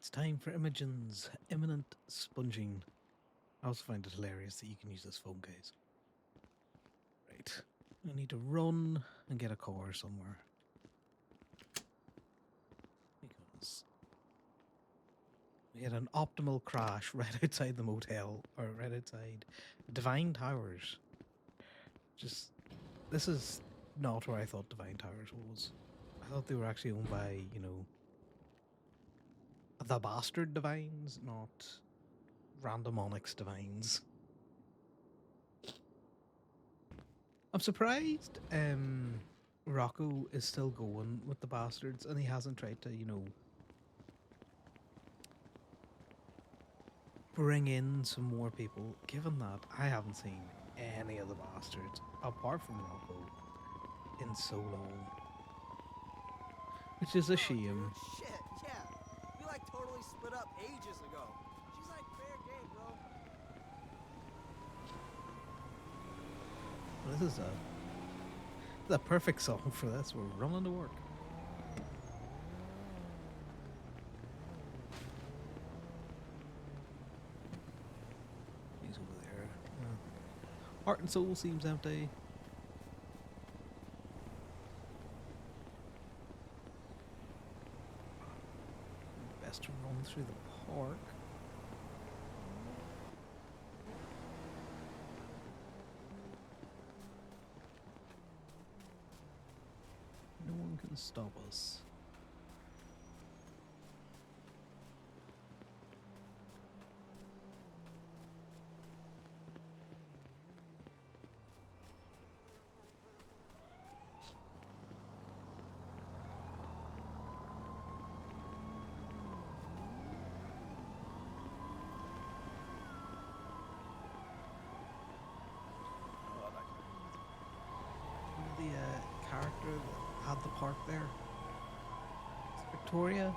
It's time for Imogen's imminent sponging. I also find it hilarious that you can use this phone case. Right. I need to run and get a car somewhere. Because we had an optimal crash right outside the motel, or right outside Divine Towers. This is not where I thought Divine Towers was. I thought they were actually owned by, the bastard Divines, not random ONX Divines. I'm surprised Rocco is still going with the bastards and he hasn't tried to, bring in some more people, given that I haven't seen any of the bastards, apart from Rocco, in so long. Which is a shame. Dude, shit, yeah. We like totally split up ages ago. She's like fair game, bro. This is a perfect song for this. We're running to work. He's over there. Heart and Soul seems empty. Best to run through the park. No one can stop us. The character that had the park there. It's Victoria.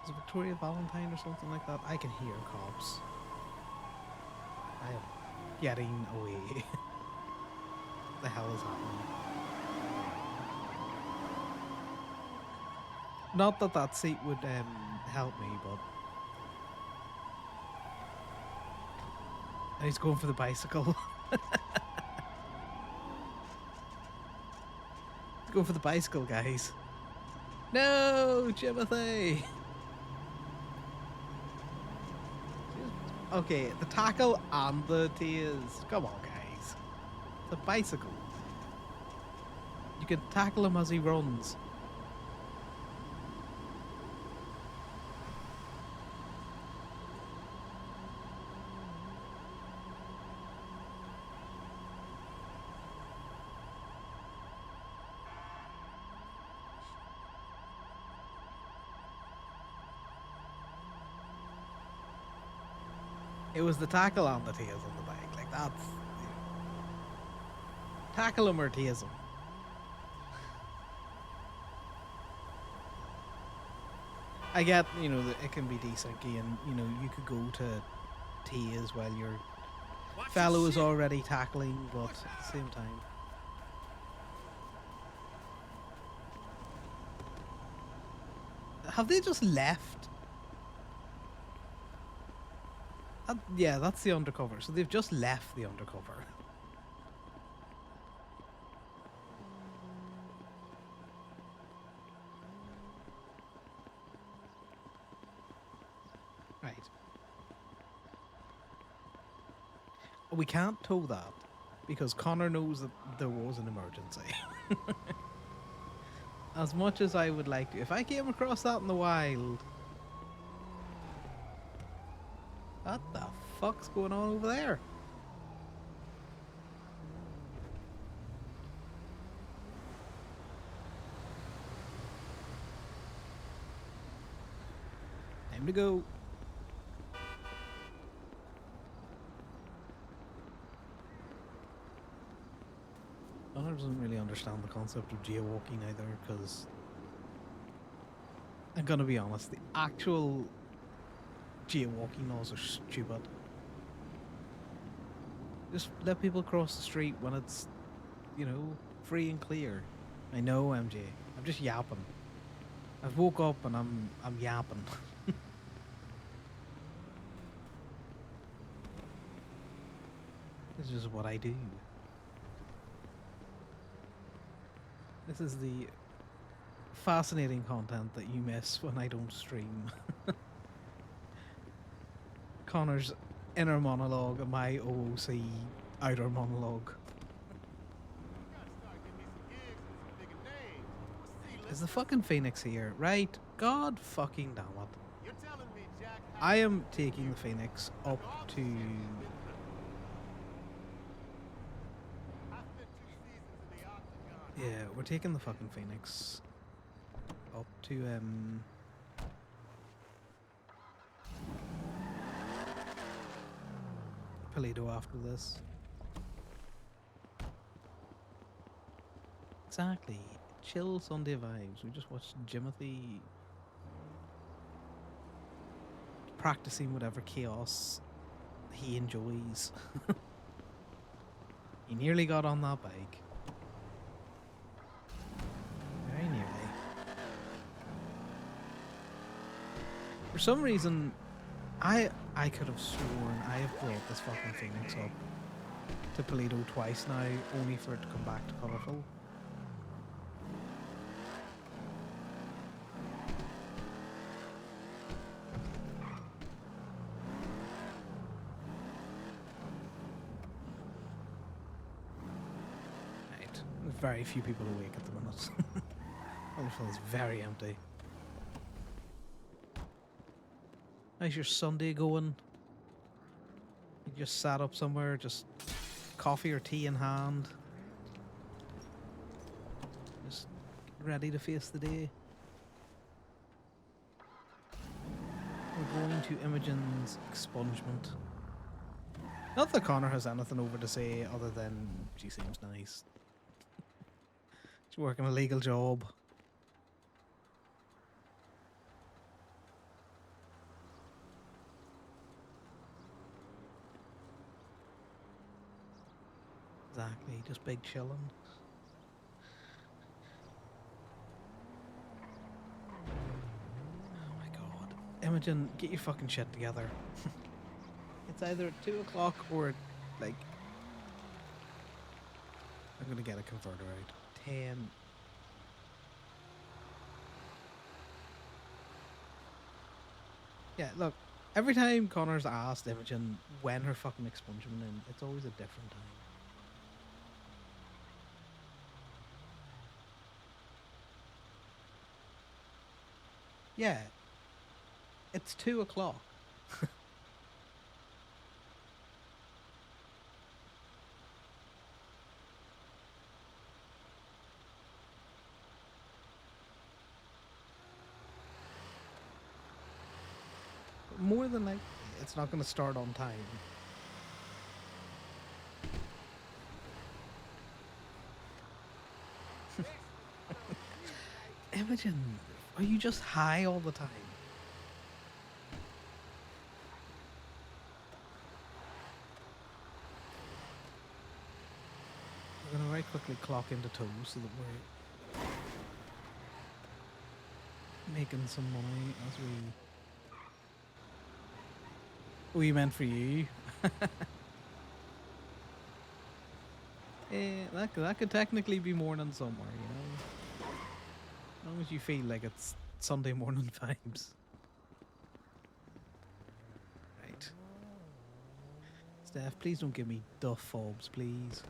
Is it Victoria Valentine or something like that? I can hear cops. I am getting away. What the hell is happening? Not that that seat would help me, but and he's going for the bicycle. Go for the bicycle, guys. No, Timothy. Okay, the tackle and the tears. Come on, guys. The bicycle. You can tackle him as he runs. It was the tackle on the tears on the bike. Like, that's... Tackle him or tease him. I get, that it can be desyncy and, you could go to tease while your fellow is already tackling, but at the same time... Have they just left? Yeah, that's the undercover. So they've just left the undercover. Right. We can't tow that because Conor knows that there was an emergency. As much as I would like to. If I came across that in the wild... What the fuck's going on over there? Time to go. Connor doesn't really understand the concept of geowalking either, because I'm gonna be honest, the actual geowalking laws are stupid. Just let people cross the street when it's, free and clear. I know, MJ. I'm just yapping. I've woke up and I'm yapping. This is what I do. This is the fascinating content that you miss when I don't stream. Connor's inner monologue and my OOC outer monologue. Is the fucking Phoenix here? Right? God fucking damn it. I am taking the Phoenix up to... Yeah, we're taking the fucking Phoenix up to, Paleto after this. Exactly. Chill Sunday vibes. We just watched Jimothy practicing whatever chaos he enjoys. He nearly got on that bike. Very nearly. For some reason, I could have sworn I have brought this fucking Phoenix up to Paleto twice now, only for it to come back to colourful. Right, there's very few people awake at the minute. Colourful is very empty. How's your Sunday going? You just sat up somewhere, just coffee or tea in hand, just ready to face the day. We're going to Imogen's expungement. Not that Conor has anything over to say other than she seems nice. She's working a legal job. Exactly, just big chillin'. Oh my god. Imogen, get your fucking shit together. It's either at 2 o'clock or at, like... I'm gonna get a converter out. 10. Yeah, look. Every time Connor's asked Imogen when her fucking expungement in, it's always a different time. Yeah. It's 2 o'clock. More than likely, it's not going to start on time. Imogen, are you just high all the time? We're going to very quickly clock into toes so that we're making some money as we... Oh, you meant for you? That could technically be morning somewhere, you know? As long as you feel like it's Sunday morning vibes. Right. Steph, please don't give me duff fobs, please.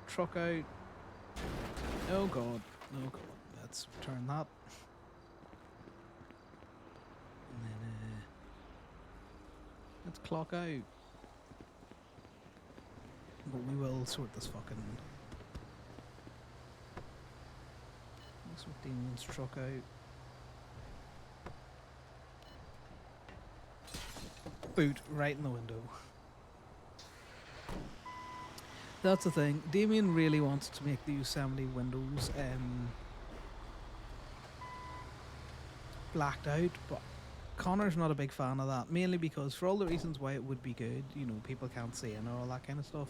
Truck out. Oh god, oh god. Let's return that. And then let's clock out. But we will sort this fucking... Let's sort Demon's truck out. Boot right in the window. That's the thing. Damien really wants to make the Yosemite windows blacked out, but Connor's not a big fan of that, mainly because for all the reasons why it would be good, you know, people can't see and all that kind of stuff.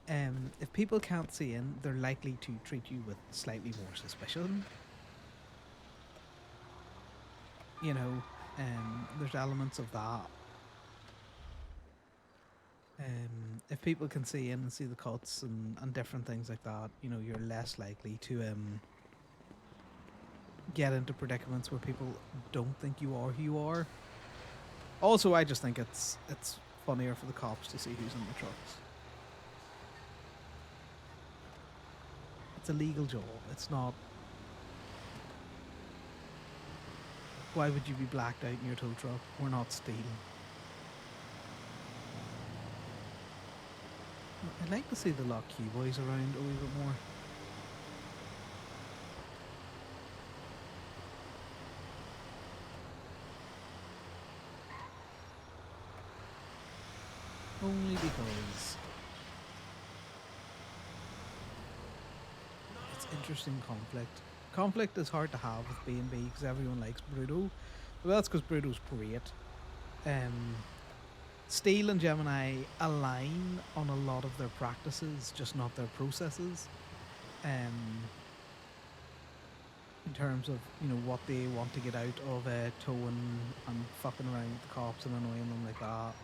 If people can't see in, they're likely to treat you with slightly more suspicion. You know, there's elements of that. If people can see in and see the cuts and different things like that, you know, you're less likely to get into predicaments where people don't think you are who you are. Also, I just think it's funnier for the cops to see who's in the trucks. It's a legal job. It's not. Why would you be blacked out in your tow truck? We're not stealing. I'd like to see the Lock Key boys around a wee bit more. Only because it's interesting conflict. Conflict is hard to have with B&B because everyone likes Bruto. Well, that's because Bruto's great. Steel and Gemini align on a lot of their practices, just not their processes. In terms of, you know, what they want to get out of towing and fucking around with the cops and annoying them like that.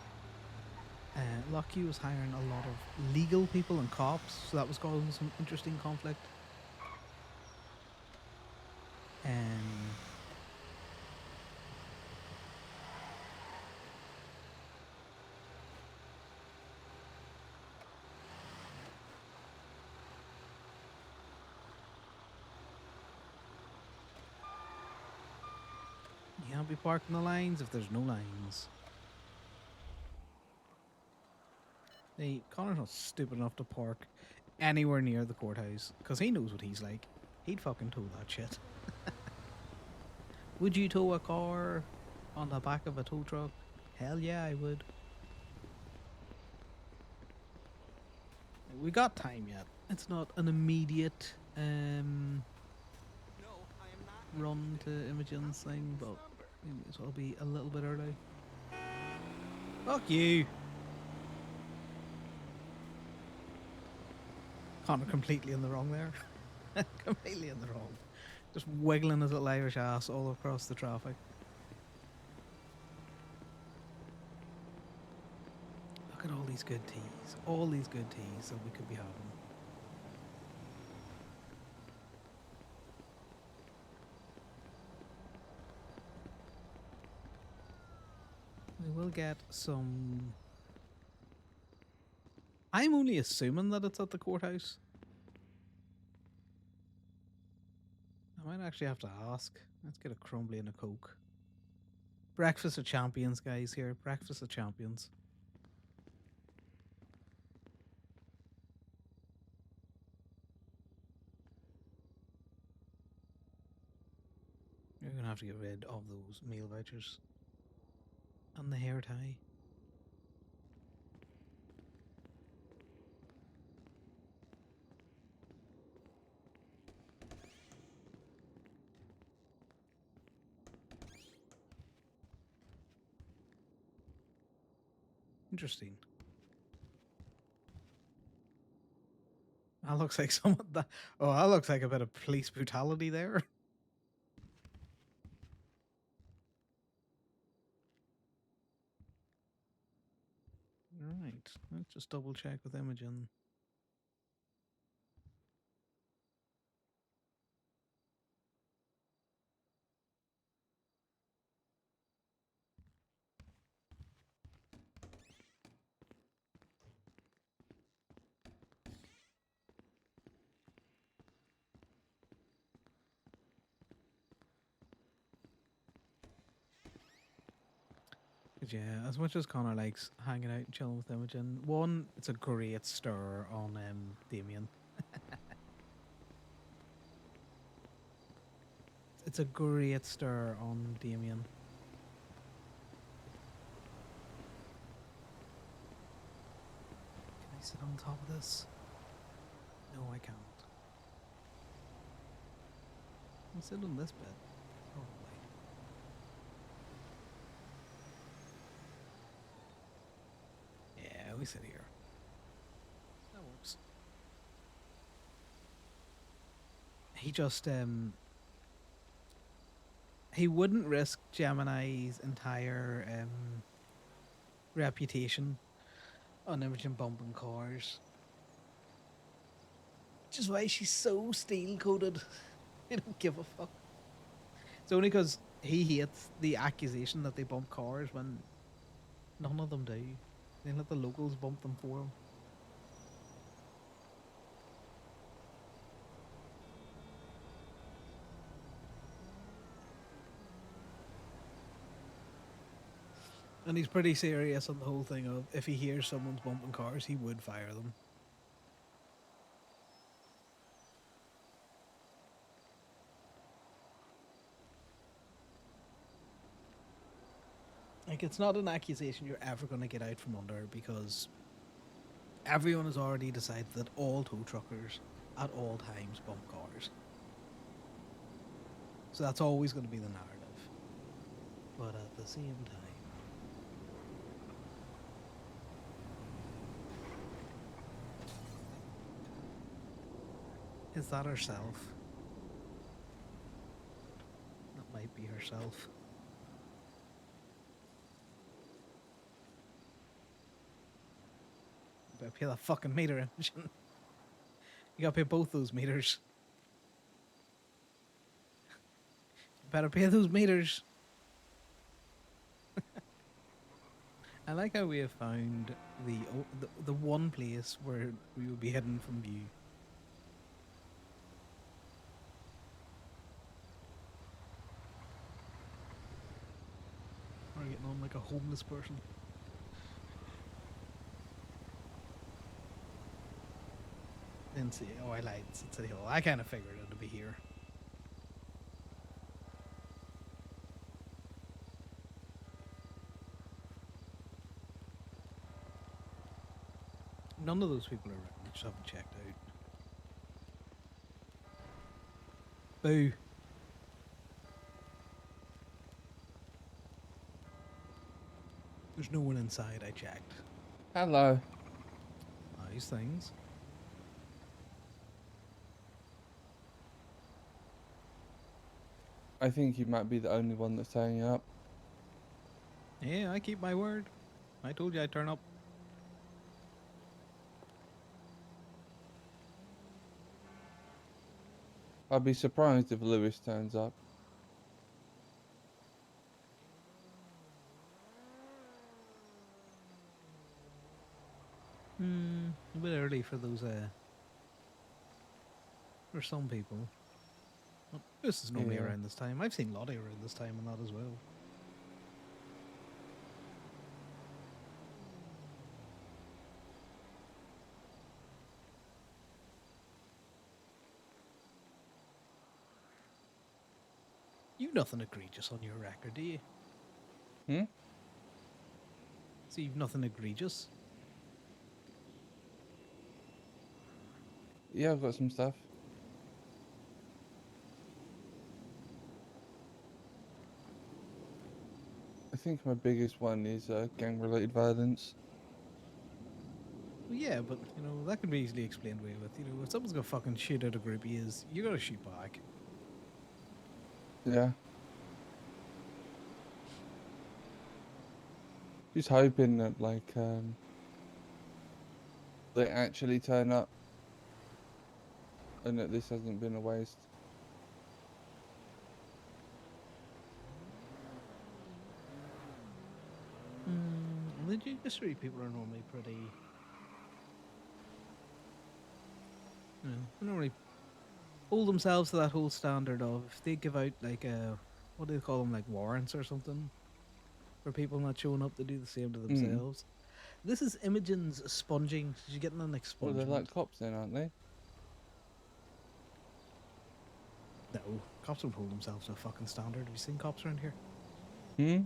Lucky was hiring a lot of legal people and cops, so that was causing some interesting conflict. You can't be parking the lines if there's no lines. Hey, Connor's not stupid enough to park anywhere near the courthouse because he knows what he's like. He'd fucking tow that shit. Would you tow a car on the back of a tow truck? Hell yeah, I would. We got time yet. It's not an immediate No, I am not. run to Imogen's thing, but we may as well be a little bit early. Fuck you. Connor completely in the wrong there. Completely in the wrong. Just wiggling his little Irish ass all across the traffic. Look at all these good teas. All these good teas that we could be having. We will get some... I'm only assuming that it's at the courthouse. I might actually have to ask. Let's get a crumbly and a Coke. Breakfast of champions, guys, here. Breakfast of champions. You're going to have to get rid of those meal vouchers. And the hair tie. Interesting. That looks like some of that. Oh, that looks like a bit of police brutality there. Right. Let's just double check with Imogen. But yeah, as much as Connor likes hanging out and chilling with Imogen, one, it's a great stir on Damien. It's a great stir on Damien. Can I sit on top of this? No, I can't. I'll sit on this bed. Probably. Yeah, we sit here. That works. he just he wouldn't risk Gemini's entire reputation on Imogen bumping cars. Which is why she's so steel coated. They don't give a fuck. It's only because he hates the accusation that they bump cars when none of them do. They let the locals bump them for him. And he's pretty serious on the whole thing of if he hears someone's bumping cars, he would fire them. Like, it's not an accusation you're ever going to get out from under because everyone has already decided that all tow truckers at all times bump cars. So that's always going to be the narrative. But at the same time, is that herself? That might be herself. You better pay that fucking meter, Imogen. You gotta pay both those meters. You better pay those meters. I like how we have found the one place where we will be hidden from view. We're getting on like a homeless person. Didn't see. Oh, I lied. It's at City Hall. I kind of figured it'd be here. None of those people are around. I just haven't checked out. Boo. There's no one inside. I checked. Hello. Nice things. I think you might be the only one that's turning up. Yeah, I keep my word. I told you I'd turn up. I'd be surprised if Lewis turns up. A bit early for those, for some people. Well, this is normally Yeah. around this time. I've seen Lottie around this time and that as well. You've nothing egregious on your record, do you? Hmm? So you've nothing egregious? Yeah, I've got some stuff. I think my biggest one is gang-related violence. Well, yeah, but, you know, that can be easily explained away with. You know, if someone's gonna fucking shoot at a group he is, you gotta shoot back. Yeah. Just hoping that, like, they actually turn up and that this hasn't been a waste. The judiciary people are normally pretty... You know, they normally hold themselves to that whole standard of if they give out, like, what do they call them, like warrants or something? For people not showing up to do the same to themselves. This is Imogen's sponging. She's getting an Well, expungement. they're like cops then, aren't they? No, cops don't hold themselves to a fucking standard. Have you seen cops around here? Hmm?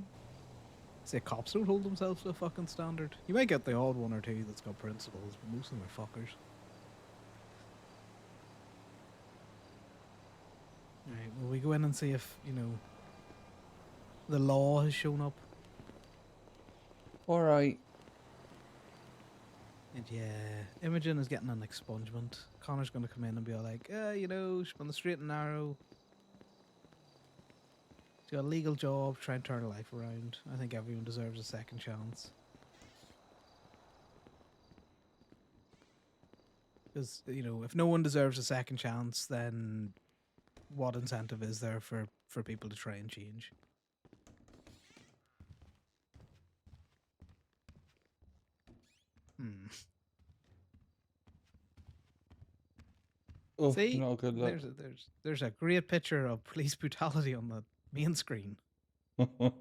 Say cops don't hold themselves to a fucking standard. You might get the odd one or two that's got principles, but most of them are fuckers. Alright, will we go in and see if, you know, the law has shown up? Alright. And yeah, Imogen is getting an expungement. Connor's going to come in and be all like, you know, she's on the straight and narrow. She's got a legal job, try and turn her life around. I think everyone deserves a second chance. Because, you know, if no one deserves a second chance, then what incentive is there for people to try and change? Hmm. Oh, See, not a good look. there's a great picture of police brutality on the main screen. Where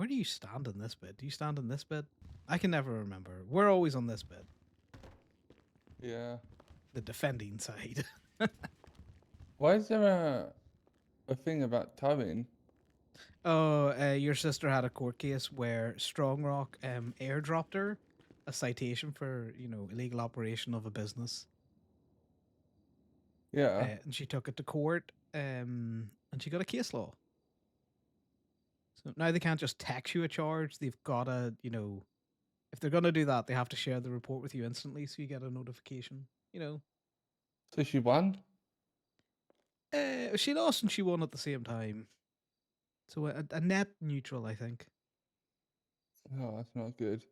do you stand in this bit? Do you stand in this bit? I can never remember. We're always on this bit, Yeah. the defending side. Why is there a thing about towing? Oh, your sister had a court case where Strong Rock airdropped her a citation for, you know, illegal operation of a business. Yeah. And she took it to court and she got a case law. So now they can't just text you a charge. They've got to, you know, if they're going to do that, they have to share the report with you instantly so you get a notification, you know. So she won? She lost and she won at the same time. So a net neutral, I think. Oh, that's not good.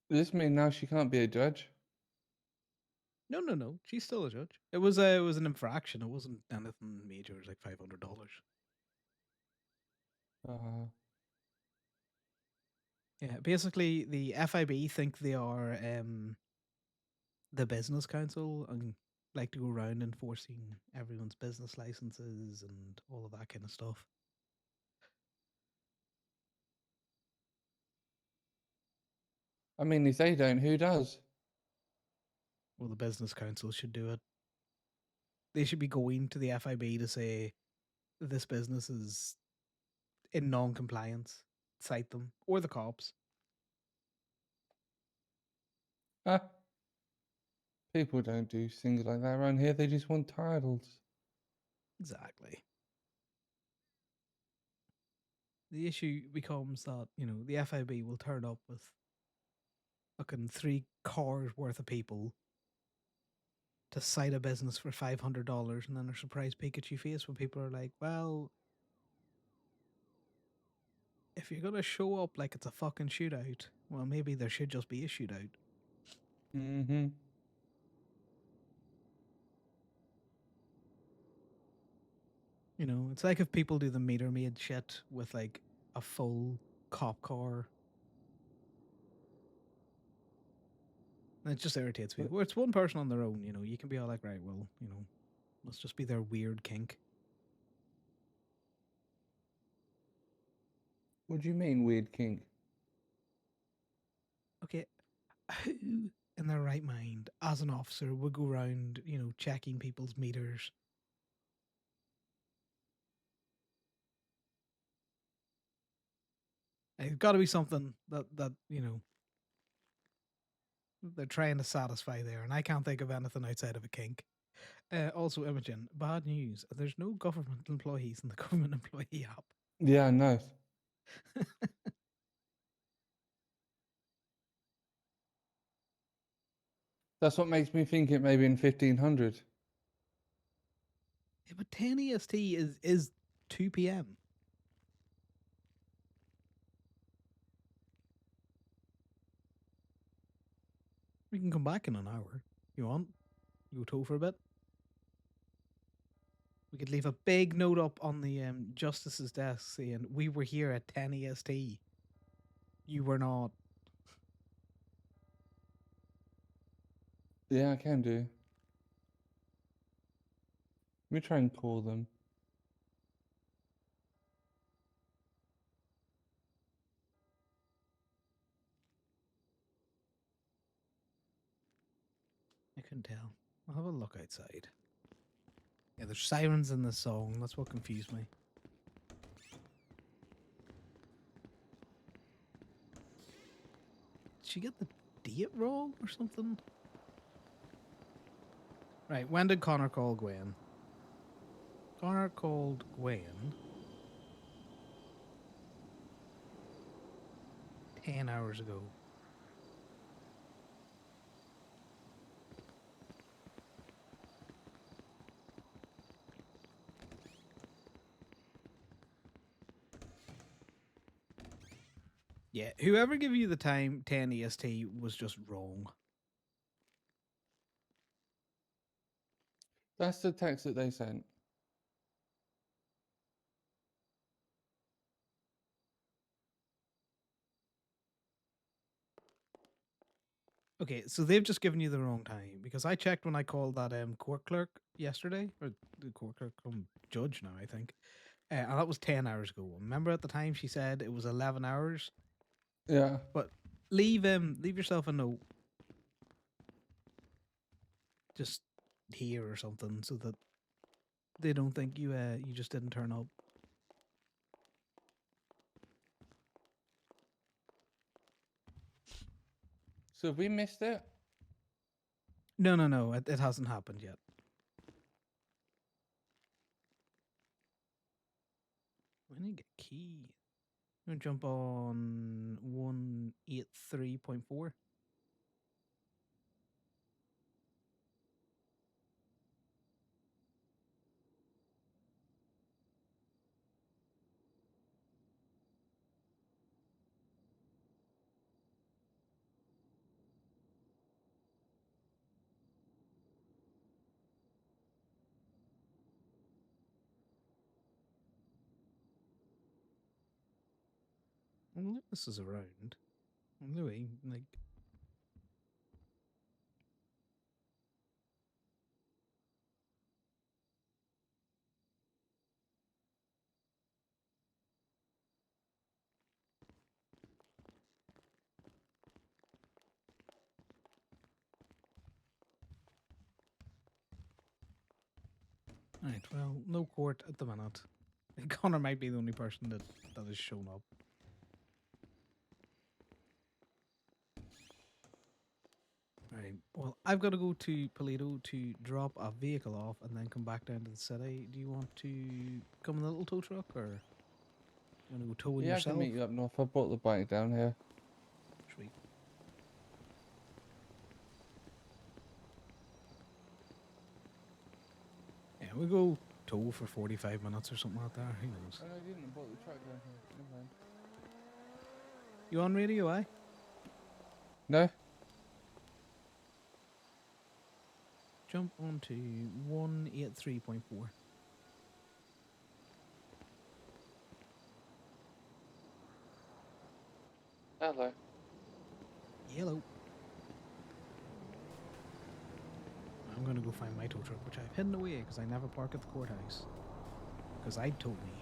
Does this mean now she can't be a judge? No. She's still a judge. It was an infraction. It wasn't anything major. It was like $500. Uh, Yeah, basically the FIB think they are the business council and like to go around enforcing everyone's business licenses and all of that kind of stuff. I mean, if they don't, who does? Well, the business council should do it. They should be going to the FIB to say this business is in non-compliance. Cite them or the cops. Ah, people don't do things like that around here. They just want titles. Exactly. The issue becomes that, you know, the FIB will turn up with fucking 3 cars worth of people to cite a business for $500 and then a surprise Pikachu face when people are like, well, if you're going to show up like it's a fucking shootout, well, maybe there should just be a shootout. Mm-hmm. You know, it's like if people do the meter maid shit with like a full cop car. And it just irritates me. Where it's one person on their own, you know, you can be all like, right, well, you know, let's just be their weird kink. What do you mean, weird kink? Okay, who in their right mind, as an officer, would go around, you know, checking people's meters? It's got to be something that you know they're trying to satisfy there, and I can't think of anything outside of a kink. Also, Imogen, bad news. There's no government employees in the government employee app. Yeah, nice. That's what makes me think it may be in 1500. Yeah, but 10 EST is 2 p.m. We can come back in an hour. You want? You go tow for a bit? We could leave a big note up on the justice's desk saying we were here at 10 EST. You were not. Yeah, I can do. Let me try and call them. I couldn't tell. I'll have a look outside. Yeah, there's sirens in this song. That's what confused me. Did she get the date wrong or something? Right, when did Connor call Gwen? Connor called Gwen 10 hours ago. Yeah, whoever gave you the time 10 EST was just wrong. That's the text that they sent. Okay, so they've just given you the wrong time because I checked when I called that court clerk yesterday, or the court clerk, judge now, I think, and that was 10 hours ago. Remember at the time she said it was 11 hours, Yeah. but leave yourself a note just here or something so that they don't think you you just didn't turn up. So have we missed it? No, it hasn't happened yet. I need to get key. I'm gonna jump on 183.4. Well, this is around. Louis, like. Right, well, no court at the minute. Connor might be the only person that has shown up. Right, well, I've got to go to Paleto to drop a vehicle off and then come back down to the city. Do you want to come in the little tow truck, or you want to go towing Yeah, I can yourself? meet you up north. I brought the bike down here. Sweet. Yeah, we go tow for 45 minutes or something like that. Who knows? Oh, no, I didn't. I brought the truck down here. Never mind. You on radio, eh? No? Jump onto 183.4. Hello. Yellow. I'm going to go find my tow truck, which I've hidden away because I never park at the courthouse. Because I told me.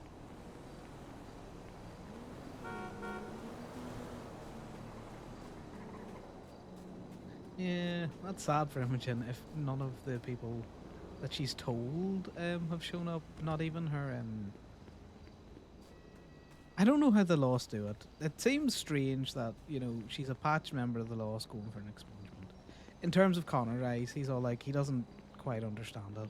Yeah, that's sad for Imogen if none of the people that she's told have shown up. Not even her. I don't know how the laws do it. It seems strange that, you know, she's a patch member of the laws going for an expungement. In terms of Conor, right, he's all like, he doesn't quite understand it.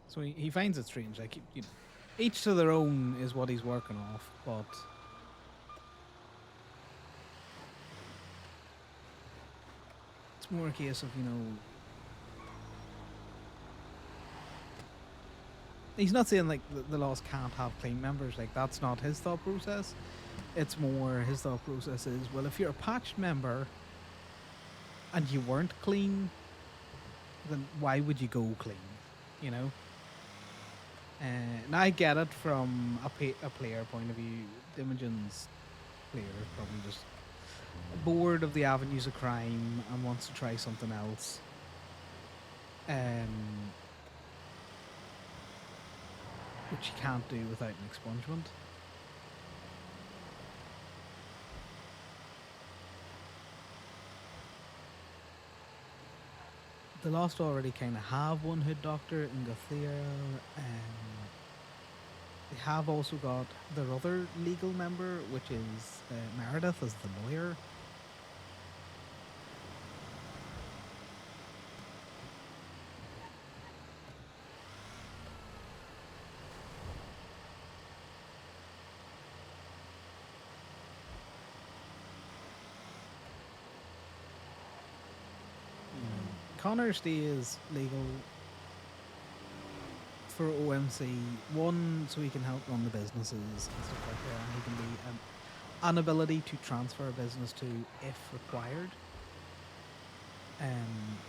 So he finds it strange. Like, you know, each to their own is what he's working off, but it's more a case of, you know, he's not saying like the laws can't have clean members. Like, that's not his thought process. It's more his thought process is, well, if you're a patched member and you weren't clean, then why would you go clean? You know. And I get it from a player point of view. Imogen's player is probably just bored of the avenues of crime and wants to try something else. Which you can't do without an expungement. The Lost already kind of have one hood doctor in Gathir. They have also got their other legal member, which is Meredith as the lawyer. Conor stays legal for OMC, one, so he can help run the businesses and stuff like that, and he can be an ability to transfer a business to if required.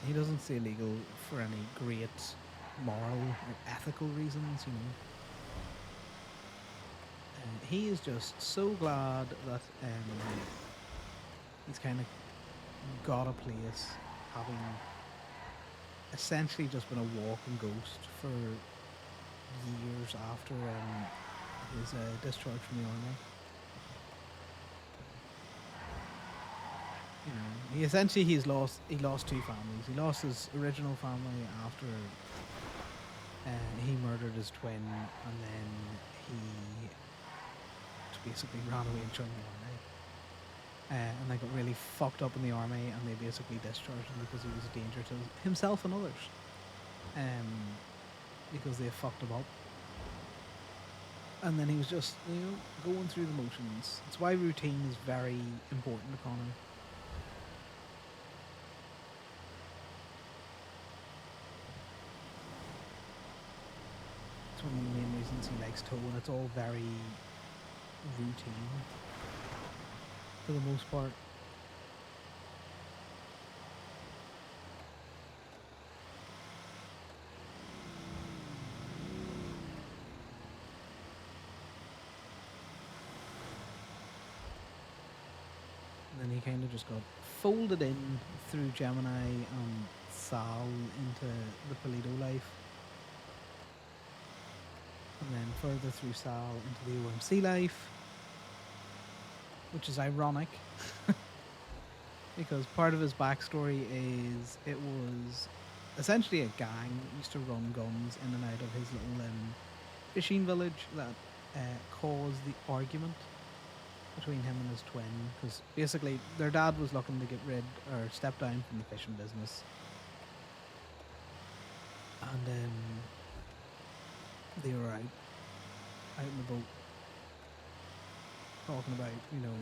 He doesn't stay legal for any great moral or ethical reasons, you know. He is just so glad that he's kind of got a place, having essentially just been a walking ghost for years after his discharge from the army. You know, he lost two families. He lost his original family after he murdered his twin, and then he basically ran away and joined the army. And they got really fucked up in the army, and they basically discharged him because he was a danger to himself and others. Because they fucked him up. And then he was just, you know, going through the motions. That's why routine is very important to Conor. It's one of the main reasons he likes Toe, and it's all very routine for the most part. And then he kind of just got folded in through Gemini and Sal into the Polito life. And then further through Sal into the OMC life. Which is ironic. Because part of his backstory is it was essentially a gang that used to run guns in and out of his little fishing village that caused the argument between him and his twin, because basically their dad was looking to get rid or step down from the fishing business, and they were out in the boat talking about, you know,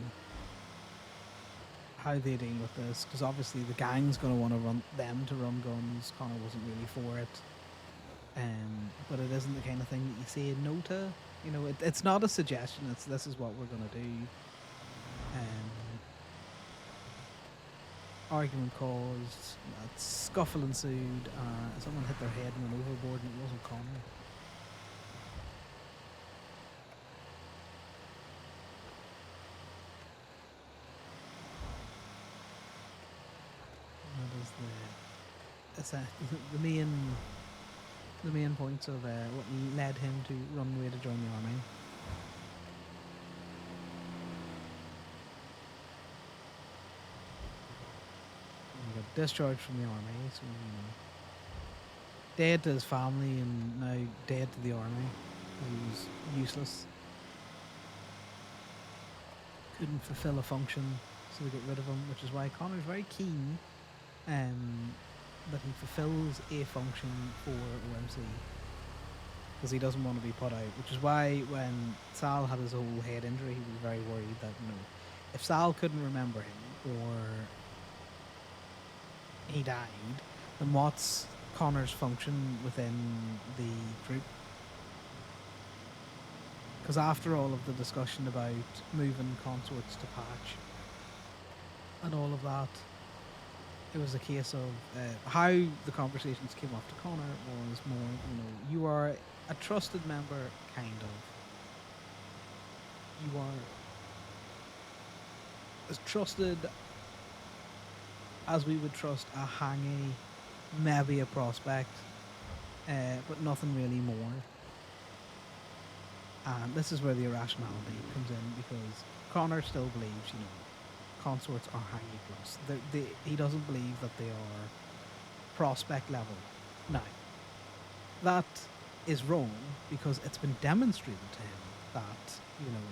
how they deal with this, because obviously the gang's going to want to run guns. Conor wasn't really for it, but it isn't the kind of thing that you say no to. You know, it's not a suggestion. It's this is what we're going to do. Argument caused, scuffle ensued, someone hit their head and went overboard, and it wasn't Conor. That is the main points of what led him to run away to join the army. He got discharged from the army, so, you know, dead to his family and now dead to the army. He was useless. Couldn't fulfill a function, so they got rid of him, which is why Conor's very keen that he fulfills a function for OMC, because he doesn't want to be put out, which is why when Sal had his whole head injury, he was very worried that, you know, if Sal couldn't remember him or he died, then what's Conor's function within the group? Because after all of the discussion about moving consorts to patch and all of that, it was a case of how the conversations came off to Conor was more, you know, you are a trusted member, kind of. You are as trusted as we would trust a hangy, maybe a prospect, but nothing really more. And this is where the irrationality comes in, because Conor still believes, you know, consorts are hangy plus. He doesn't believe that they are prospect level. Now, that is wrong, because it's been demonstrated to him that, you know,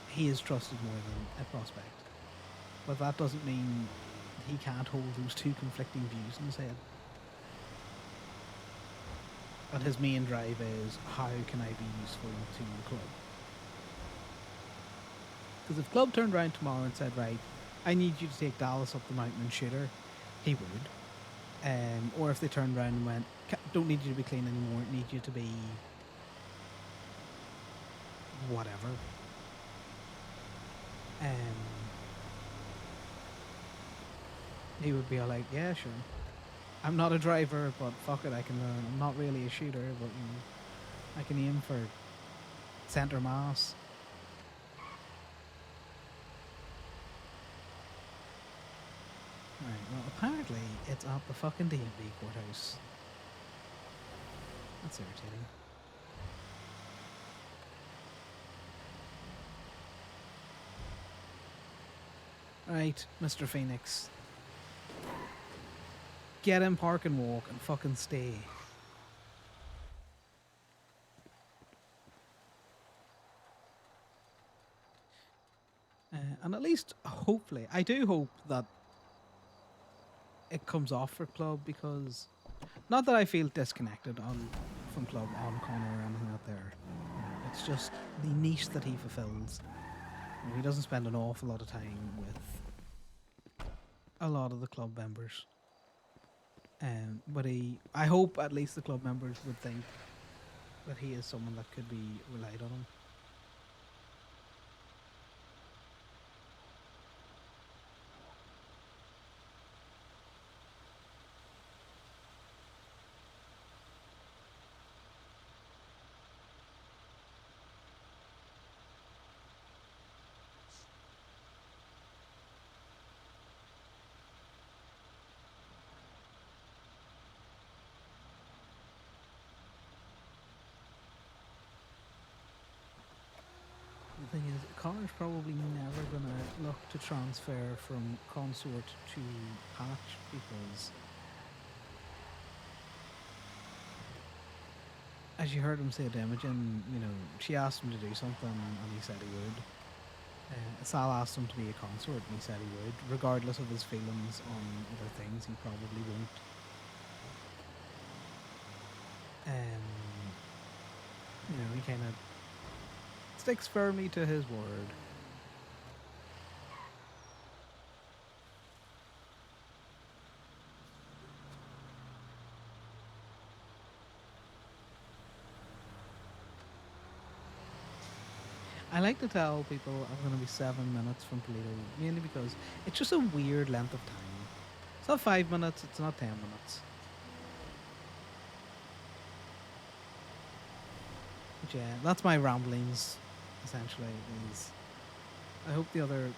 he is trusted more than a prospect. But that doesn't mean he can't hold those two conflicting views in his head. And his main drive is, how can I be useful to the club? Because if club turned around tomorrow and said, right, I need you to take Dallas up the mountain and shoot her, he would. Or if they turned around and went, don't need you to be clean anymore, need you to be whatever. He would be all like, yeah, sure. I'm not a driver, but fuck it, I can learn. I'm not really a shooter, but I can aim for centre mass. Right, well, apparently it's at the fucking DMV courthouse. That's irritating. Right, Mr. Phoenix. Get in, park and walk, and fucking stay. And at least, hopefully, I do hope that it comes off for Club, because not that I feel disconnected from Club on Conor or anything out there. It's just the niche that he fulfills. He doesn't spend an awful lot of time with a lot of the club members. But I hope at least the club members would think that he is someone that could be relied on. The thing is, Connor's probably never going to look to transfer from Consort to Patch, because as you heard him say to Imogen, she asked him to do something and he said he would. Sal asked him to be a consort and he said he would. Regardless of his feelings on other things, he probably won't. He kind of sticks firmly to his word. I like to tell people I'm going to be 7 minutes from Toledo, mainly because it's just a weird length of time. It's not 5 minutes, it's not 10 minutes. But yeah, that's my ramblings, essentially. I hope the other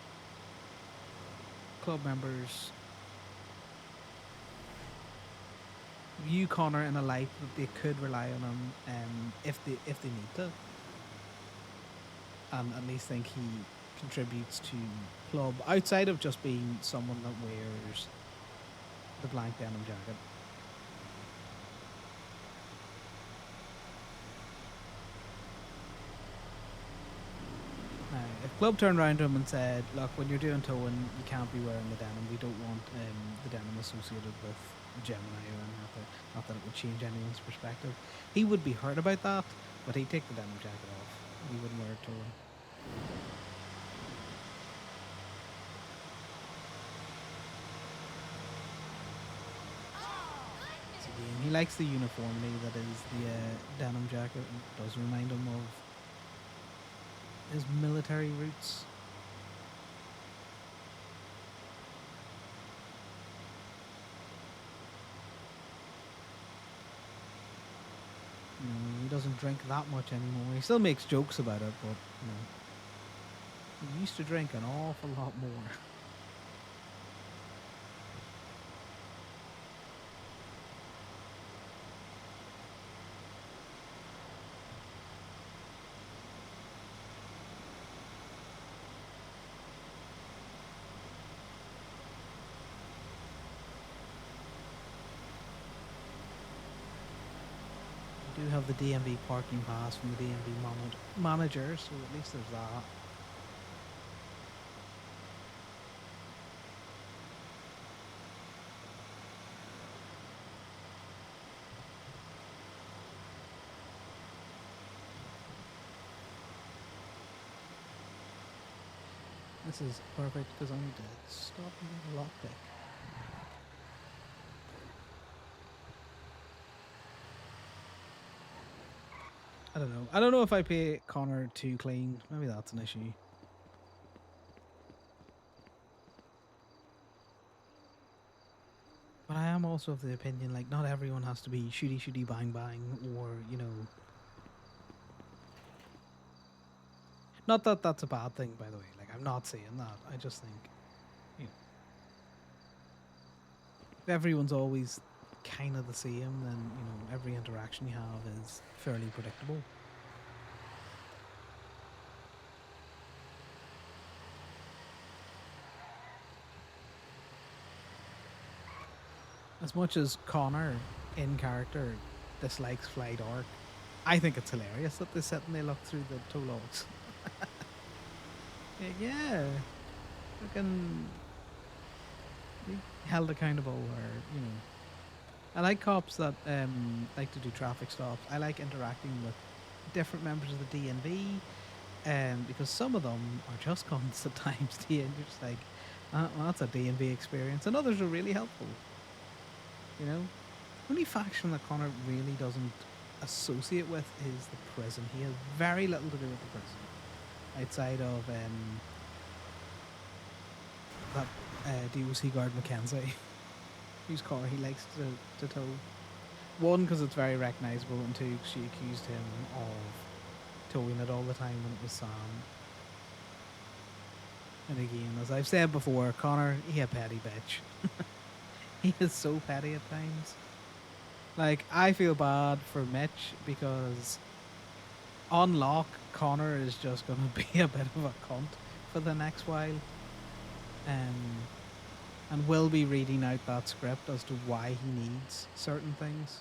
club members view Conor in a light that they could rely on him if they need to. And at least think he contributes to club outside of just being someone that wears the blank denim jacket. Now, if club turned around to him and said, look, when you're doing towing, you can't be wearing the denim. We don't want the denim associated with Gemini or anything like that. Not that it would change anyone's perspective. He would be hurt about that, but he'd take the denim jacket off. He wouldn't wear it towing. He likes the uniformity that is the denim jacket. It does remind him of his military roots. He doesn't drink that much anymore. He still makes jokes about it, but he used to drink an awful lot more. Do have the DMV parking pass from the DMV manager, so at least there's that. This is perfect because I need to stop and get a lockpick. I don't know. I don't know if I pay Connor too clean. Maybe that's an issue. But I am also of the opinion, like, not everyone has to be shooty shooty bang bang, or, you know. Not that that's a bad thing, by the way. Like, I'm not saying that. I just think, you know, if everyone's always kind of the same, then, you know, every interaction you have is fairly predictable. As much as Connor, in character, dislikes Fly Dark, I think it's hilarious that they sit and they look through the tow logs. Yeah, fucking be held accountable, or, you know. I like cops that like to do traffic stops. I like interacting with different members of the DNV, because some of them are just cunts at times. And you're just like, well, that's a DNV experience, and others are really helpful. You know, the only faction that Connor really doesn't associate with is the prison. He has very little to do with the prison, outside of that DOC guard Mackenzie, whose car he likes to tow. One, because it's very recognisable, and two, 'cause she accused him of towing it all the time when it was Sam. And again, as I've said before, Connor, he a petty bitch. He is so petty at times. Like, I feel bad for Mitch because on lock, Connor is just going to be a bit of a cunt for the next while. And will be reading out that script as to why he needs certain things.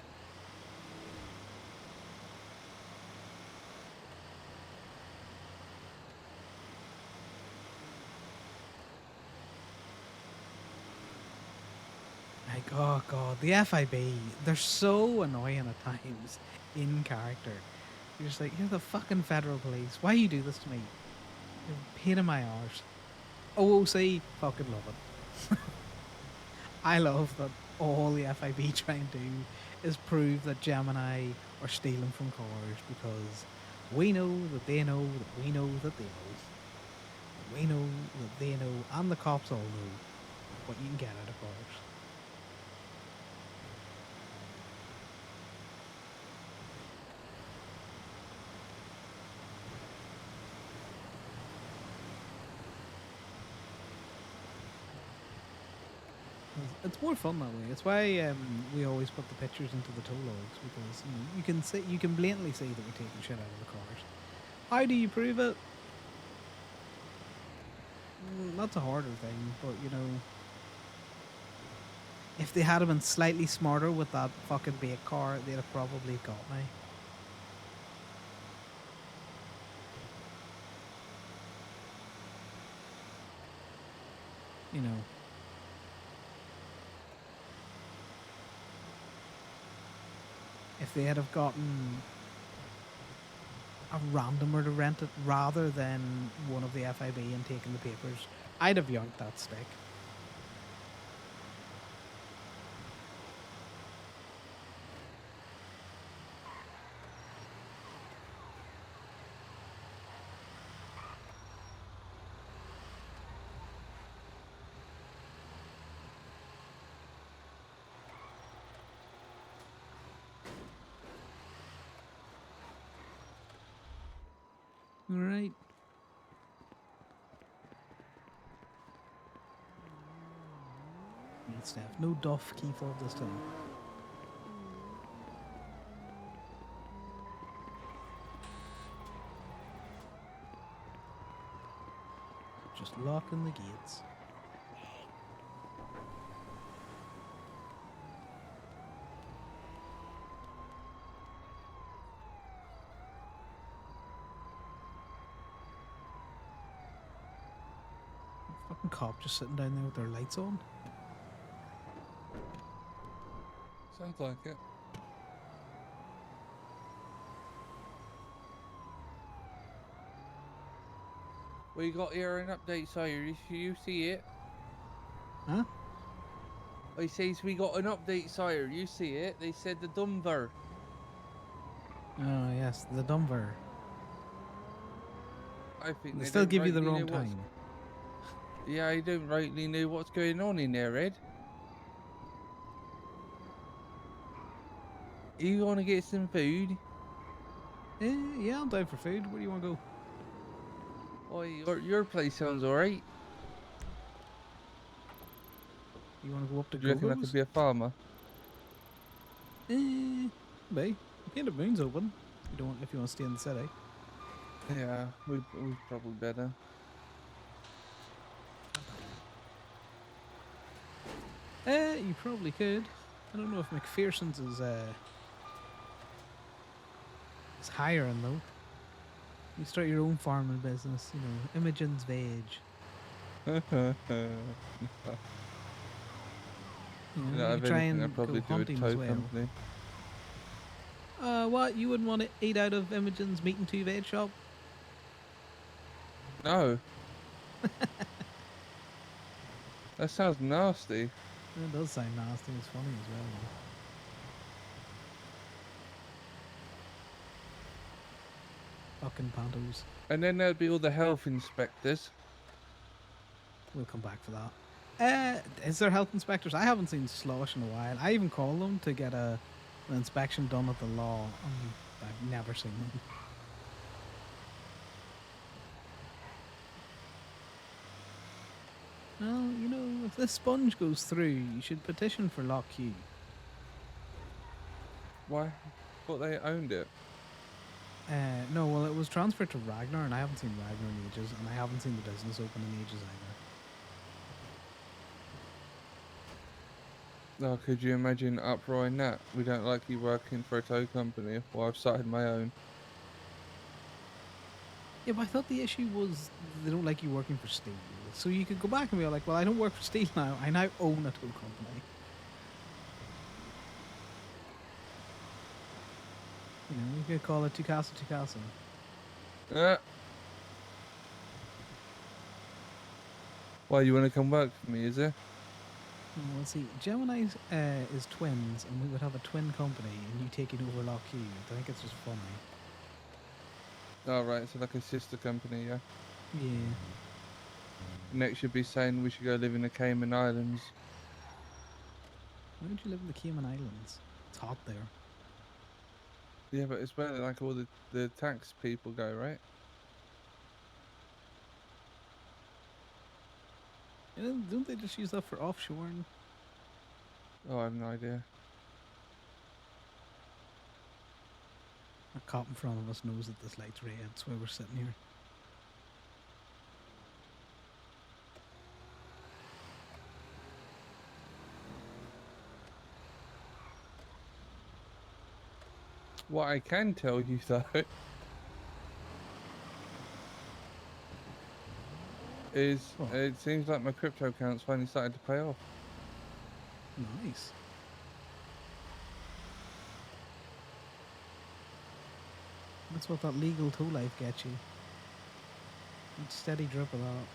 Like, oh god, the FIB, they're so annoying at times in character. You're just like, you're the fucking federal police. Why you do this to me? You're a pain in my arse. OOC, fucking love it. I love that all the FIB try and do is prove that Gemini are stealing from cars, because we know that they know that we know that they know. We know that they know, and the cops all know what you can get out of cars. It's more fun that way. It's why we always put the pictures into the tow logs, because you can blatantly see that we're taking shit out of the cars. How do you prove it? That's a harder thing, but you know, if they had been slightly smarter with that fucking bait car, they'd have probably got me. You know. If they had have gotten a randomer to rent it rather than one of the FIB and taken the papers, I'd have yoinked that stick. Alright. Neat stuff. No doff key fob this time. Just locking the gates. Fucking cop just sitting down there with their lights on. Sounds like it. We got here an update, sire. You see it? Huh? He says we got an update, sire. You see it? They said the Dumver. Oh yes, the Dumber. I think They they still don't give you the rightly wrong know what's. time. Yeah, I don't rightly know what's going on in there, Ed. You want to get some food? Yeah, I'm down for food. Where do you want to go? Oh, your place sounds alright. You want to go up to Do you reckon I could Gogo's? be a farmer? Maybe. Paint of Moon's open. You don't want if you want to stay in the city. Yeah, we probably better. You probably could. I don't know if McPherson's is hiring though. You start your own farming business, you know, Imogen's Veg. You know, No, you if could try anything, I'd and go probably do a hunting as tow well. company. What? You wouldn't want to eat out of Imogen's meat and two veg shop? No, that sounds nasty. It does sound nasty. It's funny as well. Though. Fucking pantos. And then there'd be all the health inspectors. We'll come back for that. Is there health inspectors? I haven't seen Slosh in a while. I even called them to get an inspection done at the law. I've never seen them. Well, you know, if this sponge goes through, you should petition for Lock Q. Why? Thought they owned it. No, well, it was transferred to Ragnar, and I haven't seen Ragnar in ages, and I haven't seen the business open in ages either. Oh, could you imagine uproar in that? We don't like you working for a tow company. Well, I've started my own. Yeah, but I thought the issue was they don't like you working for Steel. So you could go back and be like, well, I don't work for Steel now. I now own a tow company. You know, you could call it Tukasa Tukasa. Why, you want to come work for me, is it? Oh, let's see. Gemini is twins, and we would have a twin company, and you taking over Lock Q. I think it's just funny. Oh, right, so like a sister company, yeah? Yeah. Next you'd be saying we should go live in the Cayman Islands. Why don't you live in the Cayman Islands? It's hot there. Yeah, but it's where like all the tax people go, right? Don't they just use that for offshoring? Oh, I have no idea. A cop in front of us knows that this light's red. That's why we're sitting here. What I can tell you though is What? it seems like my crypto account's finally started to pay off. Nice. That's what that legal tow life gets you. It's steady drip of that.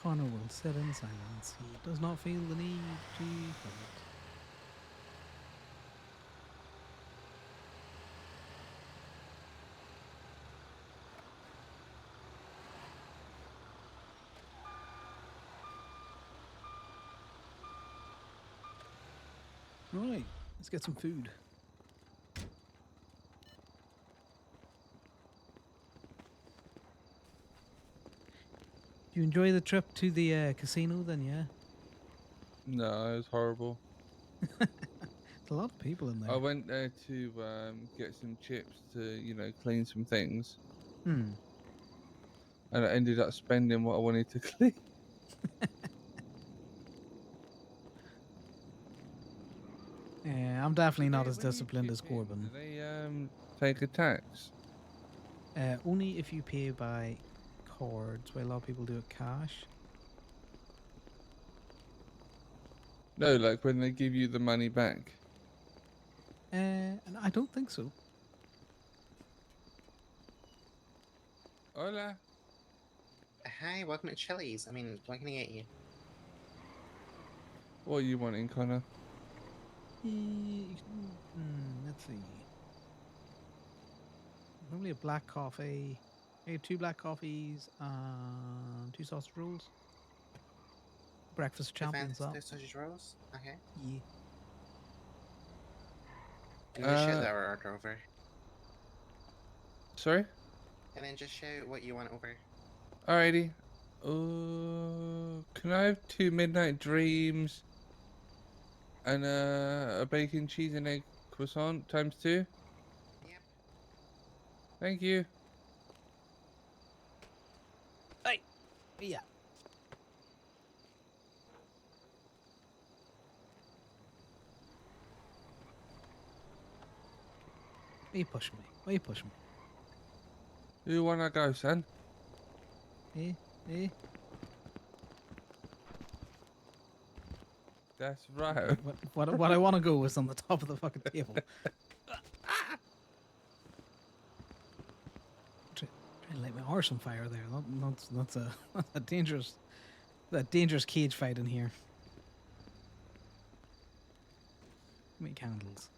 Conor will sit in silence. He does not feel the need to fight. Right, let's get some food. Do you enjoy the trip to the casino then, yeah? No, it was horrible. There's a lot of people in I there. went there to get some chips to, you know, clean some things. Hmm. And I ended up spending what I wanted to clean. Yeah, I'm definitely not as When you disciplined chip as in, do Corbin. they take a tax? Only if you pay by cards, while a lot of people do it cash. No, like when they give you the money back. And I don't think so. Hola. Hi, welcome to Chili's. I mean, what can I get you? What are you wanting, Connor? Let's see. Probably a black coffee. I get 2 black coffees and 2 sausage rolls. Breakfast Two champions fancy that. sausage rolls? Okay. Yeah. And just shout Uh, that order over. sorry? And then just shout what you want over. Alrighty. Can I have 2 midnight dreams and a bacon, cheese, and egg croissant times 2? Yep. Thank you. Hey. Yeah. Why you pushing me? Why you pushing You wanna go, son? me? Eh? That's right. What I want to go is on the top of the fucking table. Trying to light my horse on fire there. That's a that's a dangerous cage fight in here. How many candles?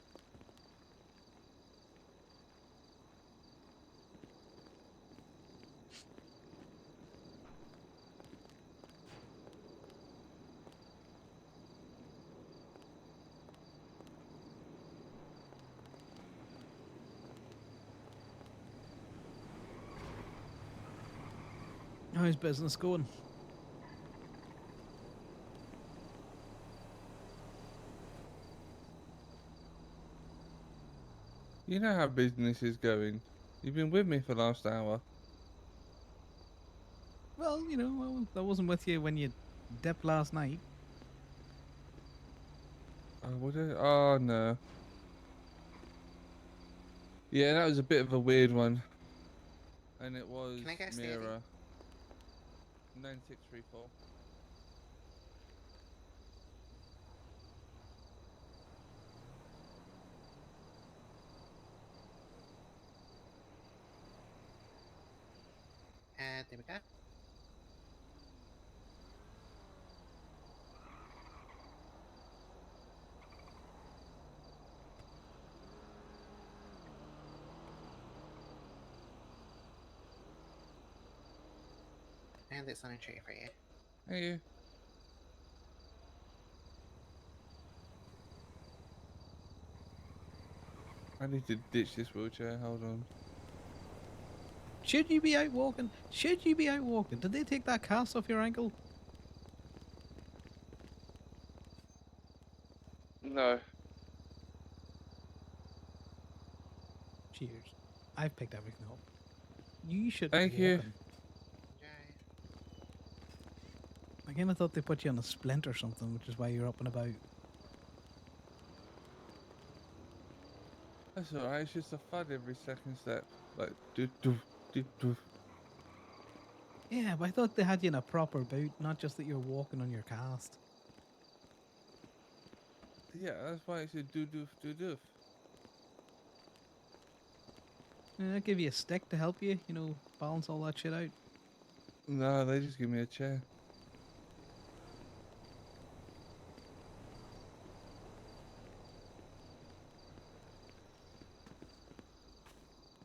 How's business going? You know how business is going. You've been with me for the last hour. Well, I wasn't with you when you dipped last night. Oh, no. Yeah, that was a bit of a weird one. And it was Can I get a steady? Mira. 9634. There we go. And it's on a tray for you. Thank you. I need to ditch this wheelchair. Hold on. Should you be out walking? Should you be out walking? Did they take that cast off your ankle? No. Cheers. I've picked everything up. You should Thank be you. walking. Enjoy. I kind of thought they put you on a splint or something, which is why you're up and about. That's alright. It's just a thud every second step. Like, do do do do. Yeah, but I thought they had you in a proper boot, not just that you're walking on your cast. Yeah, that's why it's a do doof do doof. Yeah, they give you a stick to help you, balance all that shit out. No, they just give me a chair.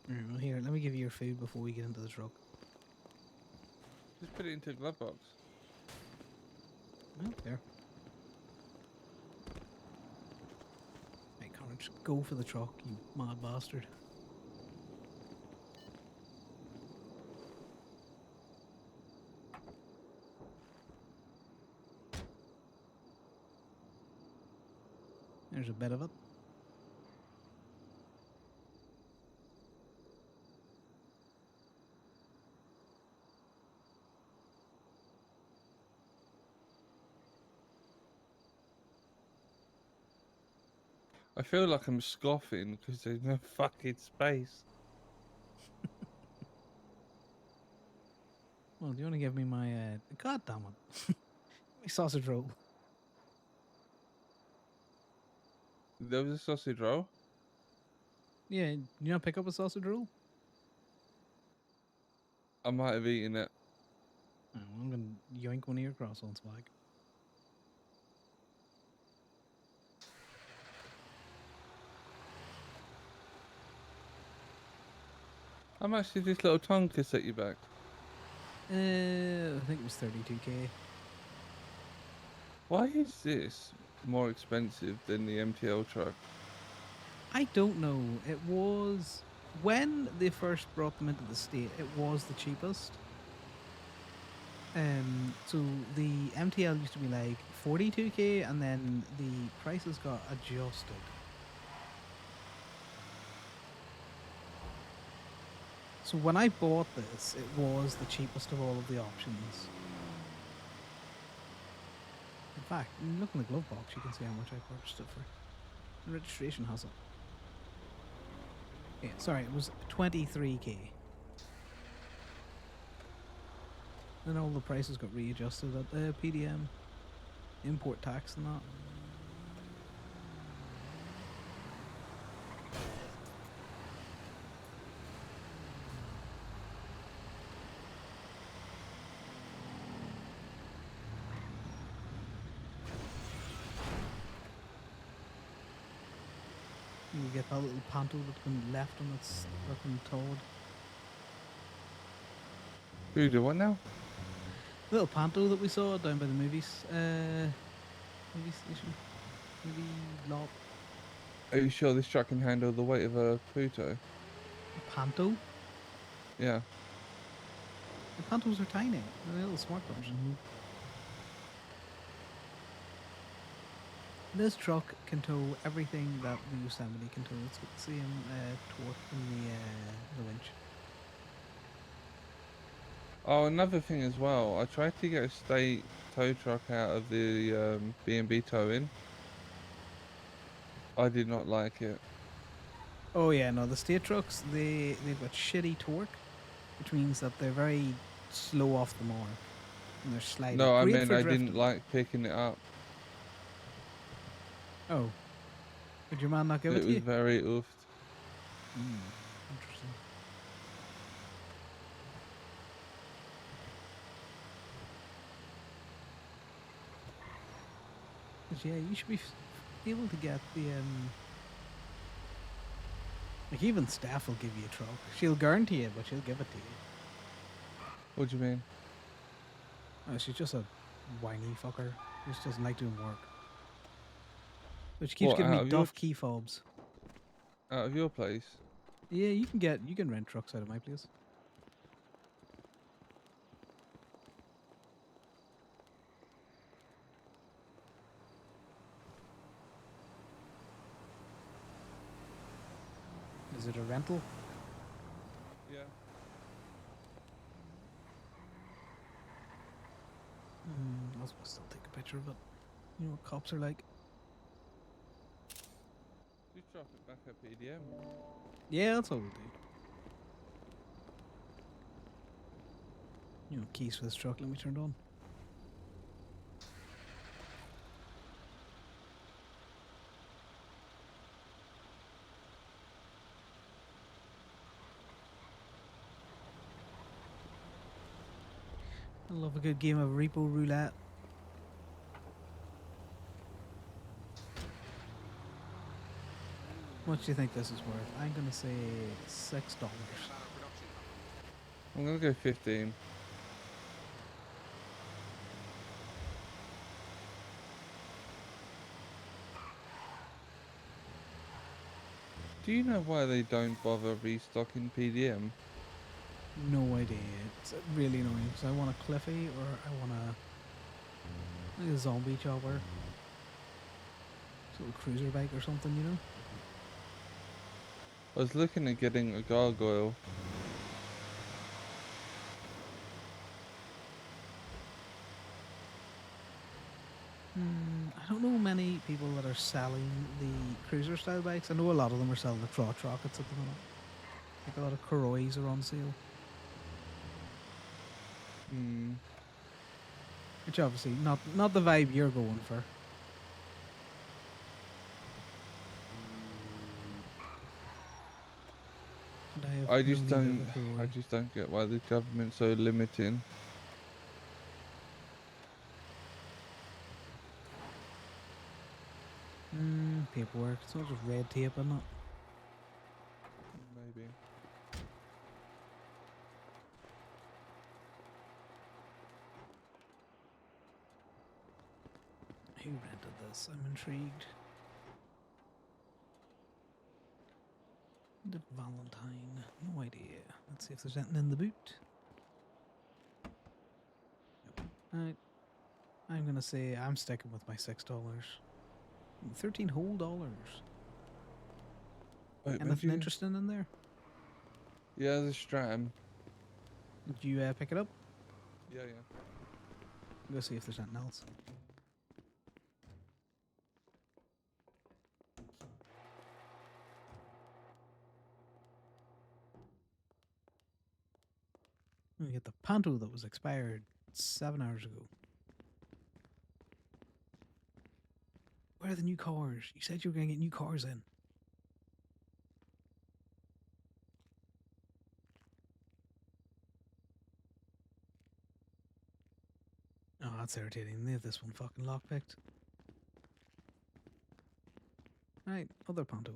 Alright, well here, let me give you your food before we get into the truck. Just put it into a glove box. Well, there. Right, Conor, just go for the truck, you mad bastard. There's a bit of it. I feel like I'm scoffing because there's no fucking space. Well, do you want to give me my, god damn it. My sausage roll. There was a sausage roll. Yeah, you not pick up a sausage roll? I might have eaten it. Oh, well, I'm gonna yoink one of your croissants back. How much did this little Tonka set you back? I think it was 32k. Why is this more expensive than the MTL truck? I don't know. It was when they first brought them into the state. It was the cheapest. So the MTL used to be like 42k, and then the prices got adjusted. So when I bought this, it was the cheapest of all of the options. In fact, look in the glove box, you can see how much I purchased it for. The registration has it. Yeah, sorry, it was 23k. Then all the prices got readjusted at the PDM, import tax and that. You get that little panto that's been left on its fucking toad. Who do what now? Little panto that we saw down by the movies, movie station, movie lot. Are you sure this truck can handle the weight of a Pluto? Panto? Yeah. The pantos are tiny. They're a little smart version. This truck can tow everything that the Yosemite can tow. It's got the same torque from the winch. Oh, another thing as well. I tried to get a state tow truck out of the B&B towing. I did not like it. Oh yeah, no, the state trucks they've got shitty torque, which means that they're very slow off the mark and they're sliding. No, I Great meant for I drifting. didn't like picking it up. Oh, did your man not give it It to was you? very oofed. Interesting. But yeah, you should be able to get the like even Steph will give you a truck. She'll guarantee it, but she'll give it to you. What do you mean? Oh, she's just a whiny fucker. She just doesn't like doing work. But she keeps What, giving out me of your duff key fobs. out of your place? Yeah, you can rent trucks out of my place. Is it a rental? Yeah. I'll still take a picture of it. You know what cops are like. Just drop it back at PDM. Yeah, that's all we'll do. You know, keys for this truck, let me turn it on. I love a good game of repo roulette. What do you think this is worth? I'm gonna say $6. I'm gonna go 15. Do you know why they don't bother restocking PDM? No idea. It's really annoying because I want a Cliffy or I want a zombie chopper. Little cruiser bike or something, you know? I was looking at getting a gargoyle. I don't know many people that are selling the cruiser style bikes. I know a lot of them are selling the crotch rockets at the minute. Like a lot of Korois are on sale. Which obviously not the vibe you're going for. And I have I no just leave don't. ever I away. just don't get why the government's so limiting. Paperwork. It's all just red tape, isn't it? Maybe. Who rented this? I'm intrigued. The Valentine. No idea. Let's see if there's anything in the boot. Nope. I'm gonna say I'm sticking with my $6. 13 whole dollars. Wait, Anything interesting in there? Yeah, the Stram. Did you pick it up? Yeah. Go see if there's anything else. We get the Panto that was expired 7 hours ago. Where are the new cars? You said you were going to get new cars in. Oh, that's irritating. They have this one fucking lockpicked. Right, other Panto.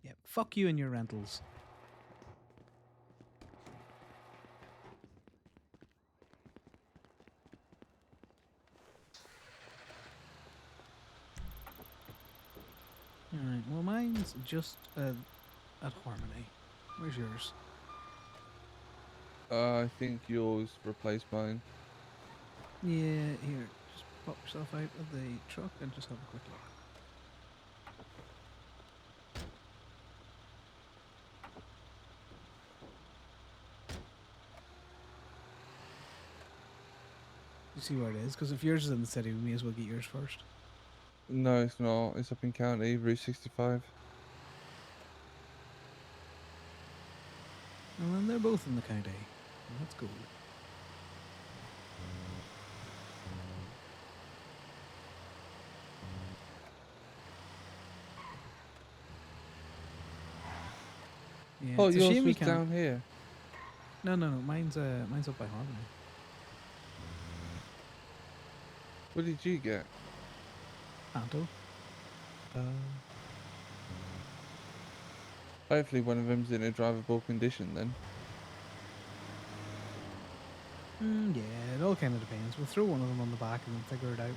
Yeah, fuck you and your rentals. Alright, well mine's just at Harmony. Where's yours? I think yours replaced mine. Yeah, here. Just pop yourself out of the truck and just have a quick look. You see where it is? Because if yours is in the city, we may as well get yours first. No, it's not. It's up in County, Route 65. Well, then they're both in the county. Let's go. Yeah, Oh, it's a yours shame we was can't. down here. No, mine's up by Harmony. What did you get? Panto. Hopefully one of them's in a drivable condition then. Yeah, it all kind of depends. We'll throw one of them on the back and then figure it out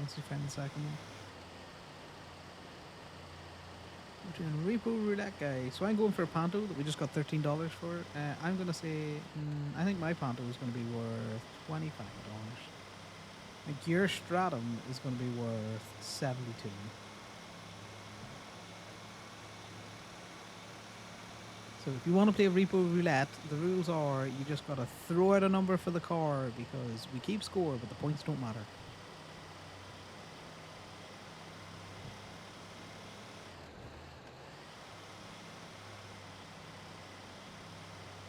once we find the second one. We're doing repo roulette, guy. So I'm going for a Panto that we just got $13 for. I'm gonna say, I think my Panto is gonna be worth $25. Like your Stratum is gonna be worth 72. So if you want to play repo roulette, the rules are you just gotta throw out a number for the car because we keep score, but the points don't matter.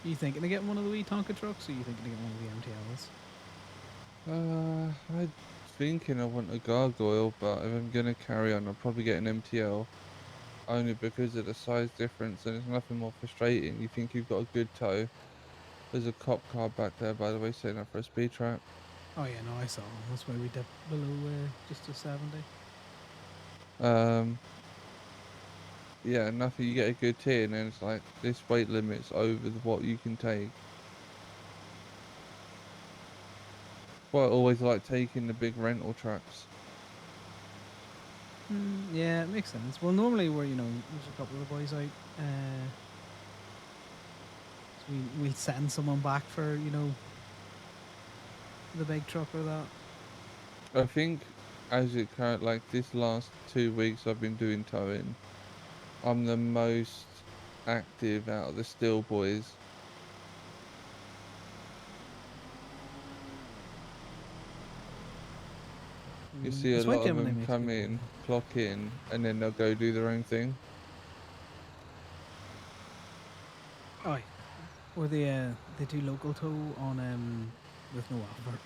Are you thinking of getting one of the wee Tonka trucks, or are you thinking of getting one of the MTLs? I'm thinking I want a gargoyle, but if I'm gonna carry on, I'll probably get an MTL. Only because of the size difference, and it's nothing more frustrating. You think you've got a good tow. There's a cop car back there, by the way, setting up for a speed trap. Oh yeah, no, I saw them. That's why we dipped below just to 70. Yeah, nothing. You get a good T, and then it's like this weight limit's over what you can take. Well, I always like taking the big rental trucks. Yeah, it makes sense. Well, normally we're, there's a couple of the boys out. So we'll send someone back for, the big truck or that. I think, as it current like this last 2 weeks, I've been doing towing. I'm the most active out of the Steel boys. You see a That's why lot of Gemini them makes come good in, content. clock in, and then they'll go do their own thing. Oh, yeah. Or they do local tow on with no offer.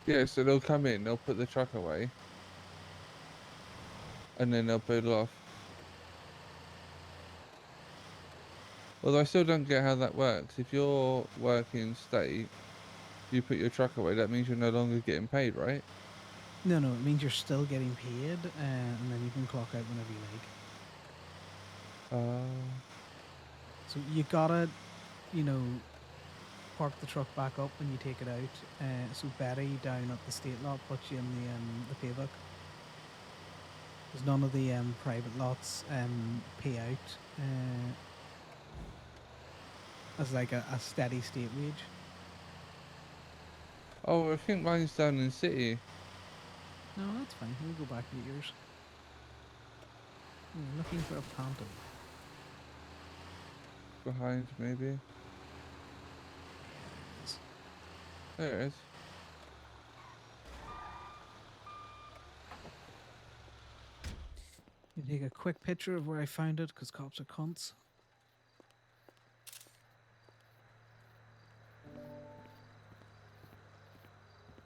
Yeah, so they'll come in, they'll put the truck away, and then they'll pull off. Although I still don't get how that works. If you're working state, you put your truck away, that means you're no longer getting paid, right? No, no, it means you're still getting paid, and then you can clock out whenever you like. So you gotta, you know, park the truck back up when you take it out. So Betty down at the state lot puts you in the paybook. Because none of the private lots pay out as like a steady state wage. Oh, I think mine's down in city. No, that's fine. We'll go back to yours. Looking for a Panto. Behind, maybe. There it is. You take a quick picture of where I found it, because cops are cunts.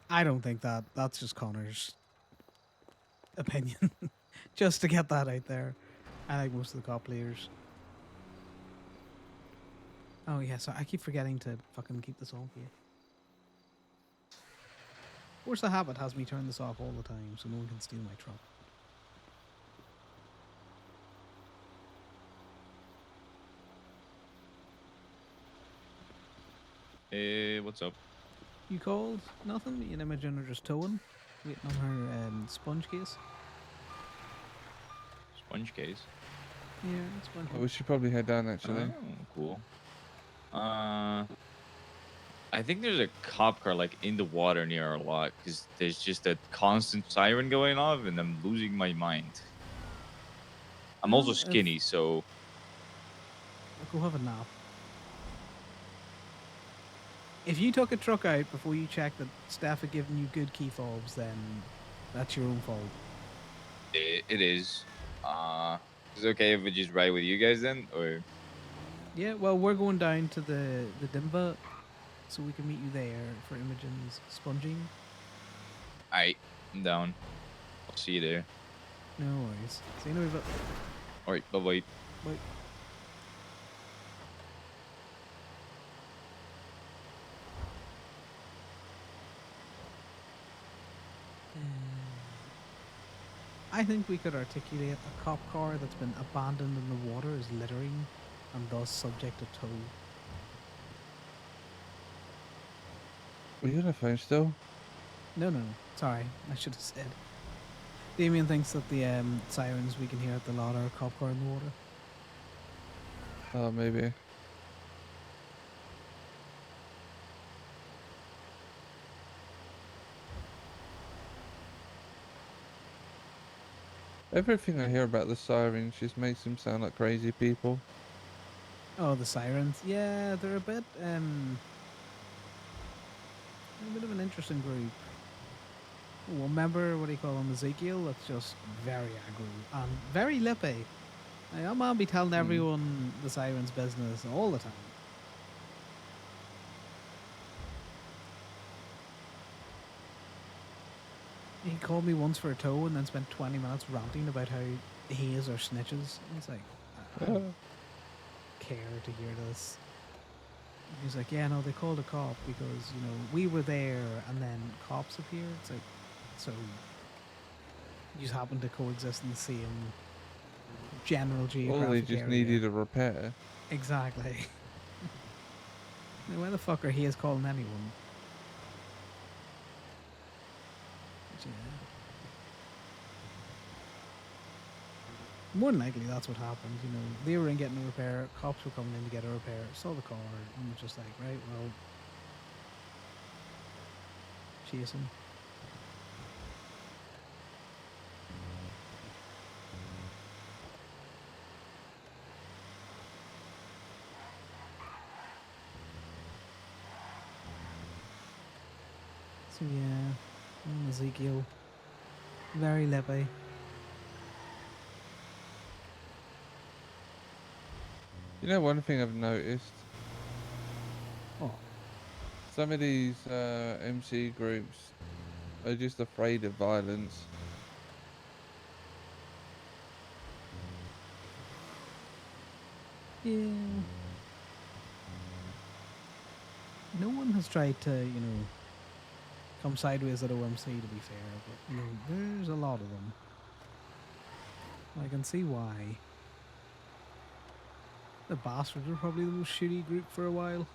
I don't think that's just Connor's opinion. Just to get that out there. I like most of the cop leaders. Oh yeah, so I keep forgetting to fucking keep this on for you. Force the habit has me turn this off all the time so no one can steal my truck. Hey, what's up? You called? Nothing? Me and Imogen are just towing. Waiting on her sponge case. Sponge case. Yeah, sponge Oh, case. we should probably head down actually. Oh, cool. I think there's a cop car like in the water near our lot because there's just a constant siren going off, and I'm losing my mind. I'm also Well, skinny, so go have a nap. If you took a truck out before you checked that staff had given you good key fobs, then that's your own fault. it is. Is it okay if we just ride with you guys then, or? Yeah, well, we're going down to the Dimba, so we can meet you there for Imogen's sponging. Alright, I'm down. I'll see you there. No worries. See you in a wee bit. Alright, bye bye. Bye. I think we could articulate a cop car that's been abandoned in the water as littering and thus subject to tow. Were you on the phone still? No, no, no. Sorry, I should have said. Damien thinks that the sirens we can hear at the lot are a cop car in the water. Oh, maybe. Everything I hear about the sirens just makes them sound like crazy people. Oh, the sirens. Yeah, they're a bit of an interesting group. Well, remember what do you call him, Ezekiel? That's just very aggro and very lippy. Like, that man be telling everyone the sirens business all the time. He called me once for a tow and then spent 20 minutes ranting about how he is our snitches. It's like, I don't care to hear this. He's like, yeah, no, they called a cop because, you know, we were there and then cops appeared. It's like, so you just happen to coexist in the same general geographic Or they just area. needed a repair. Exactly. Now, why the fuck are he is calling anyone? But yeah. More than likely, that's what happened. You know, they were in getting a repair. Cops were coming in to get a repair. Saw the car and was just like, right, well, chase him. So yeah, Ezekiel, very lippy. You know, one thing I've noticed, Oh, some of these MC groups are just afraid of violence. Yeah. No one has tried to, come sideways at OMC, to be fair, but, there's a lot of them. I can see why. The bastards were probably the most shitty group for a while.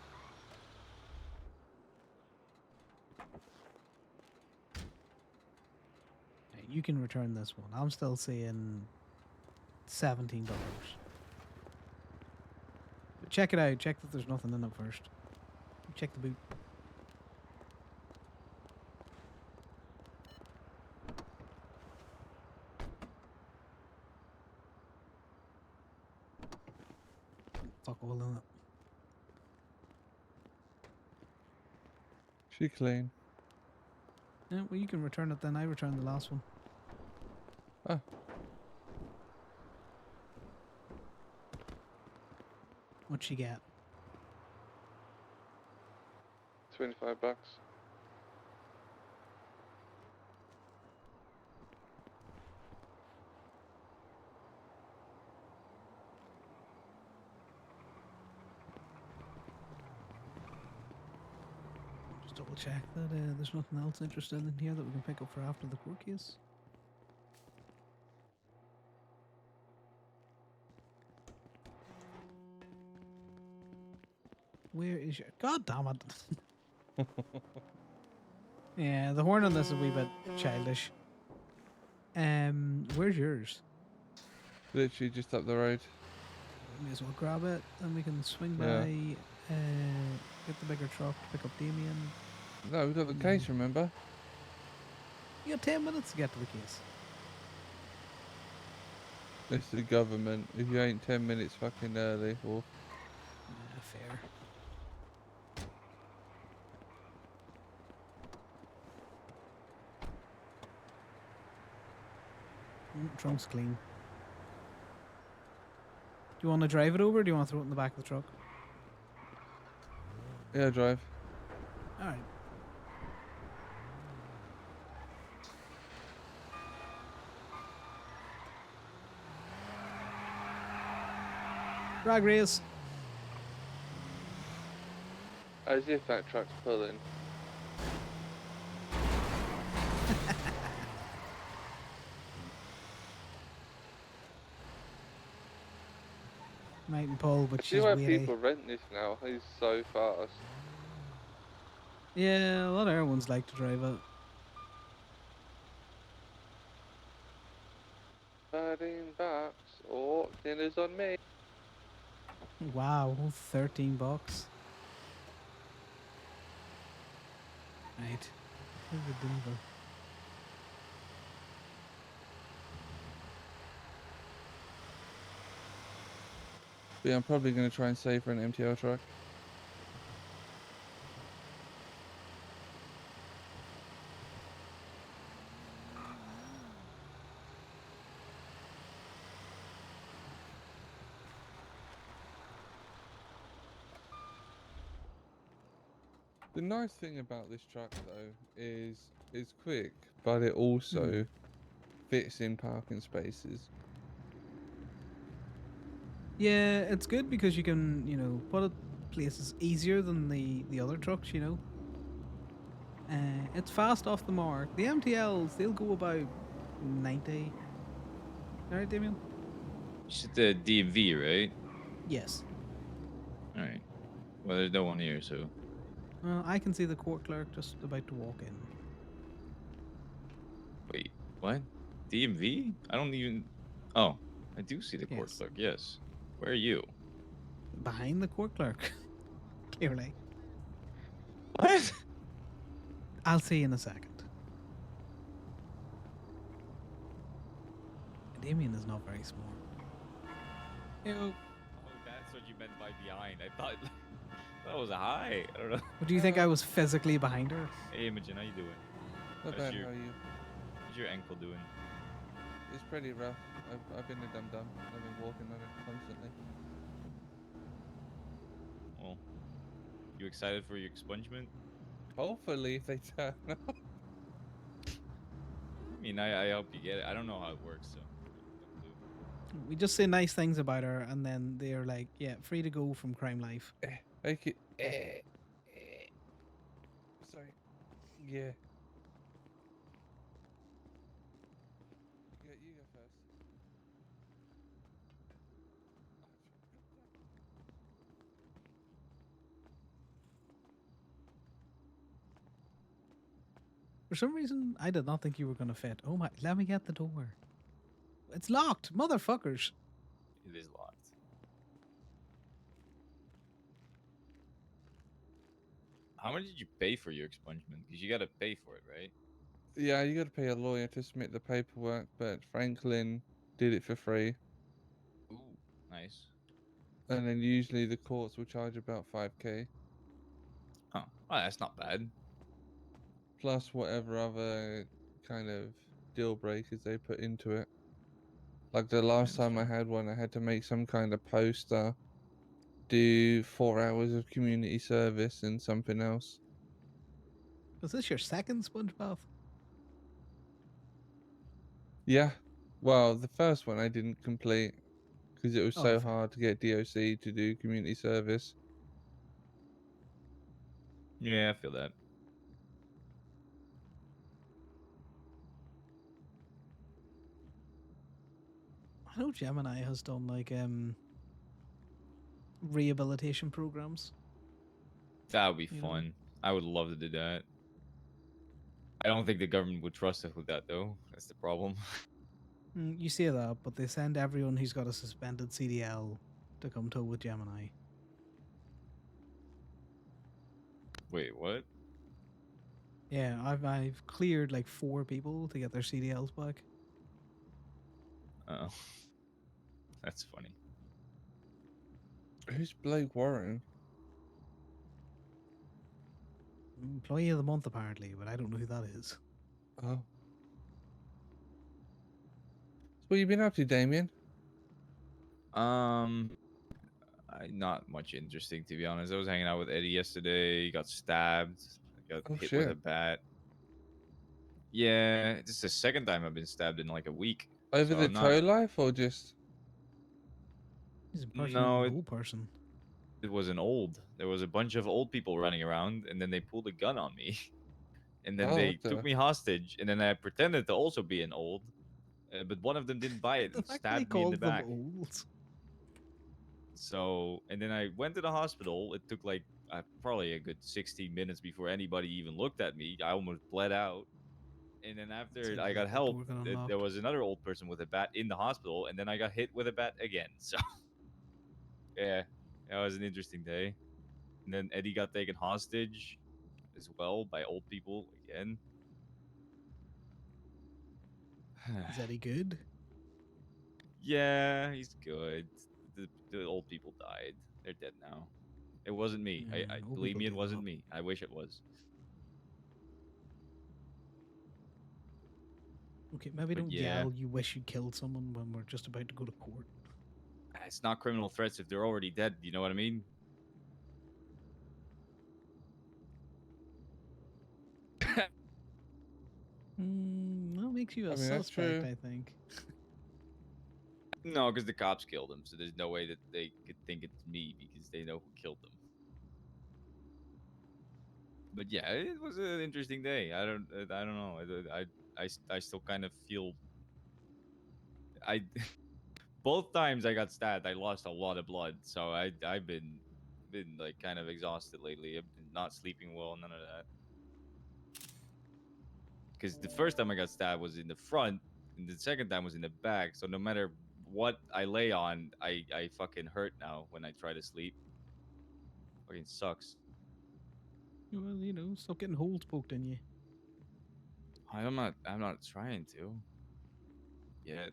Hey, you can return this one. I'm still saying $17. But check it out. Check that there's nothing in it first. Check the boot. Fuck all in it. She clean. Yeah, well, you can return it then. I returned the last one. Ah, What'd she get? 25 bucks. Just double check that there's nothing else interesting in here that we can pick up for after the court case. Where is your... God damn it. Yeah, the horn on this is a wee bit childish. Where's yours? Literally just up the road. May as well grab it and we can swing Yeah. by, get the bigger truck, pick up Damien. No, we've got the case, remember? You got 10 minutes to get to the case. It's the government. If you ain't 10 minutes fucking early, or Fair. Trunk's clean. Do you want to drive it over or do you want to throw it in the back of the truck? yeah, drive. Alright. Drag race. As if that truck's pulling. Might and pull, but I see she's why weary. people rent this now. He's so fast. Yeah, a lot of other ones like to drive it. 13 bucks. Oh, dinner's on me. Wow, $13. Right. Where's the Denver? But yeah, I'm probably going to try and save for an MTL truck. The nice thing about this truck though is it's quick, but it also fits in parking spaces. Yeah, it's good because you can, put it places easier than the other trucks, It's fast off the mark. The MTLs, they'll go about 90. Alright, Damien? It's the DMV, right? Yes. All right. Well, there's no one here, so. Well, I can see the court clerk just about to walk in. Wait, what? DMV? I don't even. Oh, I do see the court Yes. clerk. Yes. Where are you? Behind the court clerk. Clearly. What? I'll see you in a second. Damien is not very smart. Oh, that's what you meant by behind. I thought that was a high. I don't know. What do you think I was physically behind her? Hey, Imogen, how you doing? Not How's bad, your- how are you? How's your ankle doing? It's pretty rough. I've been a dum-dum. I've been walking on it constantly. Well, you excited for your expungement? Hopefully if they turn up. I mean, I hope you get it. I don't know how it works, so. No clue. We just say nice things about her, and then they're like, "Yeah, free to go from crime life." Make it. Sorry. Yeah. You go first. For some reason, I did not think you were gonna fit. Oh my! Let me get the door. It's locked, motherfuckers. It is locked. How much did you pay for your expungement? Because you got to pay for it, right? Yeah, you got to pay a lawyer to submit the paperwork, but Franklin did it for free. Ooh, nice. And then usually the courts will charge about 5k Huh. Oh, that's not bad. plus whatever other kind of deal breakers they put into it. Like the last That's time I fair. had one, I had to make some kind of poster, do 4 hours of community service and something else. Was this your second sponge bath? Yeah. Well, the first one I didn't complete because it was Oh, so fair. hard to get DOC to do community service. Yeah, I feel that. I know Gemini has done like rehabilitation programs. That would be You know, fun. I would love to do that. I don't think the government would trust us with that, though. That's the problem. You say that, but they send everyone who's got a suspended CDL to come tow with Gemini. Wait, what? Yeah, I've cleared like 4 people to get their CDLs back. Oh, that's funny. Who's Blake Warren? Employee of the month apparently, but I don't know who that is. Oh. So what you been up to, Damien? Um, not much interesting to be honest. I was hanging out with Eddie yesterday. He got stabbed. I got Oh hit with a shit. bat. Yeah, this is the second time I've been stabbed in like a week. Over So the I'm not. tow life or just He's impersonating No, an old person. it was an old. There was a bunch of old people running around, and then they pulled a gun on me, and then oh they what took the me hostage, and then I pretended to also be an old, but one of them didn't buy it The and fact that he stabbed me in the called them back. old. So, and then I went to the hospital. It took like probably a good 16 minutes before anybody even looked at me. I almost bled out. And then after Seems I got like the help, door got there unlocked. was another old person with a bat in the hospital, and then I got hit with a bat again. So, yeah, that was an interesting day. And then Eddie got taken hostage as well by old people again. Is Eddie good? Yeah, he's good. The old people died. They're dead now. It wasn't me. I Old believe people me, it do wasn't that. me. I wish it was. Okay, maybe But don't yeah, yell you wish you'd killed someone when we're just about to go to court. it's not criminal threats if they're already dead. You know what I mean? That makes you I a mean that's suspect, true. I think. No, because the cops killed him, so there's no way that they could think it's me because they know who killed them. But yeah, it was an interesting day. I don't know. I still kind of feel I both times I got stabbed, I lost a lot of blood. So I've been like kind of exhausted lately. I've been not sleeping well, none of that. Because the first time I got stabbed was in the front, and the second time was in the back. So no matter what I lay on, I fucking hurt now when I try to sleep. Fucking sucks. Well, stop getting holes poked in you. I'm not trying to yet.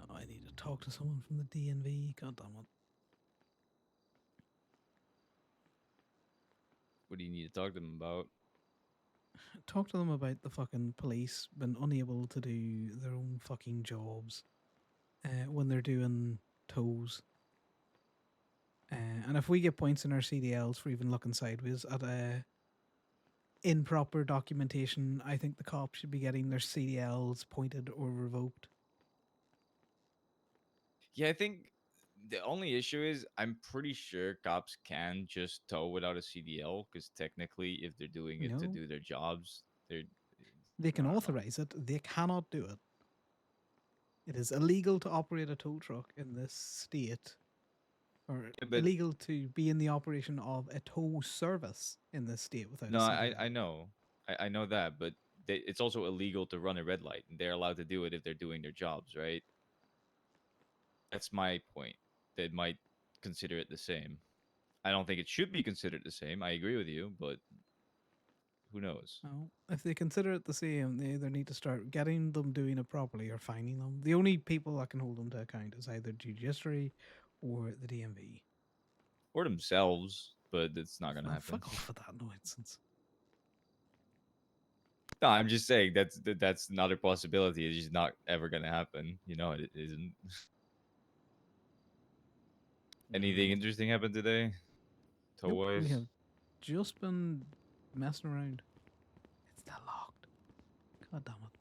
Oh, I need to talk to someone from the DNV. God damn it. What do you need to talk to them about? Talk to them about the fucking police been unable to do their own fucking jobs when they're doing tows. And if we get points in our CDLs for even looking sideways at improper documentation, I think the cops should be getting their CDLs pointed or revoked. Yeah, I think the only issue is I'm pretty sure cops can just tow without a CDL because technically, if they're doing it to No, do their jobs, they're. they can I don't know. authorize it. They cannot do it. It is illegal to operate a tow truck in this state, or Yeah, but illegal to be in the operation of a tow service in this state without a no, I CDL. know, I know that, but it's also illegal to run a red light, and they're allowed to do it if they're doing their jobs, right? That's my point. They might consider it the same. I don't think it should be considered the same. I agree with you, but who knows? Well, if they consider it the same, they either need to start getting them doing it properly or fining them. The only people that can hold them to account is either judiciary or the DMV. Or themselves, but it's not gonna Oh, happen. fuck off with that nonsense. No, I'm just saying that's another possibility. It's just not ever gonna happen. You know, it isn't. Anything interesting happened today? Tow Nope, we wise? have just been messing around. It's still locked. God damn it.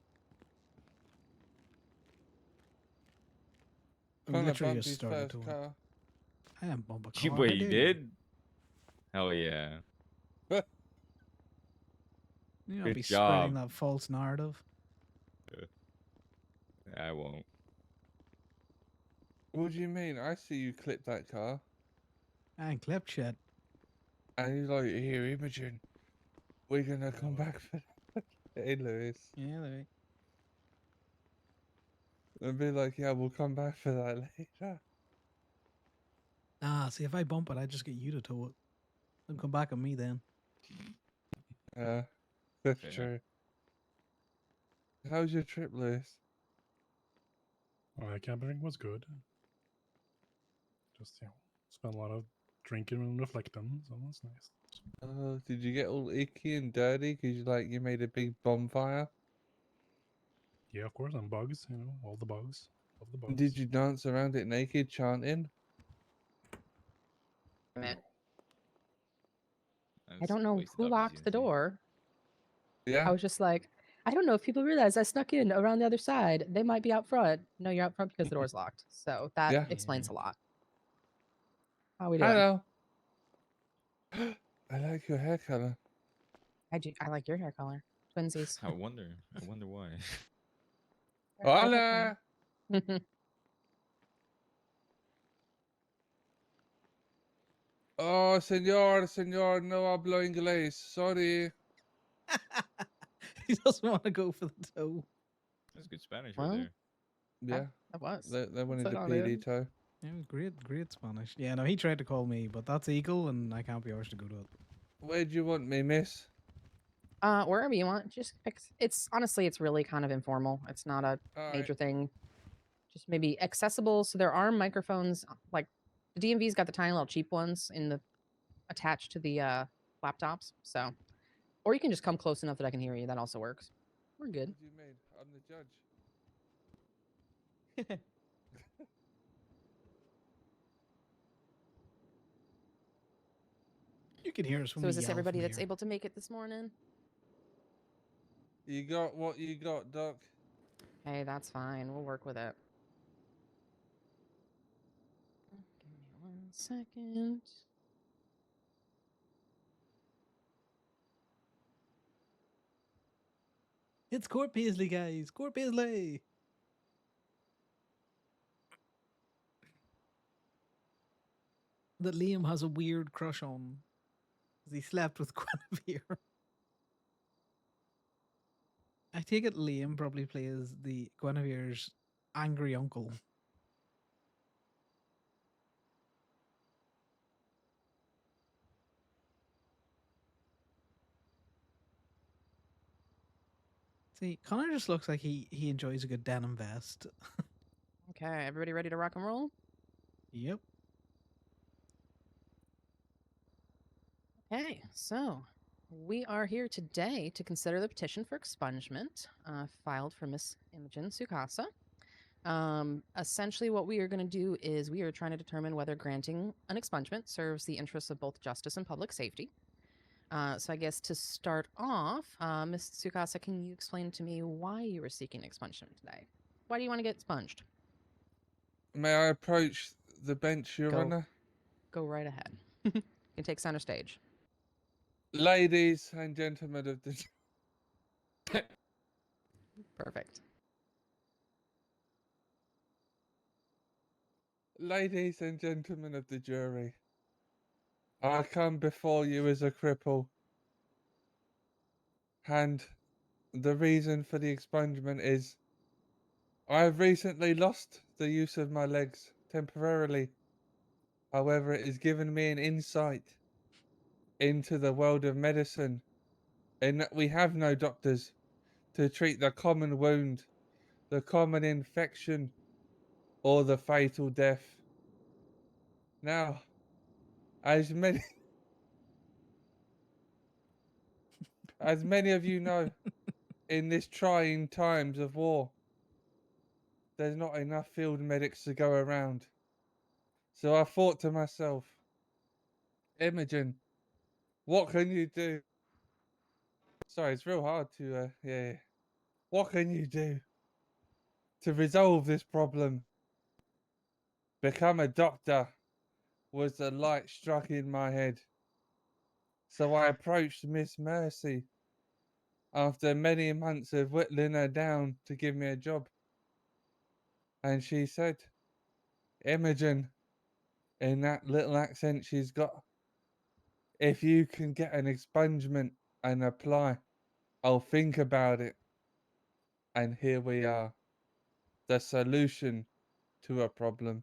We Connor literally bumped just his started first to. car. I am bump a You car. wait, How you dare did? Hell yeah! you not Good be spreading job. that false narrative. I won't. What do you mean? I see you clip that car. I ain't clipped shit. And he's like, here, Imogen, we're gonna come back for that. Hey, Lewis. Yeah, they. And be like, yeah, we'll come back for that later. Ah, see, if I bump it, I just get you to tow it. Don't come back on me then. Yeah, that's Fair. true. How's your trip, Lewis? Camping was good. Just spent a lot of drinking and reflecting, so that's nice. Oh, did you get all icky and dirty because you made a big bonfire? Yeah, of course, and bugs. All the bugs. Love the bugs. Did you dance around it naked, chanting? Man, I That's don't know wasted who locked the opportunity. door. I Yeah. was just like, I don't know if people realize I snuck in around the other side. They might be out front. No, you're out front because the door's locked. So that Yeah. explains Yeah. a lot. How we doing? Hello. I like your hair color. I do. I like your hair color. Twinsies. I wonder. I wonder why. Hola. Oh, señor, no hablo inglés. Sorry. He doesn't want to go for the tow. That's good Spanish right Well, there. Yeah, that was. they What's wanted that the on PD it? toe. Yeah, great Spanish. Yeah, no, he tried to call me, but that's Eagle, and I can't be arsed to go to it. Where do you want me, miss? Wherever you want. Just pick. It's honestly, it's really kind of informal. It's not a All major right. thing. Just maybe accessible. So there are microphones. Like the DMV's got the tiny little cheap ones in the attached to the laptops. So, or you can just come close enough that I can hear you. That also works. We're good. What do you mean? I'm the judge. You can hear us when So we is this yell everybody from that's here. able to make it this morning? You got what you got, Doc. Hey, that's fine. We'll work with it. Give me 1 second. It's Court Paisley, guys. Court Paisley. That Liam has a weird crush on. 'Cause he slept with Guinevere. I take it Liam probably plays the Guinevere's angry uncle. See, Connor just looks like he enjoys a good denim vest. Okay, everybody ready to rock and roll? Yep. Okay, so we are here today to consider the petition for expungement filed for Miss Imogen Sukasa. Essentially, what we are going to do is we are trying to determine whether granting an expungement serves the interests of both justice and public safety. So I guess to start off, Ms. Tsukasa, can you explain to me why you were seeking expungement today? Why do you want to get expunged? May I approach the bench, Your Go. Honor? Go right ahead. You can take center stage. Ladies and gentlemen of the Perfect. ladies and gentlemen of the jury, I come before you as a cripple, and the reason for the expungement is I have recently lost the use of my legs temporarily. However, it has given me an insight into the world of medicine, in that we have no doctors to treat the common wound, the common infection, or the fatal death. Now, as many as many of you know, in this trying times of war, there's not enough field medics to go around. So I thought to myself, Imogen, what can you do? Sorry, it's real hard to, yeah. What can you do to resolve this problem? Become a doctor was the light struck in my head. So I approached Miss Mercy after many months of whittling her down to give me a job. And she said, Imogen, in that little accent she's got, if you can get an expungement and apply, I'll think about it. And here we are, the solution to a problem.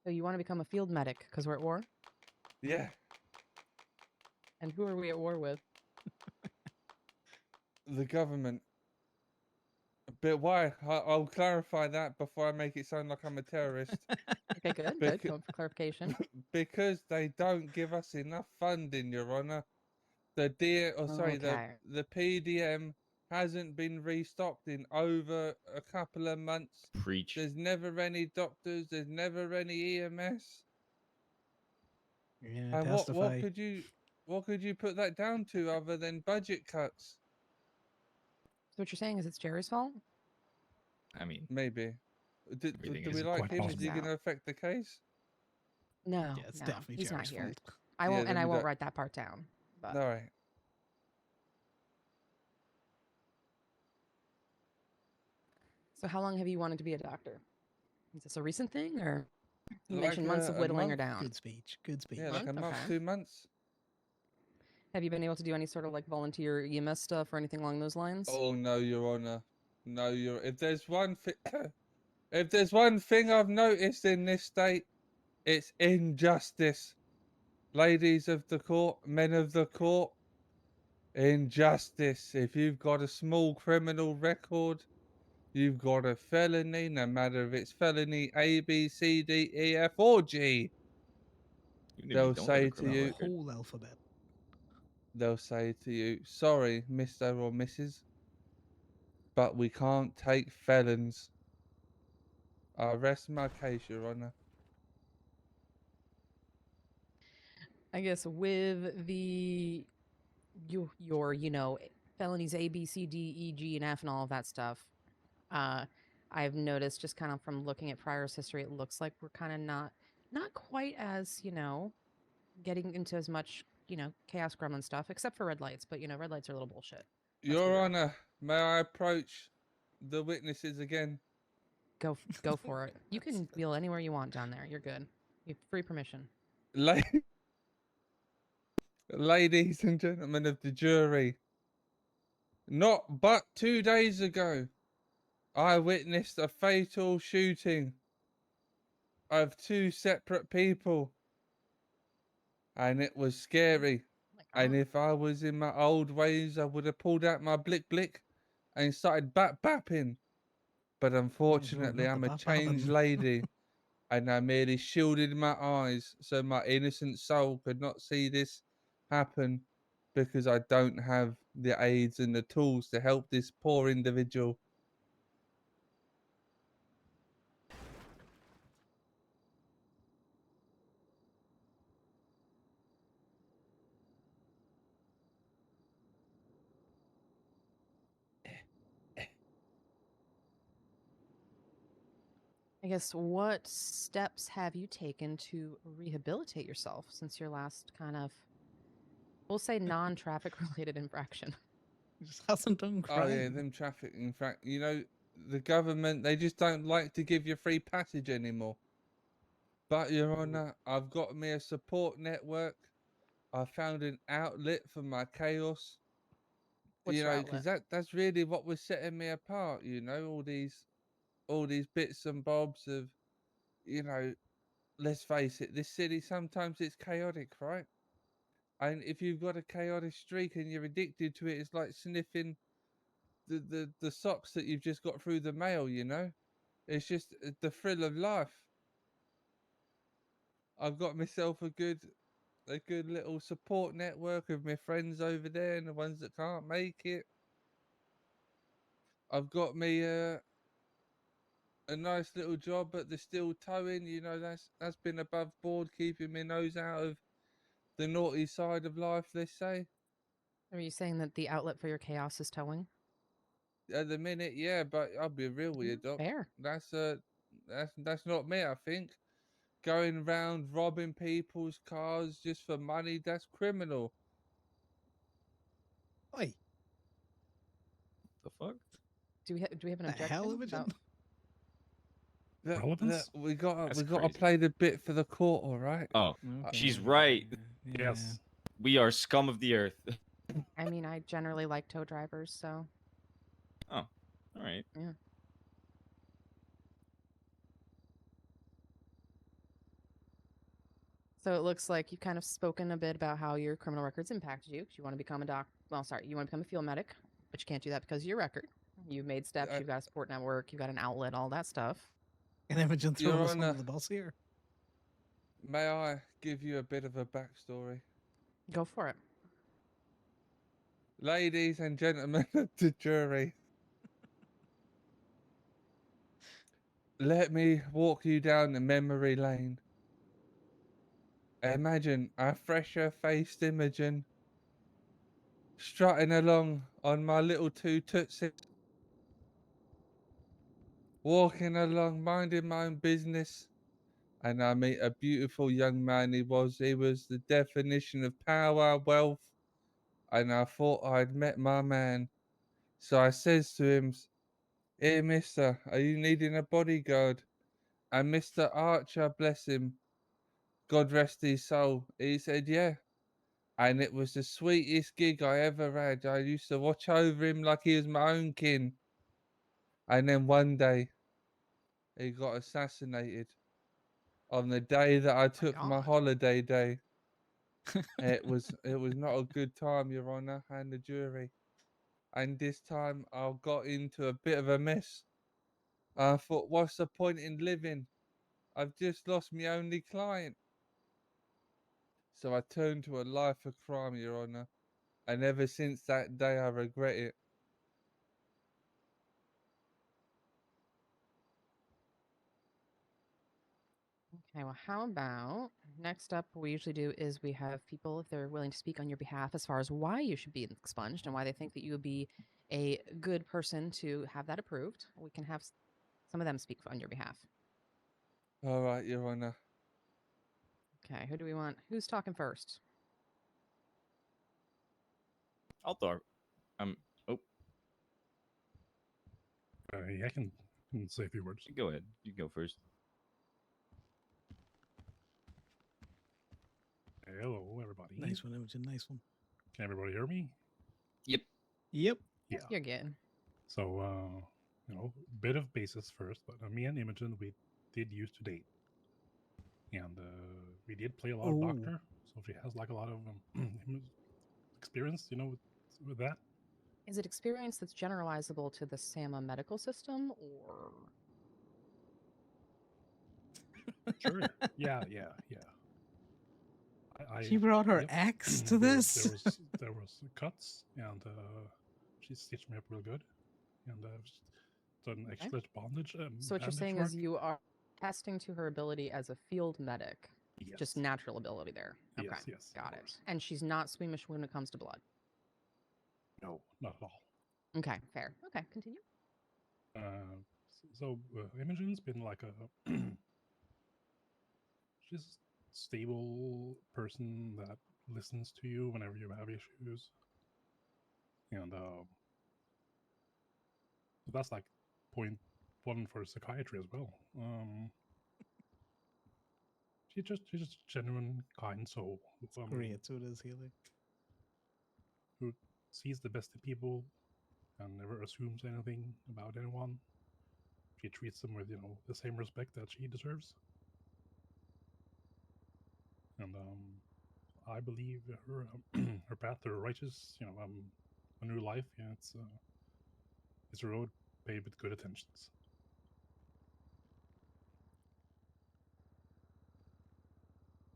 So you want to become a field medic because we're at war? Yeah, And who are we at war with? the government. But why? I'll clarify that before I make it sound like I'm a terrorist. Okay, good, good. Bec- Going for clarification. because they don't give us enough funding, Your Honor. The Okay. the PDM hasn't been restocked in over a couple of months. Preach. There's never any doctors. There's never any EMS. Yeah, And testify. what could you put that down to other than budget cuts? So what you're saying is it's Jerry's fault? I mean, Maybe. everything Do is we like quite him? Is possible. he going to affect the case? No, Yeah, it's no, definitely he's not Jerry's here. fault. I Yeah, won't, then and I we won't don't- write that part down. But All right. so, how long have you wanted to be a doctor? Is this a recent thing, or you Like mentioned months of a whittling her month. down? Good speech. Good speech. Yeah, like a Month? month, Okay. 2 months. Have you been able to do any sort of like volunteer EMS stuff or anything along those lines? Oh no, Your Honor. No, Your. If there's one thing, if there's one thing I've noticed in this state, it's injustice. Ladies of the court, men of the court, injustice. If you've got a small criminal record, you've got a felony, no matter if it's felony A, B, C, D, E, F, or G. even if you They'll don't have a say to criminal you, The record, whole alphabet. sorry, Mr. or Mrs., but we can't take felons. I rest my case, Your Honor. I guess with the your felonies A, B, C, D, E, G, and F, and all of that stuff. I've noticed just kind of from looking at Prior's history, it looks like we're kind of not quite as getting into as much chaos gremlin stuff, except for red lights. But red lights are a little bullshit. Let's be Your real. Honor, may I approach the witnesses again? Go for it. You can wheel anywhere you want down there. You're good. You have free permission. La- Ladies and gentlemen of the jury, not but 2 days ago, I witnessed a fatal shooting of two separate people, and it was scary. Oh my And God. if I was in my old ways, I would have pulled out my blick blick and started bapping. But unfortunately, not the I'm a bap changed bapping. lady, and I merely shielded my eyes so my innocent soul could not see this happen, because I don't have the aids and the tools to help this poor individual. I guess what steps have you taken to rehabilitate yourself since your last kind of, we'll say, non-traffic related infraction? He just hasn't done crime. Oh yeah, them traffic. In fact, you know, the government, they just don't like to give you free passage anymore. But Your Honour, I've got me a support network. I found an outlet for my chaos. What's You your know, because outlet? that's really what was setting me apart. You know, all these bits and bobs of, you know, let's face it, this city sometimes it's chaotic, right? And if you've got a chaotic streak and you're addicted to it, it's like sniffing the socks that you've just got through the mail. You know, it's just the thrill of life. I've got myself a good little support network of my friends over there and the ones that can't make it. I've got me a nice little job at the steel towing. You know, that's been above board, keeping my nose out of the naughty side of life. Let's say Are you saying that the outlet for your chaos is towing? at the minute, yeah. But I'll be real with you, Doc. Fair. That's not me. I think going round robbing people's cars just for money, that's criminal. Oi, The fuck? Do we have an the hell, objection Imogen? about? Look, Relevance? we gotta That's we gotta crazy. play the bit for the court, all right? Oh, Okay. she's right. Yeah. Yes. We are scum of the earth. I mean, I generally like tow drivers, so Oh, all right. yeah. So it looks like you've kind of spoken a bit about how your criminal records impacted you because you want to become a well, sorry, you want to become a field medic, but you can't do that because of your record. You've made steps, Uh, you've got a support network, you've got an outlet, all that stuff. Can Imogen throw Your us under Honor, the bus here? may I give you a bit of a backstory? Go for it. Ladies and gentlemen of the jury, let me walk you down the memory lane. Imagine a fresher faced Imogen strutting along on my little two tootsies, walking along, minding my own business, and I meet a beautiful young man. He was the definition of power, wealth, and I thought I'd met my man. So I says to him, "Here, mister, are you needing a bodyguard?" And Mr. Archer, bless him, God rest his soul, he said, "Yeah." And it was the sweetest gig I ever had. I used to watch over him like he was my own kin. And then one day, he got assassinated on the day that I took my God. holiday day. It was not a good time, Your Honour, and the jury. And this time I got into a bit of a mess. I thought, what's the point in living? I've just lost my only client. So I turned to a life of crime, Your Honour. And ever since that day, I regret it. Okay, well, how about next up? What we usually do is we have people, if they're willing to speak on your behalf, as far as why you should be expunged and why they think that you would be a good person to have that approved. We can have some of them speak on your behalf. All right, Your Honour. Okay, who do we want? Who's talking first? I'll talk. Oh, Yeah, I can say a few words. go ahead. You go first. Hello, everybody. Nice one, Imogen. Nice one. Can everybody hear me? Yep. Yep. Yeah. You're good. So, bit of basis first, but me and Imogen, we did used to date. And we did play a lot of Oh. doctor. So she has like a lot of experience, with that. Is it experience that's generalizable to the SAMA medical system, or Sure. Yeah. She brought her yep. ex to there this. there was cuts, and she stitched me up real good, and done extra bondage. So what you're bandage saying work. is you are testing to her ability as a field medic, Yes. just natural ability there. Okay, Yes, yes, of got it. course. And she's not squeamish when it comes to blood. No, not at all. Okay, fair. Okay, continue. So Imogen's been like a she's a stable person that listens to you whenever you have issues, and that's like point one for psychiatry as well. She's just a genuine, kind soul Great, so it is healing. who sees the best in people and never assumes anything about anyone. She treats them with the same respect that she deserves, and I believe her her path to righteous, a new life. Yeah, it's a road paved with good intentions.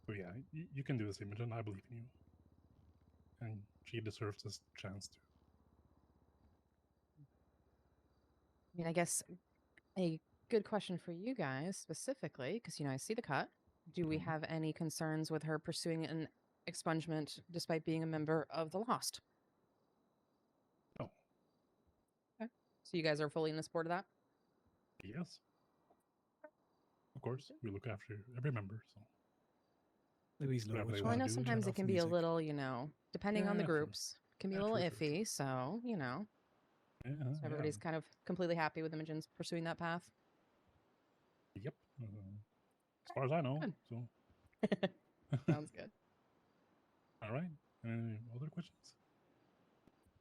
So yeah, you can do this, Imogen. I believe in you, and she deserves this chance to. I mean, I guess a good question for you guys specifically, because I see the cut. Do we Mhm. have any concerns with her pursuing an expungement despite being a member of the Lost? No. Okay. So you guys are fully in support of that? Yes. Of course, we look after every member. So Louise whatever they Lowe. Well, I want know to do, sometimes turn it off can the be a music. little, depending on the Yeah, true. groups, can be a Yeah, little true, iffy. true. So, Yeah, so everybody's kind of completely happy with Imogen's pursuing that path. Yep. As far as I know. Good. So. Sounds good. All right. Any other questions?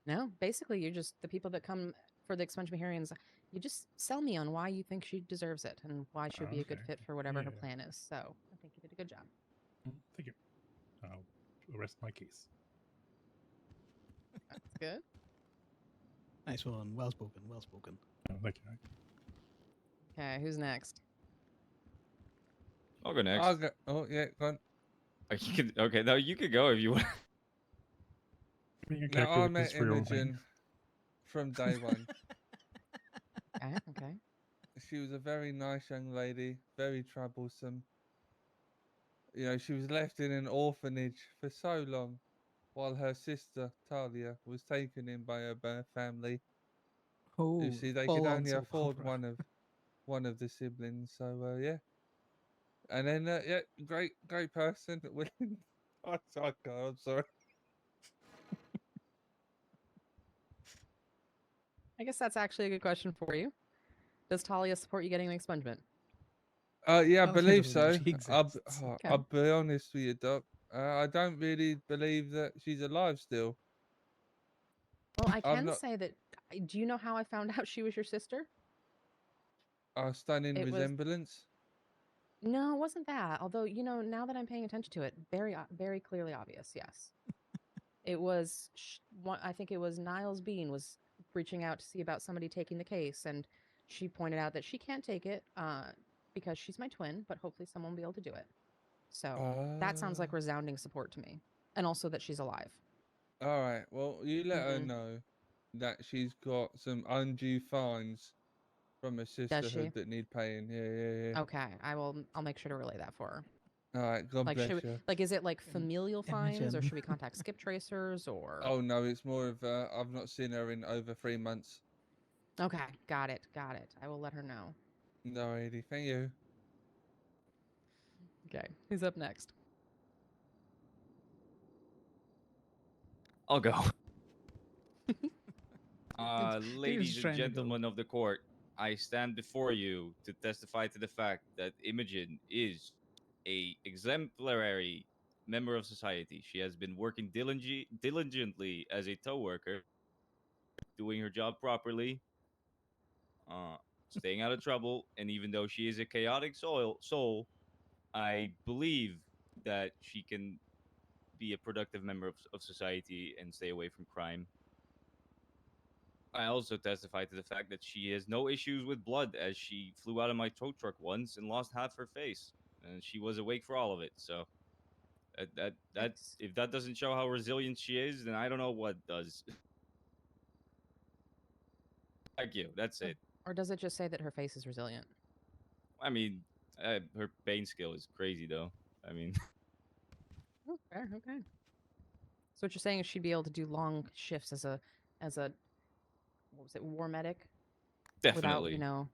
No, basically, you're just the people that come for the expungement hearings. You just sell me on why you think she deserves it and why she would be a good Okay. fit for whatever her Yeah. plan is. So I think you did a good job. Thank you. I'll rest my case. That's good. Nice one. Well spoken. Well spoken. Thank you. Okay, who's next? I'll go next. I'll go. Oh yeah, go on. You can. Okay, no, you could go if you want. Being a Now character I with met this for your own thing. Imogen from day one. Okay, okay. She was a very nice young lady, very troublesome. She was left in an orphanage for so long, while her sister Talia was taken in by her birth family. You Oh, see, they full could on only soap afford opera. one of the siblings. So yeah, and then yeah, great person, willing. I'm sorry. I guess that's actually a good question for you. Does Talia support you getting an expungement? Yeah, I Well, she believe doesn't know so. she exists. I'll be honest with you, Doc. I don't really believe that she's alive still. Well, I I'm can not say that. Do you know how I found out she was your sister? a stunning It was resemblance. no, it wasn't that. Although now that I'm paying attention to it, very clearly obvious. Yes, it was. I think it was Niles Bean was reaching out to see about somebody taking the case, and she pointed out that she can't take it because she's my twin, but hopefully someone will be able to do it. So that sounds like resounding support to me, and also that she's alive. All right. Well, you let her Mhm. know that she's got some undue fines from a Does sisterhood she? that need paying. Yeah. Okay, I'll make sure to relay that for her. All right. God Like, bless should we, you. like, is it like Im- familial fines, or Imogen. should we contact skip tracers, or? Oh no, it's more of I've not seen her in over 3 months. Okay, got it. I will let her know. No, Edie. Thank you. Okay, who's up next? I'll go. He was Ladies and trying to go. gentlemen of the court, I stand before you to testify to the fact that Imogen is a exemplary member of society. She has been working diligently as a tow worker, doing her job properly, uh, staying out of trouble, and even though she is a chaotic soul, I believe that she can be a productive member of society and stay away from crime. I also testify to the fact that she has no issues with blood, as she flew out of my tow truck once and lost half her face, and she was awake for all of it. So That It's- if that doesn't show how resilient she is, then I don't know what does. Thank you. That's it. Or does it just say that her face is resilient? I mean, her pain skill is crazy though. I mean, Oh, fair. Okay. So what you're saying is she'd be able to do long shifts as a what was it, war medic without, definitely. you know,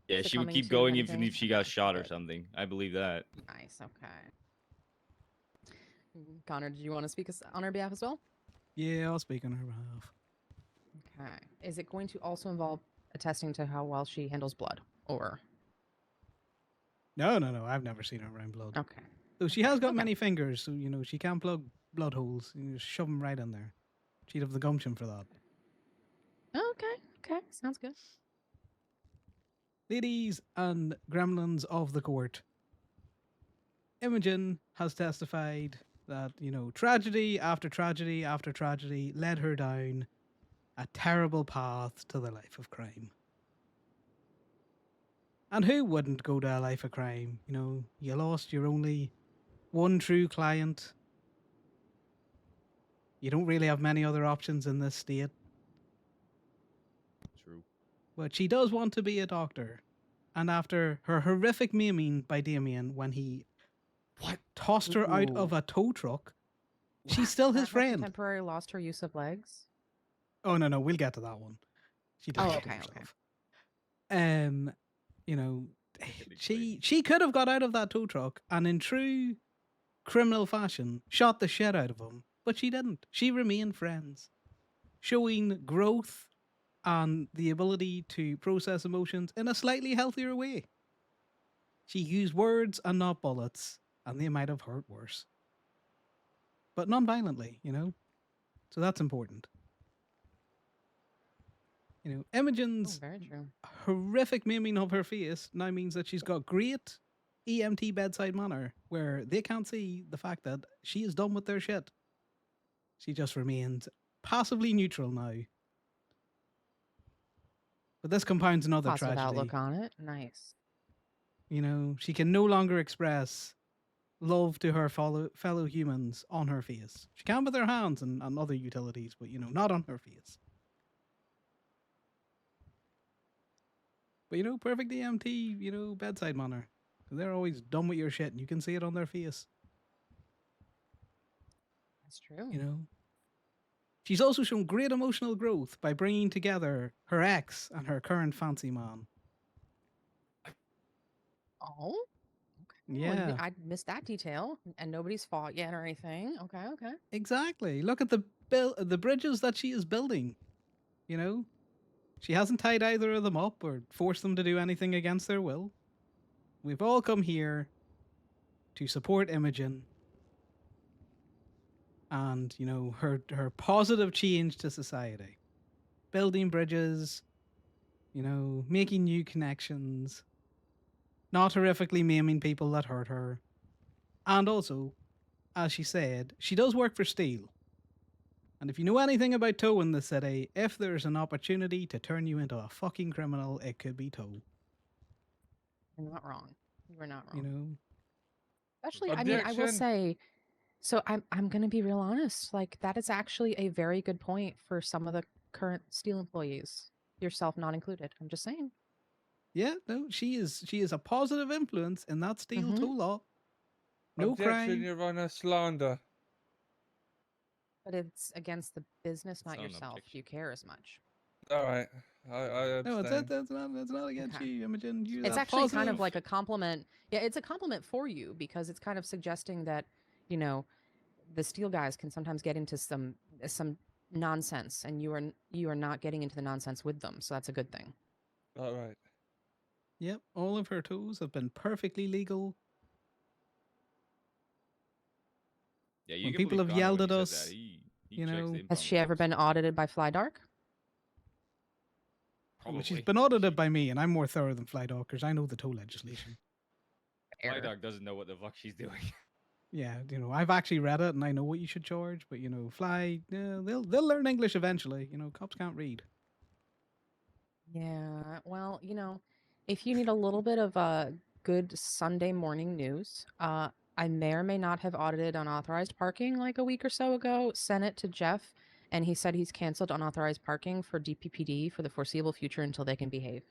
Yeah, she would succumbing keep to going even anything? if she Okay, got shot or good. something. I believe that. Nice. Okay. Connor, did you want to speak on her behalf as well? Yeah, I'll speak on her behalf. Okay. Is it going to also involve attesting to how well she handles blood? Or No, no, no. I've never seen her around blood. okay. Though she Okay, has got okay. many fingers, so she can plug blood holes. You just shove them right in there. She'd have the gumption for that. Okay. Okay. Sounds good. Ladies and gremlins of the court, Imogen has testified that, tragedy after tragedy after tragedy led her down a terrible path to the life of crime. And who wouldn't go to a life of crime? You lost your only one true client. You don't really have many other options in this state. True. But she does want to be a doctor. And after her horrific maiming by Damien when he tossed her out of Ooh. a tow truck, she's still his That how she friend. temporarily lost her use of legs? Oh, no, we'll get to that one. She didn't kill Okay. herself. Okay. She could have got out of that tow truck and in true criminal fashion shot the shit out of him, but she didn't. She remained friends, showing growth and the ability to process emotions in a slightly healthier way. She used words and not bullets, and they might have hurt worse. But non-violently, So that's important. Imogen's very true. horrific maiming of her face now means that she's got great EMT bedside manner, where they can't see the fact that she is done with their shit. She just remains passively neutral now. But this compounds another Positive tragedy. outlook on it. Nice. She can no longer express love to her fellow humans on her face. She can with her hands and other utilities, but not on her face. But perfect EMT, bedside manner. Because they're always done with your shit and you can see it on their face. That's true. She's also shown great emotional growth by bringing together her ex and her current fancy man. Oh? Okay. Yeah. Well, I missed that detail, and nobody's fought yet or anything. Okay. Exactly. Look at the bridges that she is building. She hasn't tied either of them up or forced them to do anything against their will. We've all come here to support Imogen and, her positive change to society. Building bridges, making new connections, not horrifically maiming people that hurt her. And also, as she said, she does work for Steel. And if you know anything about Toe in the city, if there's an opportunity to turn you into a fucking criminal, it could be Toe. You're not wrong. You were not wrong. Especially, I mean, I will say, so I'm gonna be real honest. Like, that is actually a very good point for some of the current Steel employees, yourself not included. I'm just saying. Yeah, no, she is a positive influence in that Steel Mhm. tow law. No Objection, crime. Your Honor, slander. But it's against the business, It's not not an yourself. objection. You care as much. All right, I No, abstain. that's not against Okay. you, Imogen. You're It's that actually kind of positive. like a compliment. Yeah, it's a compliment for you because it's kind of suggesting that, the Steel guys can sometimes get into some nonsense, and you are not getting into the nonsense with them. So that's a good thing. All right. Yep, all of her tows have been perfectly legal. Yeah, you When can people believe have Conor yelled when at he said us, that. He you checks know- the Has impound she ever reports. been audited by Flydark? Probably. she's been audited by me, and I'm more thorough than Flydockers. I know the tow legislation. My dog doesn't know what the fuck she's doing. Yeah, I've actually read it, and I know what you should charge. But Fly, they'll learn English eventually. Cops can't read. Yeah. Well, if you need a little bit of good Sunday morning news, I may or may not have audited unauthorized parking like a week or so ago. Sent it to Jeff, and he said he's canceled unauthorized parking for DPPD for the foreseeable future until they can behave.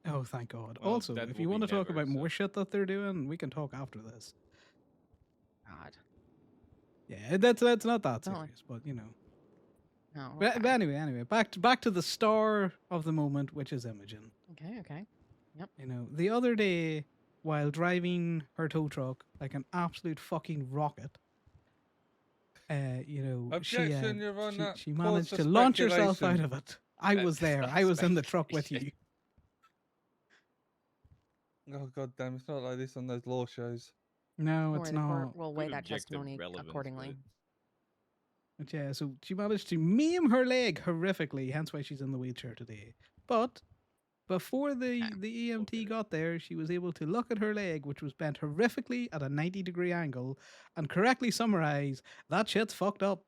Oh, thank God. Well, Also, that if will you be want to talk never, about more so. shit that they're doing, we can talk after this. God. Yeah, that's not that Don't like- serious, but you know. Oh, But okay. anyway, back to the star of the moment, which is Imogen. Okay. You know, the other day, while driving her tow truck like an absolute fucking rocket, you know, Objection, Your Honor. she Cause managed for to launch herself out speculation. of it. I was That's there. not I was in the truck with you. speculation. Oh god damn! It's not like this on those law shows. No, Don't it's worry, the court not. will weigh Good that objective testimony relevance, accordingly. But yeah, so she managed to maim her leg horrifically, hence why she's in the wheelchair today. But before the Okay. EMT Look at it. got there, she was able to look at her leg, which was bent horrifically at a 90-degree angle, and correctly summarize that shit's fucked up.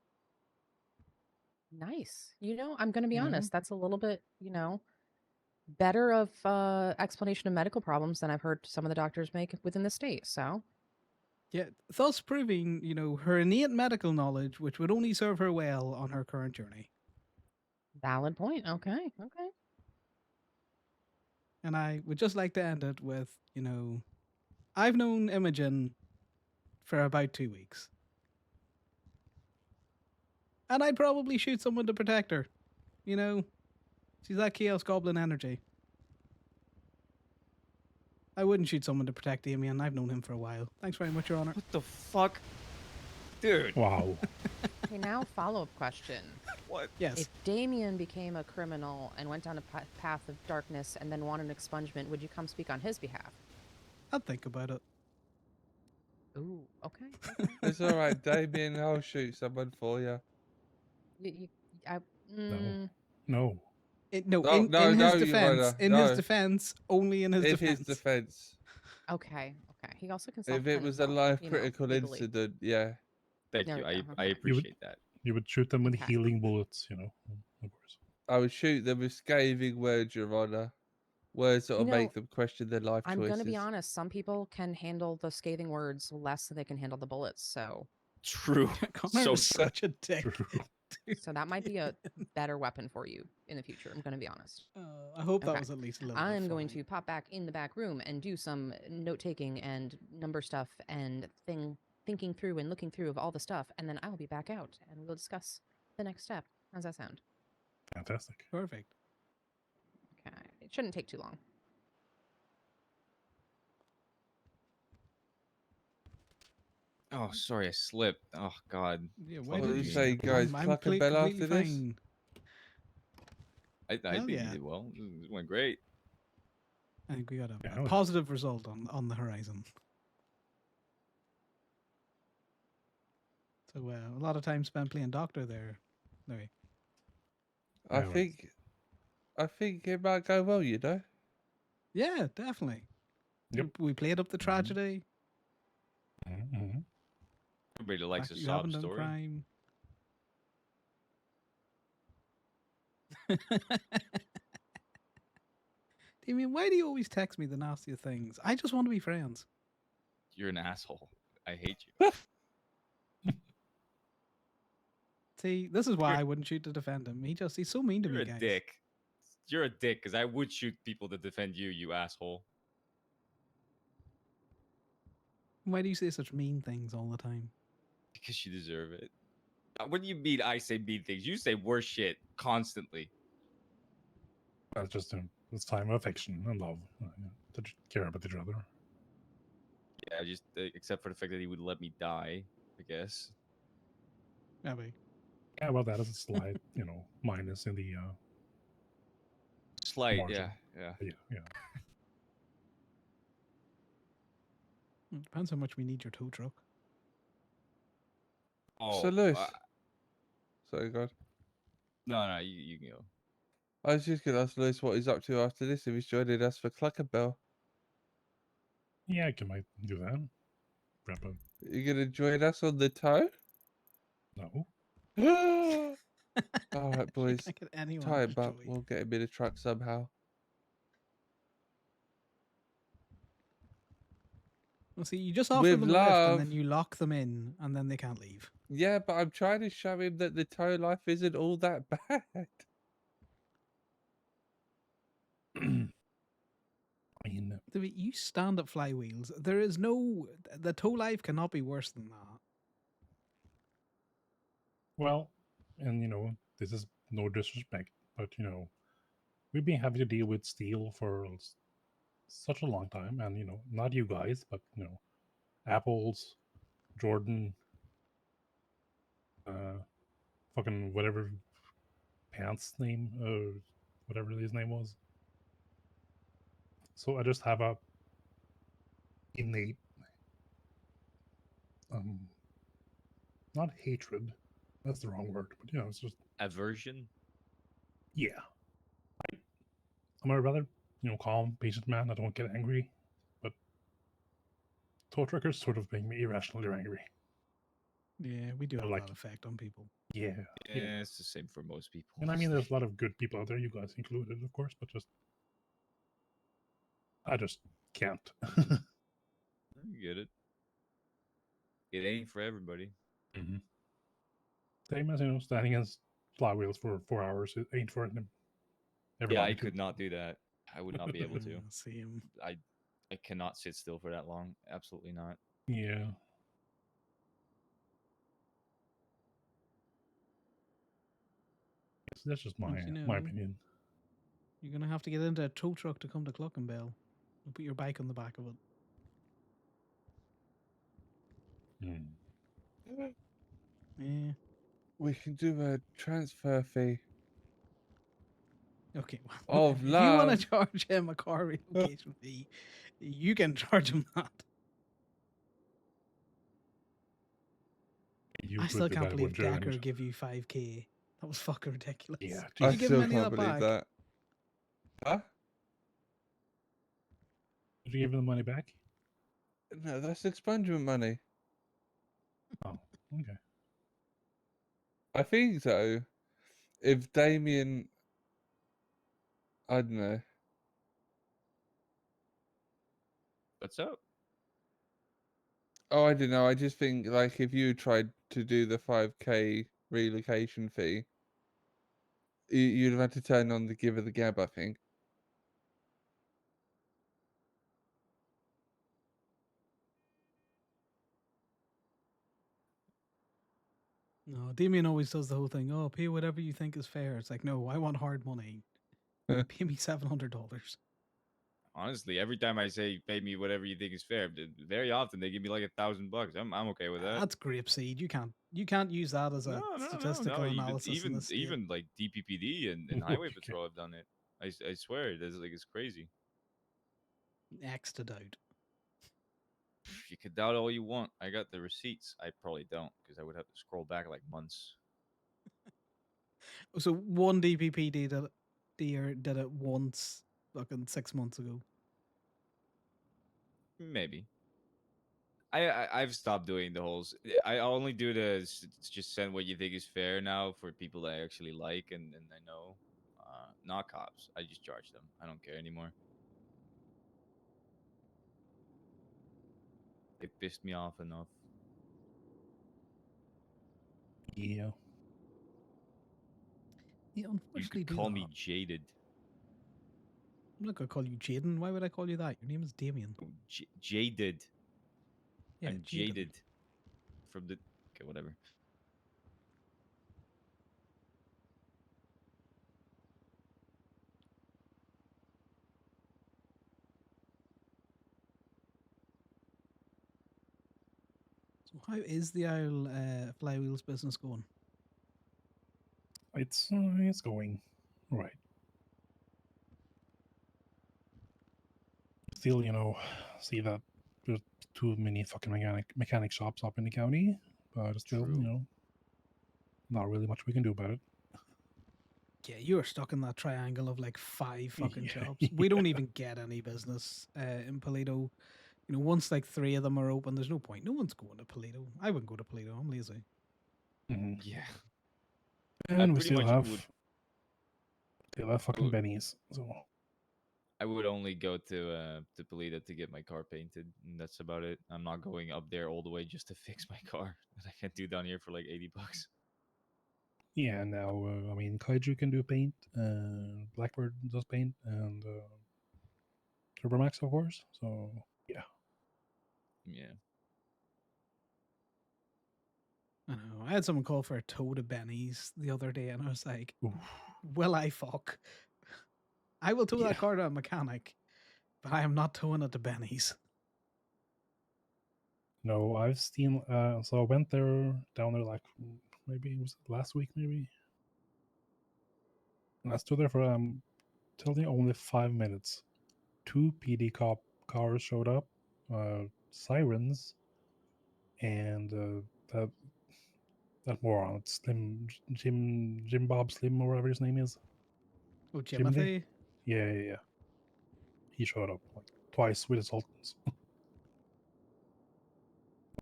Nice. You know, I'm going to be You know? honest. That's a little bit, better of explanation of medical problems than I've heard some of the doctors make within the state. So, Yeah, thus proving, you know, her innate medical knowledge, which would only serve her well on her current journey. valid point. Okay. And I would just like to end it with, you know, I've known Imogen for about 2 weeks. And I'd probably shoot someone to protect her. You know, she's that Chaos Goblin energy. I wouldn't shoot someone to protect Damien. I've known him for a while. Thanks very much, Your Honor. What the fuck? Dude, Wow. Okay, now follow-up question. what? Yes. If Damien became a criminal and went down a path of darkness and then wanted an expungement, would you come speak on his behalf? I'll think about it. Ooh, okay. It's all right, Damien. I'll shoot someone for you. Mm, No. No, No, in no, his no, Your defense. Honor, In his no. defense. Only in his In defense. his defense. okay. He also can If it self-defend was a himself, life you know, critical legally. incident, yeah. Thank There you. we go, I okay. appreciate that. You would shoot them with Okay. healing bullets, of course. I would shoot them with scathing words, Your Honor. Words that will You make know, them question their life I'm choices. going to be honest. Some people can handle the scathing words less than they can handle the bullets. So True. Connor So is such a dick. True. that might be a better weapon for you in the future. I'm going to be honest. I hope that Okay. was at least a little I'm bit going funny. to pop back in the back room and do some note taking and number stuff and thinking through and looking through of all the stuff, and then I will be back out and we'll discuss the next step. How's that sound? Fantastic. Perfect. Okay. It shouldn't take too long. Oh, sorry, I slipped. Oh God. Yeah, why What did do you you say, slip? guys? I'm Cluck a bell completely after this? fine. I Hell think yeah. you did well. It went great. I think we got a Yeah. positive result on the horizon. So a lot of time spent playing doctor there. Louis. I Yeah, right. think it might go well, you know. Yeah, definitely. Yep. We played up the tragedy. Mm-hmm. Everybody likes a fact that you haven't sob done story. crime. Damien, why do you always text me the nastiest things? I just want to be friends. You're an asshole. I hate you. See, this is why You're- I wouldn't shoot to defend him. He's so mean to You're me, a guys. dick. You're a dick because I would shoot people to defend you, you asshole. Why do you say such mean things all the time? Because you deserve it. What do you mean I say mean things? You say worse shit constantly. That's just it's time of affection and love. To care about each other. Yeah, just except for the fact that he would let me die, I guess. Maybe. Yeah, well, that is a slight, minus in the Slight, Margin. yeah. yeah. It depends how much we need your tow truck. Oh, So, Lewis. Sorry, God. no, you can go. I was just gonna ask Lewis what he's up to after this. If he's joining us for Cluckerbell. Yeah, I might do that. Grab a You gonna join us on the toe? no. All right, boys. Can't get anyone Tie to him up. join. We'll get him in a truck somehow. Well, see, you just offer With them a lift and love. then you lock them in and then they can't leave. Yeah, but I'm trying to show him that the tow life isn't all that bad. I mean, You stand at flywheels. There is no. The tow life cannot be worse than that. well, and this is no disrespect, but we've been having to deal with steel for such a long time, and not you guys, but Apple's, Jordan, fucking whatever pants name, whatever his name was. So I just have a innate, not hatred. That's the wrong word, but it's just Aversion. yeah. I'm a rather calm, patient man. I don't get angry, but tow truckers sort of make me irrationally angry. Yeah, we do have Like- that effect on people. Yeah, Yeah, it's the same for most people. and I mean, there's a lot of good people out there, you guys included, of course, but I just can't. You get it. It ain't for everybody. Mm-hmm. Same as standing against flywheels for 4 hours. It ain't for them. Yeah, I Everybody could not do that. I would not be able to. Same. I cannot sit still for that long. Absolutely not. Yeah. So that's just my But, my opinion. You're gonna have to get into a tow truck to come to Clockenbell and put your bike on the back of it. Mm. Yeah. We can do a transfer fee Okay. Well, of if you want love. to charge him a car relocation fee, you can charge him that. You I could still do can't that believe with German. Gacker give you 5k. That was fucking ridiculous. Yeah, Did I you give still him any can't of that believe back? that. Huh? Did you give him the money back? No, that's expungement money. Oh, okay. I think so. If Damien, I don't know. What's up? Oh, I don't know. I just think like if you tried to do the 5k relocation fee, you'd have had to turn on the give of the gab. I think. No, Damien always does the whole thing. Oh, pay whatever you think is fair. It's like, no, I want hard money. Pay me $700. Honestly, every time I say pay me whatever you think is fair, very often they give me like $1,000. I'm okay with that. That's grapeseed. You can't use that as a statistical Even analysis in even this state. even like DPPD and Highway Okay. Patrol have done it. I swear, it's crazy. X to doubt. You could doubt all you want. I got the receipts. I probably don't because I would have to scroll back like months. So one DPP did it once, fucking 6 months ago. Maybe. I've stopped doing the whole. I only do the just send what you think is fair now for people that I actually like and I know. Not cops. I just charge them. I don't care anymore. They pissed me off enough. Yeah. Yeah, You unfortunately, could call me jaded. I'm not gonna call you Jaden. Why would I call you that? Your name is Damien. Oh, jaded. Yeah, I'm Jaden. jaded from the. Okay, whatever. So how is the Isle Flywheels business going? It's going right. Still, see that there's too many fucking mechanic shops up in the county, but still, True. not really much we can do about it. Yeah, you are stuck in that triangle of like 5 fucking Yeah. shops. We don't even get any business in Paleto. Once like 3 of them are open, there's no point. No one's going to Paleto. I wouldn't go to Paleto. I'm lazy. Mhm. Yeah. And we pretty still much have would- fucking Benny's. So I would only go to Polita to get my car painted, and that's about it. I'm not going up there all the way just to fix my car that I can do down here for like $80. Yeah, now I mean, Kaiju can do paint, Blackbird does paint, and Turbomax, of course. So yeah, Yeah. I know. I had someone call for a tow to Benny's the other day, and I was like, Oof. "Will I fuck? I will tow Yeah. that car to a mechanic, but I am not towing it to Benny's." No, I've seen. So I went down there like maybe it was last week, maybe. And I stood there for telling you only 5 minutes. 2 PD cop cars showed up, sirens, and that that moron, Jim Bob Slim or whatever his name is, Oh, Jimothy. Jimothy. Yeah. He showed up like twice with his Sultans.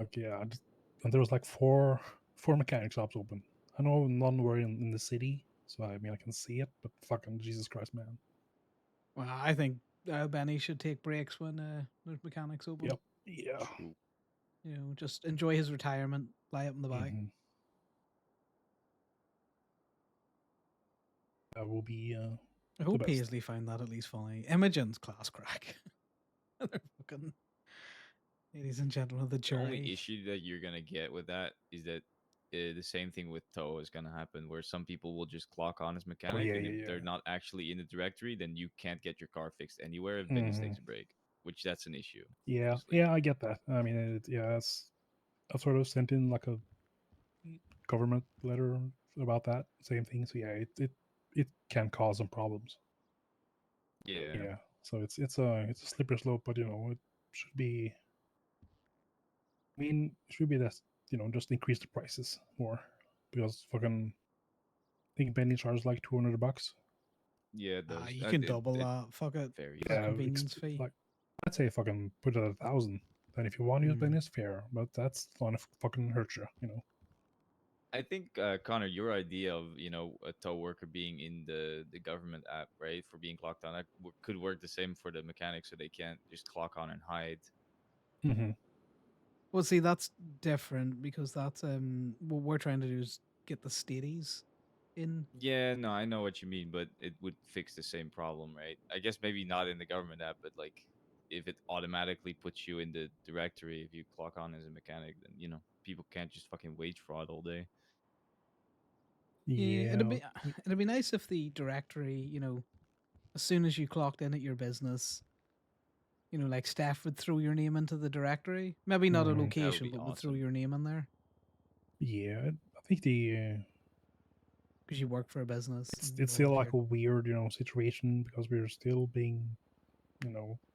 Like yeah, and there was like four mechanic shops open. I know none were in the city, so I mean I can see it, but fucking Jesus Christ, man. Well, I think Benny should take breaks when there's mechanics open. Yep. Yeah. True. You know, just enjoy his retirement, lie up in the back. Mhm. That will be I hope best. Paisley found that at least funny. Imogen's class crack. They're fucking, ladies and gentlemen of the The only jury. issue that you're gonna get with that is that the same thing with tow is gonna happen, where some people will just clock on as mechanic, and if they're not actually in the directory, then you can't get your car fixed anywhere if Benny's takes a break, which that's an issue. Yeah, obviously. yeah, I get that. I mean, I've sort of sent in like a government letter about that same thing. So yeah, it can cause some problems. Yeah. Yeah, so it's a slippery slope, but you know it should be. I mean, it should be that just increase the prices more because fucking I think Benny charges like $200. Yeah, it does. You can double that. Fuck it. Varies. For Yeah, convenience fee. like I'd say fucking put it at 1,000. Then if you want to use Benny, it's fair, but that's gonna fucking hurt you. I think Connor, your idea of a tow worker being in the government app, right, for being clocked on, that could work the same for the mechanics, so they can't just clock on and hide. Mm-hmm. Well, see, that's different because that's what we're trying to do is get the stadies in. Yeah, no, I know what you mean, but it would fix the same problem, right? I guess maybe not in the government app, but like if it automatically puts you in the directory if you clock on as a mechanic, then people can't just fucking wage fraud all day. Yeah, Yeah. it'd be nice if the directory, as soon as you clocked in at your business, like staff would throw your name into the directory. Maybe not a Mhm. location, be but would throw awesome. your name in there Yeah, I think because you work for a business. and it's still like volunteered. a weird situation because we're still being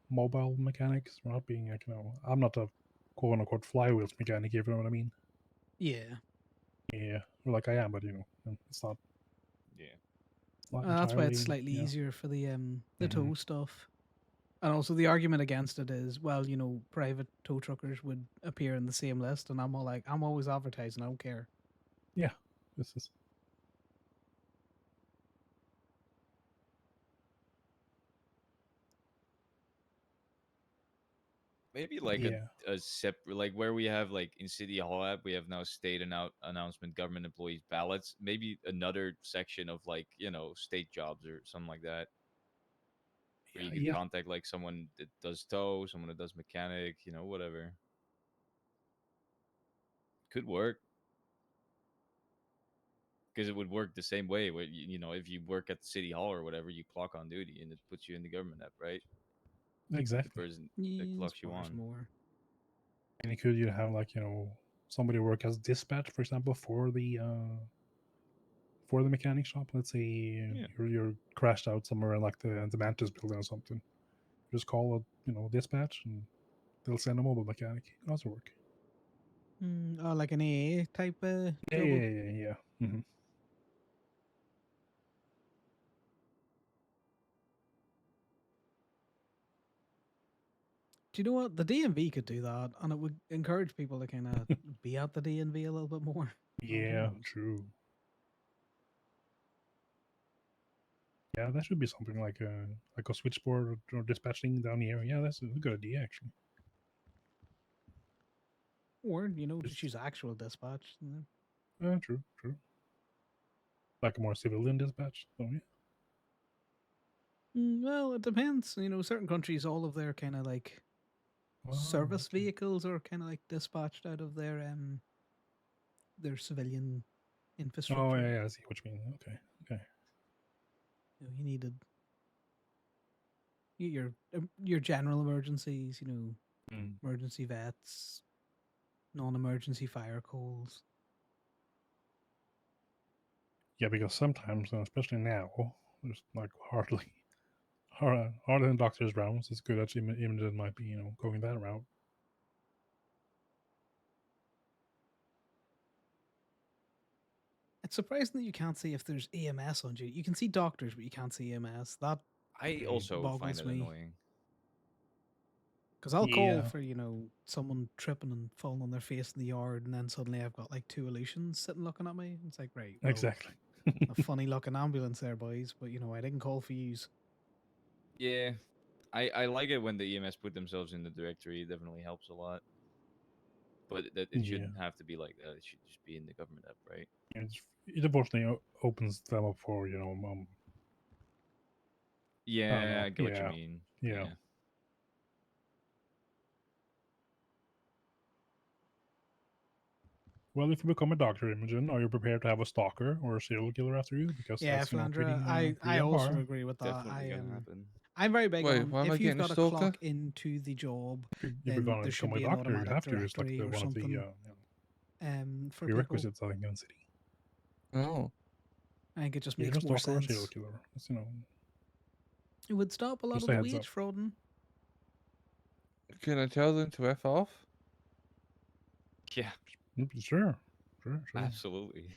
mobile mechanics. We're not being like I'm not a quote unquote flywheels mechanic, if you know what I mean. Yeah, Yeah, or like I am, but it's not Yeah. that's why it's entirely. slightly Yeah. easier for the Mhm. tow stuff. And also the argument against it is, well, private tow truckers would appear in the same list, and I'm all like, I'm always advertising. I don't care. Yeah, this is Maybe like yeah, a separate, like where we have like in City Hall app, we have now state announcement, government employees ballots. Maybe another section of like state jobs or something like that, where you could yeah. contact like someone that does tow, someone that does mechanic, whatever. Could work because it would work the same way. Where if you work at the City Hall or whatever, you clock on duty and it puts you in the government app, right? The Exactly. person that Yeah, clocks you there's on. more. And you have like somebody work as dispatch, for example, for the mechanic shop. Let's say Yeah. you're crashed out somewhere in like the Mantis building or something. Just call a dispatch and they'll send a mobile mechanic. It can also work. Oh, like an AA type Yeah, job. yeah. Mm-hmm. Do you know what? The DMV could do that, and it would encourage people to kind of be at the DMV a little bit more. Oh, who Yeah, knows? true. Yeah, that should be something like a switchboard or dispatching down here. Yeah, that's a good idea actually. Or, you know, Just just use actual dispatch. true, true. Like a more civilian dispatch. So yeah. Well, it depends. You know, certain countries, all of their kind of like Oh, service okay. vehicles are kind of like dispatched out of their civilian Oh infrastructure. yeah, yeah, I see what you mean. Okay, okay. You know, you needed your general emergencies. You know, Mm. emergency vets, non-emergency fire calls. Yeah, because sometimes, especially now, there's like hardly harder than doctor's rounds. It's good that Imogen might be, going that route. It's surprising that you can't see if there's EMS on duty. You can see doctors, but you can't see EMS. That I Mm. also find boggles it me. annoying. Because I'll call Yeah, for, you know, someone tripping and falling on their face in the yard, and then suddenly I've got like two Aleutians sitting looking at me. It's like, right, well, exactly. a funny looking ambulance there, boys, but you know, I didn't call for yous. Yeah, I like it when the EMS put themselves in the directory. It definitely helps a lot. But that it Yeah, shouldn't have to be like that. It should just be in the government app, right? it unfortunately opens them up for I don't Yeah, know. I get what you Yeah, mean. yeah. Yeah. Well, if you become a doctor, Imogen, are you prepared to have a stalker or a serial killer after you? Because Yeah, that's pretty Flandra, pretty I on also par. agree with that. Definitely gonna happen. I'm very big Wait, on why am I if you've getting a got to stalker? clock into the job, If you're then gonna there should become a be an doctor, you automatic have to. It's like directory or one of the something for people. prerequisites, I think, in city. Oh, I think it just Either makes a more stalker or a serial sense. killer. That's, It would stop a lot just of a the heads up. wage frauding. can I tell them to F off? Yeah, Sure, sure, sure. absolutely.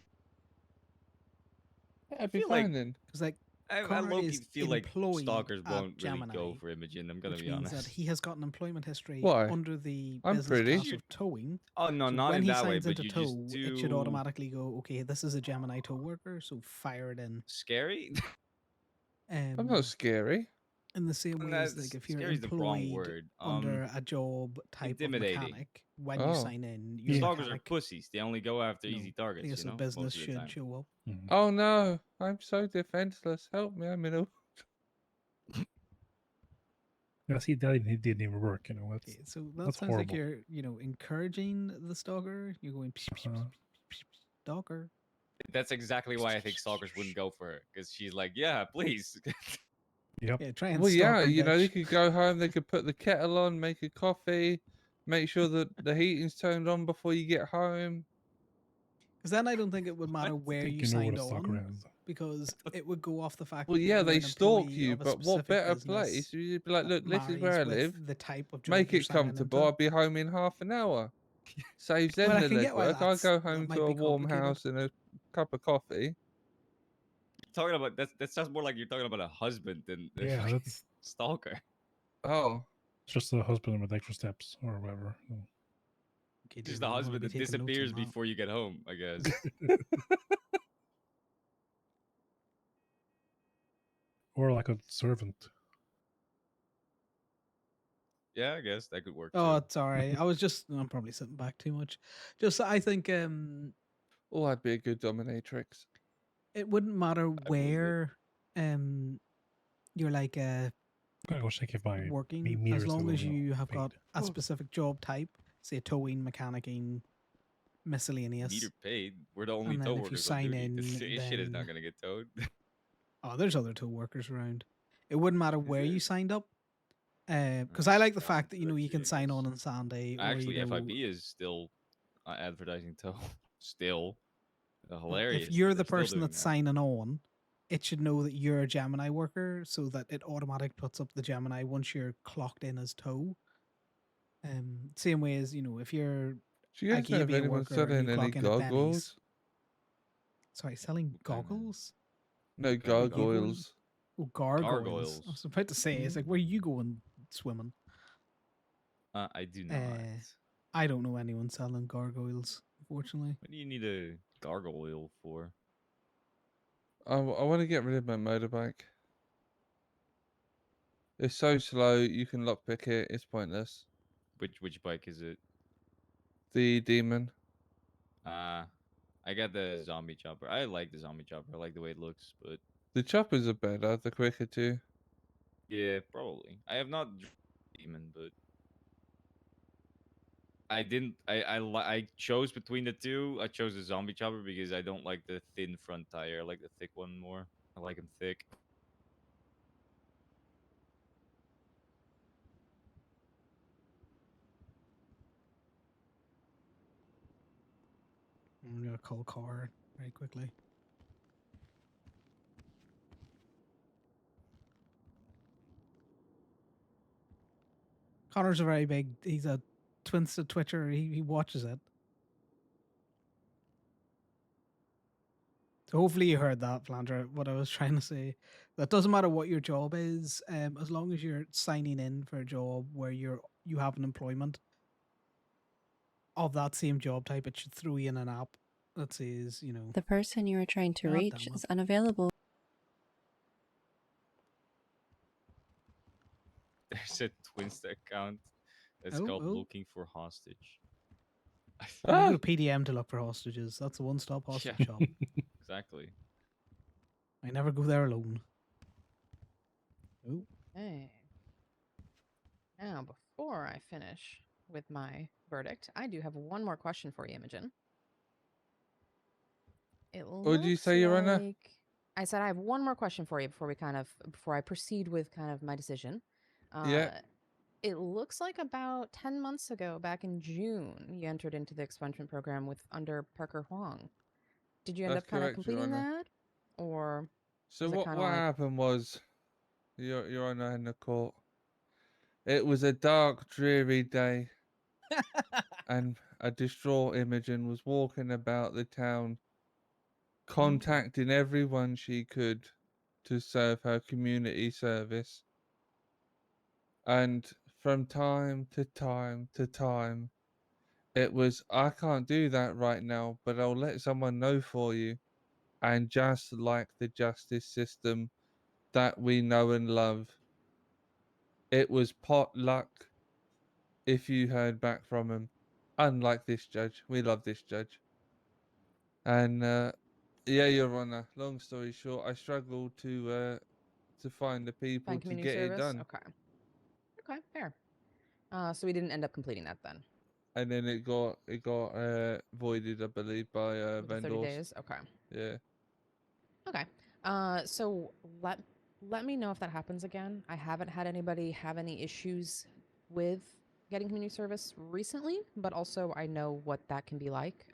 Yeah, I I'd be feel fine like then. Because like I Connor low-key is feel like employed stalkers at won't really Gemini, go for Imogen. I'm gonna which be means that honest. he has got an employment history Why? under the I'm business pretty. class of towing. Oh no, So not when in he that way. signs But into you just tow, it should too automatically go, okay, this is a Gemini tow worker, so fire it in. scary. I'm not Um, scary. in the same And way as like if you're scary is the wrong employed word. under a job type of Intimidating. mechanic, when you Oh. sign in, your Yeah. Stalkers are mechanic, pussies. They only go after you know, easy I targets. guess You the know, business most of the should time. show up. Mhm. Oh no, I'm so defenseless. Help me, I'm in a. Yeah, see, that didn't even work. That's Okay, so that that's sounds like horrible. you're, you know, encouraging the stalker. You're going Uh, stalker. That's exactly why I think stalkers wouldn't go for her because she's like, yeah, please. yep. Yeah, try and Well, stalk yeah, her, you know, they bitch. could go home, they could put the kettle on, make a coffee, make sure that the heating's turned on before you get home. Because then I don't think it would matter I where think you you know what signed a stalker on, is. because it would go off the fact Well, that yeah, you're they an stalk employee you, of a but what specific better business place? You'd be like, that look, this is where marries I with live. the type of job Make you're it signing comfortable. into. I'll be home in half an hour. Saves Well, them I the can get why legwork. I'll go that home to might a be warm complicated. house and a cup of coffee. Talking about that sounds more like you're talking about a husband than a Yeah, fucking that's stalker. Oh, just a husband with extra steps or whatever. Okay, Just David, a I'm going to husband be that taking notes on disappears that. before you get home, I guess. Or like a servant. Yeah, I guess that could work Oh, too. sorry. I'm probably sitting back too much. Just, I think oh, I'd be a good dominatrix. it wouldn't matter I believe it. where you're like I'm gonna go check if my working, meter as is long still, as you have paid. got a specific job type, say towing, mechanicing, miscellaneous. Meter paid. We're the only And tow then if you workers on sign duty. This in, shit is not then gonna get towed. there's other tow workers around. It wouldn't matter Is where you there? signed up, because I That's like the fact valid that too, you can actually, I sign on guess. Sunday, or Actually, FIB is still advertising tow. Still. if Hilarious that you're they're the still person doing that's that. signing on, it should know that you're a Gemini worker, so that it automatic puts up the Gemini once you're clocked in as tow. Same way as if you're Do you a guys know if Gabian anyone's worker and you selling any clock in at Denny's. gargoyles? Sorry, selling What kind of goggles? No, Where are you going? gargoyles. Oh, gargoyles. I gargoyles? was about to say, it's like, where are you going swimming? I do not. I don't know anyone selling gargoyles, unfortunately. What do you need a gargoyle for? I want to get rid of my motorbike. It's so slow. You can lockpick it. It's pointless. Which bike is it? The demon. I got the zombie chopper. I like the zombie chopper. I like the way it looks, but The choppers are better. The quicker too. yeah, probably. I have not driven demon, but I didn't. I chose between the two. I chose the zombie chopper because I don't like the thin front tire. I like the thick one more. I like them thick. I'm gonna call car very quickly. Connor's a very big. He's a Twinsta Twitcher. He watches it. So hopefully you heard that, Flandra. What I was trying to say. That doesn't matter what your job is, as long as you're signing in for a job where you have an employment of that same job type, it should throw you in an app that says, The person you are trying to God reach damn is it. unavailable. There's a Twinsta account that's Oh, called oh. Looking for Hostage. You Ah! go to PDM to look for hostages. That's a one-stop hostage shop. Exactly. I never go there alone. Oh, Hey. Now, before I finish with my verdict, I do have one more question for you, Imogen. It What did you looks say, Your Honor? like I said I have one more question for you before I proceed with kind of my decision. Yeah. It looks like about 10 months ago, back in June, you entered into the expungement program with under Parker Huang. Did you end That's up kind of correct, Your completing Honor. that, or So was it what kind of like happened was, Your Honor, in the court, it was a dark, dreary day, and a distraught Imogen was walking about the town, contacting everyone she could to serve her community service. And from time to time to time, it was, I can't do that right now, but I'll let someone know for you. And just like the justice system that we know and love, it was pot luck if you heard back from him. Unlike this judge, we love this judge. And yeah, Your Honor. Long story short, I struggled to find the people find to community get it service? done, Okay. Okay, fair. So we didn't end up completing that then and then it got voided, I believe, by with the 30 vendors. days. Okay. Yeah. Okay. So let me know if that happens again. I haven't had anybody have any issues with getting community service recently, but also I know what that can be like.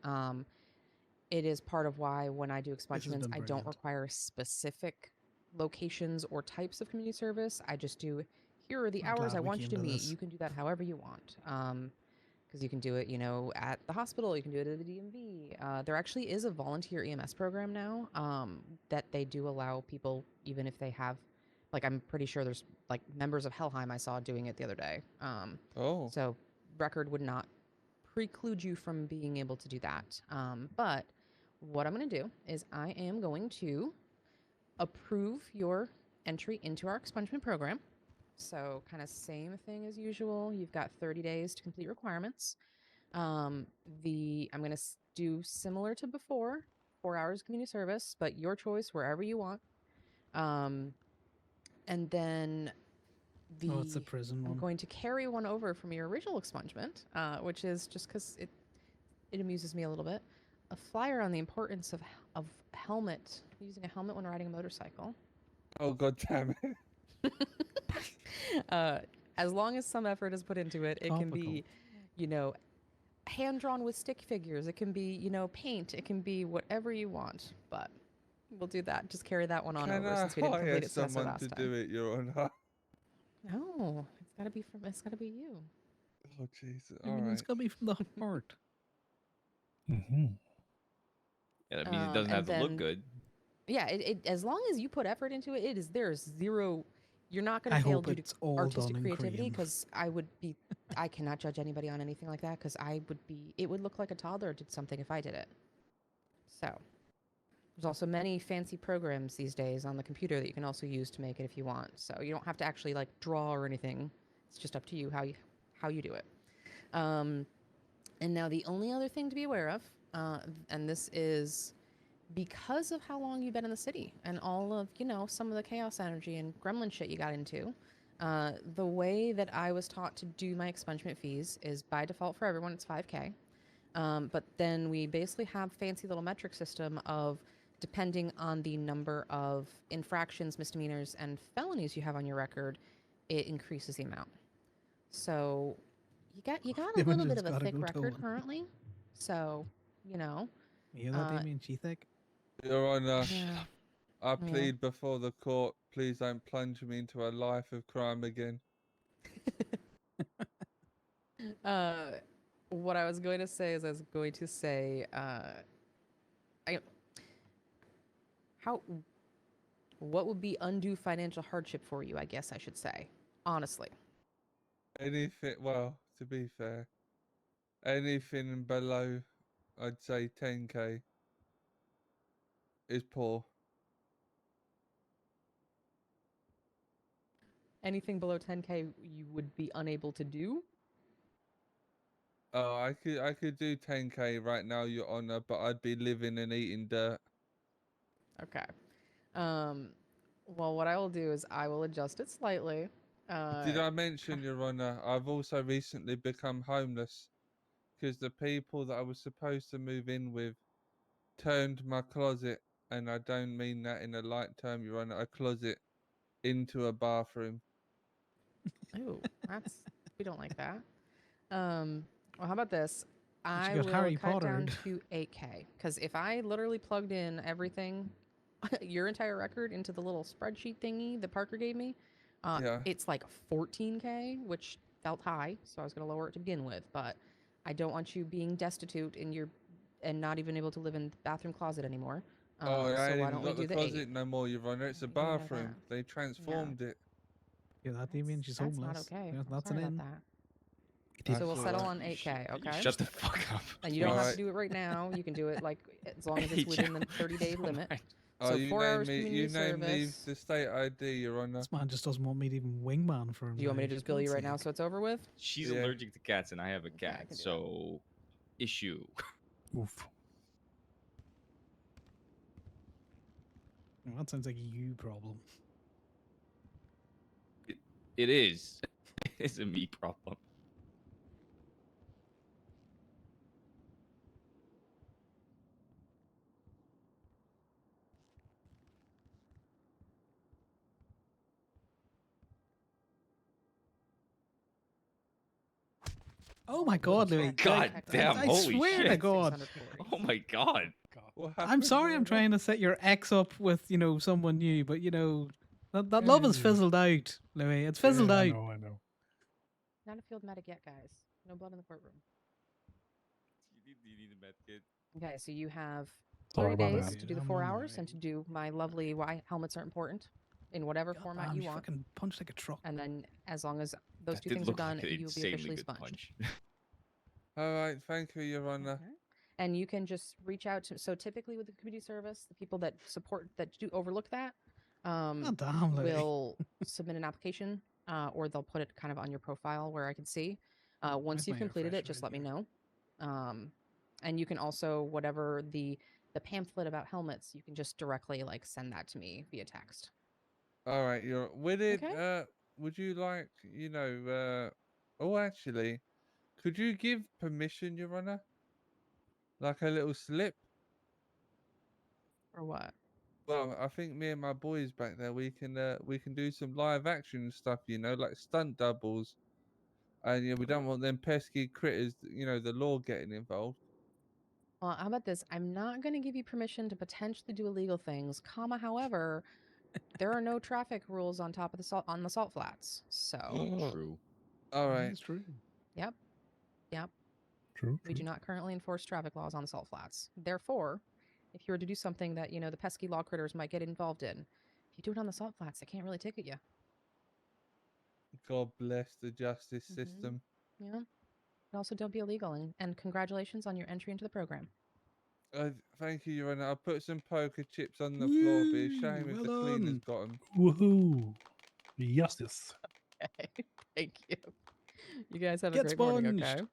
It is part of why when I do this has expungements, been I don't brilliant. require specific locations or types of community service. I just do, here are the I'm hours glad I we want you came to to meet. this. You can do that however you want. Because you can do it, at the hospital, you can do it at the DMV. There actually is a volunteer EMS program now that they do allow people, even if they have, like, I'm pretty sure there's like members of Helheim I saw doing it the other day. Oh. So record would not preclude you from being able to do that. But what I'm going to do is I am going to approve your entry into our expungement program. So kind of same thing as usual. You've got 30 days to complete requirements. I'm going to do similar to before, 4 hours community service, but your choice wherever you want. And then Oh, it's the prison I'm one. going to carry one over from your original expungement, which is just because it amuses me a little bit. A flyer on the importance of helmet, using a helmet when riding a motorcycle. Oh, God damn it. As long as some effort is put into it, it can Topical. be, you know, hand drawn with stick figures. It can be, paint. It can be whatever you want. But we'll do that. Just carry that one on Can over I since we didn't hire complete it someone last to time. do it, Your Honor? No, it's gotta be you. Oh, Jesus. I All mean, it's right. got to be from the heart. Hmm. Yeah, that means it doesn't And have to look then good. yeah, it as long as you put effort into it, there's zero. You're not going I to fail hope due to it's all artistic done in creativity cream. because I cannot judge anybody on anything like that because it would look like a toddler did something if I did it. So, There's also many fancy programs these days on the computer that you can also use to make it if you want. So you don't have to actually like draw or anything. It's just up to you how you do it. And now the only other thing to be aware of, and this is because of how long you've been in the city and all of some of the chaos energy and gremlin shit you got into. The way that I was taught to do my expungement fees is by default for everyone it's 5K. But then we basically have fancy little metric system of depending on the number of infractions, misdemeanors, and felonies you have on your record, it increases the amount. So you got a little bit Imogen's of a gotta thick go record towing. currently. So, You hear that, uh, Damien? She thick. Your Honor, yeah, I yeah. plead before the court, please don't plunge me into a life of crime again. What I was going to say is how what would be undue financial hardship for you, I guess I should say. Honestly. Anything, well, to be fair, anything below, I'd say 10K is poor. Anything below 10K you would be unable to do? Oh, I could do 10K right now, Your Honor, but I'd be living and eating dirt. Okay. Well, what I will do is I will adjust it slightly. Did I mention, Your Honor, I've also recently become homeless because the people that I was supposed to move in with turned my closet, and I don't mean that in a light term, Your Honor, a closet into a bathroom. Ooh, we don't like that. Well, how about this? But you I got will Harry cut it down Pottered. to 8K because if I literally plugged in everything, your entire record into the little spreadsheet thingy that Parker gave me, Yeah. it's like 14K, which felt high, so I was gonna lower it to begin with. But I don't want you being destitute and not even able to live in the bathroom closet anymore. Oh, I So ain't why even don't we got the do the closet 8? no more, Your Honor. It's a You know that. bathroom. They transformed it. Hear that, Damien? She's That's not homeless. okay. Yeah, I'm that's sorry an about in. that. That's So we'll all settle right. on 8K, Can you okay? shut the fuck up. And you don't have Alright. to do it right now. You can do it like as long as it's Hate within you the 30-day so limit. much. Oh, So you 4 name hours me. community You name me service. the state ID, Your Honor. This man just doesn't want me to even wingman for him. Do you want me to like, just bill you God's right now sake. so it's over with? She's Yeah. allergic to cats, and I have a Okay, I cat, can do that. so issue. Oof. Well, that sounds like a you problem. It is. It's a me problem. Oh my God, Louis! God damn, I holy swear to shit. God. Oh my god. What I'm happened, sorry, Your I'm Honor? trying to set your ex up with someone new, but that love has fizzled out, Louis. It's fizzled Yeah, out. I know. Not a field medic yet, guys. No blood in the courtroom. Do you need a med kit? Okay, so you have Sorry 30 about days that. to do the I'm 4 on the hours and right. to do my lovely why helmets are important in whatever God format damn, you you want. fucking punch like a truck. And then as long as those That two did things are look done, like an you'll be insanely officially good sponged. punch. Alright, thank you, Your Honor. Okay. And you can just reach out to. So typically with the community service, the people that do overlook that, God damn, Louis. will submit an application, or they'll put it kind of on your profile where I can see. Once Where's you've my completed it, refresher just right let me here? know. And you can also whatever the pamphlet about helmets, you can just directly like send that to me via text. Alright, would it, Okay. would you like, oh, actually, could you give permission, Your Honor? Like a little slip? Or what? Well, I think me and my boys back there, we can do some live action stuff, like stunt doubles. And we don't want them pesky critters, the law getting involved. Well, how about this? I'm not going to give you permission to potentially do illegal things, however, there are no traffic rules on top of the salt flats. So, True. Alright. That's true. yep. True. We do not currently enforce traffic laws on the salt flats. Therefore, if you were to do something that, the pesky law critters might get involved in, if you do it on the salt flats, they can't really ticket you. God bless the justice Mhm. system. Yeah. And also don't be illegal. And congratulations on your entry into the program. Thank you, Your Honor. I'll put some poker chips on the floor. Be a shame if Well the cleaner's done. got them. Woohoo! Justice. Okay. Thank you. You guys have a Get great morning, sponged. okay?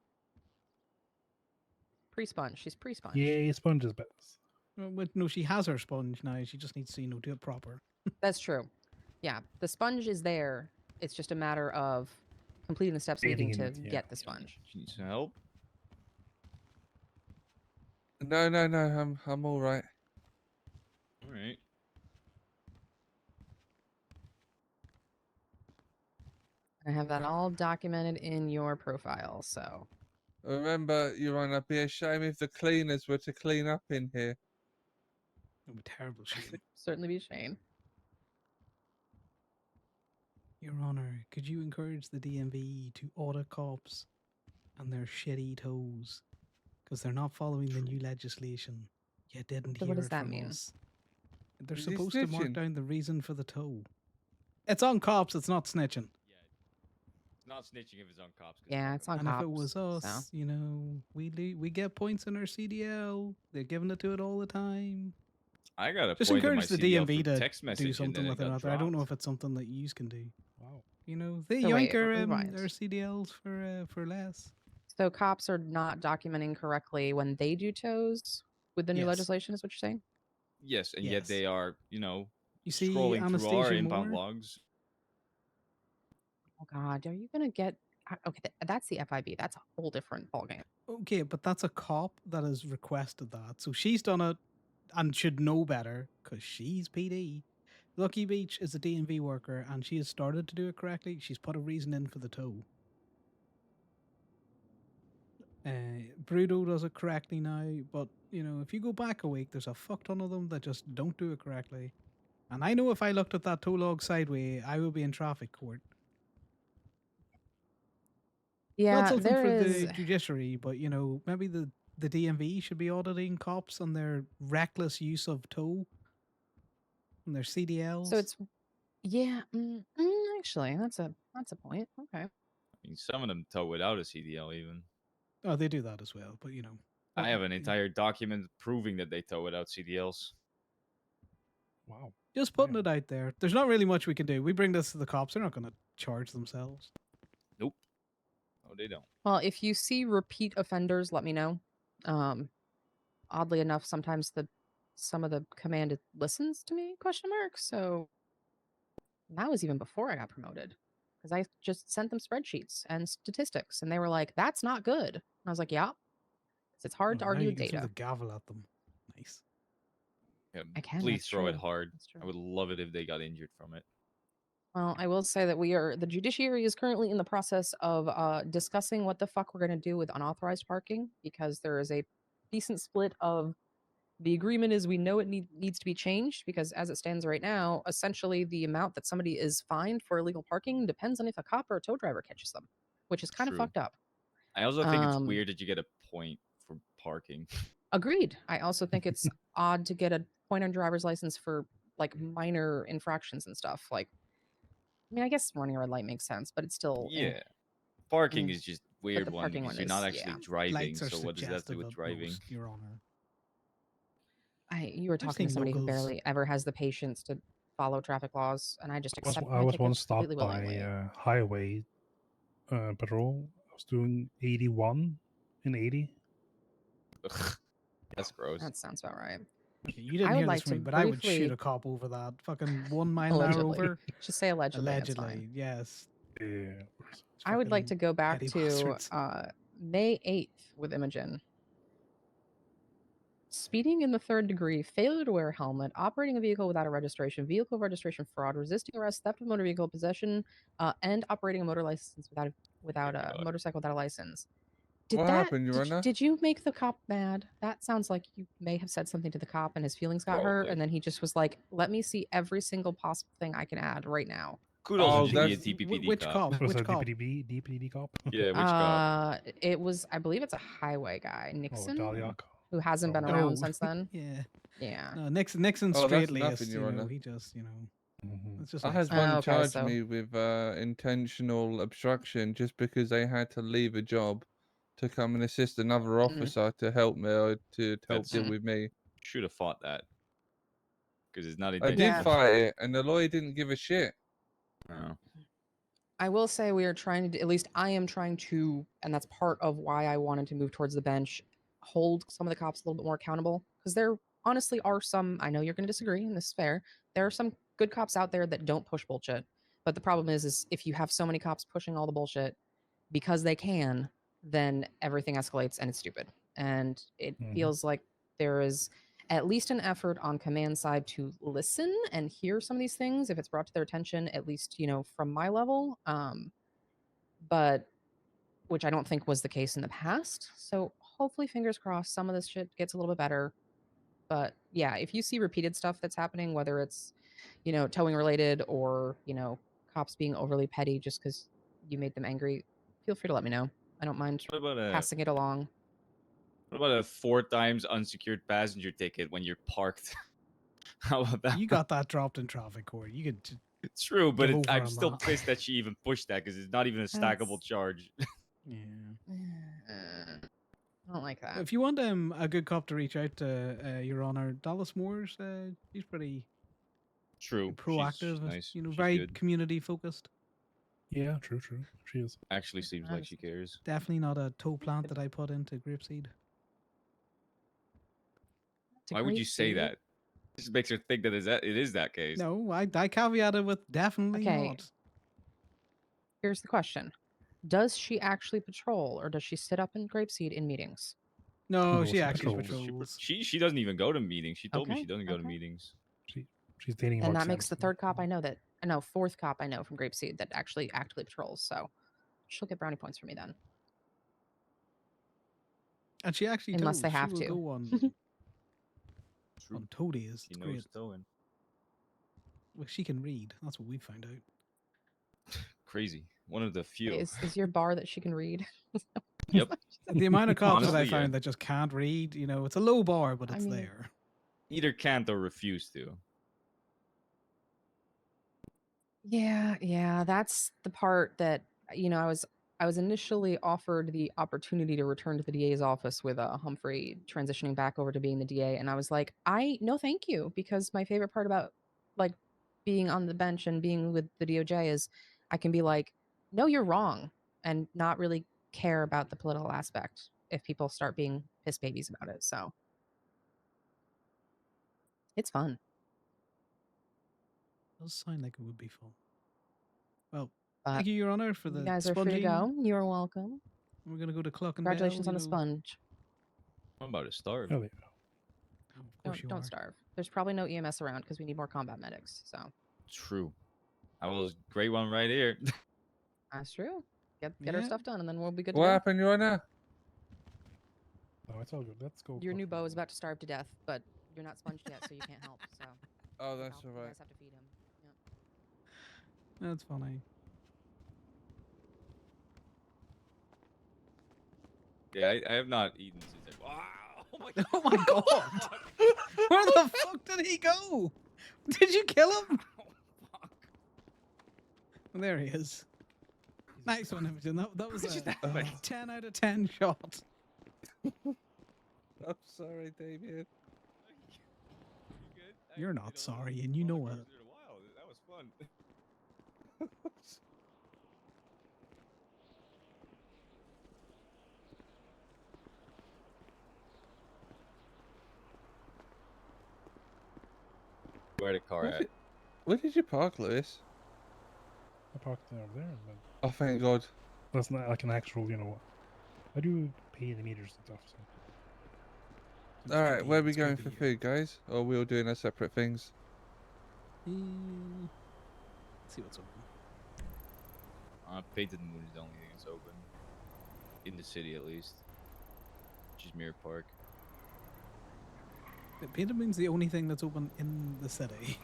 Pre-sponge. She's pre-sponged. Yay, sponges best. No, she has her sponge now. She just needs to, do it proper. That's true. Yeah, the sponge is there. It's just a matter of completing the steps Bathing needing in to it, yeah. get the sponge. She needs some help. No, I'm all right. All right. I have that all documented in your profile, so Remember, Your Honor, be a shame if the cleaners were to clean up in here. It would be terrible shame. certainly be Shane. Your Honor, could you encourage the DMV to audit cops and their shitty toes? Because they're not following the new legislation. You didn't So hear what does it that from mean? us. They're Is he supposed to mark snitching? down the reason for the tow. It's on cops, it's not snitching. Yeah. It's not snitching if it's on cops. 'cause Yeah, fuck it's 'em. on And cops. if it was us, so. we get points in our CDL. They're giving it to it all the time. I got a Just point in my encourage the CDL DMV for to text do message and something then with it it. got I don't know dropped. if it's something that you can do. Wow. They So yank wait, our rewind. CDLs for less. So cops are not documenting correctly when they do tows with the new Yes. legislation, is what you're saying? Yes, and yet Yes. they are, You see, scrolling through our Anastasia inbound Moore. logs. Oh God, are you gonna get? Okay, that's the FIB. That's a whole different ballgame. Okay, but that's a cop that has requested that, so she's done it and should know better because she's PD. Lucky Beach is a DMV worker and she has started to do it correctly. She's put a reason in for the tow. Brudo does it correctly now, but if you go back a week, there's a fuck ton of them that just don't do it correctly. And I know if I looked at that tow log sideways, I would be in traffic court. Yeah, Not something there for is. the judiciary, but maybe the DMV should be auditing cops on their reckless use of tow and their CDLs. So it's yeah. Actually, that's a point. Okay. I mean, some of them tow without a CDL even. Oh, they do that as well, but I have an entire document proving that they tow without CDLs. Wow. just putting Yeah. it out there. There's not really much we can do. We bring this to the cops; they're not going to charge themselves. Nope. Oh, they don't. Well, if you see repeat offenders, let me know. Oddly enough, sometimes some of the command listens to me? Question mark. So that was even before I got promoted, because I just sent them spreadsheets and statistics, and they were like, "That's not good." And I was like, "Yeah, 'cause it's hard to Now argue you with can throw data." the gavel at them. Nice. Yeah, I can, please that's throw it true. hard. That's true. I would love it if they got injured from it. Well, I will say that the judiciary is currently in the process of discussing what the fuck we're going to do with unauthorized parking, because there is a decent split of the agreement is we know it needs to be changed, because as it stands right now, essentially the amount that somebody is fined for illegal parking depends on if a cop or a tow driver catches them, which is kind of True. fucked up. I also think it's weird that you get a point for parking. Agreed. I also think it's odd to get a point on driver's license for like minor infractions and stuff. Like, I mean, I guess running a red light makes sense, but it's still Yeah. Parking Mm. is just weird the one parking because one you're not is- actually yeah. driving. Lights are So what does that have to do suggestive with at driving? most, Your Honor. You were talking to seen somebody who locals- barely ever has the patience to follow traffic laws, and I just accept I my was tickets once stopped completely by willingly. highway patrol. I was doing 81 in 80. Ugh, that's gross. That sounds about right. Okay, you didn't I would hear like this from to me, but I would shoot briefly- a cop over that. Fucking 1 mile an hour Allegedly. over. Just say allegedly. It's fine. Allegedly, yes. Yeah, of course. It's I would like fucking to go back petty to bastards. May 8th with Imogen. Speeding in the third degree, failure to wear a helmet, operating a vehicle without a registration, vehicle registration fraud, resisting arrest, theft of motor vehicle, possession, and operating a motor license without a God. motorcycle without a license. What happened, Your Honor? Did you make the cop mad? That sounds like you may have said something to the cop and his feelings got hurt, Probably. and then he just was like, "Let me see every single possible thing I can add right now." Kudos Oh, to be a that's- TPPD Which cop. cop? Was Which a cop? DPD cop? Yeah, which cop? It was, I believe it's a highway guy, Oh, Nixon, Daliak. who hasn't been Oh. around Oh, since then. yeah. Yeah. No, Nixon Oh, that's straight nothing, laced. Your Honor. He just, Mhm. it's just. I Nice. had one okay, charge so- me with intentional obstruction just because they had to leave a job to come and assist another Mm. officer to help me or to help That's- deal with me. Should have fought that. Because it's not I intentional. did Yeah. fight it, and the lawyer didn't give a shit. Oh. I will say we are trying to, at least I am trying to, and that's part of why I wanted to move towards the bench, hold some of the cops a little bit more accountable. Because there honestly are some, I know you're going to disagree, and this is fair. There are some good cops out there that don't push bullshit. But the problem is if you have so many cops pushing all the bullshit because they can, then everything escalates and it's stupid. And it feels like there is at least an effort on command side to listen and hear some of these things if it's brought to their attention, at least, you know, from my level. But which I don't think was the case in the past. So hopefully, fingers crossed, some of this shit gets a little bit better. But yeah, if you see repeated stuff that's happening, whether it's, you know, towing related or, you know, cops being overly petty just because you made them angry, feel free to let me know. I don't mind What about passing it along. What about a 4 times unsecured passenger ticket when you're parked? How about that? You got that dropped in traffic court. You could. It's true, but give over I'm on still that. pissed that she even pushed that because it's not even a stackable That's- charge. Yeah. I don't like that. If you want a good cop to reach out to, Your Honor, Dallas Moore's, she's pretty True. proactive, She's nice. you know, She's very good. community focused. Yeah, true. She is. Actually seems like she cares. Definitely not a tow plant that I put into grapeseed. It's a Why would great you say seed. that? It just makes her think that it is that case. No, I caveated with definitely Okay. not. Here's the question. Does she actually patrol or does she sit up in grapeseed in meetings? No, No, she she actually patrols. patrols. She doesn't even go to meetings. She told me Okay, she doesn't go to okay. meetings. She's dating And Mark that makes the Sampson. third cop I know, fourth cop I know from Grapeseed that actually actively patrols. So she'll get brownie points for me then. And she actually Unless tows. they have she will to. go on True. tow days. She It's knows great. towing. Well, she can read. That's what we found out. Crazy. One of the few. Is your bar that she can read? Yep. The amount of cops that I Honestly, yeah. found that just can't read, you know, it's a low bar, but I it's mean- there. Either can't or refuse to. Yeah, that's the part that you know, I was initially offered the opportunity to return to the DA's office with Humphrey transitioning back over to being the DA, and I was like, no, thank you, because my favorite part about like being on the bench and being with the DOJ is I can be like, no, you're wrong, and not really care about the political aspect if people start being piss babies about it. So it's fun. Does sound like it would be fun. Well, But thank you, Your Honor, for you the guys are free to sponging. go. You're welcome. We're gonna go to Clock and Congratulations Bell, on the you know. sponge. I'm about to starve. Hell yeah. Oh, of course you Don't are. starve. There's probably no EMS around because we need more combat medics. So True. I was great one right here. that's true. Get our Yeah. stuff done, and then we'll be good to What go. happened, Your Honor? No, it's all good. Let's go. Your Clock new and beau is Bell. about to starve to death, but you're not sponged yet, so you can't help. So Oh, you that's know, all you right. guys have to feed him. Yep. That's funny. Yeah, I have not eaten since. Wow! Oh my god! Oh my god! Where the fuck did he go? Did you kill him? Oh, fuck. Well, there he is. Nice one, Imogen. That was Just a happened. 10 out of 10 shot. I'm sorry, Damien. You good? You're not sorry, and you know it. Wow, that was fun. Where the car at? Where did you park, Lewis? I parked over there, but Oh, thank God. that's not like an actual, you know. I do pay the meters and stuff. So It's All good right, to where hear, are we it's good going to for hear. food, guys? Or are we all doing our separate things? Let's see what's open. Painted Moon is the only thing that's open. In the city, at least. Which is Mirror Park. Painted Moon's the only thing that's open in the city,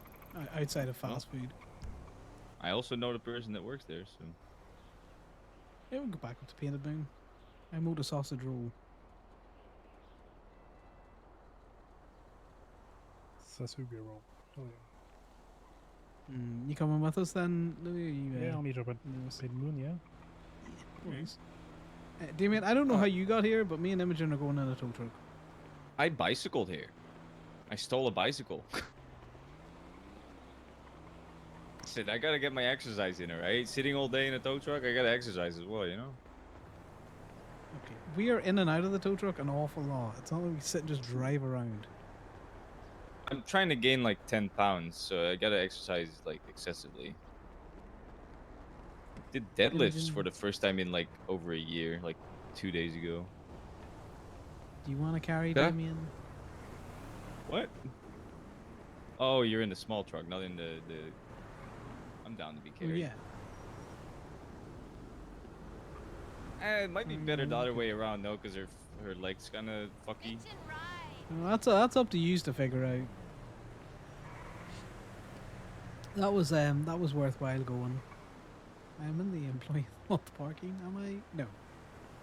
outside of fast food. I also know the person that works there, so. Yeah, we'll go back up to Painted Moon. I mowed a sausage roll. Sasubi roll. Hell yeah. You coming with us then, Louis? Or you, Yeah, I'll meet up at no, Paid Moon. Yeah. no worries. Damien, I don't know how you got here, but me and Imogen are going in a tow truck. I bicycled here. I stole a bicycle. Said I gotta get my exercise in, alright? Sitting all day in a tow truck, I gotta exercise as well, you know? Okay. We are in and out of the tow truck an awful lot. It's not like we sit and just drive around. I'm trying to gain like 10 pounds, so I gotta exercise like excessively. Did deadlifts for Imogen, the first time in like over a year, like 2 days ago. do you want to carry Yeah. Damien? What? Oh, you're in the small truck, not in the. I'm down to be Oh, carried. yeah. It might be better the other Okay. way around though, because her legs kind of fucky. Well, that's up to you to figure out. That was worthwhile going. I'm in the employee of the month parking, am I? No.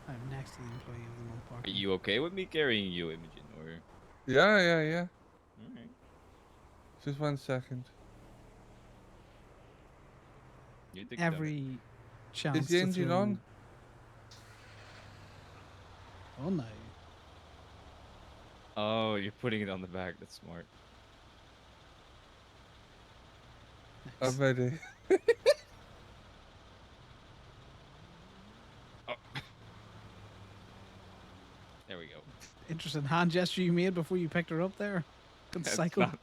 I'm next to the employee of the month Are parking. you okay with me carrying you, Imogen, or? Yeah. All right. Just 1 second. You take it down. Every chance Is the to engine throw... on? Oh no. Oh, you're putting it on the back. That's smart. I'm ready. Oh. There we go. Interesting hand gesture you made before you picked her up there. Good That's cycle. not-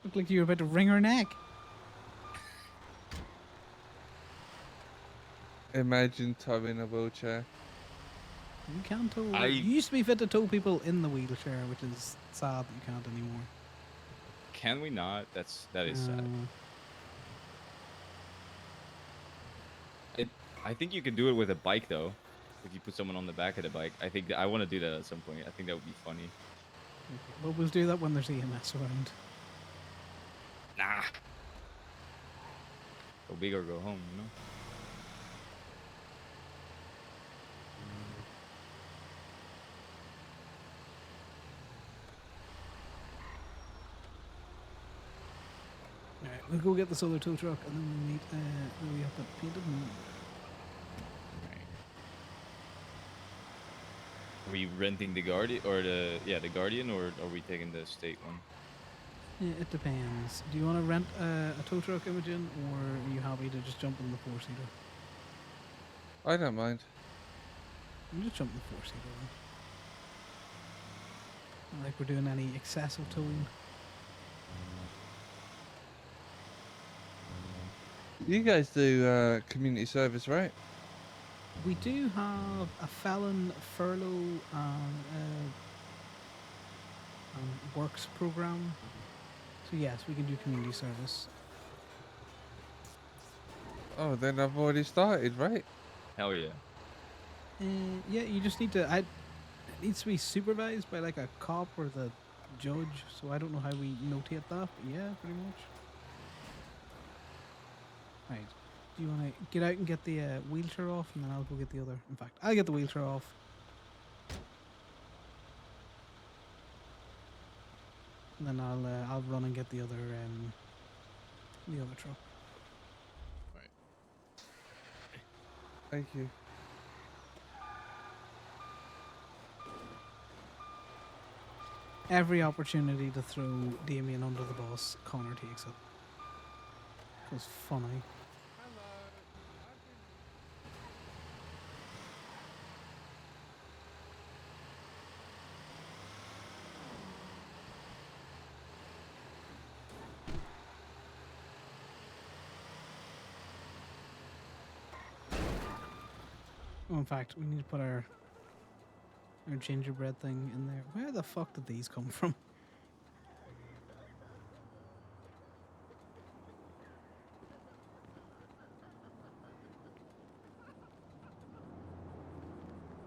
Looked like you were about to wring her neck. Imagine towing a wheelchair. You can't tow. I- You used to be fit to tow people in the wheelchair, which is sad that you can't anymore. Can we not? That is sad. I think you can do it with a bike though. If you put someone on the back of the bike, I think I want to do that at some point. I think that would be funny. Okay, well, we'll do that when there's EMS around. Nah. Go big or go home, you know. Alright, we'll go get this other tow truck and then we'll meet Louis up at Painted Moon. Are we renting the Guardian or the Guardian, or are we taking the state one? Yeah, it depends. Do you want to rent a tow truck, Imogen, or are you happy to just jump in the four-seater? I don't mind. You just jump in the four-seater then. Not like we're doing any excessive towing. You guys do community service, right? We do have a felon furlough works program. So yes, we can do community service. Oh, then I've already started, right? Hell yeah. Yeah, you just need to. It needs to be supervised by like a cop or the judge. So I don't know how we notate that. But yeah, pretty much. Right. Do you want to get out and get the wheelchair off, and then I'll go get the other. In fact, I'll get the wheelchair off. And then I'll run and get the other truck. Thank you. Every opportunity to throw Damien under the bus, Connor takes it. It's funny. Oh, in fact, we need to put our gingerbread thing in there. Where the fuck did these come from?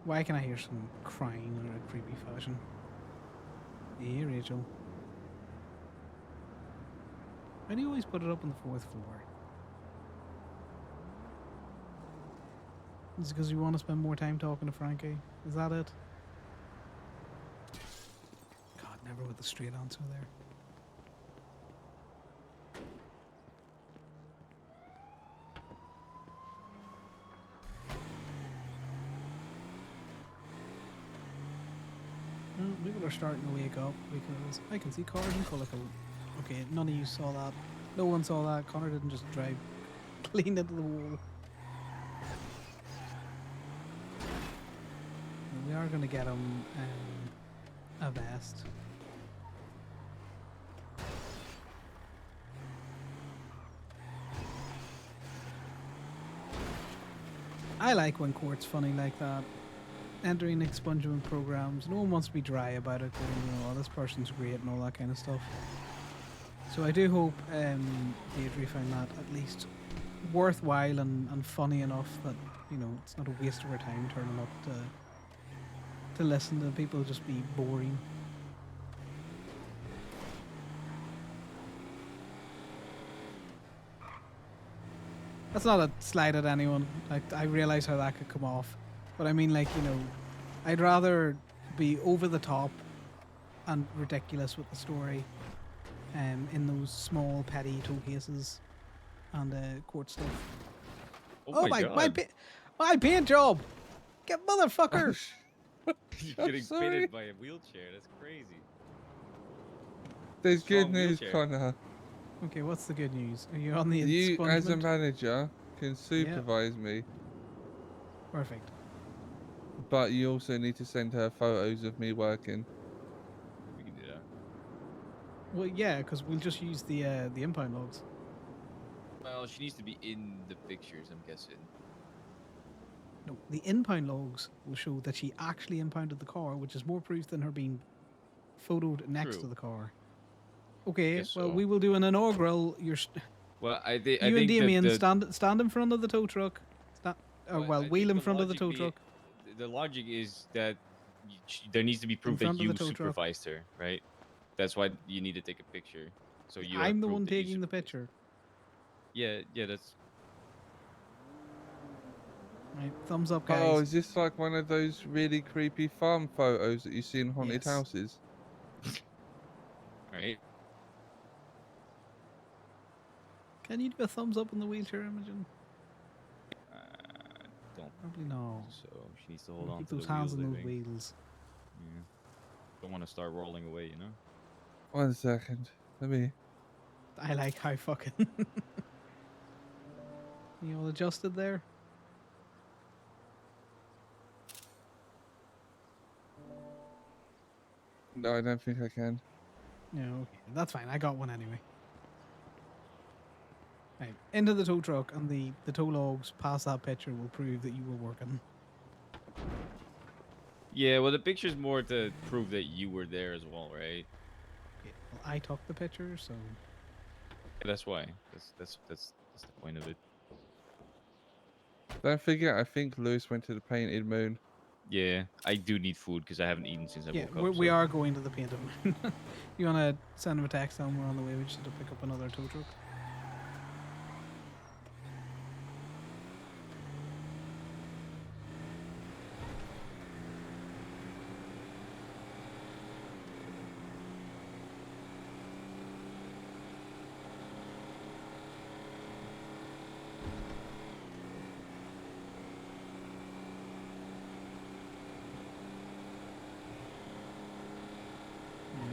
Why can I hear some crying in a creepy fashion? Hey, Rachel. Why do you always put it up on the 4th floor? Is it because you want to spend more time talking to Frankie? Is that it? God, never with a straight answer there. are starting to wake up because I can see cars in Cullico. Okay, none of you saw that. No one saw that. Connor didn't just drive clean into the wall. And we are going to get him a vest. I like when court's funny like that. Entering expungement programs, no one wants to be dry about it, going, you know, oh, this person's great and all that kind of stuff. So I do hope Deirdre found that at least worthwhile and funny enough that, you know, it's not a waste of her time turning up to listen to people just be boring. That's not a slight at anyone. I realise how that could come off. But I mean, like, you know, I'd rather be over the top and ridiculous with the story in those small petty toe cases and court stuff. Oh, my God. My paint job! Get motherfucker! You're getting sorry. pitted by a wheelchair. That's crazy. There's good Strong news, wheelchair. Connor. Okay, what's the good news? Are you on the You, as a expungement? manager, can supervise me, Perfect. but you also need to send her photos of me working. We can do that. Well, yeah, because we'll just use the impound logs. Well, she needs to be in the pictures, I'm guessing. No, the impound logs will show that she actually impounded the car, which is more proof than her being photoed next True. to the car. Okay, Guess well, so. we will do an inaugural. Well, I You think and Damien that stand in front of the tow truck. Wheel in front of the tow truck. The logic is that there needs to be proof that front of you the tow truck. supervised her, right? That's why you need to take a picture. So you. I'm have the proof one that you taking the supervised. picture. Yeah, that's. Right, thumbs up, Oh, guys. is this like one of those really creepy farm photos that you see in haunted Yes. houses? Right. Can you do a thumbs up in the wheelchair, Imogen? Don't. Probably no. So she needs to hold on Keep to those the hands wheels. on I those think. wheels. Yeah. Don't want to start rolling away, you know. 1 second. Let me. I like how fucking. You all adjusted there? No, I don't think I can. Yeah, okay. That's fine. I got one anyway. Right. Into the tow truck, and the tow logs past that picture will prove that you were working. Yeah, well, the picture's more to prove that you were there as well, right? Okay, well, I took the picture, so. That's why. That's the point of it. Don't forget, I think Lewis went to the Painted Moon. Yeah, I do need food because I haven't eaten since I Yeah, woke up. we so- are going to the painted moon. You want to send him a text and we're on the way? We just have to pick up another tow truck.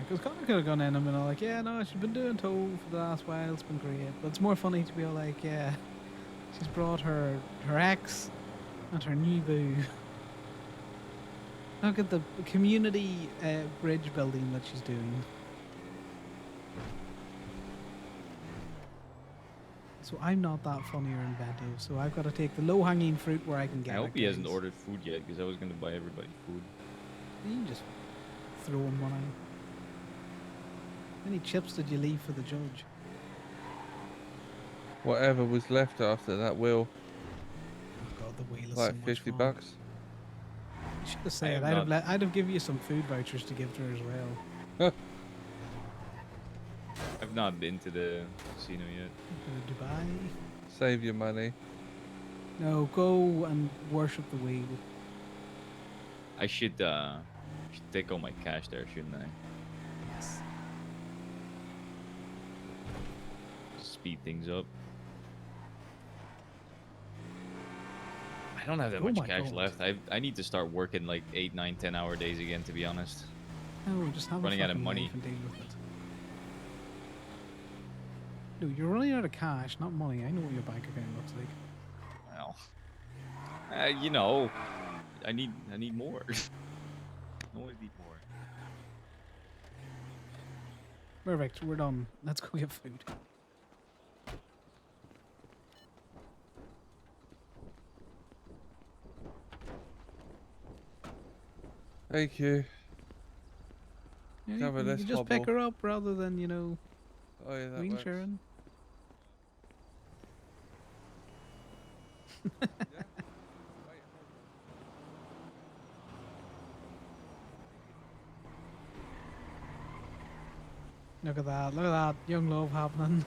Because Connor could have gone in and been all like, yeah, no, she's been doing tow for the last while, it's been great. But it's more funny to be all like, yeah, she's brought her ex and her new boo. Look at the community bridge building that she's doing. So I'm not that funny or inventive, so I've got to take the low-hanging fruit where I can get I hope it, he hasn't guys. ordered food yet because I was gonna buy everybody food. You can just throw him one out. How many chips did you leave for the judge? Whatever was left after that will, Oh god, the wheel is like so much 50 fun. bucks. You should have said, have I'd have given you some food vouchers to give to her as well. I've not been to the casino yet. Go to Dubai. Save your money. No, go and worship the wheel. I should take all my cash there, shouldn't I? Yes. Speed things up. I don't have that Oh much my cash God. left. I need to start working like 8, 9, 10 hour days again, to be honest. No, just have Running a out of fucking money. life and deal with it. No, you're running out of cash, not money. I know what your bank account looks like. Well, you know, I need more. I always need more. Perfect, we're done. Let's go get food. Thank you. Yeah, Cover you this can just pick hobble. her up rather than, you know, Oh yeah, that wheel works. sharing. Yeah. Wait, hold Look at that, look at that. Young love happening.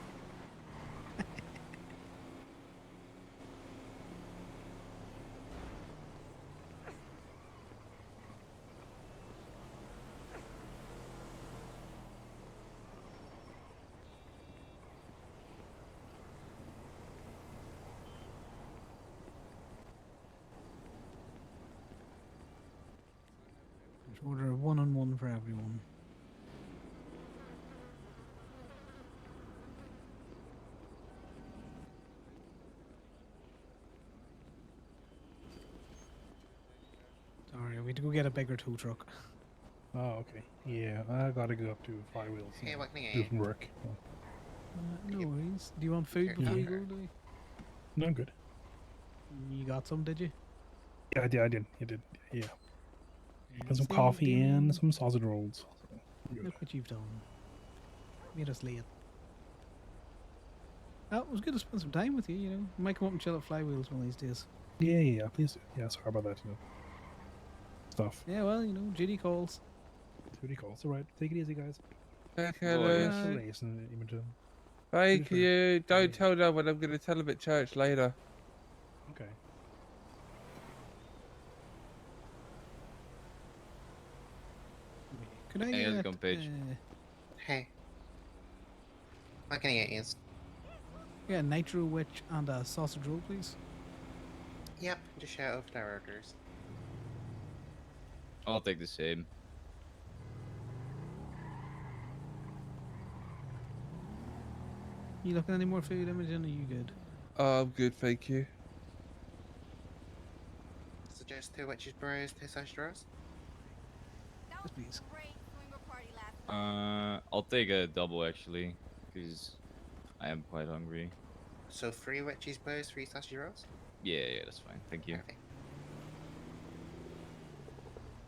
Just order a one-on-one for everyone. Sorry, we had to go get a bigger tow truck. Oh, okay. Yeah, I gotta go up to Five Wheels. Hey, what can I Do get? some work. No worries. Do you want food Here, before you Conor. go, Louis? No, I'm good. You got some, did you? Yeah, I did. I did. Yeah. Got some See, coffee dear and man, some sausage rolls. So, I'm good. look what you've done. Made us late. Oh, it was good to spend some time with you, you know. Might come up and chill at Flywheels one of these days. Yeah, please do. Yeah, sorry about that, stuff. Yeah, well, you know, duty calls. Duty calls. Alright, take it easy, guys. Take Oh, care, yeah. Lewis. Right. Congratulations, Imogen. Thank Good work. you. Don't Yeah. tell no one. I'm gonna tell them at church later. Okay. Could I Hey, how's it get going, Paige? Hey. What can I get you? yeah, nitro witch and a sausage roll, please? Yep, just shout over to our orders. I'll take the same. You looking at any more food, Imogen? Are you good? Oh, I'm good, thank you. Suggest 2 witches bros, 2 sausage rolls. Yes, please. I'll take a double actually, because I am quite hungry. So 3 witches bros, 3 sausage rolls. Yeah, that's fine. Thank you. Perfect.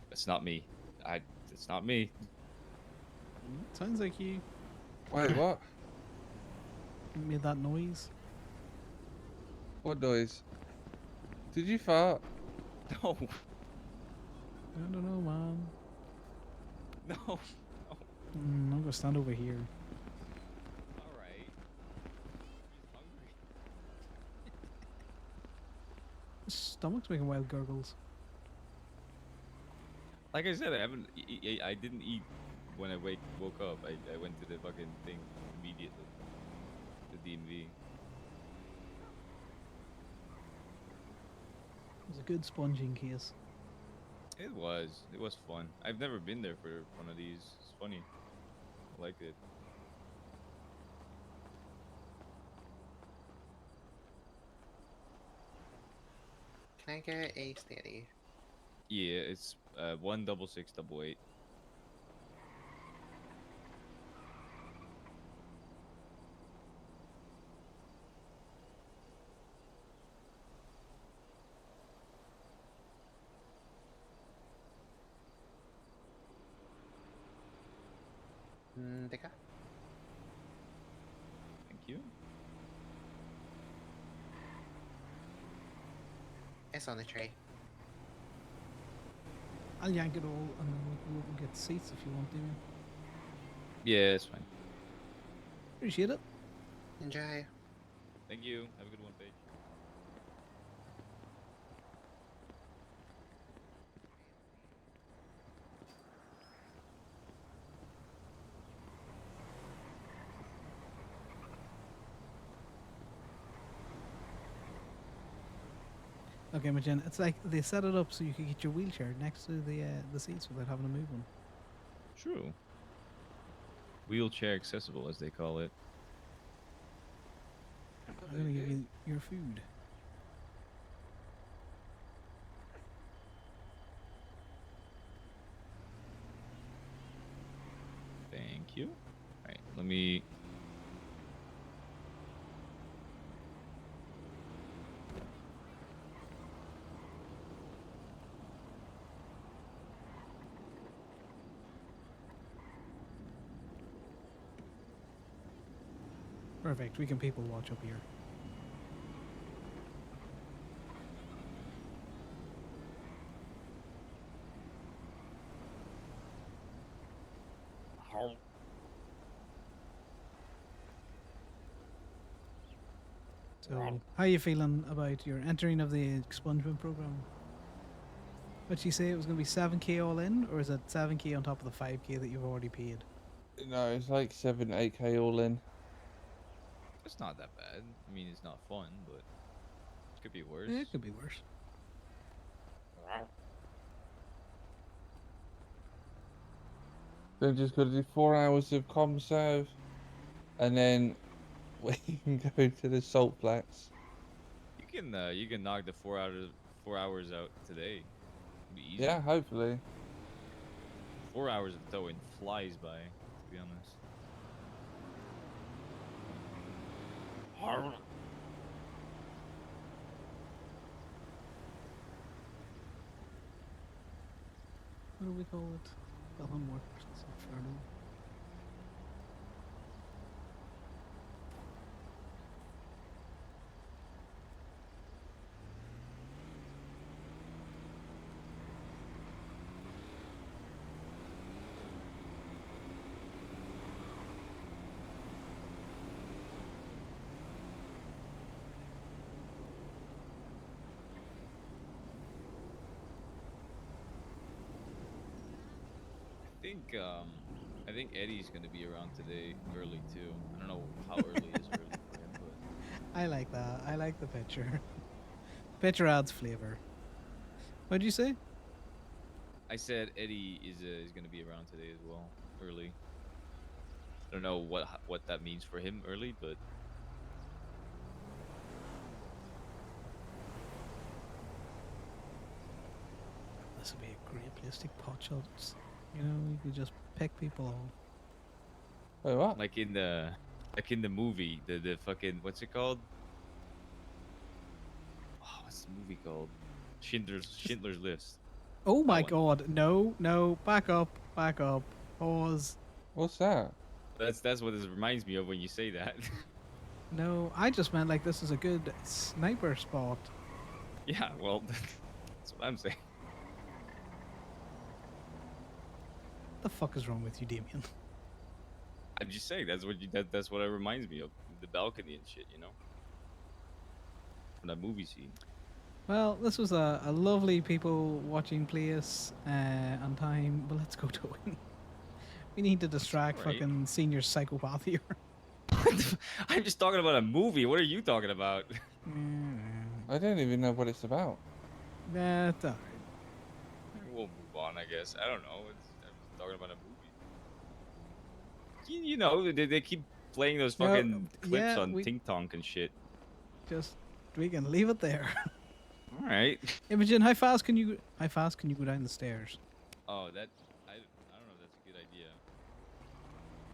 That's not me. It's not me. Sounds like you Wait, what? made that noise. What noise? Did you fart? No, I don't know, man. no. I'm gonna stand over here. All right. He's hungry. Stomach's making wild gurgles. Like I said, I haven't. I didn't eat when I woke up. I went to the fucking thing immediately. The DMV. It was a good sponging case. It was. It was fun. I've never been there for one of these. It's funny. I liked it. Can I get a steady? Yeah, it's 16688. Dika? Thank you. It's on the tray. I'll yank it all and then we'll go up and get seats if you want to. Yeah, it's fine. Appreciate it. Enjoy. Thank you. Have a good one, Paige. Okay, Imogen, it's like they set it up so you can get your wheelchair next to the seats without having to move one. True. Wheelchair accessible, as they call it. I'm gonna give you your food. Thank you. All right, let me. Perfect. We can people watch up here. So, how are you feeling about your entering of the expungement program? What'd she say? It was going to be 7k all in, or is it 7k on top of the 5k that you've already paid? No, it's like 7, 8k all in. It's not that bad. I mean, it's not fun, but it could be worse. Yeah, it could be worse. Then just got to do 4 hours of ComServe, and then we can go to the salt flats. You can knock the 4 hours out today. It'll be easy. Yeah, hopefully. 4 hours of towing flies by, to be honest. What do we call it? The homework. Inferno. I think Eddie's gonna be around today early too. I don't know how early is early for him, but I like that. I like the picture. Picture adds flavor. What'd you say? I said Eddie is gonna be around today as well, early. I don't know what that means for him early, but This would be a great place to take pot shots. You know, you could just pick people off. Wait, what? like in the movie, the fucking what's it called? Oh, what's the movie called? Schindler's List. Oh my one. god, no, no, back up, pause. What's that? That's what this reminds me of when you say that. No, I just meant like this is a good sniper spot. Yeah, well, that's what I'm saying. The fuck is wrong with you, Damien? I'm just saying that's what it reminds me of. The balcony and shit, you know? From that movie scene. Well, this was a lovely people watching place on time, but let's go to it. We need to distract Right. fucking senior psychopath here. I'm just talking about a movie. What are you talking about? I don't even know what it's about. That's alright. We'll move on, I guess. I don't know. I'm just talking about a movie. You know, they keep playing those No, fucking clips yeah, on we- Ting Tonk and shit. Just we can leave it there. All right. Imogen, how fast can you go down the stairs? Oh, I don't know if that's a good idea.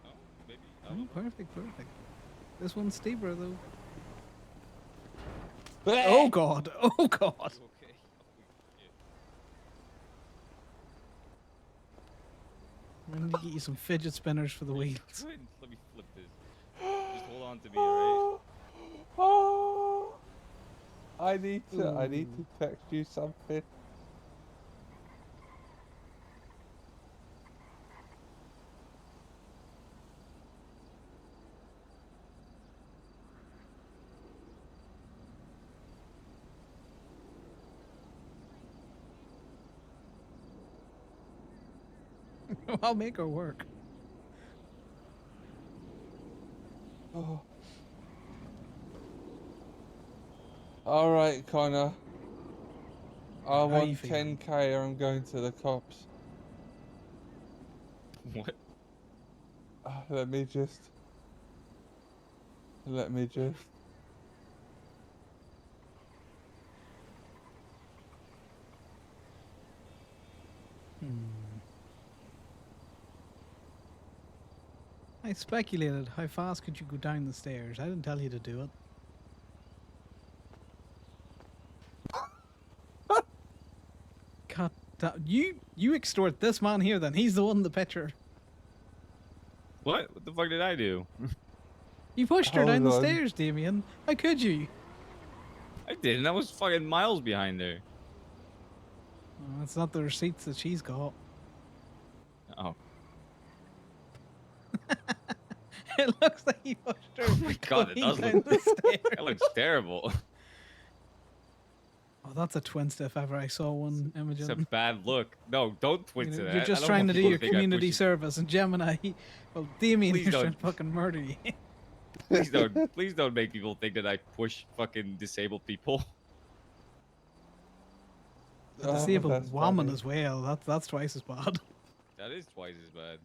Oh, maybe. I Oh, don't know. perfect. This one's steeper though. Oh! Oh god, oh god. You okay? Oh, shit. I'm gonna get you some fidget spinners for the wheels. Good. Let me flip this. Just hold on to me, alright? Oh! I need to text you something. I'll make her work. Oh. All right, Connor. I How you want feeling? 10k or I'm going to the cops. What? Let me just. Let me just. I speculated how fast could you go down the stairs. I didn't tell you to do it. God, you extort this man here. Then he's the one in the picture. What? What the fuck did I do? You pushed her down the Hold on. stairs, Damien. How could you? I didn't. I was fucking miles behind her. Oh, that's not the receipts that she's got. Oh. It looks like you pushed her. Oh my god, it clean does down look. the stairs. That looks terrible. Oh, that's a twinst if ever I saw one, Imogen. It's a bad look. No, don't You twist know, to you're that. just I don't trying want to do people your think I community push it. service, and Gemini, well, Damien Please here's trying don't. to fucking murder you. Please don't make people think that I push fucking disabled people. A disabled that's woman funny. as well. That's twice as bad. That is twice as bad.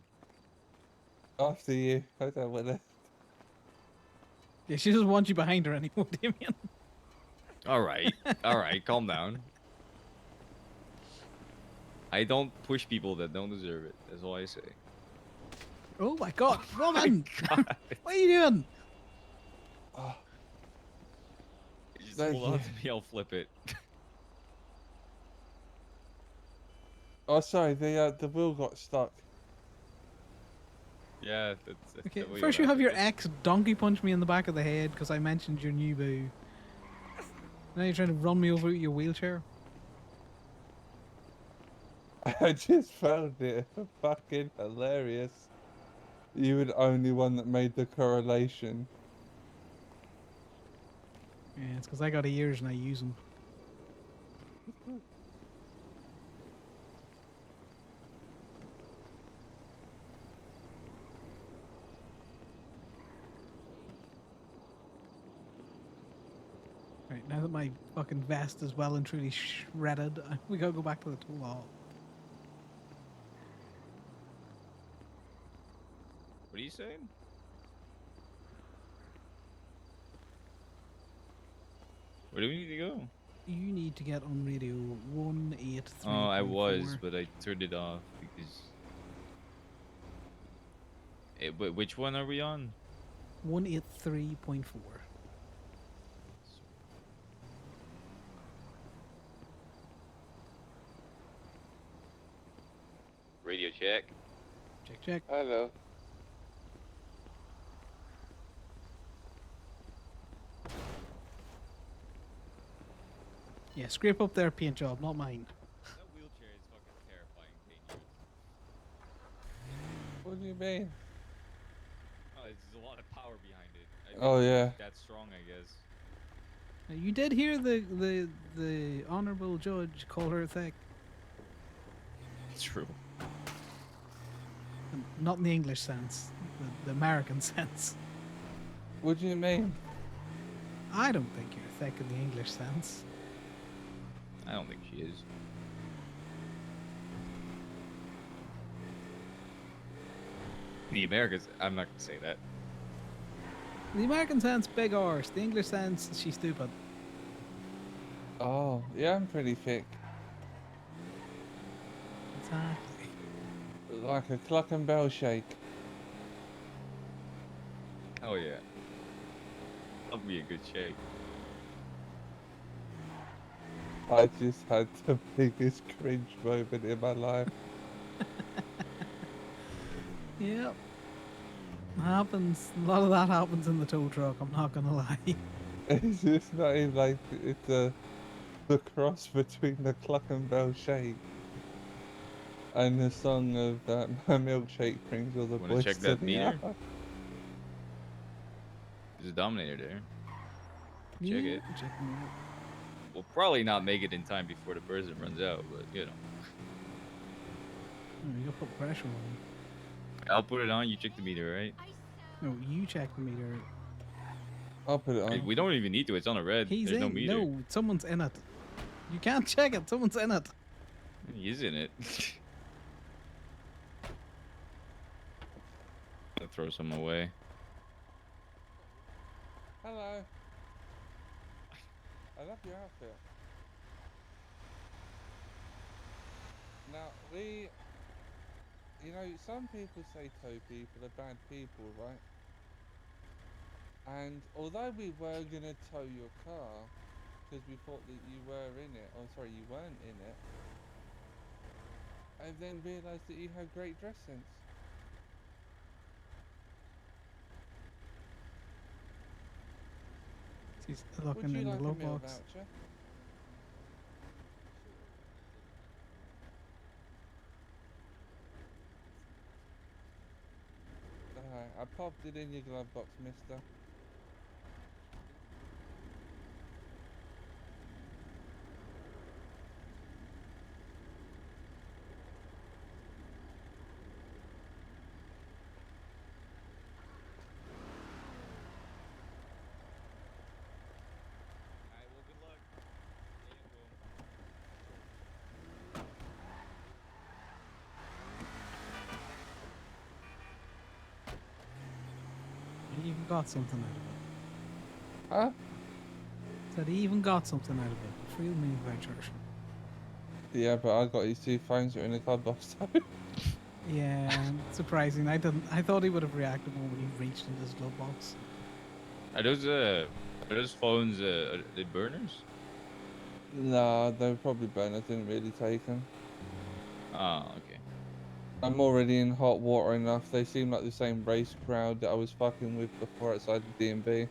After you. I don't want to. Yeah, she doesn't want you behind her anymore, Damien. All right, calm down. I don't push people that don't deserve it. That's all I say. Oh my god, woman! God. What are you doing? Oh, Just Thank hold on you. to me. I'll flip it. oh sorry. The wheel got stuck. Yeah, that's Okay, definitely first what you have your happened. ex donkey punch me in the back of the head because I mentioned your new boo. Now you're trying to run me over with your wheelchair. I just found it fucking hilarious. You were the only one that made the correlation. Yeah, it's because I got ears and I use them. Right, now that my fucking vest is well and truly shredded, we gotta go back to the tool hall. What are you saying? Where do we need to go? You need to get on radio 183. Oh, I was, but I turned it off because. But which one are we on? 183.4. Radio check. Check, check. Hello. Yeah, scrape up their paint job, not mine. That wheelchair is fucking terrifying. What do you mean? Oh, there's a lot of power behind it. Oh, yeah. That's strong, I guess. You did hear the honorable judge call her thick. True. Not in the English sense, the American sense. What do you mean? I don't think you're thick in the English sense. I don't think she is. The Americans, I'm not gonna say that. The American sense, big arse. The English sense, she's stupid. Oh, yeah, I'm pretty thick. Exactly. Like a cluck and bell shake. Oh yeah. That'd be a good shake. I just had the biggest cringe moment in my life. Yep. Happens. A lot of that happens in the tow truck, I'm not gonna lie. It's just not even like it's the cross between the cluck and bell shake and the song of my milkshake brings all the Wanna boys check to that the meter? yard. There's a Dominator there. Yeah, Check it. check them out. We'll probably not make it in time before the person runs out, but you know. Oh, you gotta put pressure on. I'll put it on, you check the meter, right? No, you check the meter. I'll put it Hey, on. we don't even need to, it's on a red. He's There's no in. meter. No, someone's in it. You can't check it. Someone's in it. He is in it. I'll throw some away. Hello. I love your outfit. Now, you know, some people say tow people are bad people, right? And although we were gonna tow your car, because we thought that you were in it, or sorry, you weren't in it, I then realised that you have great dress sense. He's Would looking you in the like a glove meal box. voucher? I popped it in your glove box, mister. Alright, well, good luck. Yeah, well. He even got something out of it. Huh? Said he even got something out of it. Free meal vouchers. Yeah, but I got his 2 phones that are in the glove box too. Yeah, surprising. I didn't. I thought he would have reacted more when he reached into his glove box. Are those phones are they burners? Nah, they were probably burners, didn't really take them. Oh, okay. I'm already in hot water enough. They seem like the same race crowd that I was fucking with before outside the DMV.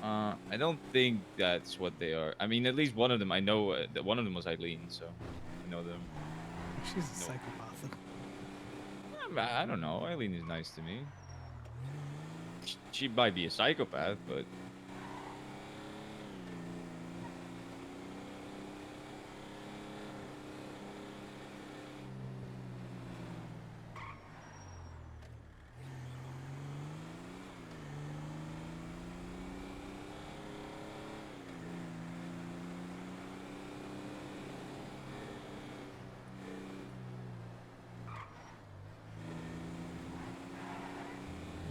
I don't think that's what they are. I mean, at least one of them I know. That one of them was Eileen, so I know them. She's a No. psychopath. I don't know. Eileen is nice to me. She might be a psychopath, but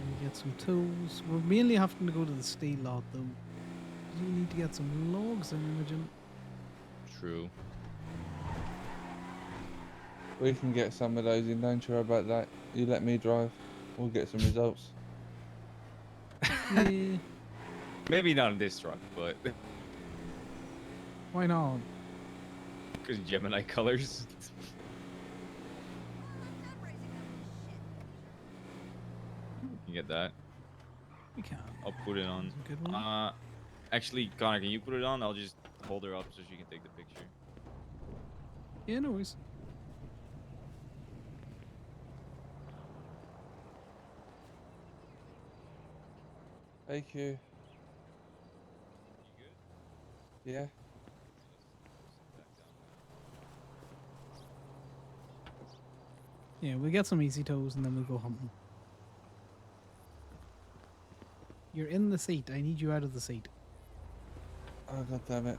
And get some tools. We're mainly having to go to the steel lot though. You need to get some logs in, Imogen. true. We can get some of those in, don't you worry about that. You let me drive. We'll get some results. Yeah. Maybe not in this truck, but Why not? because Gemini colors. You can get that. We can't. I'll put it on. That's a good one. Actually, Connor, can you put it on? I'll just hold her up so she can take the picture. Yeah, no worries. Thank you. You good? Yeah. Let's sit back down now. Yeah, we'll get some easy toes and then we'll go hunting. You're in the seat. I need you out of the seat. Oh, god damn it.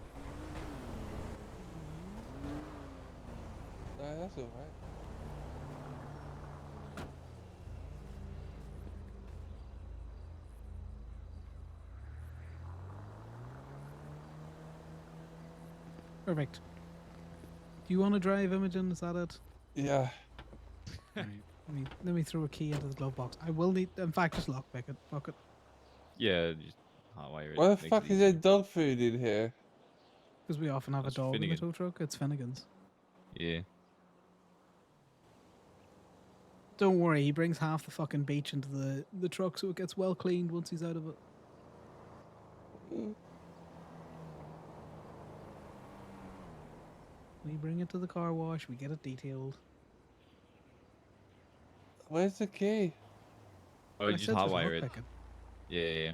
No, that's alright. Perfect. Do you want to drive, Imogen? Is that it? Yeah. Right. Let me throw a key into the glove box. I will need. In fact, just lockpick it. Fuck it. Yeah, just hotwire it. Why the makes it fuck is easy. there dog food in here? Because we often have That's a dog in the Finnegan. tow truck. It's Finnegan's. Yeah. Don't worry, he brings half the fucking beach into the truck so it gets well cleaned once he's out of it. We bring it to the car wash, we get it detailed. Where's the key? Oh, I just said hotwire it. lockpick it. Yeah.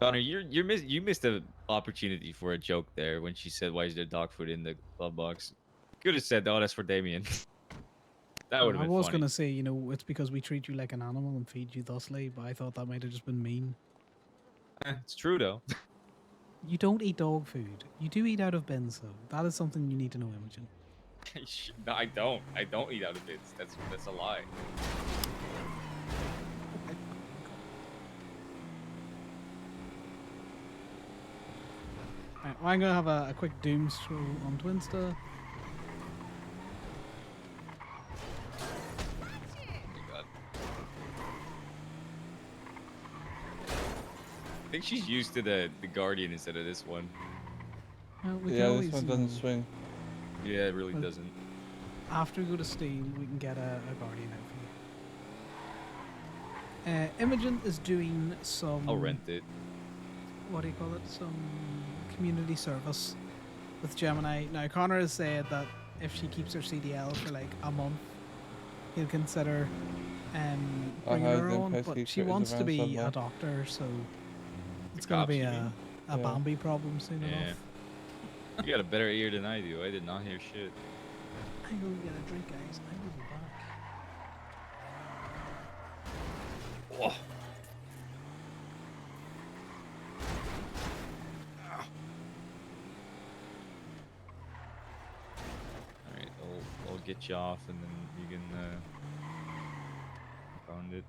Connor, you missed an opportunity for a joke there when she said, "Why is there dog food in the glove box?" Could have said, "Oh, that's for Damien." That would have I been was funny. gonna say, it's because we treat you like an animal and feed you thusly, but I thought that might have just been mean. It's true though. You don't eat dog food. You do eat out of bins, though. That is something you need to know, Imogen. No, I don't. I don't eat out of bits. That's a lie. Right, well, I'm gonna have a quick doom scroll on Twinsta. Oh my god. I think she's used to the Guardian instead of this one. Well, we can Yeah, always, this one you doesn't know, swing. Yeah, it really Well, doesn't. after we go to Steel, we can get a Guardian out for you. Imogen is doing some. I'll rent it. What do you call it? Some community service with Gemini. Now, Connor has said that if she keeps her CDL for like a month, he'll consider I bringing heard her them on. pesky But she critters wants to around be somewhere. a doctor, so The it's gonna cops, be you a mean? a Yeah. Bambi problem soon Yeah. enough. You got a better ear than I do. I did not hear shit. I go get a drink, guys. I will be back. Oh. Alright, I'll get you off and then you can pound it.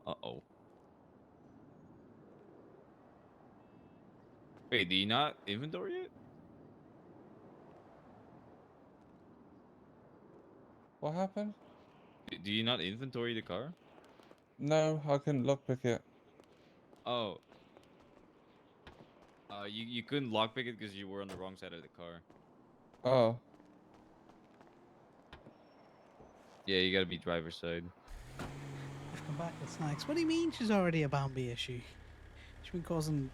Uh-oh. Wait, do you not inventory it? What happened? Do you not inventory the car? No, I couldn't lockpick it. Oh. You couldn't lockpick it because you were on the wrong side of the car. Oh, Yeah, you gotta be driver's side. I've come back with snacks. What do you mean she's already a Bambi issue? She's been causing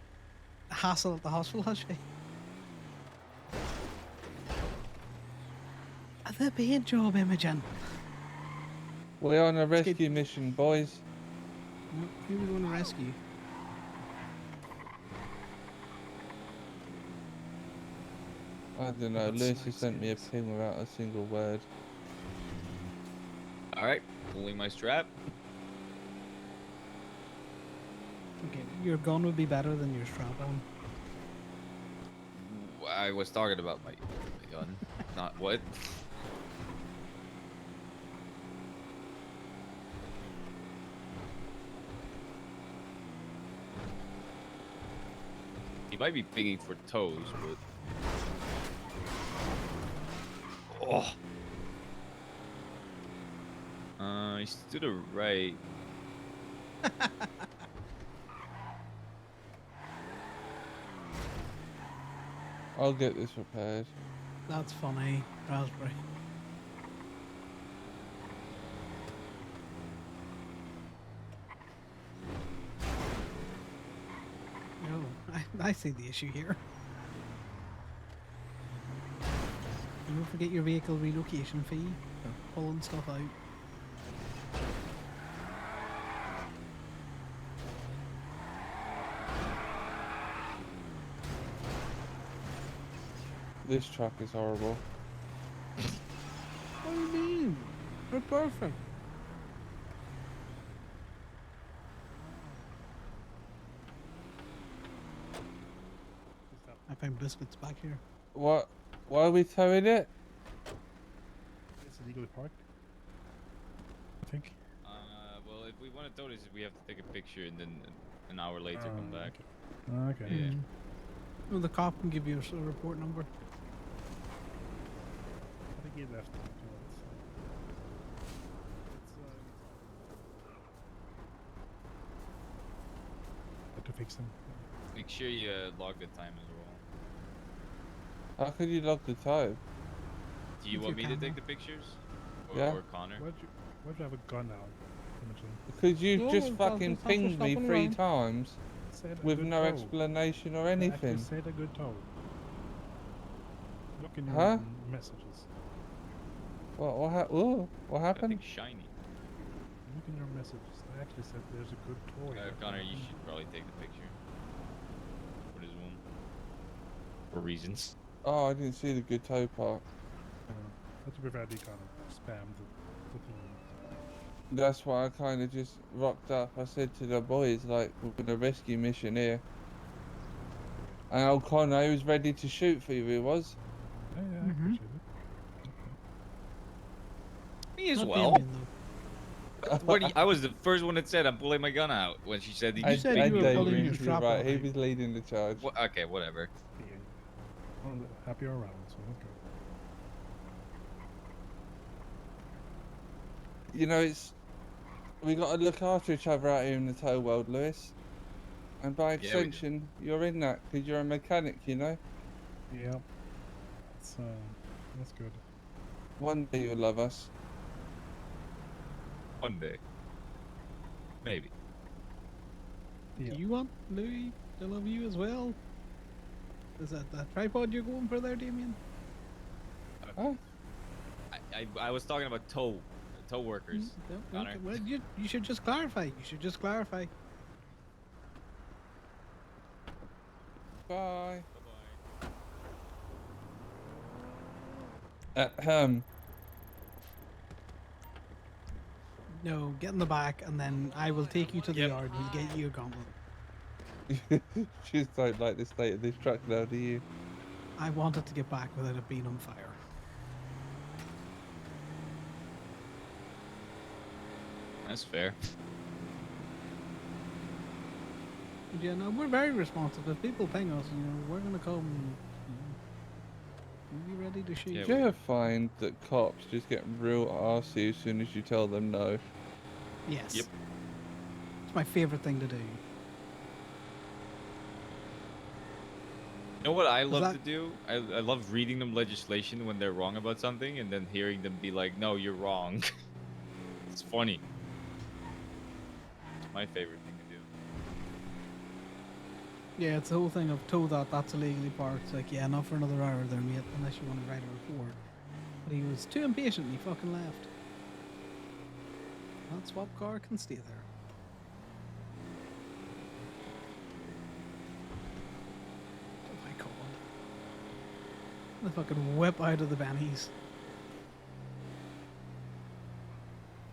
hassle at the hospital, has she? The paint job, Imogen. we're on a Let's get- rescue mission, boys. Who are we going to rescue? I don't know. That's Lucy nice, sent me a guys. ping without a single word. Alright, pulling my strap. Okay, your gun would be better than your strap on. I was talking about my gun. Not what? He might be pinging for toes, but... Oh! He's to the right. I'll get this repaired. That's funny, Raspberry. No, I see the issue here. You don't forget your vehicle relocation fee for pulling stuff out. This truck is horrible. What do you mean? They're perfect. I found biscuits back here. What? Why are we towing it? It's illegally parked. I think. Well, if we want to tow this, we have to take a picture and then an hour later come back. Okay. Yeah. Well, the cop can give you a report number. I think he left. Had to fix him. Make sure you log the time as well. How could you log the time? Do you With want me your to take camera. the pictures? Yeah. Or Connor? Why'd you have a gun out, Imogen? Because you No, just it's fucking not for pinged me stopping 3 around. times Said a with good no toe. explanation or I actually anything. said a good toe. Look in your Huh? messages. What I happened? think shiny. Look in your messages. I actually said there's a good toy. Connor, you should probably take the picture. For this one. For reasons. Oh, I didn't see the good toe part. But to be fair, they kind of spammed the thing. That's why I kind of just rocked up. I said to the boys, like, we're on a rescue mission here. And old Conor, he was ready to shoot for you, he was. Yeah, I Mhm. appreciate it. Me as Not well. Damien, though. I was the first one that said I'm pulling my gun out when she said You said you were pulling your strap right, out, he right? was leading the charge. Okay, whatever. Yeah. Well, happy around, so that's good. You know, we got to look after each other out here in the tow world, Lewis. And by Yeah, we do. extension, you're in that because you're a mechanic, you know. Yeah. That's good. One day you'll love us. One day. Maybe. Yeah. Do you want Louis to love you as well? Is that tripod you're going for there, Damien? Huh? I was talking about tow workers. No, Connor. okay. Well, you should just clarify. You should just clarify. Bye. Bye-bye. No, get in the back, and then I will take you to the Yep. yard. We'll get you a gauntlet. Just don't like the state of this truck now, do you? I wanted to get back without it being on fire. That's fair. But yeah, no, we're very responsive. If people ping us, we're gonna come. We'll be ready to shoot. Yeah, Do you ever find that cops just get real arsey as soon as you tell them no? Yes. Yep. It's my favorite thing to do. You know what I love that- to do? I love reading them legislation when they're wrong about something and then hearing them be like, no, you're wrong. It's funny. It's my favorite thing to do. Yeah, it's the whole thing of tow that's illegally parked. It's like, yeah, not for another hour there, mate, unless you want to write a report. But he was too impatient and he fucking left. That swap car can stay there. Oh my god. The fucking whip out of the bennies.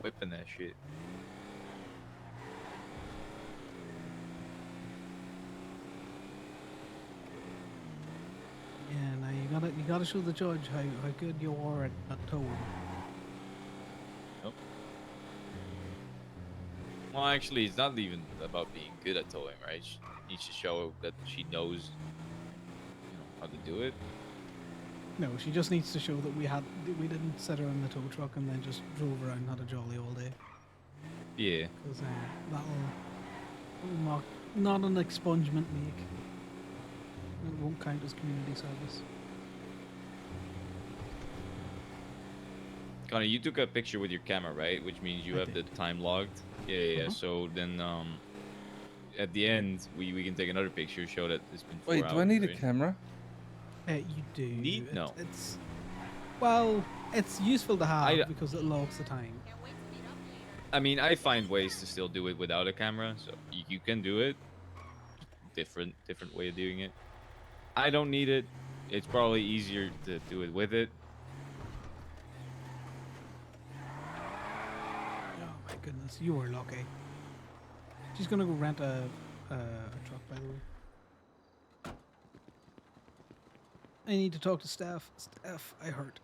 Whipping that shit. Yeah, now you gotta show the judge how good you are at towing. Nope. Well, actually, it's not even about being good at towing, right? She needs to show that she knows, how to do it. No, she just needs to show that we didn't sit her in the tow truck and then just drove around and had a jolly all day. Yeah. Because that'll not an expungement make. It won't count as community service. Connor, you took a picture with your camera, right? Which means you I have did. the time logged. Yeah. Uh-huh. So then, at the end, we can take another picture, show that it's been 4 Wait, hours. do I need a right? camera? You do. Need? No. It's useful to have I- because it logs the time. I mean, I find ways to still do it without a camera, so you can do it. Different way of doing it. I don't need it. It's probably easier to do it with it. Oh my goodness, you were lucky. She's gonna go rent a truck, by the way. I need to talk to Steph. Steph, I hurt.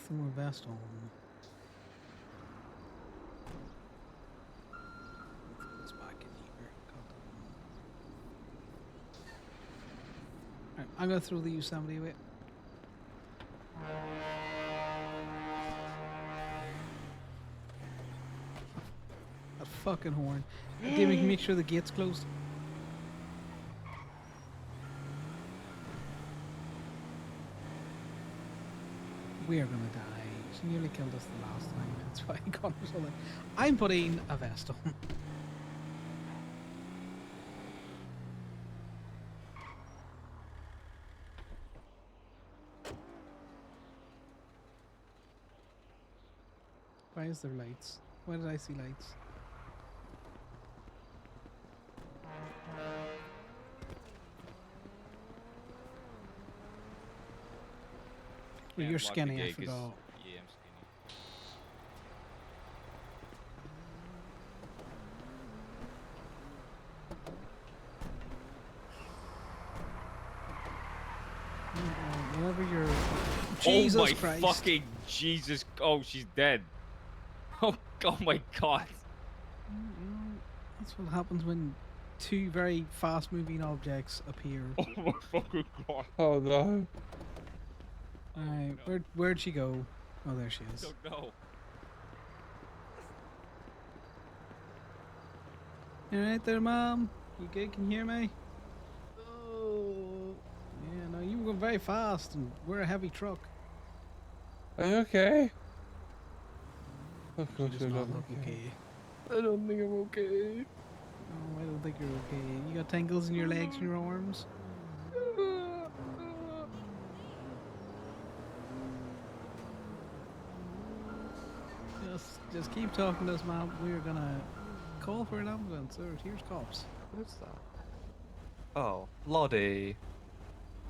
Throw a vest on. Throw this back in here. Right, I'm gonna throw the Yosemite away. That fucking horn. Damon, can you make sure the gate's closed? We are gonna die. She nearly killed us the last time. That's why Connor's all like, I'm putting a vest on. Why is there lights? Why did I see lights? Well, Can't you're lock the skinny, I gate 'cause- forgot. Yeah, I'm skinny. Whenever you're... Jesus oh my Christ. fucking Jesus! Oh, she's dead. Oh my God. That's what happens when two very fast moving objects appear. Oh my fucking God. Oh no. Alright, no. where'd she go? Oh, there she is. Don't know. You alright there, Mom? You good? Can you hear me? Oh. Yeah, no, you were going very fast and we're a heavy truck. Are you okay? Of She course does you're not not look okay. okay. I don't think I'm okay. Oh, I don't think you're okay. You got tangles in your legs and your arms? Just keep talking to us, Mom. We're gonna call for an ambulance. Here's cops. What's that? Oh, Lottie.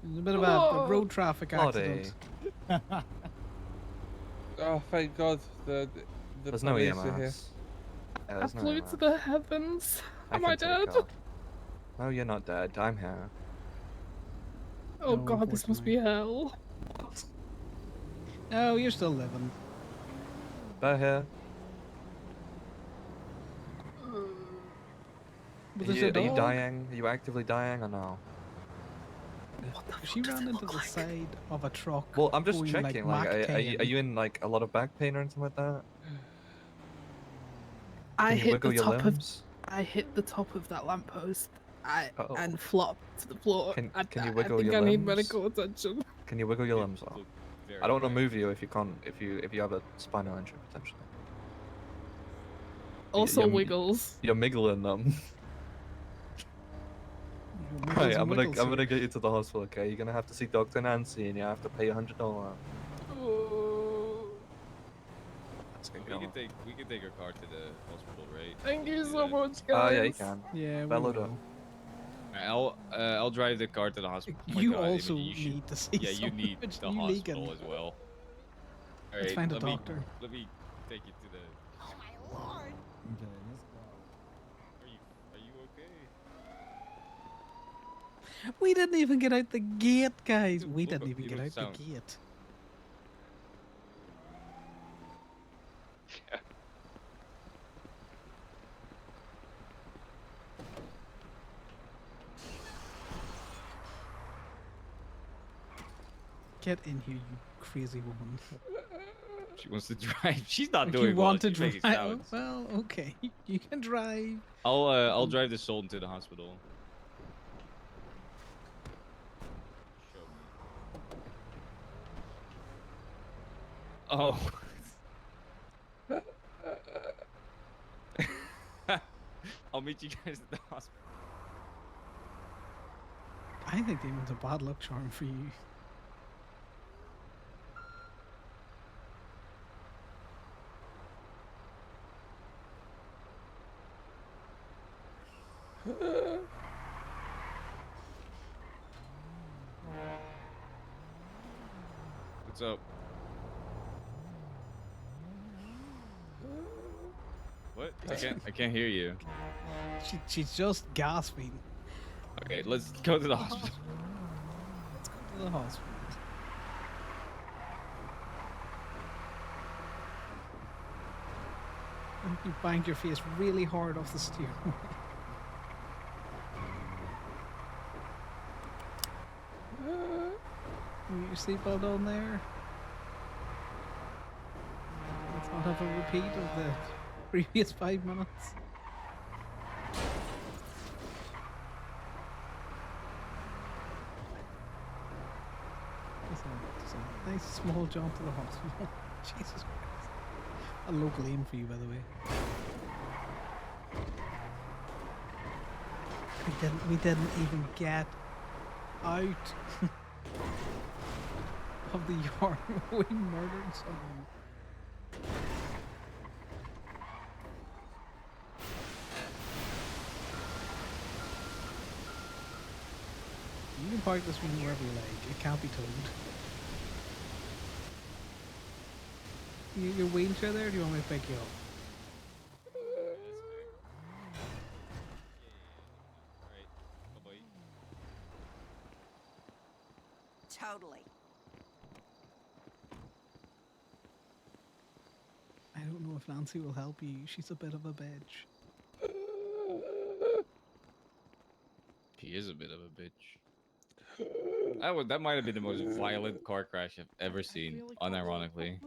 There's a bit of a road traffic Lottie. accident. Oh, thank God. The There's no police are here. EMS. Yeah, there's no Flew EMS. to the heavens. Am I can take dead? her. No, you're not dead. I'm here. Oh No, god, this must be hell. No, you're still living. Bear here. But Are there's you, a are you dog. dying? Are you actively dying or no? She ran into the side of a truck. Well, I'm just going, checking. Mach Are you 10. in like a lot of back pain or anything like that? I Can you hit wiggle the your top limbs? I hit the top of that lamppost. Uh-oh. And flopped to the floor. Can you I wiggle think your I need limbs? medical attention. Can you wiggle your It limbs off? looked very I don't want to bad. move you if you can't. If you have a spinal injury potentially. Also you're- wiggles. You're miggling them. Your Right, wiggles and I'm wiggles gonna here. get you to the hospital. Okay, you're gonna have to see Dr. Nancy, and you have to pay $100. That's gonna We can take her car to the hospital, right? Thank you Do so that. much, Oh guys. yeah, you can. Yeah, we Bellowed will. up. I'll drive the car to the hospital. Oh my You God, also Imogen, you should- need to see Yeah, you someone. need It's the you hospital leaking. as well. Let's find a let doctor. Let me take you to the. Oh my lord! Are you okay? We didn't even get out the gate, guys. Dude, We look didn't up- even you get look out sound. the gate. Get in here, you crazy woman. She wants to drive. She's not Like, doing you want well. to She's making drive? sounds. Well, okay. You can drive. I'll drive the Sultan to the hospital. Show me. Oh. I'll meet you guys at the hospital. I think Damon's a bad luck charm for you. What's up? What? I can't hear you. She's just gasping. Okay, let's go to the hospital. Let's go to the hospital. think you banged your face really hard off the steering wheel. You get your seatbelt on there. Let's not have a repeat of the previous 5 minutes. Just a nice small jump to the hospital. Jesus Christ. A local aim for you, by the way. We didn't even get out of the yard. We murdered someone. You can park this one wherever you like. It can't be towed. Your wheelchair there? Or do you want me to pick you up? Totally. I don't know if Nancy will help you. She's a bit of a bitch. She is a bit of a bitch. That might have been the most violent car crash I've ever seen, unironically.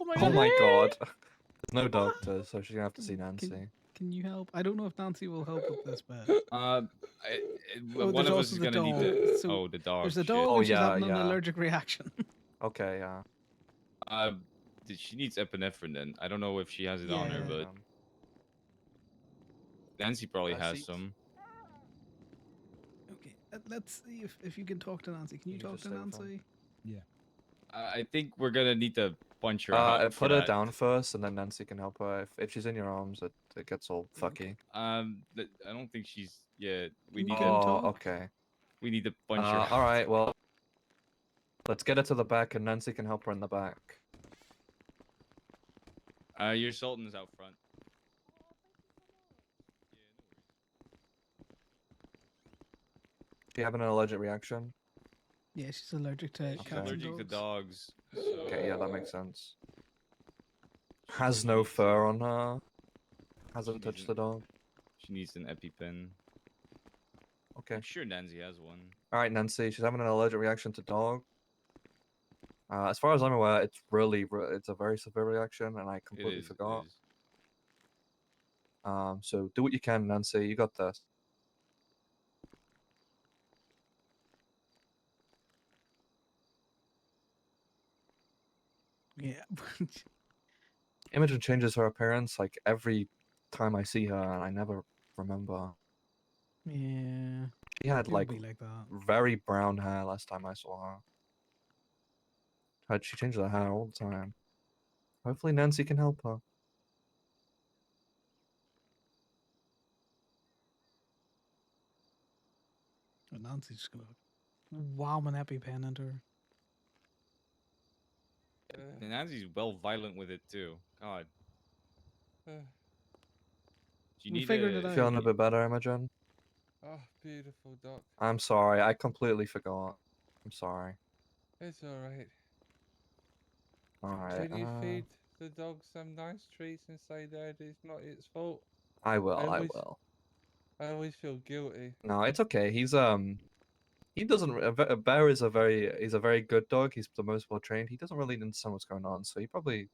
Oh my Oh god! my god. There's no doctor, so she's gonna have to see Nancy. Can you help? I don't know if Nancy will help with this, but Oh, oh, one there's of us also is the gonna need dog. to. So Oh, the dog. there's the shit. dog, Oh, and she's yeah, having an yeah. allergic reaction. Okay, yeah. She needs epinephrine then. I don't know if she has it on her, Yeah. but Nancy probably has seat? some. Okay, let's see if you can talk to Nancy. Can you You talk just to stay with him. Nancy? I think we're gonna need to punch her out. Put for her that. down first, and then Nancy can help her. If she's in your arms, it gets all fucky. I don't think she's. Yeah, we need Can you to. talk? Okay. We need to punch her. All right. Well, let's get her to the back, and Nancy can help her in the back. Your Sultan's out front. She having an allergic reaction? Yeah, she's allergic to She's cats and allergic to dogs. dogs. So Okay, yeah, that makes sense. Has no fur on her. Hasn't needs touched an- the dog. She needs an EpiPen. Okay. I'm sure Nancy has one. All right, Nancy. She's having an allergic reaction to dog. As far as I'm aware, it's it's a very severe reaction, and I completely forgot. So do what you can, Nancy. You got this. Yeah. Imogen changes her appearance like every time I see her, and I never remember. Yeah. She had It'll like be like that. very brown hair last time I saw her. She changes her hair all the time. Hopefully Nancy can help her. But Nancy's just gonna wham an EpiPen into her. And Nancy's well violent with it too. God. Do you We need figured it a- out. Feeling a bit better, Imogen? Oh, beautiful, Doc. I'm sorry, I completely forgot. I'm sorry. It's alright. Alright, Can you feed the dog some nice treats and say that it's not its fault? I will, I I always- will. I always feel guilty. No, it's okay. He doesn't. A bear is he's a very good dog. He's the most well trained. He doesn't really understand what's going on, so he probably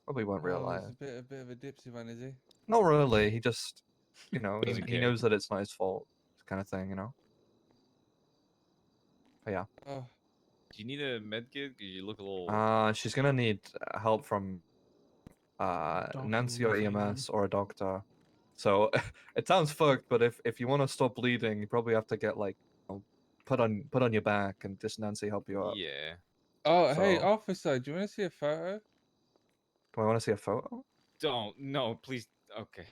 won't Oh, realize. he's a bit of a dipsy one, is he? Not really. He just, he Doesn't care. knows that it's not his fault, kind of thing, But yeah. Do Oh, you need a med kit? 'Cause you look a little. She's gonna need help from Nancy will or be fine then. EMS or a doctor. So it sounds fucked, but if you want to stop bleeding, you probably have to get like put on your back and just Nancy help you up. Yeah. oh, hey, So- officer, do you want to see a photo? Do I want to see a photo? Don't. No, please. Okay.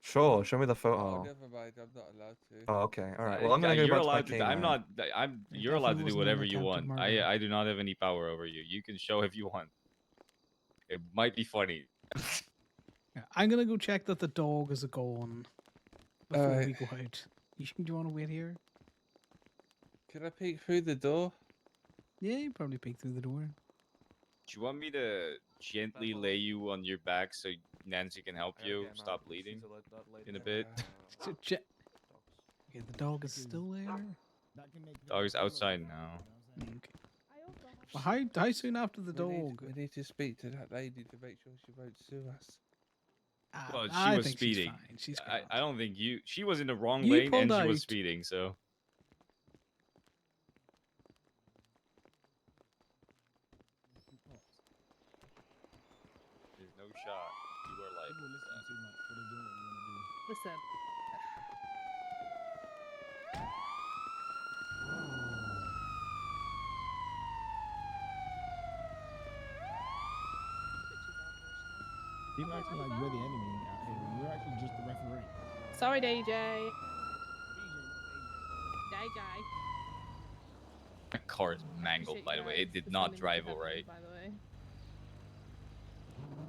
Sure, show me the Oh, photo. never mind. I'm not allowed to. Oh, okay, all right. Well, I'm gonna Yeah, go you're back allowed to my to. I'm cane not. I'm. It You're allowed to definitely do wasn't an whatever you attempted want. murder. I do not have any power over you. You can show if you want. It might be funny. Yeah, I'm gonna go check that the dog is gone before Alright. we go out. Do you want to wait here? Can I peek through the door? Yeah, you probably peek through the door. Do you want me to gently lay you on your back so Nancy can help you stop bleeding in a bit. Okay, the dog is still there. Dog is outside now. Okay. Well, how soon after the dog? We need to speak to that lady to make sure she won't sue us. Well, she I was think speeding. she's fine. She's I grand. don't think you. She was in the wrong You lane pulled and she was out. speeding. So there's no shot. You were like, Listen. People acting like we're the enemy out here. We're actually just the referee. Sorry, DJ. DJ. that car is mangled. By the way, it did not drive alright. By the way.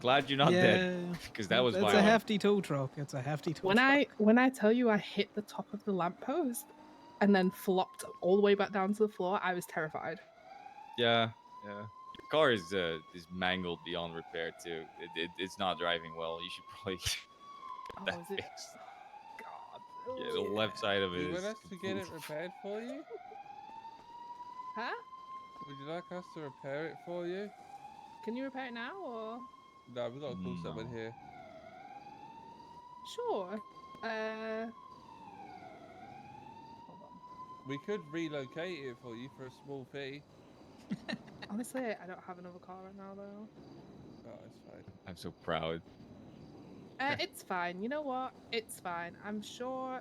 Glad you're not dead because that was It's violent. a hefty tow truck. It's a hefty tow When truck. I tell you I hit the top of the lamppost and then flopped all the way back down to the floor, I was terrified. Yeah, yeah. Your car is mangled beyond repair too. It's not driving well. You should probably get that is it? fixed. God. Yeah, the left side of it You is. want us to get it repaired for you? Huh? Would you like us to repair it for you? Can you repair it now or? No, we gotta call someone here. Sure. We could relocate it for you for a small fee. Honestly, I don't have another car right now though. Oh, it's fine. I'm so proud. It's fine. You know what? It's fine. I'm sure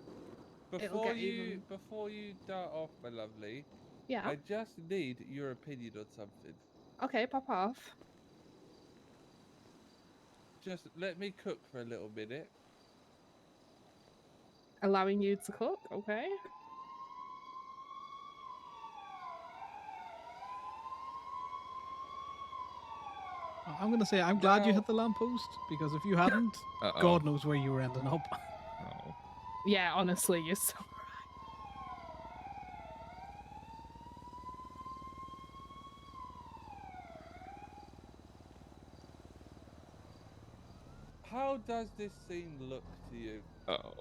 it'll Before get you even. before you dart off, my lovely, Yeah. I just need your opinion on something. Okay, pop off. Just let me cook for a little minute. Allowing you to cook, okay? I'm gonna say I'm glad you hit the lamppost because if you hadn't, Uh-oh. God knows where you were ending up. Oh. Yeah, honestly, you're so How does this scene look to you? Oh.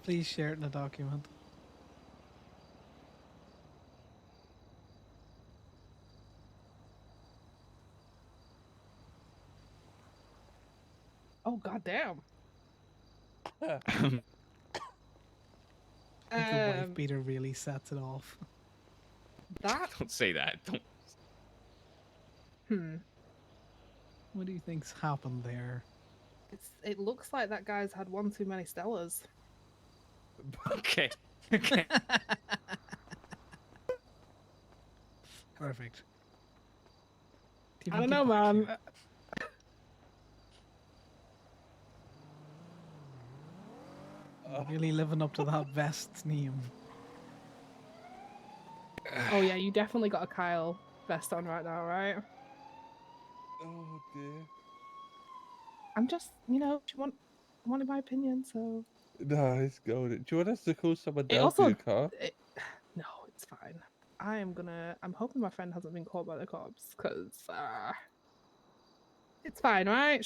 Please share it in a document. Oh goddamn. I think the wife beater really sets it off. That Don't say that. Don't. What do you think's happened there? it looks like that guy's had one too many Stellas. Okay. Okay. Perfect. I don't know, man. Really living up to that vest name. Oh yeah, you definitely got a Kyle vest on right now, right? Oh dear. I'm just, she wanted my opinion, so. No, it's golden. Do you want us to call someone It down also, for your car? no, it's fine. I'm hoping my friend hasn't been caught by the cops, because, it's fine, right?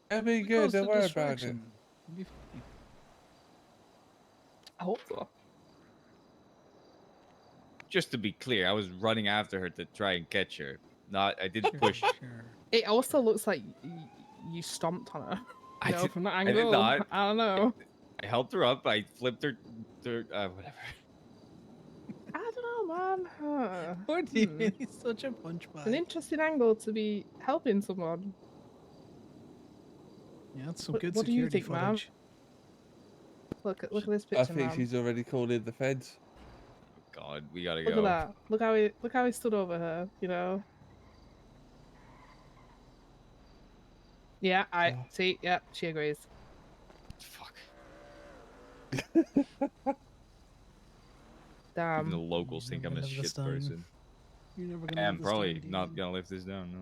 It'll be good, don't worry about it. It'll be fine. I hope so. Just to be clear, I was running after her to try and catch her. I didn't push. Sure. It also looks like you stomped on her. I did- From that I did angle. not. I don't know. I helped her up. I flipped her. Whatever. I don't know, man. Huh. What do you mean? He's such a punch It's an bag. interesting angle to be helping someone. Yeah, that's some What- good what do you security think, ma'am? footage. Look at this I picture, think man. she's already called in the feds. God, we gotta Look go. at that. Look how he stood over her. Yeah, I see. Yeah, she agrees. Fuck. Damn. Even the locals think I'm a live this shit down. person. You're never I gonna am live this probably down, not dude. gonna lift this down. No.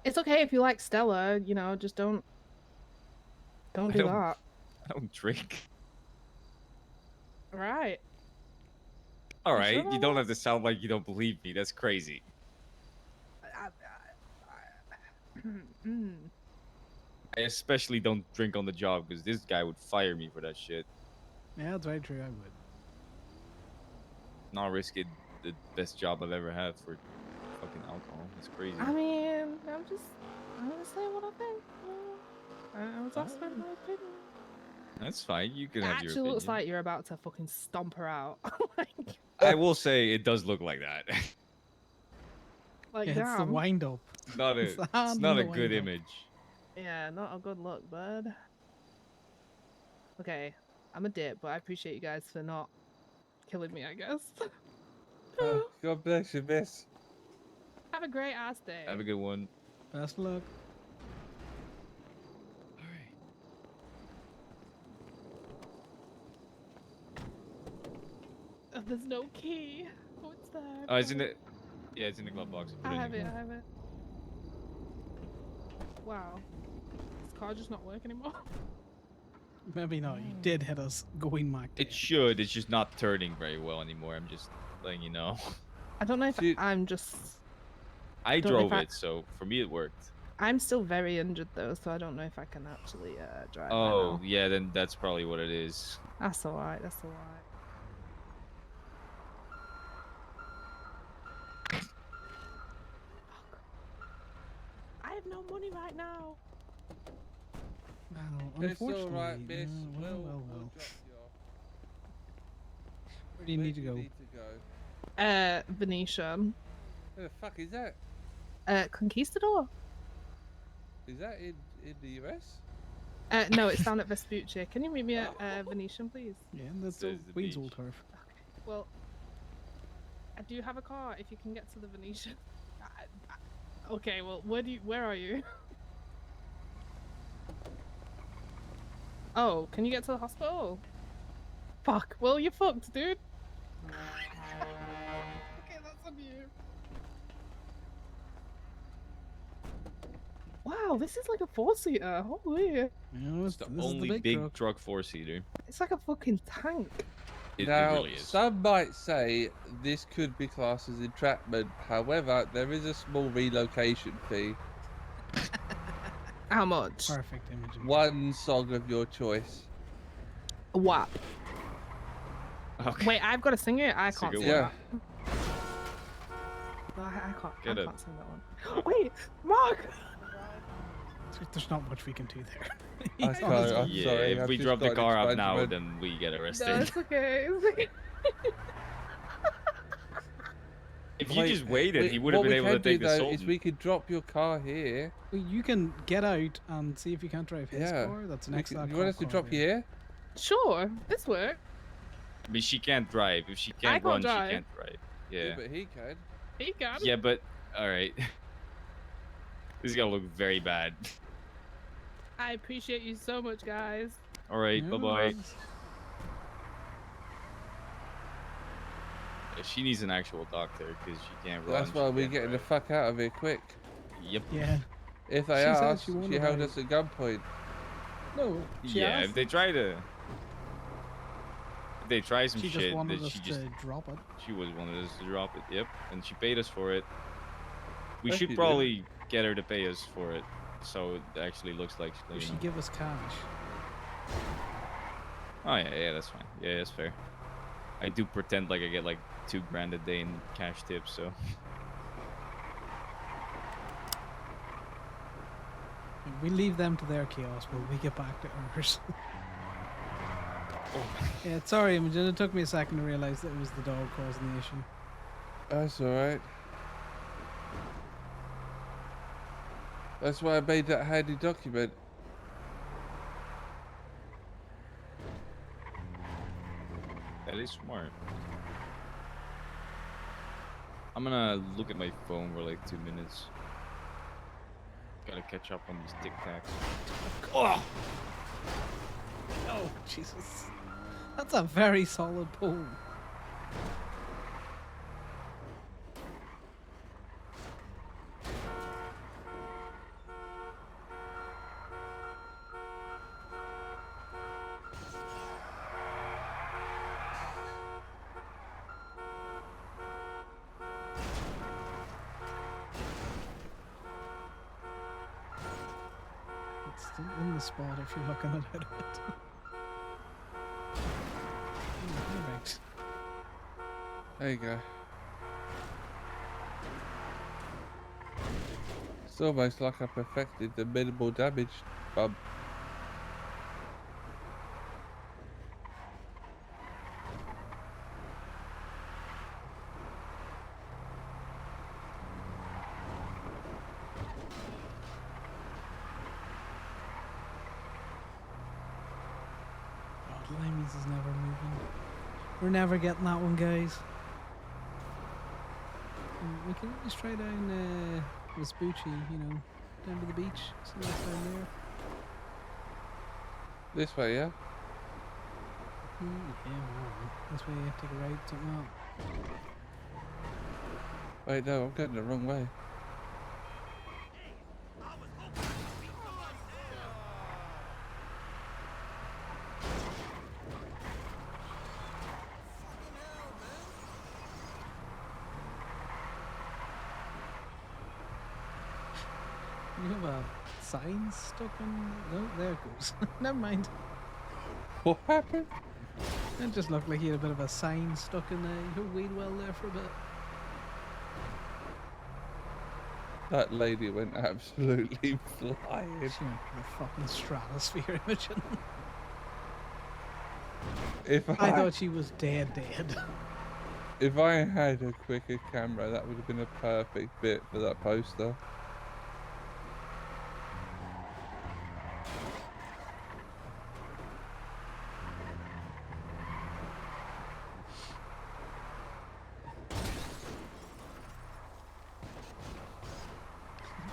It's okay if you like Stella. Just don't do that. I don't drink. Right. All You right, sure you about don't that? have to sound like you don't believe me. That's crazy. Mm. I especially don't drink on the job because this guy would fire me for that shit. Yeah, that's very true. I would. Not risking the best job I've ever had for fucking alcohol. That's crazy. I mean, I'm just saying what I think. I was offering my opinion. That's fine. You can It have your actually opinion. looks like you're about to fucking stomp her out. I will say it does look like that. Like, Yeah, it's the damn. wind up. It's not a, It's the it's hand not and a the good wind up. image. Yeah, not a good look, bud. Okay, I'm a dip, but I appreciate you guys for not killing me, I guess. God bless you, miss. Have a great ass day. Have a good one. Best of luck. All right. Oh, there's no key. What's that? Oh, it's in the. Yeah, it's in the glove box. Put I in have the it, glove. I have it. Wow. This car just not work anymore. Maybe not. You did hit us going Mach 10. It should. It's just not turning very well anymore. I'm just letting you know. I don't know if See- I'm just... I Don't know if drove I- it, so for me it worked. I'm still very injured though, so I don't know if I can actually drive right Oh, now. yeah, then that's probably what it is. That's alright, that's alright. Fuck. I have no money right now. Well, It's all unfortunately, right, miss. well. We'll drop you off. Where do you need to go? Need to go? Venetian. Where the fuck is that? Conquistador? Is that in the US? No, it's down at Vespucci. Can you meet me at Venetian, please? Yeah, that's Says the the Queen's beach. old turf. Well, I do have a car if you can get to the Venetian. Okay, well, where are you? Oh, can you get to the hospital? Fuck, well, you're fucked, dude. Okay, that's on you. Wow, this is like a four-seater. Holy. You know, It's the this is only the big truck four-seater. It's like a fucking tank. It Now, really is. some might say this could be classed as entrapment. However, there is a small relocation fee. How much? Perfect image. One song of your choice. WAP. Okay. Wait, I've got to sing it? I Sing can't it sing Yeah. that. No, I can't. Get I it. can't sing that one. Wait, Mark! There's not much we can do there. I can't. I'm Yeah, sorry. if I've we just drop the got an car out now, expungement. then we get No, arrested. it's okay. It's okay. If you just waited, he would what have been we able to can do, take the though, Sultan. is we could drop your car here. Well, you can get out and see if you can't drive his Yeah. car. That's We next can- to that you want us to cop drop car you there. here? Sure, this works. I mean, she can't drive. If she I can't can't run, drive. she can't drive. Yeah. But he can. He can. Yeah, but all right. This is gonna look very bad. I appreciate you so much, guys. All right, Yeah, bye bye. it's- She needs an actual doctor because she can't run. That's why she we're can't getting the drive. fuck out of here quick. Yep. Yeah. If they She said ask, she she, wanted held out. us at gunpoint. No. She Yeah, asked. if they try to, if they try some She just shit, wanted then us she just to drop it. she was wanted us to drop it. Yep, and she paid us for it. We Yes, she should did. probably get her to pay us for it, so it actually looks like she's Will she cleaning. give us cash? Oh yeah, that's fine. Yeah, that's fair. I do pretend like I get like $2,000 a day in cash tips, so. We leave them to their chaos while we get back to ours. Yeah, sorry, Imogen. It took me a second to realize that it was the dog causing the issue. That's alright. That's why I made that handy document. That is smart. I'm gonna look at my phone for like 2 minutes. Gotta catch up on these Tic Tacs. Oh! Oh, Jesus. That's a very solid pull. It's in the spot if you're looking at it. Perfect. There you go. It's almost like I perfected the minimal damage bump. God, Limeys is never moving. We're never getting that one, guys. We can just try down Vespucci, you know, down to the beach. See what's down there. This way, yeah? Yeah, well, this way you have to take a right, something up. Wait, no, I'm going the wrong way. You have a sign stuck in. No, there it goes. Never mind. What happened? It just looked like he had a bit of a sign stuck in the weed well there for a bit. That lady went absolutely flying. She went to the fucking stratosphere, Imogen. If I thought she was dead. If I had a quicker camera, that would have been a perfect bit for that poster.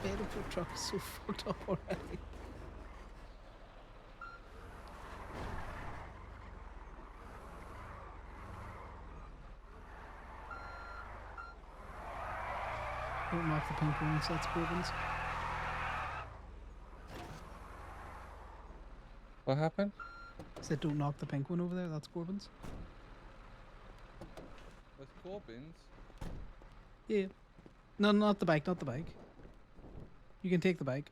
The bed of your truck is so fucked up already. Don't mark the pink ones, that's Corbin's. What happened? I said don't knock the pink one over there, that's Corbin's. That's Corbin's. Yeah. No, not the bike, not the bike. You can take the bike.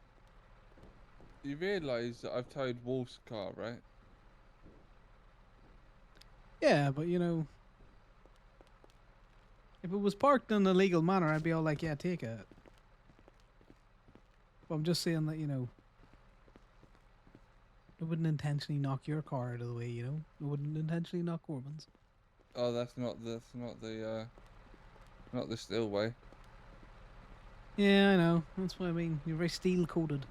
You realise that I've towed Wolf's car, right? Yeah, but you know, if it was parked in a legal manner, I'd be all like, yeah, take it. But I'm just saying that, you know, it wouldn't intentionally knock your car out of the way, you know? It wouldn't intentionally knock Corbin's. Oh, that's not the still way. Yeah, I know. That's what I mean. You're very steel coated.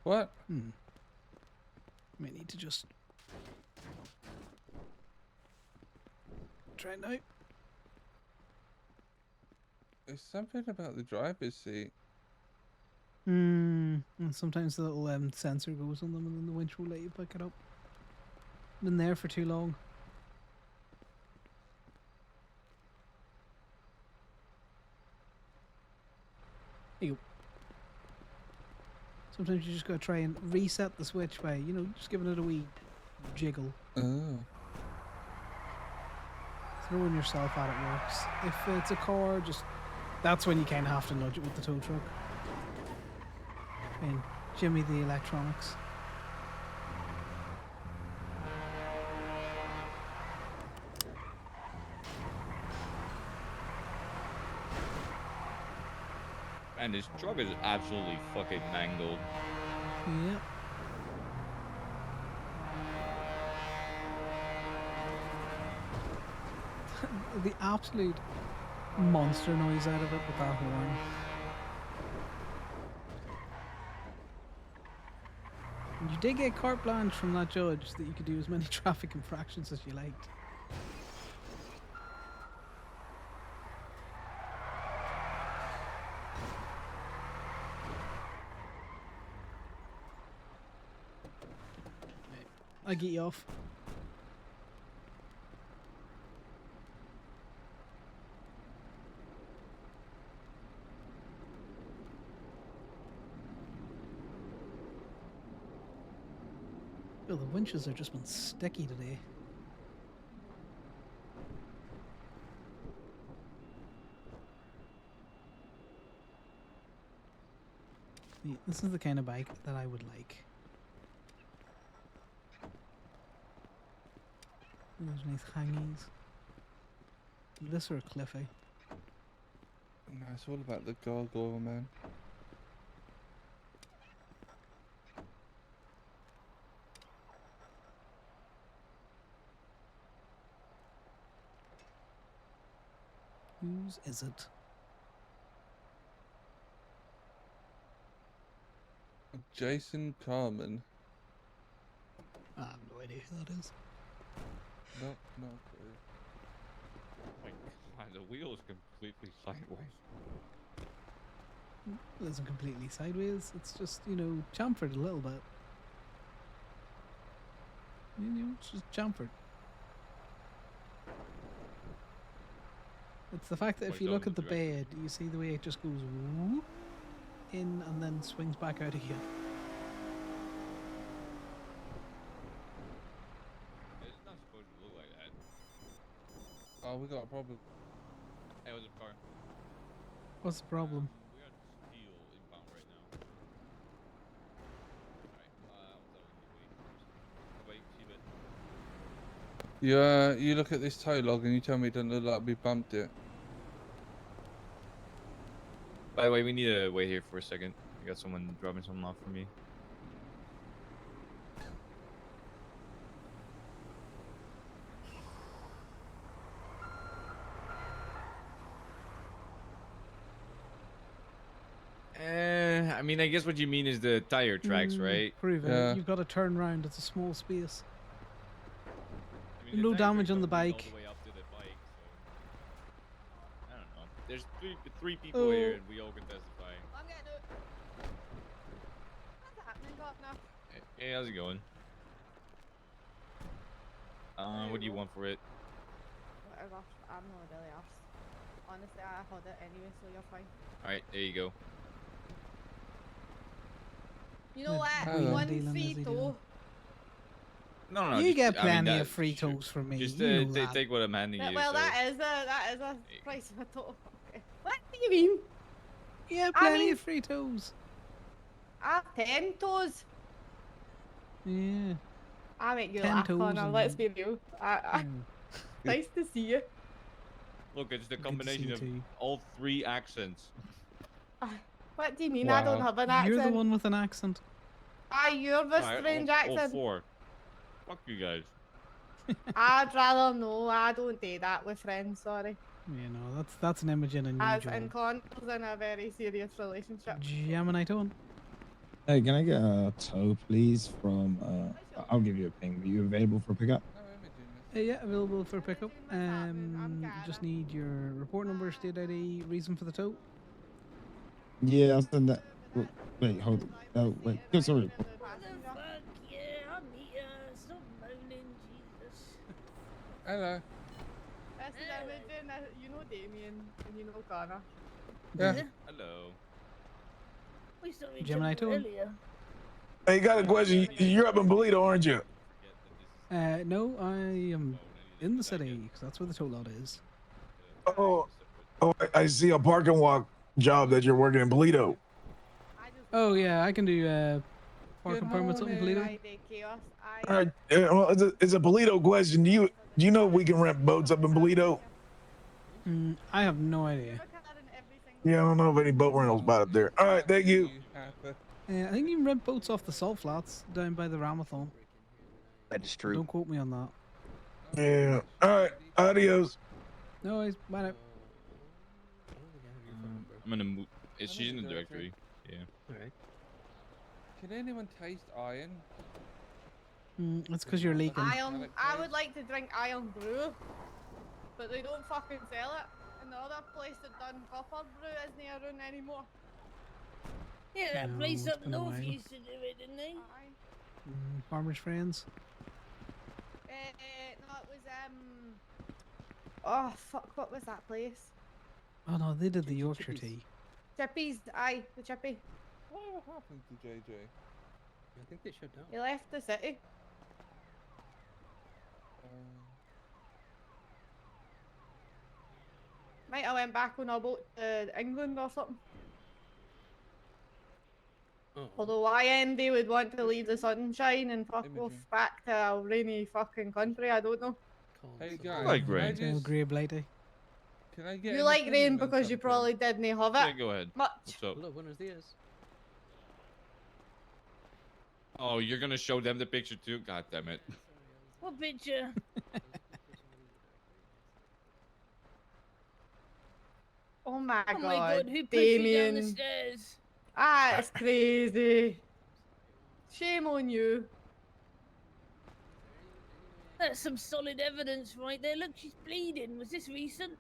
What? May need to just try it now. There's something about the driver's seat. And sometimes the little sensor goes on them and then the winch will let you pick it up. Been there for too long. There you go. Sometimes you just gotta try and reset the switch by, you know, just giving it a wee jiggle. Oh. Throwing yourself at it works. If it's a car, just that's when you kind of have to nudge it with the tow truck. And jimmy the electronics. Man, this truck is absolutely fucking mangled. Yeah. The absolute monster noise out of it with that horn. And you did get carte blanche from that judge that you could do as many traffic infractions as you liked. I get you off. Oh, the winches have just been sticky today. This is the kind of bike that I would like. There's nice hangies. This or a Cliffy. No, it's all about the gargoyle, man. Whose is it? Jason Carmen. I have no idea who that is. No, no clue. Oh my god, the wheel is completely sideways. It isn't completely sideways. It's just, you know, chamfered a little bit. You know, it's just chamfered. It's the fact that if you look at the bed, you see the way it just goes whoop in and then swings back out again. It's not supposed to look like that. Oh, we got a problem. Hey, what's the car? What's the problem? We got steel inbound right now. Alright, I'll tell you. Wait, see it. You look at this tow log and you tell me it doesn't look like we bumped it. By the way, we need to wait here for a second. I got someone dropping something off for me. I mean, I guess what you mean is the tire tracks, right? Prove it. Yeah. You've got to turn around. It's a small space. I mean, the No tire damage tracks on the don't lead bike. All the way up to the bike, so I don't know. There's three people here, and we all can testify. I'm getting it. What's happening, Governor? Hey, how's it going? What do you want for it? Whatever. I'm not really asked. Honestly, I had it anyway, so you're fine. All right, there you go. You know With what? Hello. One Dylan, free is he toe. doing? No, You just- get I mean, plenty that- of free sure. toes from me. Just you know that. take what I'm handing you. Well, so. that is a price of a toe. Okay. What do you mean? Yeah, I plenty mean- of free toes. I have 10 toes. Yeah. I make you 10 laugh, toes Conor. Let's and- be real. I, Mm. nice to see you. Look, it's the Good to see combination you of too. all three accents. What do you mean I don't Wow. have an accent? You're the one with an accent. You're the Alright, strange all accent. four. Fuck you guys. I'd rather no. I don't do that with friends. Sorry. You know, that's an Imogen and you, As Joel. in Connor's in a very serious relationship. Gemini tone. Hey, can I get a tow, please, from, I'll give you a ping. Are you available for pickup? No, Imogen. Yeah, available for pickup. Imogen, what's happening? I'm Just Cara. need your report number, state ID, reason for the tow. Yeah, I'll send that. Wait, hold on. Oh, wait. Good, sorry. Hello. This is Imogen. You know Damien and you know Connor. Yeah. Hello. Gemini tone. Hey, got a question. You're up in Bolito, aren't you? No, I am in the city, because that's where the tow lot is. Oh, I see a parking walk job that you're working in Bolito. Oh, yeah, I can do parking Good permits up in morning. Toledo. Friday chaos. All right. Well, it's a Bolito question. Do you know if we can rent boats up in Bolito? I have no idea. Yeah, I don't know of any boat rental spot up there. All right, thank you. I think you can rent boats off the salt flats down by the Ramathon. That is true. Don't quote me on that. Yeah. All right. Adios. No worries. Bye now. I'm gonna move. She's in the directory. Yeah. Alright. Can anyone taste iron? It's because you're leaking. Iron. I would like to drink Iron Brew, but they don't fucking sell it. And the other place that done copper brew isn't around anymore. Yeah, that No, place it's up been a north while. used to do it, didn't they? Farmers Friends. No, it was oh fuck, what was that place? Oh no, they did the Yorkshire tea. Chippy's, aye, the Chippy. Whatever happened to JJ? I think they shut down. He left the city. Might have went back on a boat to England or something. Although why Andy would want to leave the sunshine and fuck off back to a rainy fucking country, I don't know. Hey I guys, like can I rain. just Grey blighty. can I get You an like rain opinion on because you something? probably didn't have it. Yeah, go ahead. Much. What's up? Hello, buenos dias. Oh, you're gonna show them the picture too? God damn it. What picture? Oh my Oh god, my god, who pushed you down the Damien. stairs? That's crazy. Shame on you. That's some solid evidence right there. Look, she's bleeding. Was this recent?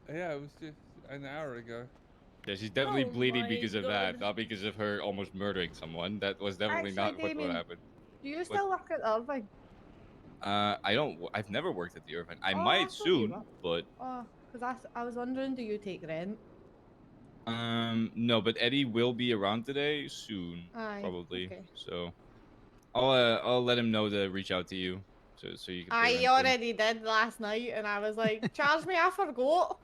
Yeah, it was just an hour ago. Yeah, she's definitely Oh bleeding my because of that, God. not because of her almost murdering someone. That was definitely Actually, not what Damien, happened. do you still work at Irving? I don't. I've never worked at the Irvine. I Oh, I might thought you soon, were. but Oh, because I was wondering, do you take rent? no. But Eddie will be around today soon, Aye, probably. okay. So I'll let him know to reach out to you, so you can pay I rent. for him. already did last night, and I was like, charge me, I forgot.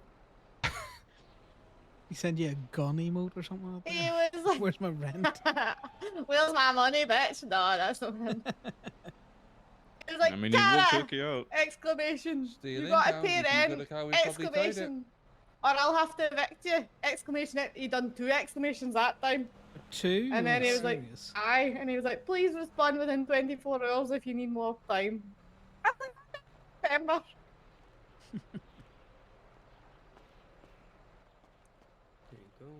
He sent you a gun emote or something like that? He was like, Where's my rent? where's my money, bitch? No, that's not him. He was like, I mean, he will Tara! kick you out. Exclamation. You Stealing gotta counts, pay if you got rent! a car, we probably paid it. Exclamation. Or I'll have to evict you! Exclamation. He done 2 exclamations that time. 2? And then he was Serious? like, aye. And he was like, please respond within 24 hours if you need more time. I was like, September. There you go.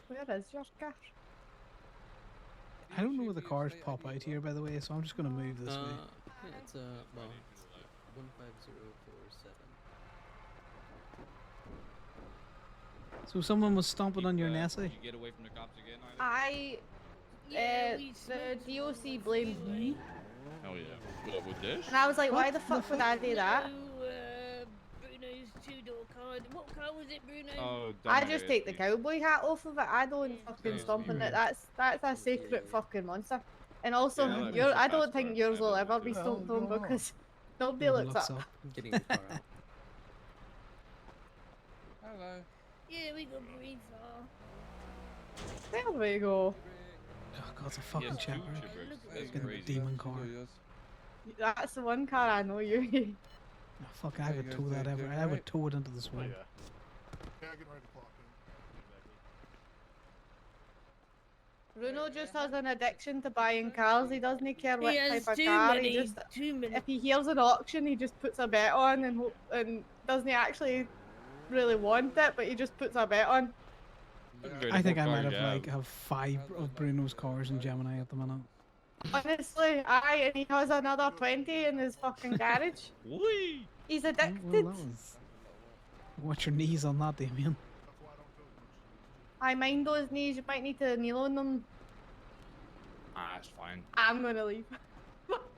Where is your car? I don't know where the cars pop out here, by the way, so I'm just going to move this way. Yeah, it's well, 15047. So someone was stomping on your Nessie? You get away from the cops again, either? The DOC blamed me. Hell yeah. What, with this? And I was like, why the fuck would I do that? Bruno's 2-door car. What car was it, Bruno? Oh, I just take the cowboy hat off of it. I don't fucking stomp on it. That's a sacred fucking monster. And also, Yeah, I don't think yours will ever be stomped on because nobody looks up. Getting the car out. Hello. Yeah, we got pretty far. There we go. Oh god, it's a fucking Yes, two chipper. Chipwrecks. That's Fucking crazy. demon car. That's the one car I know you. Oh, fuck, I There you would go, tow that there, ever. there, I would right? tow it into the swamp. Bruno just has an addiction to buying cars. He doesn't care what He has type of too car. many. He just, Too many. if he hears an auction, he just puts a bet on and doesn't actually really want it, but he just puts a bet on. I think I might have 5 of Bruno's cars in Gemini at the minute. Honestly, aye, and he has another 20 in his fucking garage. Whee! He's Well, addicted. that was... Watch your knees on that, Damien. I mind those knees. You might need to kneel on them. Ah, that's fine. I'm gonna leave.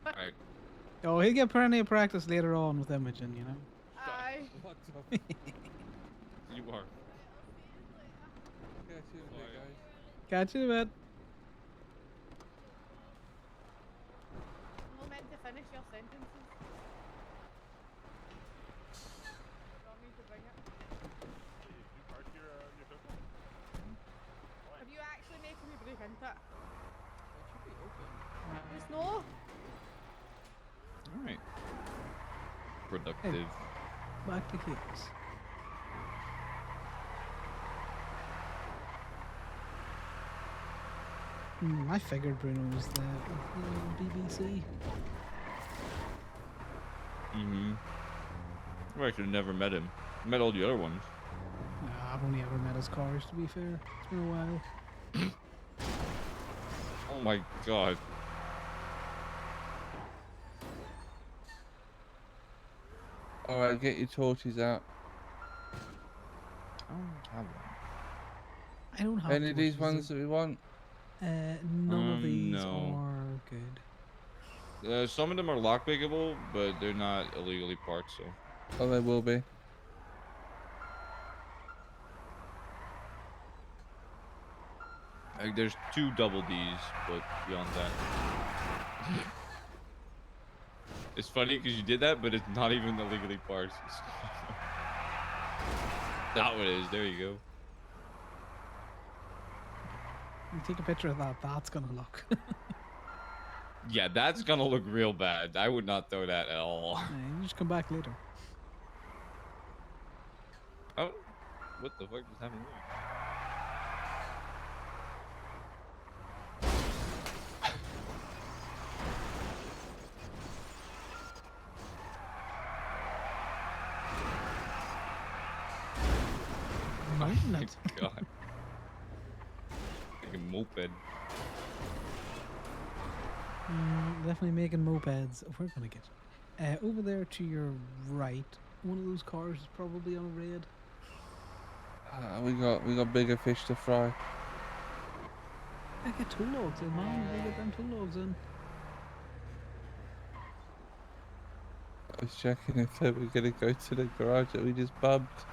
Alright. Oh, he'll get plenty of practice later on with Imogen, you know. Aye. What the You are. Catch you in a bit, guys. Catch you in a bit. I'm not meant to finish your sentences. Want me to bring it? Are you actually making me break into it? Just no. Alright. Productive. Back to cakes. I figured Bruno was the BBC. Mm-hmm. I actually never met him. Met all the other ones. Nah, I've only ever met his cars, to be fair. It's been a while. Oh my god. Alright, get your torches out. I don't have one. I don't have Any of these torches. ones that we want? None of these no. are good. Some of them are lockpickable, but they're not illegally parked, so. Oh, they will be. Like, there's 2 double Ds, but beyond that. It's funny because you did that, but it's not even illegally parked. That what it is. There you go. You take a picture of that. That's gonna look. Yeah, that's gonna look real bad. I would not throw that at all. You just come back later. Oh, what the fuck just happened there? Mountain Oh it. my god. Like a moped. Definitely making mopeds. We're gonna get over there to your right. One of those cars is probably on a raid. We got bigger fish to fry. I get tool logs in, man. We get them tool logs in. I was checking if they were gonna go to the garage that we just bumped.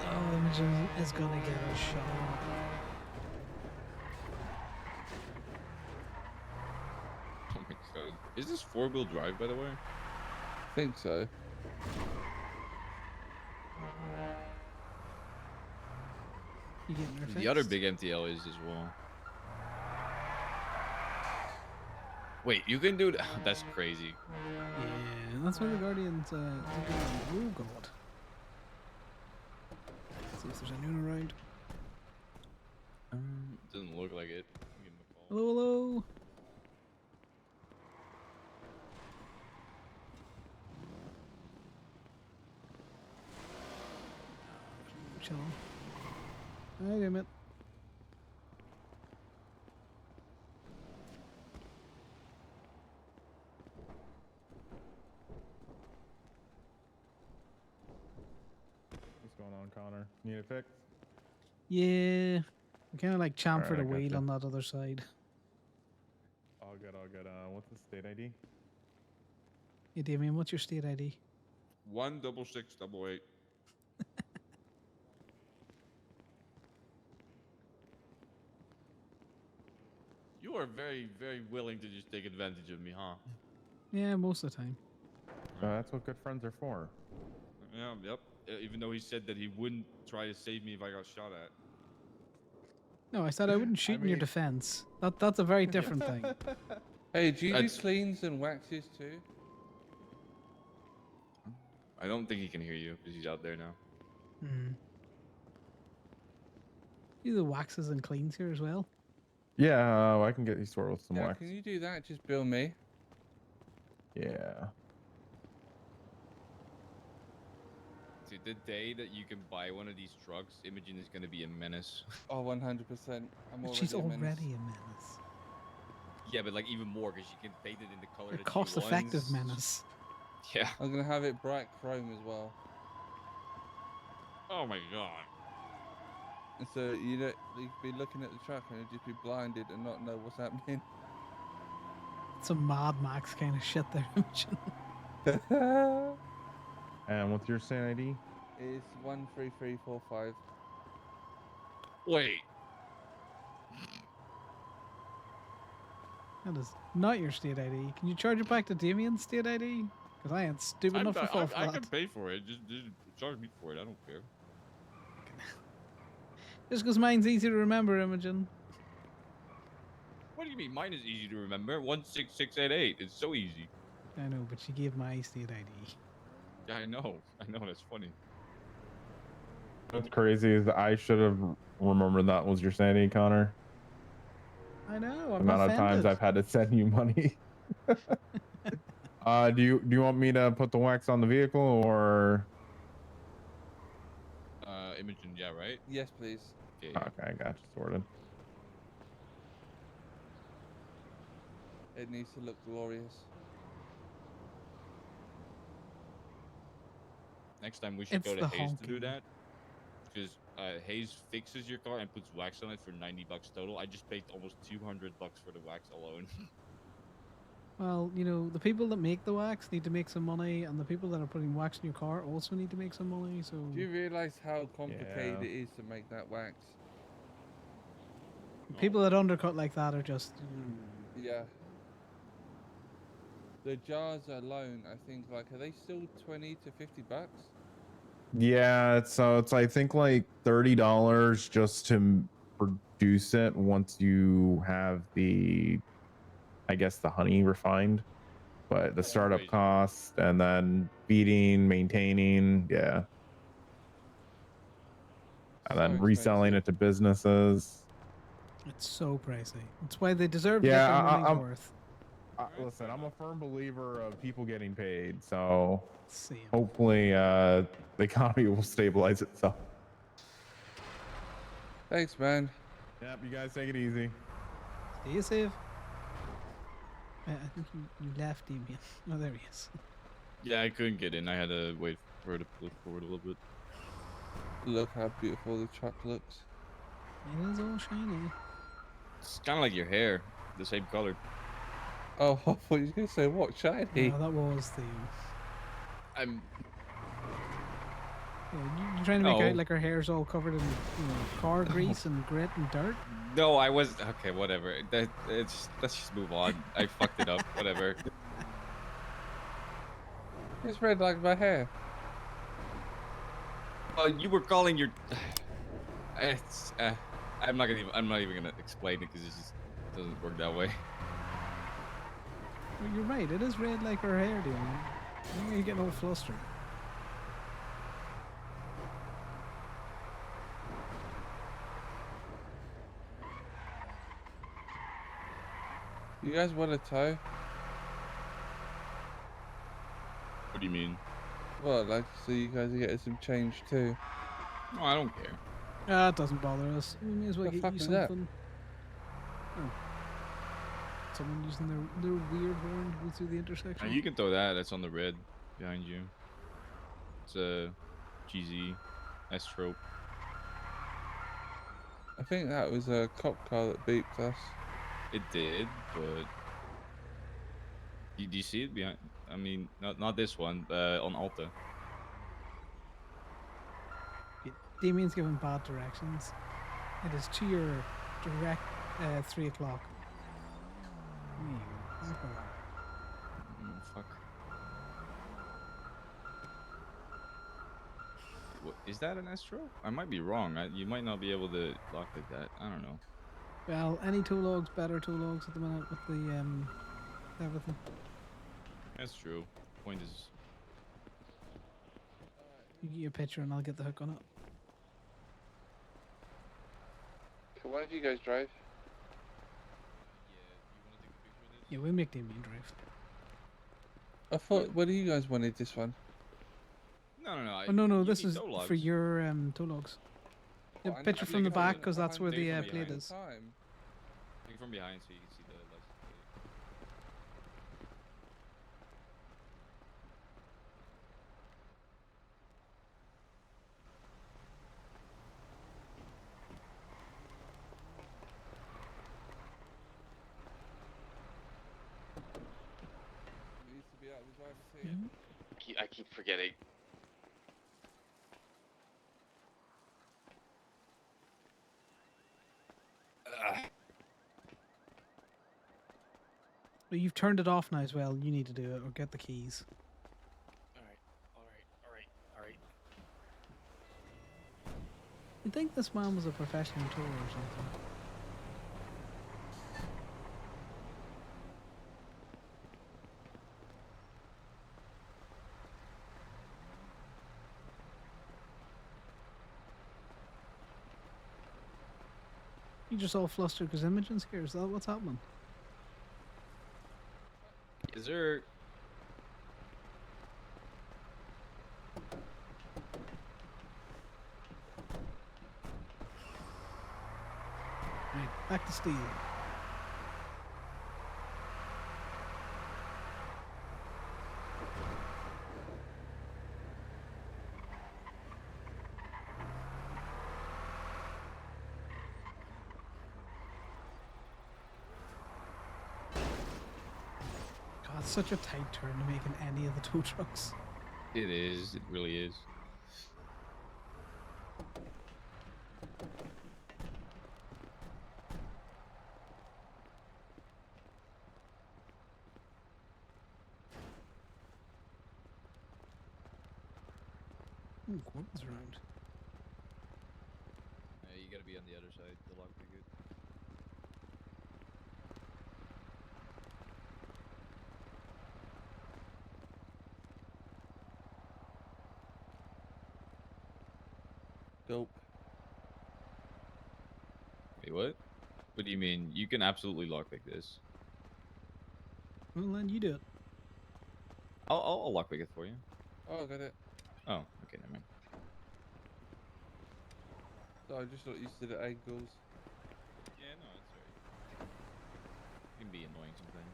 Oh, Imogen is gonna get a shot. Oh my god. Is this 4-wheel drive, by the way? I think so. You getting your The other fixed? big MTL is as well. Wait, you can do that? That's crazy. Yeah, that's why the Guardians. Oh god. Let's see if there's anyone around. Doesn't look like it. Give him a call. Hello, hello. Chill. Hi, damn it. What's going on, Connor? Need a fix? Yeah. I'm kind of like champ for the Alright, I wheel gotcha. on that other side. All good, all good. What's the state ID? Hey, Damien, what's your state ID? 16688. You are very, very willing to just take advantage of me, huh? Yeah, most of the time. That's what good friends are for. Yeah, yep. Even though he said that he wouldn't try to save me if I got shot at. No, I said I wouldn't shoot in your defense. That's a very different thing. Hey, do you do That's- cleans and waxes too? I don't think he can hear you because he's out there now. Hmm. You do waxes and cleans here as well. Yeah, I can get you sorted with some Yeah, wax. can you do that? Just bill me. Yeah. Dude, the day that you can buy one of these trucks, Imogen is going to be a menace. Oh, 100%. I'm already She's a menace. already a menace. Yeah, but like even more because you can paint it in the color A that cost-effective she wants. menace. Yeah. I'm gonna have it bright chrome as well. Oh my god. And so you'd be looking at the truck and you'd just be blinded and not know what's happening. Some Mad Max kind of shit there, Imogen. And what's your state ID? It's 13345. Wait. That is not your state ID. Can you charge it back to Damien's state ID? Because I ain't stupid enough to fall for I that. can pay for it. Just charge me for it. I don't care. Just because mine's easy to remember, Imogen. What do you mean? Mine is easy to remember. 16688. It's so easy. I know, but she gave my state ID. Yeah, I know. I know. That's funny. What's crazy is I should have remembered that was your sanity, Connor. I know. The I'm amount of times offended. I've had to send you money. Do you want me to put the wax on the vehicle or? Imogen, yeah, right? Yes, please. Okay. Okay, I got you sorted. It needs to look glorious. Next time we should It's go to the Hayes to do honking. that. Because Hayes fixes your car and puts wax on it for $90 total. I just paid almost $200 for the wax alone. Well, you know, the people that make the wax need to make some money, and the people that are putting wax in your car also need to make some money. So Do you realize how complicated Yeah. it is to make that wax? people that undercut like that are just. Yeah. The jars alone, I think, like, are they still 20 to 50 bucks? Yeah, so it's I think like $30 just to produce it once you have the, I guess, the honey refined, but the startup crazy. cost and then feeding, maintaining, yeah, and So then reselling expensive. it to businesses. It's so pricey. That's why they deserve to Yeah, get their money's I'm worth. listen, I'm a firm believer of people getting paid, so Same. hopefully the economy will stabilize itself. Thanks, man. Yep, you guys take it easy. Stay safe. I think you left, Damien. Oh, there he is. Yeah, I couldn't get in. I had to wait for her to pull it forward a little bit. Look how beautiful the truck looks. It is all shiny. It's kind of like your hair, the same color. Oh, I thought you were going to say what? Shiny? No, that was the. I'm. Yeah, you're trying to make No. out like her hair's all covered in, you know, car grease and grit and dirt. No, I was okay. Whatever. Let's just move on. I fucked it up. Whatever. It's red like my hair. You were calling your. It's. I'm not even gonna explain it because it just doesn't work that way. Well, you're right. It is red like her hair, Damien. Why are you getting all flustered? You guys want a tow? What do you mean? Well, like, so you guys are getting some change too. No, I don't care. It doesn't bother us. We may as well The get fuck you is that? something. Oh. Someone using their weird horn to go through the intersection. You can throw that. That's on the red behind you. It's a GZ S-trope. I think that was a cop car that beeped us. It did, but do you see it behind? I mean, not this one. On Alta. Damien's giving bad directions. It is to your direct 3 o'clock. Fuck. What, is that an Astro? I might be wrong. You might not be able to lock like that. I don't know. Well, any tow logs, better tow logs at the minute with the everything. That's true. Point is, You get your picture and I'll get the hook on it. So why don't you guys drive? Yeah, we'll make Damien drive. I thought, what do you guys wanted this one? no. Oh, no, you this need is tow logs. for your tow logs. The Well, I picture know, from the like, back, because that's where take the it from plate behind. is. Time. Take it from behind so you can see the license plate. It needs to be out of the driver's seat. I keep forgetting. But you've turned it off now as well. You need to do it or get the keys. Alright. You'd think this man was a professional tower or something. You just all flustered because Imogen's here. Is that what's happening? Is there? Right, back to steel. That's such a tight turn to make in any of the tow trucks. It is. It really is. Ooh, Quentin's around. You gotta be on the other side to lockpick it. Dope. Wait, what? What do you mean? You can absolutely lockpick this. Well, then you do it. I'll lockpick it for you. Oh, I got it. Oh, okay, never mind. So I just got used to the angles. Yeah, no, it's alright. It can be annoying sometimes.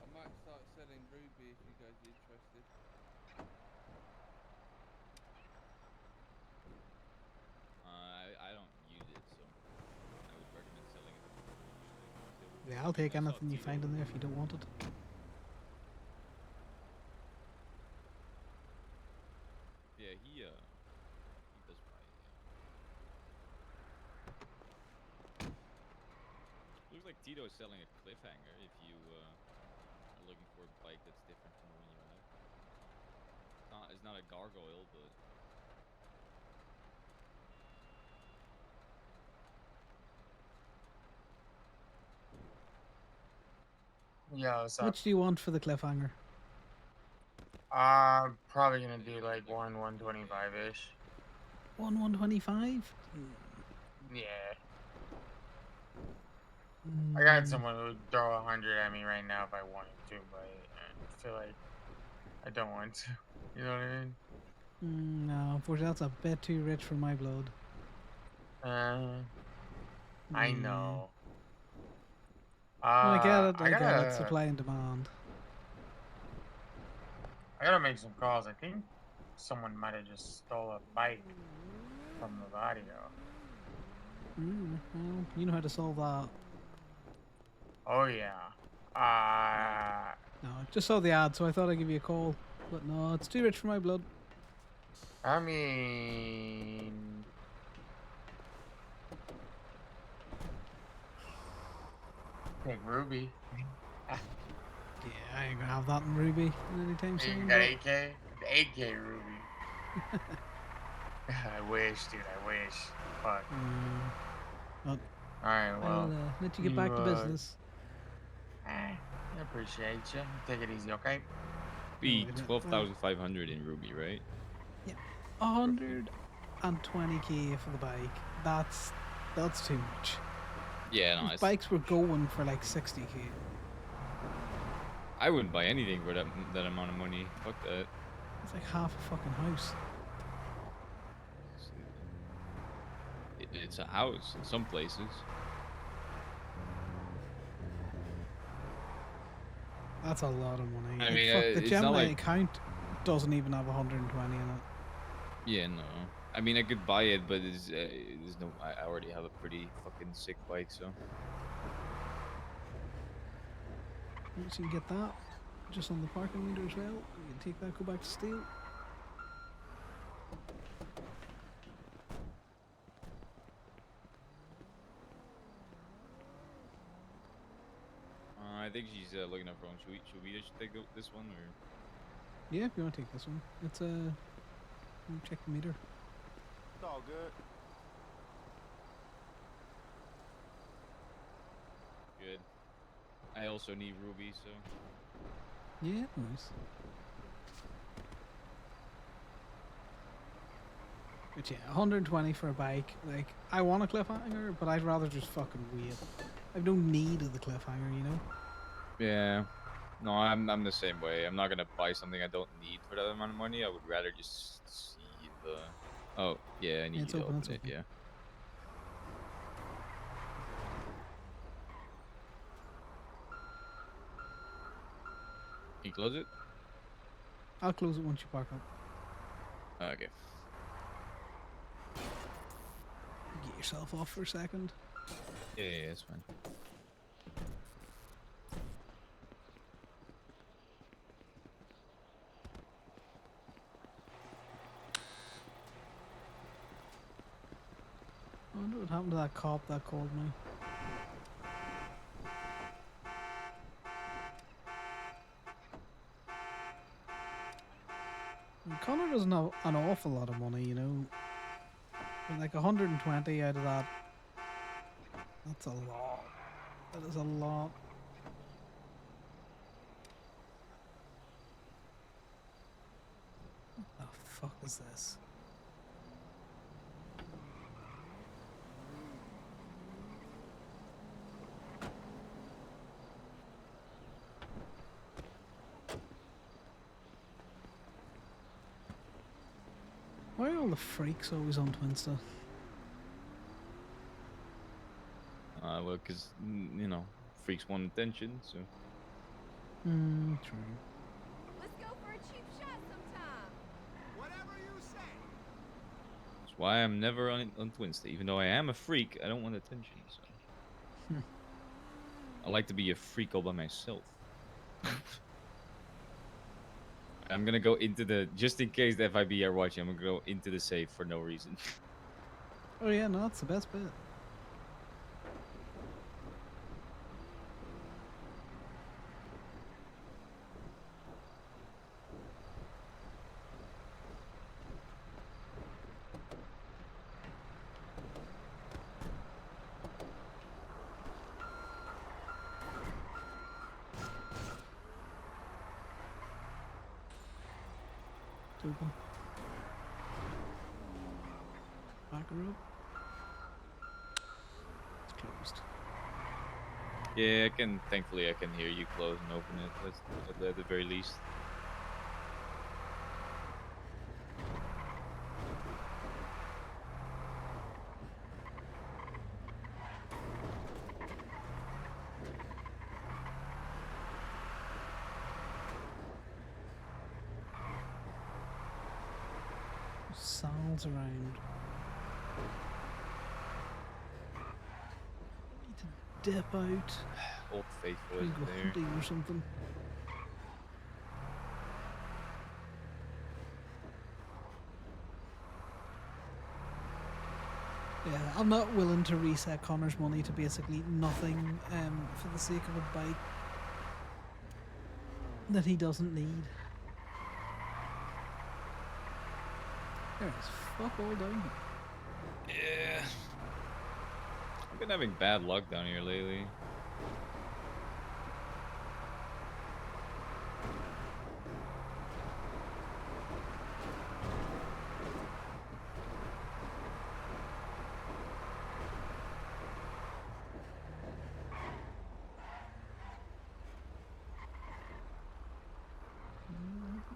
I might start selling Ruby if you guys are interested. I don't use it, so I would recommend selling it. Yeah, I'll take anything you find in there if you don't want it. Yeah, he does buy it, yeah. Looks like Tito is selling a cliffhanger if you are looking for a bike that's different from the one you have. It's not a gargoyle, but Yeah, what's How up? much do you want for the cliffhanger? Probably gonna do like 125-ish. 125? Yeah. I got someone who would throw 100 at me right now if I wanted to, but I feel like I don't want to. You know what I mean? No, unfortunately, that's a bit too rich for my blood. I know. No, I get it. I I get it. gotta, Supply and demand. I gotta make some calls. I think someone might have just stole a bike from the barrio. Well, you know how to solve that. Oh yeah. No, I just saw the ad, so I thought I'd give you a call. But no, it's too rich for my blood. I mean, take Ruby. Yeah, I ain't gonna have that in Ruby anytime You soon. got but- 8K? 8K Ruby. I wish, dude. I wish. Fuck. Well, Alright, well. I'll let you get back to business. I appreciate you. Take it easy, okay? be wait a minute. 12,500 in Ruby, right? 120k for the bike. That's too much. Yeah, no, Those it's, bikes were going for like 60k. I wouldn't buy anything for that amount of money. Fuck that. It's like half a fucking house. It's a house in some places. That's a lot of money. I Like, mean, fuck, the it's Gemini not like- account doesn't even have 120 in it. Yeah, no. I mean, I could buy it, but there's no. I already have a pretty fucking sick bike, so. Once you can get that, just on the parking meter as well, you can take that, go back to steel. I think she's looking up wrong. Should we just take this one, or? Yeah, if you want to take this one. It's check the meter. It's all good. Good. I also need Ruby, so. Yeah, nice. But yeah, 120 for a bike. Like, I want a cliffhanger, but I'd rather just fucking wait. I've no need of the cliffhanger, you know? Yeah. No, I'm the same way. I'm not gonna buy something I don't need for that amount of money. I would rather just see the. Oh yeah, I need It's you to open, open it's it. Yeah. Can you close it? I'll close it once you park up. Okay. Get yourself off for a second. Yeah, it's fine. happened to that cop that called me? Conor doesn't have an awful lot of money, you know. But like 120 out of that. That's a lot. That is a lot. What the fuck is this? Why are all the freaks always on Twinsta? Well, because, you know, freaks want attention, so. True. Let's go for a cheap shot sometime. Whatever you say. That's why I'm never on Twinsta. Even though I am a freak, I don't want attention, so. I like to be a freak all by myself. I'm gonna go into the, just in case the FIB are watching, I'm gonna go into the safe for no reason. Oh yeah, no, that's the best bit. It's open. Back her up. It's closed. Yeah, thankfully I can hear you close and open it, at the very least. Sal's around. Need to dip out. Old Faithful and is go there. hunting or something. Yeah, I'm not willing to reset Connor's money to basically nothing for the sake of a bike that he doesn't need. There's fuck all down here. Yeah. I've been having bad luck down here lately.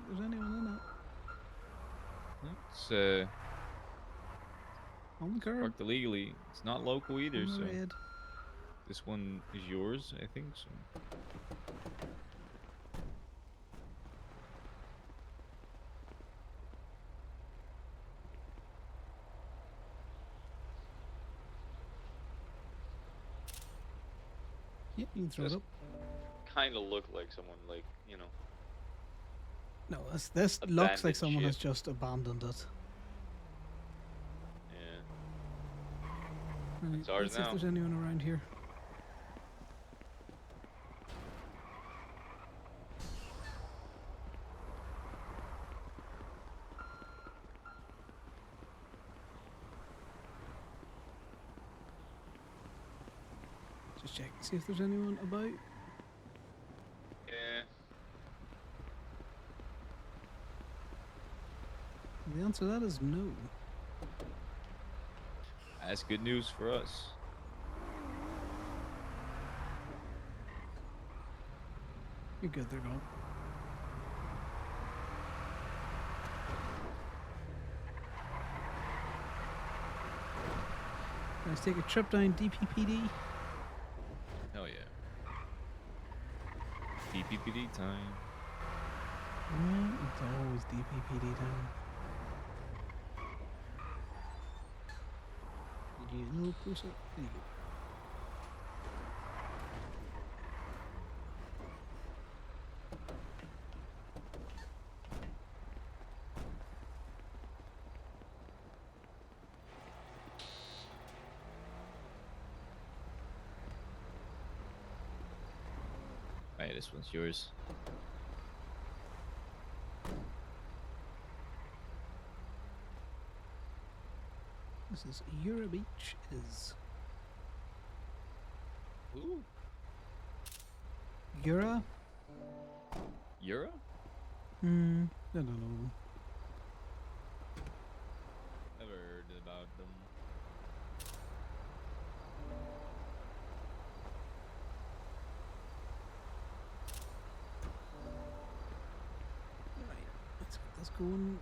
There's anyone in it? It's On the curb. parked illegally. It's not local either, On the so red. this one is yours, I think. So Yep, you can throw it up. kind of look like someone, like, you know. No, this looks like Abandoned someone has ship. just abandoned it. Yeah. Right, It's ours let's see if now. there's anyone around here. Just check and see if there's anyone about. Yeah. The answer to that is no. That's good news for us. You're good, they're gone. Let's take a trip down DPPD. Hell yeah. DPPD time. It's always DPPD time. Did you get a little closer? There you go. Alright, this one's yours. This is Euro Beach. Is Ooh. Euro? Euro? I don't know. Never heard about them. Right, let's get this going.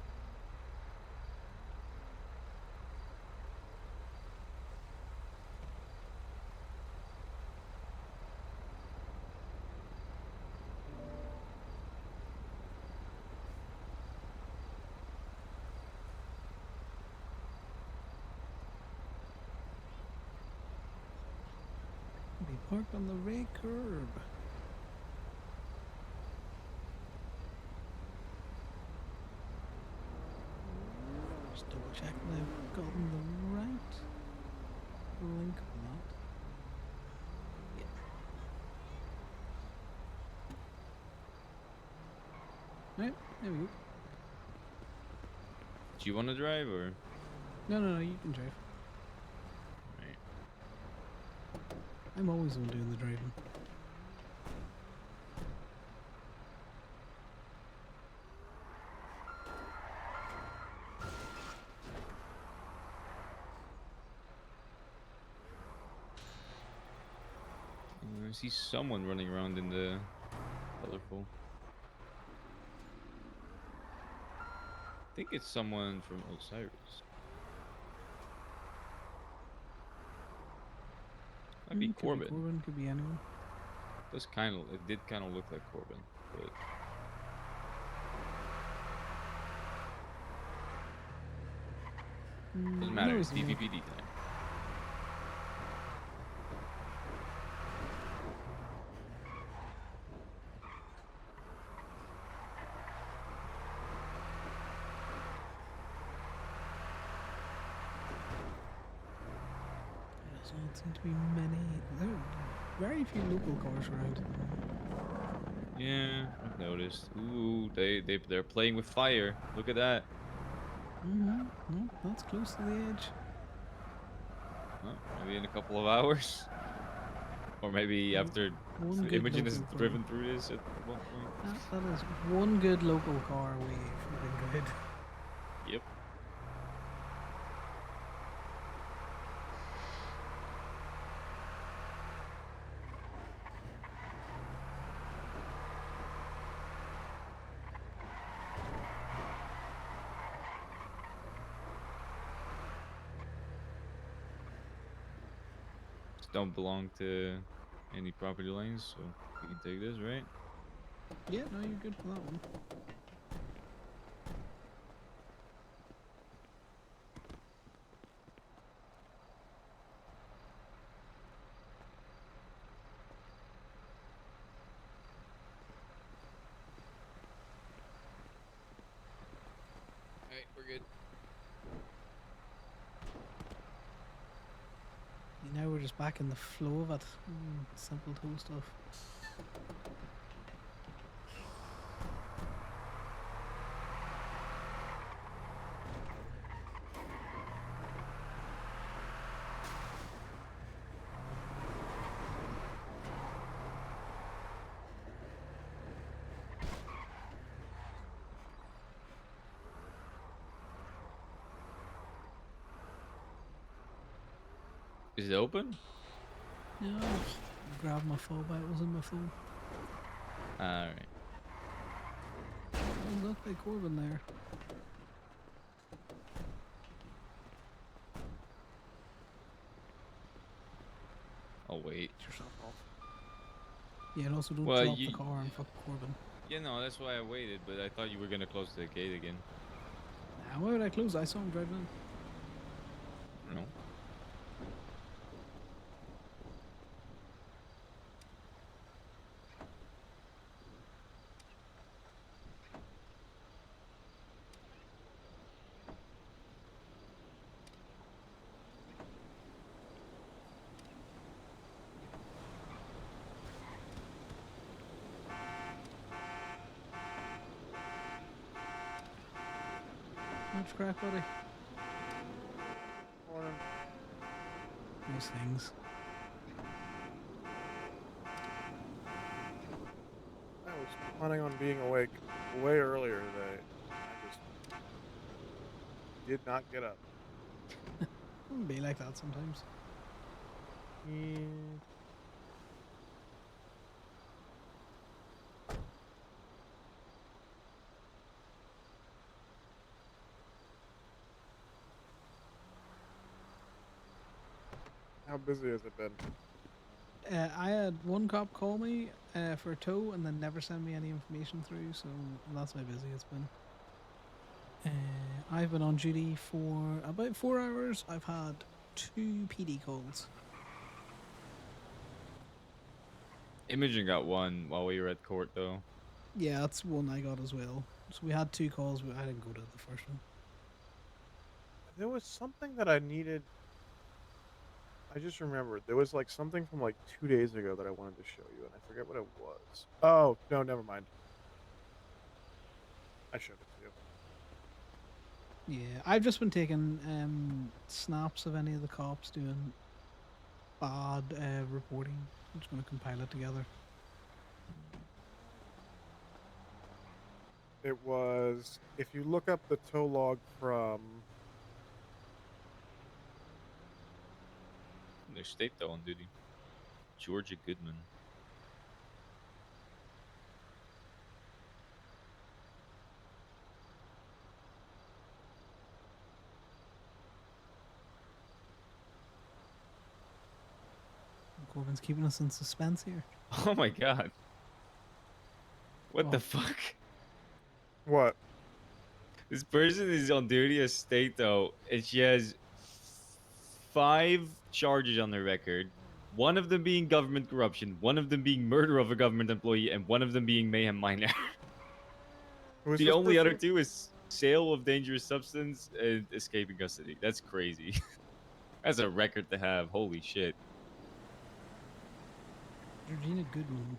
Be parked on the red curb. Just double checking I've gotten the right link for that. Yeah. Right, there we go. Do you want to drive or? No, you can drive. Right. I'm always the one doing the driving. I see someone running around in the colorful. I think it's someone from Osiris. Might be Corbin. Could be Corbin, could be anyone. It did kind of look like Corbin, but doesn't matter. It's DPPD time. There doesn't seem to be many. There are very few local cars around. Yeah, I've noticed. Ooh, they're playing with fire. Look at that. No, that's close to the edge. Well, maybe in a couple of hours, or maybe after One good Imogen has local driven through this at one point. That is one good local car away from being good. Yep. Don't belong to any property lines, so we can take this, right? Yeah, no, you're good for that one. Alright, we're good. Now we're just back in the flow of it. Simple tool stuff. Is it open? Yeah, I just grabbed my phone, but it was in my phone. Alright. Oh, look, like Corbin there. I'll wait. Get yourself off. Yeah, and also don't Well, drop the car and fuck Corbin. Yeah, no, that's why I waited, but I thought you were gonna close the gate again. Nah, why would I close? I saw him driving in. No. What's crack, buddy? Morning. These things. I was planning on being awake way earlier today. I just did not get up. Be like that sometimes. Yeah. How busy has it been? I had one cop call me for a tow and then never send me any information through, so that's how busy it's been. I've been on duty for about 4 hours. I've had 2 PD calls. Imogen got one while we were at court, though. Yeah, that's one I got as well. So we had 2 calls, but I didn't go to the first one. There was something that I needed. I just remembered. There was like something from like 2 days ago that I wanted to show you, and I forget what it was. Oh, no, never mind. I showed it to you. Yeah, I've just been taking snaps of any of the cops doing bad reporting. I'm just going to compile it together. It was, if you look up the tow log from... There's state though on duty. Georgia Goodman. Corbin's keeping us in suspense here. Oh my god. What the Oh. fuck? What? This person is on duty as state though, and she has 5 charges on their record. One of them being government corruption, one of them being murder of a government employee, and one of them being mayhem minor. Who's The this only other person? 2 is sale of dangerous substance and escaping custody. That's crazy. That's a record to have. Holy shit. Georgina Goodman.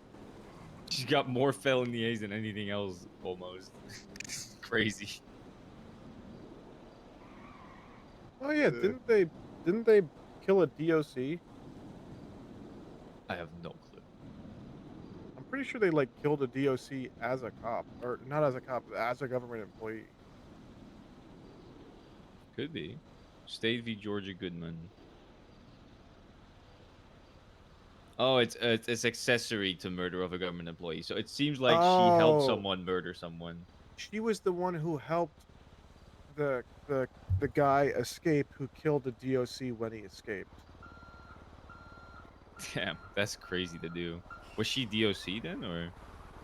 She's got more felonies than anything else, almost. Crazy. Oh yeah, didn't they kill a DOC? I have no clue. I'm pretty sure they like killed a DOC as a cop, or not as a cop, as a government employee. Could be. State v. Georgia Goodman. Oh, it's accessory to murder of a government employee. So it seems like she helped Oh. someone murder someone. She was the one who helped the guy escape who killed the DOC when he escaped. Damn, that's crazy to do. Was she DOC then, or?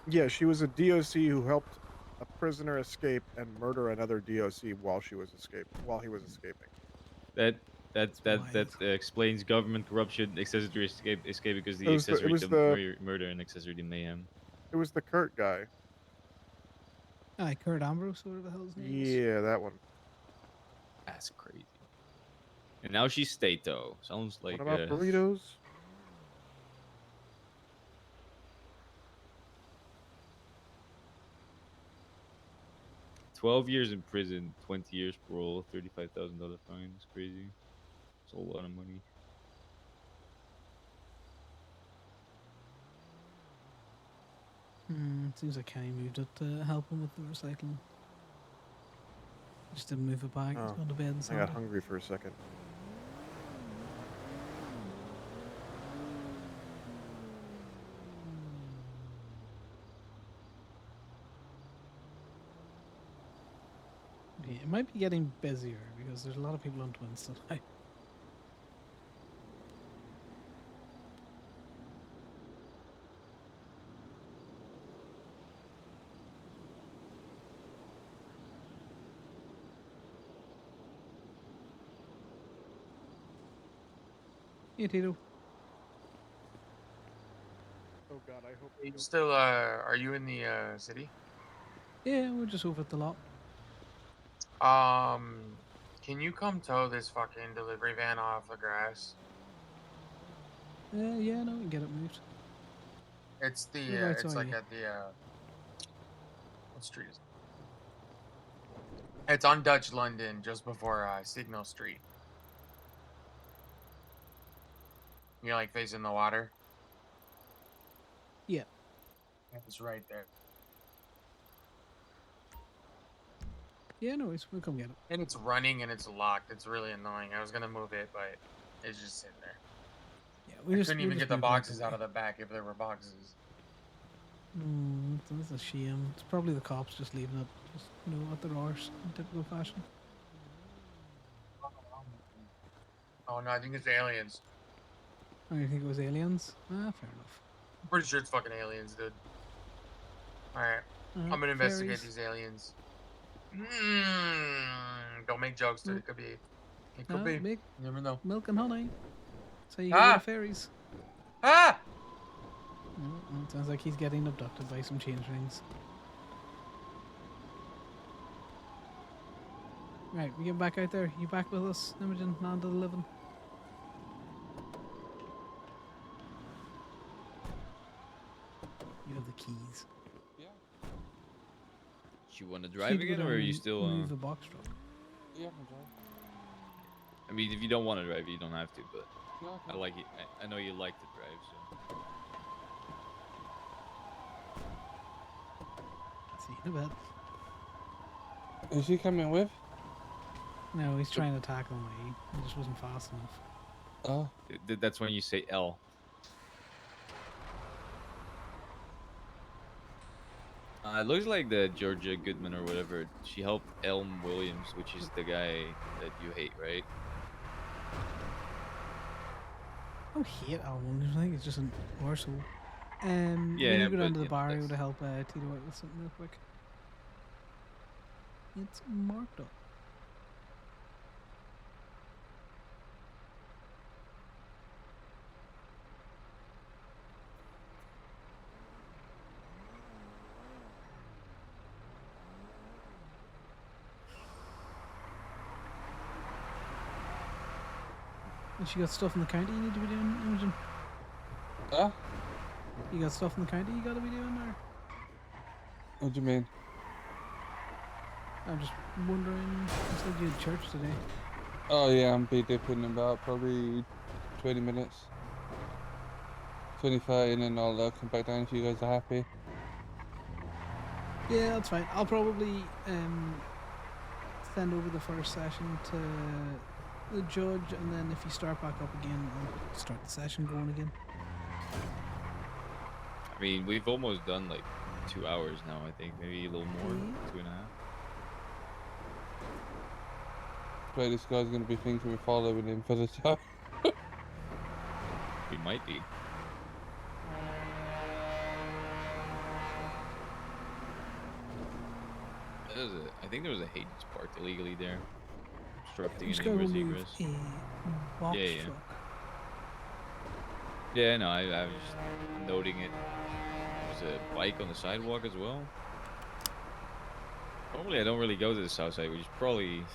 Yeah, she was a DOC who helped a prisoner escape and murder another DOC while he was escaping. That explains government corruption, accessory to escape because the It was the- it accessory was to the- murder and accessory to mayhem. It was the Kurt guy. Aye, Kurt Ambrose, whatever the hell his name is. Yeah, that one. That's crazy. And now she's state though. Sounds like. What about burritos? 12 years in prison, 20 years parole, $35,000 fine. It's crazy. It's a lot of money. Seems like Kenny moved it to help him with the recycling. Just didn't move it back. He's Oh, gone to bed and I got hungry for a second. Okay, it might be getting busier because there's a lot of people on Twins tonight. Hey, Tito. Oh god, I hope You still are you in the city? Yeah, we're just over at the lot. Can you come tow this fucking delivery van off the grass? Yeah, no, we can get it moved. It's the Whereabouts it's are like you? at the what street is It's on Dutch London, just before Signal Street. You're like facing the water. Yeah. It's right there. Yeah, no worries. We'll come get it. And it's running and it's locked. It's really annoying. I was gonna move it, but it's just sitting there. Yeah, I couldn't even get the boxes out of the back if there were boxes. That's a shame. It's probably the cops just leaving it, just at their arse in typical fashion. Oh no, I think it's aliens. Oh, you think it was aliens? Ah, fair enough. I'm pretty sure it's fucking aliens, dude. Alright. I'm gonna investigate fairies. these aliens. Don't make jokes, dude. It could be. It could be. Big You never know. milk and honey. That's how you get rid of fairies. Ah! Well, it sounds like he's getting abducted by some changelings. Right, we get back out there. You back with us, Imogen, land of the living? You have the keys. You want to drive again, or are you still? Move the box truck. Yeah, I can drive. I mean, if you don't want to drive, you don't have to. But No, I like it. I know you like to drive, so. See you in a bit. Is he coming with? No, he's trying to tackle me. He just wasn't fast enough. Oh. That's when you say L. It looks like the Georgia Goodman or whatever. She helped Elm Williams, which is the guy that you hate, right? I don't hate Almond. I think it's just an arsehole. Yeah, when you go down but, to the yeah, bar, you that's- would help Tito out with something real quick. It's marked up. And you got stuff in the county you need to be doing, Imogen? Huh? You got stuff in the county you got to be doing, or? What do you mean? I'm just wondering. You said you had church today. Oh yeah, I'm be dipping in about probably 20 minutes. 25, and then I'll come back down if you guys are happy. Yeah, that's fine. I'll probably send over the first session to the judge, and then if you start back up again, I'll start the session going again. I mean, we've almost done like 2 hours now. I think maybe a little more, 2.5. Play this guy's gonna be thinking we're following him for the time. We might be. I think there was a Hades parked illegally there, obstructing Just an go ingress remove egress. a box Yeah. truck. Yeah, no, I was just noting it. There's a bike on the sidewalk as well. Normally, I don't really go to the south side, which is probably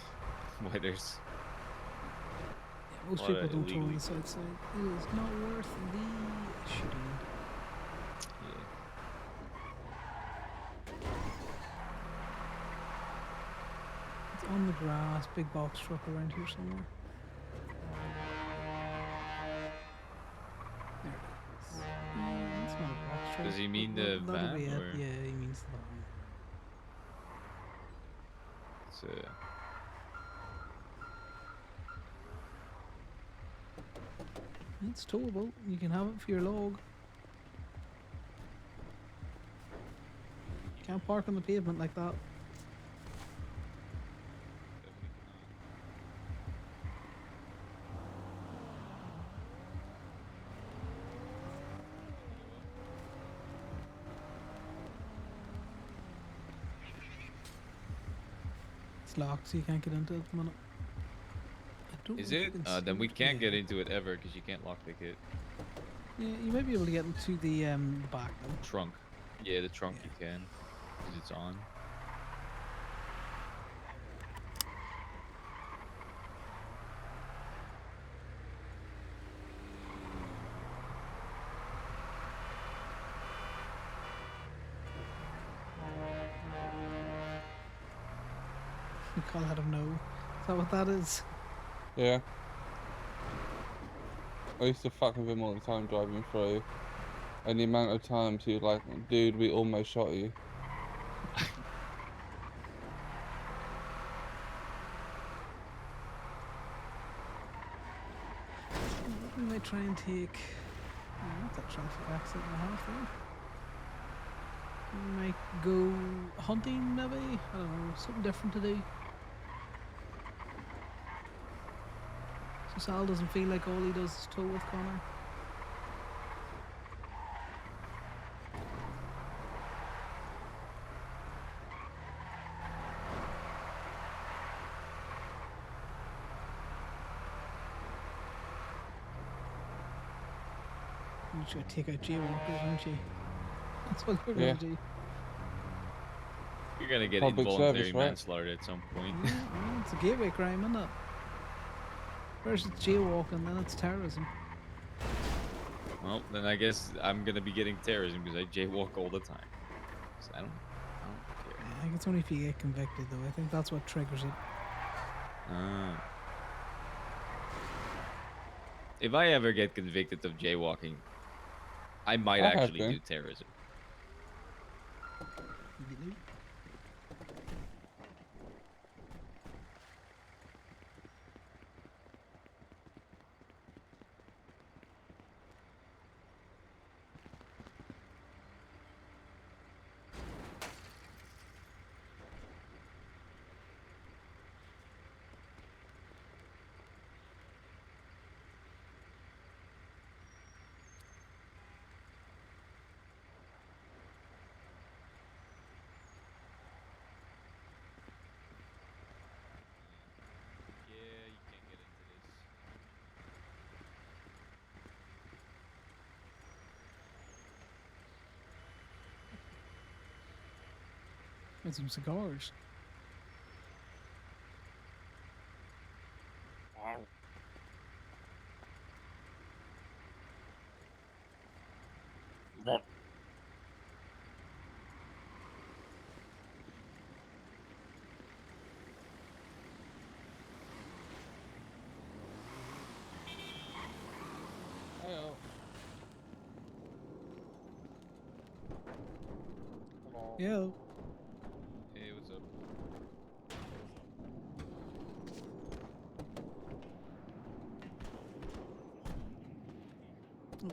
why there's. Most a lot people of don't tow on illegal- the south side. It is not worth the shooting. Yeah. It's on the grass, big box truck around here somewhere. There it is. It's not a box truck. Does he mean but the that'll be van, it. or- Yeah, he means the van. It's It's towable. You can have it for your log. Can't park on the pavement like that. It's locked, so you can't get into it at the minute. I don't Is know if you it? can Then we see it. can't Yeah. get into it ever because you can't lockpick it. Yeah, you might be able to get into the back though. Trunk. Yeah, the trunk you can, because it's on. I'll let him know. Is that what that is? Yeah. I used to fuck with him all the time driving through. And the amount of times he was like, dude, we almost shot you. We might try and take that traffic accident and a half there. We might go hunting maybe? I don't know, something different to do. So Sal doesn't feel like all he does is tow with Conor. You should take out jaywalkers, aren't you? That's what you're Yeah. gonna do. You're gonna get Public involuntary service, right? manslaughter at some point. Yeah, well, it's a gateway crime, isn't it? First it's jaywalking, then it's terrorism. Well, then I guess I'm gonna be getting terrorism because I jaywalk all the time. So I don't care. I think it's only if you get convicted, though. I think that's what triggers it. If I ever get convicted of jaywalking, I might I have actually been. do terrorism. Yeah, you can't get into this. And some cigars. Yeah. Hey, what's up?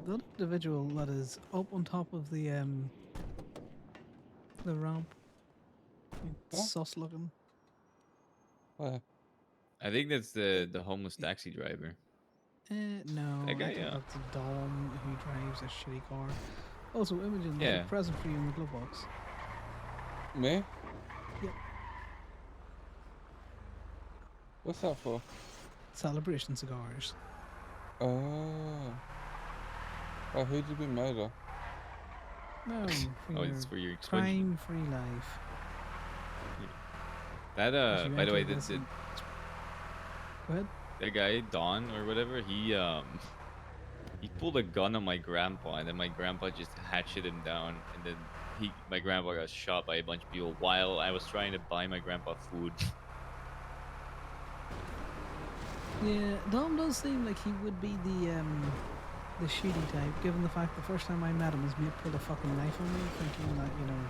That individual that is up on top of the ramp. What? Sus looking. Where? I think that's the homeless taxi driver. No, That guy, I think yeah. that's a Dom who drives a shitty car. Also, Imogen, there's Yeah. a present for you in the glove box. Me? Yep. What's that for? Celebration cigars. Oh. Oh, who'd you be murder? No, for Oh, your it's for your expungement. crime-free life. That If you by the way, enter this and- Go ahead. that guy Don or whatever, he pulled a gun on my grandpa, and then my grandpa just hatcheted him down, and then my grandpa got shot by a bunch of people while I was trying to buy my grandpa food. Yeah, Dom does seem like he would be the shooty type, given the fact the first time I met him, his mate pulled a fucking knife on me, thinking that, you know,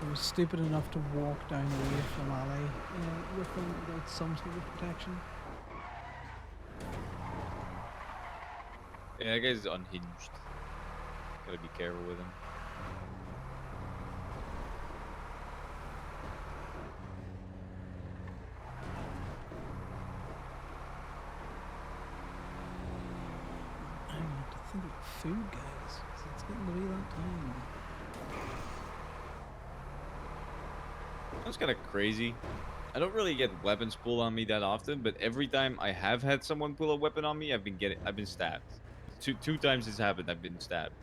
he was stupid enough to walk down away from alley with him without some sort of protection. Yeah, that guy's unhinged. Gotta be careful with him. I have to think about food, guys, 'cause it's getting to be that time. That's kind of crazy. I don't really get weapons pulled on me that often, but every time I have had someone pull a weapon on me, I've been stabbed. Two times it's happened, I've been stabbed.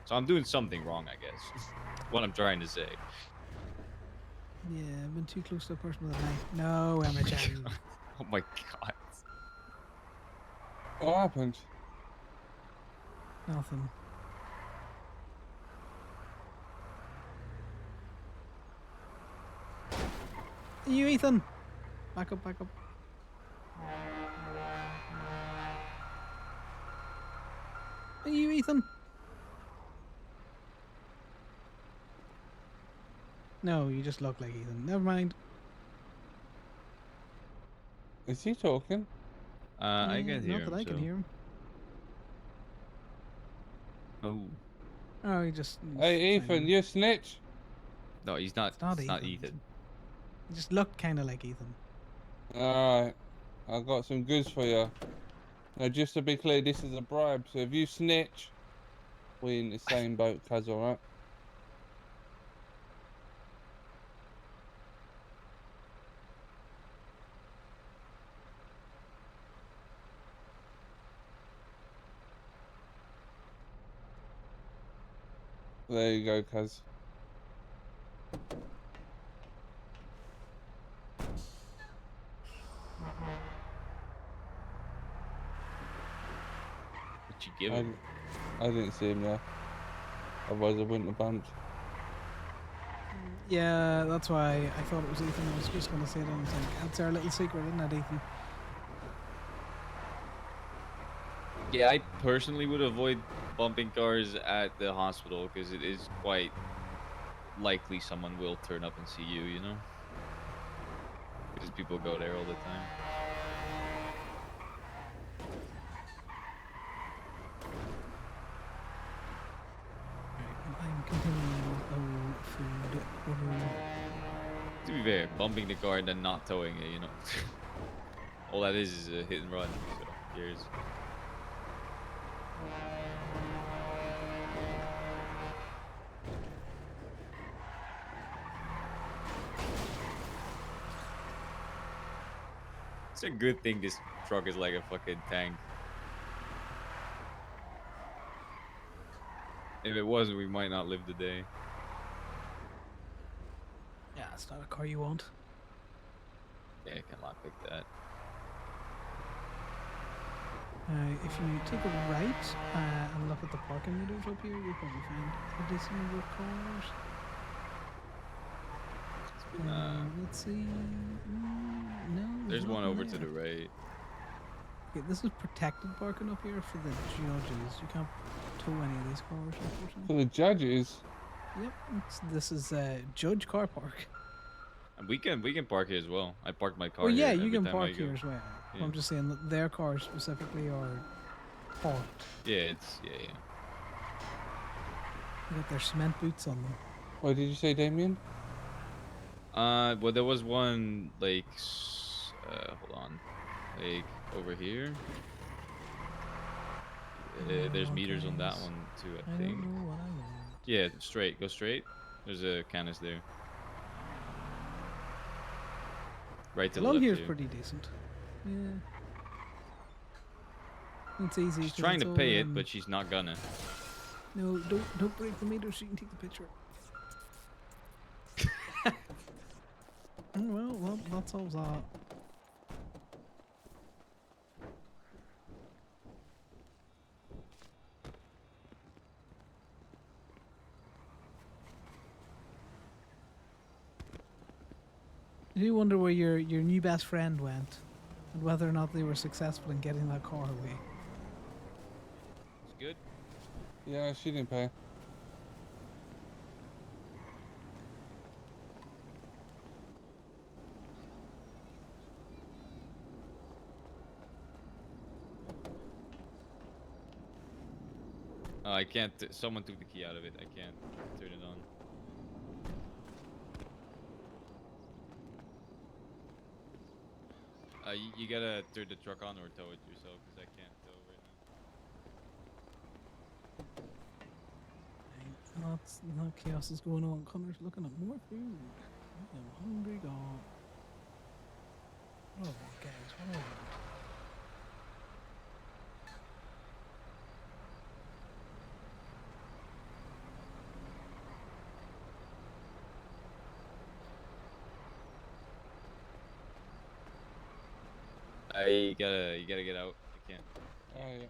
So I'm doing something wrong, I guess. What I'm trying to say. Yeah, I've been too close to a person with a knife. No, Imogen. Oh my god. What happened? Nothing. You, Ethan? Back up, back up. Are you Ethan? No, you just look like Ethan. Never mind. Is he talking? I can hear Not him. that I can so- hear him. Oh. Oh, he just. Hey, Ethan, you snitch. No, he's not. It's not It's not Ethan. Ethan. He just looked kind of like Ethan. Alright, I got some goods for you. Now, just to be clear, this is a bribe, so if you snitch, we in the same boat, cuz, alright? There you go, cuz. What you give him? I didn't see him there. Otherwise, I wouldn't have bumped. Yeah, that's why I thought it was Ethan. I was just going to say that. I was like, that's our little secret, isn't it, Ethan? Yeah, I personally would avoid bumping cars at the hospital because it is quite likely someone will turn up and see you, you know? Because people go there all the time. I'm continuing. Oh, food. To be fair, bumping the car and then not towing it, you know? All that is a hit and run, so here's. It's a good thing this truck is like a fucking tank. If it wasn't, we might not live the day. Yeah, it's not a car you want. Yeah, I can lockpick that. If you take a right and look at the parking meters up here, you'll probably find a decent number of cars. Let's see. No, There's one nothing over to there. the right. Okay, this is protected parking up here for the judges. You can't tow any of these cars, unfortunately. For the judges? Yep, this is judge car park. And we can park here as well. I parked my car Well, yeah, here you every can time I park go. here as well. Yeah. I'm just saying that their cars specifically are parked. Yeah, yeah. They got their cement boots on them. What did you say, Damien? Well, there was one like, hold on, like over here. There's meters on that one too, I think. don't know what I want. Yeah, straight. Go straight. There's a canis there. Right to the Along left here's here. pretty decent. Yeah. It's easy. She's 'cause trying it's to all, pay it, but she's not gonna. No, don't break the meter so you can take the picture. well, that solves that. I do wonder where your new best friend went, and whether or not they were successful in getting that car away. It's good. Yeah, she didn't pay. I can't. Someone took the key out of it. I can't turn it on. You gotta turn the truck on or tow it yourself, because I can't tow right now. Lots of chaos is going on. Connor's looking at more food. I am hungry, God. What do I want, guys? What do I want? You gotta get out. I can't. Oh, yeah.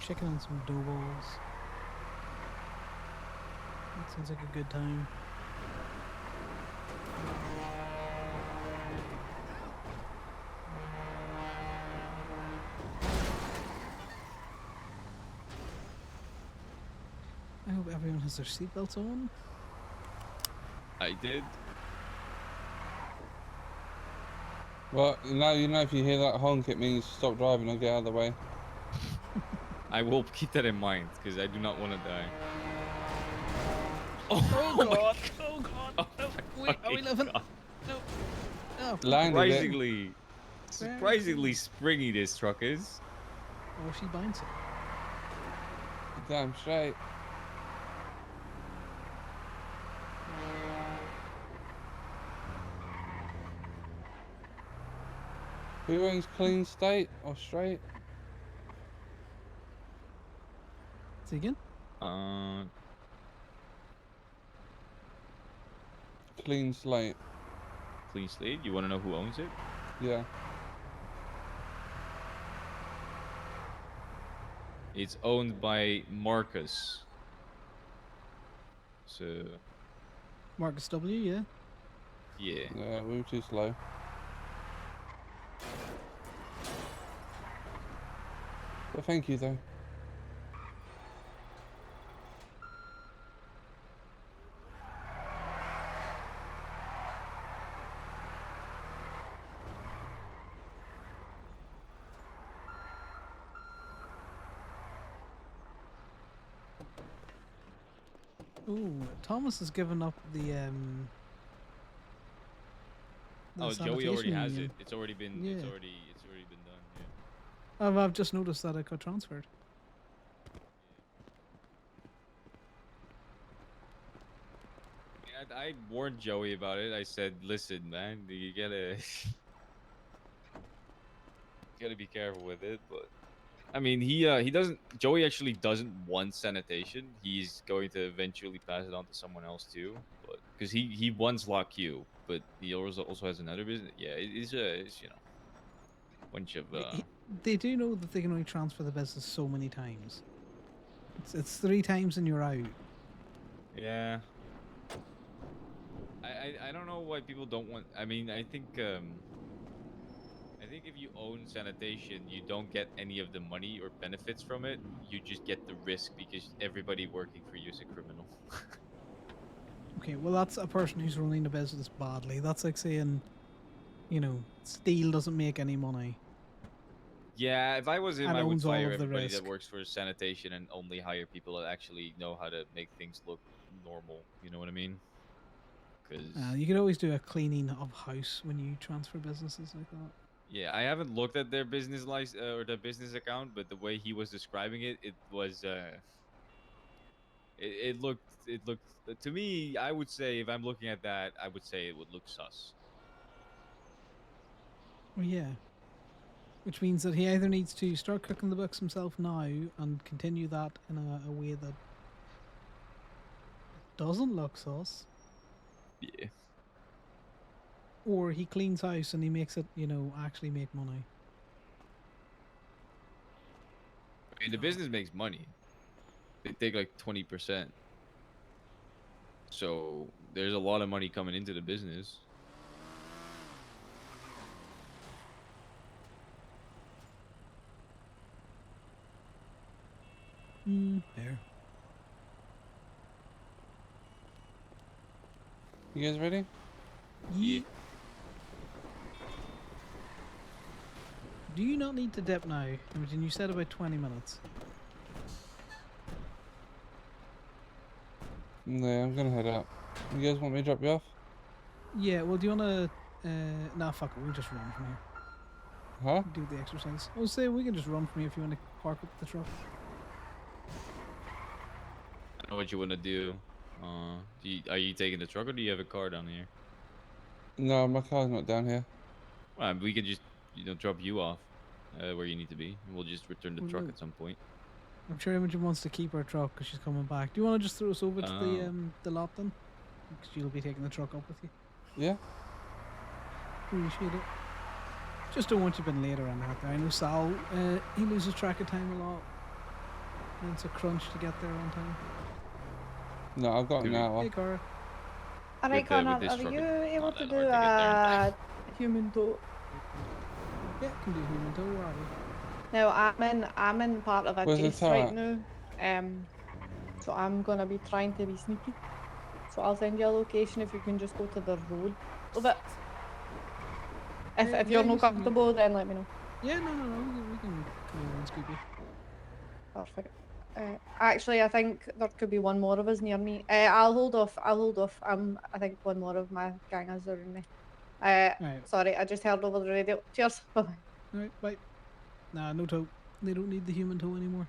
chicken and some dough balls. That sounds like a good time. I hope everyone has their seatbelts on. I did. Well, you know, if you hear that honk, it means stop driving and get out of the way. I will keep that in mind because I do not want to die. Oh my god! Oh god! No! Wait, are we fucking living? God. No! No! Surprisingly, surprisingly springy this truck is. Oh, she binds it. Damn straight. Who owns clean state or straight? Say again? Clean slate. Clean slate. You want to know who owns it? Yeah. It's owned by Marcus. So. Marcus W, yeah? Yeah. Yeah, we were too slow. But thank you though. Ooh, Thomas has given up the Oh, Joey already sanitation has union. it. It's already been. Yeah. It's already been done. Yeah. I've just noticed that it got transferred. I warned Joey about it. I said, "Listen, man, you gotta be careful with it." But I mean, he doesn't. Joey actually doesn't want sanitation. He's going to eventually pass it on to someone else too. But because he wants Lock Q, but he also has another business. Yeah, it's you know, bunch of. They do know that they can only transfer the business so many times. It's 3 times and you're out. Yeah. I don't know why people don't want. I mean, I think if you own sanitation, you don't get any of the money or benefits from it. You just get the risk because everybody working for you is a criminal. Okay, well that's a person who's running the business badly. That's like saying, you know, steel doesn't make any money. Yeah, if I was him, And I would owns all fire of the everybody risk. that works for sanitation and only hire people that actually know how to make things look normal. You know what I mean? Because You could always do a cleaning of house when you transfer businesses like that. yeah, I haven't looked at their business license or their business account, but the way he was describing it, it was it looked to me. I would say if I'm looking at that, I would say it would look sus. Well, yeah. Which means that he either needs to start cooking the books himself now and continue that in a way that doesn't look sus. Yeah. Or he cleans house and he makes it, you know, actually make money. I mean, the business makes money. They take like 20%. So there's a lot of money coming into the business. Fair. You guys ready? Yeah. Do you not need to dip now? Imogen, you said about 20 minutes. Yeah, I'm gonna head out. You guys want me to drop you off? Yeah, well, do you want to... nah, fuck it. We'll just run from here. Huh? Do the exercise. I was saying we can just run from here if you want to park up the truck. I know what you want to do. Are you taking the truck or do you have a car down here? No, my car's not down here. Well, we could just, drop you off where you need to be. And we'll just return the Well, truck no. at some point. I'm sure Imogen wants to keep her truck because she's coming back. Do you want to just throw us over to the lot then? Because you'll be taking the truck up with you. Yeah. Appreciate it. Just don't want you being late or anything out there. I know Sal, he loses track of time a lot. And it's a crunch to get there on time. No, I've got an hour. Hey, Cora. Alright, Connor, this are truck, you it's able not to that do hard to get there in time. a human tow? Yeah, can do human tow, where are we? Now I'm in part of a Where's the chase right tat? now. So I'm gonna be trying to be sneaky. So I'll send you a location if you can just go to the road a bit. If you're you not send me- comfortable, then let me know. Yeah, no, we can come over and scoop you. Perfect. Actually, I think there could be one more of us near me. I'll hold off. I'll hold off. I think one more of my gang is around me. Right. Sorry, I just heard over the radio. Cheers. Bye. Alright, bye. Nah, no tow. They don't need the human tow anymore.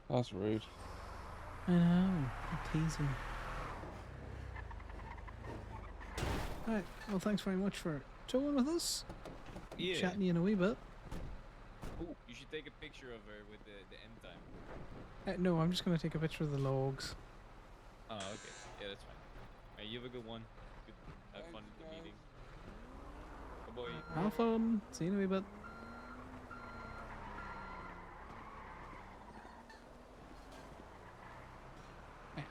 That's rude. I know. I'm teasing. Alright, well, thanks very much for towing with us. Yeah. Chatting to you in a wee bit. Ooh, you should take a picture of her with the end time. No, I'm just going to take a picture of the logs. Oh, okay. Yeah, that's fine. Alright, you have a good one. Good, have fun at the meeting. Bye-bye. Have fun. See you in a wee bit.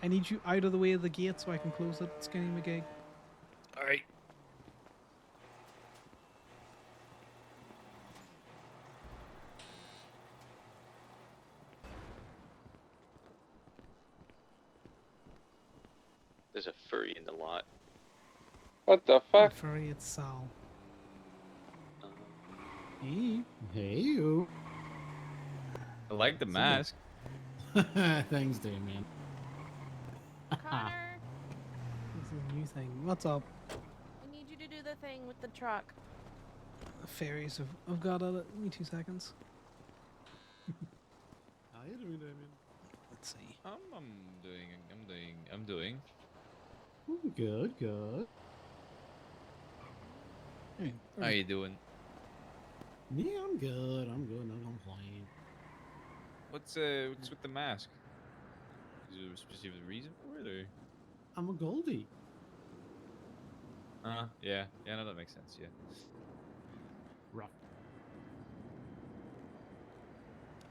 I need you out of the way of the gate so I can close it, Skinny McGee. Alright. There's a furry in the lot. What the fuck? Furry, it's Sal. Hey. Hey, you. I like the mask. Thanks, Damien. Connor, This is a new thing. What's up? we need you to do the thing with the truck. The fairies have got at it. Give me 2 seconds. How you doing, Damien? Let's see. I'm doing. Good, good. Hey, How you doing? Me, I'm good. I'm good. No complaint. What's with the mask? Is there a specific reason for it, or? I'm a Goldie. Yeah, no, that makes sense. Yeah. Rough.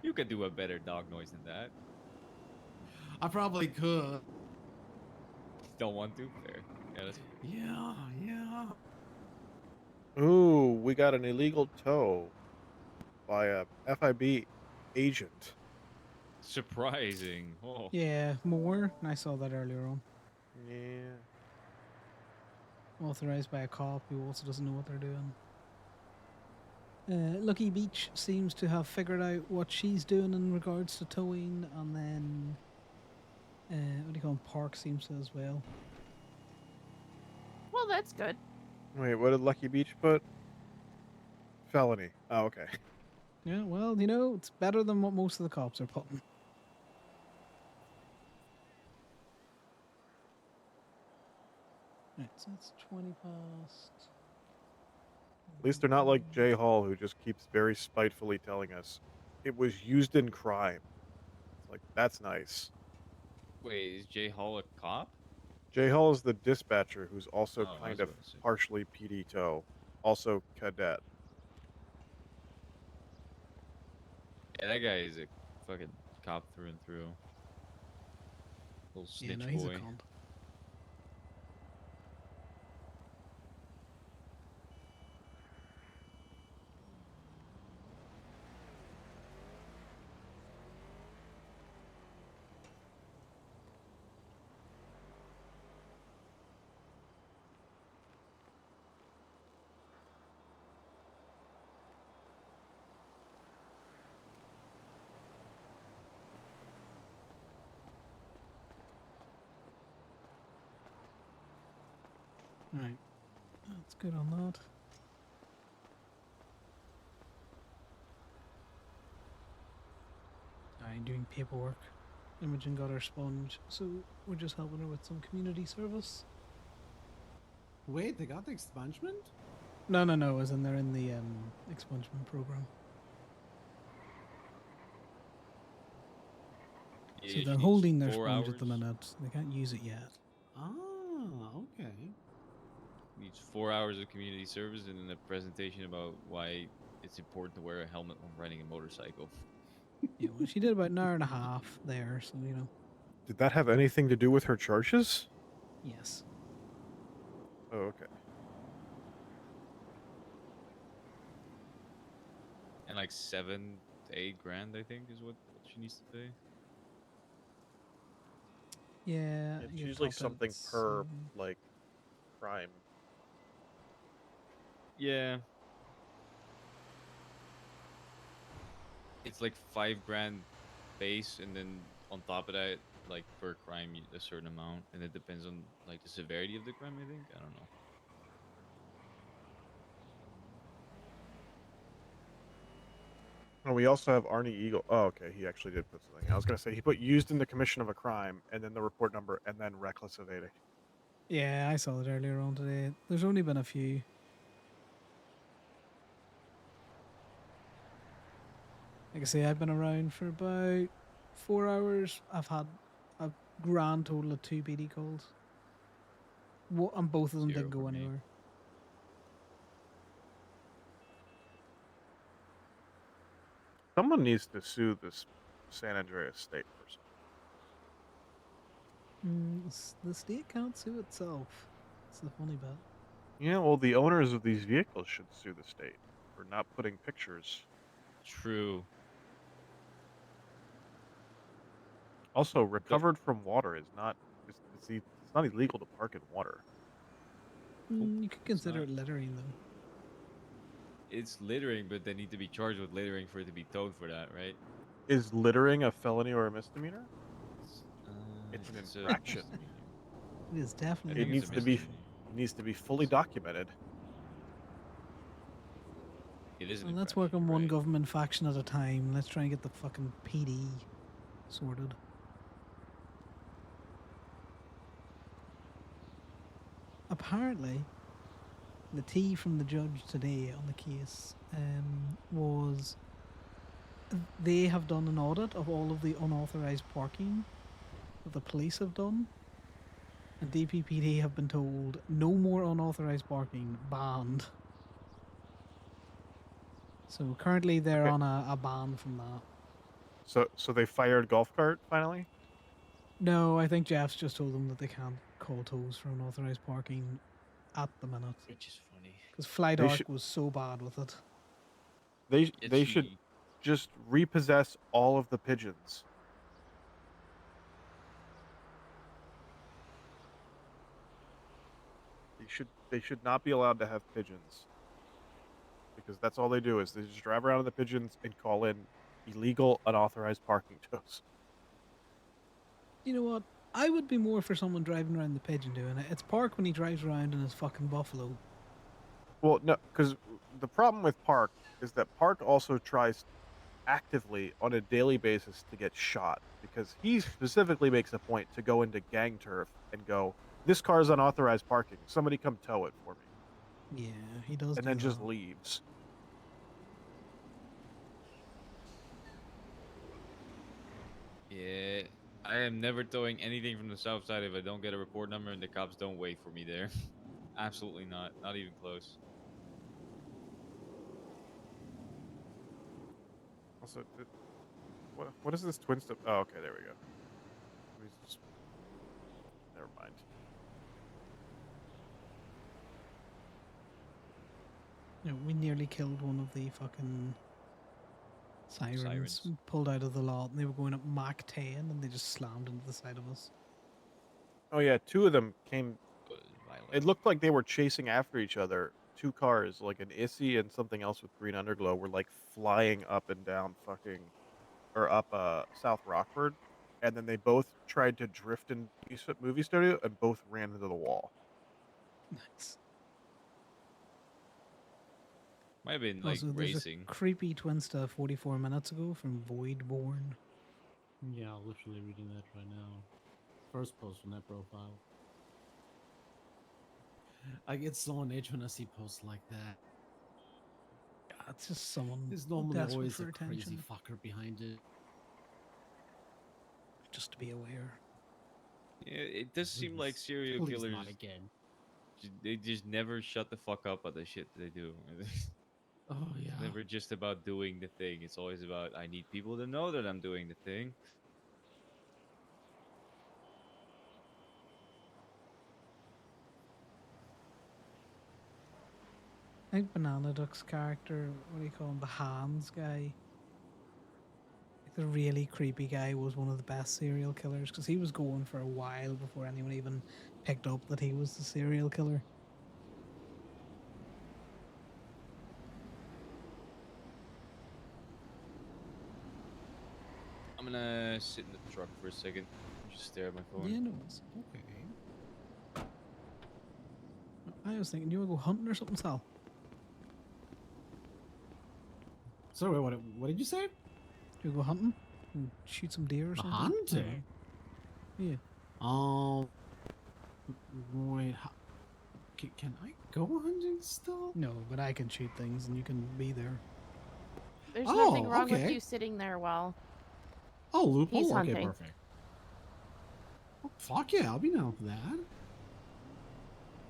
You could do a better dog noise than that. I probably could. Don't want to? Fair. Yeah, that's. Yeah, yeah. Ooh, we got an illegal tow by a FIB agent. Surprising. Oh. Yeah, more. I saw that earlier on. Yeah. Authorized by a cop who also doesn't know what they're doing. Lucky Beach seems to have figured out what she's doing in regards to towing, and then what do you call him? Park seems to as well. Well, that's good. Wait, what did Lucky Beach put? Felony. Oh, okay. Yeah, well, you know, it's better than what most of the cops are putting. Right, so it's 20 past. At least they're not like Jay Hall, who just keeps very spitefully telling us it was used in crime. It's like, that's nice. Wait, is Jay Hall a cop? Jay Hall is the dispatcher who's also Oh, I kind was of about to say. partially PD tow, also cadet. Yeah, that guy is a fucking cop through and through. Little Yeah, snitch no, he's a boy. cunt. Right, that's good on that. I'm doing paperwork. Imogen got her sponge, so we're just helping her with some community service. Wait, they got the expungement? No, as in they're in the expungement program. Yeah, So she they're needs holding their 4 sponge at the hours. minute. They can't use it yet. Ah, okay. Needs 4 hours of community service and then a presentation about why it's important to wear a helmet when riding a motorcycle. Yeah, well, she did about an hour and a half there, so you know. Did that have anything to do with her charges? Yes. Oh, okay. And like 7 to 8 grand, I think, is what she needs to pay. Yeah, It's you usually topped out at something per 7. like crime. Yeah. It's like 5 grand base, and then on top of that, like per crime, a certain amount, and it depends on like the severity of the crime. I think, I don't know. And we also have Arnie Eagle. Oh, okay. He actually did put something. I was gonna say he put used in the commission of a crime, and then the report number, and then reckless evading. Yeah, I saw it earlier on today. There's only been a few. Like I say, I've been around for about 4 hours. I've had a grand total of 2 PD calls. And both of them 0 didn't for go me. anywhere. Someone needs to sue this San Andreas state person. The state can't sue itself. It's the funny bit. Yeah, well, the owners of these vehicles should sue the state for not putting pictures. True. Also, recovered from water is not. It's not illegal to park in water. You could consider it littering, though. It's littering, but they need to be charged with littering for it to be towed for that, right? Is littering a felony or a misdemeanor? It's an It's a infraction. misdemeanor. It is I definitely. think it's a misdemeanor. It needs to be fully documented. It is an And let's infraction. work on one government faction at a time. Let's try and get the fucking PD sorted. Apparently, the tea from the judge today on the case was they have done an audit of all of the unauthorized parking that the police have done. And DPPD have been told no more unauthorized parking, banned. So currently they're on a ban from that. So they fired golf cart finally. No, I think Jeff's just told them that they can't call tolls for unauthorized parking at the minute. Which is funny. Because Fly They Dark should- was so bad with it. They should just repossess all of the pigeons. They should not be allowed to have pigeons. Because that's all they do is they just drive around in the pigeons and call in illegal unauthorized parking tows. You know what? I would be more for someone driving around the pigeon doing it. It's Park when he drives around in his fucking Buffalo. Well, no, because the problem with Park is that Park also tries actively on a daily basis to get shot because he specifically makes a point to go into gang turf and go, "This car is unauthorized parking. Somebody come tow it for me." Yeah, he does. And do then just that. leaves. Yeah, I am never towing anything from the south side if I don't get a report number and the cops don't wait for me there. Absolutely not. Not even close. Also, what is this twin stuff? Oh, okay, there we go. Never mind. You know, we nearly killed one of the fucking sirens. Sirens. Pulled out of the lot, and they were going up Mach 10, and they just slammed into the side of us. Oh yeah, two of them came. Violent. It looked like they were chasing after each other. Two cars, like an Issy and something else with green underglow, were like flying up and down fucking, or up South Rockford, and then they both tried to drift in movie studio and both ran into the wall. Nice. Might have been like Also, there's racing. a creepy twin stuff 44 minutes ago from Voidborn. Yeah, I'm literally reading that right now. First post from that profile. I get so on edge when I see posts like that. Yeah, it's just someone There's normally desperate always for a crazy attention. fucker behind it. Just to be aware. Yeah, it does seem like serial Please killers. not again. They just never shut the fuck up about the shit that they do. Oh yeah. It's never just about doing the thing. It's always about I need people to know that I'm doing the thing. I think Banana Duck's character, what do you call him, the Hans guy, the really creepy guy, was one of the best serial killers because he was going for a while before anyone even picked up that he was the serial killer. I'm gonna sit in the truck for a second. Just stare at my phone. Yeah, no, it's okay. I was thinking you would go hunting or something, Sal. Sorry, what did you say? You go hunting and shoot some deer or something. Hunting? Yeah. Wait, can I go hunting still? No, but I can shoot things and you can be there. There's Oh, nothing wrong with okay. you sitting there while Oh, loophole. he's Okay, hunting. perfect. Oh, fuck yeah, I'll be down for that.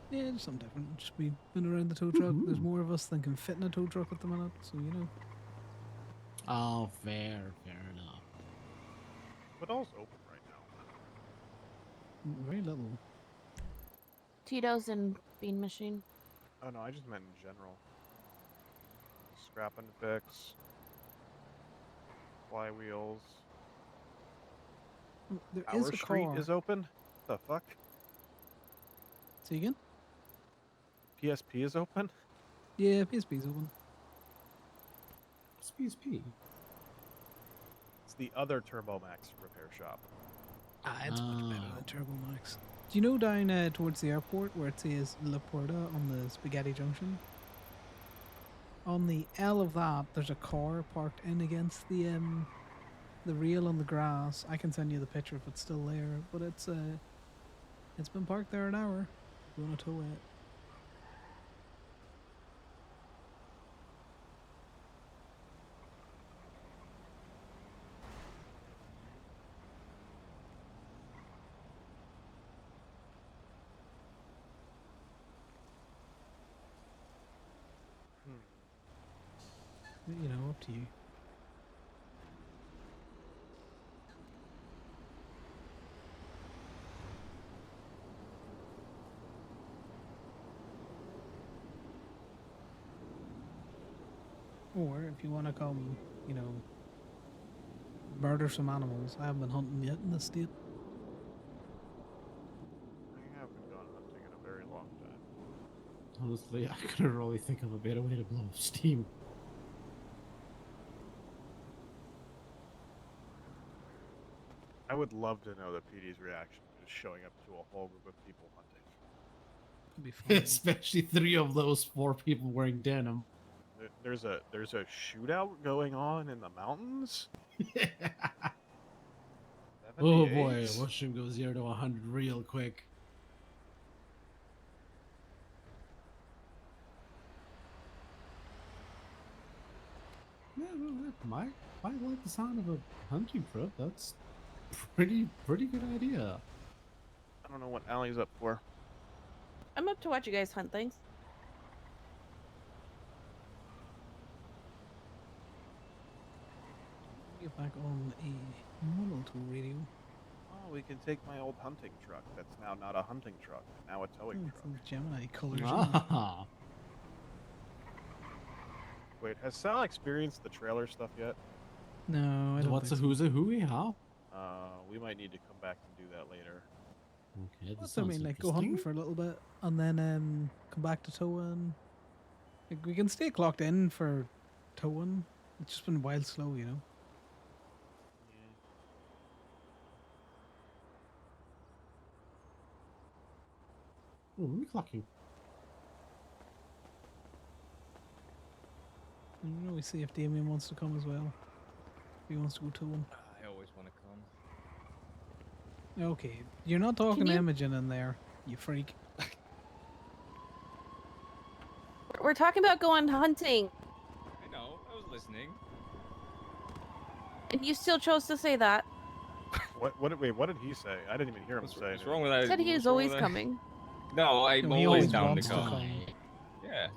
Yeah, just something different. Just be been around the tow truck. There's more of us than can fit in a tow truck at the minute, so you know. Oh, fair enough. What all's open right now? Very little. Tito's and Bean Machine. Oh no, I just meant in general. Scrap and fix. Flywheels. There Our is a street car. is open? The fuck? Say again? PSP is open? Yeah, PSP's open. What's PSP? It's the other TurboMax repair shop. Ah, it's much better than Turbo Max. Do you know down towards the airport where it says La Porta on the Spaghetti Junction? On the L of that, there's a car parked in against the rail on the grass. I can send you the picture if it's still there, but it's been parked there an hour. If you want to tow it. You know, up to you. Or if you want to come, you know, murder some animals. I haven't been hunting yet in this state. I haven't gone hunting in a very long time. Honestly, I couldn't really think of a better way to blow off steam. I would love to know the PD's reaction to just showing up to a whole group of people hunting. It'd be fun. Especially 3 of those 4 people wearing denim. There's a shootout going on in the mountains. Oh boy, 78s? watch him go 0 to 100 real quick. Yeah, no, I might like the sound of a hunting trip. That's pretty good idea. I don't know what Allie's up for. I'm up to watch you guys hunt things. Get back on a model tool radio. Oh, we can take my old hunting truck. That's now not a hunting truck, now a towing truck. Some Gemini colors. Ah. Wait, has Sal experienced the trailer stuff yet? No, I don't What's a think who's a hooey? How? We might need to come back and do that later. Okay, that That's what I sounds mean, like go hunting interesting. for a little bit and then come back to towing. Like, we can stay clocked in for towing. It's just been wild slow, you know. Oh, let me clock you. And, you know, we see if Damien wants to come as well. If he wants to go towing. I always want to come. Okay, you're not talking you- Imogen in there, you freak. We're talking about going hunting, I know. I was listening. and you still chose to say that. Wait, what did he say? I didn't even hear him say What's anything. wrong with that? Said he What's is wrong always with that? coming. No, I'm No, he always always down to wants to come. come. Yeah.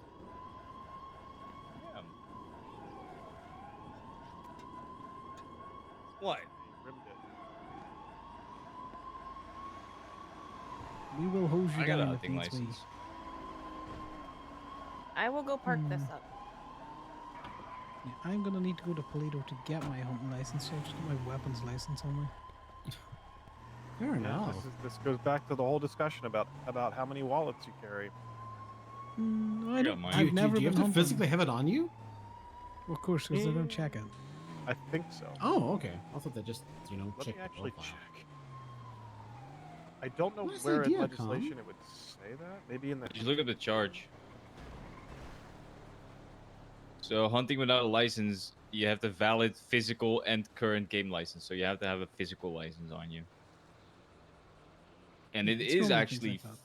What? He rimmed it. We will hose you I got a down if hunting needs be. license. I will go park this up. Yeah, I'm gonna need to go to Toledo to get my hunting license, so I'll just get my weapons license on me. Fair Yeah, enough. this goes back to the whole discussion about how many wallets you carry. I don't. mine. I've never do you been have to hunting. physically have it on you? Of course, because they're gonna check it. I think so. Oh, okay. I thought they just, you know, Let check me the actually profile. check. I don't know Nice where in idea, legislation Con. it would say that. Maybe in the. Just look at the charge. So hunting without a license, you have the valid physical and current game license. So you have to have a physical license on you. And Yeah, it it's is normally things actually like that.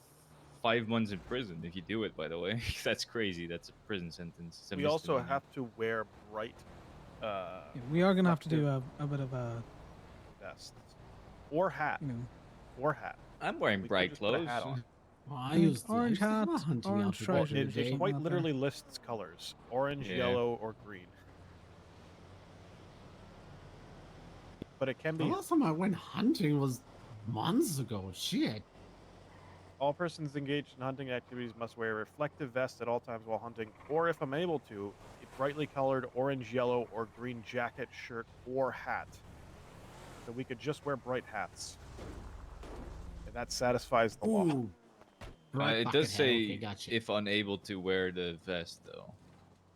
5 months in prison if you do it, by the way. That's crazy. That's a prison sentence. It's a We also misdemeanor. have to wear bright. Yeah, we are gonna have to do reflective a bit of a, vests or hat. you know, Or hat. I'm wearing We could bright just put a clothes. hat on. Well, I use orange I used to have a hat, hunting orange outfit back in the trousers, or It something quite like literally lists colors: orange, Yeah. yellow, or green. But it can The be. last time I went hunting was months ago. Shit. All persons engaged in hunting activities must wear a reflective vest at all times while hunting, or if unable to, a brightly colored orange, yellow, or green jacket, shirt, or hat. So we could just wear bright hats. And that satisfies the law. Ooh. Bright It bucket does hat. say Okay, gotcha. if unable to wear the vest, though.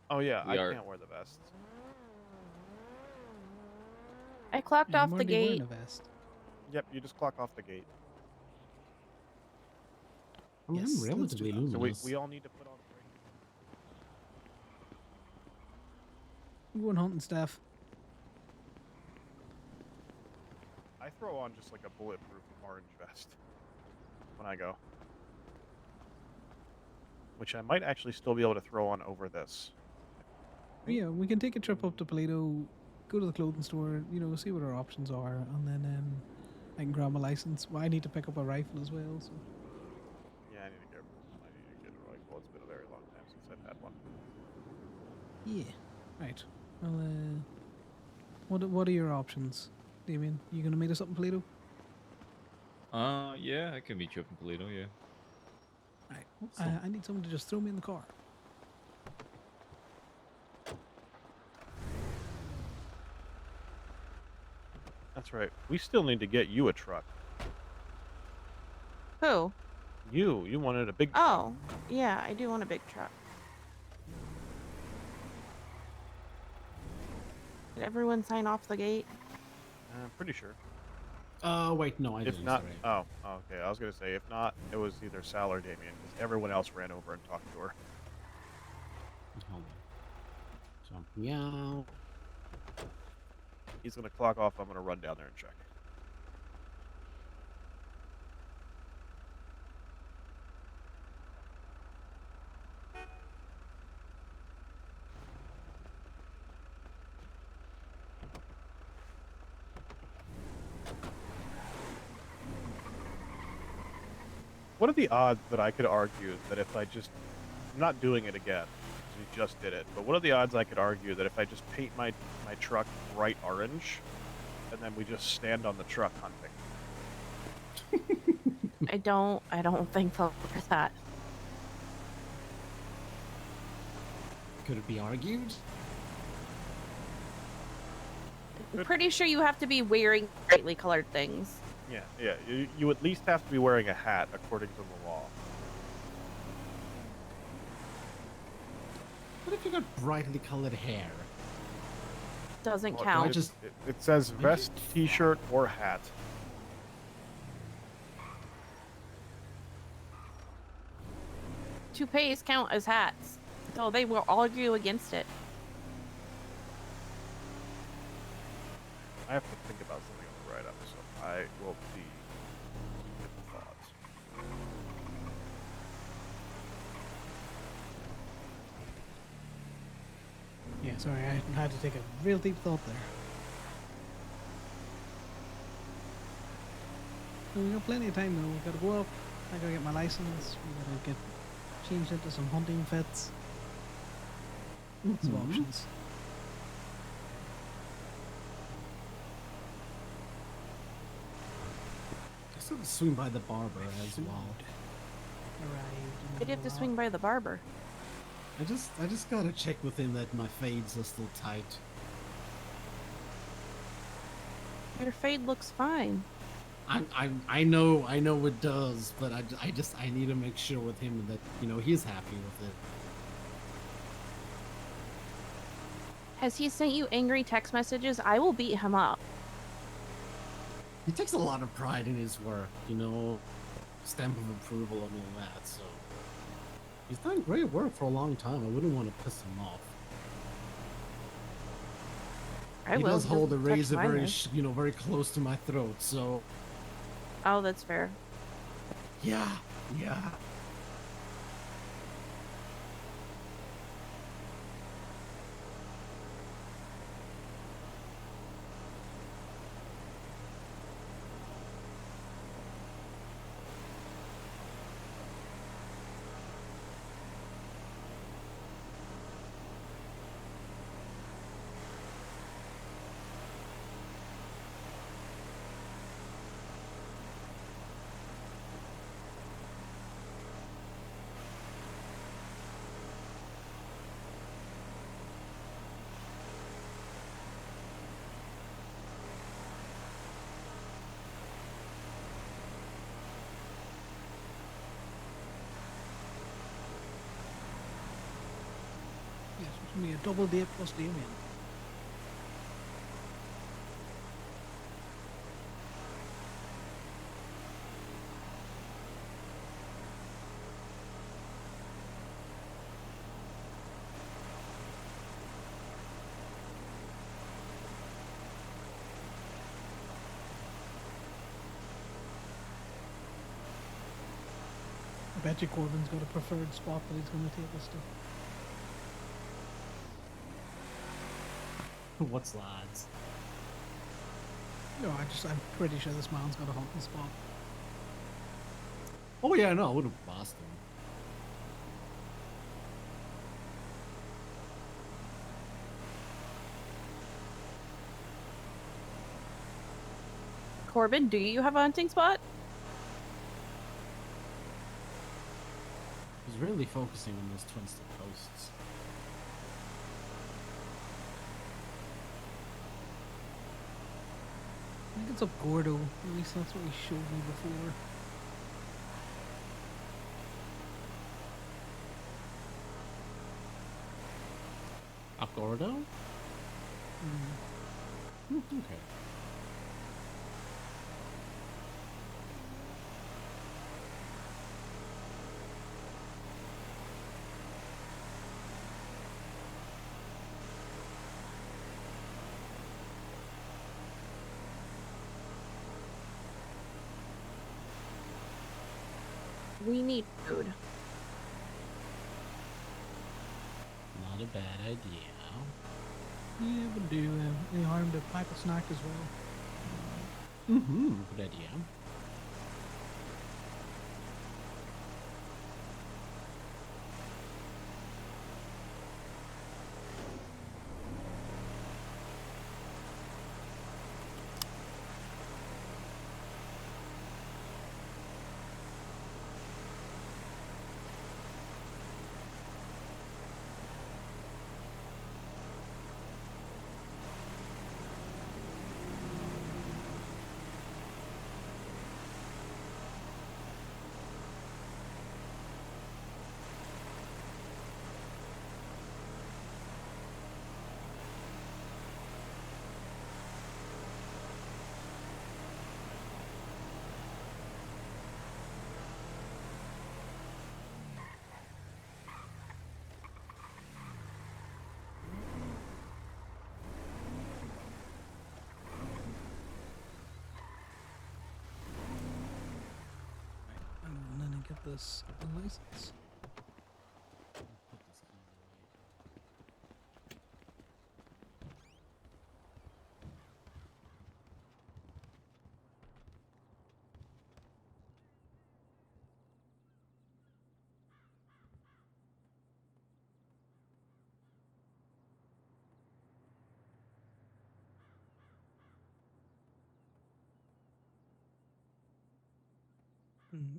Oh yeah, We I are- can't wear the vest. I clocked Yeah, off I'm the already wearing gate. a vest. Yep, you just clock off the gate. I mean, Yes, I'm let's do relatively that. So luminous. we all need to put on. I'm going hunting, Steph. I throw on just like a bulletproof orange vest when I go. Which I might actually still be able to throw on over this. Yeah, we can take a trip up to Toledo, go to the clothing store, you know, see what our options are, and then I can grab my license. Well, I need to pick up a rifle as well. So Yeah, I need to get a rifle. It's been a very long time since I've had one. yeah, right. Well, what are your options, Damien? You gonna meet us up in Toledo? Yeah, I can meet you up in Toledo, yeah. Right. I need someone to just throw me in the car. That's right. We still need to get you a truck. Who? You wanted a big truck. Oh, yeah, I do want a big truck. Did everyone sign off the gate? I'm pretty sure. Wait, no, I If didn't. not, sorry. okay. I was gonna say if not, it was either Sal or Damien because everyone else ran over and talked to her. Hold on. Jumping out. He's gonna clock off. I'm gonna run down there and check. What are the odds that I could argue that if I just, I'm not doing it again, because we just did it, but what are the odds I could argue that if I just paint my truck bright orange, and then we just stand on the truck hunting? I don't think so for that. Could it be argued? I'm pretty sure you have to be wearing brightly colored things. Yeah. You at least have to be wearing a hat according to the law. What if you got brightly colored hair? Doesn't Well, count. It says vest, t-shirt, or hat. Toupees count as hats, so they will argue against it. I have to think about something on the write-up, so I will be with thoughts. Yeah, sorry, I had to take a real deep thought there. Well, we got plenty of time though. We gotta go up. I gotta get my license. We gotta get changed into some hunting fits. Lots of options. swing by the barber as well. You'd have to swing by the barber. I just gotta check with him that my fades are still tight. Your fade looks fine. I know it does, but I need to make sure with him that he's happy with it. Has he sent you angry text messages? I will beat him up. He takes a lot of pride in his work, stamp of approval and all that. So he's done great work for a long time. I wouldn't want to piss him off. He does hold the razor very, very close to my throat. So. Oh, that's fair. Yeah. Yes, it's me a double date plus Damien. I bet you Corbin's got a preferred spot that he's going to take us to. What's lads? No, I'm pretty sure this man's got a hunting spot. Oh yeah, no, I would have bossed him. Corbin, do you have a hunting spot? He's really focusing on those twin stick posts. I think it's up Gordo. At least that's what he showed me before. Up Gordo? Okay. We need food. Not a bad idea. Yeah, but do any harm to pipe a snack as well. Good idea. I'm going to get this license.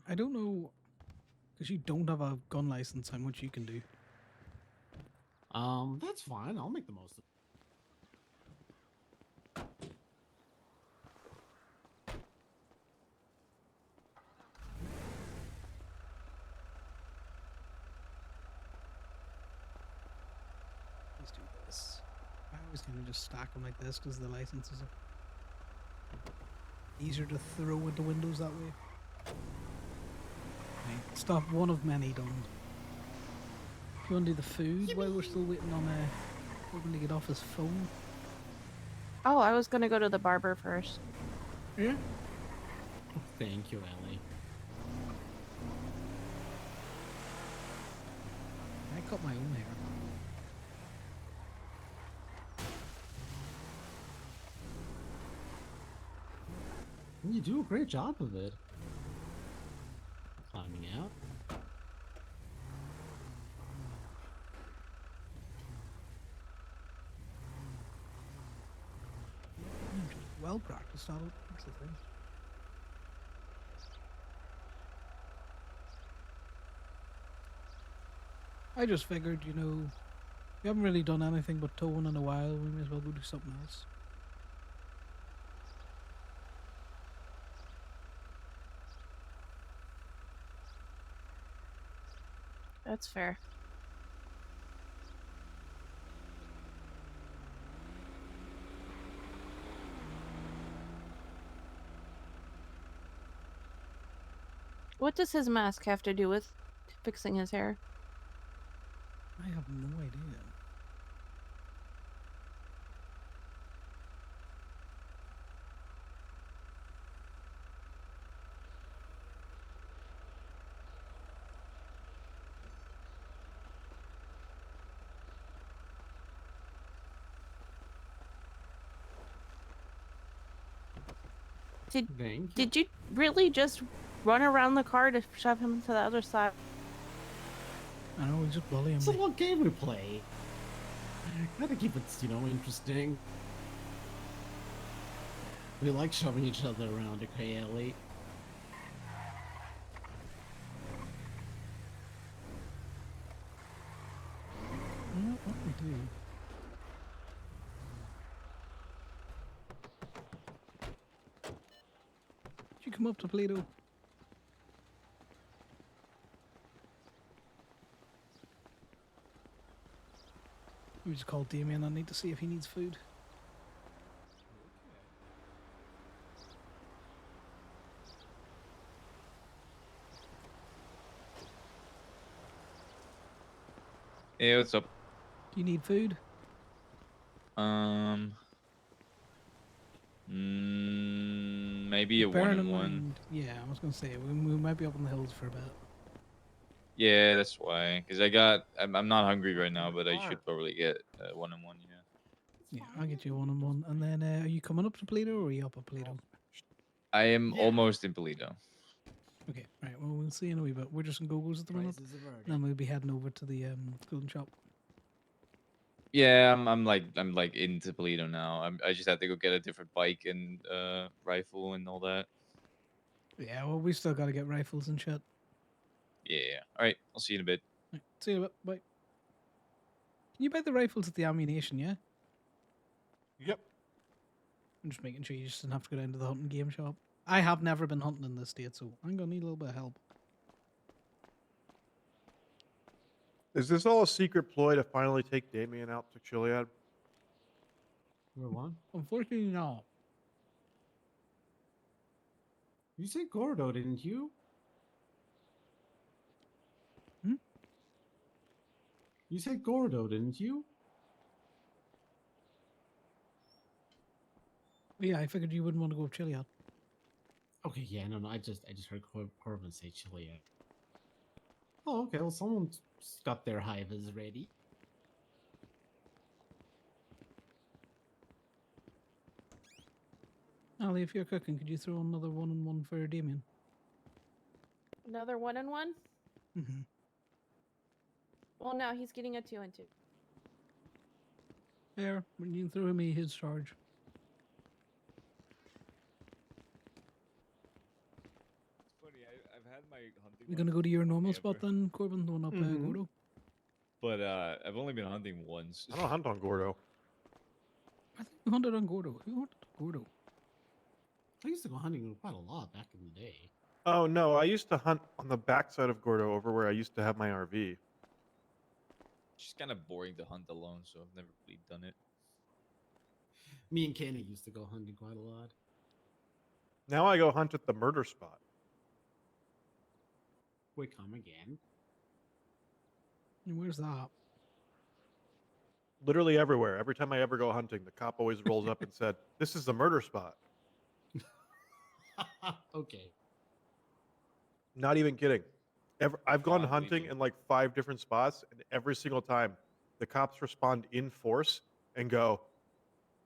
I don't know, because you don't have a gun license, how much you can do. That's fine. I'll make the most of it. Let's do this. I always kind of just stack them like this because the licenses are easier to throw into windows that way. Right, stop one of many done. Do you want to do the food while we're still waiting on Corbin to get off his phone? Oh, I was gonna go to the barber first. Yeah. Thank you, Ellie. I cut my own hair. You do a great job of it. Climbing out. Well practiced at it. That's the thing. I just figured, you know, we haven't really done anything but towing in a while. We may as well go do something else. That's fair. What does his mask have to do with fixing his hair? I have no idea. Did you really just run around the car to shove him to the other side? I know, we just bully him. So what game we play? Gotta keep it, you know, interesting. We like shoving each other around, okay, Ellie? You know what we do? Did you come up to Play-Doh? We just called Damien. I need to see if he needs food. Hey, what's up? Do you need food? Maybe a Bearing in 1-on-1. mind, yeah, I was gonna say we might be up in the hills for a bit. Yeah, that's why. Cause I'm not hungry right now, but I should probably get 1-on-1. Yeah. Yeah, I'll get you a one-on-one. And then, are you coming up to Play-Doh or are you up at Play-Doh? I am almost in Polito. Okay, right. Well, we'll see in a wee bit. We're just in Go-Go's at the minute. Prices have already- Then we'll be heading over to the clothing shop. Yeah, I'm like into Polito now. I just had to go get a different bike and rifle and all that. Yeah, well, we still got to get rifles and shit. Yeah. All right. I'll see you in a bit. Right, see you in a bit. Bye. Can you buy the rifles at the ammunition? Yeah. Yep. I'm just making sure you just didn't have to go down to the hunting game shop. I have never been hunting in this state, so I'm gonna need a little bit of help. Is this all a secret ploy to finally take Damien out to Chiliad? What? Unfortunately, no. You said Gordo, didn't you? Hmm? You said Gordo, didn't you? Yeah, I figured you wouldn't want to go with Chiliad. Okay, yeah, no, I just heard Corbin say Chile. Oh, okay. Well, someone's got their hivers ready. Ali, if you're cooking, could you throw another one-on-one for Damien? Another 1-on-1? Mm-hmm. Well, no, he's getting a 2-on-2. There, when you can throw me his charge. It's funny. I've We're gonna go to your normal spot then, Corbin, the one up Gordo. But I've only been hunting once. I don't hunt on Gordo. I think we hunted on Gordo. Who hunted on Gordo? I used to go hunting quite a lot back in the day. Oh no, I used to hunt on the backside of Gordo, over where I used to have my RV. It's just kind of boring to hunt alone, so I've never really done it. Me and Kenny used to go hunting quite a lot. Now I go hunt at the murder spot. Wait, come again? And where's that? Literally everywhere. Every time I ever go hunting, the cop always rolls up and said, "This is the murder spot." Okay. Not even kidding. I've gone hunting in like 5 different spots, and every single time, the cops respond in force and go,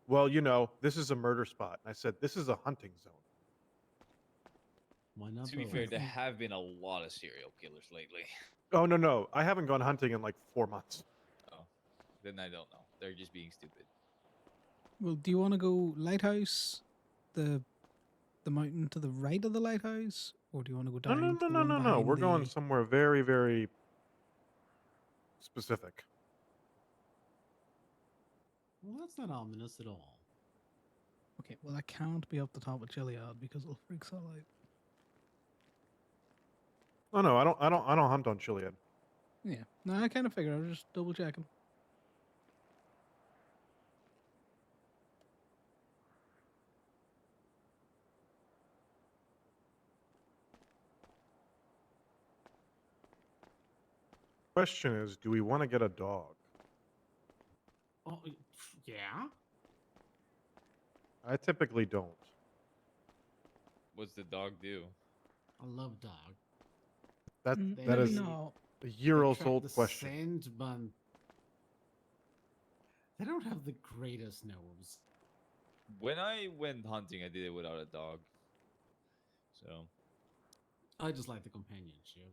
"Well, you know, this is a murder spot." And I said, "This is a hunting zone." Why not? To be fair, there have been a lot of serial killers lately. Oh no, I haven't gone hunting in like 4 months. Oh, then I don't know. They're just being stupid. Well, do you want to go lighthouse, the mountain to the right of the lighthouse, or do you want to go No, down? no, to no, the no, one no, no. behind We're going the- somewhere very, very specific. Well, that's not ominous at all. Okay, well, I can't be up the top of Chiliad because it'll freak Sal out. Oh no, I don't hunt on Chiliad. Yeah, no, I kind of figured. I was just double checking. Question is, do we want to get a dog? Oh, yeah. I typically don't. What's the dog do? I love dog. That Mm, that maybe is not. a year-old Attract old the question. Scent, but they don't have the greatest nose. When I went hunting, I did it without a dog. So I just like the companionship.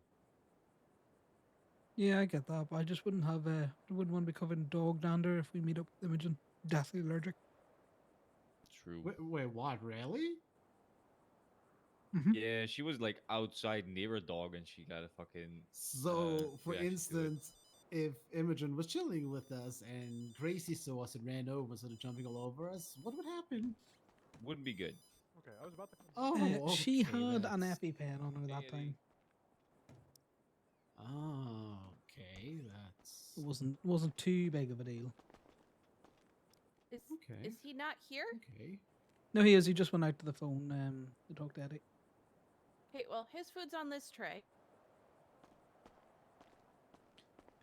Yeah, I get that, but I just wouldn't have I wouldn't want to be covered in dog dander if we meet up with Imogen. Deathly allergic. true. Wait, what? Really? Yeah, she was like outside near a dog, and she got a fucking. So, for reaction to it. instance, if Imogen was chilling with us and Gracie saw us and ran over instead of jumping all over us, what would happen? Wouldn't be good. Okay, I was about to. Oh, She okay, had an that's- EpiPen on her that time. Oh, okay, that's It wasn't too big of a deal. Is he not here? okay. No, he is. He just went out to the phone to talk to Eddie. Okay, well, his food's on this tray.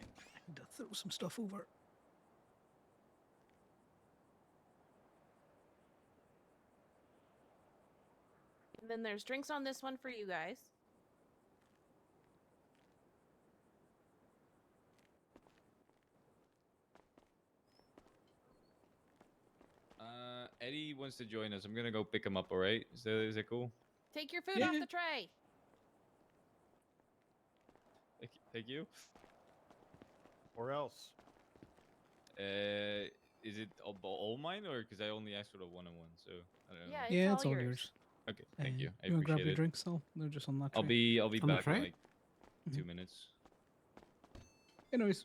I need to throw some stuff over. And then there's drinks on this one for you guys. Eddie wants to join us. I'm gonna go pick him up. All right? Is that cool? Take your food off the tray. Thank you. Or else. Is it all mine, or because I only asked for the one-on-one? So I don't know. Yeah, It's all yours. Okay, thank you. I You want to grab appreciate your it. drinks, Sal? They're just on that I'll tray. be On the back in tray? like 2 minutes. Anyways,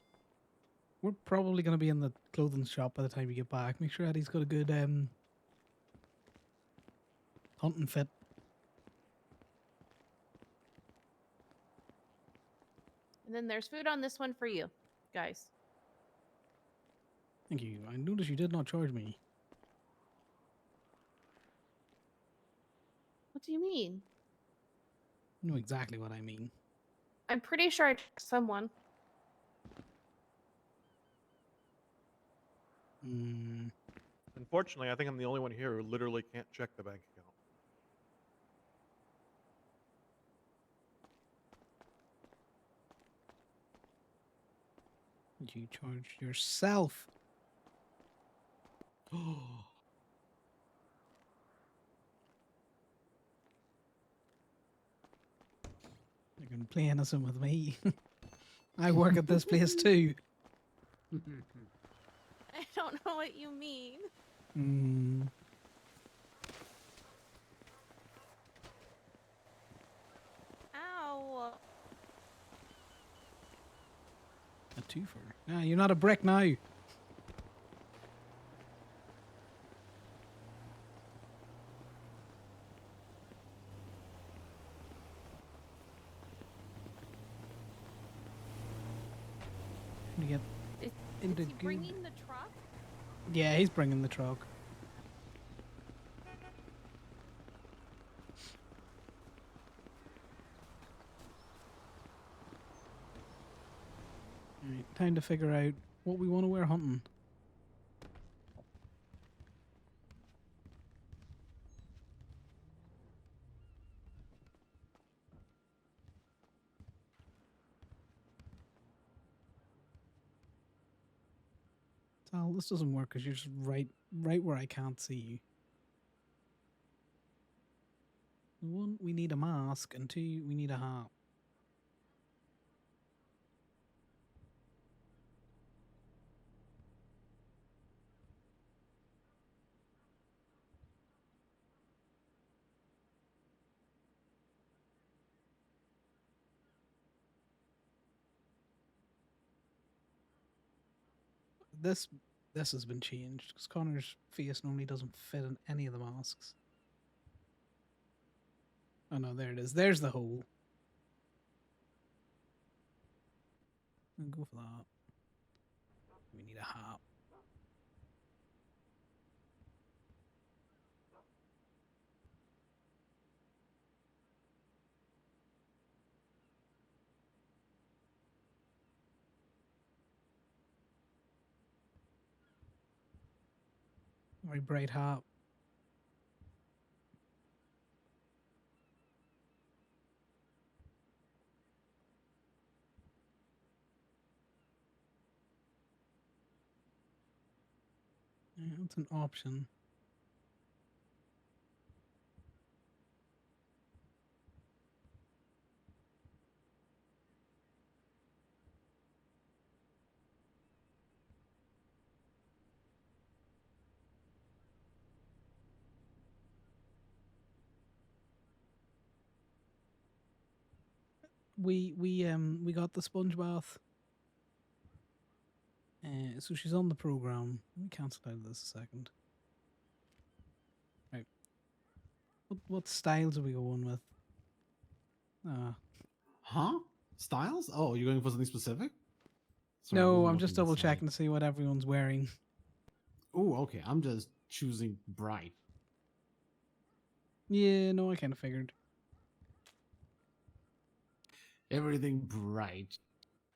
we're probably going to be in the clothing shop by the time you get back. Make sure Eddie's got a good hunting fit. And then there's food on this one for you, guys. Thank you. I noticed you did not charge me. What do you mean? You know exactly what I mean. I'm pretty sure I tricked someone. Mm. Unfortunately, I think I'm the only one here who literally can't check the bank account. You charged yourself. You're going to play innocent with me. I work at this place too. I don't know what you mean. Mm. Ow. twofer. Nah, you're not a brick now. You get into Is he good. bringing the truck? Yeah, he's bringing the truck. Right, time to figure out what we want to wear hunting. Sal, this doesn't work because you're just right where I can't see you. One, we need a mask, and two, we need a hat. This has been changed because Connor's face normally doesn't fit in any of the masks. Oh no, there it is. There's the hole. I'll go for that. We need a hat. Very bright hat. Yeah, that's an option. We got the sponge bath. So she's on the program. Let me cancel out of this a second. Right. What styles are we going with? Huh? Styles? Oh, you're going for something specific? Sorry, I No, wasn't I'm just looking double inside. checking to see what everyone's wearing. Oh, okay. I'm just choosing bright. Yeah, no, I kind of figured. Everything bright.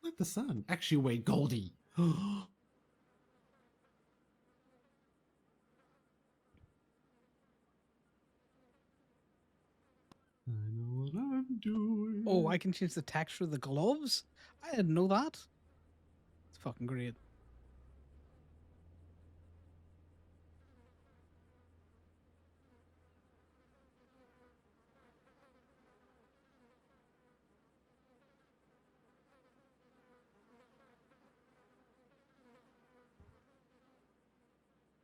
Like the sun. Actually, wait, Goldie. I know what I'm doing. Oh, I can change the texture of the gloves? I didn't know that. It's fucking great.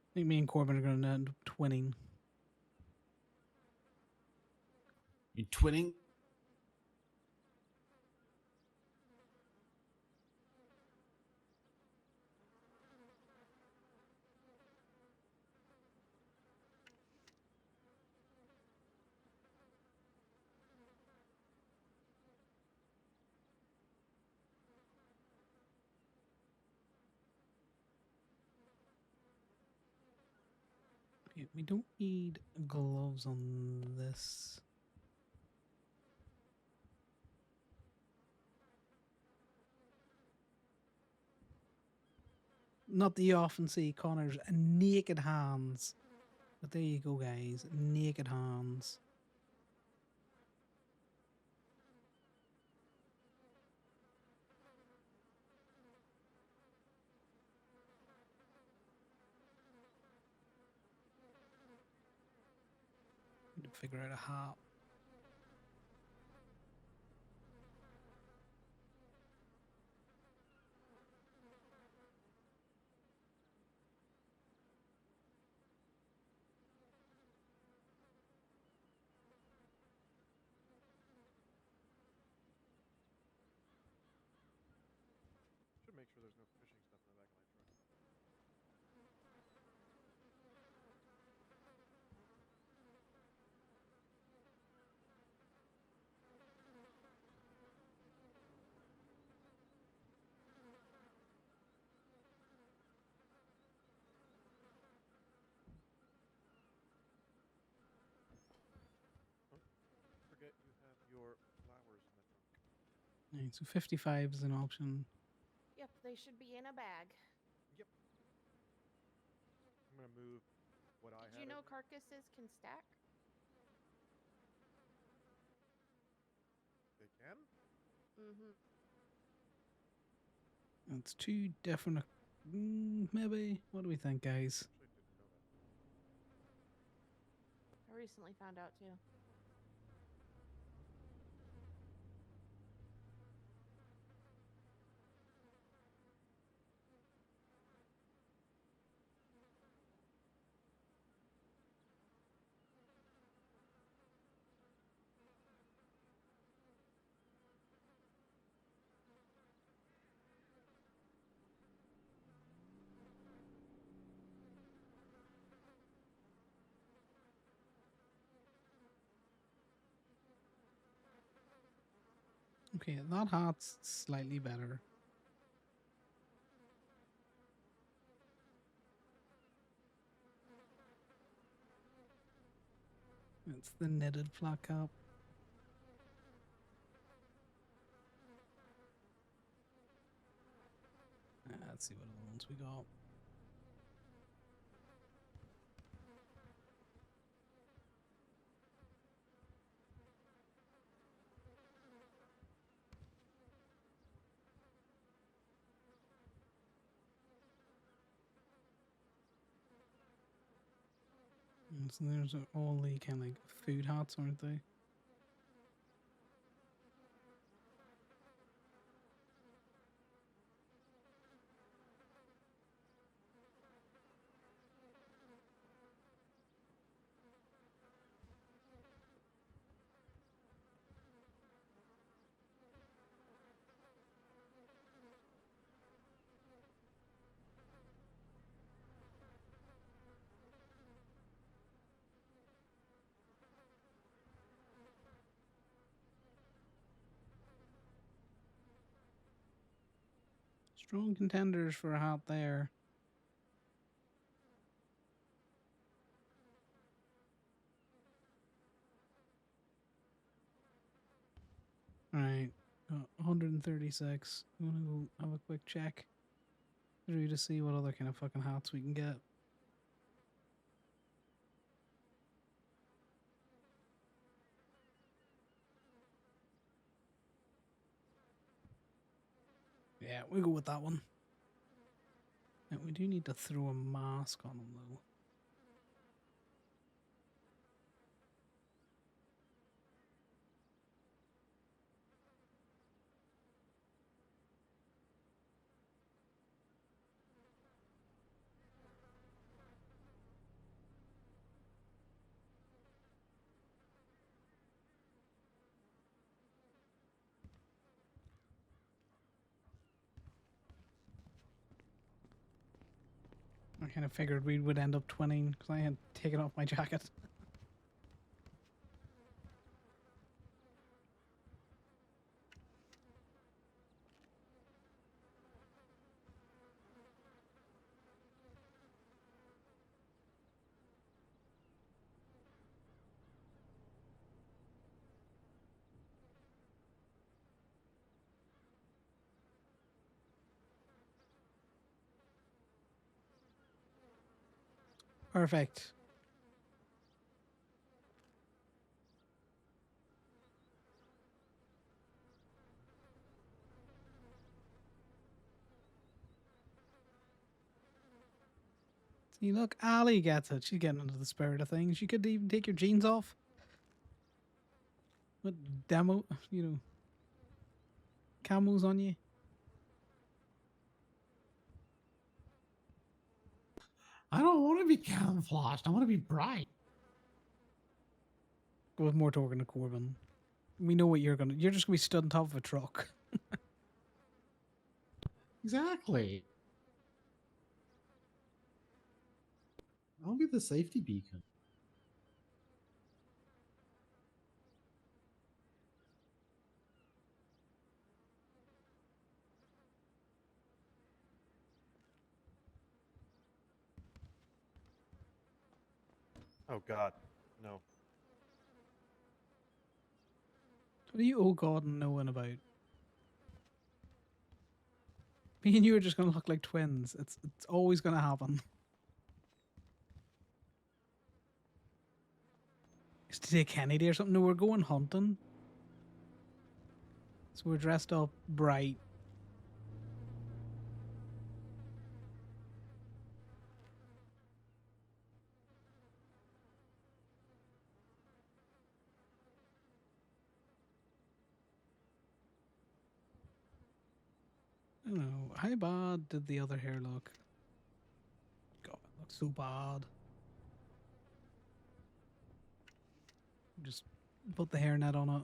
I think me and Corbin are going to end up twinning. You twinning? Okay, we don't need gloves on this. Not that you often see Connor's naked hands. But there you go, guys. Naked hands. Need to figure out a hat. Should make make sure there's no fishing stuff in the back of my truck. Oh, don't forget you have your flowers in the trunk. Right, so 55 is an option. Yep, they should be in a bag. Yep. I'm gonna move what I Did had. you know in there. carcasses can stack? They can? Mm-hmm. That's two different. Maybe. What do we think, guys? Actually, didn't know that. I recently found out too. Okay, that hat's slightly better. It's the knitted flat cap. Let's see what other ones we got. So there's all the kind of like food hats, aren't they? Strong contenders for a hat there. Alright, got 136. I'm gonna go have a quick check through to see what other kind of fucking hats we can get. Yeah, we'll go with that one. Now, we do need to throw a mask on them though. I kind of figured we would end up twinning because I had taken off my jacket. Perfect. See, look, Ali gets it. She's getting into the spirit of things. You could even take your jeans off. What demo, camos on you. I don't want to be camouflaged. I want to be bright. Go with more talking to Corbin. We know what you're just gonna be stood on top of a truck. Exactly. I'll be the safety beacon. Oh God, no. What are you, oh god, knowing about? Me and you are just gonna look like twins. It's always gonna happen. Is today Kennedy or something? No, we're going hunting. So we're dressed up bright. I don't know. How bad did the other hair look? God, it looks so bad. Just put the hairnet on it.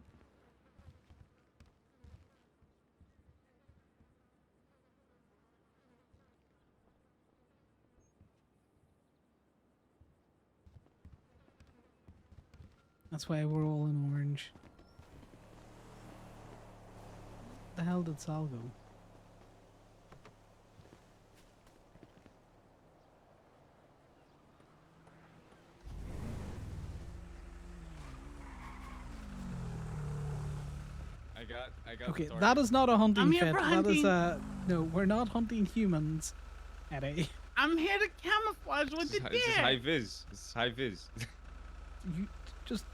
That's why we're all in orange. The hell did Sal go? I got. Okay, the that is not a hunting I'm here fit. for That is hunting. no. We're not hunting humans, Eddie. I'm here to camouflage with the This is high deer. vis. This is high vis. You just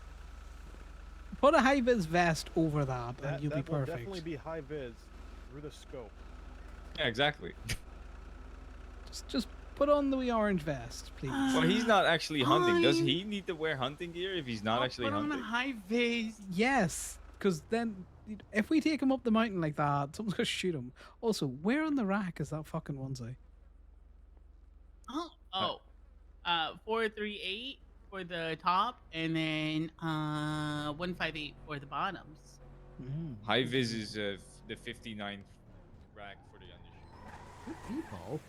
put a high vis vest over that, and That you'll be will perfect. definitely be high vis through the scope. Yeah, exactly. Just put on the wee orange vest, please. Well, he's not actually hunting. Does Fine. he need to wear hunting gear if he's not actually Put on a hunting? high vis. Yes, because then if we take him up the mountain like that, someone's gonna shoot him. Also, where on the rack is that fucking onesie? Oh, 438 for the top, and then 158 for the bottoms. High vis is the 59th rack for the undershirt. Good people.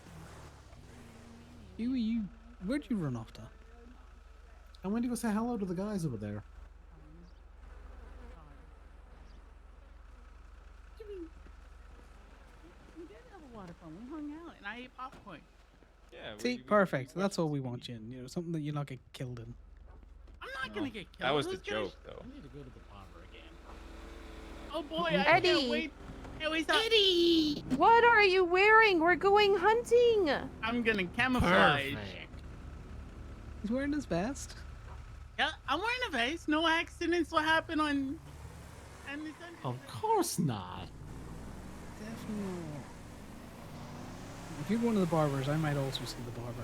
You, where'd you run off to? I went to go say hello to the guys over there. We did have a lot of fun. We hung out, and I ate popcorn. Yeah. See, perfect. That's all we want you in. You know, something that you're not get killed in. I'm not gonna get killed. That was the Who's gonna joke, though. I need to go to the barber again. Oh boy, I Eddie. can't wait. Hey, wait, stop. Eddie! What are you wearing? We're going hunting. I'm gonna camouflage. He's wearing his vest. Yeah, I'm wearing a vest. No accidents will happen on. And it's Of course not. Definitely not. If you're going to the barbers, I might also see the barber.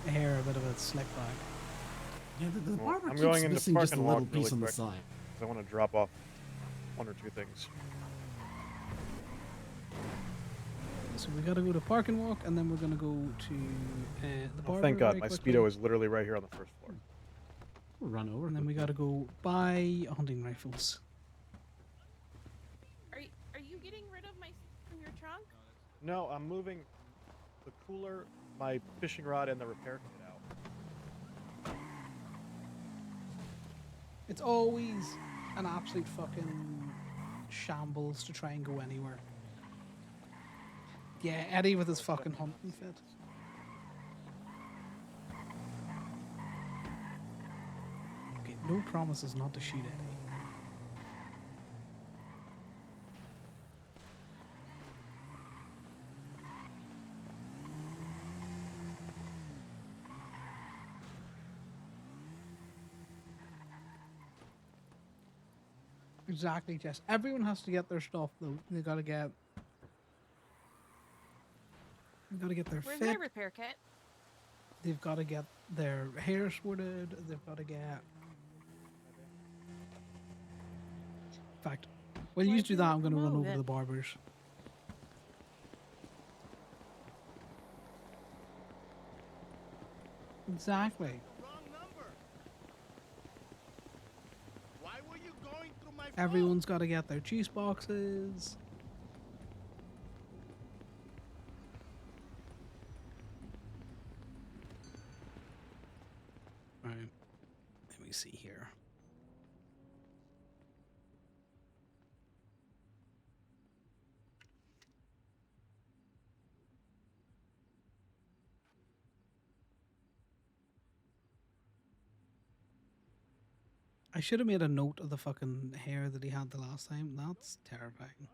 My hair a bit of a slick back. Yeah, the Well, barber I'm keeps going into missing just a parking little lot really piece on the quick side. because I want to drop off one or two things. So we gotta go to Park and Walk, and then we're gonna go to the barber. Oh, thank God, very my quickly. Speedo is literally right here on the first floor. We'll run over. And then we gotta go buy hunting rifles. Are you getting rid of my stuff in your trunk? No, I'm moving the cooler, my fishing rod, and the repair kit out. It's always an absolute fucking shambles to try and go anywhere. Yeah, Eddie with his fucking hunting fit. Okay, no promises not to shoot Eddie. Exactly, Jess. Everyone has to get their stuff though. They gotta get their Where's fit. my repair kit? They've got to get their hair sorted. They've got to get. In fact, while you do that, I'm going to run over to the barbers. Exactly. Everyone's got to get their juice boxes. me see here. I should have made a note of the fucking hair that he had the last time. That's terrifying.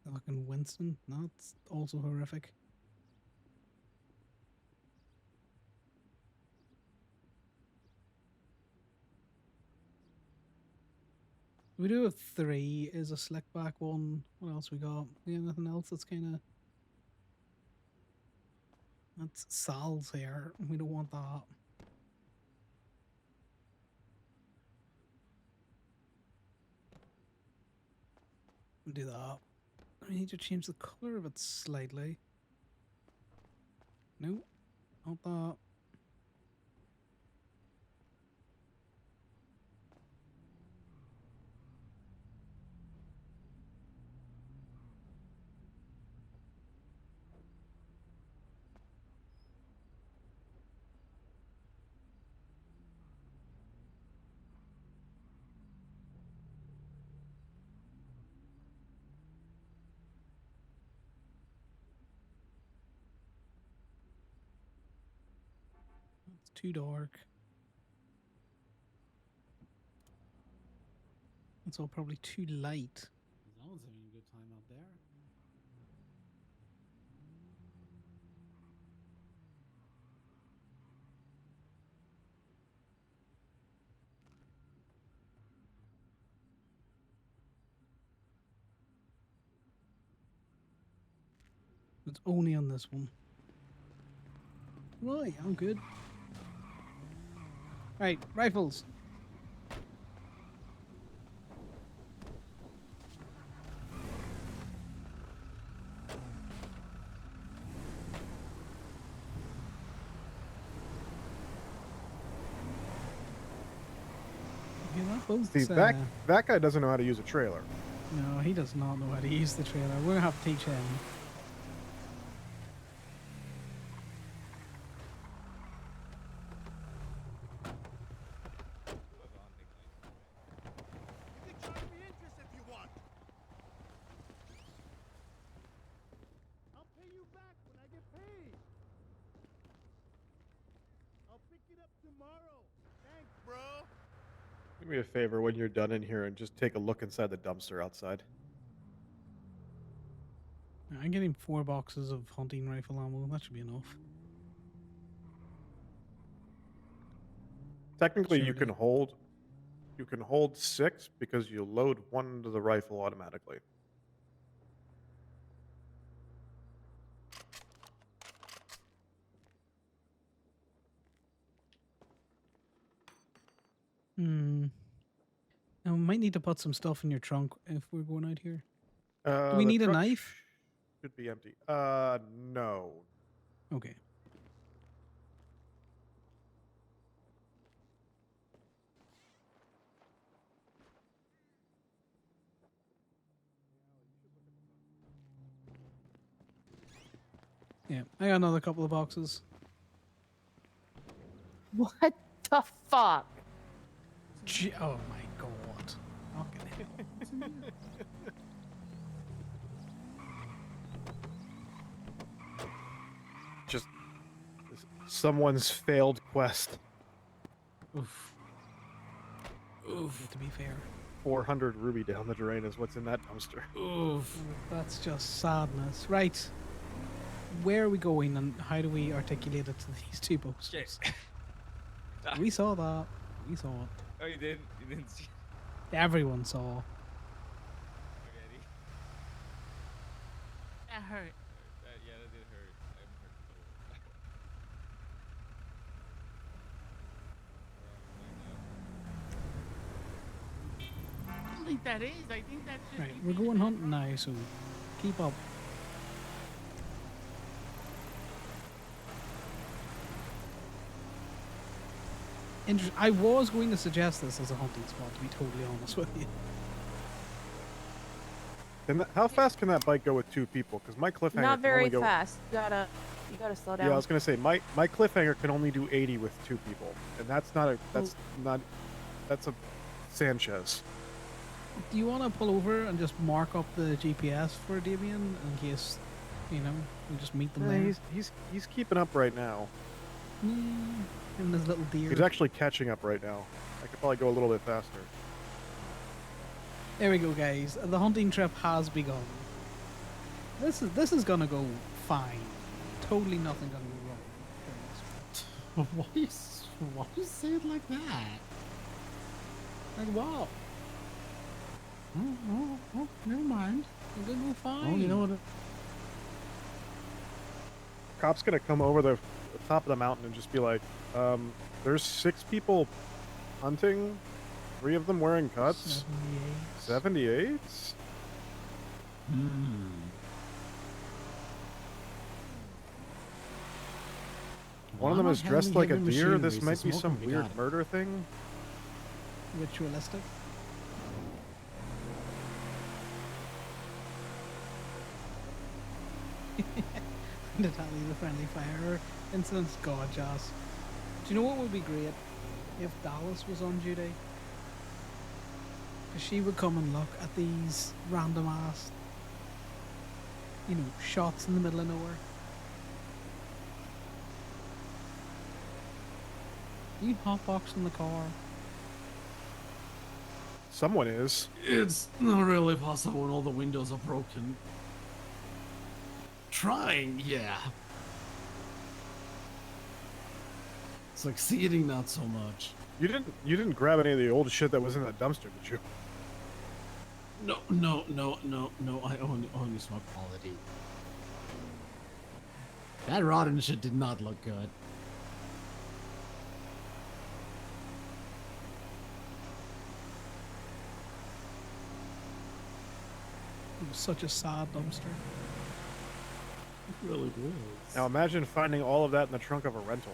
The fucking Winston. That's also horrific. We do have 3 is a slick back one. What else we got? We got anything else that's kind of... That's Sal's hair. We don't want that. We'll do that. I need to change the color of it slightly. No, not that. It's too dark. It's all probably too light. No one's having a good time out there. It's only on this one. Right, I'm good. Right, rifles. Yeah, that boat's, See, that guy doesn't know how to use a trailer. No, he does not know how to use the trailer. We're gonna have to teach him. Do me a favor when you're done in here and just take a look inside the dumpster outside. I'm getting 4 boxes of hunting rifle ammo. That should be enough. Technically, you Surely. can hold 6 because you load 1 into the rifle automatically. Hmm. Now, we might need to put some stuff in your trunk if we're going out here. Do we The need a truck knife? should be empty. No. Okay. Yeah, I got another couple of boxes. What the fuck? Oh my god. Okay. Just someone's failed quest. Oof. Oof. To be fair. 400 ruby down the drain is what's in that dumpster. Oof. That's just sadness. Right. Where are we going and how do we articulate it to these 2 posters? We saw that. We saw it. Oh, you didn't? You didn't see? Everyone saw. That hurt. Yeah, that did hurt. I don't think that is. I think that's just. Right, we're going hunting now, so keep up. I was going to suggest this as a hunting spot, to be totally honest with you. How fast can that bike go with 2 people? Because my cliffhanger Not can very only go. fast. You gotta slow down. Yeah, I was gonna say my cliffhanger can only do 80 with 2 people, and that's a Sanchez. Do you want to pull over and just mark up the GPS for Damien in case, you know, we just meet them Yeah, there? he's keeping up right now. Him and his little deer. He's actually catching up right now. I could probably go a little bit faster. There we go, guys. The hunting trip has begun. This is gonna go fine. Totally nothing gonna go wrong. Why you say it like that? Like what? Oh, never mind. It's gonna go fine. Oh, you know what? Cop's gonna come over the top of the mountain and just be like, there's 6 people hunting, 3 of them wearing cuts. 78? One of them is dressed like a deer. This might be some weird murder thing. Ritualistic. Natalie, the friendly fire incident's gorgeous. Do you know what would be great? If Dallas was on duty. Because she would come and look at these random ass, you know, shots in the middle of nowhere. You hotbox in the car. Someone is. It's not really possible when all the windows are broken. Trying, yeah. Succeeding, not so much. You didn't grab any of the old shit that was in that dumpster, did you? No. I only smoke quality. That rotten shit did not look good. It was such a sad dumpster. It really was. Now imagine finding all of that in the trunk of a rental.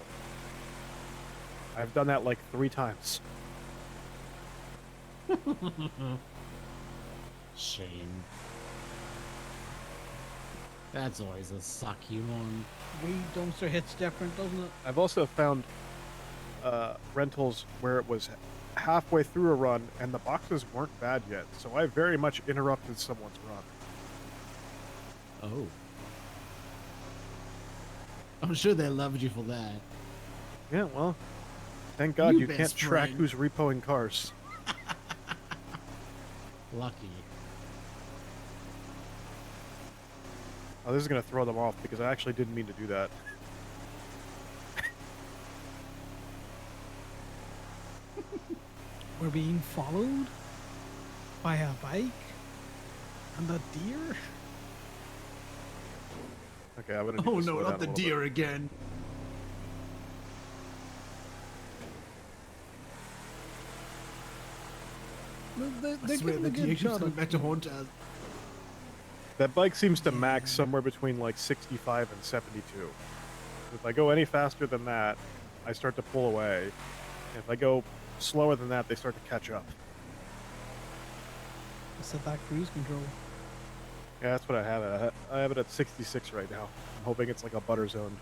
I've done that like 3 times. Shame. That's always a sucky one. Weed dumpster hits different, doesn't it? I've also found rentals where it was halfway through a run and the boxes weren't bad yet, so I very much interrupted someone's run. Oh. I'm sure they loved you for that. Yeah, well, thank God you can't best track friend. who's repoing cars. Lucky. Oh, this is going to throw them off because I actually didn't mean to do that. We're being followed by a bike and a deer. Okay, I'm gonna. Oh no, not the deer again. They're I swear giving the a deer good keeps shot coming at back to haunt us. That bike seems to max somewhere between like 65 and 72. If I go any faster than that, I start to pull away. If I go slower than that, they start to catch up. I set that cruise control. Yeah, that's what I have it at. I have it at 66 right now. I'm hoping it's like a butter zone.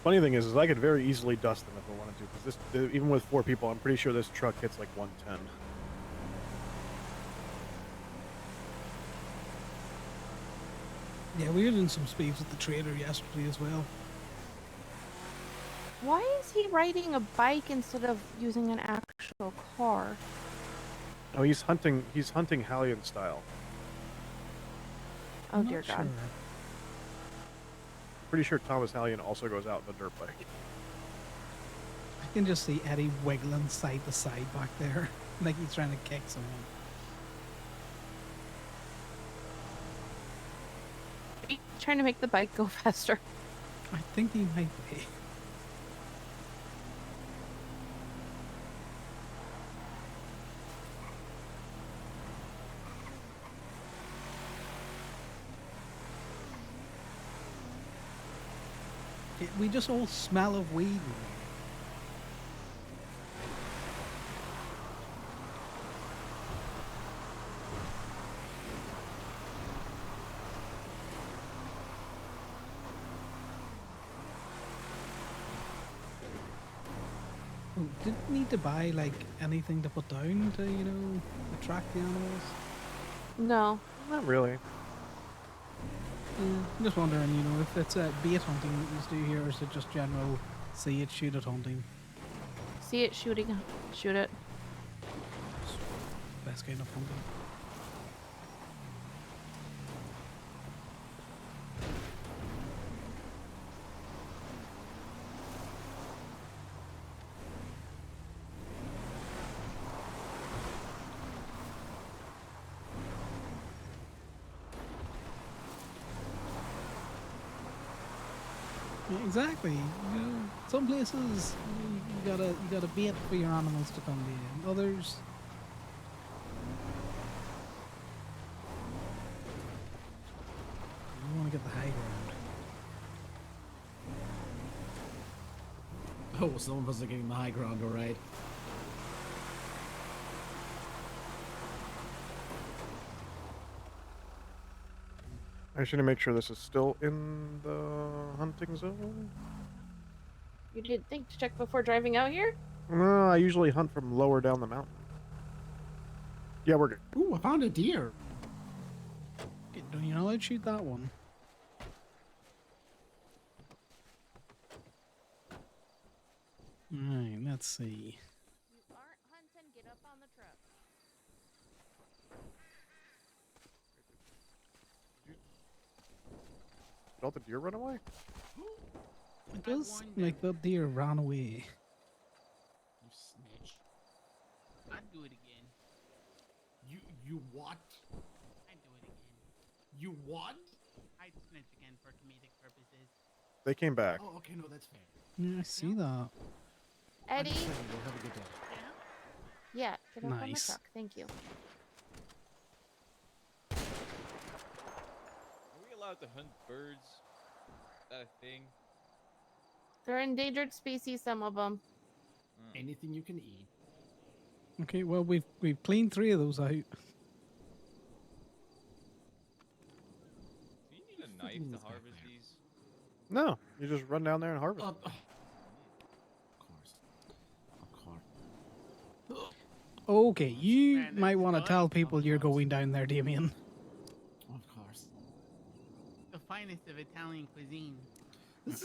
Funny thing is I could very easily dust them if I wanted to, because this, even with 4 people, I'm pretty sure this truck hits like 110. Yeah, we were doing some speeds with the trailer yesterday as well. Why is he riding a bike instead of using an actual car? Oh, he's hunting Hallion style. Oh I'm dear not God. sure. Pretty sure Thomas Hallion also goes out in the dirt bike. I can just see Eddie wiggling side to side back there, like he's trying to kick someone. Are you trying to make the bike go faster? I think he might be. We just all smell of weed. Oh, didn't need to buy like anything to put down to, you know, attract the animals. No. Not really. Yeah, I'm just wondering, you know, if it's bait hunting that you do here, or is it just general see it, shoot it hunting? See it shooting. Shoot it. Best kind of hunting. Yeah, exactly. You know, some places you gotta bait for your animals to come to you. Others, you want to get the high ground. Oh, some of us are getting the high ground, all right. I should make sure this is still in the hunting zone. You didn't think to check before driving out here? No, I usually hunt from lower down the mountain. Yeah, we're good. Ooh, I found a deer. Don't you know I'd shoot that one? Alright, let's see. You aren't hunting. Get up on the truck. Did all the deer run away? It does like the deer ran away. You snitch. I'd do it again. You what? I'd do it again. You what? I'd snitch again for comedic purposes. They came back. Oh, okay, no, that's fair. Yeah, I see that. Eddie? We'll have a good day. Yeah, get up on the Nice. truck. Thank you. Are we allowed to hunt birds? Is that a thing? They're endangered species, some of them. Anything you can eat. Okay, well we've cleaned 3 of those out. Do you need a knife to harvest these? No, you just run down there and harvest. Of them. course. Okay, you might want to tell people you're going down there, Damien. Of course. The finest of Italian cuisine.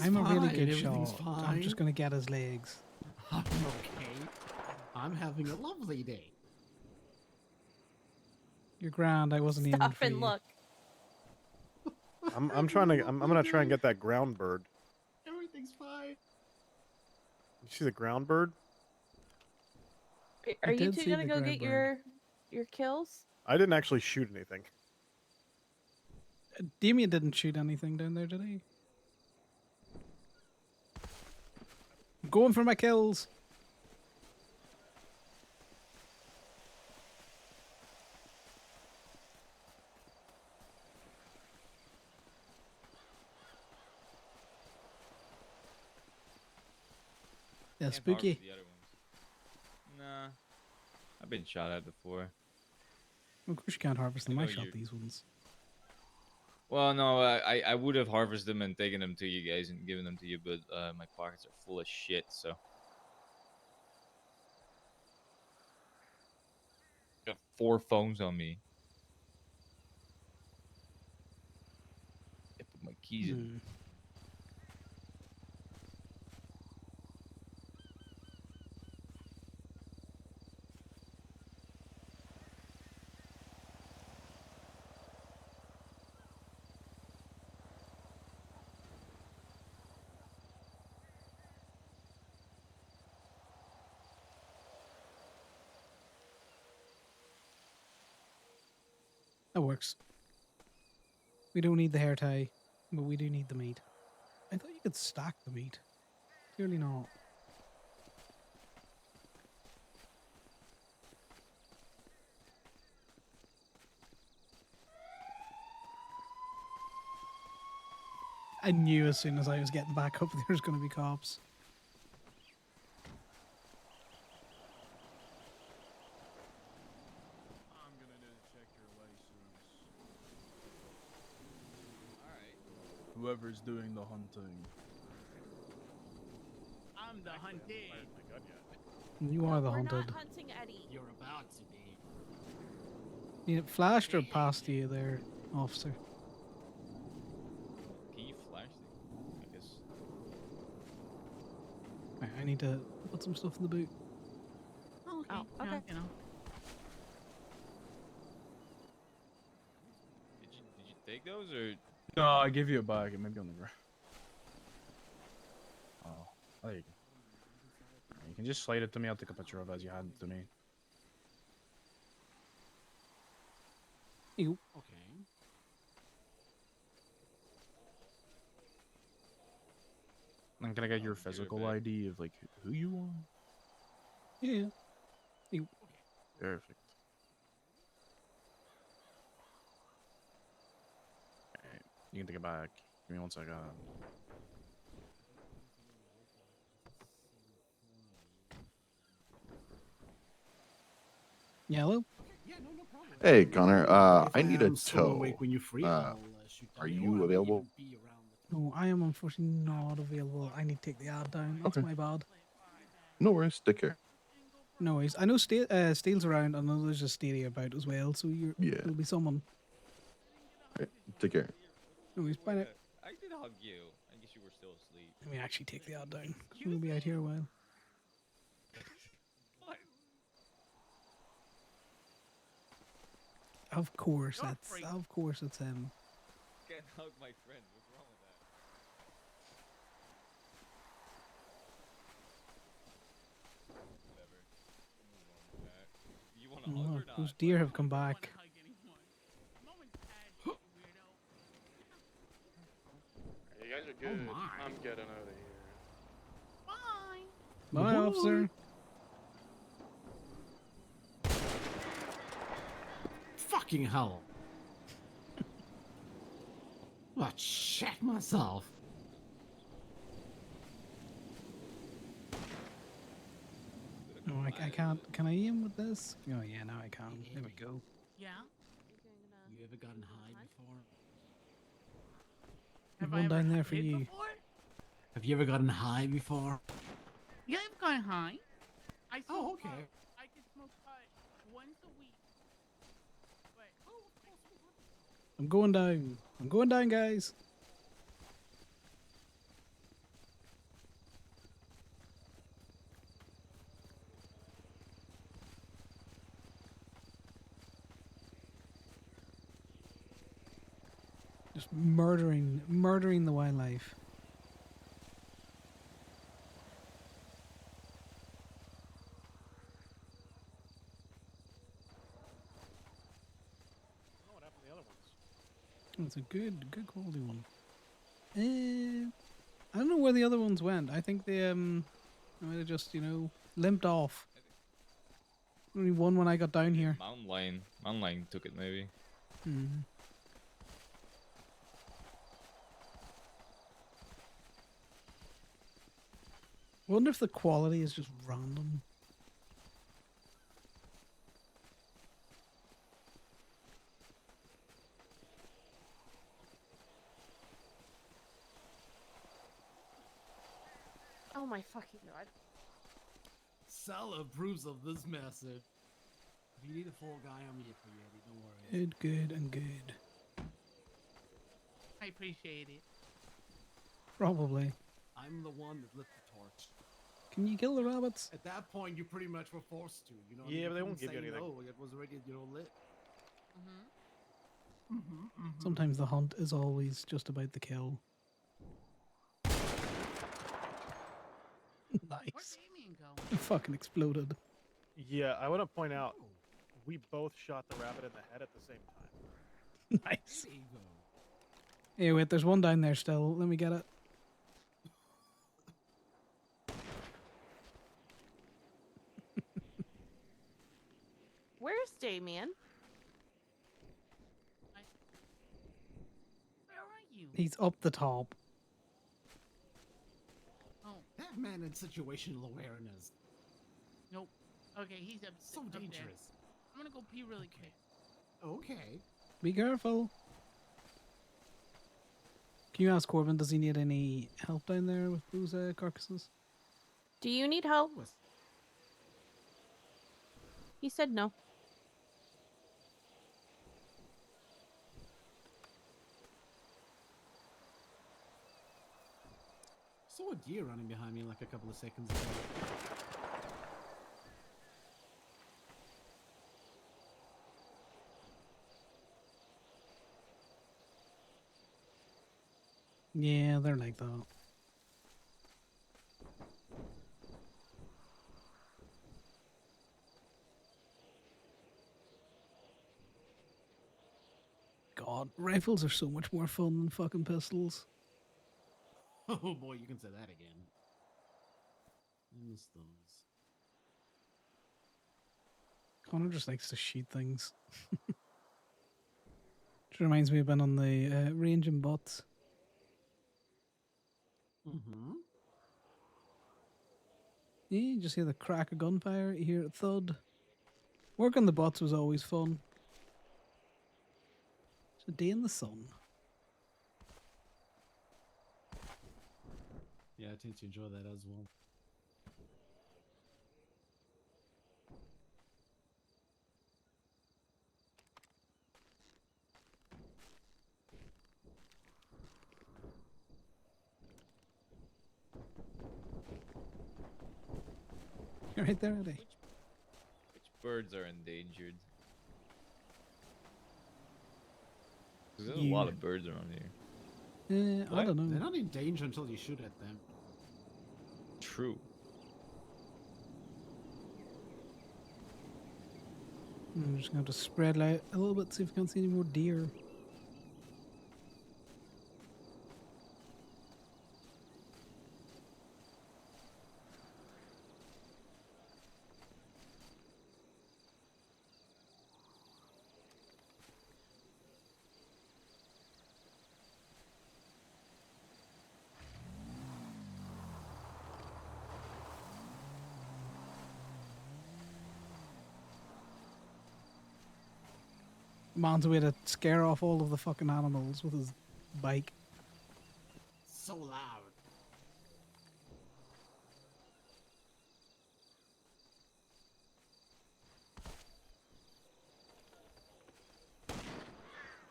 I'm a really fine, good everything's shot. I'm just fine. gonna get his legs. I'm okay. I'm having a lovely day. You're grand. I wasn't even Stop for and you. look. I'm trying to. I'm gonna try and get that ground bird. Everything's fine. You see the ground bird? Are you did two see gonna the go ground get bird. your kills? I didn't actually shoot anything. Damien didn't shoot anything down there, did he? I'm going for my kills. Yeah, Can't spooky. harvest the other ones. Nah. I've been shot at before. Of course you can't harvest them. I I know shot you- these ones. Well, no, I would have harvested them and taken them to you guys and given them to you, but my pockets are full of shit, so. Got 4 phones on me. I put my keys in. That works. We don't need the hair tie, but we do need the meat. I thought you could stack the meat. Clearly not. I knew as soon as I was getting back up there was going to be cops. I'm gonna need to check your license. Alright. Whoever's doing the hunting. I'm the hunted. You are the We're hunted. not hunting Eddie. You're about to be. You flashed or past you there, officer? Can you flash things? I guess. Right, I need to put some stuff in the boot. Oh, okay. Oh, okay. You know. Did you take those or? No, I give you a bag. It may be on the ground. Oh, there you go. You can just slide it to me. I'll take a picture of it as you hand it to me. You. Okay. And can I get your physical ID of like who you are? Yeah. You. Perfect. Alright, you can take it back. Give me 1 second. Yellow? Yeah, no problem. Hey, Connor. If I need a am still tow. awake when you're free, I'll shoot down Are your you door. I might available? even be around No, I am unfortunately not available. I need to take the ad down. That's Okay. my bad. No worries. Take care. No worries. I know Steele's around. I know there's a Steely about as well, so there'll be someone. Take care. No worries. Bye now. I did hug you. I guess you were still asleep. Let me actually take the ad down, because we'll be out here a while. Of course it's him. Can't hug my friend. What's wrong with that? Whatever. We'll move on with that. You want to hug or Look, not? those deer have come back. You guys are good. I'm getting out of here. Bye. Bye, officer. Fucking hell. What? Shit myself. No, I can't. Can I aim with this? Oh yeah, now I can. There we go. Yeah. You ever gotten high before? There's one down there for you. Have you ever gotten high before? Yeah, I've gone high. I Oh, smoke okay. pot. I can smoke pot once a week. But I'm going down. I'm going down, guys. Just murdering the wildlife. What happened to the other ones? It's a good quality one. I don't know where the other ones went. I think they might have just limped off. Only one when I got down here. Mountain lion took it maybe. Hmm. I wonder if the quality is just random. Oh my fucking god. Sal approves of this message. If you need a full guy, I'm here for you, Eddie. Don't worry. Good and good. I appreciate it. Probably. I'm the one that lit the torch. Can you kill the rabbits? At that point, you pretty much were forced to. You know. Yeah, but they couldn't won't give you say anything. No, it was already lit. Sometimes the hunt is always just about the kill. Nice. It fucking exploded. Yeah, I want to point out, we both shot the rabbit in the head at the same time. Nice. Hey, wait, there's one down there still. Let me get it. Where's Damien? Where are you? He's up the top. Oh, that man in situational awareness. Nope. Okay, he's up so dangerous. I'm gonna go pee really quick. Okay. Be careful. Can you ask Corbin, does he need any help down there with those carcasses? Do you need help? He said no. Saw a deer running behind me like a couple of seconds ago. Yeah, they're like that. God, rifles are so much more fun than fucking pistols. Oh boy, you can say that again. I miss those. Connor just likes to shoot things. Which reminds me of being on the range and bots. Mm-hmm. Yeah, you just hear the crack of gunfire, you hear a thud. Working the bots was always fun. It's a day in the sun. Yeah, I tend to enjoy that as well. You're right there, Eddie. Which birds are endangered? 'Cause there's a lot of birds around here. I don't know. They're not in danger until you shoot at them. True. I'm just going to have to spread out a little bit, see if we can't see any more deer. Man's a way to scare off all of the fucking animals with his bike. So loud.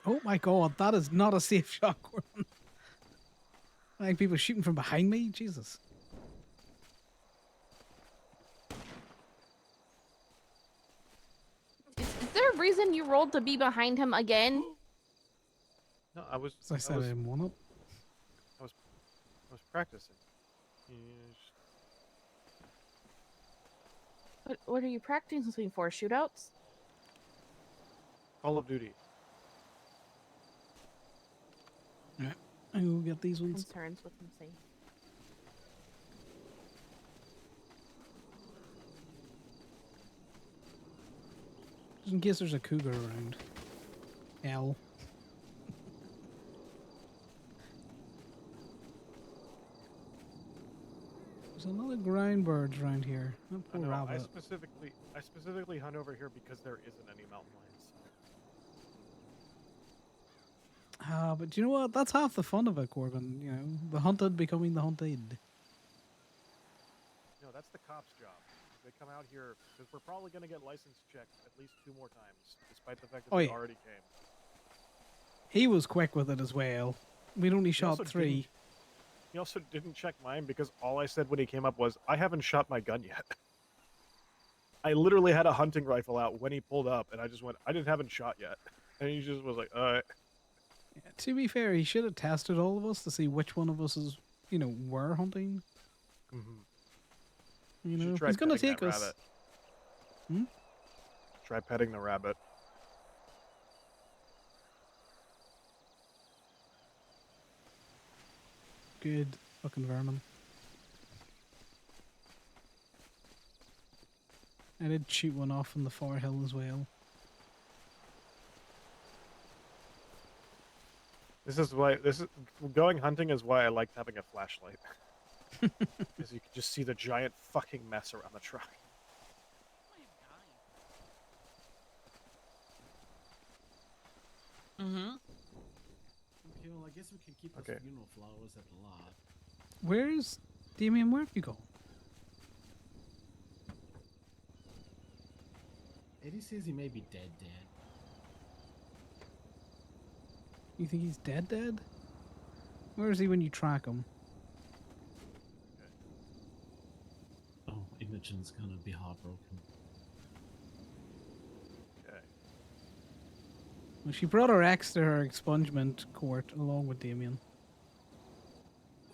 Oh my god, that is not a safe shot, Corbin. I think people shooting from behind me. Jesus. Is there a reason you rolled to be behind him again? No, I was. As I said, I didn't want it. I was practicing. Yes. What are you practicing for? Shootouts? Call of Duty. Yeah, I will get these ones. Concerns with him saying. Just in case there's a cougar around. L. There's another ground birds around here. That I poor know. rabbit. I specifically hunt over here because there isn't any mountain lions. But you know what? That's half the fun of it, Corbin. You know, the hunted becoming the hunted. No, that's the cops' job. They come out here because we're probably going to get license checked at least 2 more times, despite the fact that Oh, they yeah. already came. He was quick with it as well. We'd only shot also 3. He also didn't check mine because all I said when he came up was, I haven't shot my gun yet. I literally had a hunting rifle out when he pulled up, and I just went, I haven't shot yet. And he just was like, alright. Yeah, to be fair, he should have tested all of us to see which one of us is, you know, were hunting. You know, if he's gonna take us. Rabbit. Hmm? Try petting the rabbit. Good fucking vermin. I did shoot one off on the far hill as well. Going hunting is why I liked having a flashlight. Because you can just see the giant fucking mess around the truck. Mm-hmm. Okay, well, I guess we can keep the Okay. funeral flowers at the lot. Where's Damien? Where have you gone? Eddie says he may be dead. You think he's dead? Where is he when you track him? Oh, Imogen's gonna be heartbroken. Okay. Well, she brought her ex to her expungement court along with Damien.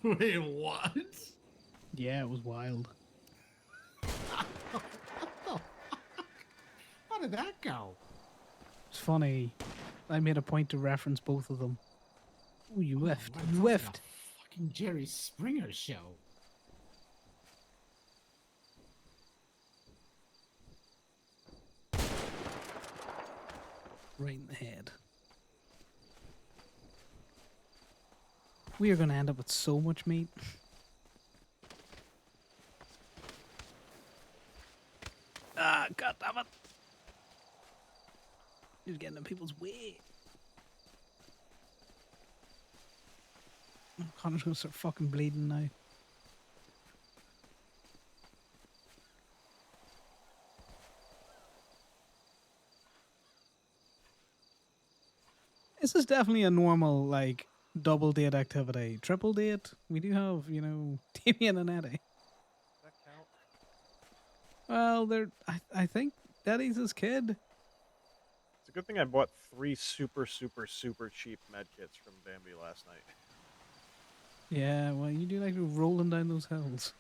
Wait, what? Yeah, it was wild. How did that go? It's funny. I made a point to reference both of them. Oh, you whiffed. Wow, You sounds like whiffed. a fucking Jerry Springer show. Right in the head. We are going to end up with so much meat. Ah, god damn it. You're getting in people's way. Oh, Connor's going to start fucking bleeding now. This is definitely a normal, like, double date activity. Triple date, we do have, you know, Damien and Eddie. Does that count? Well, they're, I think Eddie's his kid. It's a good thing I bought 3 super cheap med kits from Bambi last night. Yeah, well, you do like rolling down those hills.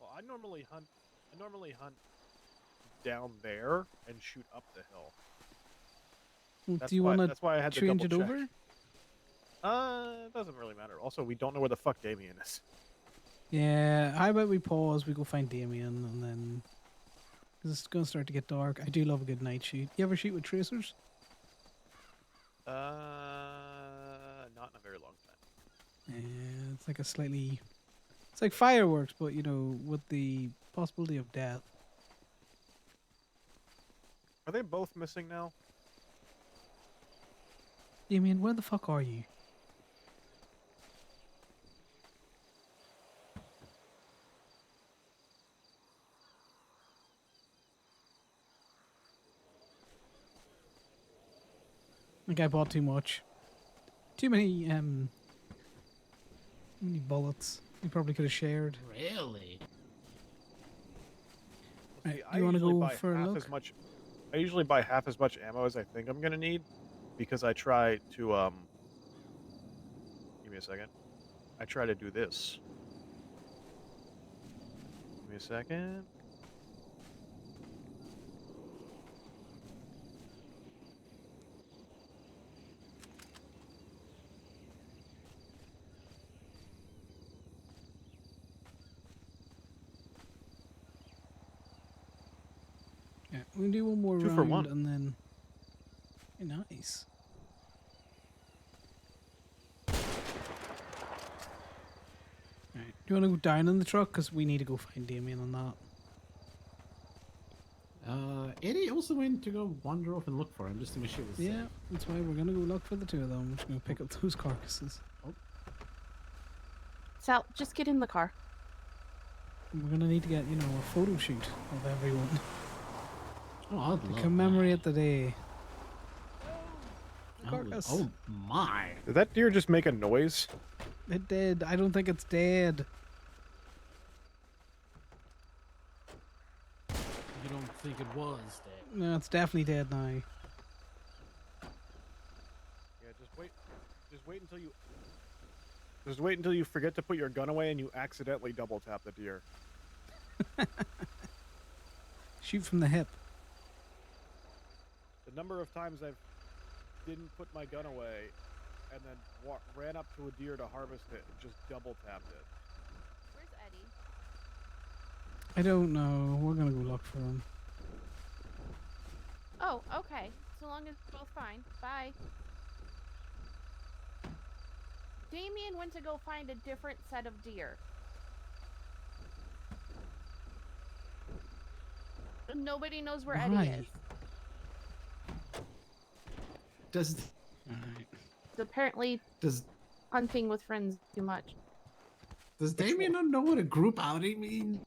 Well, I normally hunt down there and shoot up the hill. Well, That's do you why- want that's why I had to to change it double check. over? It doesn't really matter. Also, we don't know where the fuck Damien is. Yeah, how about we pause, we go find Damien, and then... Because it's going to start to get dark. I do love a good night shoot. You ever shoot with tracers? Not in a very long time. Yeah, it's like a slightly... It's like fireworks, but, you know, with the possibility of death. Are they both missing now? Damien, where the fuck are you? I think I bought too much. Too many bullets. You probably could have shared. Really? Right, I do you want to usually go buy for a half look? as much. I usually buy half as much ammo as I think I'm gonna need, because I try to Give me a second. I try to do this. Give me a second. Yeah, we can do one more 2 round for 1. and then... Hey, nice. Right, do you want to go down in the truck? Because we need to go find Damien on that. Eddie also went to go wander off and look for him just to make sure it was Yeah, safe. that's why we're going to go look for the two of them. We're just going to pick up those carcasses. Sal, just get in the car. And we're going to need to get, you know, a photo shoot of everyone. Oh, I'd To love commemorate the day. that. Carcass. Oh my! Did that deer just make a noise? It did. I don't think it's dead. You don't think it was dead? No, it's definitely dead now. Yeah, just wait. Just wait until you. Just wait until you forget to put your gun away and you accidentally double tap the deer. Shoot from the hip. The number of times I've didn't put my gun away and then ran up to a deer to harvest it and just double tapped it. Where's Eddie? I don't know. We're gonna go look for him. Oh, okay. So long as we're both fine. Bye. Damien went to go find a different set of deer. Nobody knows where Eddie is. Does alright. Apparently Does hunting with friends too much. Does Damien not know what a group outing means?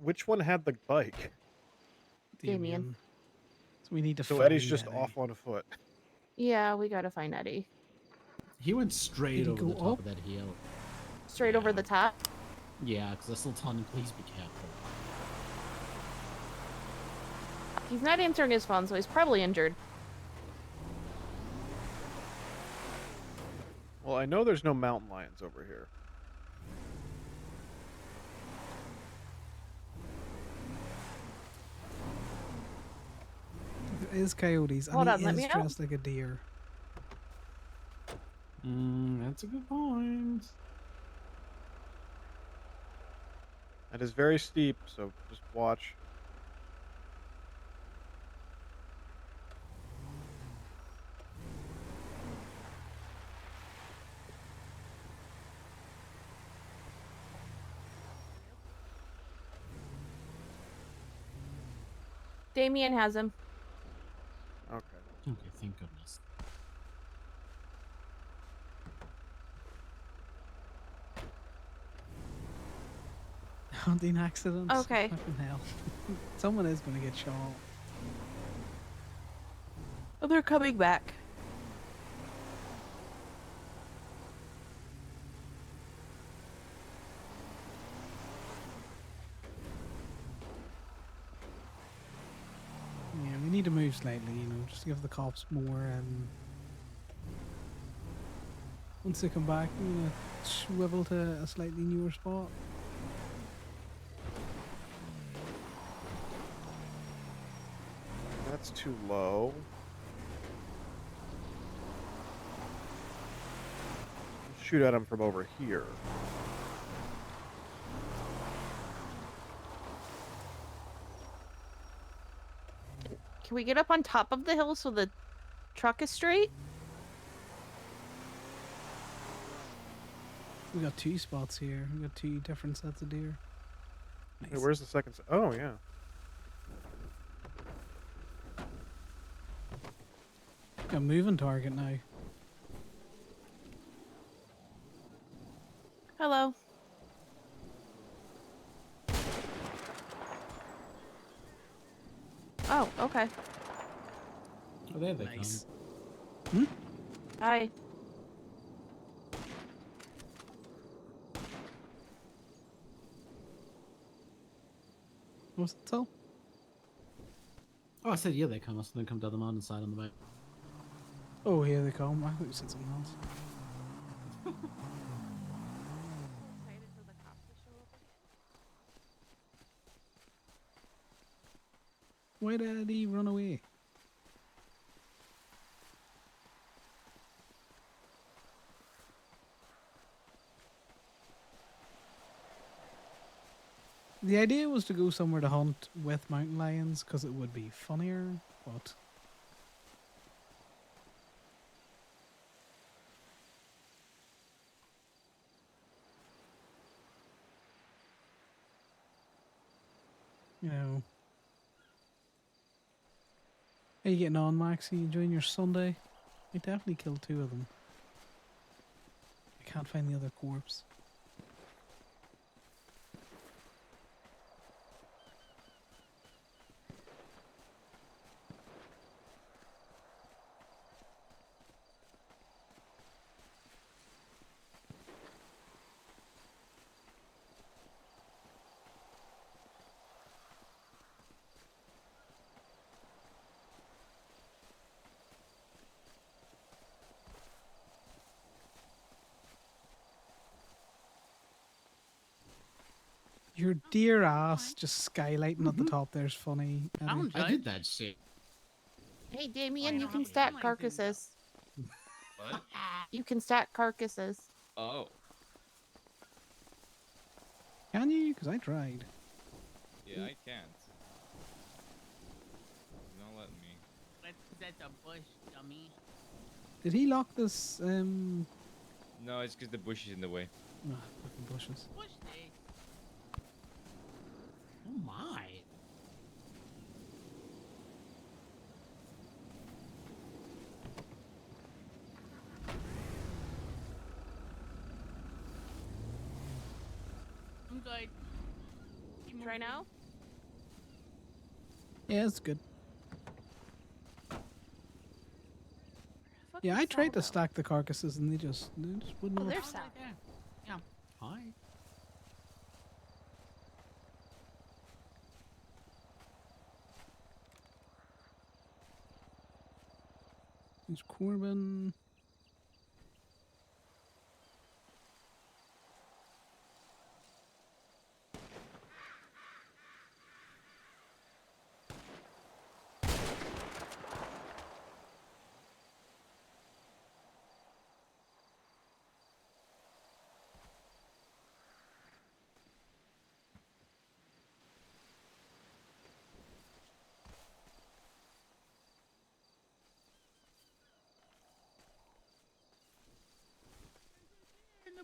Which one had the bike? Damien. So we need to So find Eddie's just Eddie. off on foot. Yeah, we gotta find Eddie. He went straight Did he over go the top up? of that hill. Straight over the top. Yeah, because I still telling him, please be careful. He's not answering his phone, so he's probably injured. Well, I know there's no mountain lions over here. There is coyotes. Hold and on, he let is me out. dressed like a deer. That's a good point. It is very steep, so just watch. Damien has him. Okay. Okay, thank goodness. Hunting accidents. Okay. Fucking hell. Someone is gonna get shot. Oh, they're coming back. Yeah, we need to move slightly, just to give the cops more. Once they come back, we're gonna swivel to a slightly newer spot. That's too low. Shoot at him from over here. Can we get up on top of the hill so the truck is straight? We got two spots here. We got two different sets of deer. Hey, where's the second set? Oh, yeah. Got a moving target now. Hello. Oh, okay. Oh, there they Nice. come. Hi. What's it tell? Oh, I said yeah, they come. I said they come down the mountain side on the way. Oh, here they come. I thought you said something else. Why did he run away? The idea was to go somewhere to hunt with mountain lions because it would be funnier, but How you getting on, Max? Are you enjoying your Sunday? I definitely killed two of them. I can't find the other corpse. Your dear ass just skylighting at the top there's funny. I did that shit. Hey, Damien, you can stack carcasses. What? You can stack carcasses. Oh. Can you? Because I tried. Yeah, I can't. It's not letting me. That's a bush, dummy. Did he lock this? No, it's because the bush is in the way. Oh, fucking bushes. Push this. Oh my. I'm good. Try now. Yeah, it's good. Fuck Yeah, is I tried to Salvo? stack the carcasses and they just wouldn't. Oh, work. there's Sal. Yeah. Hi. There's Corbin.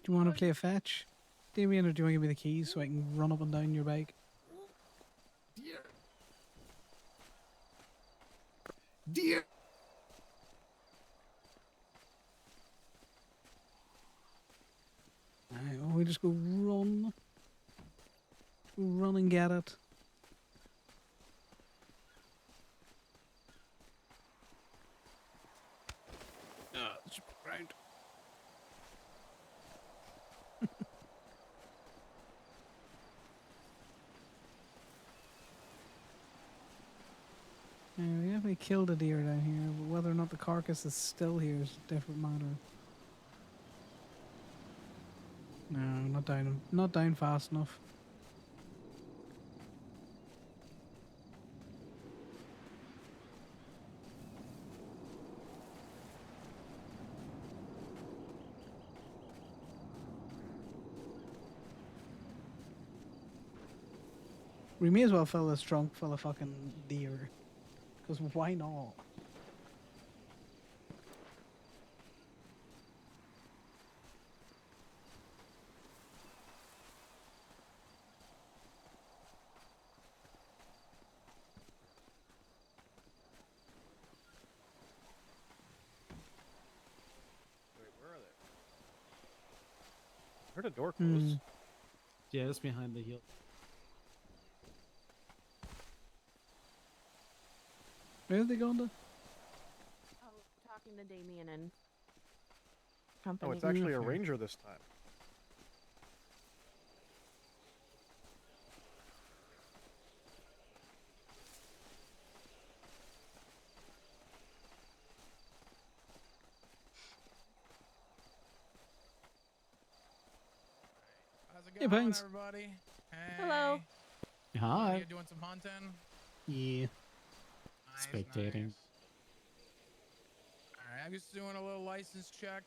Do you want to play a fetch, Damien, or do you want to give me the keys so I can run up and down your bike? Dear. Dear. Alright, well, we just go run. Go run and get it. It's right. Yeah, we definitely killed a deer down here, but whether or not the carcass is still here is a different matter. No, not down fast enough. We may as well fill this trunk full of fucking deer. Because why not? Wait, where are they? I heard a door close. Yeah, it's behind the hill. Where are they going to? Oh, talking to Damien and Oh, company. it's actually a Okay. ranger this time. How's it Hey, going, Pines. everybody? Hey. Hello. Hi. You doing some hunting? Yeah. Nice, Spectating. nice. All right, I'm just doing a little license check.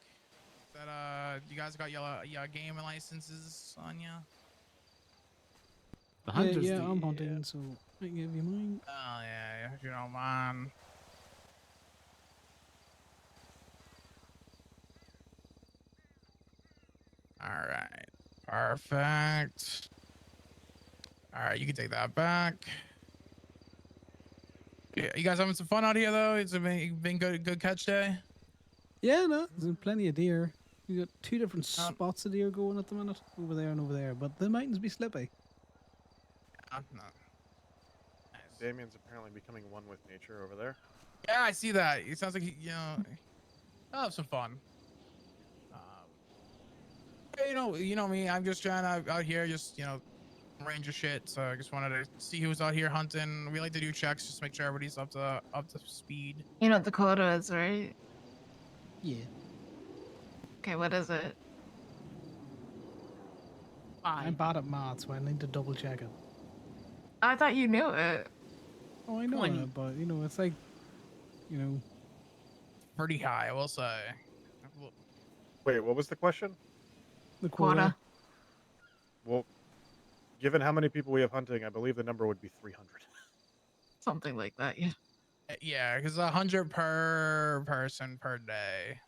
That you guys got your gaming licenses on you? The hunters yeah, do. I'm hunting, so I can give you mine. Oh yeah, if you don't mind. All right, perfect. All right, you can take that back. Yeah, you guys having some fun out here though? It's been good catch day. Yeah, no, there's plenty of deer. We got two different spots of deer going at the minute, over there and over there. But the mountains be slippy. No. Damien's apparently becoming one with nature over there. Yeah, I see that. It sounds like I'll have some fun. Yeah, you know me. I'm just trying out here, just ranger shit. So I just wanted to see who's out here hunting. We like to do checks, just make sure everybody's up to speed. You know what the quota is, right? Yeah. Okay, what is it? I'm bad at math, so I need to double check it. I thought you knew it. Oh, I know 20. it, but it's like, Pretty high, I will say. Wait, what was the question? The Quota. Well, given how many people we have hunting, I believe the number would be 300. Something like that, yeah. Yeah, because 100 per person per day.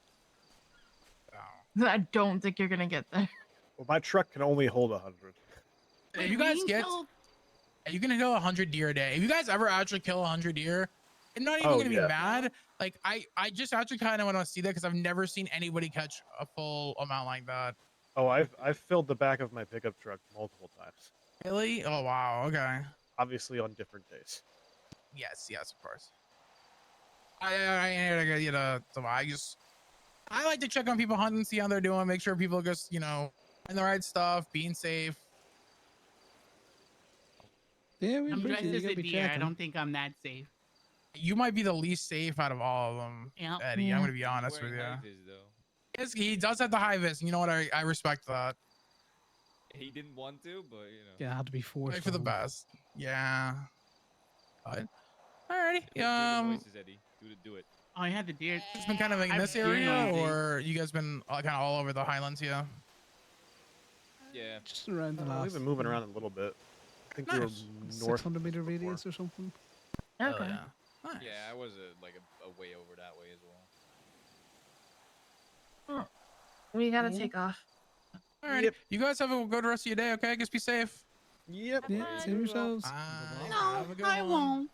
I don't think you're gonna get there. Well, my truck can only hold 100. If you guys get, you can kill 100 deer a day. If you guys ever actually kill 100 deer, I'm not even Oh, gonna be yeah. mad. Like I just actually kind of want to see that because I've never seen anybody catch a full amount like that. Oh, I've filled the back of my pickup truck multiple times. Really? Oh wow. Okay. Obviously on different days. Yes, of course. I like to check on people hunting, see how they're doing, make sure people just in the right stuff, being safe. Yeah, we I'm appreciate dressed you. as Gotta a be deer. I checking. don't think I'm that safe. You might be the least safe out of all of them, Yep. Eddie. I'm gonna be honest with you. Yes, he does have the high vis, and you know what? I respect that. He didn't want to, but Yeah, it had to be forced. Like for the on him. best. Yeah. But, alrighty. Do the noises, Eddie. Do it. Oh, I had the deer. It's been kind of like in I've this deer area, noisy. or you guys been kind of all over the Highlands here? Yeah. Just around the last. We've been moving around a little bit. I think we were Nice. north. 600-meter radius or something. Okay. Oh, yeah. Nice. Yeah, I was a way over that way as well. We gotta take off. Alrighty. Yep. You guys have a good rest of your day, okay? Just be safe. Yep. Yeah, save yourselves. No, I won't.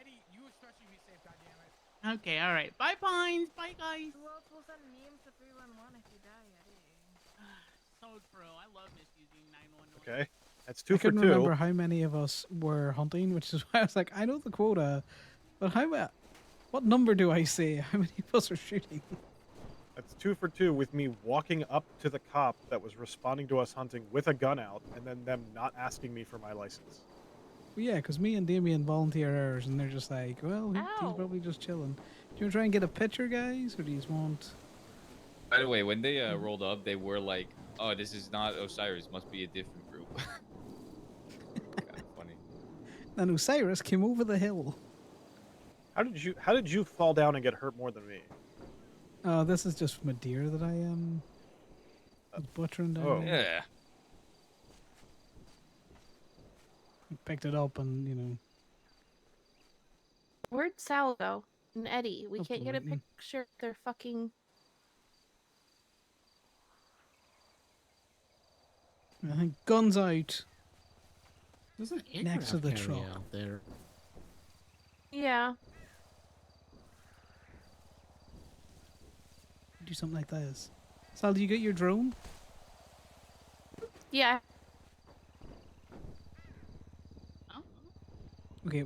Eddie, you especially be safe, goddammit. Okay, all right. Bye, Pines. Bye, guys. Who else will send memes to 311 if you die, Eddie? So true. I love misusing 911. Okay. That's 2 I for couldn't 2. remember how many of us were hunting, which is why I was like, I know the quota, but what number do I say? How many of us are shooting? That's 2 for 2 with me walking up to the cop that was responding to us hunting with a gun out, and then them not asking me for my license. Well, yeah, because me and Damien volunteer ours, and they're just like, well, he's probably just chilling. Do you want to try and get a picture, guys, or do you want? By the way, when they rolled up, they were like, "Oh, this is not Osiris. Must be a different group." Kind of funny. And Osiris came over the hill. How did you fall down and get hurt more than me? Oh, this is just from a deer that I was butchering down. Oh. there. Yeah. I picked it up and Where'd Sal go? And Eddie, we Up can't get a waiting. picture of their fucking. I think guns out. There's an Next to the aircraft carrier truck. out there. Yeah. Do something like this. Sal, do you get your drone? Yeah. Okay,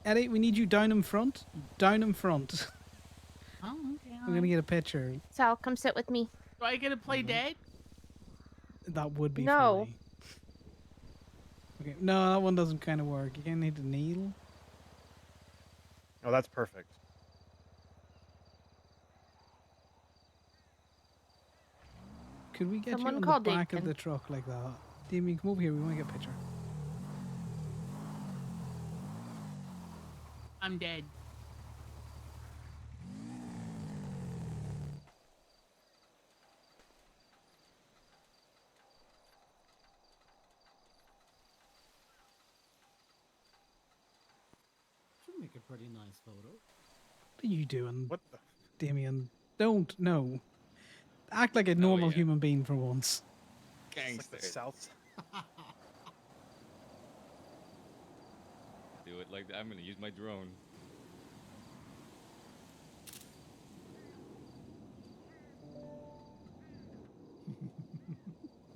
Eddie, we need you down in front. Down in front. Oh, okay. I'm gonna get a picture. Sal, come sit with me. Do I get to play dead? That would be No. funny. Okay, no, that one doesn't kind of work. You kind of need to kneel. Oh, that's perfect. Could we get Someone you on call the back of Damien. the truck like that? Damien, come over here. We want to get a picture. I'm dead. Should make a pretty nice photo. What are you doing? What the? Damien, don't. No. Act like a normal human being for once. It's like the South. Do it like that. I'm gonna use my drone.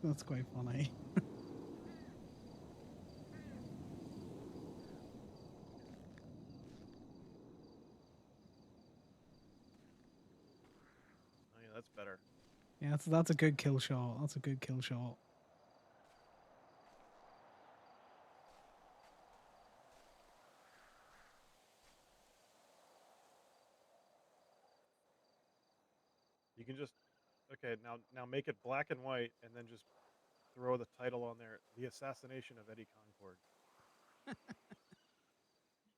That's quite funny. Oh yeah, that's better. Yeah, that's a good kill shot. That's a good kill shot. You can just now make it black and white, and then just throw the title on there: "The Assassination of Eddie Concord."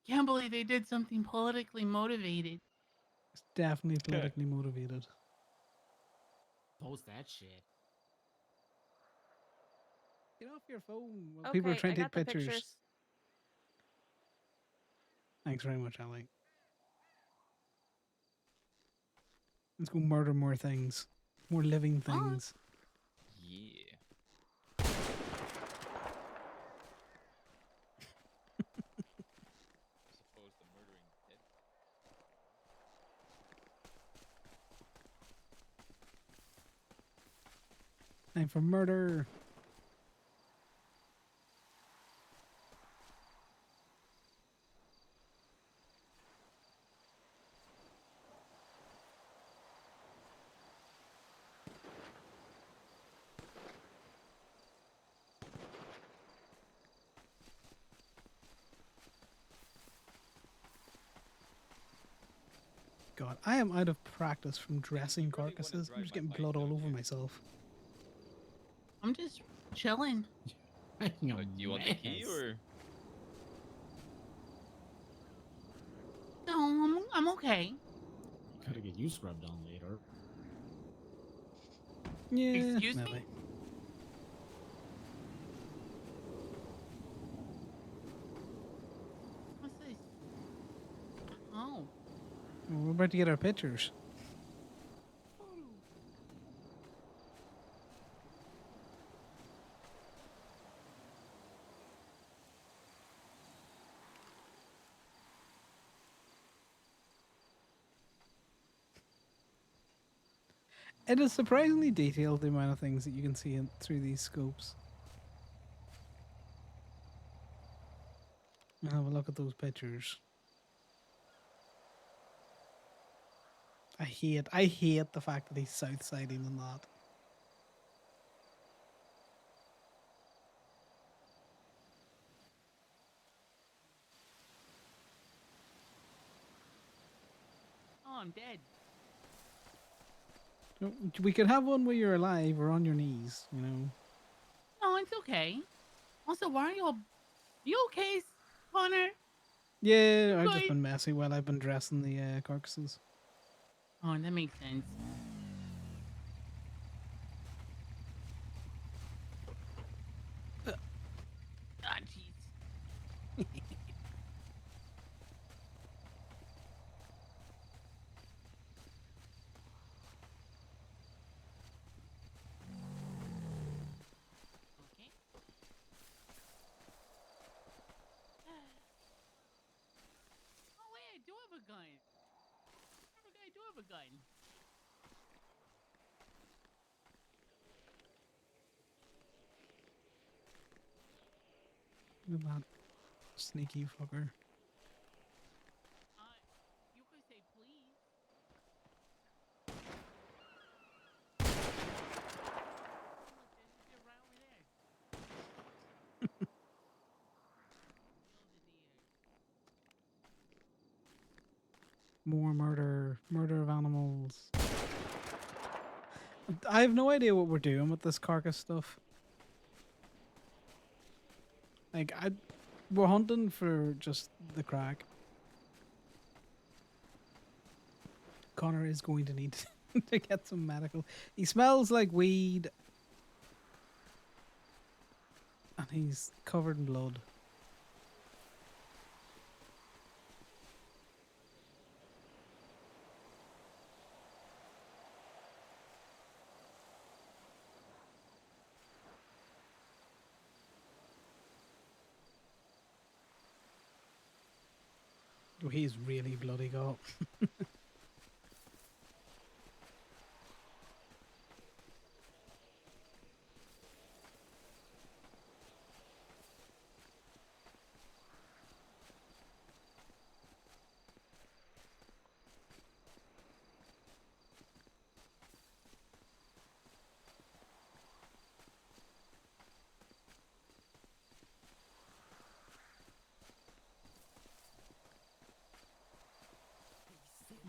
Can't believe they did something politically motivated. It's definitely politically motivated. Post that shit. Get off your phone. Well, people are Okay, trying I to got take the pictures. pictures. Thanks very much, Ali. Let's go murder more things. More living things. Yeah. As opposed to murdering dead. Time for murder. God, I am out of practice from dressing carcasses. I'm just getting blood all over myself. I'm just chilling. Do you want the key or? No, I'm okay. Gotta get you scrubbed on later. Yeah, Excuse maybe. me? What's this? Oh. Well, we're about to get our pictures. It is surprisingly detailed, the amount of things that you can see through these scopes. Have a look at those pictures. I hate the fact that he's south siding and that. Oh, I'm dead. We could have one where you're alive or on your knees, you know. No, it's okay. Also, why are you all... You okay, Conor? Yeah, You I've just good? been messy while I've been dressing the carcasses. Oh, that makes sense. Ah, jeez. Okay. Oh, wait, I do have a gun. I do have a gun. Look at that sneaky fucker. You could say please. Look, there's a right over there. More murder. Murder of animals. I have no idea what we're doing with this carcass stuff. Like, we're hunting for just the crack. Conor is going to need to get some medical. He smells like weed. And he's covered in blood. Oh, he's really bloody got.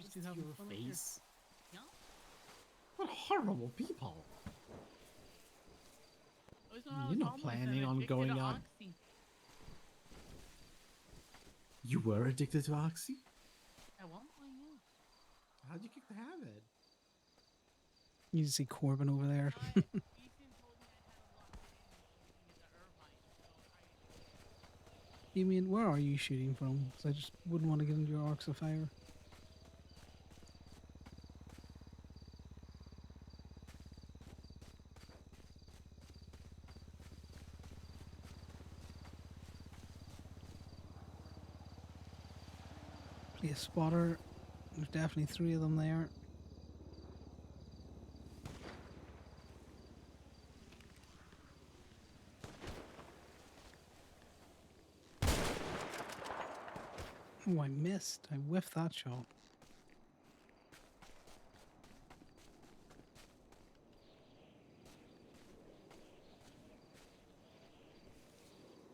Just you having your fun up here? face. Yeah? What horrible people. You're not planning on going on. Oxy. You were addicted to Oxy? At one point, yeah. How'd you kick the habit? You see Corbin over there. You mean, where are you shooting from? 'Cause I just wouldn't want to get into your arcs of fire. See a spotter. There's definitely 3 of them there. Oh, I missed. I whiffed that shot.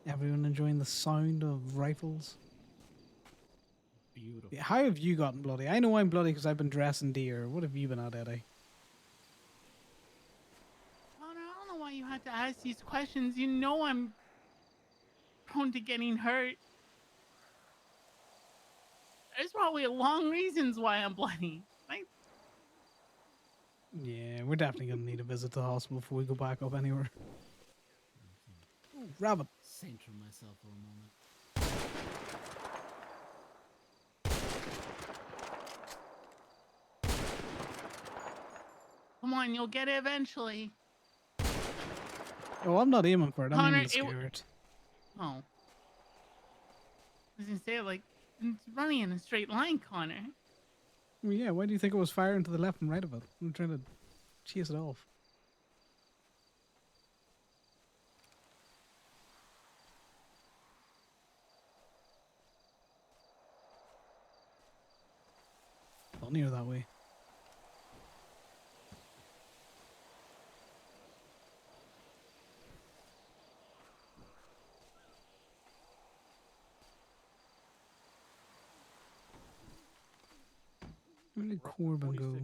Everyone enjoying the sound of rifles? Beautiful. Yeah, how have you gotten bloody? I know I'm bloody because I've been dressing deer. What have you been at, Eddie? Connor, I don't know why you had to ask these questions. You know I'm prone to getting hurt. There's probably long reasons why I'm bloody. Like, Yeah, we're definitely going to need a visit to the hospital before we go back up anywhere. Ooh, rabbit. center myself for a moment. Come on, you'll get it eventually. Oh, I'm not aiming for it. I'm Connor, aiming to scare it. Oh. I was gonna say, like, it's running in a straight line, Connor. Well, yeah, why do you think I was firing to the left and right of it? I'm trying to chase it off. Not near that way. Where did Corbin go?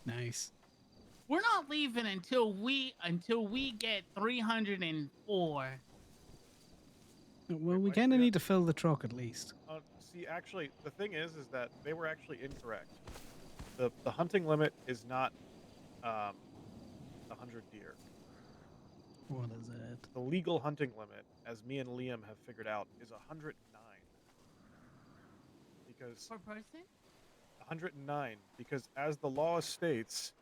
Nice. We're not leaving until we get 304. Well, we kind of need to fill the truck at least. See, actually, the thing is that they were actually incorrect. The hunting limit is not 100 deer. What is it? The legal hunting limit, as me and Liam have figured out, is 109. Because Per person? 109, because as the law states,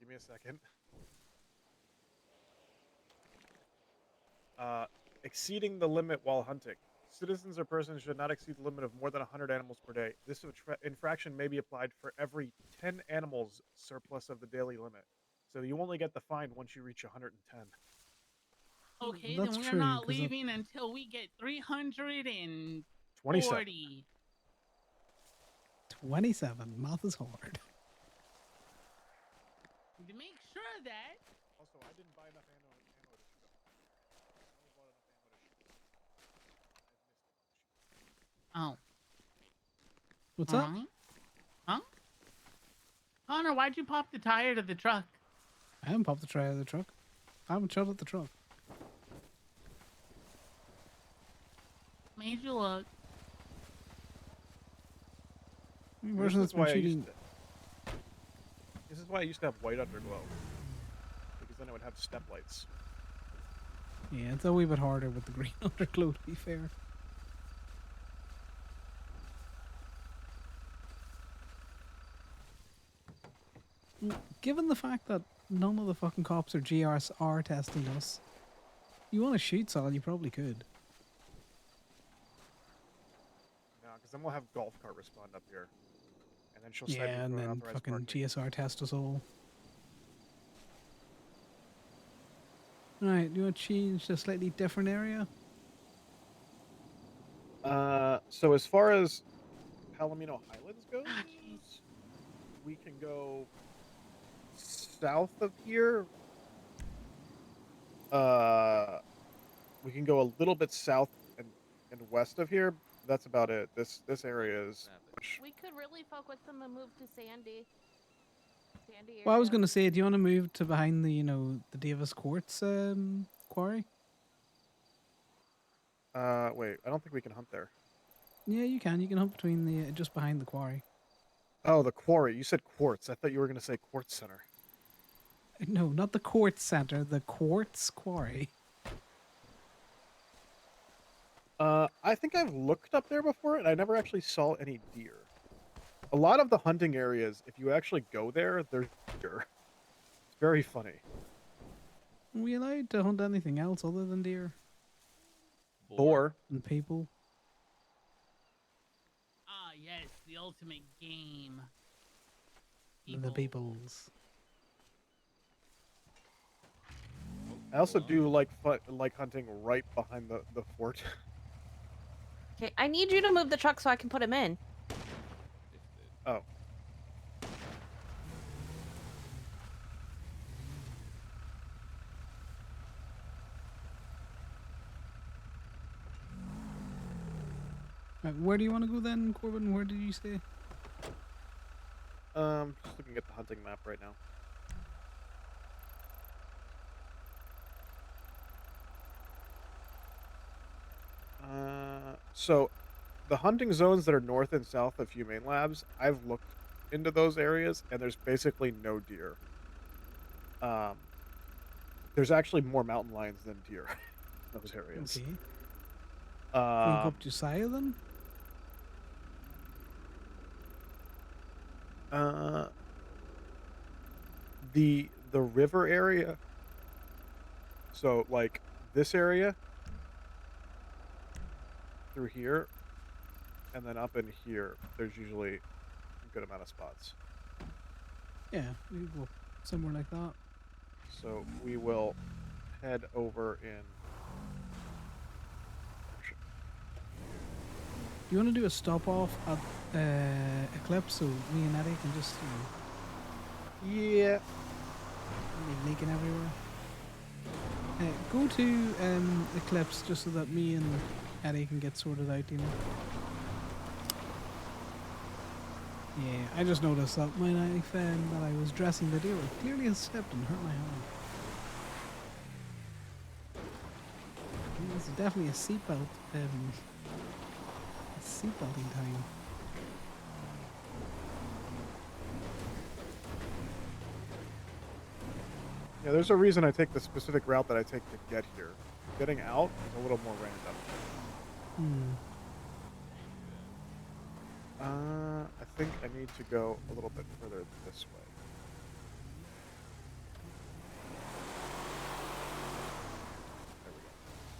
give me a second. Exceeding the limit while hunting. Citizens or persons should not exceed the limit of more than 100 animals per day. This infraction may be applied for every 10 animals surplus of the daily limit. So you only get the fine once you reach 110. Okay, That's then we're true, not 'cause that- leaving until we get 340. 27. Math is hard. To make sure that. Also, I didn't buy enough ammo to shoot them. I only bought enough ammo to shoot them. I've missed Oh. What's up? Alright. Huh? Connor, why'd you pop the tire to the truck? I haven't popped the tire out of the truck. I haven't shot at the truck. Made you look. Version that's been shooting. This is why I used to have white underglow. Because then it would have step lights. Yeah, it's a wee bit harder with the green underglow, to be fair. Given the fact that none of the fucking cops or GRs are testing us, you want to shoot Sal, you probably could. No, because then we'll have golf cart respond up here. And then she'll Yeah, and then fucking GSR test us all. Alright, do you want to change to a slightly different area? So as far as Palomino Highlands goes, we can go south of here. We can go a little bit south and west of here. That's about it. This area is. We could really fuck with them and move to Sandy. Well, I was going to say, do you want to move to behind the, the Davis Courts quarry? Wait, I don't think we can hunt there. Yeah, you can. You can hunt between just behind the quarry. Oh, the quarry. You said quartz. I thought you were going to say quartz center. No, not the quartz center, the quartz quarry. I think I've looked up there before, and I never actually saw any deer. A lot of the hunting areas, if you actually go there, there's deer. It's very funny. Are we allowed to hunt anything else other than deer? Boar. And people? Ah, yes, the ultimate game. The peoples. I also do like hunting right behind the fort. Okay, I need you to move the truck so I can put him in. Oh. Where do you want to go then, Corbin? Where did you say? Just looking at the hunting map right now. So the hunting zones that are north and south of Humane Labs, I've looked into those areas, and there's basically no deer. There's actually more mountain lions than deer in those areas. Okay. Can we go up to Saya then? The river area. So like this area through here, and then up in here, there's usually a good amount of spots. Yeah, we can go somewhere like that. So we will head over in. Do you want to do a stop off at Eclipse so me and Eddie can just, Yeah. Leaking everywhere. Go to Eclipse just so that me and Eddie can get sorted out, you know. Yeah, I just noticed that my knife that I was dressing the deer with clearly has slipped and hurt my hand. This is definitely a seatbelt. Seatbelting time. Yeah, there's a reason I take the specific route that I take to get here. Getting out is a little more random. I think I need to go a little bit further this way.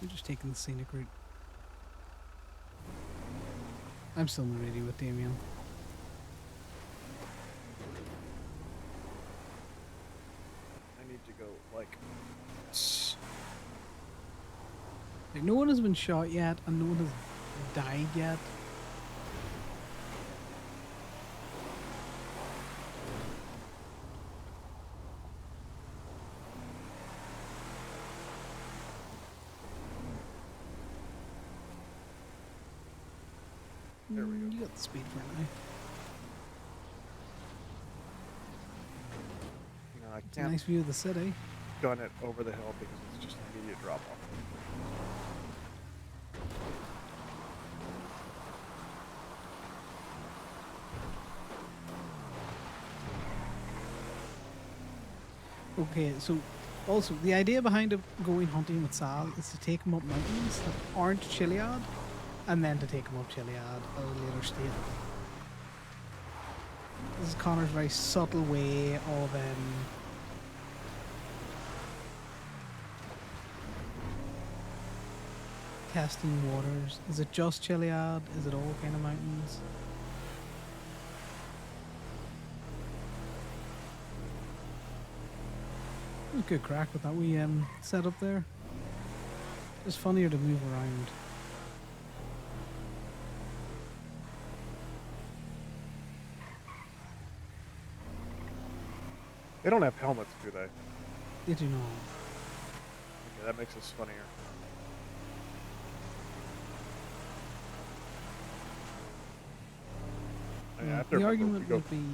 We're just taking the scenic route. I'm still not ready with Damien. I need to go like this. Like, no one has been shot yet, and no one has died yet. There we go. You got the speed for it now. You know, I It's a can't nice view of the city. gun it over the hill because it's just an immediate drop off. Okay, so also the idea behind going hunting with Sal is to take him up mountains that aren't Chiliad, and then to take him up Chiliad at a later stage. This is Connor's very subtle way of testing waters. Is it just Chiliad? Is it all kind of mountains? It was good crack with that wee setup there. It's funnier to move around. They don't have helmets, do they? They do not. Okay, that makes us funnier. I mean, after The we argument go- would be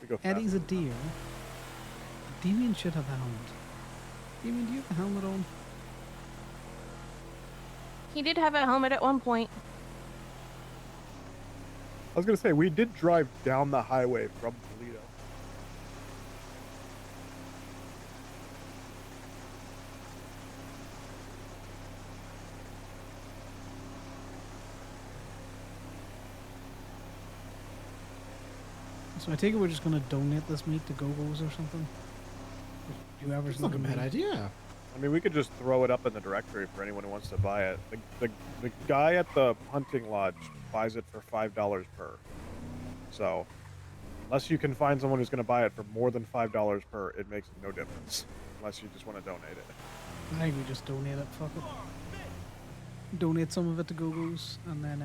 we go Eddie's a fast. deer. Damien should have a helmet. Damien, do you have a helmet on? He did have a helmet at one point. was gonna say we did drive down the highway from Toledo. So I take it we're just gonna donate this meat to Go-Go's or something. Whoever's It's not a looking bad meat. idea. I mean, we could just throw it up in the directory for anyone who wants to buy it. The guy at the hunting lodge buys it for $5 per. So, unless you can find someone who's going to buy it for more than $5 per, it makes no difference. Unless you just want to donate it. I think we just donate it. Fuck it. Donate some of it to Go-Go's, and then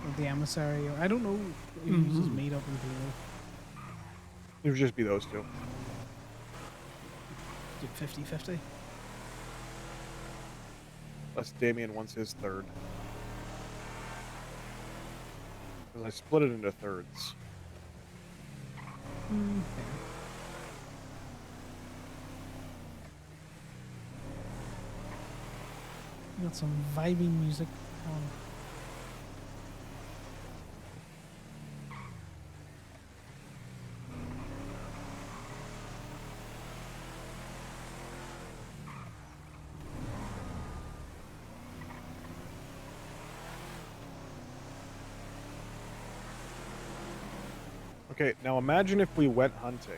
or the emissary, or I don't know who uses meat up in Toledo. It would just be those two. Do 50-50. Unless Damien wants his third. Because I split it into thirds. Got some vibing music on. Okay, now imagine if we went hunting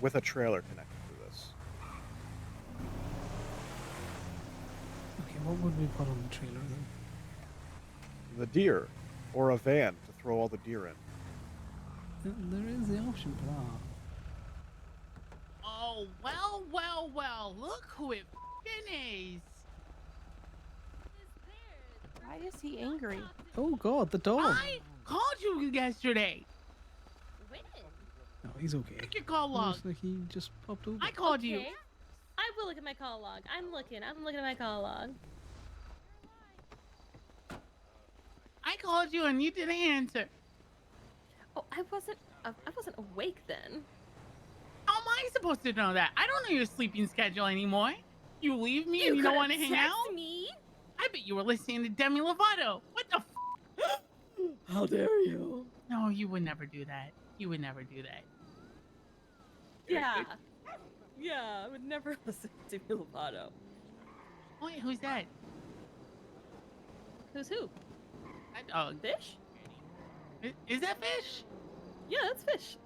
with a trailer connected to this. Okay, what would we put on the trailer then? The deer, or a van to throw all the deer in. There is the option for that. Oh, well, look who it f***ing is. Why is he angry? Oh god, the dog. I called you yesterday. No, he's okay. Check your call It log. looks like he just popped over. I called you. Okay. I will look at my call log. I'm looking at my call log. I called you and you didn't answer. Oh, I wasn't awake then. How am I supposed to know that? I don't know your sleeping schedule anymore. You leave me and you don't want to hang text out? me? I bet you were listening to Demi Lovato. What the f? How dare you? No, you would never do that. You would never do that. Yeah. Yeah, I would never listen to Demi Lovato. Wait, who's that? Who's who? Fish? Is that Fish? Yeah, that's Fish.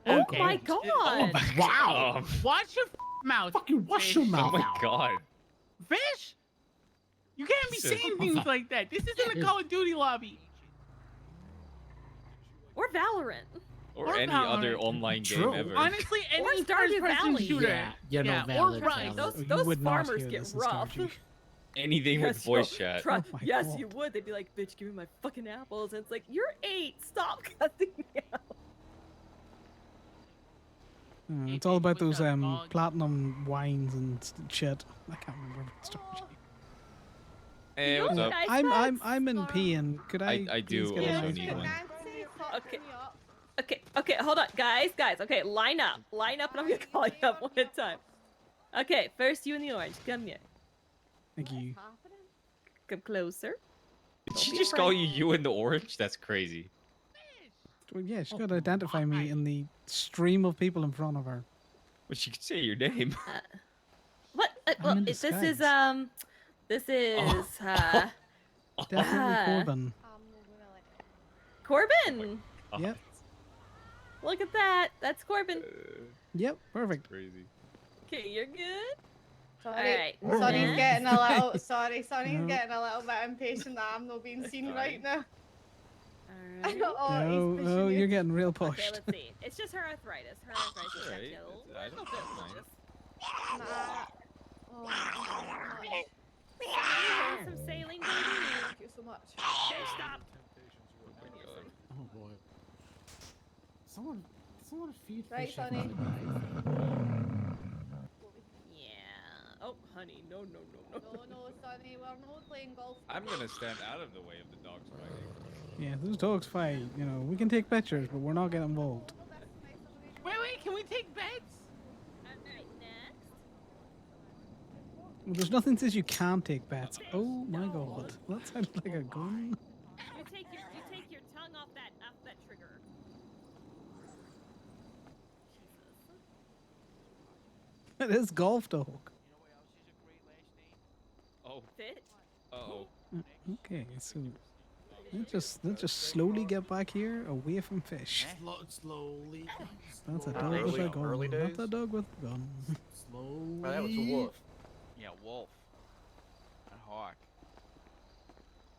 Okay. Oh my god! Wow. Watch your mouth. Fucking wash Fish. your mouth Oh my out. god. Fish? You can't be Jesus. saying things like that. This isn't a Call of Duty lobby. Or Valorant. Or any other Valorant. online True. game ever. Honestly, any Or Stardew first-person Valley. shooter. Yeah, you know, Yeah, or valid, Rise. valid. You Those would not farmers hear get this in rough. Stardew. Anything with voice chat. Oh my yes, God. you would. They'd be like, "Bitch, give me my fucking apples." And it's like, "You're 8. Stop cutting me out." It's all about those platinum wines and shit. I can't remember what Stardew. Hey, what's up? I'm in pain. Could I? I please do get a also nice need one? Okay. Okay, hold on. Guys. Okay, line up, and I'm gonna call you up one at a time. Okay, first you in the orange. Come here. Thank you. Come closer. Did Don't she be just afraid. call you in the orange? That's crazy. Well, yeah, she's got to identify me in the stream of people in front of her. But she could say your name. What? I'm Well, in this disguise. is Definitely Corbin. Corbin. Yep. Look at that. That's Corbin. Yep. Perfect. Crazy. Okay, you're good. Sorry, Alright, Sonny's next. getting a little. Sorry, Sonny's No. getting a little bit impatient that I'm not being seen right now. Alright. Oh, he's No, pushing you're you. getting real Okay, pushed. let's see. It's just her arthritis. Her arthritis is Alright, actually a I little don't bit mind. malicious. Oh, thank you Some saline, baby. Thank you so much. Okay, stop. Oh boy. Someone feed Right, fish Sonny. every day. Yeah. Oh, honey, no. No, Sonny, we're not playing golf. I'm gonna stand out of the way of the dogs fighting. Yeah, those dogs fight. You know, we can take pictures, but we're not getting involved. Wait, can we take bets? Alright, next. Well, there's nothing says you can't take bets. Oh my god, that sounded like a gun. You take your tongue off that trigger. Jesus. It is golf dog. Oh. Fit. Uh-oh. Okay, so let's just slowly get back here away from fish. Slowly. That's a dog with a gun. That's a dog with a gun. Slowly. Well, that was a wolf. Yeah, wolf. A hawk.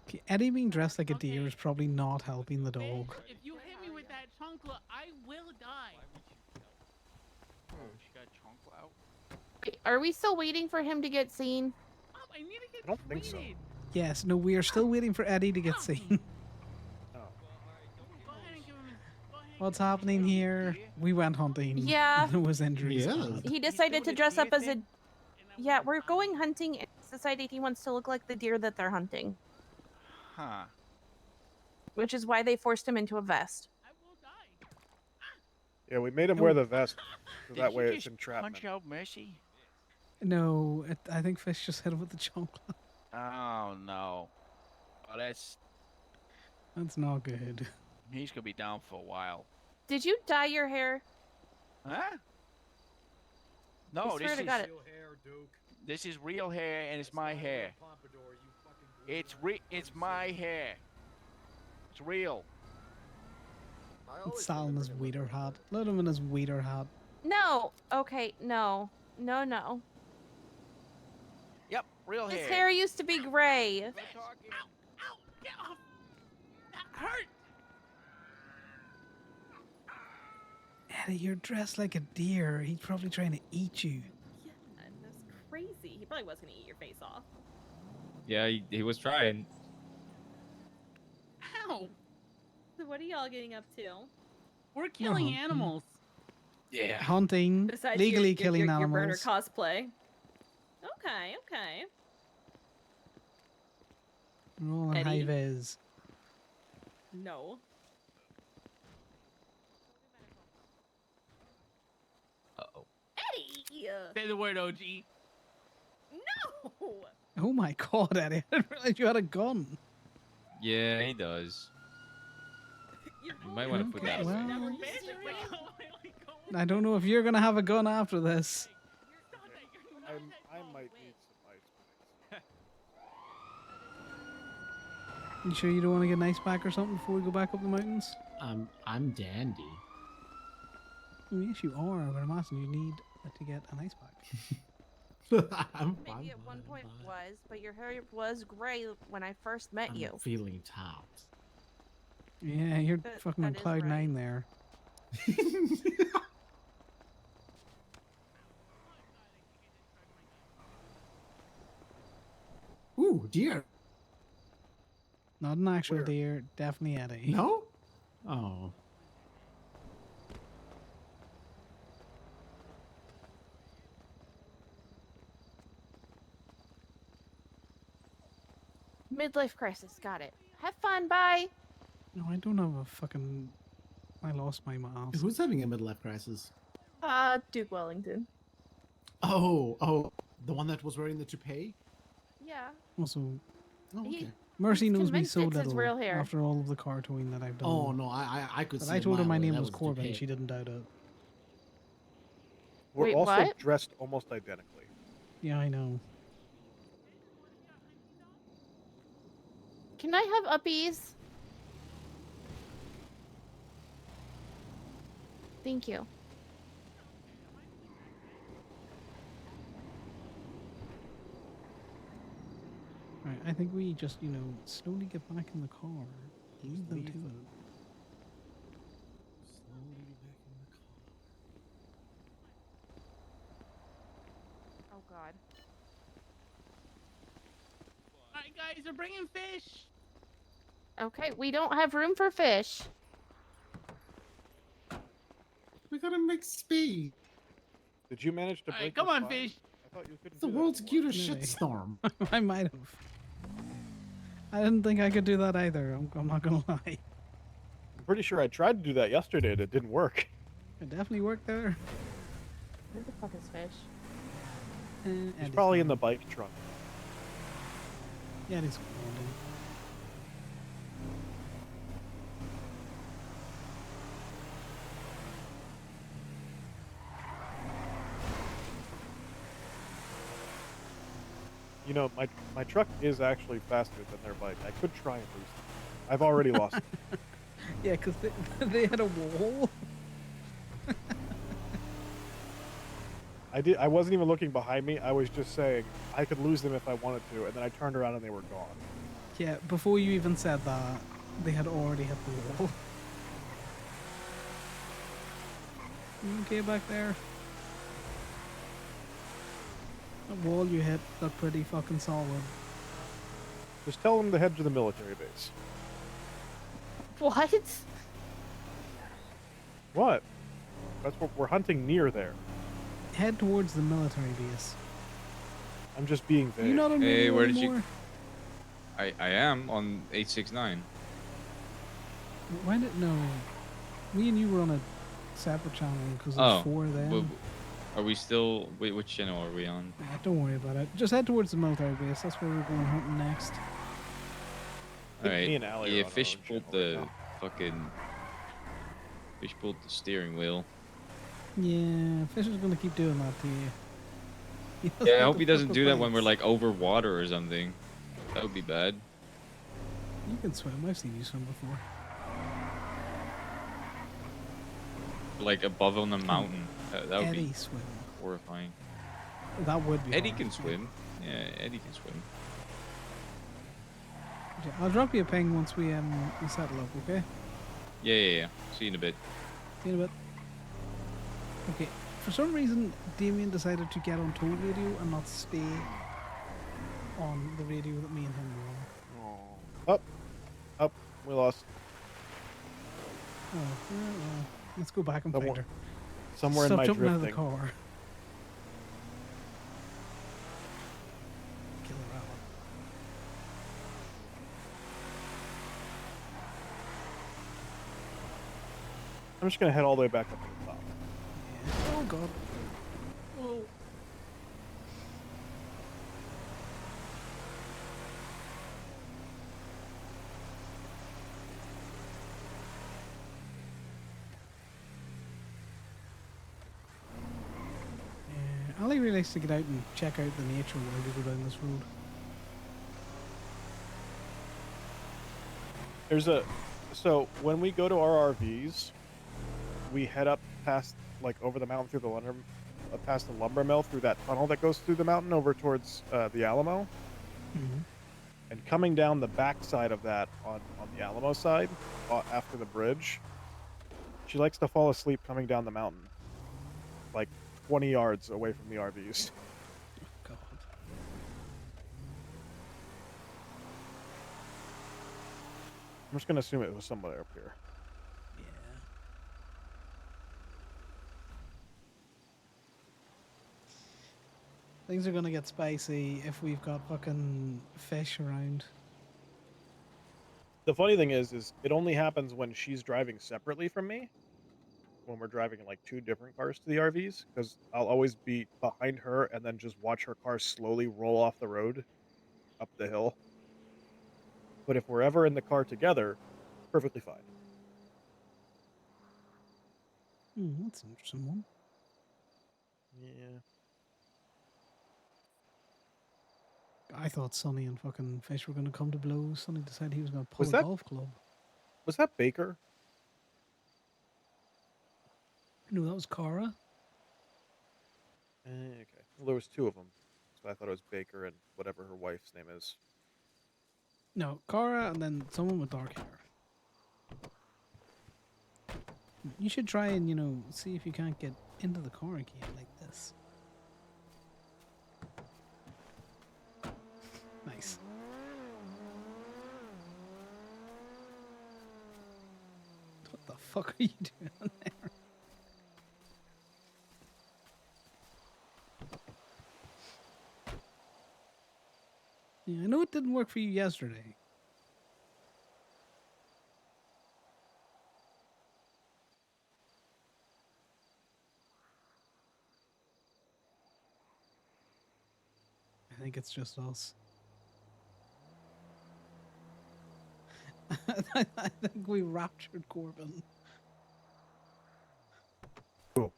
Okay, Eddie being dressed like a deer is probably not helping the dog. If you hit me with that chancla, I will die. Oh, she got chonkla out. Wait, are we still waiting for him to get seen? I need to get I don't think so. Yes, no, we are still waiting for Eddie to get seen. What's happening here? We went hunting. Yeah. There was injuries. He decided to dress up as a. Yeah, we're going hunting and decided he wants to look like the deer that they're hunting. Huh. Which is why they forced him into a vest. Yeah, we made him wear the vest, so that way it's entrapment. Punch out Mercy? No, I think Fish just hit him with the chocolate. Oh no. Oh, that's not good. He's gonna be down for a while. Did you dye your hair? Huh? No, I swear to God, this is real hair and it's my hair. It's my hair. It's real. It's Sal in his waiter hat. Let him in his waiter hat. No. Okay, no. No. Yep, real His hair. hair used to be gray. Ow! Get off! That hurt! Eddie, you're dressed like a deer. He's probably trying to eat you. Yeah, that's crazy. He probably was gonna eat your face off. Yeah, he was trying. Ow! So what are y'all getting up to? We're killing hunting. animals. Yeah. Hunting. Besides Legally your killing your animals. burner cosplay. Okay. Rolling high Eddie? vis. No. Uh-oh. Eddie! Say the word, OG. No! Oh my god, Eddie. I didn't realize you had a gun. Yeah, he does. You might want to put that well. away. I don't know if you're going to have a gun after this. I might need some ice picks. You sure you don't want to get an ice pack or something before we go back up the mountains? I'm dandy. Well, yes, you are, but I'm asking you need to get an ice pack. Maybe at one point was, but your hair was gray when I first met you. Feeling topped. Yeah, you're fucking on that is cloud right. 9 there. Ooh, dear. Not an actual deer, definitely Eddie. No? Oh. Midlife crisis. Got it. Have fun. Bye. No, I don't have a fucking... I lost my mouse. Who's having a midlife crisis? Duke Wellington. Oh, the one that was wearing the toupee? Yeah. Also, Oh, He- okay. Mercy he's knows me convinced so it's his little real hair. after all of the car towing that I've done. Oh no, I could But see. I told her my name that was the Corbin. toupee. She didn't doubt it. We're Wait, also what? dressed almost identically. Yeah, I know. Can I have uppies? Thank you. Right, I think we just, slowly get back in the car. Leave them to it. Slowly back in the car. Oh God. Alright, guys, we're bringing fish. Okay, we don't have room for fish. We gotta make speed. Did you manage to break Alright, come this on, fire? fish. I thought you couldn't It's the do that world's anymore. cutest Really? shitstorm. I might have. I didn't think I could do that either. I'm not gonna lie. I'm pretty sure I tried to do that yesterday and it didn't work. It definitely worked there. Where the fuck is fish? He's probably in the bike trunk. Yeah, it is. You know, my truck is actually faster than their bike. I could try and lose them. I've already lost them. Yeah, because they had a wall. I wasn't even looking behind me. I was just saying I could lose them if I wanted to, and then I turned around and they were gone. Yeah, before you even said that, they had already hit the wall. You okay back there? That wall you hit looked pretty fucking solid. Just tell them to head to the military base. What? What? That's what we're hunting near there. Head towards the military base. I'm just being vague. You not on Hey, radio where did anymore? you? I am on 869. Why did no? Me and you were on a separate channel because there's 4 of them. Are we still? Wait, which channel are we on? Yeah, don't worry about it. Just head towards the military base. That's where we're going hunting next. All right. me and Allie are Yeah, on our fish own pulled channel right the now. fucking. Fish pulled the steering wheel. Yeah, Fish is gonna keep doing that to you. Yeah, I hope he doesn't fuck do with that when we're bites. like over water or something. That would be bad. You can swim. I've seen you swim before. Like above on the mountain. That would Eddie be swim. horrifying. That would be. Eddie hard. can swim. Yeah, Eddie can swim. Yeah, I'll drop you a ping once we settle up. Okay. Yeah. See you in a bit. See you in a bit. Okay. For some reason, Damien decided to get on tow radio and not stay on the radio that me and him were on. Up. We lost. Oh, well, let's go back and find her. Somewhere Stop in my jumping out of the drifting. car. Kill her out. I'm just gonna head all the way back up to the top. Oh god. Oh. Yeah, Ali really likes to get out and check out the nature while we go down this road. So when we go to our RVs, we head up past, like, over the mountain through the past the lumber mill through that tunnel that goes through the mountain over towards the Alamo. Mhm. And coming down the back side of that on the Alamo side, after the bridge, she likes to fall asleep coming down the mountain, like 20 yards away from the RVs. God. I'm just gonna assume it was somebody up here. Yeah. Things are gonna get spicy if we've got fucking fish around. The funny thing is it only happens when she's driving separately from me. When we're driving in like 2 different cars to the RVs, because I'll always be behind her and then just watch her car slowly roll off the road up the hill. But if we're ever in the car together, perfectly fine. That's an interesting one. Yeah. I thought Sonny and fucking Fish were gonna come to blows. Sonny decided he was gonna pull Was a that- golf club. Was that Baker? No, that was Cara. Okay. Well, there was 2 of them. So I thought it was Baker and whatever her wife's name is. No, Cara and then someone with dark hair. You should try and, see if you can't get into the car again like this. Nice. What the fuck are you doing there? Yeah, I know it didn't work for you yesterday. I think it's just us. I think we raptured Corbin. Cool.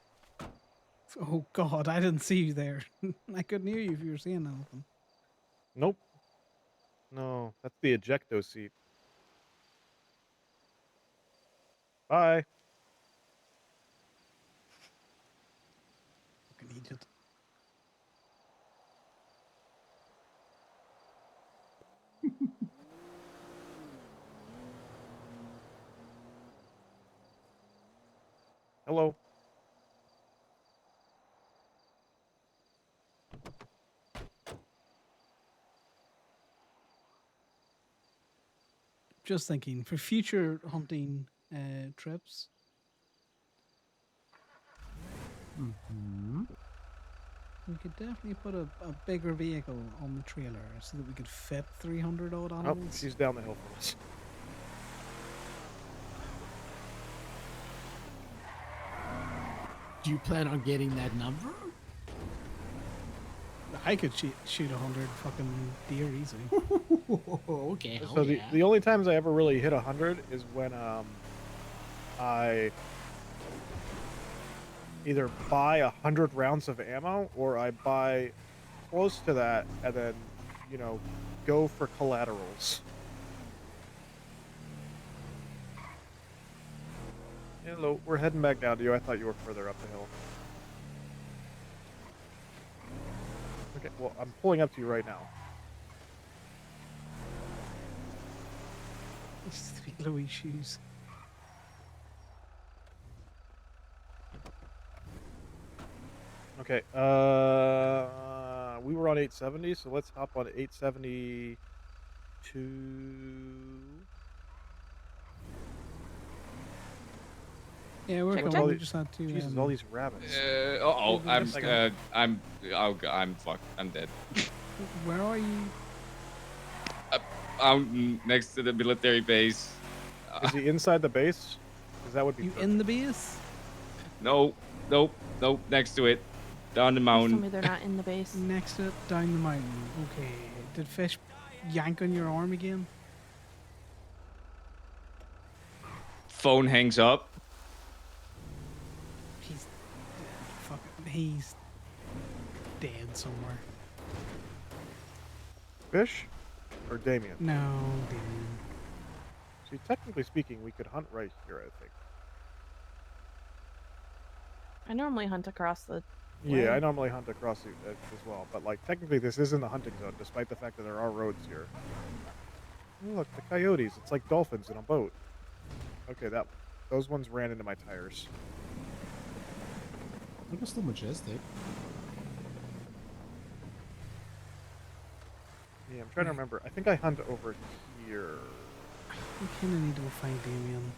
Oh god, I didn't see you there. I couldn't hear you if you were saying anything. Nope. No, that's the ejecto seat. Bye. Fucking idiot. Hello. Just thinking for future hunting trips. We could definitely put a bigger vehicle on the trailer so that we could fit 300 odd Oh, animals. she's down the hill from us. Do you plan on getting that number? I could shoot 100 fucking deer easy. Okay. So Oh, yeah. the only times I ever really hit 100 is when I either buy 100 rounds of ammo or I buy close to that and then, you know, go for collaterals. Hello, we're heading back down to you. I thought you were further up the hill. Okay, well, I'm pulling up to you right now. These 3 glowy shoes. Okay, we were on 870, so let's hop on 872. Yeah, we're Check, coming. check. We just had to. Jesus, all these rabbits. I'm fucked. I'm dead. Where are you? I'm next to the military base. Is he inside the base? Because that would be. You in the base? No, nope. Next to it, down the Please mountain. tell me they're not in the base. Next to it, down the mountain. Okay. Did fish yank on your arm again? Phone hangs up. He's dead somewhere. Fish? Or Damien? No, Damien. See, technically speaking, we could hunt right here, I think. I normally hunt across the. Yeah, way. I normally hunt across it as well, but like technically this isn't the hunting zone, despite the fact that there are roads here. Oh, look, the coyotes. It's like dolphins in a boat. Okay, those ones ran into my tires. Look, it's still majestic. Yeah, I'm trying to remember. I think I hunt over here. We kind of need to go find Damien.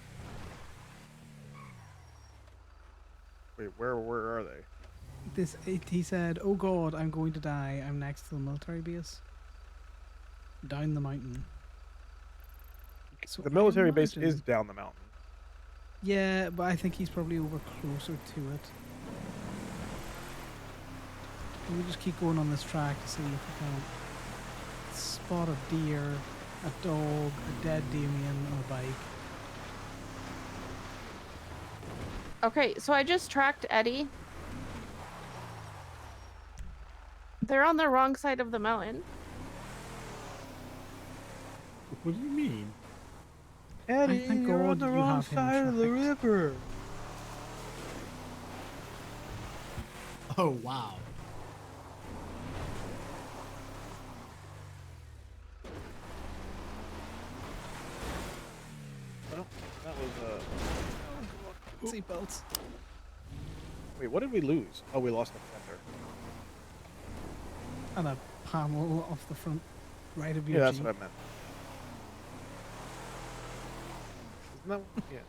Wait, where are they? He said, "Oh God, I'm going to die. I'm next to the military base, down the mountain." So The I military base imagine- is down the mountain. Yeah, but I think he's probably over closer to it. Can we just keep going on this track to see if we can spot a deer, a dog, a dead Damien on a bike? Okay, so I just tracked Eddie. They're on the wrong side of the mountain. What do you mean? Eddie, thank you're God on the you wrong have him side of the tracked. river. Oh, wow. Well, that was Seatbelts. Wait, what did we lose? Oh, we lost the fender. And a panel off the front right of your Yeah, that's Jeep. what I meant. Isn't that? Yeah.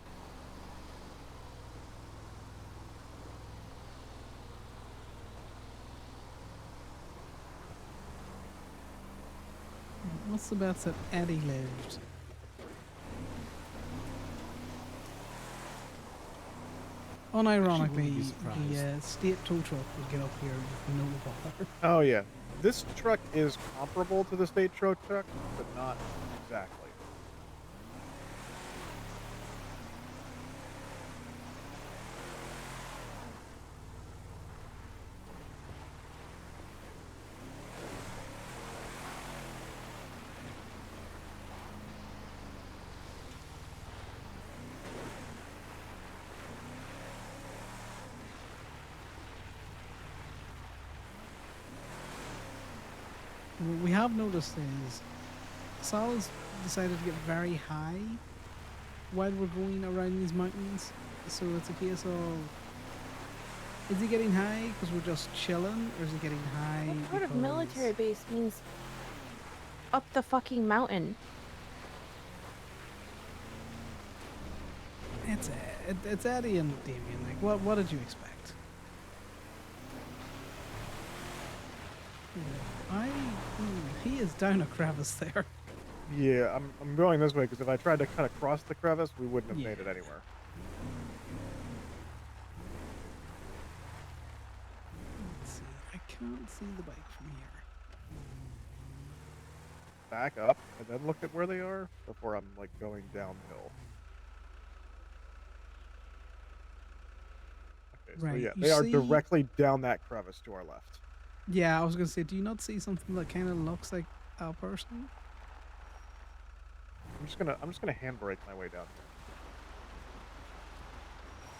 What's the bet that Eddie lived? Unironically, surprised. the state tow truck would get up here with no bother. Oh yeah, this truck is comparable to the state truck, but not exactly. what we have noticed is Sal has decided to get very high while we're going around these mountains. So it's a case of, is he getting high because we're just chilling, or is he getting high What part of because- military base means up the fucking mountain? It's Eddie and Damien. Like, what did you expect? He is down a crevice there. Yeah, I'm going this way because if I tried to cut across the crevice, we wouldn't have made it anywhere. Let's see. I can't see the bike from here. Back up and then look at where they are before I'm like going downhill. Okay, so Right, yeah, you they are see- directly down that crevice to our left. Yeah, I was gonna say, do you not see something that kind of looks like a person? I'm just gonna handbrake my way down here.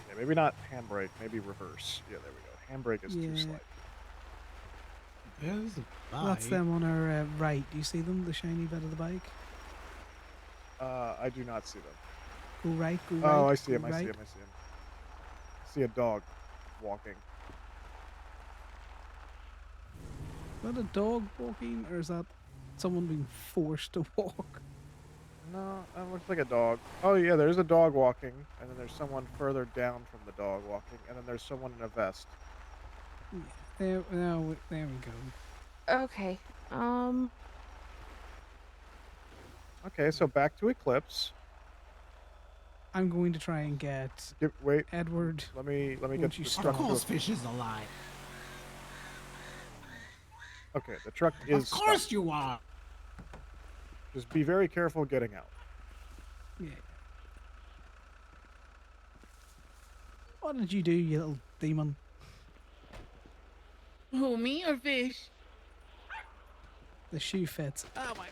Yeah, maybe not handbrake, maybe reverse. Yeah, there we go. Handbrake is too Yeah. slight. There's a That's bike. them on our right. Do you see them? The shiny bit of the bike. I do not see them. Go right. Go right. Oh, I see go him. I see right. him. I see him. I see a dog walking. Is that a dog walking, or is that someone being forced to walk? No, that looks like a dog. Oh yeah, there's a dog walking, and then there's someone further down from the dog walking, and then there's someone in a vest. There we go. Okay. Okay, so back to Eclipse. I'm going to try and get wait, Edward. Let me won't get you the stop? truck. Of course, fish is alive. Okay, the truck Of is. course stopped. you are. Just be very careful getting out. Yeah. What did you do, you little demon? Who, me or fish? The shoe fits. Oh my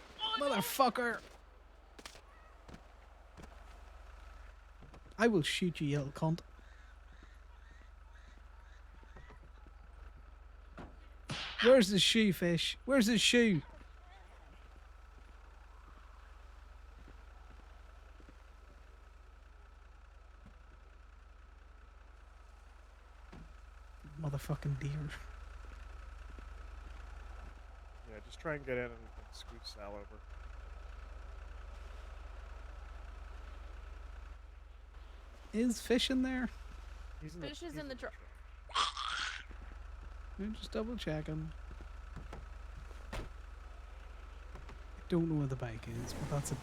motherfucker! I will shoot you, you little cunt. Where's the shoe, fish? Where's the shoe? Motherfucking deer. Yeah, just try and get in and scoot Sal over. Is fish in there? He's in Fish is in the truck. I'm just double checking. I don't know where the bike is, but that's a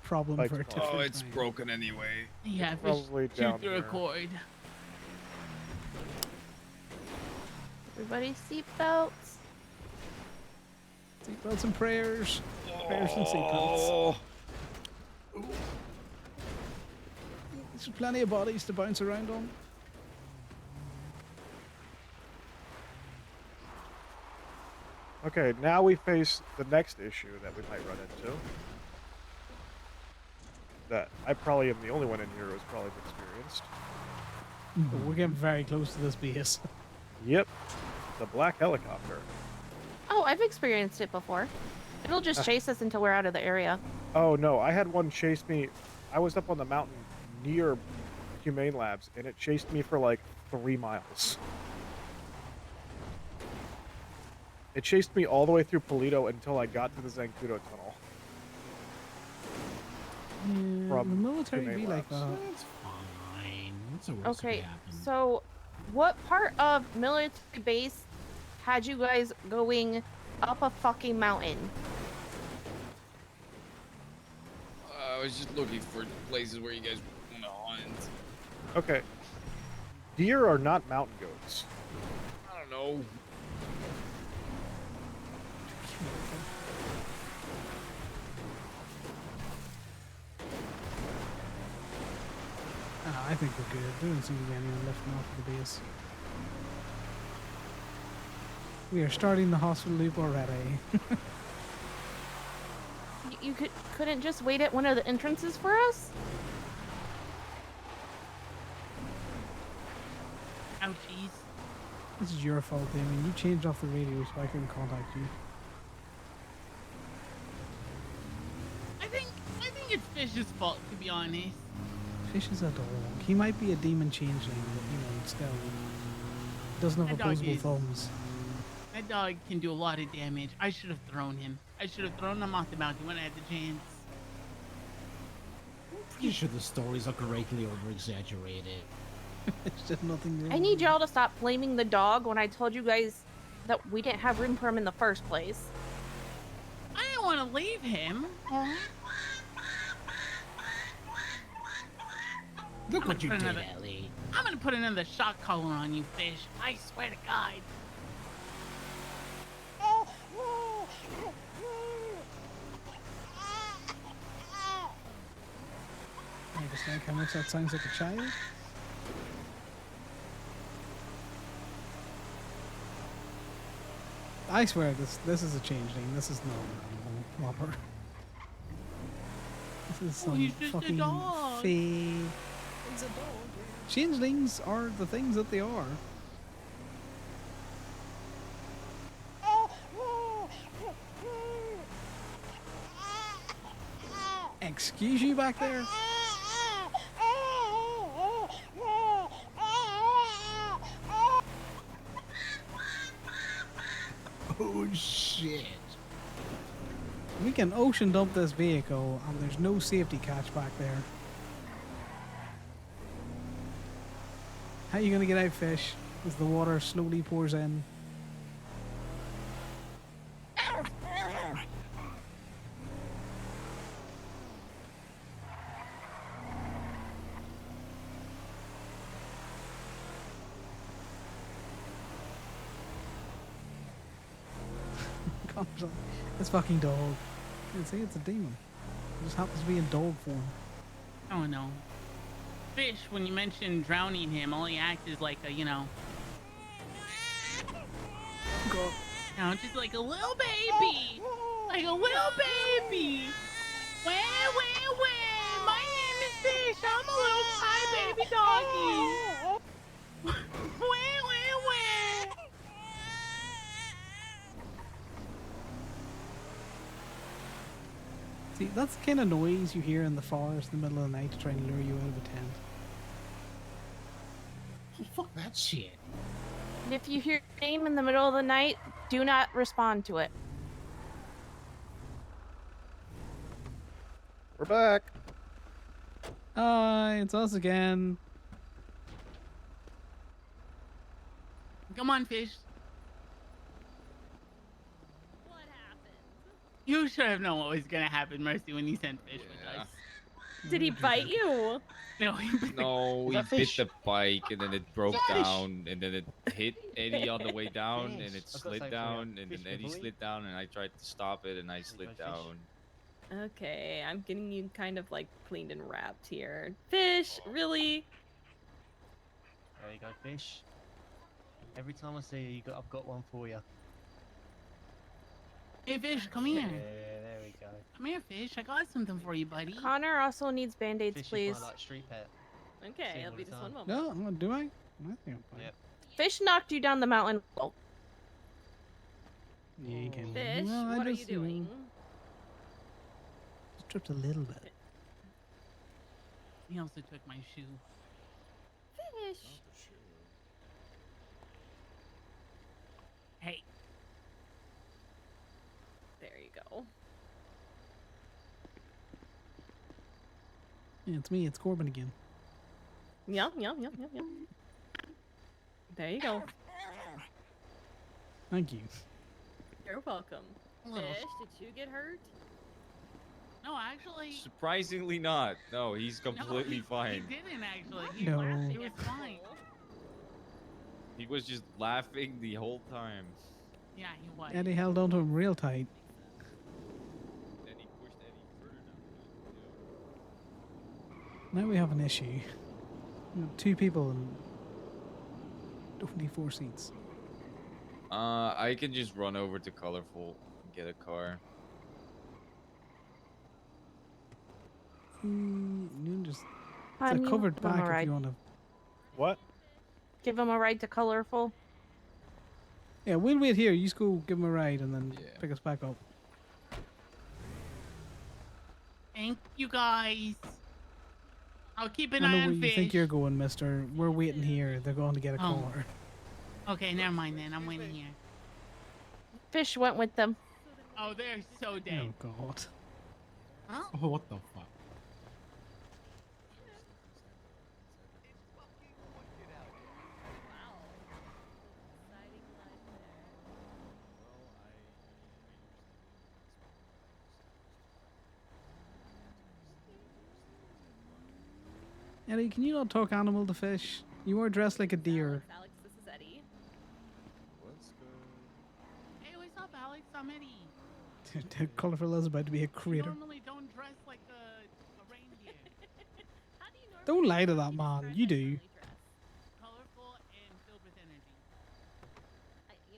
problem Bike's for a probably- different Oh, it's time. broken anyway. Yeah, fish. Probably down Shoot the here. record. Everybody seatbelts. Seatbelts and prayers. Prayers and Oh. seatbelts. There's plenty of bodies to bounce around on. Okay, now we face the next issue that we might run into. That I probably am the only one in here who's probably experienced. But we're getting very close to this base. Yep, the black helicopter. Oh, I've experienced it before. It'll just chase us until we're out of the area. Oh no, I had one chase me. I was up on the mountain near Humane Labs, and it chased me for like 3 miles. It chased me all the way through Polito until I got to the Zancudo tunnel. Yeah, the military Humane be like Labs. that. That's fine. That's the worst that Okay, could happen. so what part of military base had you guys going up a fucking mountain? I was just looking for places where you guys want to hunt. Okay. Deer are not mountain goats. I don't know. I think we're good. There doesn't seem to be anyone lifting off the base. We are starting the hospital loop already. You couldn't just wait at one of the entrances for us? Ouchies. This is your fault, Damien. You changed off the radio so I couldn't contact you. think it's Fish's fault, to be honest. Fish is a dog. He might be a demon changeling, but still doesn't have That dog opposable is- thumbs. That dog can do a lot of damage. I should have thrown him. I should have thrown him off the mountain when I had the chance. Pretty sure the stories are greatly over-exaggerated. It's just nothing wrong. I need y'all to stop blaming the dog when I told you guys that we didn't have room for him in the first place. I didn't want to leave him. Look what you put did, another- Ellie. I'm gonna put another shock collar on you, Fish. I swear to God. I just like how much that sounds like a child. I swear this is a changeling. This is not an animal whopper. This is some he's just a fucking dog. fey. It's a dog. Changelings are the things that they are. Excuse you back there? Oh shit. We can ocean dump this vehicle and there's no safety catch back there. How are you gonna get out, Fish, as the water slowly pours in? This fucking dog. You can see it's a demon. It just happens to be in dog form. Oh no. Fish, when you mentioned drowning him, all he acts is like a, just like a little baby. Like a little baby. Where? My name is Fish. I'm a little crybaby doggy. Where? See, that's the kind of noise you hear in the forest in the middle of the night to try and lure you out of a tent. Oh, fuck that shit. And if you hear your name in the middle of the night, do not respond to it. We're back. Hi, it's us again. Come on, Fish. What happened? You should have known what was gonna happen, Mercy, when you sent Fish with us. Did he bite you? No, No, Was we that bit Fish? the bike and then it broke Fish! down and then it hit Eddie on the way down and it Fish. I've got slid something for you. down and Fish then Eddie bully. slid down and I tried to stop it and I slid go, Fish. down. Okay, I'm getting you kind of like cleaned and wrapped here. Fish, really? There you go, Fish. Every time I see you, I've got one for you. Hey, Fish, come here. Yeah, there we go. Come here, Fish. I got something for you, buddy. Connor also needs band-aids, Fish please. is my like street pet. Okay, See it'll all be the just time. one moment. No, do I? I think I'm fine. Yep. Fish knocked you down the mountain. Oh, Yeah, you can. Fish, Well, I what are you just, doing? Just tripped a little bit. He also took my shoe. Fish. Hey. There you go. Yeah, it's me. It's Corbin again. Yum. There you go. Thank you. You're welcome. Little- Fish, did you get hurt? No, actually. Surprisingly not. No, he's completely He fine. didn't actually. He, No. he was fine. He was just laughing the whole time. Yeah, he was. Eddie held onto him real tight. Then he pushed Eddie further down. Now we have an issue. We have 2 people and 24 seats. I can just run over to Colorful and get a car. You just Hon, it's a you covered give him a back if ride. you want to. What? Give him a ride to Colorful. Yeah, we'll wait here. You just go give him a ride and then pick us back up. Thank Thank you guys. I'll keep an I eye know on where you fish. think you're going, mister. We're waiting here. They're going to get a Oh. car. Okay, never mind then. I'm waiting here. Fish went with them. Oh, they're so dead. Oh, God. Huh? Oh, what the fuck? Eddie, can you not talk animal to fish? You are dressed like a deer. Alex, this is Eddie. Hey, what's up, Alex? I'm Eddie. Colorful is about to be a You crater. normally don't dress like a reindeer. Don't lie to that man. You do. Colorful and filled with energy.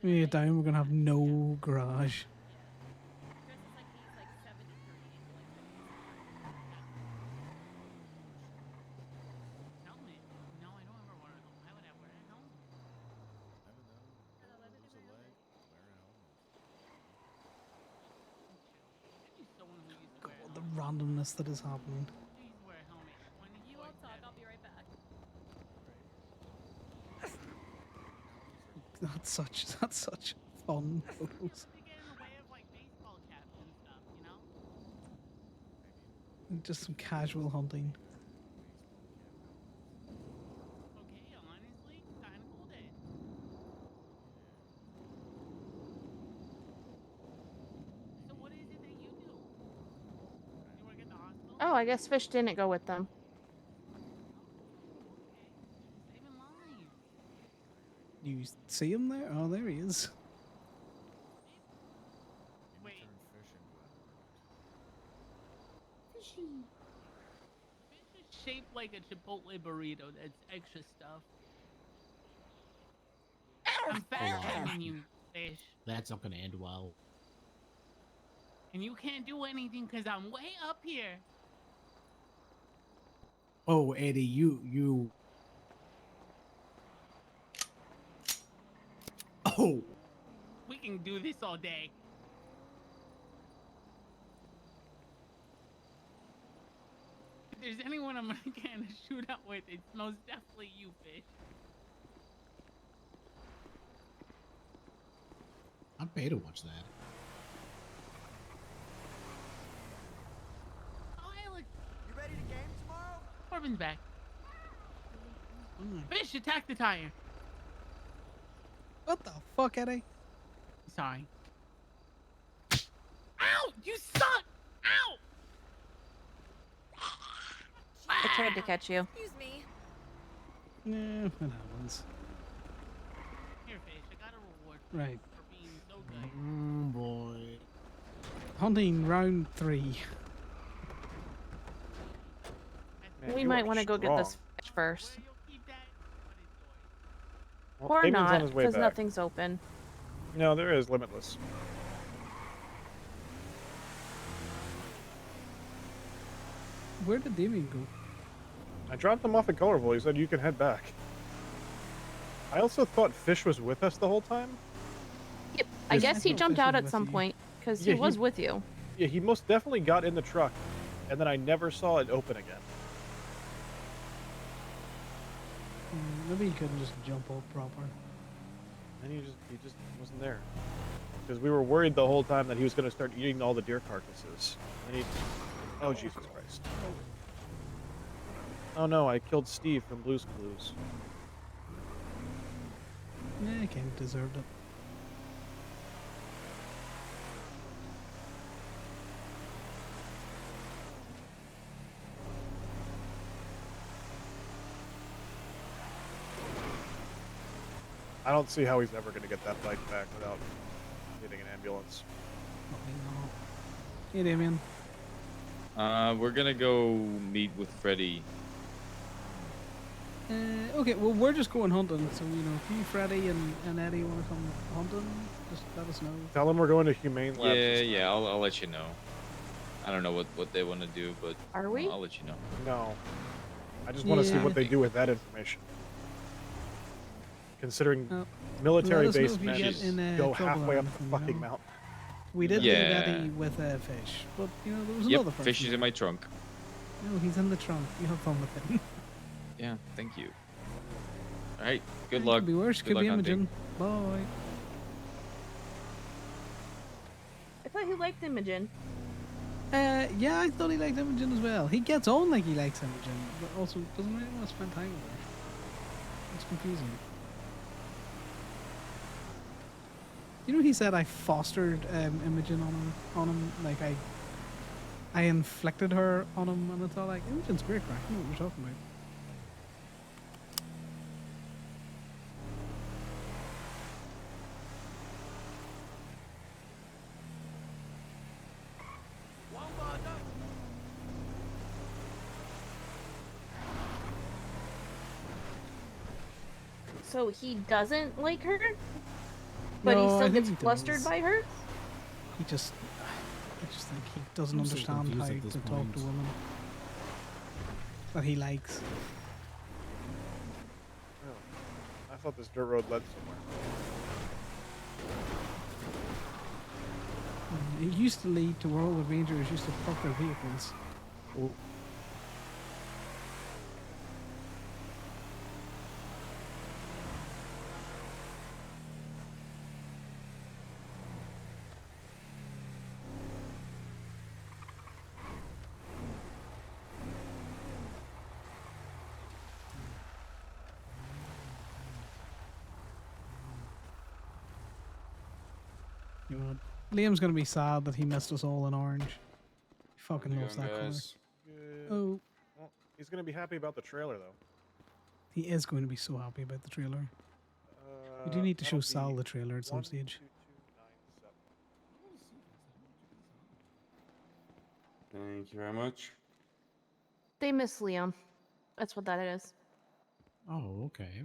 When you get down, we're going to have no garage. Helmet? No, I don't ever wear a helmet. Why would I wear a helmet? God, the randomness that is happening. Please wear a helmet. You won't talk. I'll be right back. That's such fun photos. They get in the way of like baseball caps and stuff, you know? Just some casual hunting. Okay, honestly, kind of cool day. So what is it that you do? You work at the hospital? Oh, I guess Fish didn't go with them. Saving lives. You see him there? Oh, there he is. Wait. Fishy. Fish is shaped like a Chipotle burrito. That's extra stuff. I'm faster than you, Fish. That's not gonna end well. And you can't do anything because I'm way up here. Oh, Eddie, you. Oh. We can do this all day. If there's anyone I'm gonna get in a shootout with, it's most definitely you, Fish. I'd pay to watch that. Oh, hey, look. You ready to game tomorrow? Corbin's back. Fish, attack the tire. What the fuck, Eddie? Sorry. Ow! You suck! Ow! I tried to catch you. Excuse me. Yeah, it happens. Here, Fish, I got a reward Right. for being so good. Boy. Hunting round 3. Man, We you might are want to go get this strong. fish first. Well, Or Damon's on not, his way because back. nothing's open. No, there is Limitless. Where did Damien go? I dropped him off at Colorful. He said you can head back. I also thought Fish was with us the whole time. Yep. I Yes. guess he thought jumped Fish out was at with some you. point because Yeah, he was with you. Yeah, he most definitely got in the truck, and then I never saw it open again. Maybe he couldn't just jump up proper. And he just wasn't there. Because we were worried the whole time that he was going to start eating all the deer carcasses. And he... Oh, Jesus Christ. Oh no, I killed Steve from Blue's Clues. Yeah, he kind of deserved it. I don't see how he's ever going to get that bike back without getting an ambulance. Hey, Damien. We're gonna go meet with Freddy. Okay, well, we're just going hunting, so, you know, if you, Freddy, and Eddie want to come hunting, just let us know. Tell him we're going to Humane Labs. Yeah, I'll let you know. I don't know what they want to do, but Are we? I'll let you know. No. I just want to see Yeah. what they do with that information. Considering Well, military let us know base if you men get in, go trouble or halfway up the anything, you fucking know? mountain. We did Yeah. leave Eddie with a fish, but you know there was Yep, another person. fish is in my trunk. No, he's in the trunk. You have fun with him. Yeah, thank you. All right, good It luck. Could be worse. Good Could luck be hunting. Imogen. Bye. I thought he liked Imogen. Yeah, I thought he liked Imogen as well. He gets on like he likes Imogen, but also doesn't really want to spend time with her. It's confusing. You know, he said I fostered Imogen on him. Like I inflicted her on him, and it's all like Imogen's great, crack. You know what you're talking about. So he doesn't like her, but he No, I still think gets he flustered does. by her. I just think he doesn't I'm so understand confused how at this to talk point. to women that he likes. I thought this dirt road led somewhere. It used to lead to where all the rangers used to park their vehicles. You know, Liam's gonna be sad that he missed us all in orange. He fucking loves that color. Oh, Well, he's gonna be happy about the trailer though. he is going to be so happy about the trailer. We do need to show that'll Sal be the trailer at some stage. 12297. Thank you very much. They miss Liam. That's what that is. Oh, okay.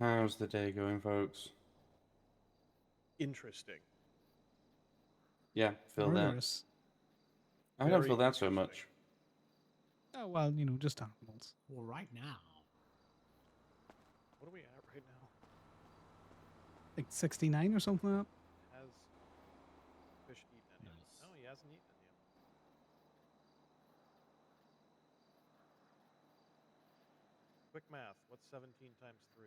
How's the day going, folks? Interesting. Yeah, feel Murderous. that. I don't Very feel that so much. Oh well, you know, just animals. Well, right now. What are we at right now? Like 69 or something like that. Has fish eaten any of them? No, he hasn't eaten any of them. Quick math. What's 17 times 3?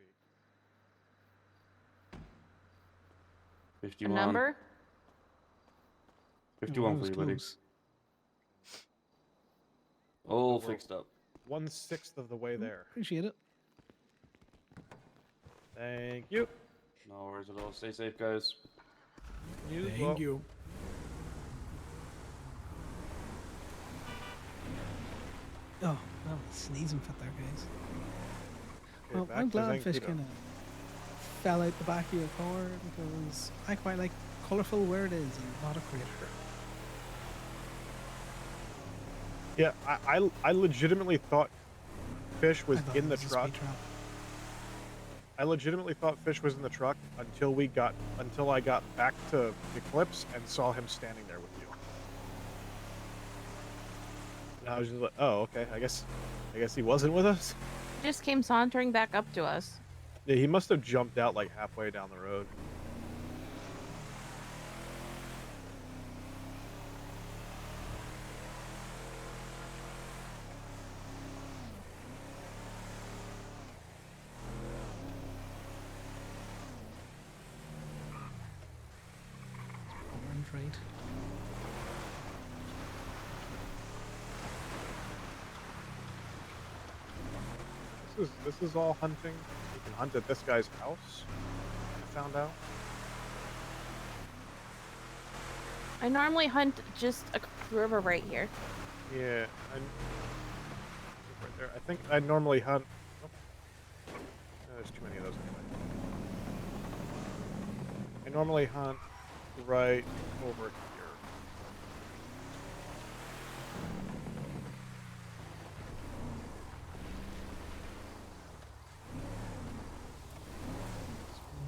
51. A number? 51 for you, buddy. All So we're fixed up. 1/6 of the way there. Appreciate it. Thank you. No worries at all. Stay safe, guys. Thank you. Oh, well, sneezing fit there, guys. Okay, Well, back I'm to glad fish Zancudo. kind of fell out the back of your car because I quite like colourful where it is and not a crater. Yeah, I legitimately thought fish was I thought in it the was a truck. speed trap. I legitimately thought fish was in the truck until I got back to Eclipse and saw him standing there with you. And I was just like, oh, okay. I guess he wasn't with us. He just came sauntering back up to us. Yeah, he must have jumped out like halfway down the road. Orange, right? This is all hunting. You can hunt at this guy's house. I found out. I normally hunt just a river right here. Yeah, right there. I think I normally hunt. Oh. No, there's too many of those anyway. I normally hunt right over here.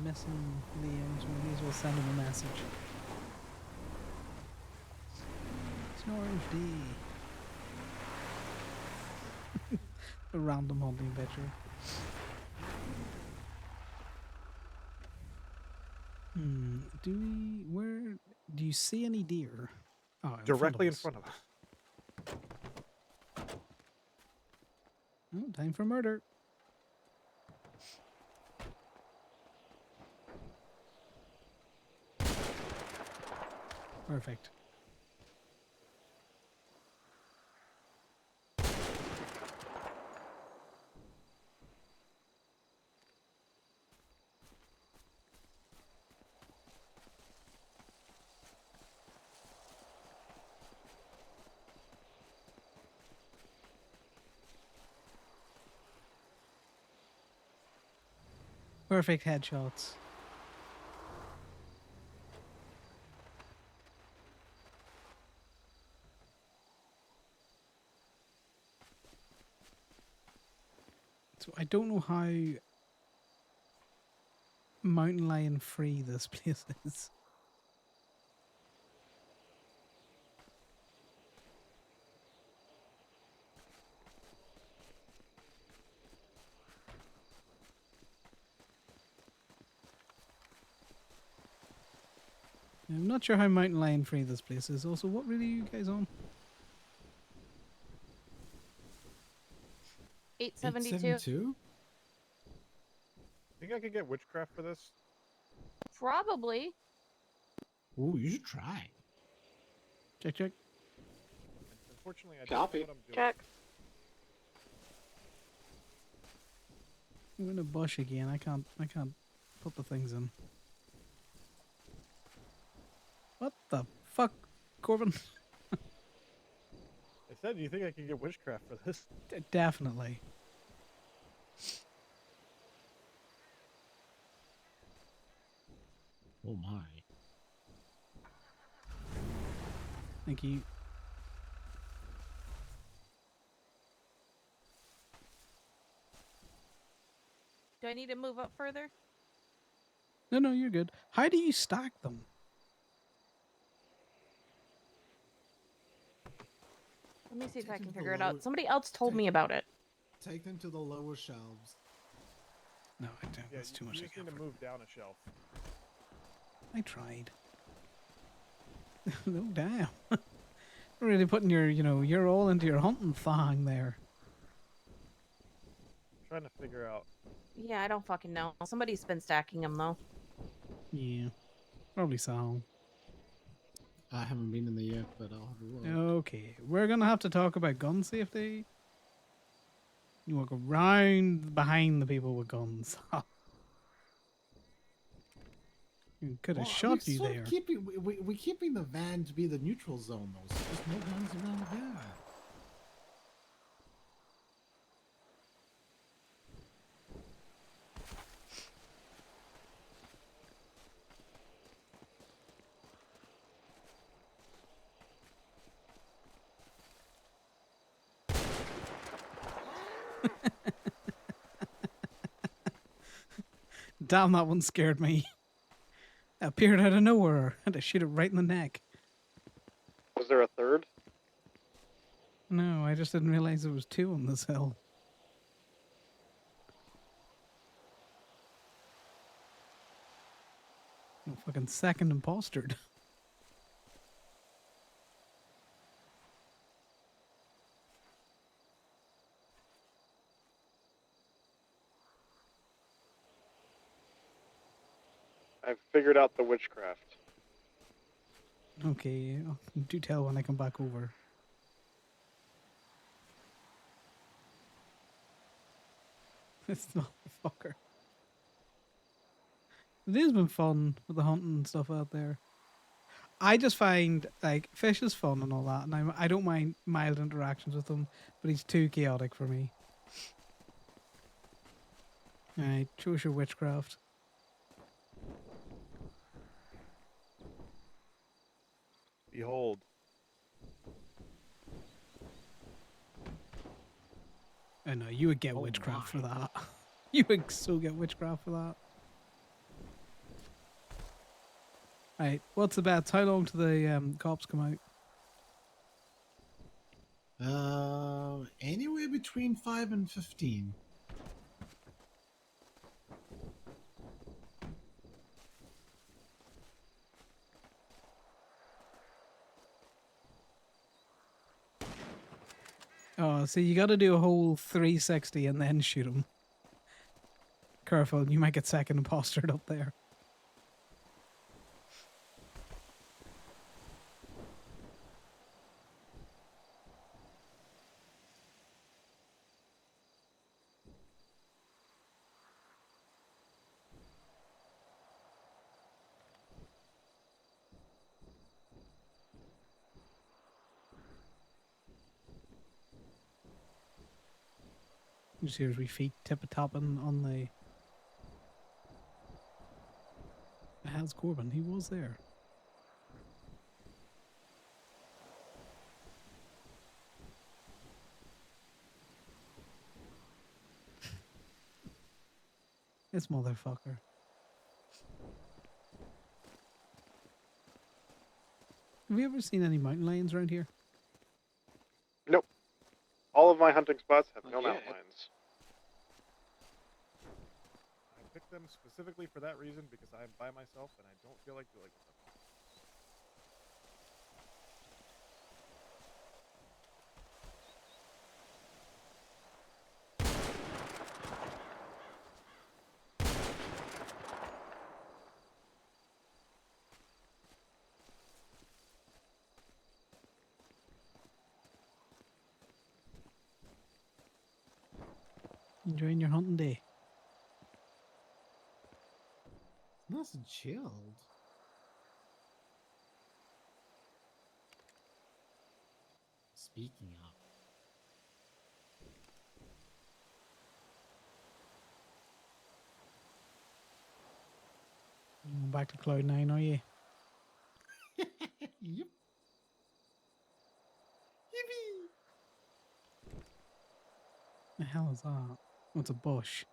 Missing Liam, so we may as well send him a message. It's an orange D. A random hunting picture. Do we? Where do you see any deer? Oh, Directly in us. front of us. Oh, time for murder. Perfect. Perfect headshots. So I don't know how mountain lion free this place is. I'm not sure how mountain lion free this place is. Also, what really are you guys on? 872. Think I could get witchcraft for this? Probably. Ooh, you should try. Check, check. Unfortunately, I Copy. don't know what I'm doing. Check. We're in a bush again. I can't put the things in. What the fuck, Corbin? I said, do you think I could get witchcraft for this? Definitely. Oh my. Thank you. Do I need to move up further? No, you're good. How do you stack them? Let me see if I Take can them to figure it lower- out. Somebody else told me about it. Take them to the lower shelves. No, I don't. Yeah, That's too much. you just need to move down a shelf. I tried. No, damn. Really putting your, you're all into your hunting thong there. Trying to figure out. Yeah, I don't fucking know. Somebody's been stacking them though. Yeah, probably so. I haven't been in there yet, but I'll have a look. Okay, we're gonna have to talk about gun safety. You walk around behind the people with guns. Could have shot you there. We're keeping the van to be the neutral zone, though. So there's no guns around the van. Damn, that one scared me. Appeared out of nowhere. Had to shoot it right in the neck. Was there a third? No, I just didn't realize there was two on this hill. No fucking second impostered. I've figured out the witchcraft. Okay, do tell when I come back over. This motherfucker. It has been fun with the hunting and stuff out there. I just find, like, fish is fun and all that, and I don't mind mild interactions with him, but he's too chaotic for me. Alright, choose your witchcraft. Behold. I know, you would get witchcraft for that. You would so get witchcraft for that. Right, what's the bet? How long till the cops come out? Anywhere between 5 and 15. Oh, so you got to do a whole 360 and then shoot him. Careful, you might get second impostered up there. You just hear his wee feet tip-a-topping on the... How's Corbin? He was there. This motherfucker. Have you ever seen any mountain lions around here? Nope. All of my hunting spots have no mountain lions. I picked them specifically for that reason because I'm by myself and I don't feel like dealing with them. Enjoying your hunting day. Nice and chilled. Speaking of. Going back to Cloud 9, are you? Yep. Yippee. The hell is that? What's a bush?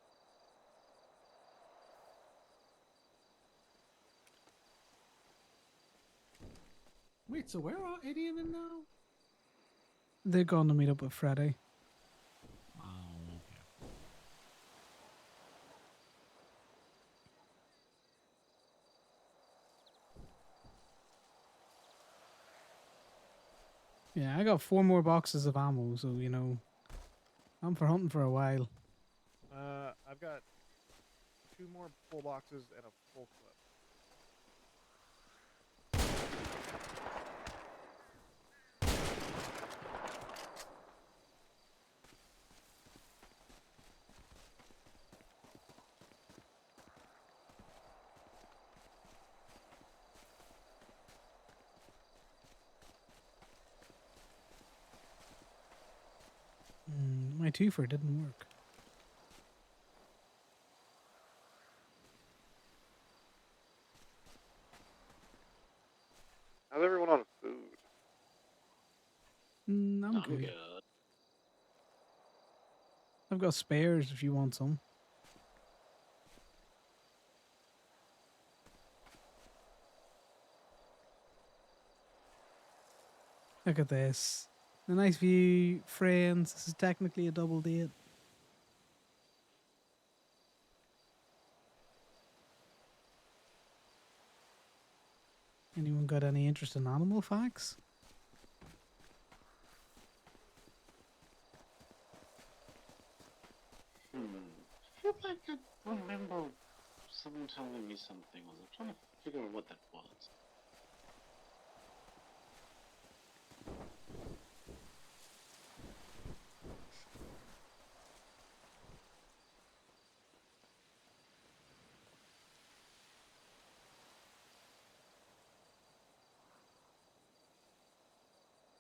Wait, so where are Eddie and them now? They're going to meet up with Freddy. Oh, okay. Yeah, I got 4 more boxes of ammo, so, you know, I'm for hunting for a while. I've got 2 more full boxes and a full clip. My twofer didn't work. How's everyone on food? I'm good. I've got spares if you want some. Look at this. A nice view, friends. This is technically a double date. Anyone got any interest in animal facts? I feel like I remember someone telling me something. I was trying to figure out what that was.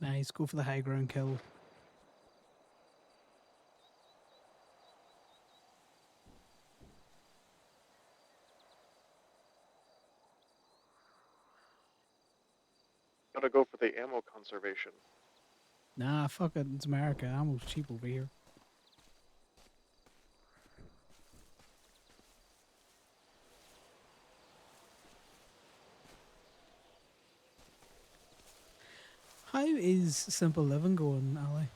Nice, go for the high ground kill. Gotta go for the ammo conservation. Nah, fuck it, it's America. Ammo's cheap over here. How is Simple Living going, Ali?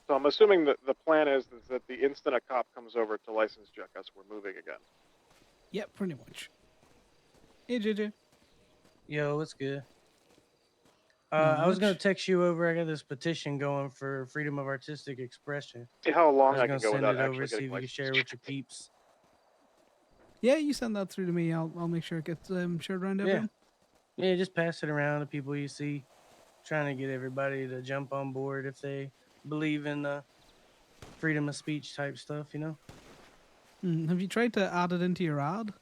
So I'm assuming that the plan is that the instant a cop comes over to license check us, we're moving again. Yep, pretty much. Hey, JJ. Yo, what's good? I was gonna much. text you over. I got this petition going for freedom of artistic expression. See how long I was I gonna can go send without it over, actually see getting if you could licensed. share with your peeps. Yeah, you send that through to me. I'll make sure it gets shared around everyone. Yeah, just pass it around to people you see. Trying to get everybody to jump on board if they believe in the freedom of speech type stuff, you know? Have you tried to add it into your ad?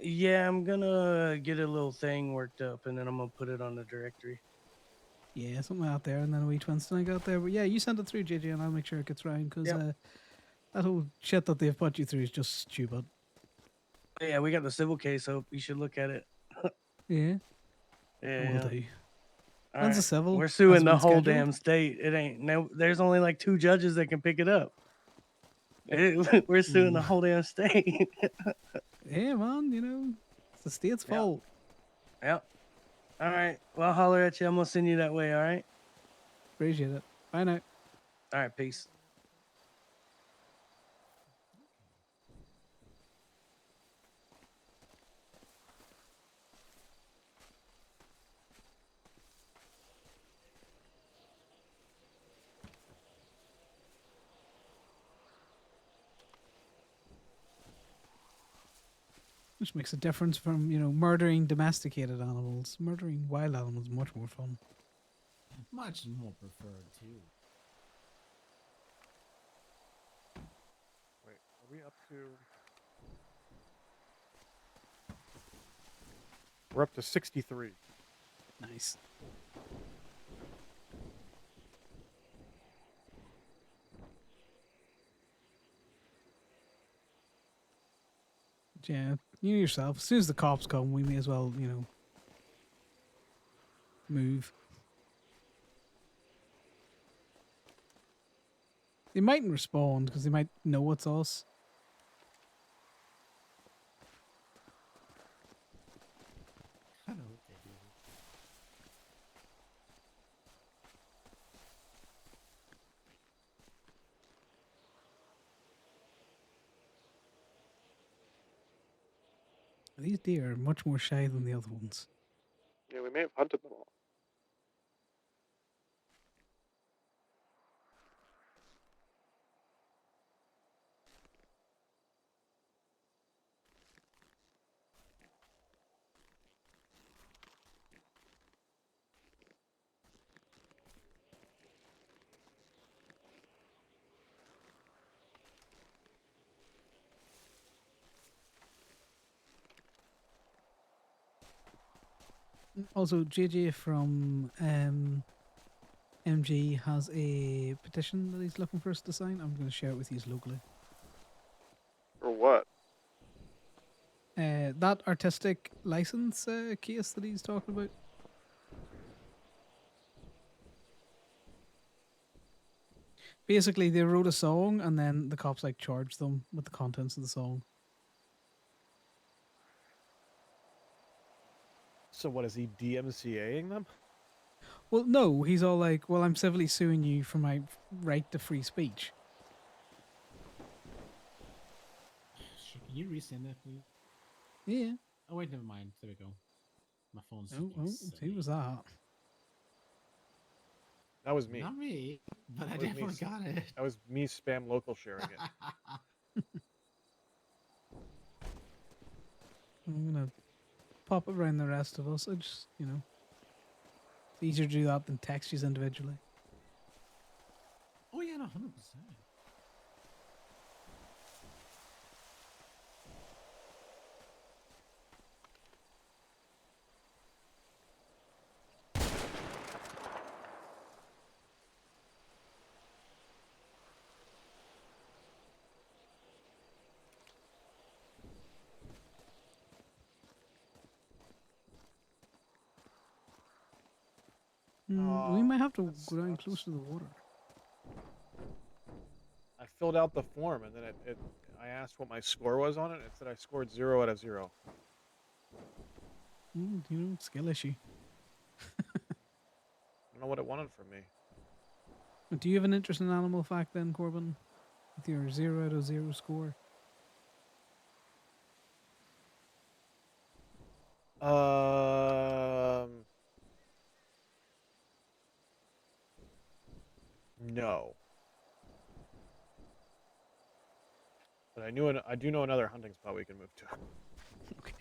Yeah, I'm gonna get a little thing worked up and then I'm gonna put it on the directory. Yeah, something out there, and then a wee Twinston I got there. But yeah, you send it through, JJ, and I'll make sure it gets round because that whole shit that they've put you through is just stupid. Yeah, we got the civil case up. You should look at it. Yeah. Yeah. Will do. All When's the right. civil? We're Has suing it the been whole scheduled? damn state. It ain't no. There's only like 2 judges that can pick it up. We're suing the whole damn state. Yeah, man. You know, it's the state's fault. Yep. All right. Well, I'll holler at you. I'm gonna send you that way. All right. Appreciate it. Bye now. All right. Peace. Which makes a difference from, you know, murdering domesticated animals. Murdering wild animals is much more fun. Much more preferred too. Wait, are we up to? We're up to 63. Nice. Yeah, you yourself. As soon as the cops come, we may as well, you know, move. They mightn't respond because they might know it's us. I don't know what they do. These deer are much more shy than the other ones. Yeah, we may have hunted them all. Also, JJ from MG has a petition that he's looking for us to sign. I'm going to share it with you locally. For what? That artistic license case that he's talking about. Basically, they wrote a song and then the cops like charged them with the contents of the song. So what is he DMCAing them? Well, no, he's all like, "Well, I'm civilly suing you for my right to free speech." Can you resend that, please? Yeah. Oh wait, never mind. There we go. My phone's. Oh, who was that? That was me. Not me, but I That was me definitely got it. That was me spam local sharing it. I'm gonna pop it around the rest of us. I just, you know, it's easier to do that than text you individually. Oh yeah, no, 100%. We might have to go down close to the water. I filled out the form and then I asked what my score was on it. It said I scored 0 out of 0. You know, skill issue. I don't know what it wanted from me. Do you have an interest in animal fact then, Corbin? With your 0 out of 0 score? I do know another hunting spot we can move to. Okay.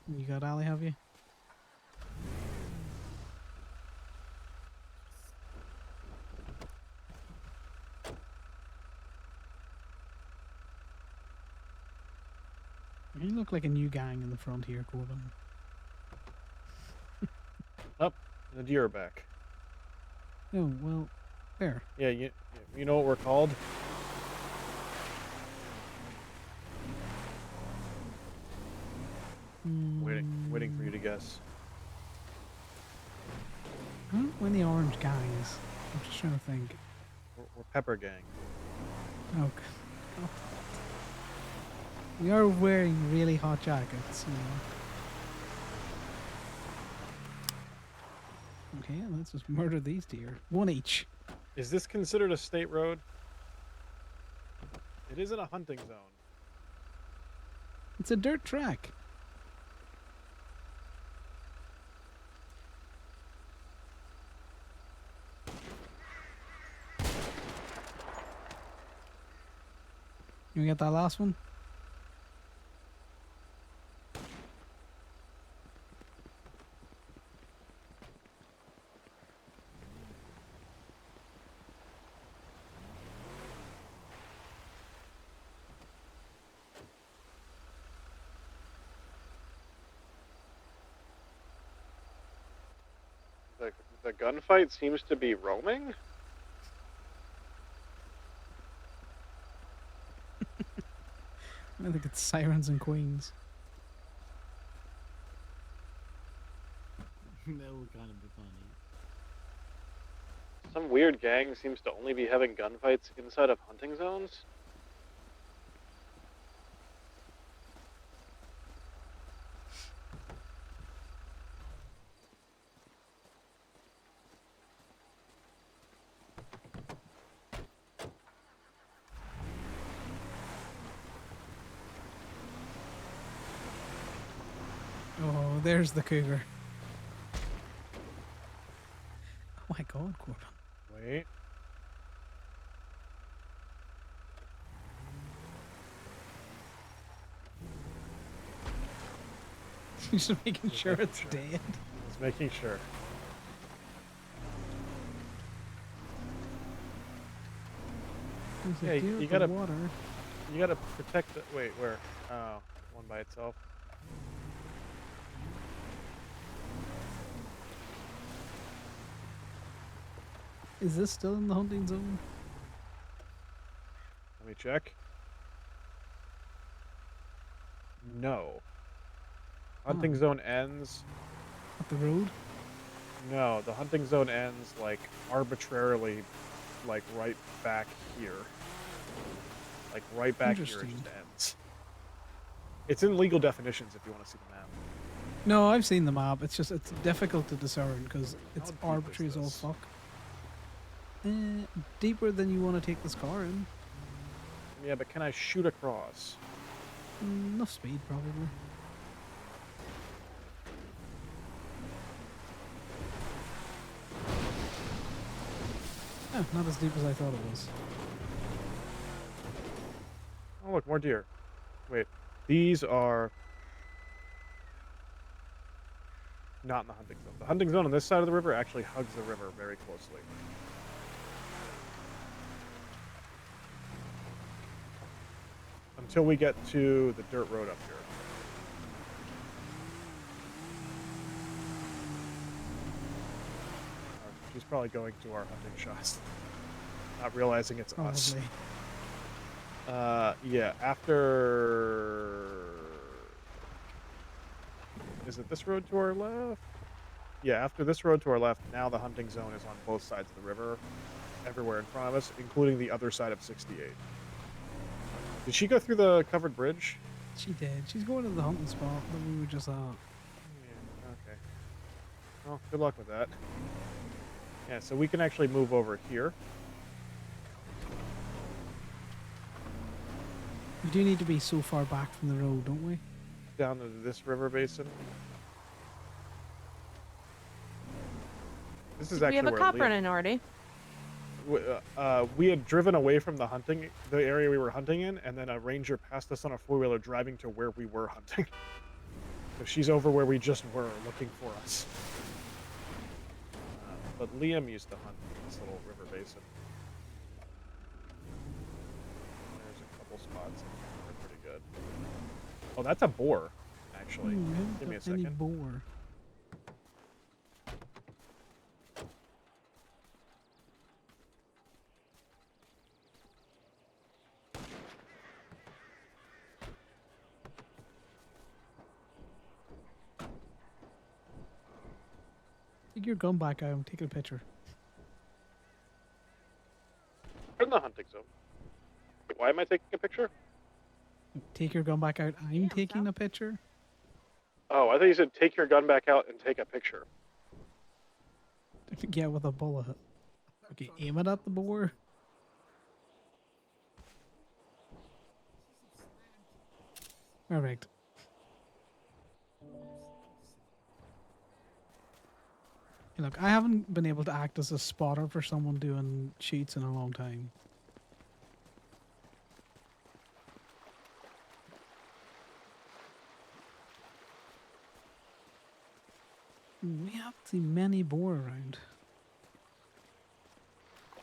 You got Ali, have you? You look like a new gang in the front here, Corbin. Up, the deer are back. Oh, well, where? Yeah, you know what we're called? Waiting for you to guess. Huh? When the orange gangs? I'm just trying to think. We're Pepper Gang. Okay. Oh. We are wearing really hot jackets, Okay, let's just murder these deer. One each. Is this considered a state road? It isn't a hunting zone. It's a dirt track. You get that last one? The gunfight seems to be roaming? I think it's Sirens and Queens. That would kind of be funny. Some weird gang seems to only be having gunfights inside of hunting zones. Oh, there's the cougar. Oh my god, Corbin. Wait. Just making sure it's dead. Just making sure. There's a Yeah, deer you with gotta the water. You gotta protect the. Wait, where? Oh, one by itself. Is this still in the hunting zone? Let me check. No. Hunting zone ends. At the road? No, the hunting zone ends like arbitrarily, like right back here. Like right back here, it Interesting. just ends. It's in legal definitions if you want to see the map. No, I've seen the map. It's just it's difficult to discern because it's deep arbitrary is as all this? fuck. Deeper than you want to take this car in. Yeah, but can I shoot across? Enough speed, probably. Oh, not as deep as I thought it was. Oh, look, more deer. Wait, these are not in the hunting zone. The hunting zone on this side of the river actually hugs the river very closely. Until we get to the dirt road up here. She's probably going to our hunting shots, not realizing it's us. Probably. Yeah, after... Is it this road to our left? Yeah, after this road to our left, now the hunting zone is on both sides of the river, everywhere in front of us, including the other side of 68. Did she go through the covered bridge? She did. She's going to the hunting spot that we were just at. Yeah, okay. Well, good luck with that. Yeah, so we can actually move over here. We do need to be so far back from the road, don't we? Down to this river basin. This is We actually have a where cop Liam, running already. we had driven away from the area we were hunting in, and then a ranger passed us on a four-wheeler driving to where we were hunting. So she's over where we just were, looking for us. But Liam used to hunt in this little river basin. There's a couple spots in here that are pretty good. Oh, that's a boar, actually. Give me a Any second. boar. Take your gun back out. I'm taking a picture. We're in the hunting zone. Wait, why am I taking a picture? Take your gun back out. I'm taking a picture. Oh, I thought you said take your gun back out and take a picture. Yeah, with a bullet. Okay, aim it at the boar. Perfect. Hey, look, I haven't been able to act as a spotter for someone doing shoots in a long time. We haven't seen many boar around. I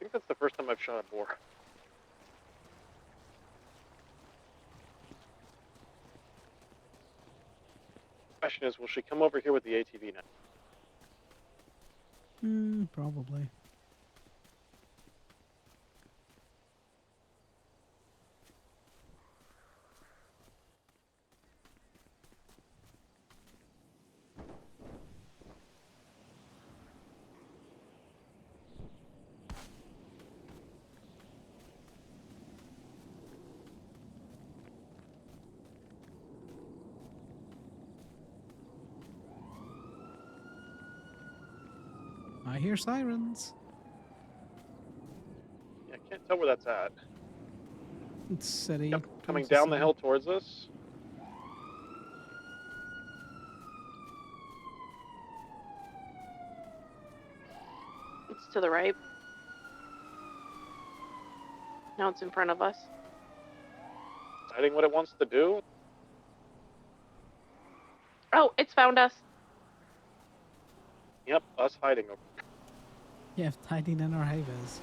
think that's the first time I've shot a boar. Question is, will she come over here with the ATV now? Probably. I hear sirens. Yeah, I can't tell where that's at. It's city. Yep, coming towards the down the city. hill towards us. It's to the right. Now it's in front of us. Deciding what it wants to do. Oh, it's found us. Yep, us hiding over. Yeah, hiding in our highways. Nice,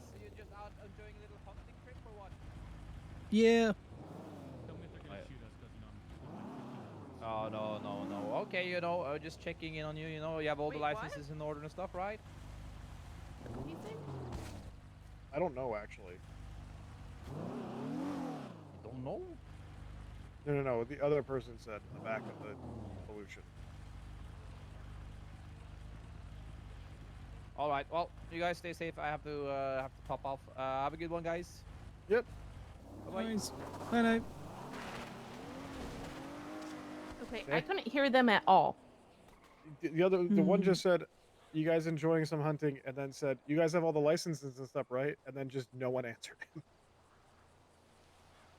so you're just out enjoying a little hunting trip or what? Yeah. Oh, no. Okay, just checking in on you. You have all the licenses in order and stuff, right? I don't know, actually. Don't know? No. The other person said in the back of the pollution. All right. Well, you guys stay safe. I have to pop off. Have a good one, guys. Yep. Bye. Nice. Bye. Okay, I couldn't hear them at all. The one just said, "You guys enjoying some hunting?" and then said, "You guys have all the licenses and stuff, right?" And then just no one answered him.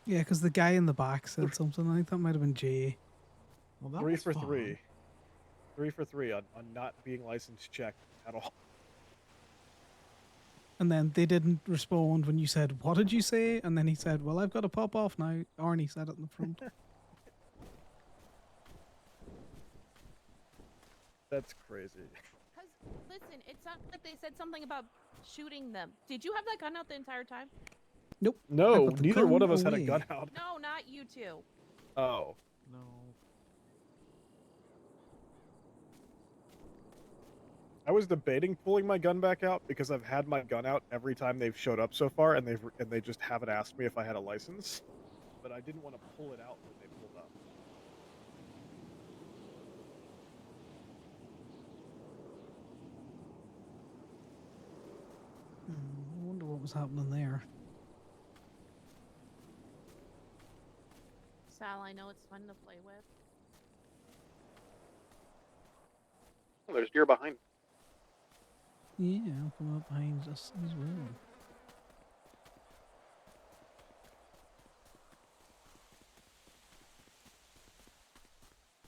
Yeah, because the guy in the back said something. I think that might have been Jay. Well, that 3 was for fun. 3. 3 for 3 on not being license checked at all. And then they didn't respond when you said, "What did you say?" And then he said, "Well, I've got to pop off now." Arnie said it in the front. That's crazy. Listen, it sounded like they said something about shooting them. Did you have that gun out the entire time? Nope. No, neither one of us had a gun out. No, not you two. Oh. No. I was debating pulling my gun back out because I've had my gun out every time they've showed up so far, and they just haven't asked me if I had a license. But I didn't want to pull it out when they pulled up. I wonder what was happening there. Sal, I know it's fun to play with. Oh, there's deer behind. Yeah, I'll come up behind us as well.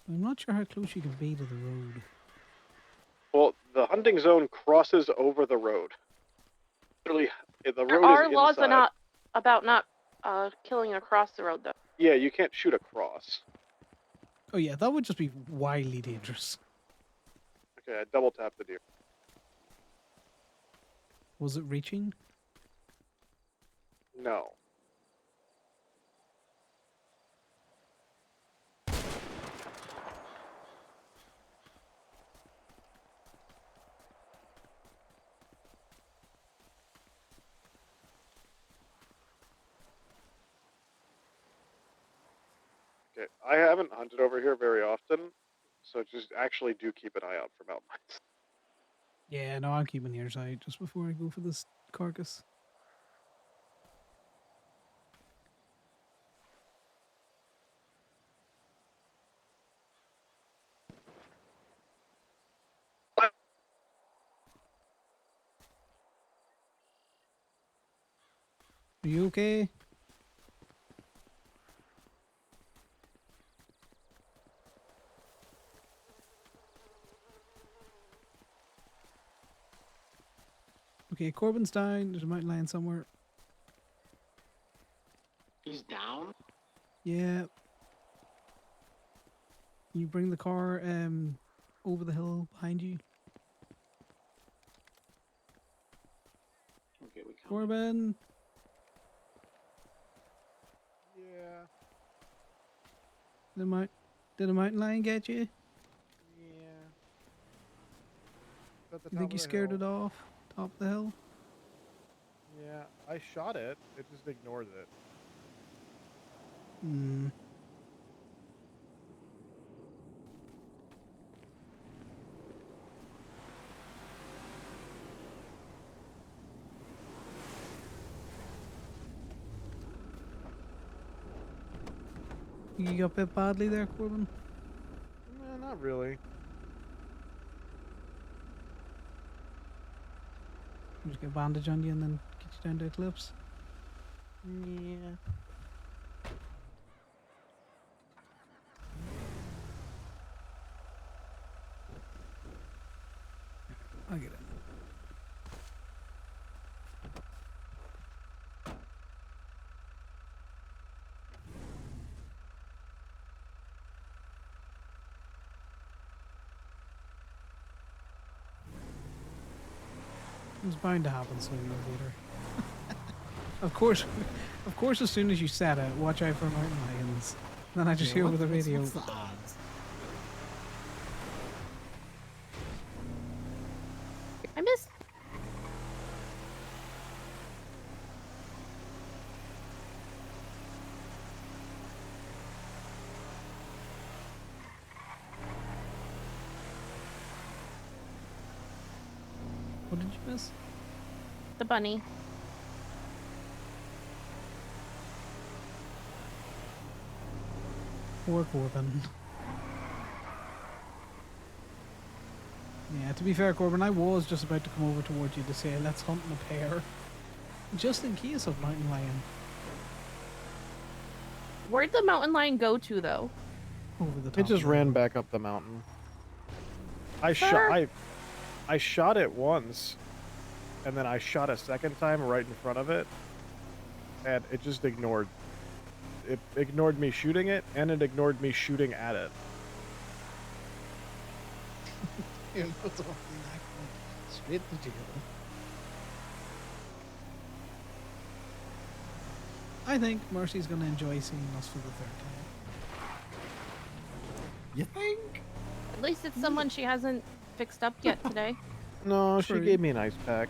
I'm not sure how close you can be to the road. Well, the hunting zone crosses over the road. Literally, the There road are is laws inside. about not killing across the road, though. Yeah, you can't shoot across. Oh yeah, that would just be wildly dangerous. Okay, I double tapped the deer. Was it reaching? No. Okay, I haven't hunted over here very often, so just actually do keep an eye out for mountain lions. Yeah, no, I'm keeping ears out just before I go for this carcass. Are you okay? Okay, Corbin's down. There's a mountain lion somewhere. He's down? Yeah. You bring the car over the hill behind you. Okay, we can't. Corbin. Yeah. Did a mountain lion get you? Yeah. At the You top think of you the scared hill. it off? Top of the hill? Yeah, I shot it. It just ignored it. Hmm. You got bit badly there, Corbin? Nah, not really. Just get a bandage on you and then get you down to Eclipse. Yeah. I'll get in. It was bound to happen sooner or later. Of course, as soon as you said it, watch out for mountain lions. Then I just hear over the radio. What's the odds? I missed. What did you miss? The bunny. Poor Corbin. Yeah, to be fair, Corbin, I was just about to come over towards you to say, let's hunt in a pair. Just in case of mountain lion. Where'd the mountain lion go to, though? Over the top. It just of the ran hill. back up the mountain. I Sure. shot it once, and then I shot a second time right in front of it, and it just ignored. It ignored me shooting it, and it ignored me shooting at it. It was off the neck, straight to jail. I think Mercy's going to enjoy seeing us for the third time. You think? At least it's someone she hasn't fixed up yet today. No, True. she gave me an ice pack.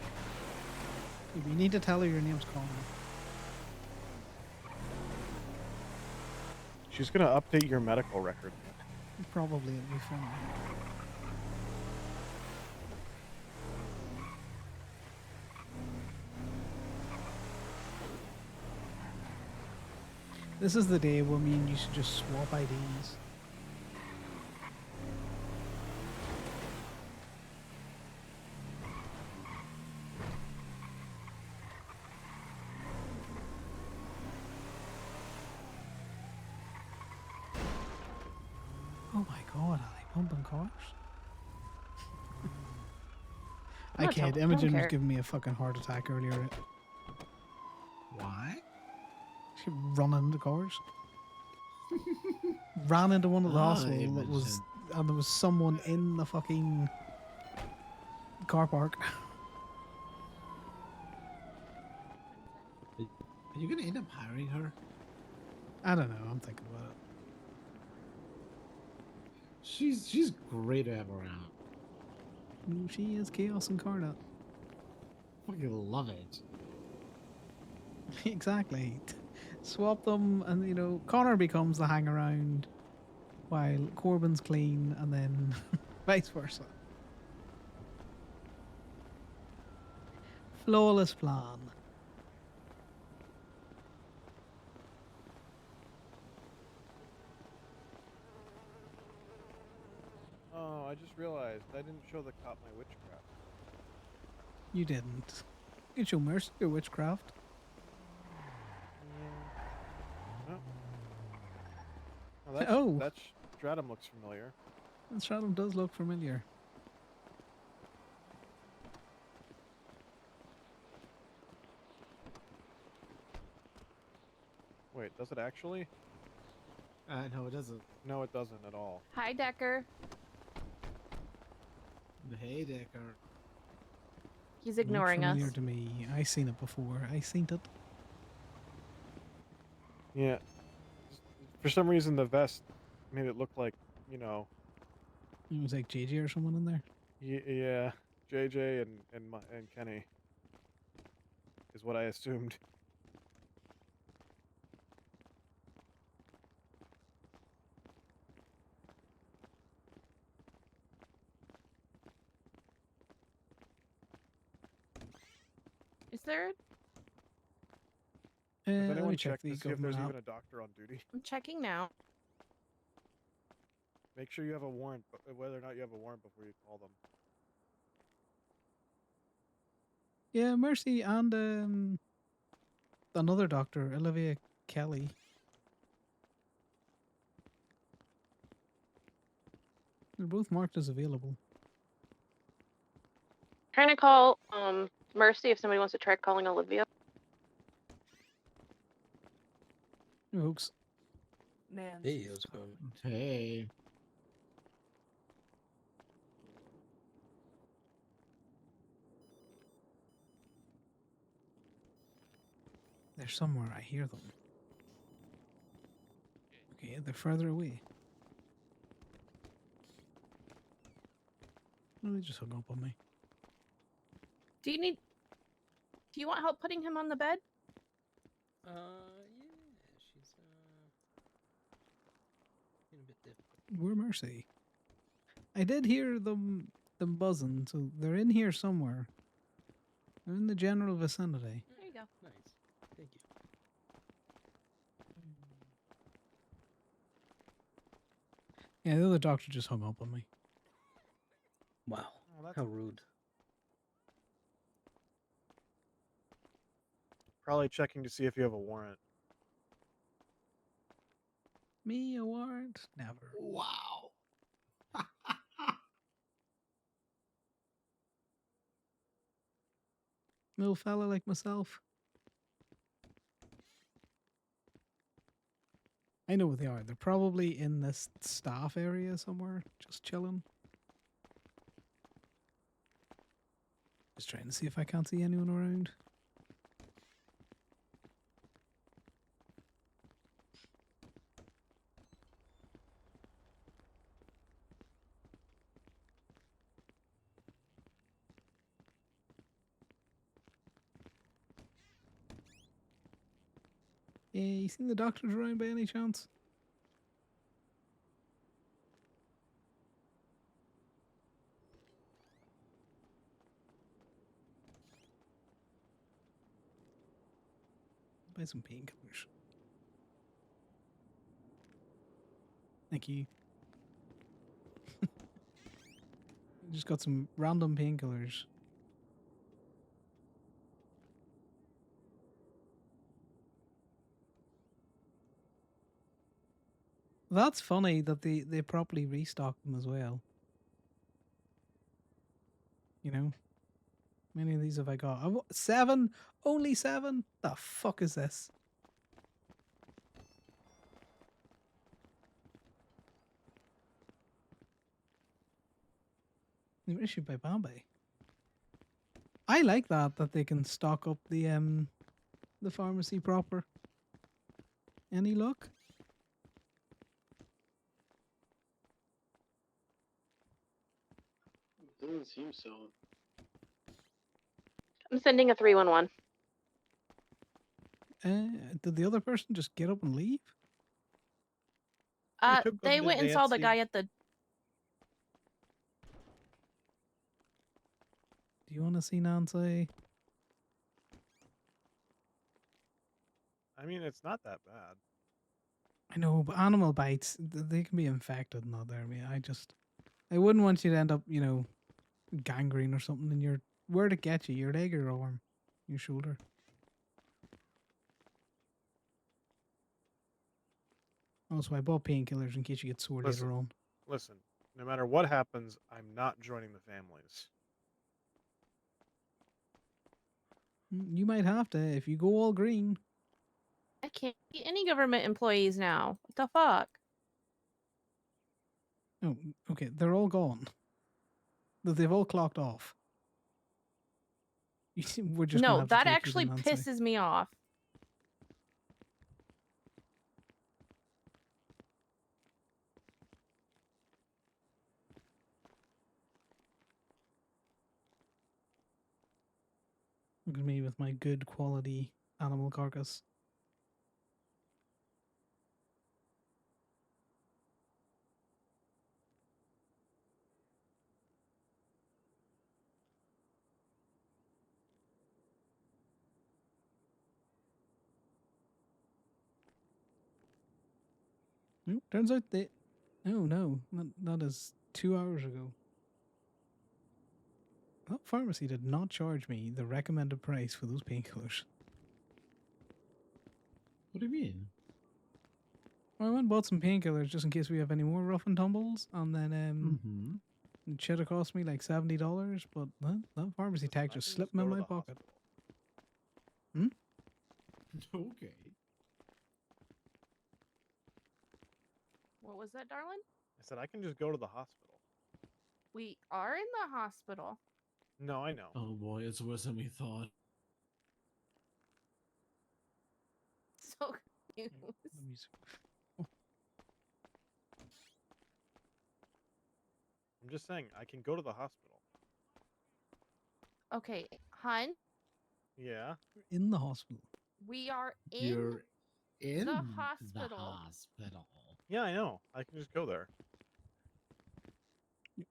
You need to tell her your name's Conor. She's gonna update your medical record. Probably it'll be fun. This is the day where me and you should just swap IDs. Oh my god. God, are they pumping cars? I'm I not can't. don't Imogen was care. giving me a fucking heart attack earlier. Why? She ran into cars. Ran into one of the Oh, hospital that was, Imogen. and there was someone in the fucking car park. Are you gonna end up hiring her? I don't know. I'm thinking about it. She's great to have around. Ooh, she is chaos incarnate. Fucking love it. Exactly. Swap them, and you know, Connor becomes the hang around, while Corbin's clean, and then vice versa. Flawless plan. Oh, I just realized I didn't show the cop my witchcraft. You didn't. You show Mercy your witchcraft. Oh. Oh, Oh. that stratum looks familiar. That stratum does look familiar. Wait, does it actually? No, it doesn't. No, it doesn't at all. Hi, Decker. Hey, Decker. He's Looked ignoring us. familiar to me. I seen it before. I seen it. Yeah. For some reason, the vest made it look like, you know. It was like JJ or someone in there. Yeah, JJ and Kenny is what I assumed. Is there? Does let anyone me check check the to see if there's government even app. a doctor on duty? I'm checking now. Make sure you have a warrant, whether or not you have a warrant before you call them. Yeah, Mercy and another doctor, Olivia Kelly. They're both marked as available. Trying to call Mercy if somebody wants to try calling Olivia. No hoax. Hey, how's it going? Hey. They're somewhere. I hear them. Okay, they're further away. Oh, they just hung up on me. Do you want help putting him on the bed? Yeah, she's being a bit difficult. Where Mercy? I did hear them buzzing, so they're in here somewhere. They're in the general vicinity. There you go. Nice. Thank you. Yeah, the other doctor just hung up on me. Wow. Oh, How rude. Probably checking to see if you have a warrant. Me a warrant? Never. Wow. Little fella like myself. I know where they are. They're probably in this staff area somewhere, just chilling. Just trying to see if I can't see anyone around. Yeah, you seen the doctors around by any chance? Buy some painkillers. Thank you. Just got some random painkillers. That's funny that they properly restock them as well. You know, many of these have I got? 7? Only 7? The fuck is this? They were issued by Bombay. I like that they can stock up the pharmacy proper. Any luck? Doesn't seem so. I'm sending a 311. Did the other person just get up and leave? took They them went and today, saw it the guy seems. at the. Do you want to see Nancy? I mean, it's not that bad. I know, but animal bites, they can be infected and all there. I mean, I wouldn't want you to end up, gangrene or something in your, where'd it get you? Your leg or your arm? Your shoulder? Also, I bought painkillers in case you get sore later on. Listen, no matter what happens, I'm not joining the families. You might have to if you go all green. I can't be any government employees now. What the fuck? Oh, okay, they're all gone. They've all clocked off. We're just gonna No, have that to take actually you to Nancy. pisses me off. Look at me with my good quality animal carcass. Oh, turns out they... Oh no, that is 2 hours ago. That pharmacy did not charge me the recommended price for those painkillers. What do you mean? I went and bought some painkillers just in case we have any more rough and tumbles, and then it should have cost me like $70, but that pharmacy tag just slipped in my pocket. Hmm? Okay. What was that, darling? I said I can just go to the hospital. We are in the hospital. No, I know. Oh boy, it's worse than we thought. So confused. I'm just saying I can go to the hospital. Okay, hun, Yeah. In the hospital. we are in You're in the hospital. hospital. Yeah, I know. I can just go there.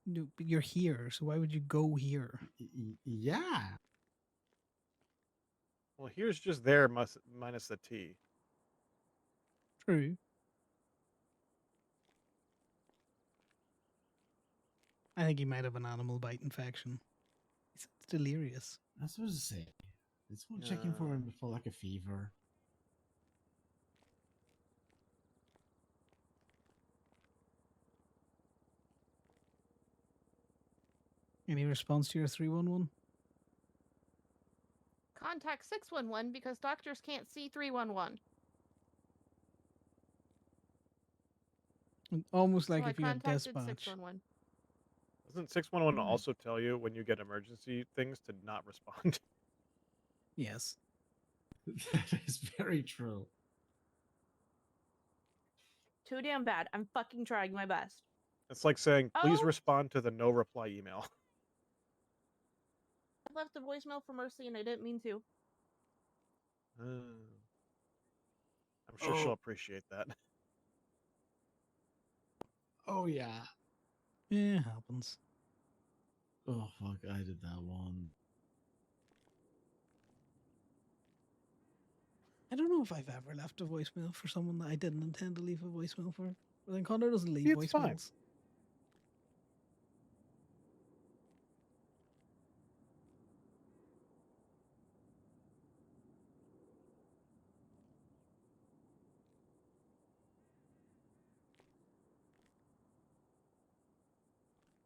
No, but you're here, so why would you go here? Yeah. Well, here's just there minus the T. True. I think he might have an animal bite infection. He sounds delirious. I was supposed to say. It's one checking for him for like a fever. Any response to your 311? Contact 611 because doctors can't see 311. Almost So like I if you had contacted dispatch. 611. Doesn't 611 Right. also tell you when you get emergency things to not respond? Yes. That is very true. Too damn bad. I'm fucking trying my best. It's like saying, please Oh. respond to the no reply email. I left a voicemail for Mercy and I didn't mean to. I'm sure she'll appreciate that. Oh yeah. Yeah, happens. Oh fuck, I did that one. I don't know if I've ever left a voicemail for someone that I didn't intend to leave a voicemail for. But then Conor doesn't leave It's fine. voicemails.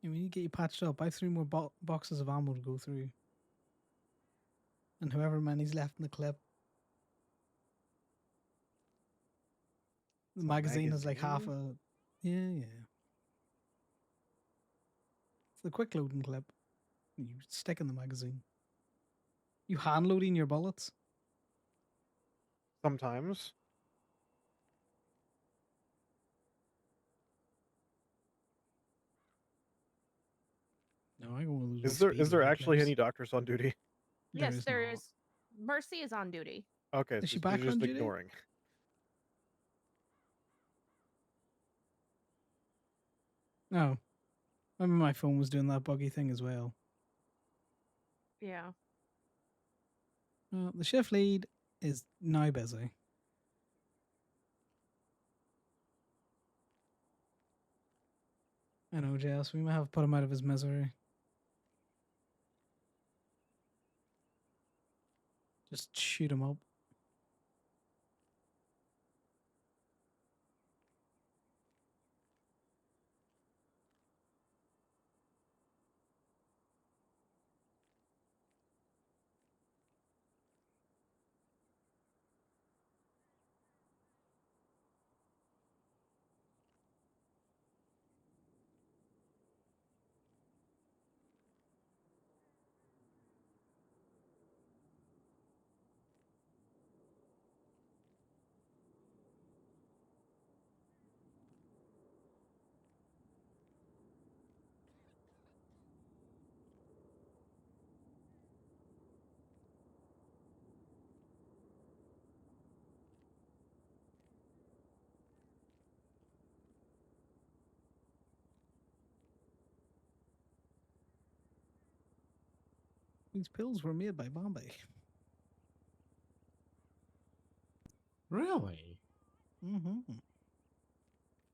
We need to get you patched up. I have 3 more boxes of ammo to go through. And however many's left in the clip. The magazine is like half a... Yeah. It's the quick loading clip. You stick in the magazine. You hand loading your bullets? Sometimes. No, I go with Is those there speed actually clips. any doctors on duty? Yes, there is. Mercy is on duty. Okay, Is so she you're back just on duty? ignoring. No. Remember my phone was doing that buggy thing as well. Yeah. Well, the shift lead is now busy. I know, Jess. We might have put him out of his misery. Just shoot him up. These pills were made by Bombay. Really? Mm-hmm.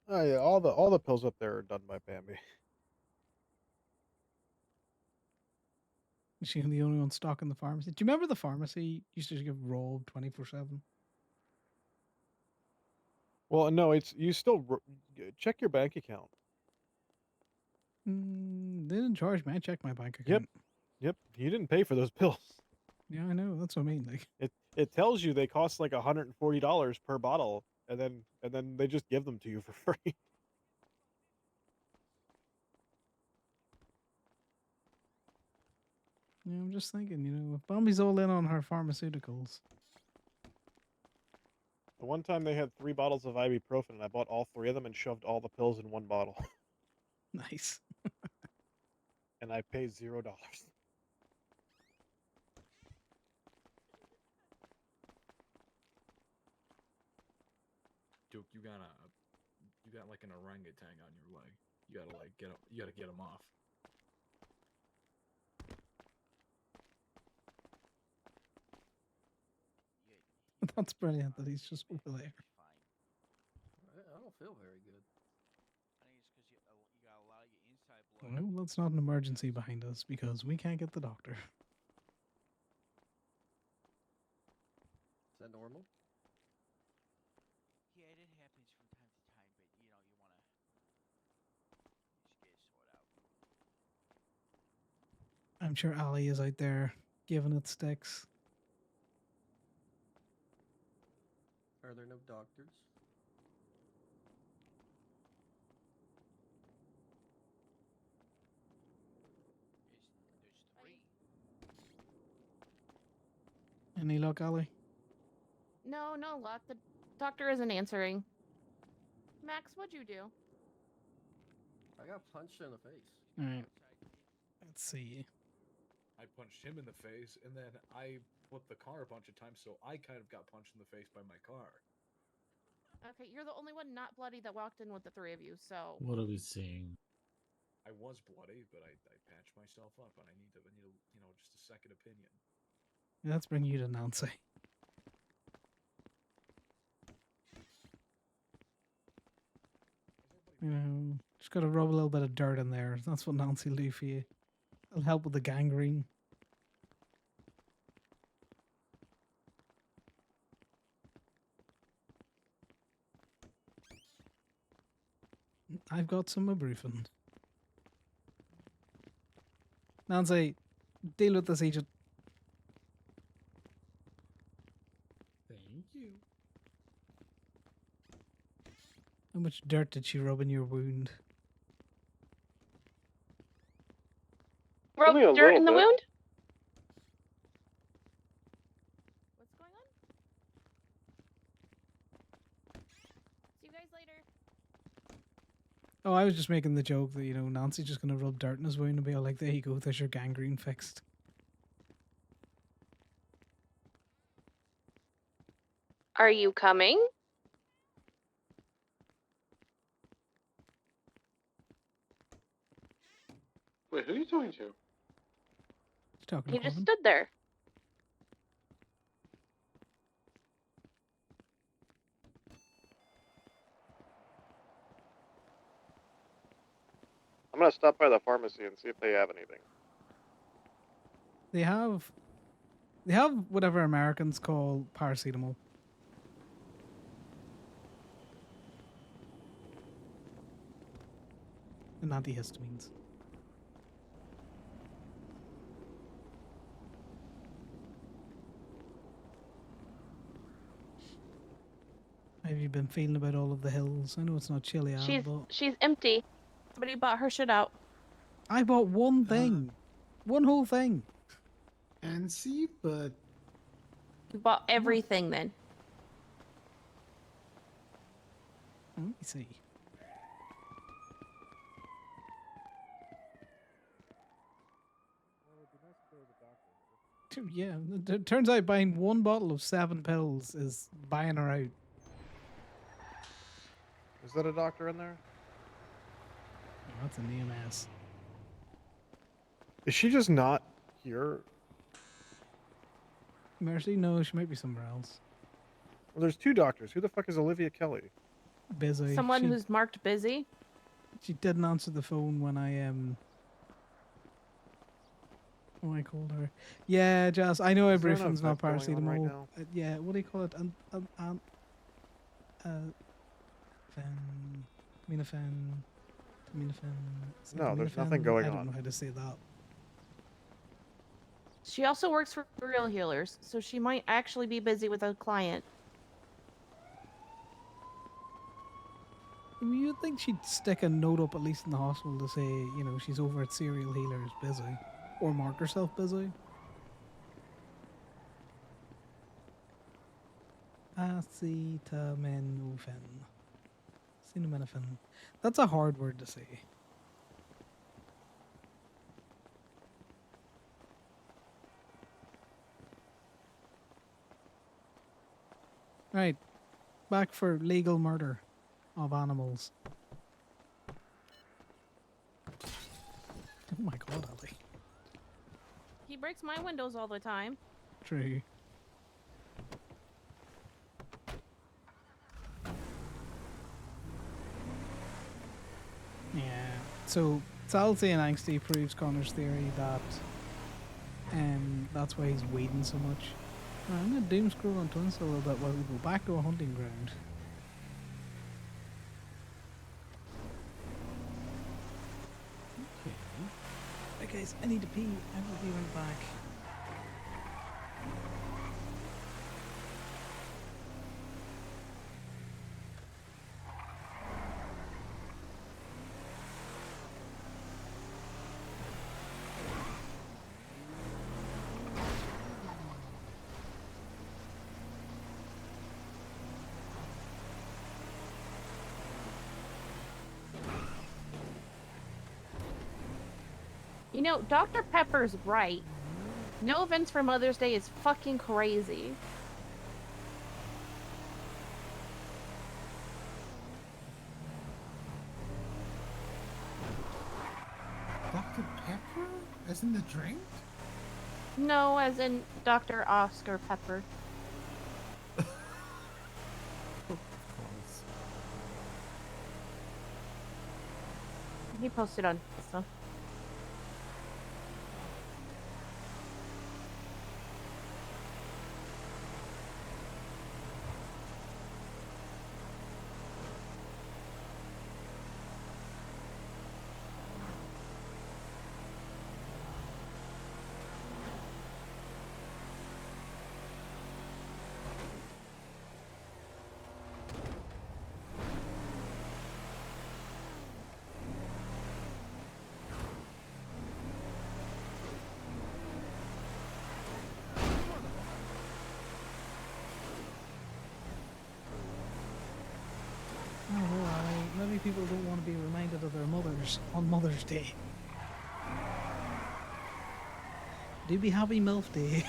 Oh yeah, all the pills up there are done by Bambi. Is she the only one stock in the pharmacy? Do you remember the pharmacy used to get robbed 24/7? Well, no, it's you still check your bank account. They didn't charge me. I checked my bank Yep, account. yep. You didn't pay for those pills. Yeah, I know. That's what I mean. Like, It tells you they cost like $140 per bottle, and then they just give them to you for free. yeah, I'm just thinking, if Bombay's all in on her pharmaceuticals. The one time they had 3 bottles of ibuprofen, and I bought all 3 of them and shoved all the pills in one bottle, Nice. and I paid $0. Duke, you got like an orangutan on your leg. You gotta like you gotta get him off. That's brilliant that he's just over there. I don't feel very good. I think it's because you got a lot of your inside blood. Well, that's not an emergency behind us because we can't get the doctor. Is that normal? Yeah, it happens from time to time, but you want to just get it sorted out. I'm sure Ali is out there giving it sticks. Are there no doctors? There's 3. Any luck, Ali? No luck. The doctor isn't answering. Max, what'd you do? I got punched in the face. All right. Let's see. I punched him in the face, and then I flipped the car a bunch of times, so I kind of got punched in the face by my car. Okay, you're the only one not bloody that walked in with the 3 of you, so... What are we seeing? I was bloody, but I patched myself up, and I need just a second opinion. Let's bring you to Nancy. Just got to rub a little bit of dirt in there. That's what Nancy will do for you. It'll help with the gangrene. I've got some ibuprofen. Nancy, deal with this agent. Thank you. How much dirt did she rub in your wound? Rub Only a dirt in the little bit. wound? What's going on? See you guys later. Oh, I was just making the joke that, Nancy's just going to rub dirt in his wound and be all like, there you go, there's your gangrene fixed. Are you coming? Wait, who are you talking to? She's talking He to just Corbin. stood there. I'm gonna stop by the pharmacy and see if they have anything. They have whatever Americans call paracetamol. And antihistamines. How have you been feeling about all of the hills? I know it's not chilly out, but She's empty. Somebody bought her shit out. I bought one thing. One whole thing. And see, but You bought everything then. Let me see. Yeah, it turns out buying one bottle of 7 pills is buying her out. Is that a doctor in there? Oh, that's an EMS. Is she just not here? Mercy? No, she might be somewhere else. Well, there's 2 doctors. Who the fuck is Olivia Kelly? Busy. Someone who's marked busy. She didn't answer the phone when I called her. Yeah, Jazz. I know Is there an ibuprofen's not event going on right paracetamol. now? Yeah, what do you call it? No, there's nothing going I don't on. know how to say that. She also works for Real Healers, so she might actually be busy with a client. I mean, you'd think she'd stick a note up at least in the hospital to say, she's over at Serial Healers busy. Or mark herself busy. Acetaminophen. Acetaminophen. That's a hard word to say. Right. Back for legal murder of animals. Oh my god, Ali. He breaks my windows all the time. True. Yeah. So Salty and Angsty proves Connor's theory that that's why he's waiting so much. Right, I'm gonna doom scroll on Twins a little bit while we go back to a hunting ground. Okay. Right guys, I need to pee. I will be right back. You know, Dr. Pepper's right. No events for Mother's Day is fucking crazy. Dr. Pepper? As in the drink? No, as in Dr. Oscar Pepper. He posted on stuff. people don't want to be reminded of their mothers on Mother's Day. Do be happy MILF Day.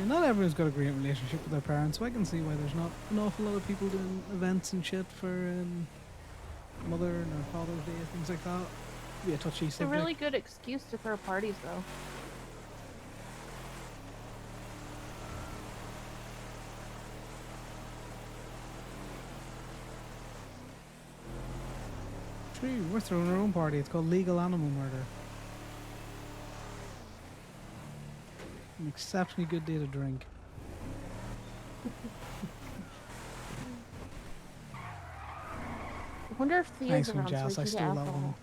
Not everyone's got a great relationship with their parents, so I can see why there's not an awful lot of people doing events and shit for Mother or Father's Day, things like that. Be a touchy It's a subject. really good excuse to throw parties, though. True, we're throwing our own party. It's called Legal Animal Murder. An exceptionally good day to drink. I wonder if Thea's Thanks from around so we Jazz, I can get stole that alcohol.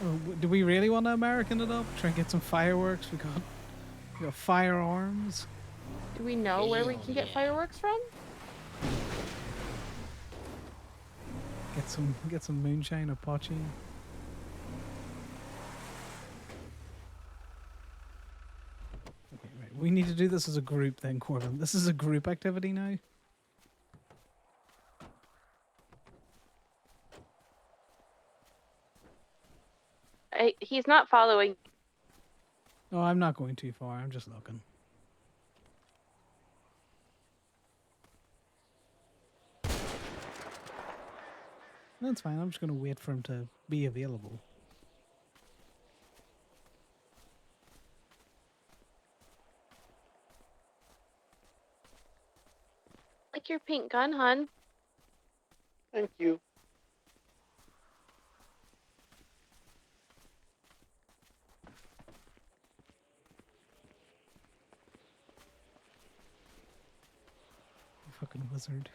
one. Do we really want to American it up? Try and get some fireworks? We got firearms. Do we know where we can get fireworks from? Get some moonshine or poaching. Okay, right. We need to do this as a group then, Corbin. This is a group activity now. He's not following. Oh, I'm not going too far. I'm just looking. That's fine. I'm just going to wait for him to be available. Like your pink gun, hun. Thank you. Fucking wizard.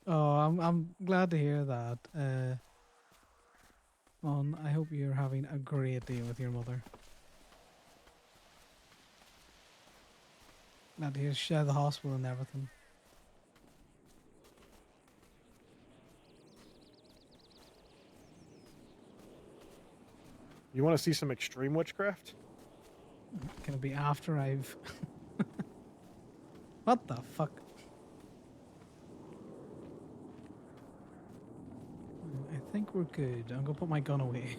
Oh, I'm glad to hear that. I hope you're having a great day with your mother. Glad to hear she had the hospital and everything. You want to see some extreme witchcraft? Gonna be after I've. What the fuck? I think we're good. I'm gonna put my gun away.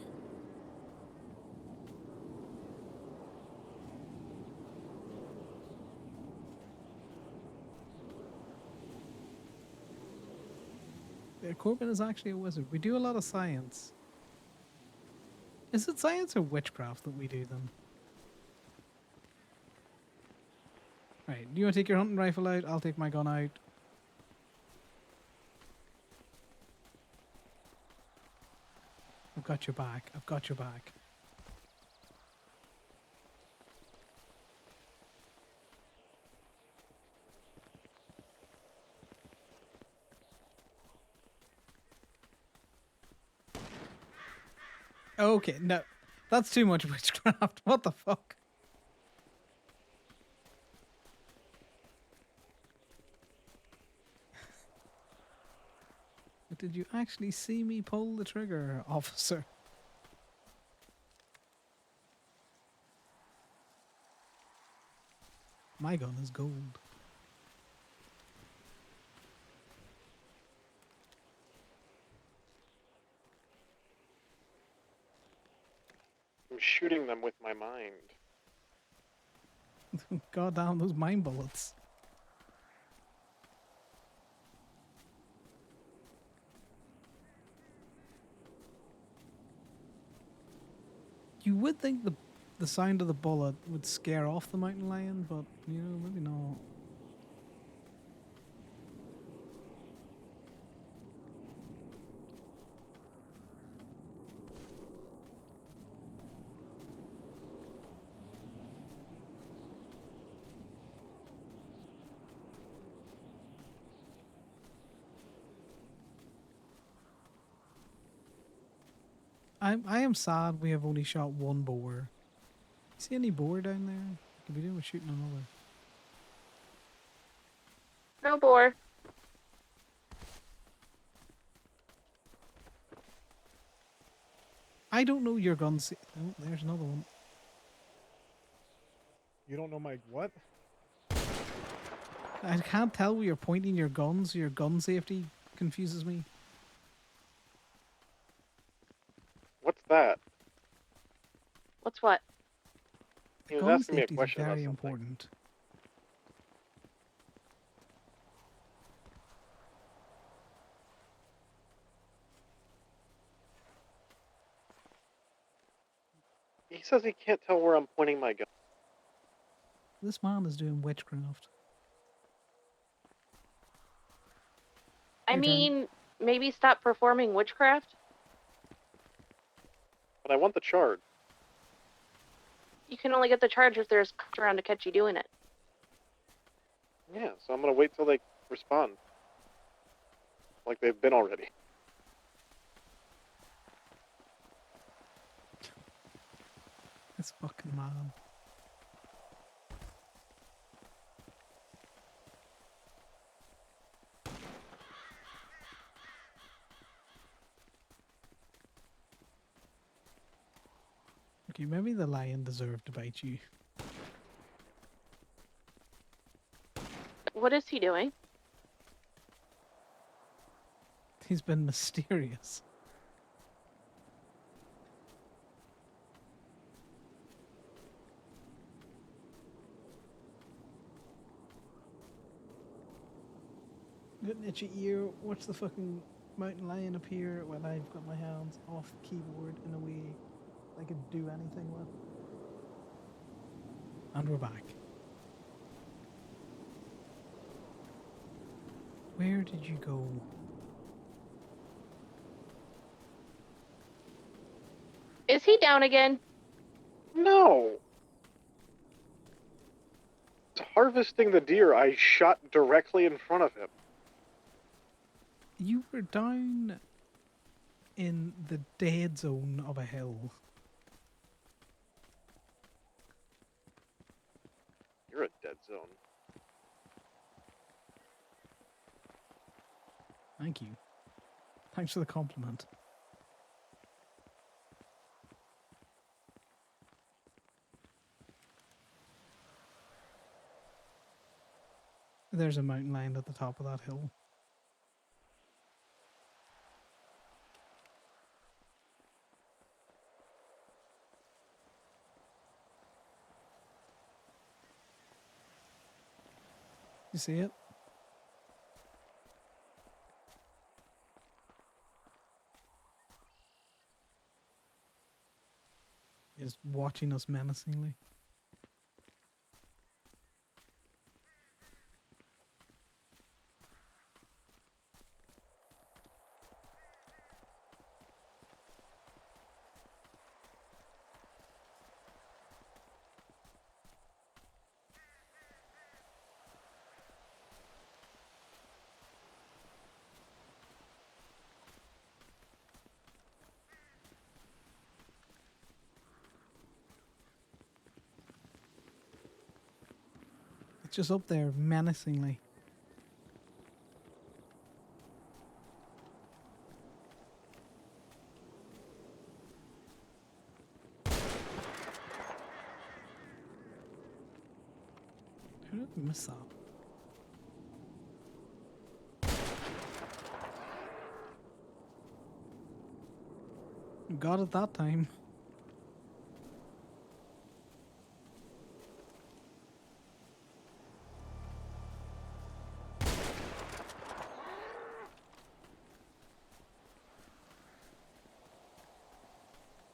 Yeah, Corbin is actually a wizard. We do a lot of science. Is it science or witchcraft that we do then? Right, do you want to take your hunting rifle out? I'll take my gun out. I've got your back. I've got your back. Okay, no. That's too much witchcraft. What the fuck? But did you actually see me pull the trigger, officer? My gun is gold. I'm shooting them with my mind. God damn, those mine bullets. You would think the sound of the bullet would scare off the mountain lion, but, you know, maybe not. I am sad we have only shot one boar. See any boar down there? Could be doing with shooting another. No boar. I don't know your guns. Oh, there's another one. You don't know my what? I can't tell where you're pointing your guns. Your gun safety confuses me. What's that? What's what? He was Gun asking me a safety is question about very something. important. He says he can't tell where I'm pointing my gun. This man is doing witchcraft. I Your turn. mean, maybe stop performing witchcraft? But I want the charge. You can only get the charge if there's cops around to catch you doing it. Yeah, so I'm gonna wait till they respond. Like they've been already. This fucking man. Okay, maybe the lion deserved to bite you. What is he doing? He's been mysterious. Got an itchy ear. Watch the fucking mountain lion appear when I've got my hands off the keyboard in a way I could do anything with. And we're back. Where did you go? Is he down again? No! It's harvesting the deer I shot directly in front of him. You were down in the dead zone of a hill. You're a dead zone. Thank you. Thanks for the compliment. There's a mountain lion at the top of that hill. You see it? Is watching us menacingly. It's just up there menacingly. How did I miss that? Got it that time.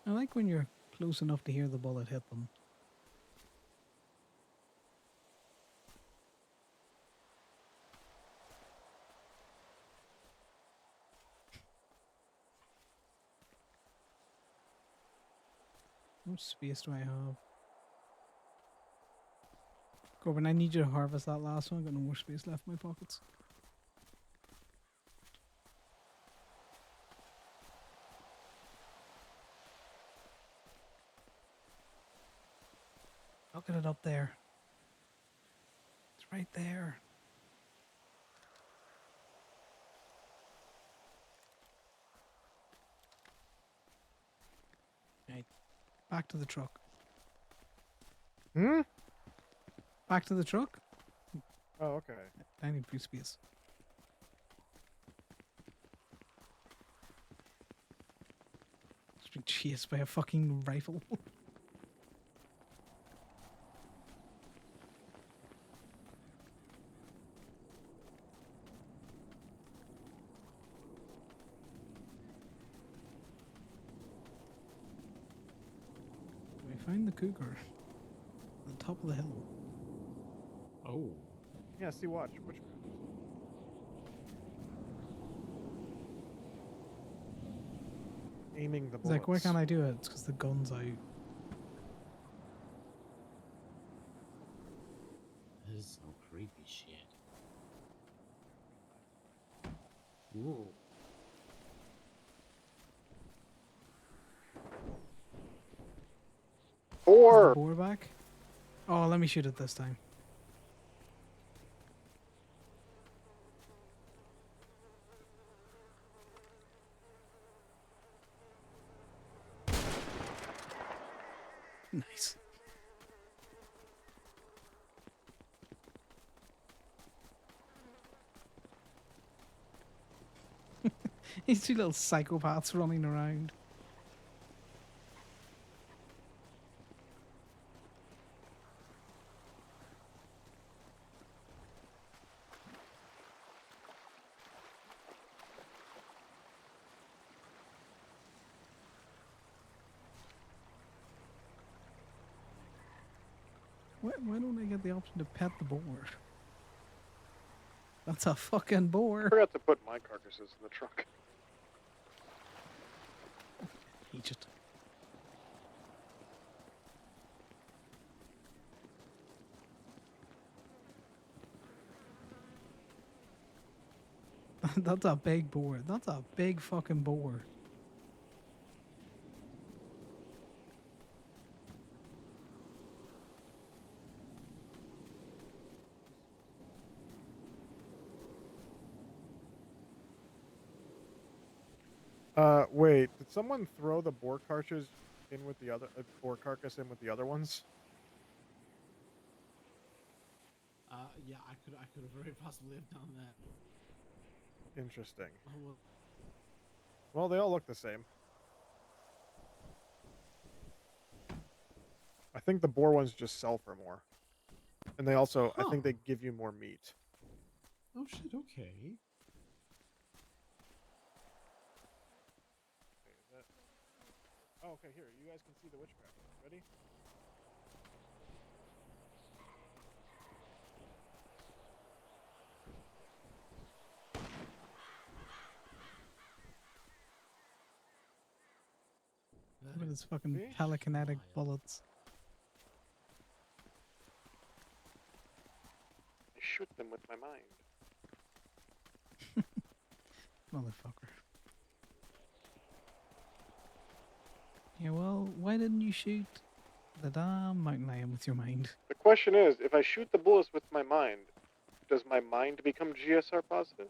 I like when you're close enough to hear the bullet hit them. How much space do I have? Corbin, I need you to harvest that last one. I've got no more space left in my pockets. Look at it up there. It's right there. Back to the truck. Hmm? Back to the truck. Oh, okay. I need free space. Just being chased by a fucking rifle. Do I find the cougar? At the top of the hill. Oh. Yeah, see, watch. Which... Aiming the He's bullets. like, why can't I do it? It's because the gun's out. This is some creepy shit. Ooh. Is the Boar! boar back? Oh, let me shoot it this time. Nice. These two little psychopaths running around. Why don't I get the option to pet the boar? That's a fucking I boar. forgot to put my carcasses in the truck. He just... That's a big boar. That's a big fucking boar. Wait, did someone throw the boar carcass in with the other boar carcass in with the other ones? Yeah, I could have very possibly have done that. Interesting. Oh, well. Well, they all look the same. I think the boar ones just sell for more. And they also, I think they give you more meat. Oh shit, okay. Oh, okay, here. You guys can see the witchcraft. Ready? Look at his fucking See? telekinetic bullets. I shoot them with my mind. Motherfucker. Yeah, well, why didn't you shoot the damn mountain lion with your mind? The question is, if I shoot the bullets with my mind, does my mind become GSR positive?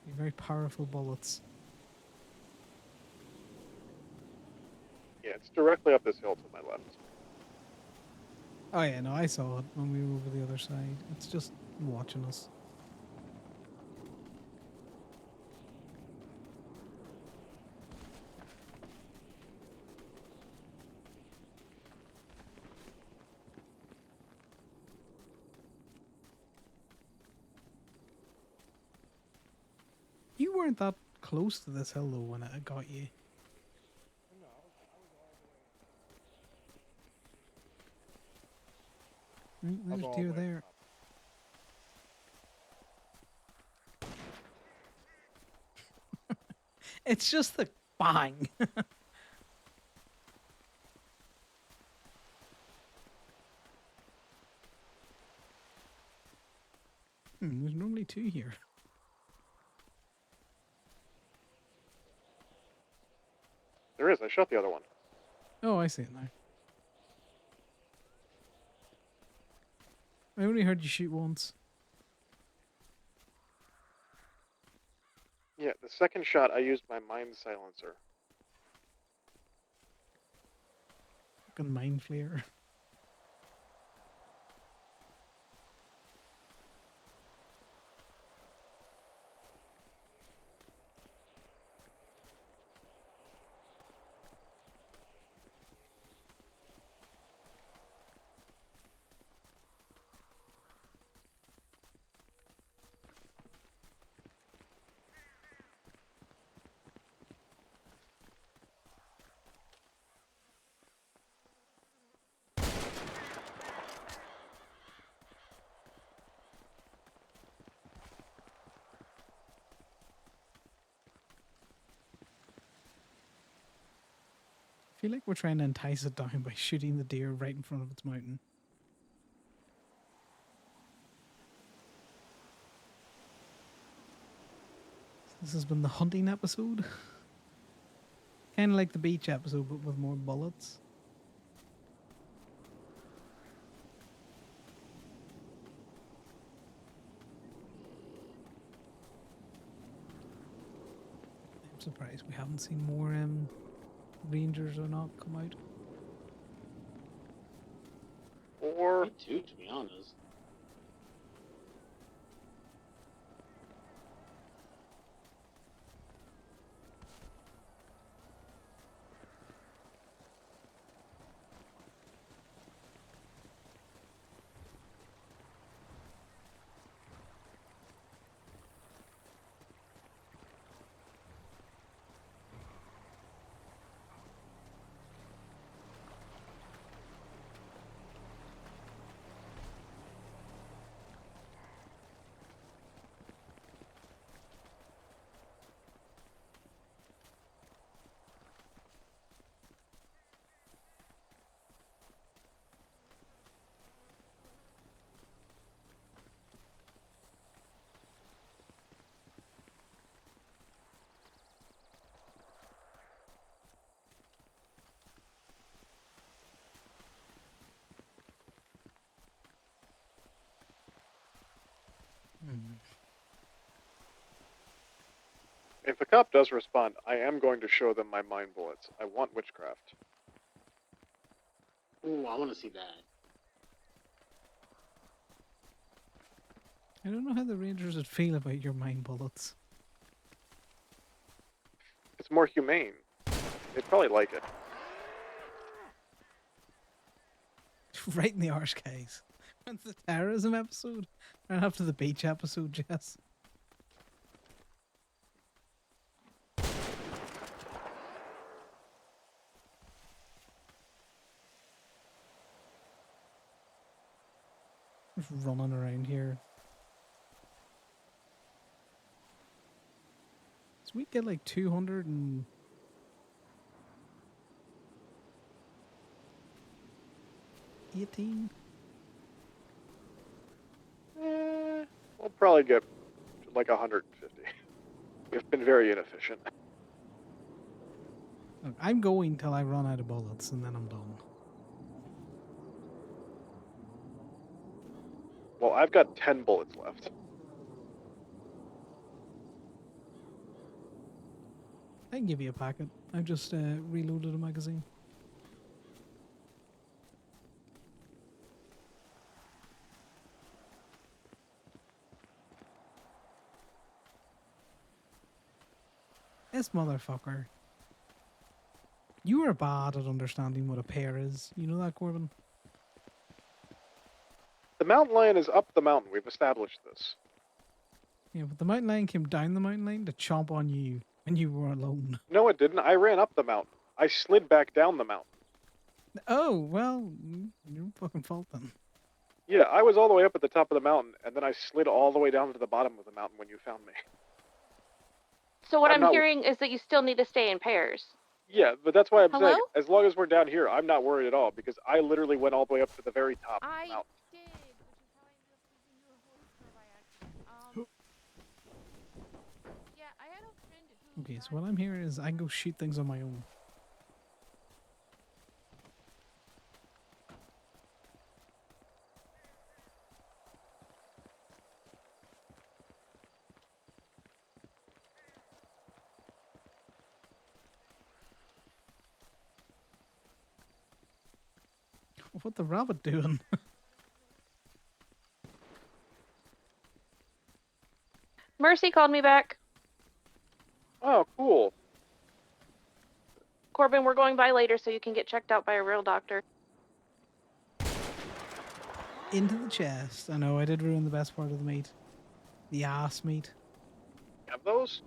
They're very powerful bullets. Yeah, it's directly up this hill to my left. Oh yeah, no, I saw it when we were over the other side. It's just watching us. You weren't that close to this hill though when it got you. Right, I was there's all deer the way there. It's just the bang. There's normally two here. There is. I shot the other one. Oh, I see it now. I only heard you shoot once. Yeah, the second shot I used my mind silencer. Fucking mind flayer. I feel like we're trying to entice it down by shooting the deer right in front of its mountain. This has been the hunting episode. Kind of like the beach episode, but with more bullets. I'm surprised we haven't seen more rangers or not come out. Or Me too, to be honest. if a cop does respond, I am going to show them my mind bullets. I want witchcraft. Ooh, I want to see that. I don't know how the rangers would feel about your mind bullets. It's more humane. They'd probably like it. Right in the arse, guys. When's the terrorism episode? Right after the beach episode, Jess. Just running around here. So we get like 218. We'll probably get like 150. We've been very inefficient. Look, I'm going till I run out of bullets and then I'm done. Well, I've got 10 bullets left. I can give you a packet. I've just reloaded a magazine. This motherfucker. You are bad at understanding what a pair is. You know that, Corbin? The mountain lion is up the mountain. We've established this. Yeah, but the mountain lion came down the mountain line to chomp on you, and you were alone. No, it didn't. I ran up the mountain. I slid back down the mountain. Oh, well, your fucking fault then. Yeah, I was all the way up at the top of the mountain, and then I slid all the way down to the bottom of the mountain when you found me. So what I'm I'm not- hearing is that you still need to stay in pairs. Yeah, but that's why I'm Hello? saying, as long as we're down here, I'm not worried at all, because I literally went all the way up to the very top of the mountain. Did, which is how I ended up losing your holster by accident. Yeah, I had a friend who. Okay, so what I'm hearing is I can go shoot things on my own. What the rabbit doing? Mercy called me back. Oh, cool. Corbin, we're going by later so you can get checked out by a real doctor. Into the chest. I know I did ruin the best part of the meat. The ass meat. Have those?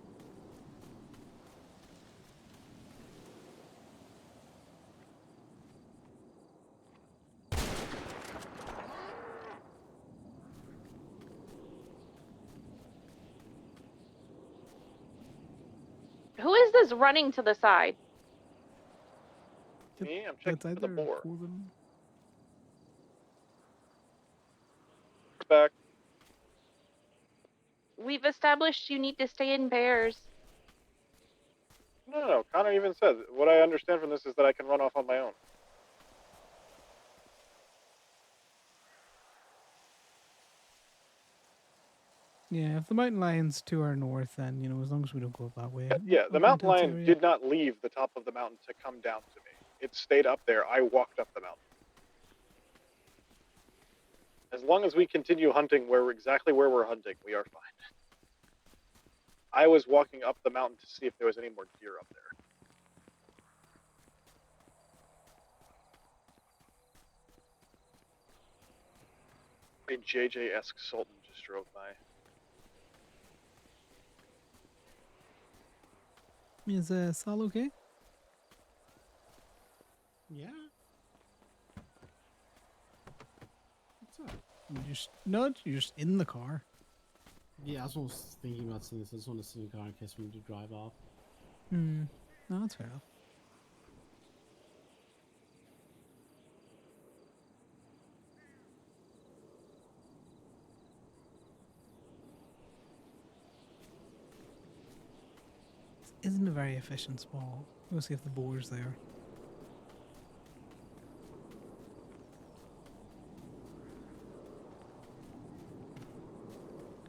Who is this running to the side? Me? I'm That's checking for the either boar. Corbin. Back. We've established you need to stay in pairs. No. Connor even says, what I understand from this is that I can run off on my own. Yeah, if the mountain lion's to our north, then, you know, as long as we don't go up that way. Yeah, the up mountain into its lion area. did not leave the top of the mountain to come down to me. It stayed up there. I walked up the mountain. As long as we continue hunting exactly where we're hunting, we are fine. I was walking up the mountain to see if there was any more deer up there. A JJ-esque Sultan just drove by. Is Sal okay? Yeah. What's up? You're just in the car. Yeah, I was almost thinking about saying this. I just want to sit in the car in case we need to drive off. Hmm. No, that's fair enough. This isn't a very efficient spawn. We'll see if the boar's there.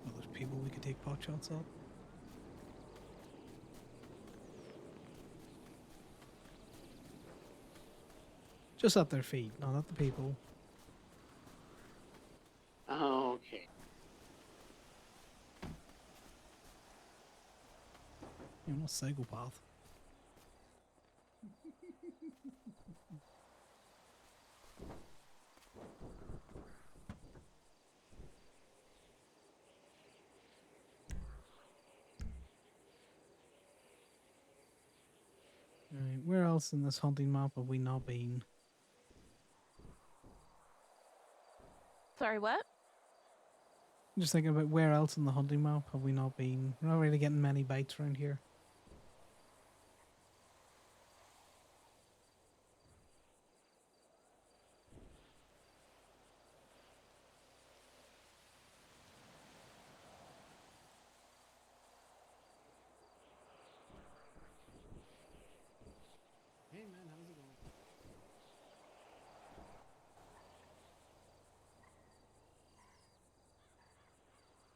Well, there's people we could take pot shots at. Just at their feet, not at the people. Okay. You're not a psychopath. Alright, where else in this hunting map have we not been? Sorry, what? I'm just thinking about where else in the hunting map have we not been? We're not really getting many bites around here. Hey man, how's it going?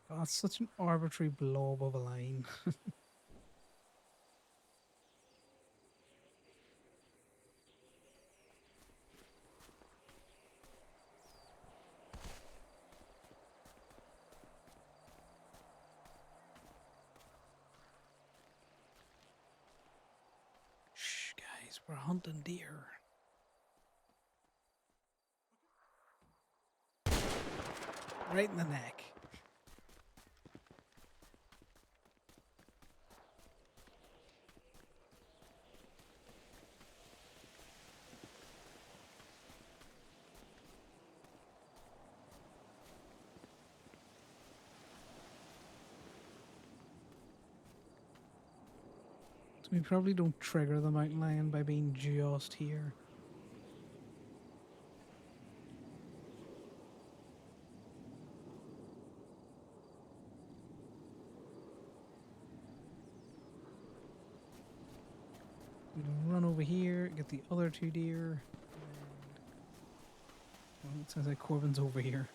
God, it's such an arbitrary blob of a line. Shh, guys, we're hunting deer. Right in the neck. So we probably don't trigger the mountain lion by being just here. We can run over here, get the other two deer. Well, it sounds like Corbin's over here.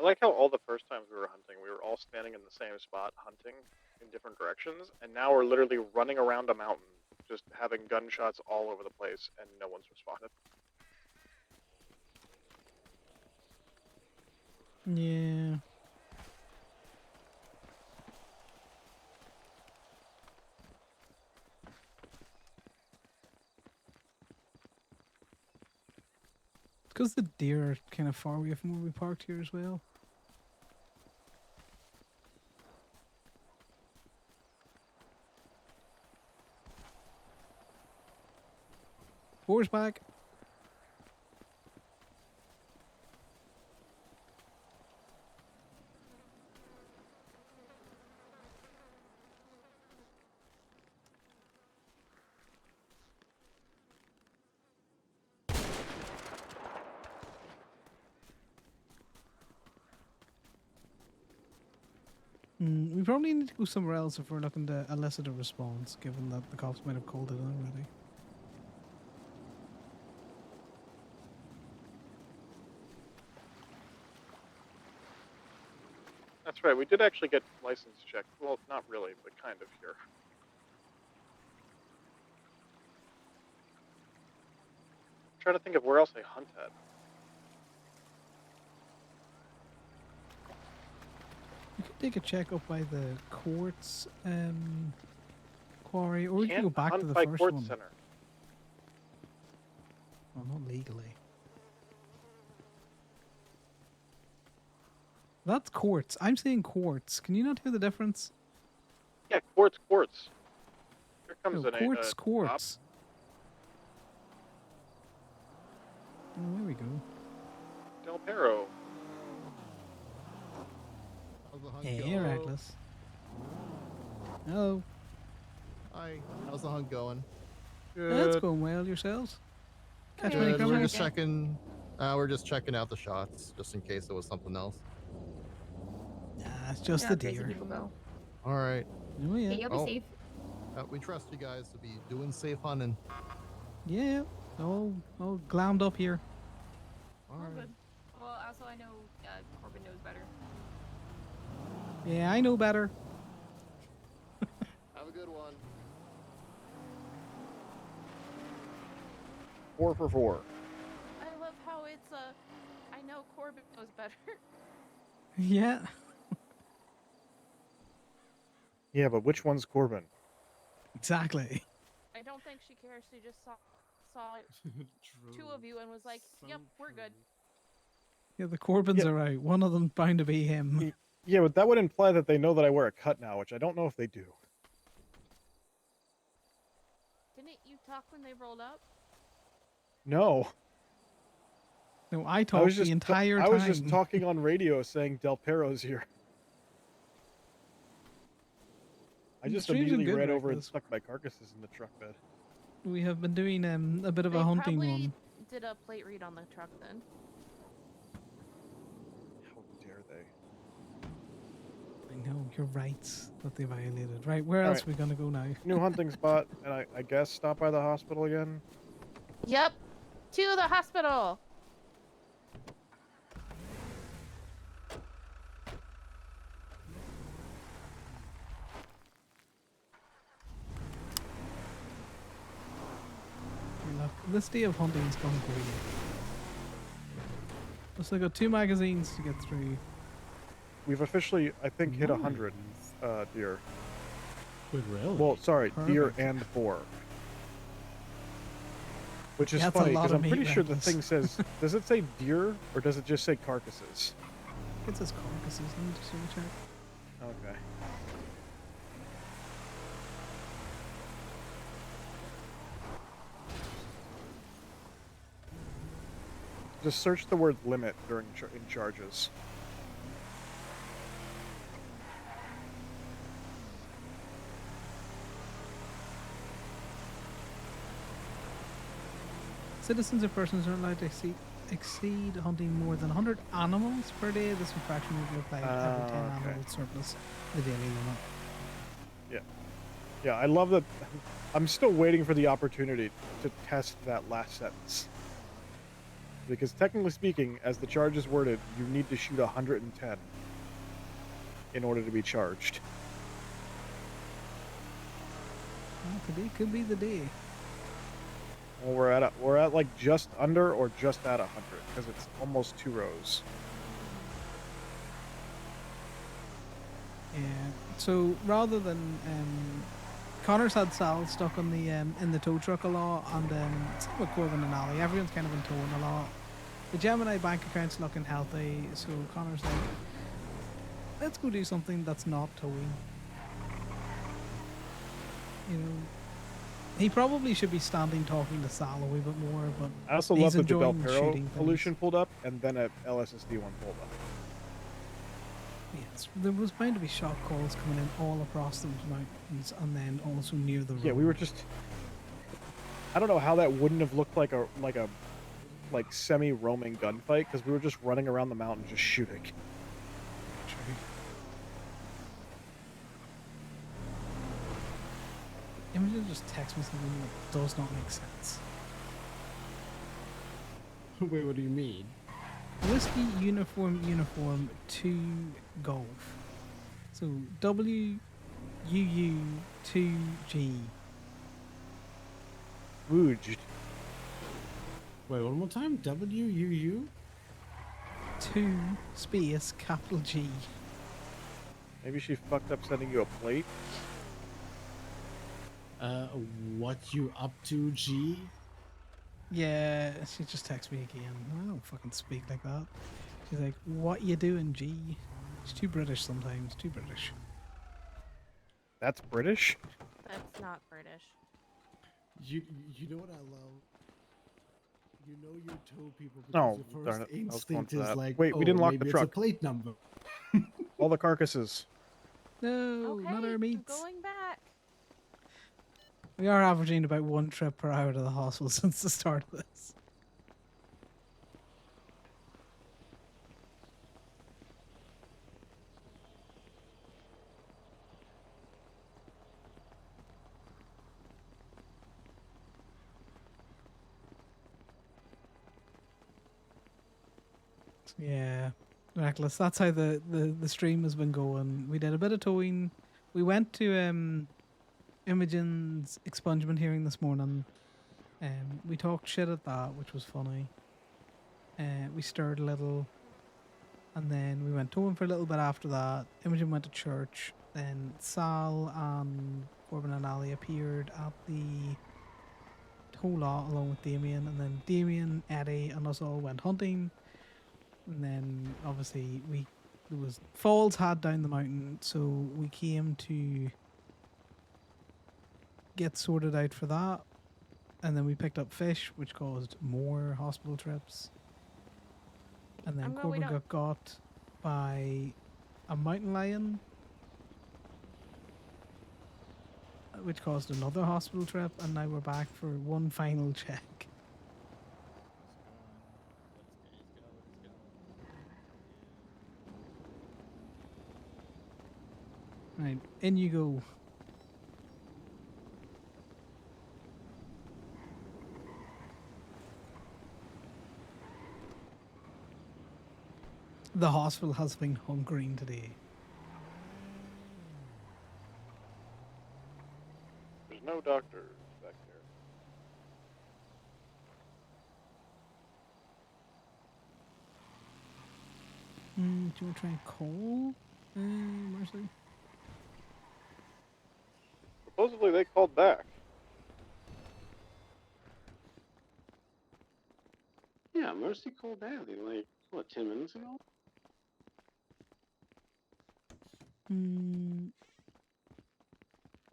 I like how all the first times we were hunting, we were all standing in the same spot hunting in different directions, and now we're literally running around a mountain, just having gunshots all over the place, and no one's responded. Yeah. Because the deer are kind of far away from where we parked here as well. Boar's back. We probably need to go somewhere else if we're looking to elicit a response, given that the cops might have called it in already. That's right, we did actually get license checked. Well, not really, but kind of here. I'm trying to think of where else they hunt at. We could take a check up by the Quartz quarry, or we could Can't go back to hunt the by first Quartz one. Center. Well, not legally. That's quartz. I'm saying quartz. Can you not hear the difference? Yeah, quartz. Here comes No, an quartz, cop. quartz. Oh, there we go. Del Perro. How's the hunt Hey, going? you're reckless. Hello. Hi. How's the hunt going? That's going well. Yourselves? Catch many Good. We're comers? just checking. We're just checking out the shots, just in case it was something else. Nah, it's just the deer. All right. Oh yeah. Okay, you'll be Oh, safe. we trust you guys to be doing safe hunting. Yeah. All glammed up here. All right. Good. Well, also I know Corbin knows better. Yeah, I know better. Have a good one. 4 for 4. I love how it's I know Corbin knows better. Yeah. Yeah, but which one's Corbin? Exactly. I don't think she cares. She just saw two of you and was like, "Yep, we're good." Yeah, the Corbins are out. One of them bound to be him. Yeah, but that would imply that they know that I wear a cut now, which I don't know if they do. Didn't you talk when they rolled up? No. No, I talked the entire time. I was just talking on radio saying Del Perro's here. I just Strange and immediately good, ran over and Reckless. stuck my carcasses in the truck bed. We have been doing a bit of They a hunting probably one. did a plate read on the truck then. How dare they? I know, your rights that they violated. Right, where All else right. are we gonna go now? New hunting spot, and I guess stop by the hospital again. Yep, to the hospital. Look, this day of hunting is gone great. So I got 2 magazines to get through. We've officially, I think, hit 100 deer. Wait, really? Well, sorry, deer Perfect. and boar. Which is That's a funny, lot because of I'm meat, pretty sure the Reckless. thing says, does it say deer, or does it just say carcasses? It says carcasses. Let me just double check. Okay. Just search the word limit during in charges. Citizens or persons are allowed to exceed hunting more than 100 animals per day. This infraction will be applied every 10 okay. animals surplus the daily limit. Yeah. Yeah, I love that. I'm still waiting for the opportunity to test that last sentence. Because technically speaking, as the charge is worded, you need to shoot 110 in order to be charged. Well, today could be the day. Well, we're at like just under or just at 100 because it's almost 2 rows. Yeah. So rather than Connor's had Sal stuck on the in the tow truck a lot, and same with Corbin and Ali. Everyone's kind of been towing a lot. The Gemini bank account's looking healthy, so Connor's like, let's go do something that's not towing. You know, he probably should be standing talking to Sal a wee bit more, but I also he's love that the enjoying Belpero shooting things. pollution pulled up and then a LSSD one pulled up. Yes, there was bound to be shot calls coming in all across those mountains, and then also near the road. Yeah, we were just. I don't know how that wouldn't have looked like a semi-roaming gunfight because we were just running around the mountain just shooting. True. Imogen just text me something that does not make sense. Wait, what do you mean? Whiskey uniform 2 golf. So WUU 2G. Wooged. Wait, one more time. WUU 2 space capital G. Maybe she fucked up sending you a plate. What you up to, G? Yeah, she just texted me again. I don't fucking speak like that. She's like, "What you doing, G?" She's too British sometimes. Too British. That's British? That's not British. You know what I love? You know you tow people because Oh, your darn first it. I was going instinct for is that. like, Wait, we didn't lock maybe the it's a truck. plate number. All the carcasses. No, Okay, not our I'm meats. going back. We are averaging about 1 trip per hour to the hospital since the start of this. Yeah, reckless. That's how the stream has been going. We did a bit of towing. We went to Imogen's expungement hearing this morning. We talked shit at that, which was funny. We stirred a little, and then we went towing for a little bit after that. Imogen went to church. Then Sal and Corbin and Ali appeared at the tow lot along with Damien, and then Damien, Eddie, and us all went hunting. And then obviously there was falls had down the mountain, so we came to get sorted out for that. And then we picked up fish, which caused more hospital trips. And then Corbin got by a mountain lion, which caused another hospital trip. And now we're back for one final check. Right, in you go. The hospital has been hunkering today. There's no doctor back there. Do you want to try and call? Mercy? Supposedly they called back. Yeah, Mercy called Daddy like, what, 10 minutes ago? Is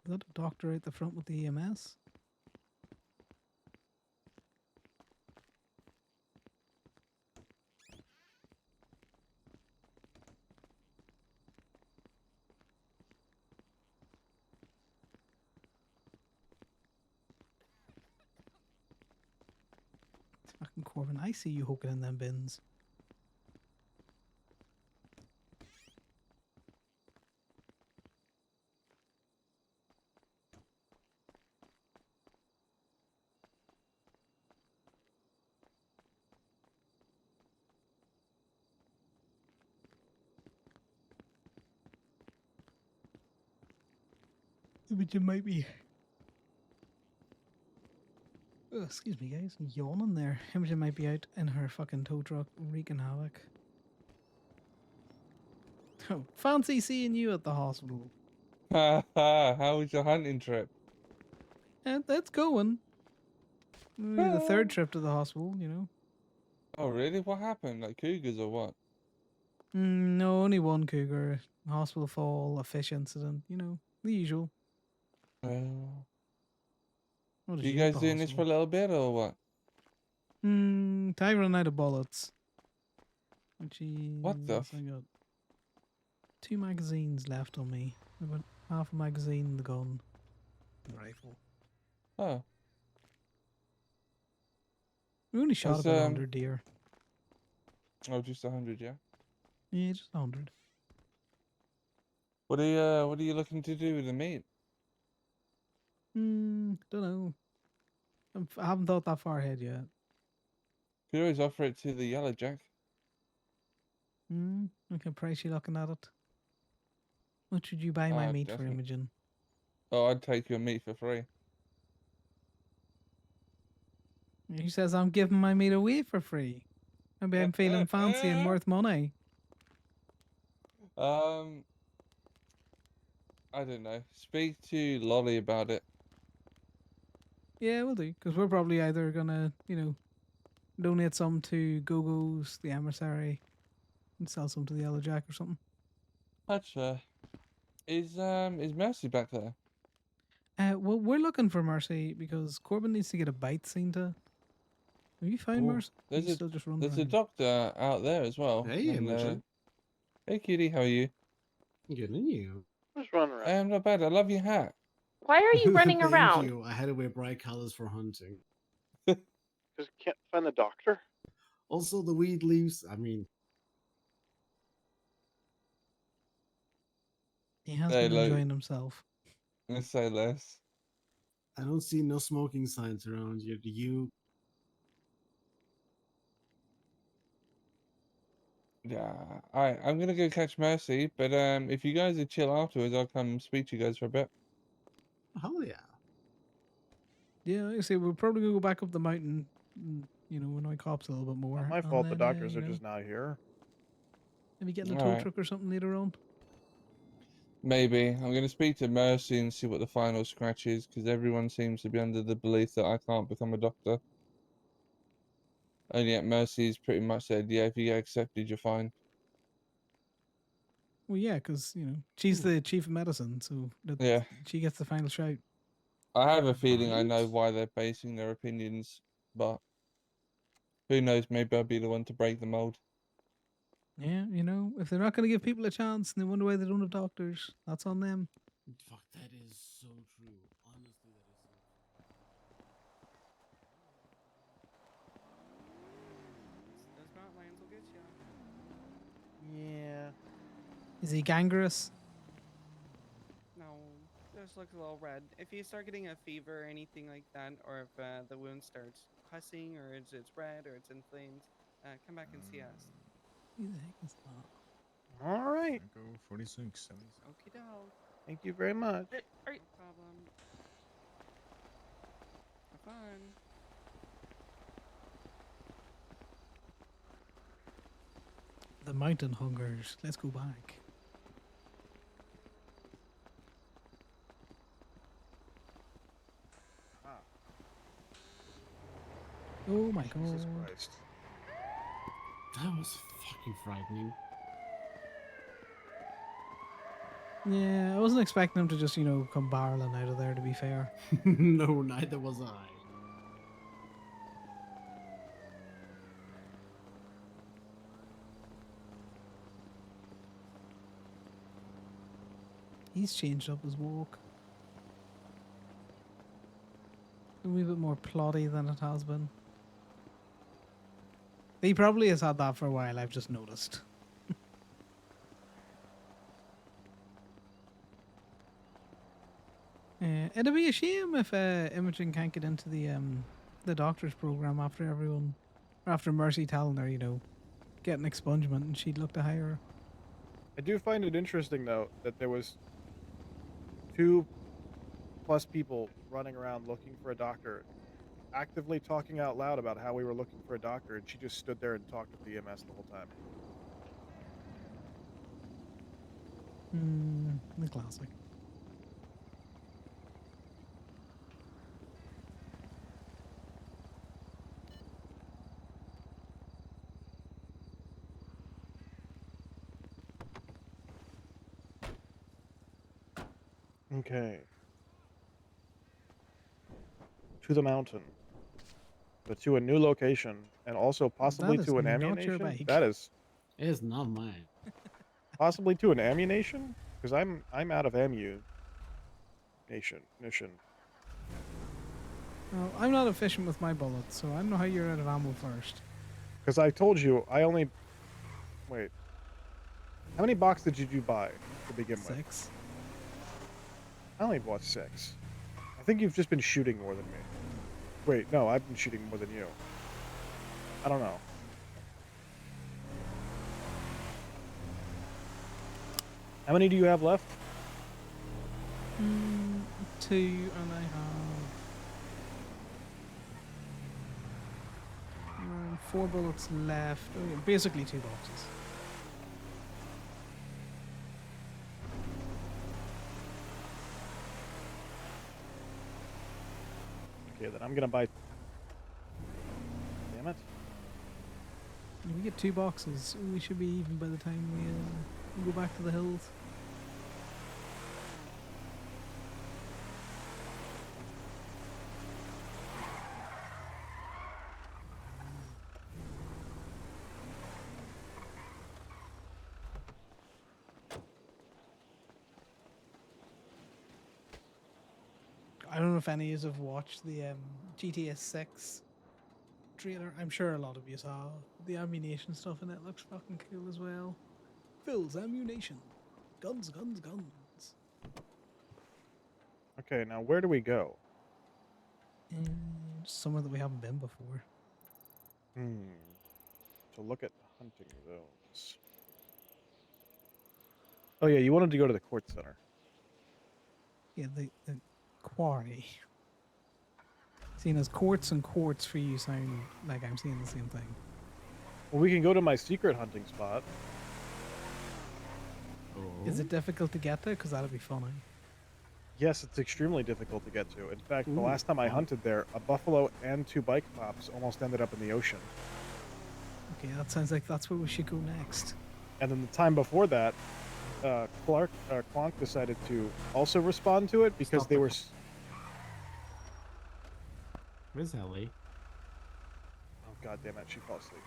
that a doctor at the front with the EMS? Fucking Corbin, I see you hooking in them bins. Imogen might be. Oh, excuse me, guys. I'm yawning there. Imogen might be out in her fucking tow truck wreaking havoc. Oh, fancy seeing you at the hospital. Ha ha! How was your hunting trip? And that's going. Maybe the third trip to the hospital, you know. Oh really? What happened? Like cougars or what? No, only one cougar. Hospital fall, a fish incident, you know, the usual. Well, What did you you at guys the doing this for a hospital? little bit or what? Ty ran out of bullets. Which What the is, I got 2 magazines left on me. I got half a magazine in the gun. The rifle. Oh. We only shot Has, about 100 deer. Oh, just 100, yeah. Yeah, just 100. What are you looking to do with the meat? Don't know. I haven't thought that far ahead yet. You could always offer it to the Yellow Jack. Okay, price you looking at it? What should you buy my meat for, Definitely. Imogen? Oh, I'd take your meat for free. He says I'm giving my meat away for free. Maybe I'm feeling fancy and worth money. I don't know. Speak to Lolly about it. Yeah, we'll do. Because we're probably either gonna, you know, donate some to Go-Go's, the emissary, and sell some to the Yellow Jack or something. That's fair. Is Mercy back there? Well, we're looking for Mercy because Corbin needs to get a bite seen to. Have you found Mercy? There's He's still just running there's a around. doctor out there as well. Hey, and, Imogen. hey, cutie, how are you? Good, and you? Just run around. I'm not bad. I love your hat. Why are you running Thank around? you. I had to wear bright colors for hunting. Because can't find the doctor. Also, the weed leaves. I mean, He has Hey, been look. enjoying himself. Let's say less. I don't see no smoking signs around you. Do you? Yeah. Alright, I'm gonna go catch Mercy, but if you guys are chill afterwards, I'll come speak to you guys for a bit. Hell yeah. Yeah, like I say, we'll probably go back up the mountain, you know, annoy cops a little bit more. Not my and fault. The then, doctors you are know, just not here. maybe get in a tow Alright. truck or something later on. Maybe. I'm gonna speak to Mercy and see what the final scratch is, because everyone seems to be under the belief that I can't become a doctor. And yet Mercy's pretty much said, yeah, if you get accepted, you're fine. Well, yeah, because, you know, she's the chief of medicine, so Yeah. she gets the final shout. I have a feeling I know why they're basing their opinions, but who knows, maybe I'll be the one to break the mold. Yeah, you know, if they're not going to give people a chance and they wonder why they don't have doctors, that's on them. Fuck, that is so true. Honestly, that is so Those mountain lions will get you. Yeah. Is he gangrenous? No, just looks a little red. If you start getting a fever or anything like that, or if the wound starts pussing, or it's red, or it's inflamed, come back and see us. Who the heck is that? All right. Go 46, 76. Okie doke. Thank you very much. No problem. Have fun. The mountain hungers. Let's go back. Oh my Jesus god. Christ. That was fucking frightening. Yeah, I wasn't expecting him to just, you know, come barreling out of there, to be fair. No, neither was I. He's changed up his walk. A wee bit more plotty than it has been. He probably has had that for a while, I've just noticed. It'd be a shame if Imogen can't get into the doctor's program after everyone, after Mercy telling her, you know, get an expungement, and she'd look to hire her. I do find it interesting though that there was two plus people running around looking for a doctor, actively talking out loud about how we were looking for a doctor, and she just stood there and talked with the EMS the whole time. The classic. Okay. To the mountain. But to a new location, and also possibly That is to an not your ammunition. bike. That is It is not mine. possibly to an ammunition, because I'm out of ammunition. Well, I'm not efficient with my bullets, so I don't know how you're out of ammo first. Because I told you I only wait. How many boxes did you buy to begin with? 6. I only bought 6. I think you've just been shooting more than me. Wait, no, I've been shooting more than you. I don't know. How many do you have left? 2, and I have 4 bullets left. Oh, yeah, basically 2 boxes. Okay, then I'm gonna buy. Damn it! If we get 2 boxes, we should be even by the time we go back to the hills. I don't know if any of you have watched the GTA 6 trailer. I'm sure a lot of you saw the ammunition stuff, and it looks fucking cool as well. Phil's ammunition. Guns, guns, guns. Okay, now where do we go? Somewhere that we haven't been before. To look at hunting zones. Oh yeah, you wanted to go to the court center. Yeah, the quarry. Seeing as courts and courts for you sound like I'm seeing the same thing. Well, we can go to my secret hunting spot. Is it difficult to get there? Because that'd be funny. Yes, it's extremely difficult to get to. In fact, the Ooh, last time I wow. hunted there, a buffalo and 2 bike cops almost ended up in the ocean. Okay, that sounds like that's where we should go next. And then the time before that, Clonk decided to also respond to it because they were. Where's Ellie? Oh god damn it! She fell asleep.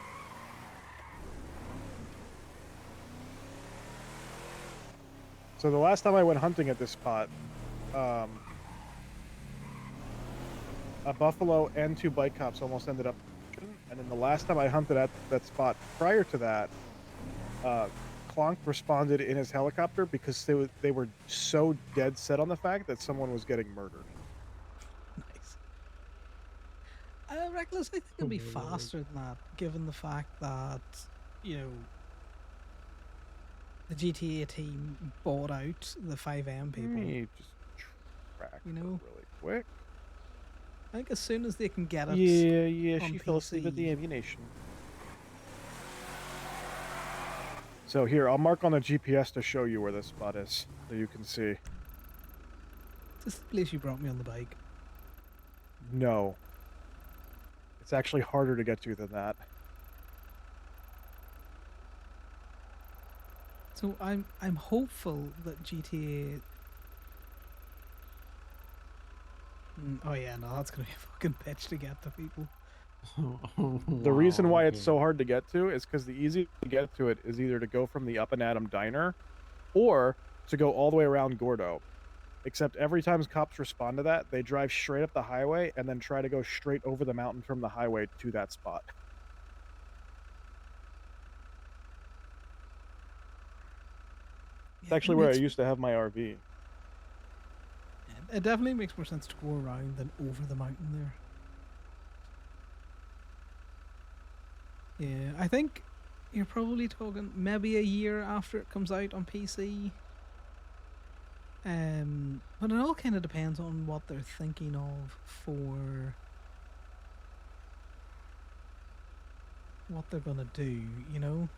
So the last time I went hunting at this spot, a buffalo and 2 bike cops almost ended up. And then the last time I hunted at that spot prior to that, Clonk responded in his helicopter because they were so dead set on the fact that someone was getting murdered. Nice. Reckless, I think it'll be faster than that, given the fact that, you know, the GTA team bought out the 5M people. Let me just track You know? really quick. I think as soon as they can get it. Yeah, on she fell asleep at the PC. ammunition. So here, I'll mark on the GPS to show you where this spot is, so you can see. Is this the place you brought me on the bike? No. It's actually harder to get to than that. So I'm hopeful that GTA. Oh yeah, no, that's gonna be a fucking bitch to get to people. The reason why it's so hard to get to is because the easiest to get to it is either to go from the Up and Adam Diner, or to go all the way around Gordo. Except every time cops respond to that, they drive straight up the highway and then try to go straight over the mountain from the highway to that spot. It's actually where I used to have my RV. It definitely makes more sense to go around than over the mountain there. Yeah, I think you're probably talking maybe a year after it comes out on PC. But it all kind of depends on what they're thinking of for what they're gonna do, you know?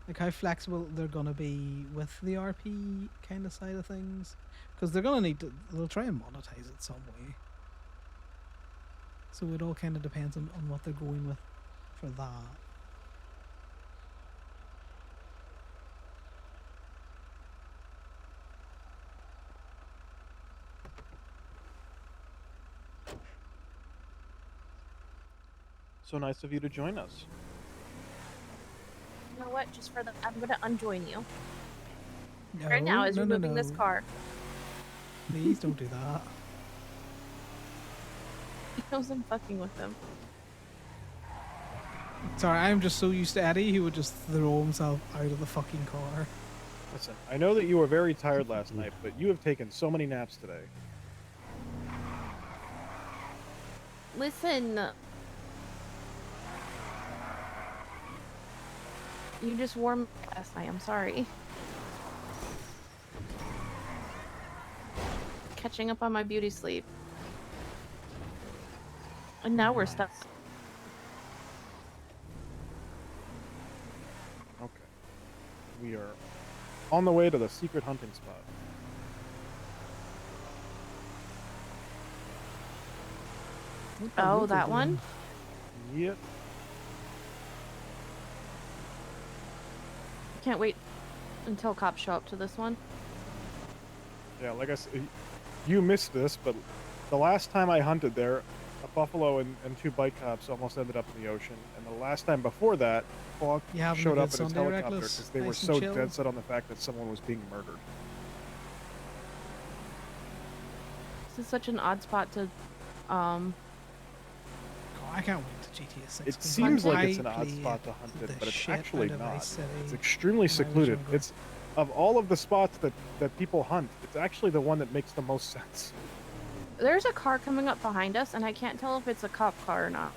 Like how flexible they're gonna be with the RP kind of side of things. Because they're gonna need to, they'll try and monetize it some way. So it all kind of depends on what they're going with for that. So nice of you to join us. You know what? Just for the, I'm gonna unjoin you No, right now as no, we're no, moving this no. car. Please don't do that. He knows I'm fucking with him. Sorry, I'm just so used to Eddie, he would just throw himself out of the fucking car. Listen, I know that you were very tired last night, but you have taken so many naps today. Listen. You just wore me last night. I'm sorry. Catching up on my beauty sleep. And now we're stuck. Okay. We are on the way to the secret hunting spot. Oh, that one? Yep. Can't wait until cops show up to this one. Yeah, like I said, you missed this, but the last time I hunted there, a buffalo and 2 bike cops almost ended up in the ocean. And the last time before that, Falk You having a showed good up in his Sunday, helicopter Reckless? because they were Nice and so chill? dead set on the fact that someone was being murdered. This is such an odd spot to, God, I can't wait to GTA 6. It seems like it's an I odd played spot to hunt the it, but it's shit actually out of not. Vice City It's extremely when I was secluded. younger. It's of all of the spots that people hunt, it's actually the one that makes the most sense. there's a car coming up behind us, and I can't tell if it's a cop car or not.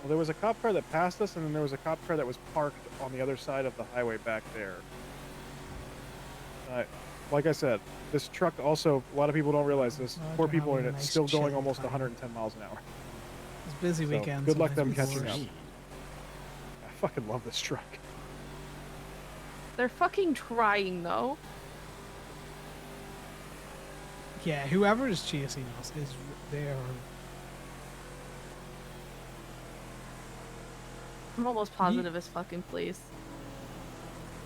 Well, there was a cop car that passed us, and then there was a cop car that was parked on the other side of the highway back there. Like I said, this truck also, a lot of people don't realize this, Oh, 4 they're people in having it, a nice still going chill almost time. 110 miles an hour. It's busy So, weekend. good luck sometimes them it's catching up. worse. I fucking love this truck. They're fucking trying, though. Yeah, whoever is chasing us is there. I'm almost positive as fucking police.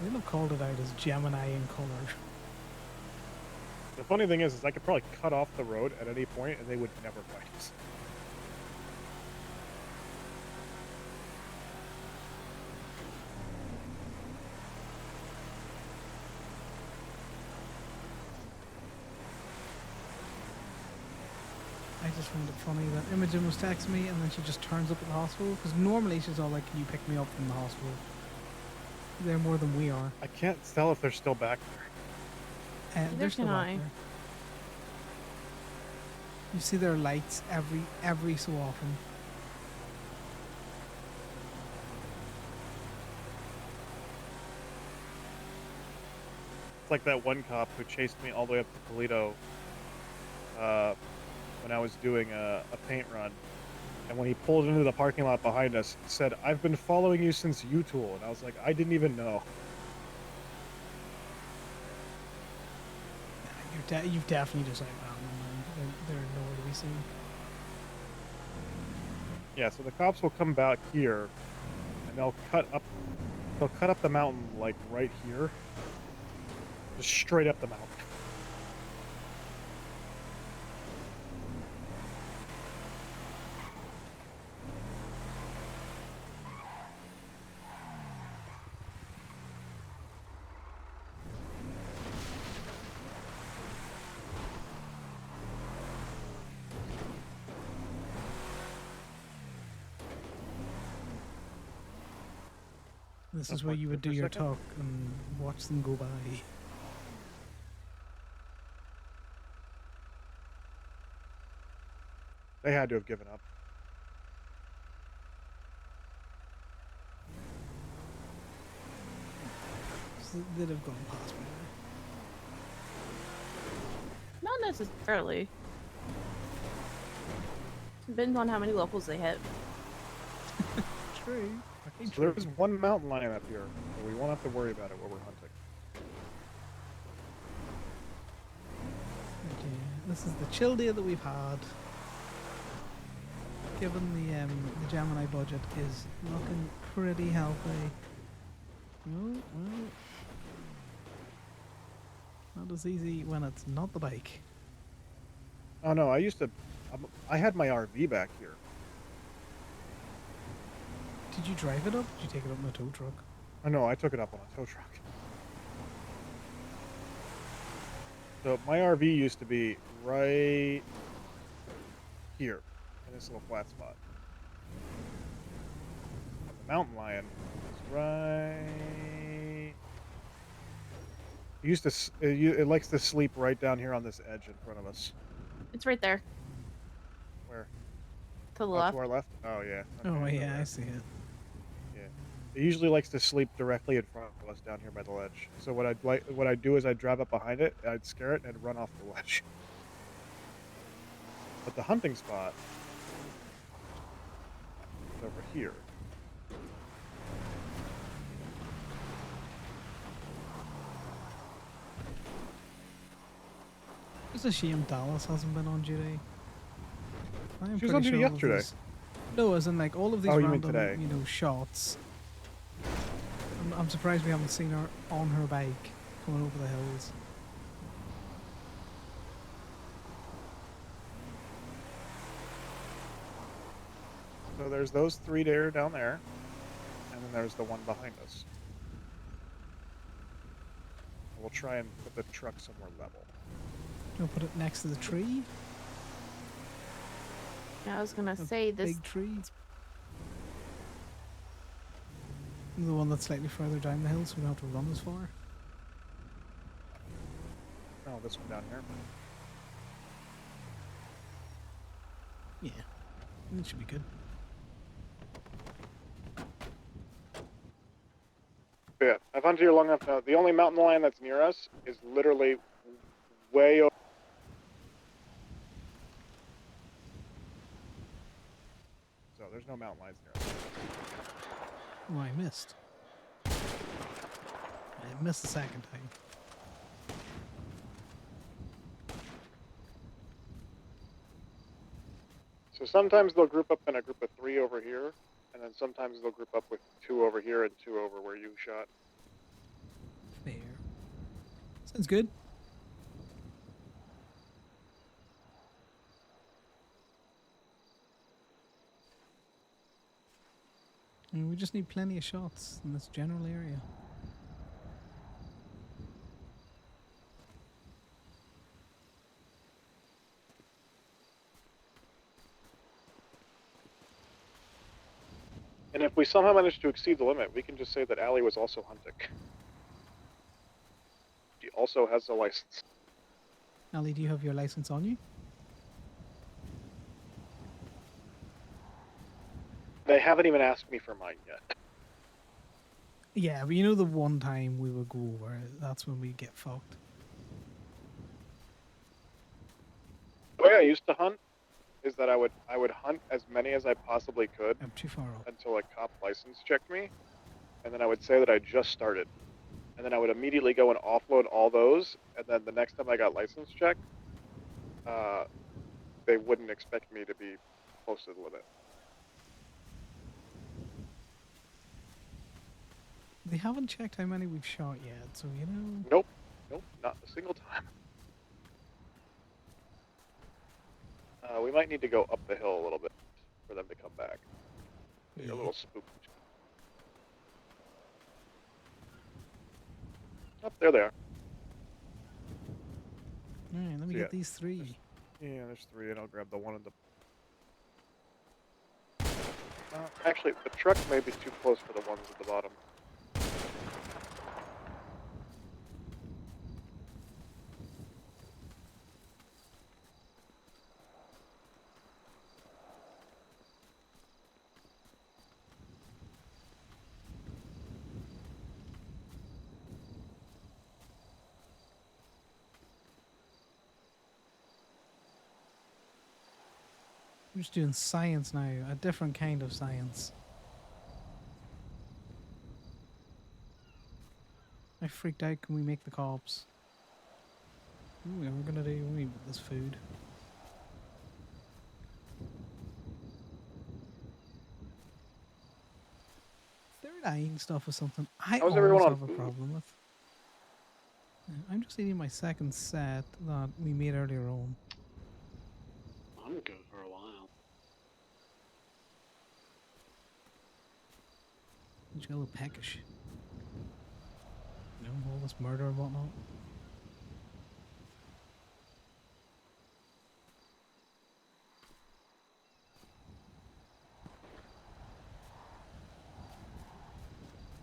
They'd have called it out as Gemini in color. The funny thing is I could probably cut off the road at any point, and they would never fight us. I just found it funny that Imogen was texting me and then she just turns up at the hospital. Because normally she's all like, can you pick me up from the hospital? They're more than we are. I can't tell if they're still back there. They're Neither still can out I. there. You see their lights every so often. It's like that one cop who chased me all the way up to Toledo when I was doing a paint run. And when he pulled into the parking lot behind us, he said, "I've been following you since U-Tool." And I was like, I didn't even know. You've definitely just outbound them. They're nowhere to be seen. Yeah, so the cops will come back here, and they'll cut up the mountain like right here, just straight up the mountain. This I'll is where park you there would for do a your second. talk and watch them go by. They had to have given up. So they'd have gone past me. Not necessarily. Depends on how many locals they hit. True. So there's one mountain lion up here, so we won't have to worry about it while we're hunting. Okay, this is the chill day that we've had. Given the Gemini budget is looking pretty healthy. Oh, well, not as easy when it's not the bike. Oh no, I had my RV back here. Did you drive it up? Did you take it up in a tow truck? Oh no, I took it up on a tow truck. So my RV used to be right here, in this little flat spot. The mountain lion is right. It likes to sleep right down here on this edge in front of us. It's right there. Where? To the Oh, left. to our left? Oh yeah. Oh Okay, yeah, I see it. Yeah. It usually likes to sleep directly in front of us down here by the ledge. So what I'd do is I'd drive up behind it, I'd scare it, and it'd run off the ledge. But the hunting spot is over here. It's a shame Dallas hasn't been on duty. She was on duty yesterday. No, as in like all of these Oh, you mean random, today? you know, shots. I'm surprised we haven't seen her on her bike coming over the hills. So there's those 3 there down there, and then there's the one behind us. We'll try and put the truck somewhere level. We'll put it next to the tree. Yeah, I was gonna A say this. big tree. The one that's slightly further down the hill, so we don't have to run as far. Oh, this one down here. Yeah, it should be good. Yeah, I've hunted here long enough now. The only mountain lion that's near us is literally way over. So there's no mountain lions near us. Oh, I missed. I missed the second time. So sometimes they'll group up in a group of 3 over here, and then sometimes they'll group up with 2 over here and 2 over where you shot. Fair. Sounds good. And we just need plenty of shots in this general area. And if we somehow manage to exceed the limit, we can just say that Allie was also hunting. She also has a license. Ali, do you have your license on you? They haven't even asked me for mine yet. Yeah, but you know the one time we would go over it, that's when we get fucked. The way I used to hunt is that I would hunt as many as I possibly could I'm too far up. until a cop license checked me, and then I would say that I just started, and then I would immediately go and offload all those, and then the next time I got license checked, they wouldn't expect me to be close to the limit. They haven't checked how many we've shot yet, so you know. Nope, not a single time. We might need to go up the hill a little bit for them to come back. They're a little spooked. Oh, there they are. Alright, let me So, get yeah, these 3. Yeah, there's 3, and I'll grab the one in the... actually, the truck may be too close for the ones at the bottom. We're just doing science now, a different kind of science. I freaked out. Can we make the cops? Ooh, we're gonna do with this food. Third eyeing stuff is something I How's always everyone on have a food? problem with. I'm just eating my second set that we made earlier on. I'm good for a while. You got a little peckish. You know, all this murder and whatnot.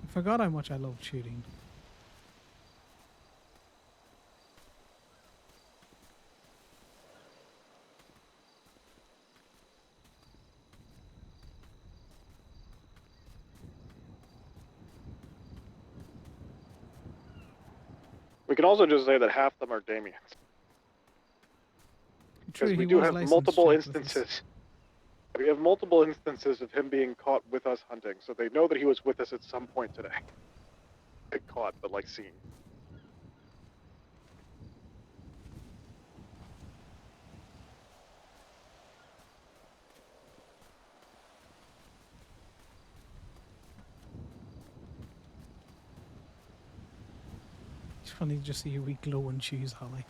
I forgot how much I loved shooting. We can also just say that half of them are Damien's. True, Because we he do was have licensed multiple check with us. instances. We have multiple instances of him being caught with us hunting, so they know that he was with us at some point today. Like caught, but like seen. It's funny to just see your wee glowing shoes, Holly.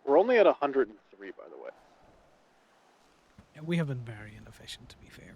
We're only at 103, by the way. Yeah, we have been very inefficient, to be fair.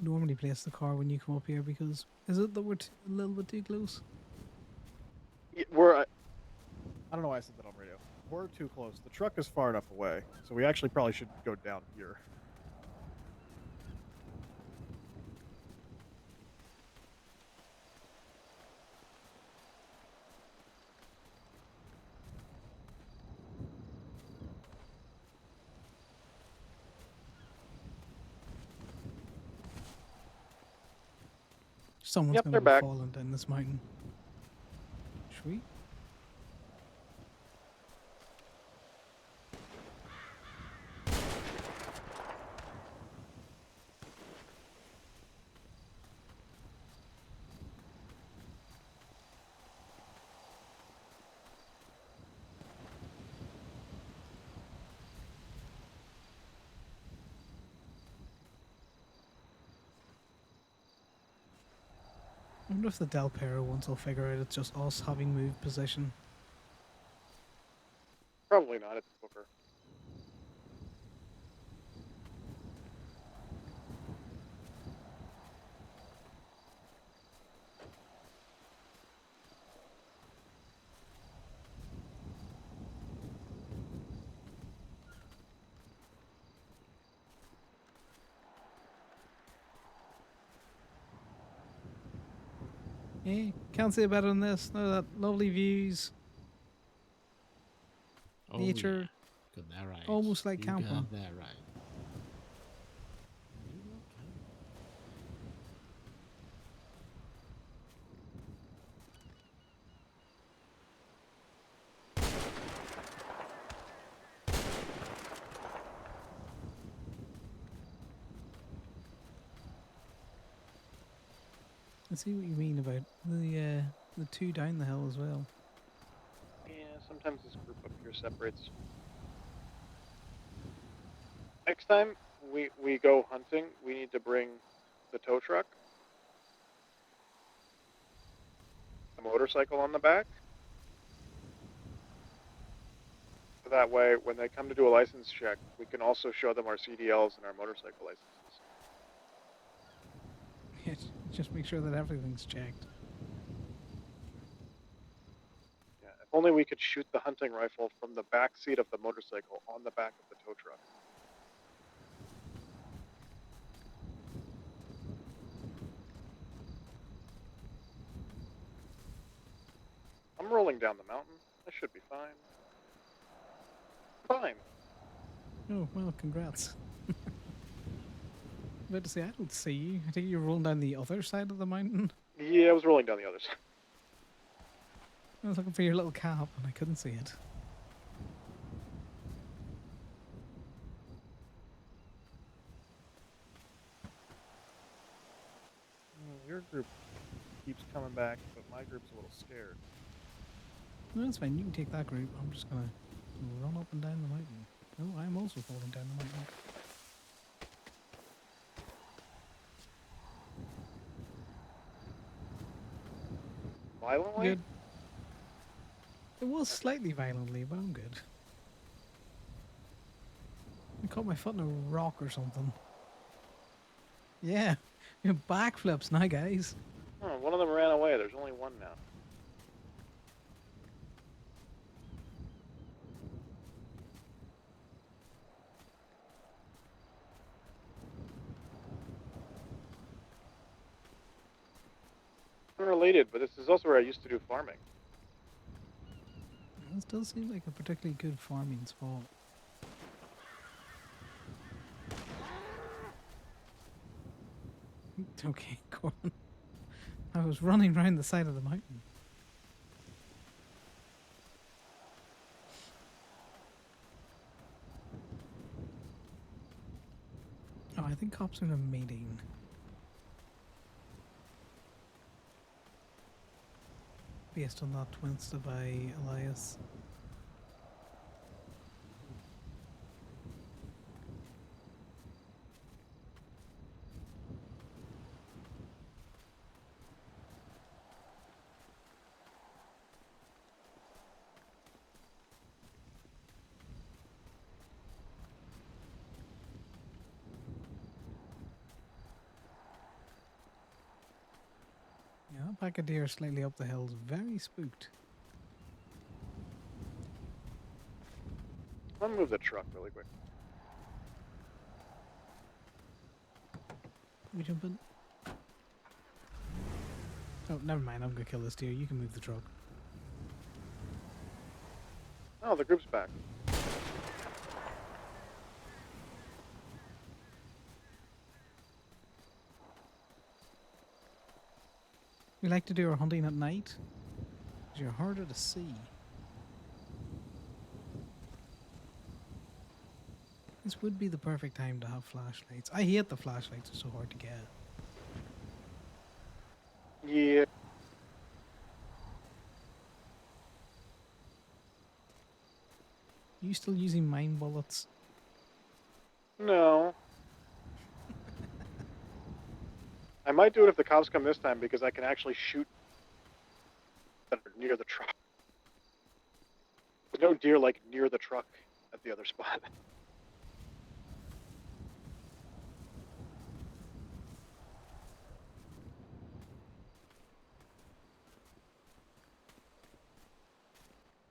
Normally place the car when you come up here because is it that we're a little bit too close? I don't know why I said that on radio. We're too close. The truck is far enough away, so we actually probably should go down here. Someone's Yep, gonna they're go back. falling down this mountain. Sweet. I wonder if the Del Perro ones will figure out it's just us having moved position. Probably not. It's Booker. Hey, can't say better than this. No, that lovely views. Oh, Nature. yeah. Got that right. Almost like you camping. got that right. I see what you mean about the two down the hill as well. Yeah, sometimes this group up here separates. Next time we go hunting, we need to bring the tow truck a motorcycle on the back. So that way, when they come to do a license check, we can also show them our CDLs and our motorcycle licenses. Yeah, just make sure that everything's checked. Yeah, if only we could shoot the hunting rifle from the back seat of the motorcycle on the back of the tow truck. I'm rolling down the mountain. I should be fine. Fine. Oh, well, congrats. About to say, I don't see you. I think you're rolling down the other side of the mountain. Yeah, I was rolling down the other side. I was looking for your little cap and I couldn't see it. Your group keeps coming back, but my group's a little scared. No, that's fine. You can take that group. I'm just gonna run up and down the mountain. Oh, I'm also falling down the mountain. Violently? Good. It was slightly violently, but I'm good. I caught my foot in a rock or something. Yeah, backflips now, guys. Oh, one of them ran away. There's only one now. Unrelated, but this is also where I used to do farming. This does seem like a particularly good farming spot. Okay, Corbin. I was running around the side of the mountain. Oh, I think cops are in a meeting. Based on that Twinsta by Elias. Yeah, that pack of deer slightly up the hill is very spooked. Let me move the truck really quick. We jump in. Oh, never mind. I'm gonna kill this deer. You can move the truck. Oh, the group's back. We like to do our hunting at night, because you're harder to see. This would be the perfect time to have flashlights. I hate the flashlights, they're so hard to get. Yeah. You still using mine bullets? No. I might do it if the cops come this time because I can actually shoot that are near the truck. There's no deer like near the truck at the other spot.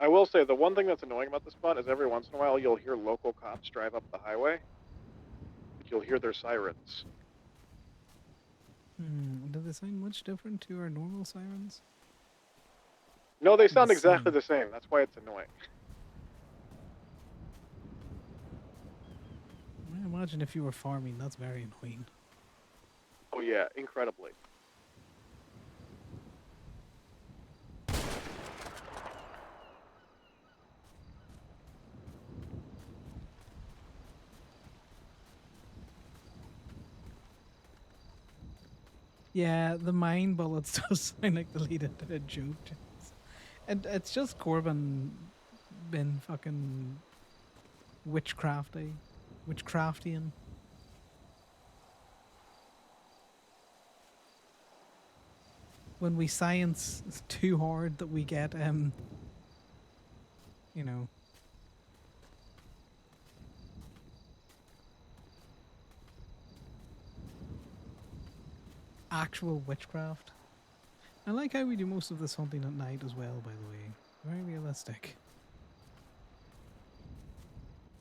I will say the one thing that's annoying about this spot is every once in a while you'll hear local cops drive up the highway. You'll hear their sirens. Do they sound much different to our normal sirens? No, they sound The exactly same. the same. That's why it's annoying. I imagine if you were farming, that's very annoying. Oh yeah, incredibly. Yeah, the mine bullets does sound like the lead into a joke. And it's just Corbin been fucking witchcraftian. when we science too hard that we get you know, actual witchcraft. I like how we do most of this hunting at night as well, by the way. Very realistic.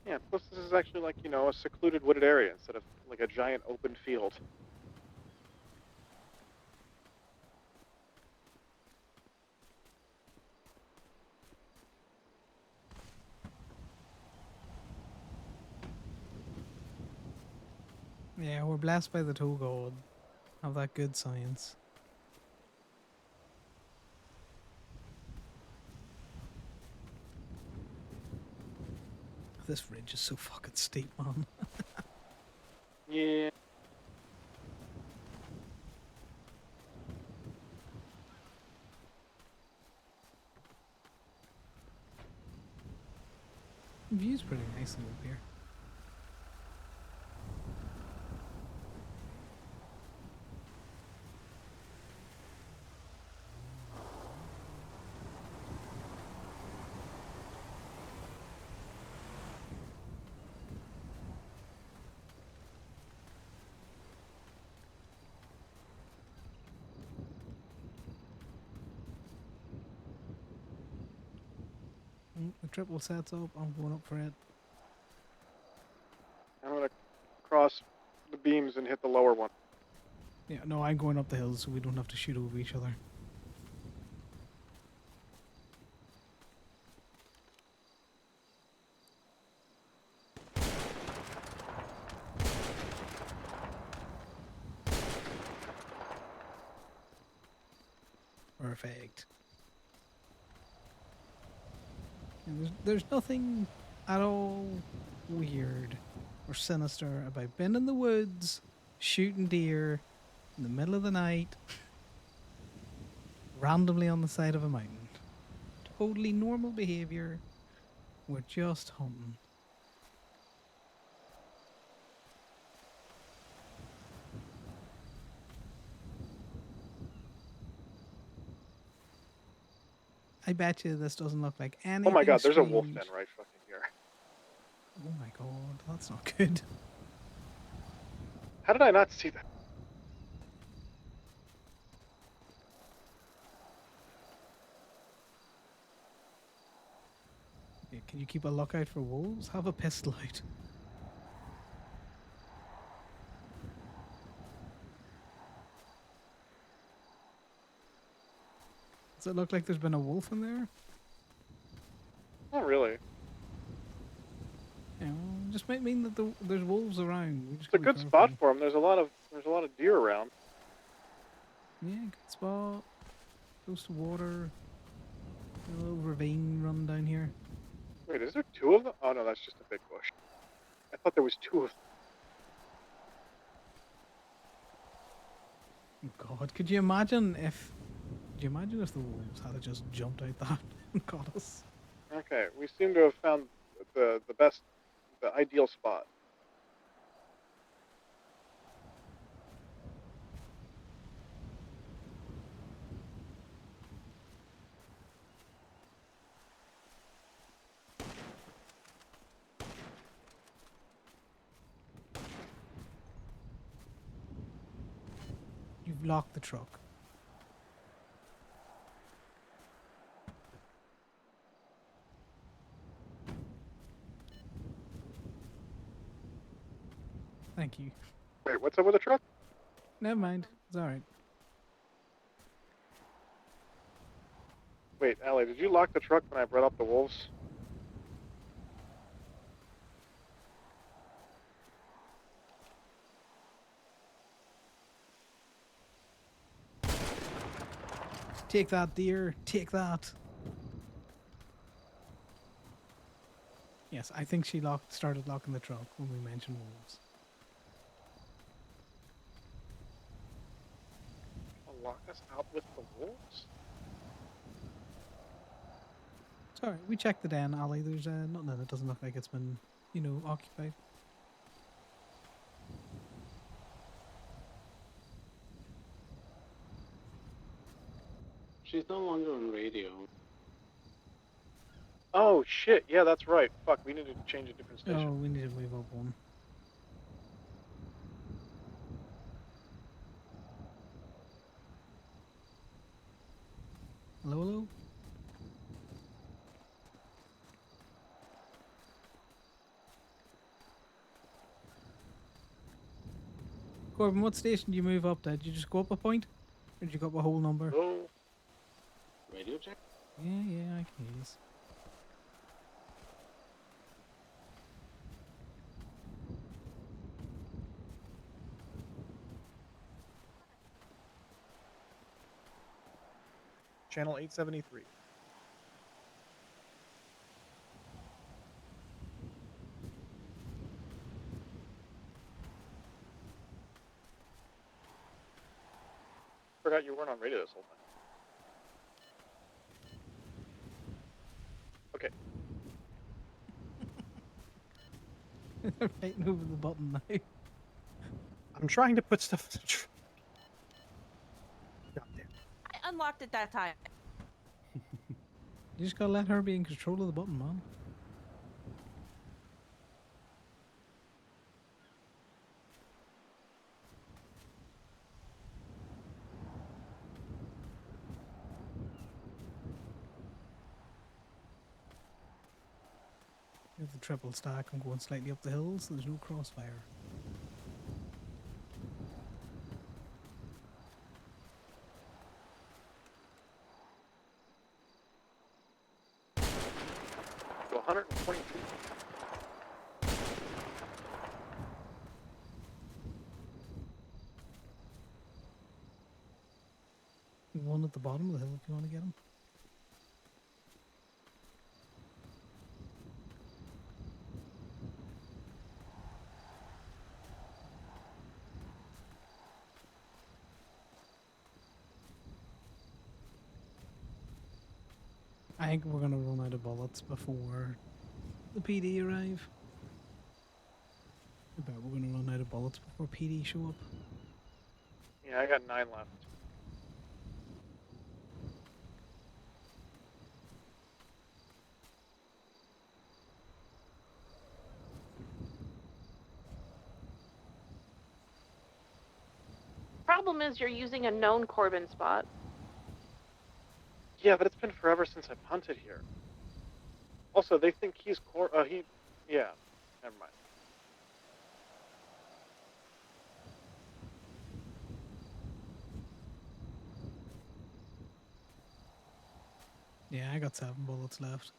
Yeah, plus this is actually like, you know, a secluded wooded area instead of like a giant open field. Yeah, we're blessed by the toe god. Have that good science. This ridge is so fucking steep, man. Yeah. View's pretty nice up here. The triple sets up. I'm going up for it. I'm gonna cross the beams and hit the lower one. Yeah, no, I'm going up the hills so we don't have to shoot over each other. Perfect. And there's nothing at all weird or sinister about being in the woods, shooting deer in the middle of the night, randomly on the side of a mountain. Totally normal behavior. We're just hunting. I bet you this doesn't look like anything. Oh my god, there's a wolf strange. den right fucking here. Oh my god, that's not good. How did I not see that? Yeah, can you keep a lookout for wolves? Have a pistol out. Does it look like there's been a wolf in there? Not really. Yeah, well, just might mean that there's wolves around. We just It's a gotta be good careful. spot for them. There's a lot of deer around. Yeah, good spot. Close to water. A little ravine run down here. Wait, is there two of them? Oh no, that's just a big bush. I thought there was two of them. Oh God, could you imagine if? Could you imagine if the wolves had just jumped out that and got us? Okay, we seem to have found the best, the ideal spot. You've locked the truck. Thank you. Wait, what's up with the truck? Never mind. It's alright. Wait, Allie, did you lock the truck when I brought up the wolves? Take that, deer. Take that. Yes, I think she started locking the truck when we mentioned wolves. I'll lock us out with the wolves? Sorry, we checked the den, Ali. There's nothing in it. Doesn't look like it's been, you know, occupied. She's no longer on radio. Oh shit! Yeah, that's right. Fuck, we need to change a different station. Oh, we need to move up one. Hello, hello? Corbin, what station do you move up to? Did you just go up a point? Or did you go up a whole number? Oh. Radio check? Yeah, I can hear this. Channel 873. Forgot you weren't on radio this whole time. Okay. They're fighting over the button now. I'm trying to put stuff. I unlocked it that time. You just gotta let her be in control of the button, man. You have the triple stack and going slightly up the hill, so there's no crossfire. To 120 feet. One at the bottom of the hill if you want to get him. I think we're gonna run out of bullets before the PD arrive. I bet we're gonna run out of bullets before PD show up. Yeah, I got 9 left. Problem is, you're using a known Corbin spot. Yeah, but it's been forever since I've hunted here. Also, they think he's yeah. Never mind. Yeah, I got 7 bullets left.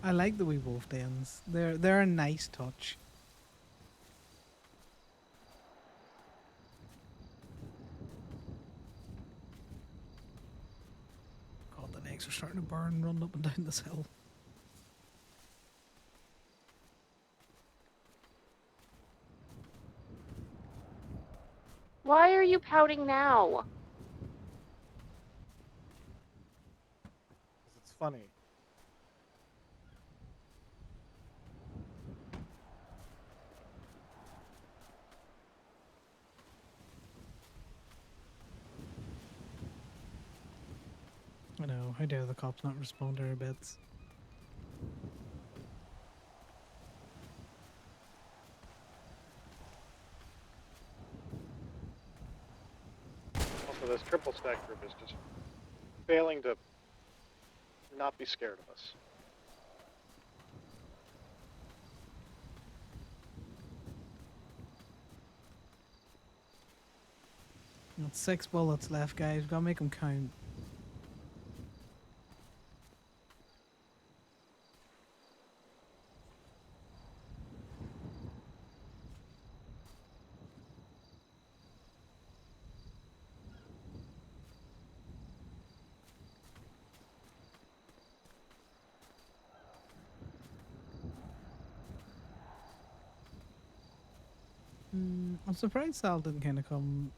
I like the wee wolf dens. They're a nice touch. God, the legs are starting to burn running up and down this hill. Why are you pouting now? It's funny. I know, how dare the cops not respond to our bits. Also, this triple stack group is just failing to not be scared of us. Got 6 bullets left, guys. Gotta make them count. I'm surprised Sal didn't kind of come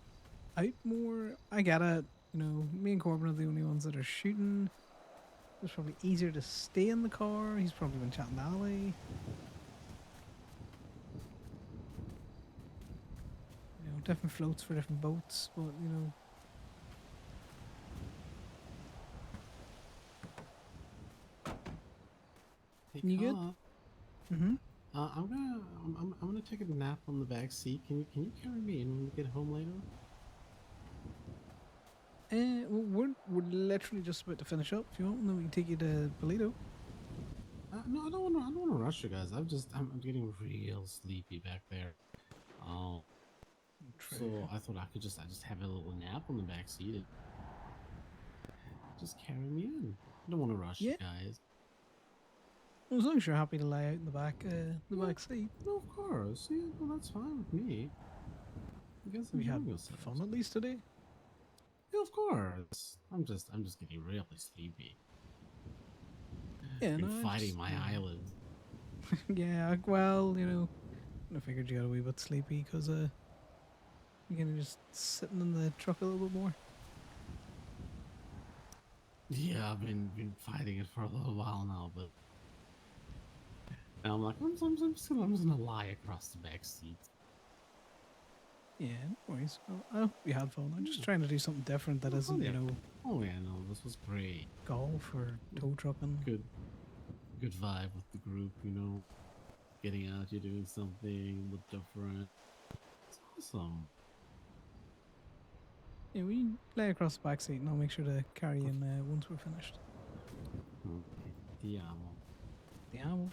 out more. I get it. You know, me and Corbin are the only ones that are shooting. It's probably easier to stay in the car. He's probably been chatting alley. different floats for different boats, but you know. Hey, You good? Carl, Mm-hmm. I'm gonna take a nap on the back seat. Can you carry me in when we get home later? Well, we're literally just about to finish up. If you want, then we can take you to Polito. No, I don't want to rush you guys. I'm getting real sleepy back there. Oh, so I thought I just have a little nap on the back seat and just carry me in. I don't want to rush you guys. Well, as long as you're happy to lie out in the back, back seat. No, of course. Yeah, no, that's fine with me. You guys Have you had enjoy yourselves. fun at least today? Yeah, of course. I'm just getting really sleepy. Yeah, Been no, fighting my eyelids. Yeah, well, you know, I figured you got a wee bit sleepy because you're gonna just sitting in the truck a little bit more. Yeah, I've been fighting it for a little while now, but and I'm like, I'm just gonna lie across the back seat. Yeah, no worries. Well, I hope you had fun. I'm just trying to do something different that isn't, you know, Oh yeah, no, this was great. golf or tow trucking. Good vibe with the group, you know. Getting out here doing something a little different. It's awesome. Yeah, we lay across the back seat and I'll make sure to carry in once we're finished. Okay. Ti amo. The animal.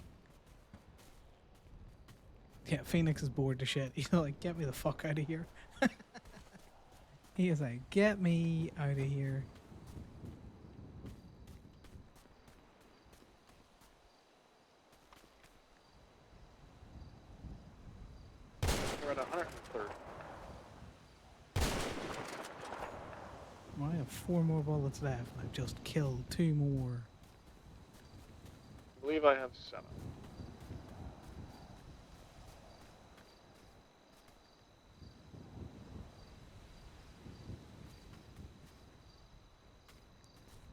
Yeah, Phoenix is bored to shit. He's like, get me the fuck out of here. He is like, get me out of here. We're at 103rd. Well, I have 4 more bullets left and I've just killed 2 more. I believe I have 7.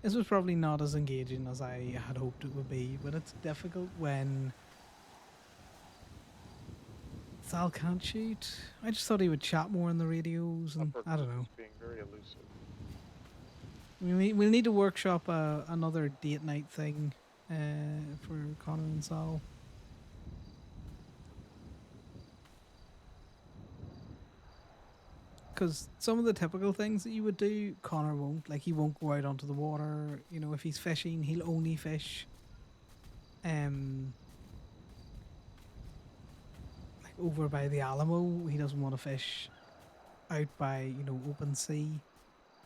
This was probably not as engaging as I had hoped it would be, but it's difficult when Sal can't shoot. I just thought he would chat more on the radios, and I don't know. Being very elusive. We'll need to workshop another date night thing for Conor and Sal. Because some of the typical things that you would do, Conor won't. Like, he won't go out onto the water. You know, if he's fishing, he'll only fish like over by the Alamo. He doesn't want to fish out by, you know, open sea.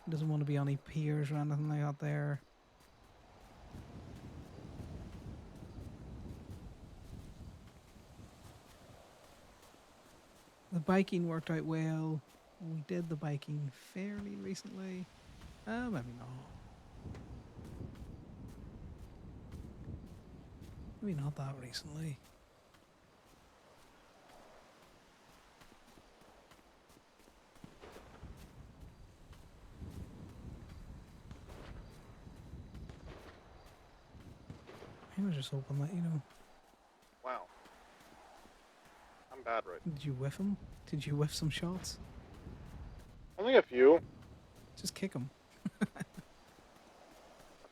He doesn't want to be on any piers or anything like that there. The biking worked out well. We did the biking fairly recently. Maybe not. Maybe not that recently. I was just hoping that, you know. Wow. I'm bad right now. Did you whiff him? Did you whiff some shots? Only a few. Just kick him. If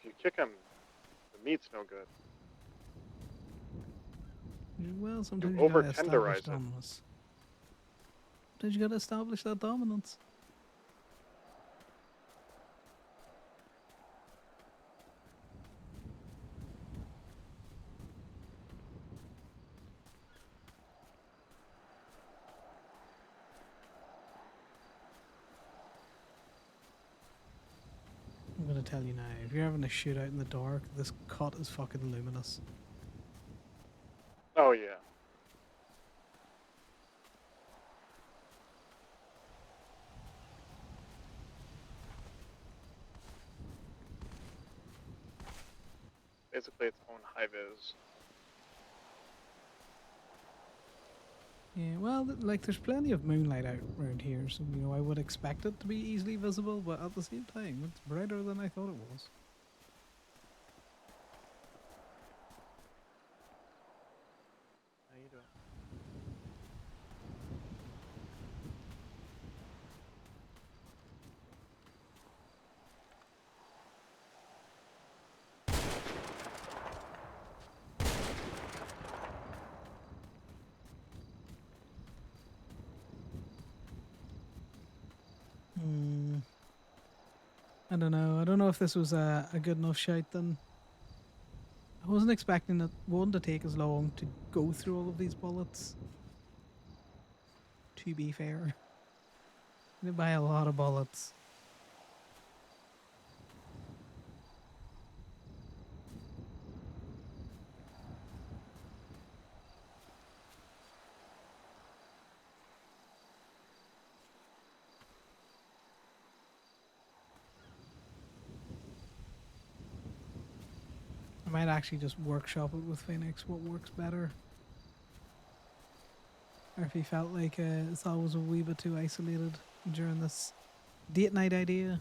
you kick him, the meat's no good. Well, sometimes You you gotta over-tenderize establish it. dominance. Sometimes you gotta establish that dominance. I'm gonna tell you now, if you're having a shootout in the dark, this cut is fucking luminous. Oh yeah. Basically its own high vis. Yeah, well, like, there's plenty of moonlight out around here, so, you know, I would expect it to be easily visible, but at the same time, it's brighter than I thought it was. How you doing? I don't know. I don't know if this was a good enough shout then. I wasn't expecting it one to take as long to go through all of these bullets. To be fair. They buy a lot of bullets. I might actually just workshop it with Phoenix, what works better. Or if he felt like Sal was a wee bit too isolated during this date night idea.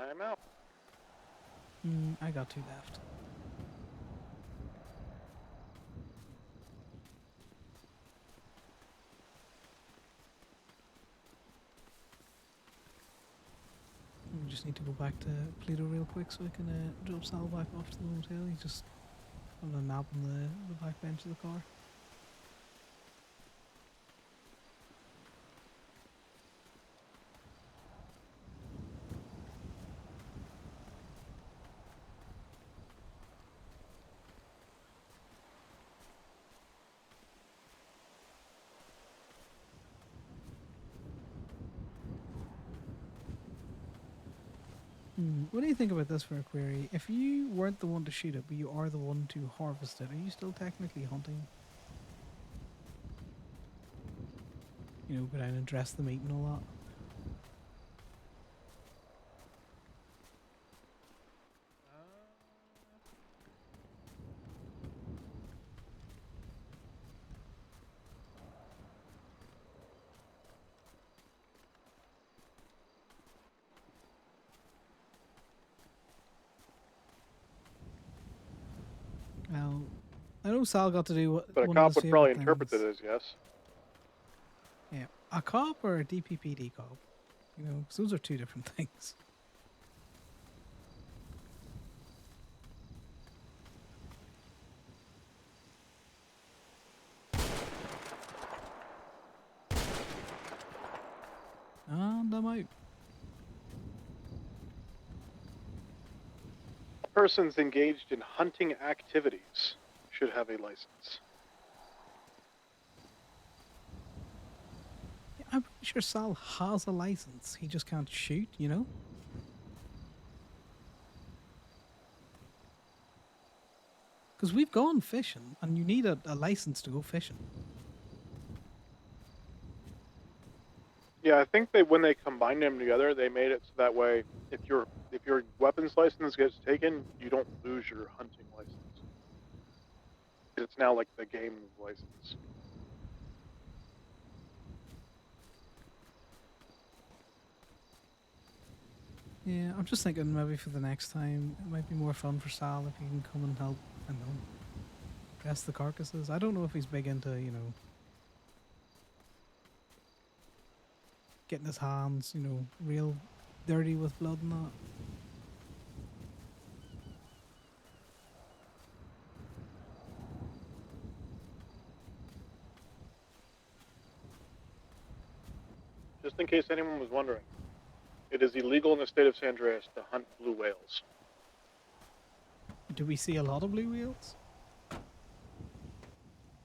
I'm out. I got 2 left. We just need to go back to Pluto real quick so I can drop Sal back off to the motel. He's just on a nap on the back bench of the car. What do you think about this for a query? If you weren't the one to shoot it, but you are the one to harvest it, are you still technically hunting? You know, go down and dress the meat and all that? Well, I know Sal got to do what. But a one of cop his would favorite probably things. interpret it as yes. Yeah, a cop or a DPPD cop? You know, 'cause those are 2 different things. And I'm out. Persons engaged in hunting activities should have a license. Yeah, I'm pretty sure Sal has a license. He just can't shoot, you know? Because we've gone fishing, and you need a license to go fishing. Yeah, I think when they combined them together, they made it so that way if your weapons license gets taken, you don't lose your hunting license. It's now like the game license. Yeah, I'm just thinking maybe for the next time, it might be more fun for Sal if he can come and help, I don't know, dress the carcasses. I don't know if he's big into, you know, getting his hands, you know, real dirty with blood and that. Just in case anyone was wondering, it is illegal in the state of San Andreas to hunt blue whales. Do we see a lot of blue whales?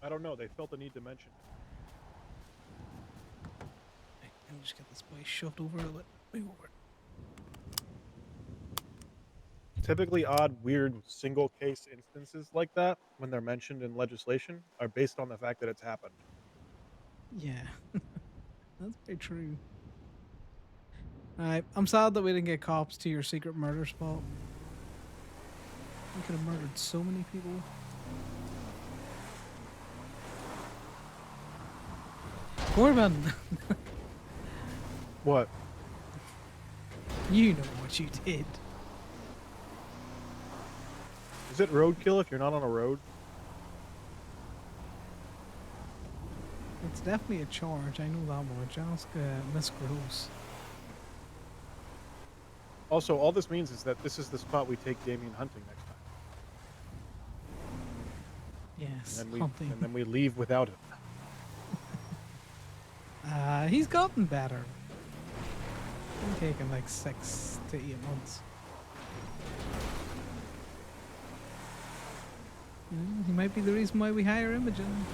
I don't know. They felt the need to mention it. Let me just get this boy shoved over a bit. Move over. Typically odd, weird, single case instances like that, when they're mentioned in legislation, are based on the fact that it's happened. Yeah, that's very true. Alright, I'm sad that we didn't get cops to your secret murder spot. We could have murdered so many people. Corbin! What? You know what you did. Is it roadkill if you're not on a road? It's definitely a charge. I know that much. Ask Miss Gross. Also, all this means is that this is the spot we take Damien hunting next time. Yes, And then we leave without him. He's gotten better. It's been taking like 6 to 8 months. He might be the reason why we hire Imogen.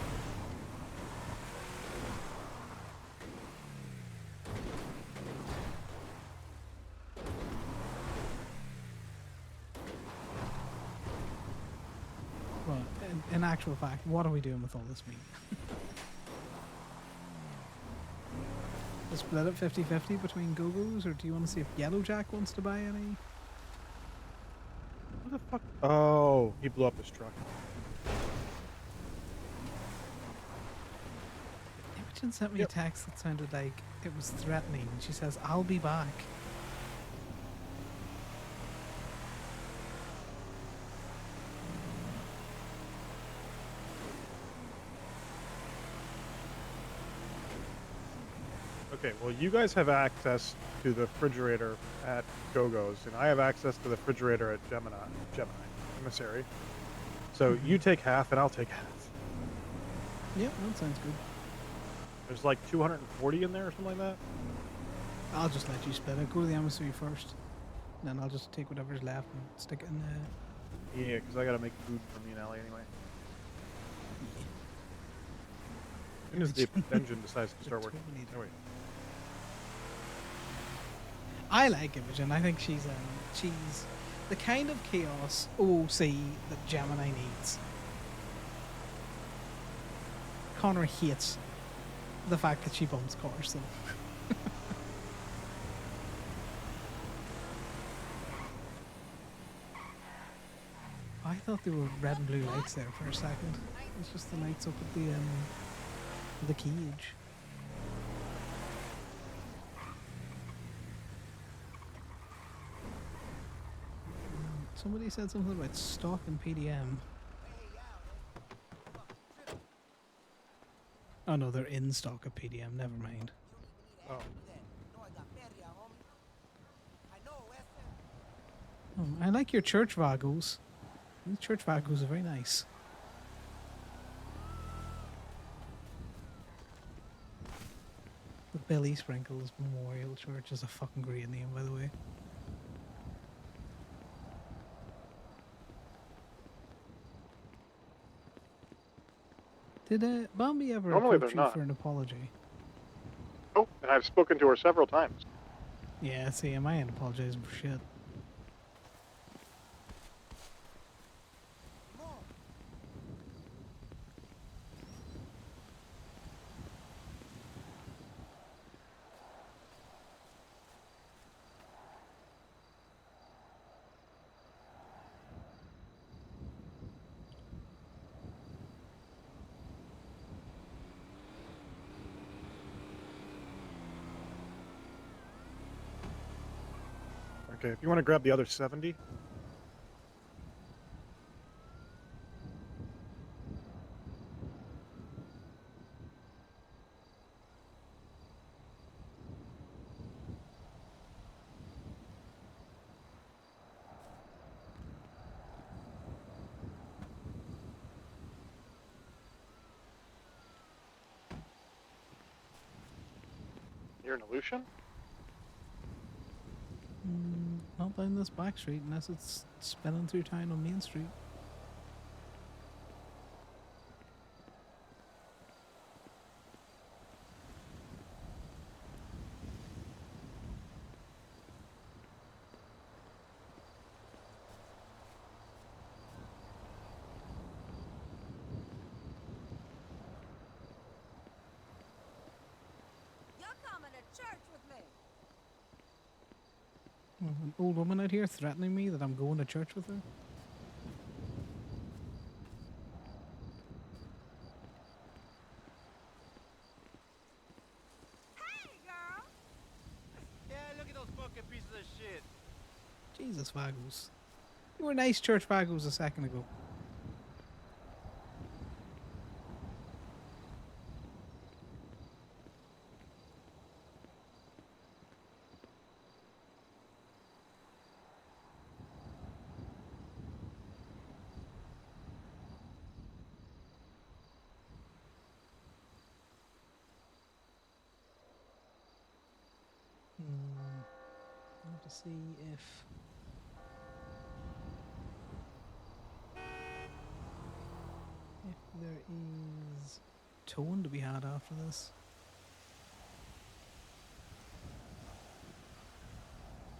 Well, in actual fact, what are we doing with all this meat? Split it 50-50 between Go-Go's, or do you want to see if Yellowjack wants to buy any? What the fuck? Oh, he blew up his truck. Imogen sent me a text that sounded like it was threatening. She says, "I'll be back." Okay, well, you guys have access to the refrigerator at Go-Go's, and I have access to the refrigerator at Gemini Emissary. So you take half, and I'll take half. Yep, that sounds good. There's like 240 in there or something like that. I'll just let you split it. Go to the emissary first. Then I'll just take whatever's left and stick it in the... Yeah, because I gotta make food for me and Ellie anyway. As soon as the engine decides to start working. Oh, wait. I like Imogen. I think she's the kind of chaos OOC that Gemini needs. Conor hates the fact that she bumps cars, though. I thought there were red and blue lights there for a second. It's just the lights up at the cage. Somebody said something about stock and PDM. Oh no, they're in stock at PDM. Never mind. Oh. Oh, I like your church vagos. These church vagos are very nice. The Billy Sprinkles Memorial Church is a fucking great name, by the way. Did Bombi ever Normally approach they're you not. for an apology? Oh, and I've spoken to her several times. Yeah, see, am I ain't apologizing for shit. Okay, if you want to grab the other 70. You're an Aleutian? Not down this back street unless it's spinning through town on Main Street. An old woman out here threatening me that I'm going to church with her. Yeah, look at those fucking pieces of shit. Jesus, Vagos. You were nice church Vagos a second ago. I have to see if there is tone to be had after this.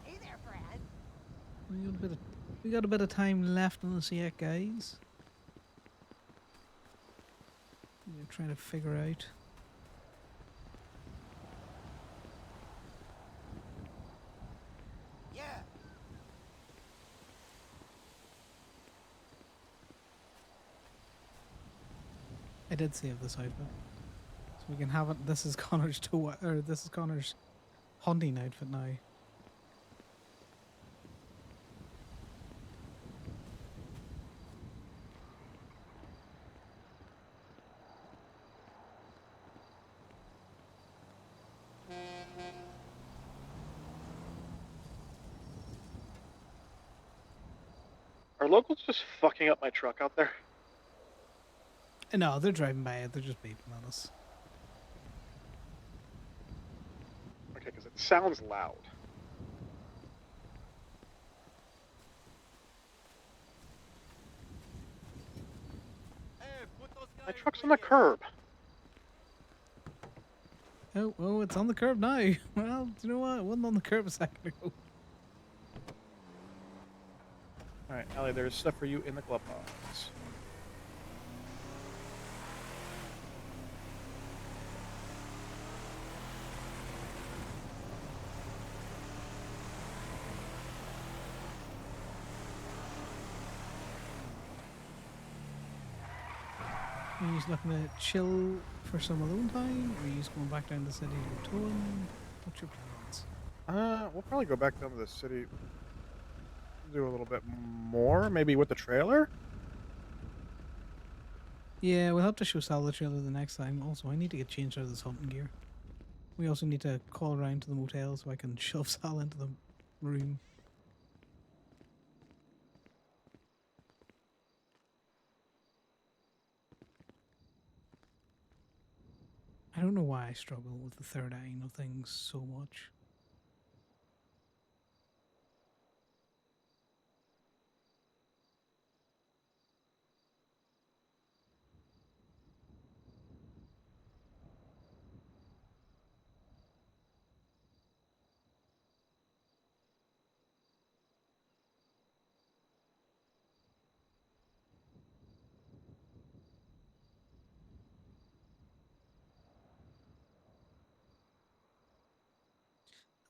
Hey there, Brad. We got a bit of time left on this yet, guys. We're trying to figure out. Yeah. I did save this outfit, so we can have it. This is Connor's this is Connor's hunting outfit now. Are locals just fucking up my truck out there? No, they're driving by it. They're just beeping at us. Okay, because it sounds loud. My truck's on the curb. Oh, it's on the curb now. Well, you know what? It wasn't on the curb a second ago. Alright, Allie, there's stuff for you in the glove box. Are you just looking to chill for some alone time? Or are you just going back down to the city to towing? What's your plans? We'll probably go back down to the city. Do a little bit more, maybe with the trailer? Yeah, we'll have to show Sal the trailer the next time. Also, I need to get changed out of this hunting gear. We also need to call around to the motel so I can shove Sal into the room. I don't know why I struggle with the third eye of things so much.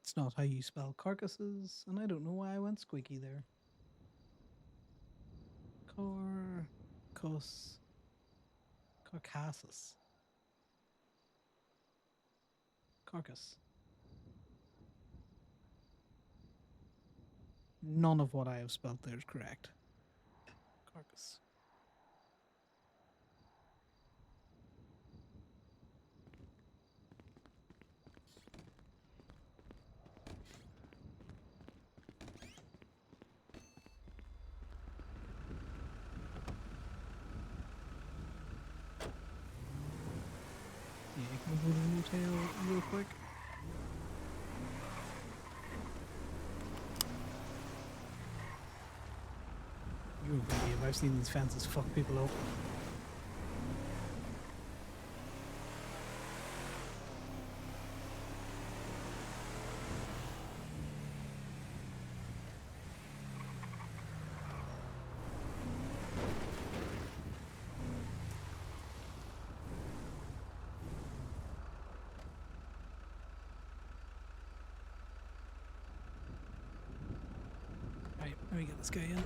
That's not how you spell carcasses, and I don't know why I went squeaky there. Carcassus. Carcass. None of what I have spelled there is correct. Carcass. Yeah, can we go to the motel real quick? You're a good idea. I've seen these fences fuck people up. Right, let me get this guy in.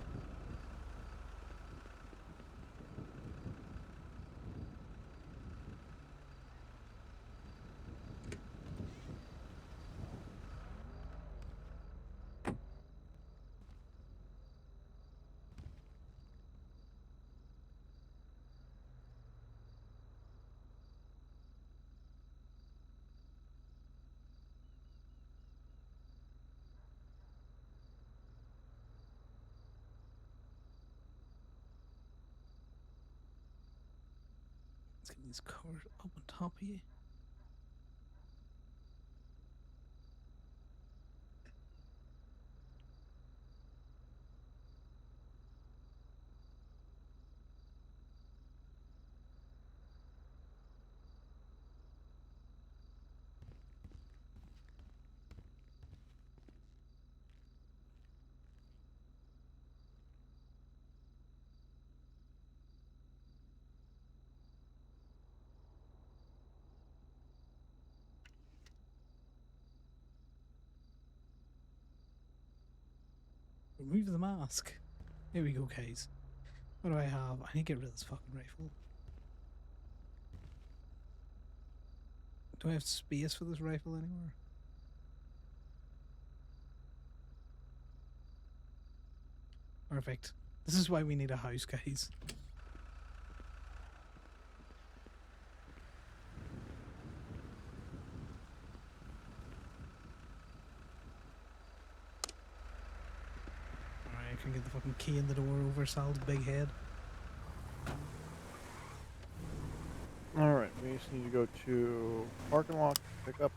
get these covers up on top of you. Remove the mask. Here we go, guys. What do I have? I need to get rid of this fucking rifle. Do I have space for this rifle anywhere? Perfect. This is why we need a house, guys. Alright, I can get the fucking key in the door over Sal's big head. Alright, we just need to go to parking lot, pick up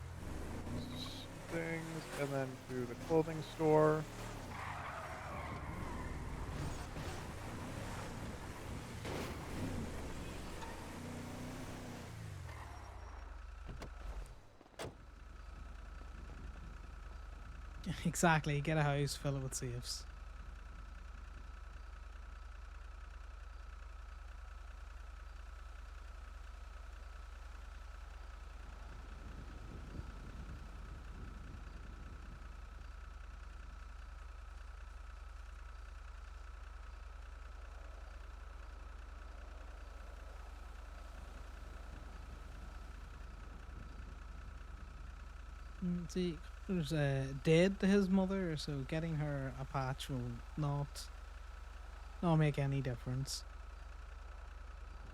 things, and then to the clothing store. Exactly, get a house, fill it with safes. See, there's dead to his mother, so getting her a patch will not make any difference.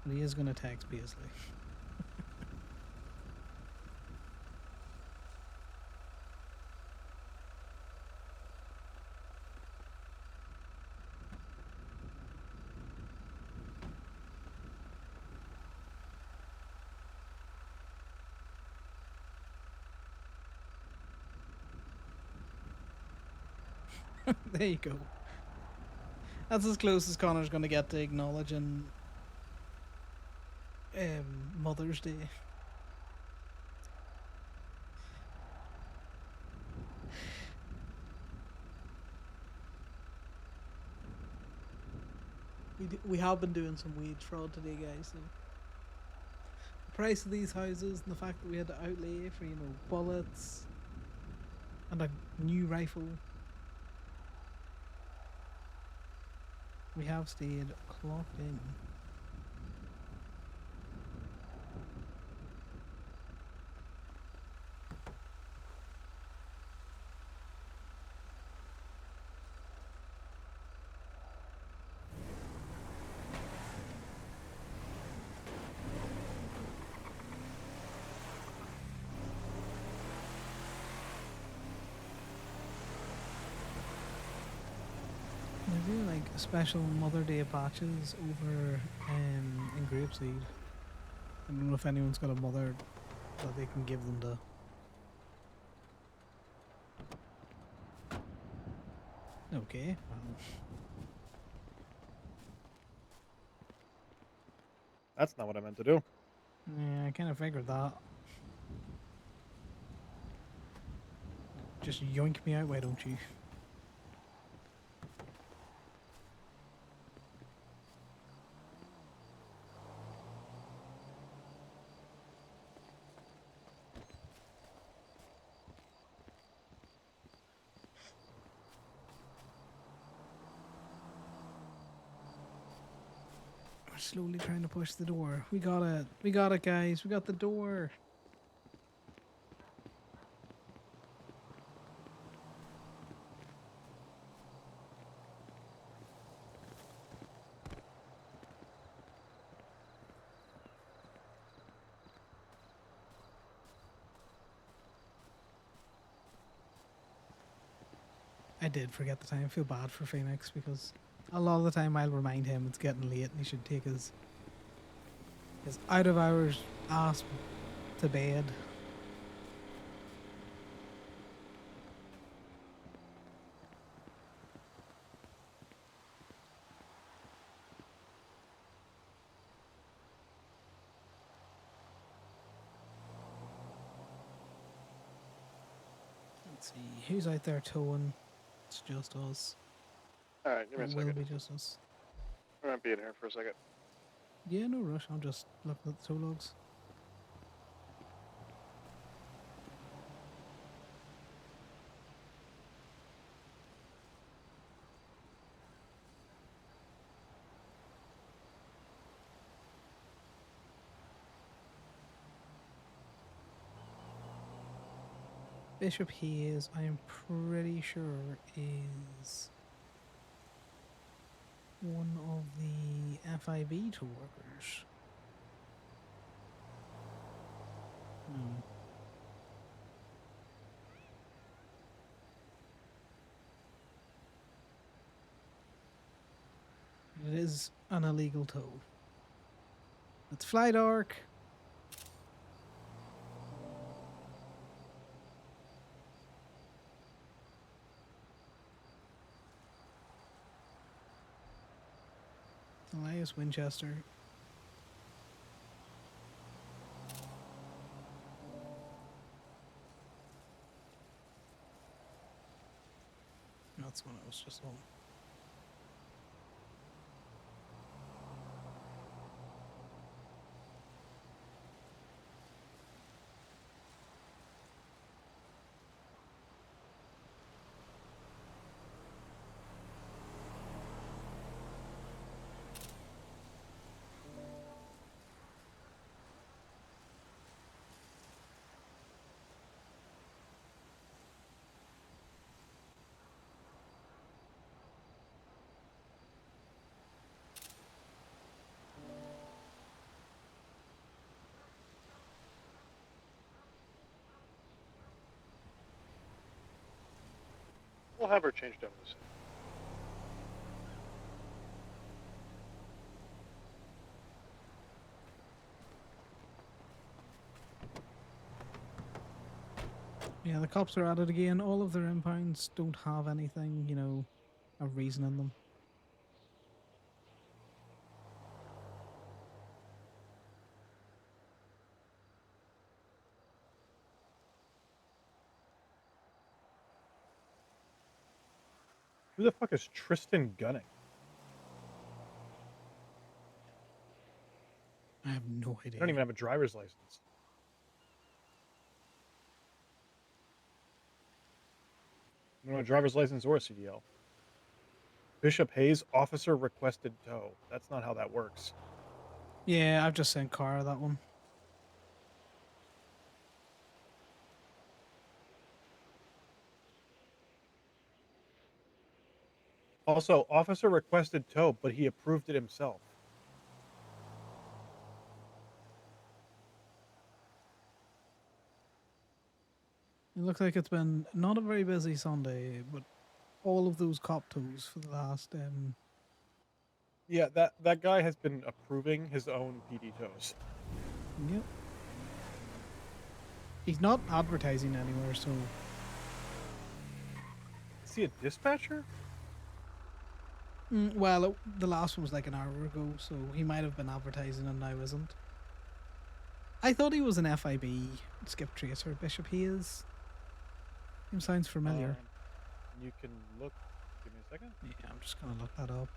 But he is gonna text Paisley. There you go. That's as close as Connor's gonna get to acknowledging Mother's Day. We have been doing some wage fraud today, guys. So the price of these houses and the fact that we had to outlay for, you know, bullets and a new rifle. We have stayed clocked in. They do like special Mother Day patches over in Grapeseed. I don't know if anyone's got a mother that they can give them to. Okay. That's not what I meant to do. Yeah, I kind of figured that. Just yoink me out, why don't you? We're slowly trying to push the door. We got it. We got it, guys. We got the door. I did forget the time. I feel bad for Phoenix because a lot of the time I'll remind him it's getting late and he should take his His out of hours ass to bed. Let's see, who's out there towing? It's just us. Alright, give me a It will second. be just us. I might be in here for a second. Yeah, no rush. I'm just looking at the tow logs. Bishop Hayes, I am pretty sure, is one of the FIB tow workers. No. It is an illegal tow. Let's fly, Dark. Elias Winchester. That's one I was just on. We'll have her changed over soon. Yeah, the cops are at it again. All of their impounds don't have anything, you know, a reason in them. Who the fuck is Tristan Gunning? I have no I idea. don't even have a driver's license. I don't have a driver's license or a CDL. Bishop Hayes, officer requested tow. That's not how that works. Yeah, I've just sent Cara that one. Also, officer requested tow, but he approved it himself. It looks like it's been not a very busy Sunday, but all of those cop tows for the last Yeah, that guy has been approving his own PD tows. Yep. He's not advertising anywhere, so Is he a dispatcher? well, the last one was like an hour ago, so he might have been advertising and now isn't. I thought he was an FIB skip tracer. Bishop Hayes. Name sounds familiar. You can look. Give me a second. Yeah, I'm just gonna look that up.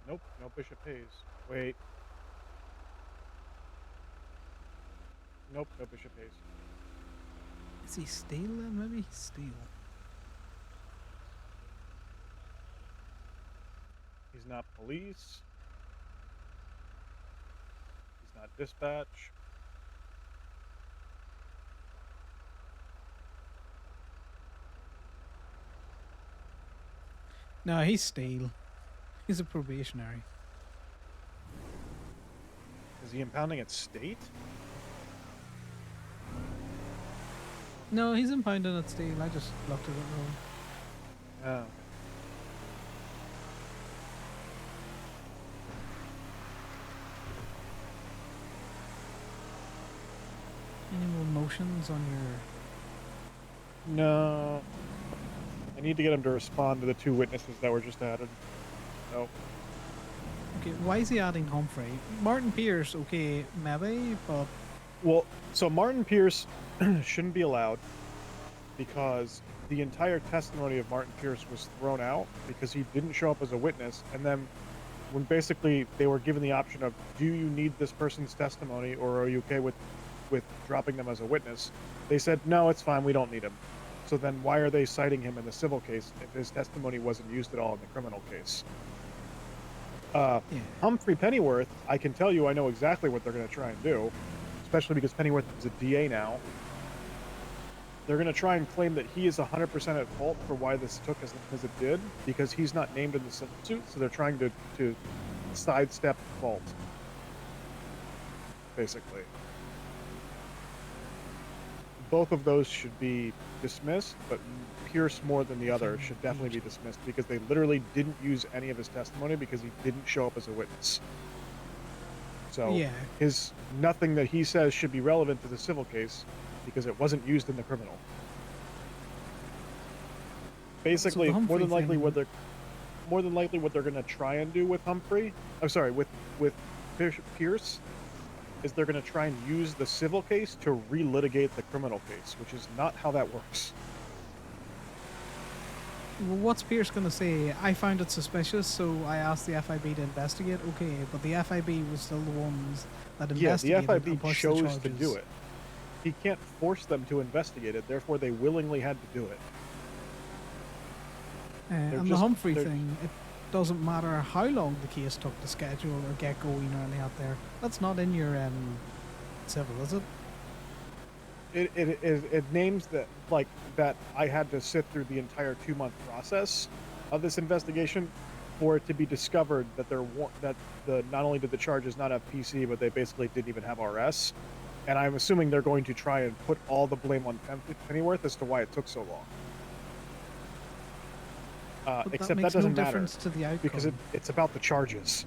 Nope, no Bishop Hayes. Wait. Nope, no Bishop Hayes. Is he steel then? Maybe he's steel. He's not police. He's not dispatch. No, he's steel. He's a probationary. Is he impounding at state? No, he's impounding it still. I just looked at it wrong. Oh. Any more motions on your... No. I need to get him to respond to the 2 witnesses that were just added. No. Okay, why is he adding Humphrey? Martin Pierce, okay, maybe, but... Well, so Martin Pierce shouldn't be allowed because the entire testimony of Martin Pierce was thrown out because he didn't show up as a witness, and then when basically they were given the option of, do you need this person's testimony or are you okay with dropping them as a witness, they said, no, it's fine, we don't need him. So then why are they citing him in the civil case if his testimony wasn't used at all in the criminal case? Humphrey Pennyworth, I can tell you I know exactly what they're going to try and do, especially because Pennyworth is a DA now. They're going to try and claim that he is 100% at fault for why this took as long as it did, because he's not named in the civil suit, so they're trying to sidestep fault, basically. Both of those should be dismissed, but Pierce more than the other should definitely be dismissed because they literally didn't use any of his testimony because he didn't show up as a witness. So Yeah. his nothing that he says should be relevant to the civil case because it wasn't used in the criminal. Basically, Humphrey more than likely thing- what they're going to try and do with Humphrey, I'm sorry, with Pierce, is they're going to try and use the civil case to relitigate the criminal case, which is not how that works. Well, what's Pierce going to say? I found it suspicious, so I asked the FIB to investigate. Okay, but the FIB was still the ones that Yeah, the investigated and FIB pushed the chose charges. to do it. He can't force them to investigate it, therefore they willingly had to do it. And the Humphrey thing, it doesn't matter how long the case took to schedule or get going or anything out there. That's not in your civil, is it? It names that like that I had to sit through the entire 2-month process of this investigation for it to be discovered that not only did the charges not have PC, but they basically didn't even have RS. And I'm assuming they're going to try and put all the blame on Pennyworth as to why it took so long. But Except makes that doesn't no matter difference to the outcome. because it's about the charges.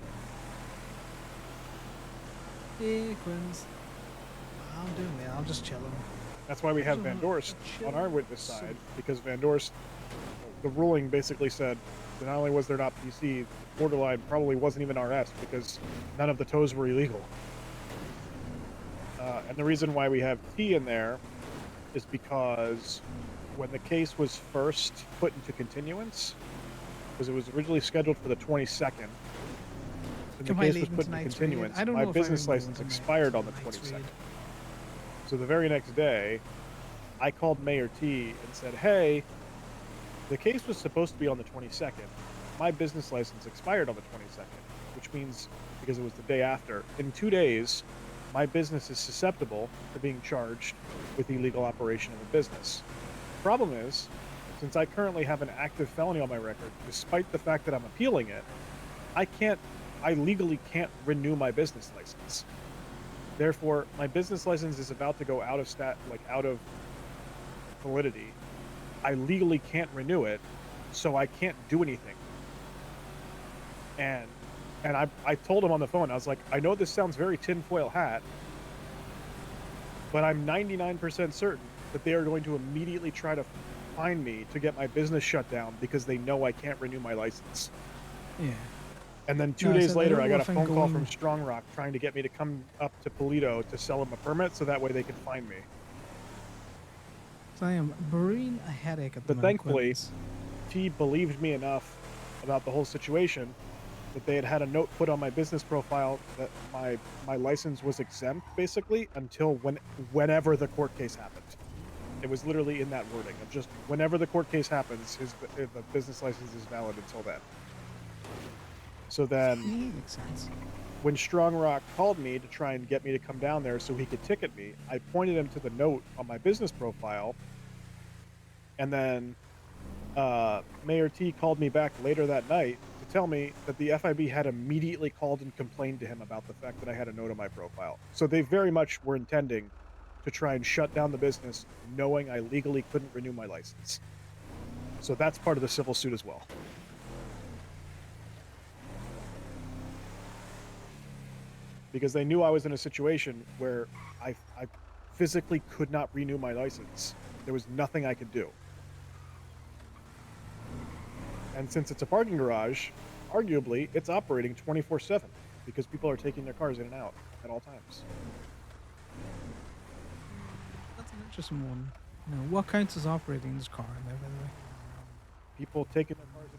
Hey, Quinns. I'm doing well. I'm just chilling. That's why we have Van Dorst on our witness side, because Van Dorst, the ruling basically said that not only was there not PC, borderline probably wasn't even RS because none of the tows were illegal. And the reason why we have T in there is because when the case was first put into continuance, because it was originally scheduled for the 22nd, and the Am I case was leaving put into tonight's continuance, raid? I don't my know if I business remember license when expired on the tonight's 22nd. raid. So the very next day, I called Mayor T and said, hey, the case was supposed to be on the 22nd. My business license expired on the 22nd, which means, because it was the day after, in 2 days, my business is susceptible to being charged with illegal operation of a business. The problem is, since I currently have an active felony on my record, despite the fact that I'm appealing it, I legally can't renew my business license. Therefore, my business license is about to go out of validity. I legally can't renew it, so I can't do anything. And I told him on the phone, I was like, I know this sounds very tinfoil hat, but I'm 99% certain that they are going to immediately try to find me to get my business shut down because they know I can't renew my license. Yeah. And then 2 No, days so later, don't I know got a if I'm phone call from going- Strong Rock trying to get me to come up to Polito to sell them a permit so that way they can find me. So I am brewing a headache at the But moment, thankfully, Quinns. T believed me enough about the whole situation that they had a note put on my business profile that my license was exempt, basically, until whenever the court case happened. It was literally in that wording of just whenever the court case happens, the business license is valid until then. So then, Makes sense. when Strong Rock called me to try and get me to come down there so he could ticket me, I pointed him to the note on my business profile, and then Mayor T called me back later that night to tell me that the FIB had immediately called and complained to him about the fact that I had a note on my profile. So they very much were intending to try and shut down the business, knowing I legally couldn't renew my license. So that's part of the civil suit as well. Because they knew I was in a situation where I physically could not renew my license. There was nothing I could do. And since it's a parking garage, arguably, it's operating 24/7 because people are taking their cars in and out at all times. That's an interesting one. You know, what counts as operating this car in there, by the way? People taking their cars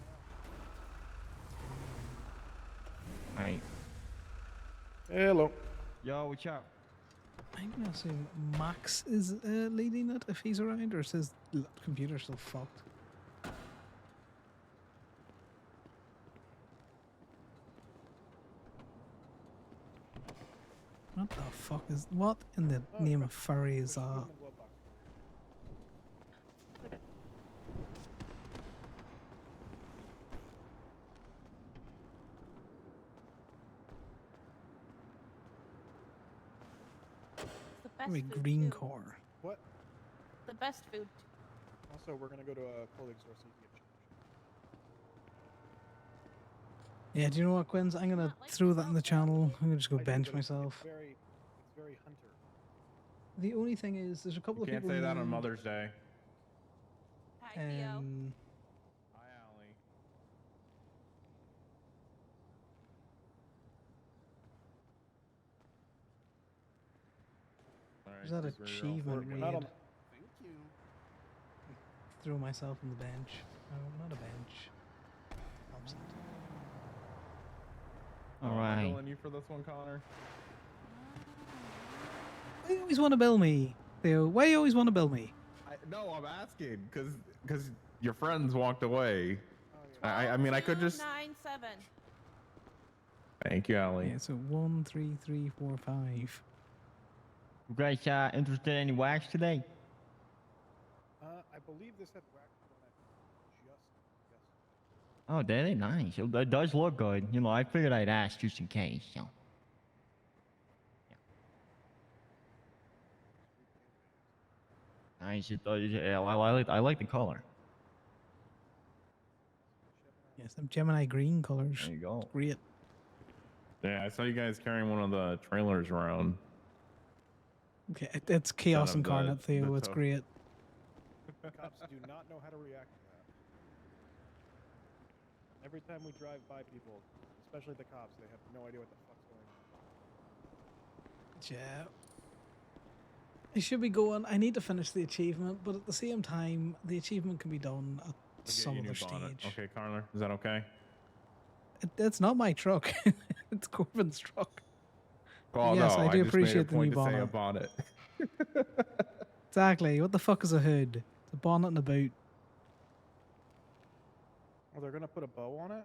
in and out. Hey. Hello. Yo, what's up? I'm gonna assume Max is leading it if he's around, or is his computer still fucked? What the fuck is... What in the name of furry is that? The best Probably food green too. core. What? The best food. Also, we're gonna go to a clothing store so you can get Yeah, do you know what, Quinns? I'm gonna throw that in the channel. I'm gonna just go bench myself. it's very hunter. The only thing is, there's a couple You of can't people say that on named, Mother's Day. Hi, Theo. Hi, Allie. There's that achievement We're not on. raid. Thank you. Throw myself on the bench. No, not a bench. Opposite. All I'm right. billing you for this one, Connor. Why you always want to bill me, Theo? Why you always want to bill me? No, I'm asking because your friends walked away. I mean, I could just. 297. Thank you, Allie. Yeah, so 1, 3, 3, 4, 5. You guys interested in any wax today? I believe this had wax on it just yesterday. Oh, did it? Nice. It does look good. You know, I figured I'd ask just in case. So. Nice. It does. Yeah, I like the color. Yes, them Gemini green colors. There you go. Great. Yeah, I saw you guys carrying one of the trailers around. Okay, it's chaos Instead of incarnate, the Theo. It's tow. great. Cops do not know how to react to that. Every time we drive by people, especially the cops, they have no idea what the fuck's going on. Yeah. I should be going. I need to finish the achievement, but at the same time, the achievement can be done at some other stage. Okay, Connor, is that okay? It's not my truck. It's Corbin's truck. Well, Yes, no, I do just made a appreciate the new point to say bonnet. about it. Exactly. What the fuck is a hood? It's a bonnet and a boot. Oh, they're gonna put a bow on it?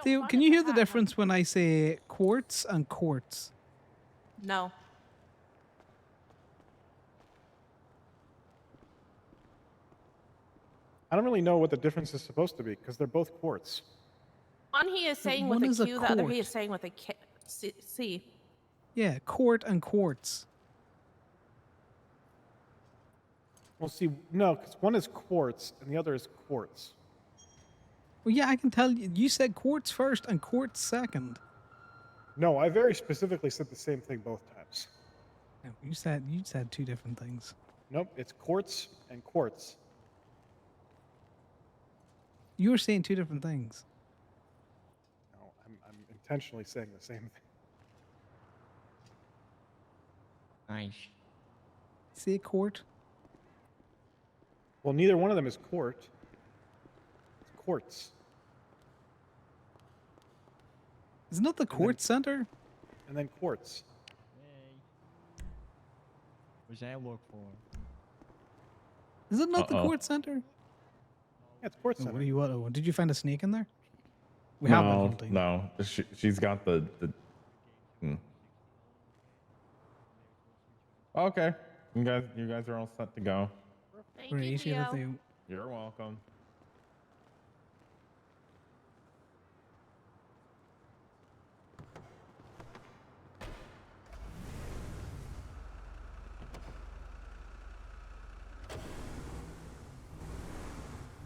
Theo, can you hear the difference when I say quartz and quartz? No. I don't really know what the difference is supposed to be because they're both quartz. One he is saying one with is a a Q, the other he quart. is saying with a K. C. Yeah, quart and quartz. Well, see, no, because one is quartz and the other is quartz. Well, yeah, I can tell you. You said quartz first and quartz second. No, I very specifically said the same thing both times. No, you said two different things. Nope, it's quartz and quartz. You were saying two different things. No, I'm intentionally saying the same thing. Nice. Say quart. Well, neither one of them is quart. It's quartz. Isn't it the quartz center? And then quartz. What's that look for? Is it not the Uh-oh. quartz center? Yeah, it's quartz Oh, center. what do you want? Did you find a snake in there? We have been hunting. No, she's got the. Okay, you guys are all set to go. Thank Great, you, yeah, Theo. Theo. You're welcome.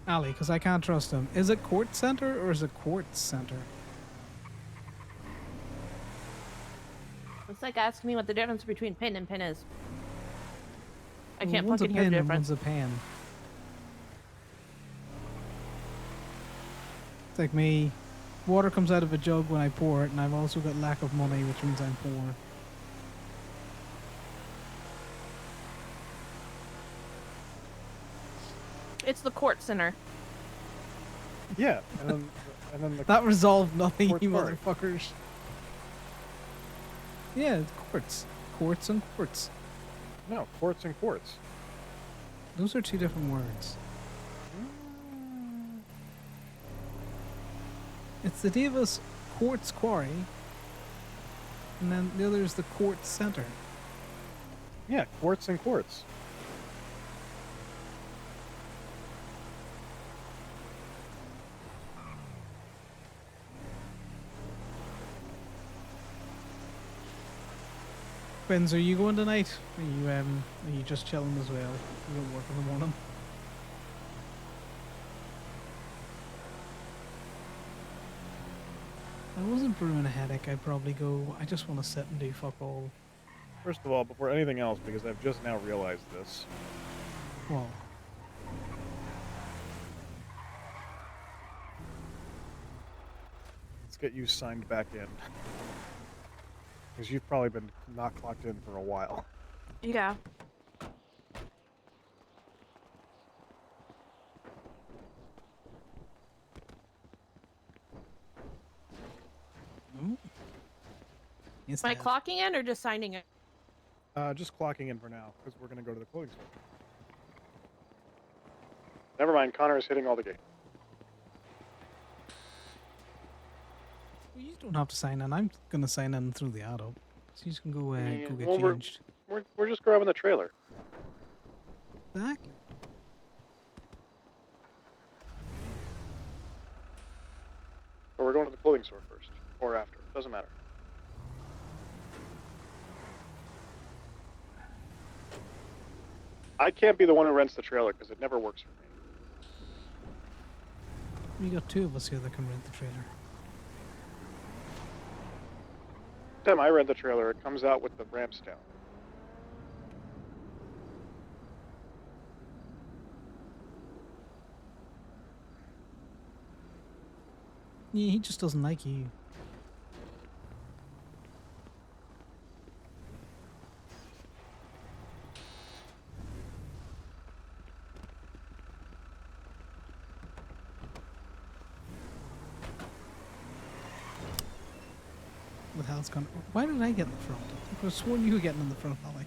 Ali, because I can't trust him. Is it Court Center or is it Quartz Center? It's like asking me what the difference between pin and pin is. I Well, can't one's a fucking hear pin the and difference. one's a pen. It's like me. Water comes out of a jug when I pour it, and I've also got lack of money, which means I'm poor. It's the court center. Yeah, and then the That resolved nothing, Quartz you Quarry. motherfuckers. Yeah, it's quartz. Quartz and quartz. No, quartz and quartz. Those are two different words. It's the Davis Quartz Quarry, and then the other is the Quartz Center. Yeah, quartz and quartz. Benz, are you going tonight? Are you just chilling as well? You don't work in the morning. If I wasn't brewing a headache, I'd probably go. I just want to sit and do fuck all. First of all, before anything else, because I've just now realized this. Well, Let's get you signed back in. Because you've probably been not clocked in for a while. Yeah. yes, Am I clocking in or just signing it? Just clocking in for now, because we're going to go to the clothing store. Never mind, Connor is hitting all the gates. well, you don't have to sign in. I'm gonna sign in through the auto, so you can go go get well, changed. We're just grabbing the trailer. Exactly. Or we're going to the clothing store first, or after. Doesn't matter. I can't be the one who rents the trailer because it never works for me. We got two of us here that can rent the trailer. Time I rent the trailer, it comes out with the ramps down. Yeah, he just doesn't like you. What the hell's going on? Why did I get in the front? I could have sworn you were getting in the front, Ollie.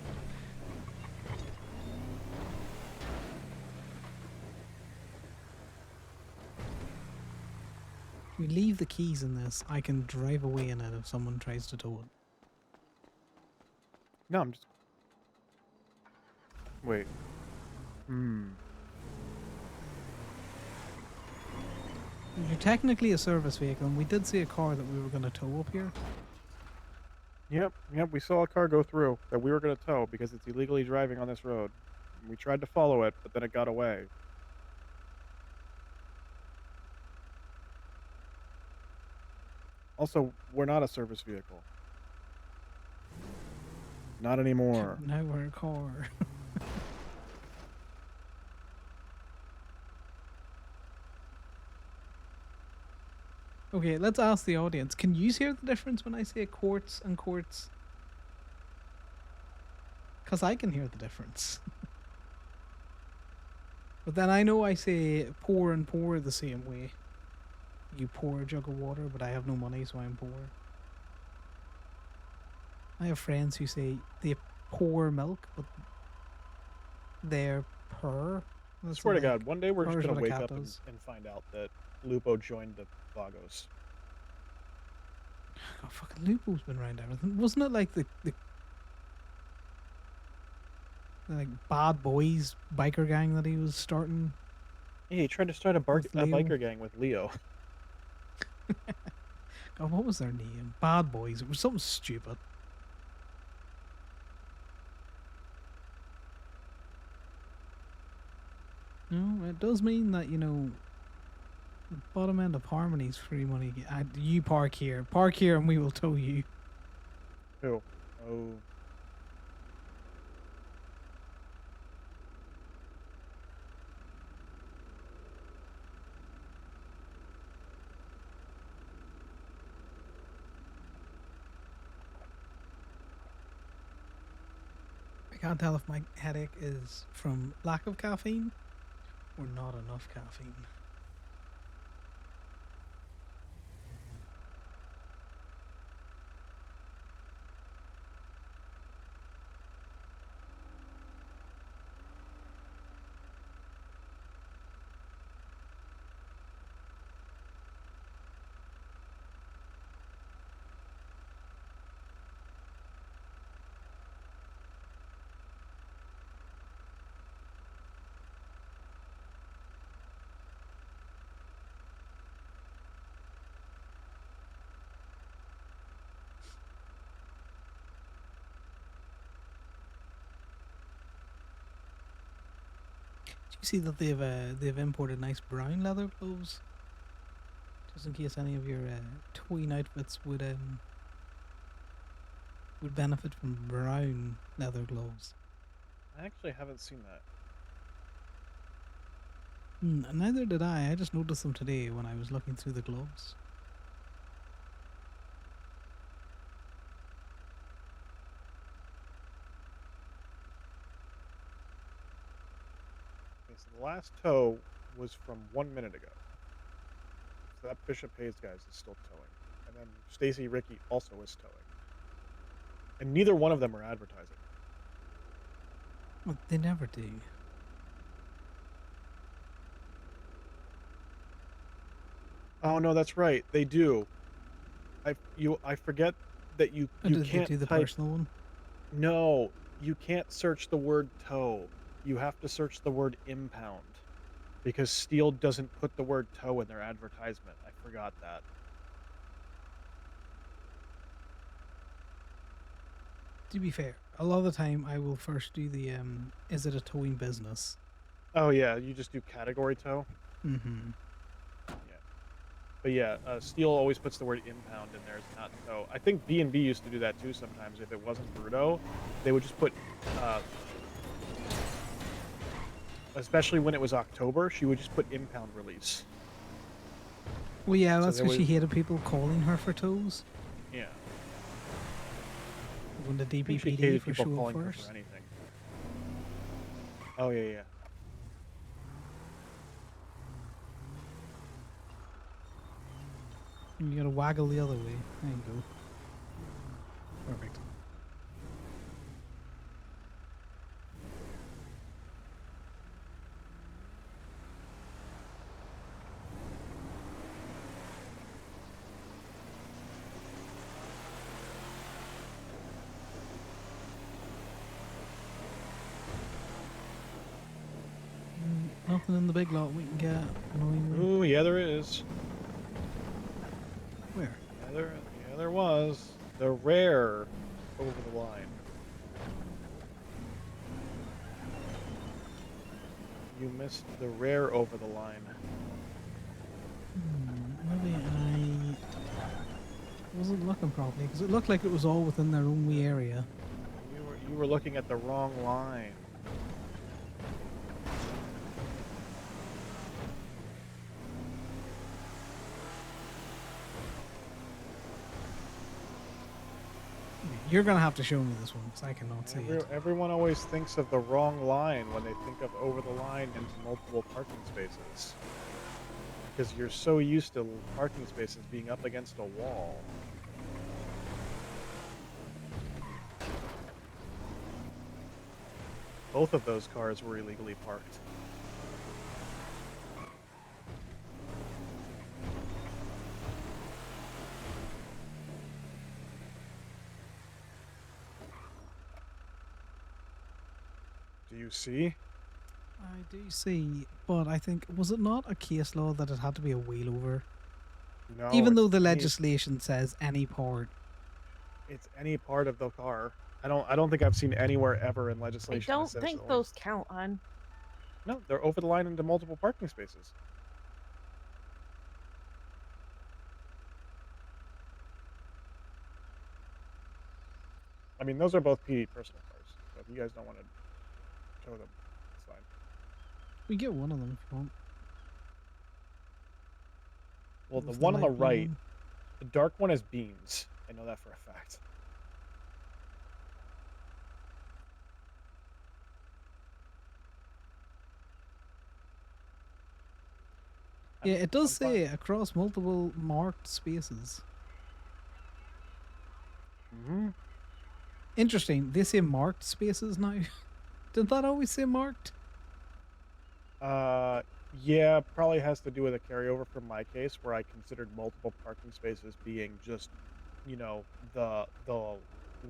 If we leave the keys in this, I can drive away in it if someone tries to tow it. No, I'm just... Wait. You're technically a service vehicle, and we did see a car that we were going to tow up here. Yep, we saw a car go through that we were going to tow because it's illegally driving on this road. We tried to follow it, but then it got away. Also, we're not a service vehicle. Not anymore. Now we're a car. Okay, let's ask the audience. Can you hear the difference when I say quartz and quartz? Because I can hear the difference. But then I know I say pour and pour the same way. You pour a jug of water, but I have no money, so I'm poor. I have friends who say they pour milk, but they're purr. I swear to God, one day we're just purr's going to what a wake cat up and does. find out that Lupo joined the Vagos. God, fucking Lupo's been around everything. Wasn't it like the like bad boys biker gang that he was starting? Yeah, he tried to start a with Leo? biker gang with Leo. God, what was their name? Bad boys. It was something stupid. No, it does mean that, you know, the bottom end of Harmony's free money. You park here. Park here and we will tow you. Who? Oh. I can't tell if my headache is from lack of caffeine or not enough caffeine. Do you see that they've imported nice brown leather gloves? Just in case any of your tween outfits would benefit from brown leather gloves. I actually haven't seen that. Neither did I. I just noticed them today when I was looking through the gloves. Okay, so the last tow was from 1 minute ago. So that Bishop Hayes guys is still towing. And then Stacy Ricky also is towing. And neither one of them are advertising. Well, they never do. Oh no, that's right. They do. I forget that you Did can't they do the type. personal one? No, you can't search the word tow. You have to search the word impound. Because Steel doesn't put the word tow in their advertisement. I forgot that. To be fair, a lot of the time I will first do the is it a towing business? Oh yeah, you just do category tow. Mm-hmm. Yeah. But yeah, Steel always puts the word impound in there as not tow. I think B&B used to do that too sometimes. If it wasn't Bruto, they would just put, especially when it was October, she would just put impound release. Well, yeah, So that's there because she was- hated people calling her for tows. Yeah. When the I think she DPPD hated for people show up calling her first. for anything. Oh yeah, yeah. You gotta waggle the other way. There you go. Perfect. Nothing in the big lot we can get. Annoyingly. Ooh, yeah, there is. Where? Yeah, there was. The rare over the line. You missed the rare over the line. Maybe I wasn't looking properly because it looked like it was all within their own wee area. You were looking at the wrong line. You're gonna have to show me this one because I cannot see it. Everyone always thinks of the wrong line when they think of over the line into multiple parking spaces. Because you're so used to parking spaces being up against a wall. Both of those cars were illegally parked. Do you see? I do see, but I think was it not a case law that it had to be a wheelover? No. Even though it's the any- legislation says any part. It's any part of the car. I don't think I've seen anywhere ever in I legislation that don't says think it those count, hon. No, they're over the line into multiple parking spaces. I mean, those are both PD personal cars. So if you guys don't want to tow them, it's fine. We get one of them if you want. Well, the What's one on the light blue right, one? the dark one has beams. I know that for a fact. Yeah, it does I'm fine. say across multiple marked spaces. Mm-hmm. Interesting. They say marked spaces now. Did that always say marked? Yeah, probably has to do with a carryover from my case where I considered multiple parking spaces being just, you know, the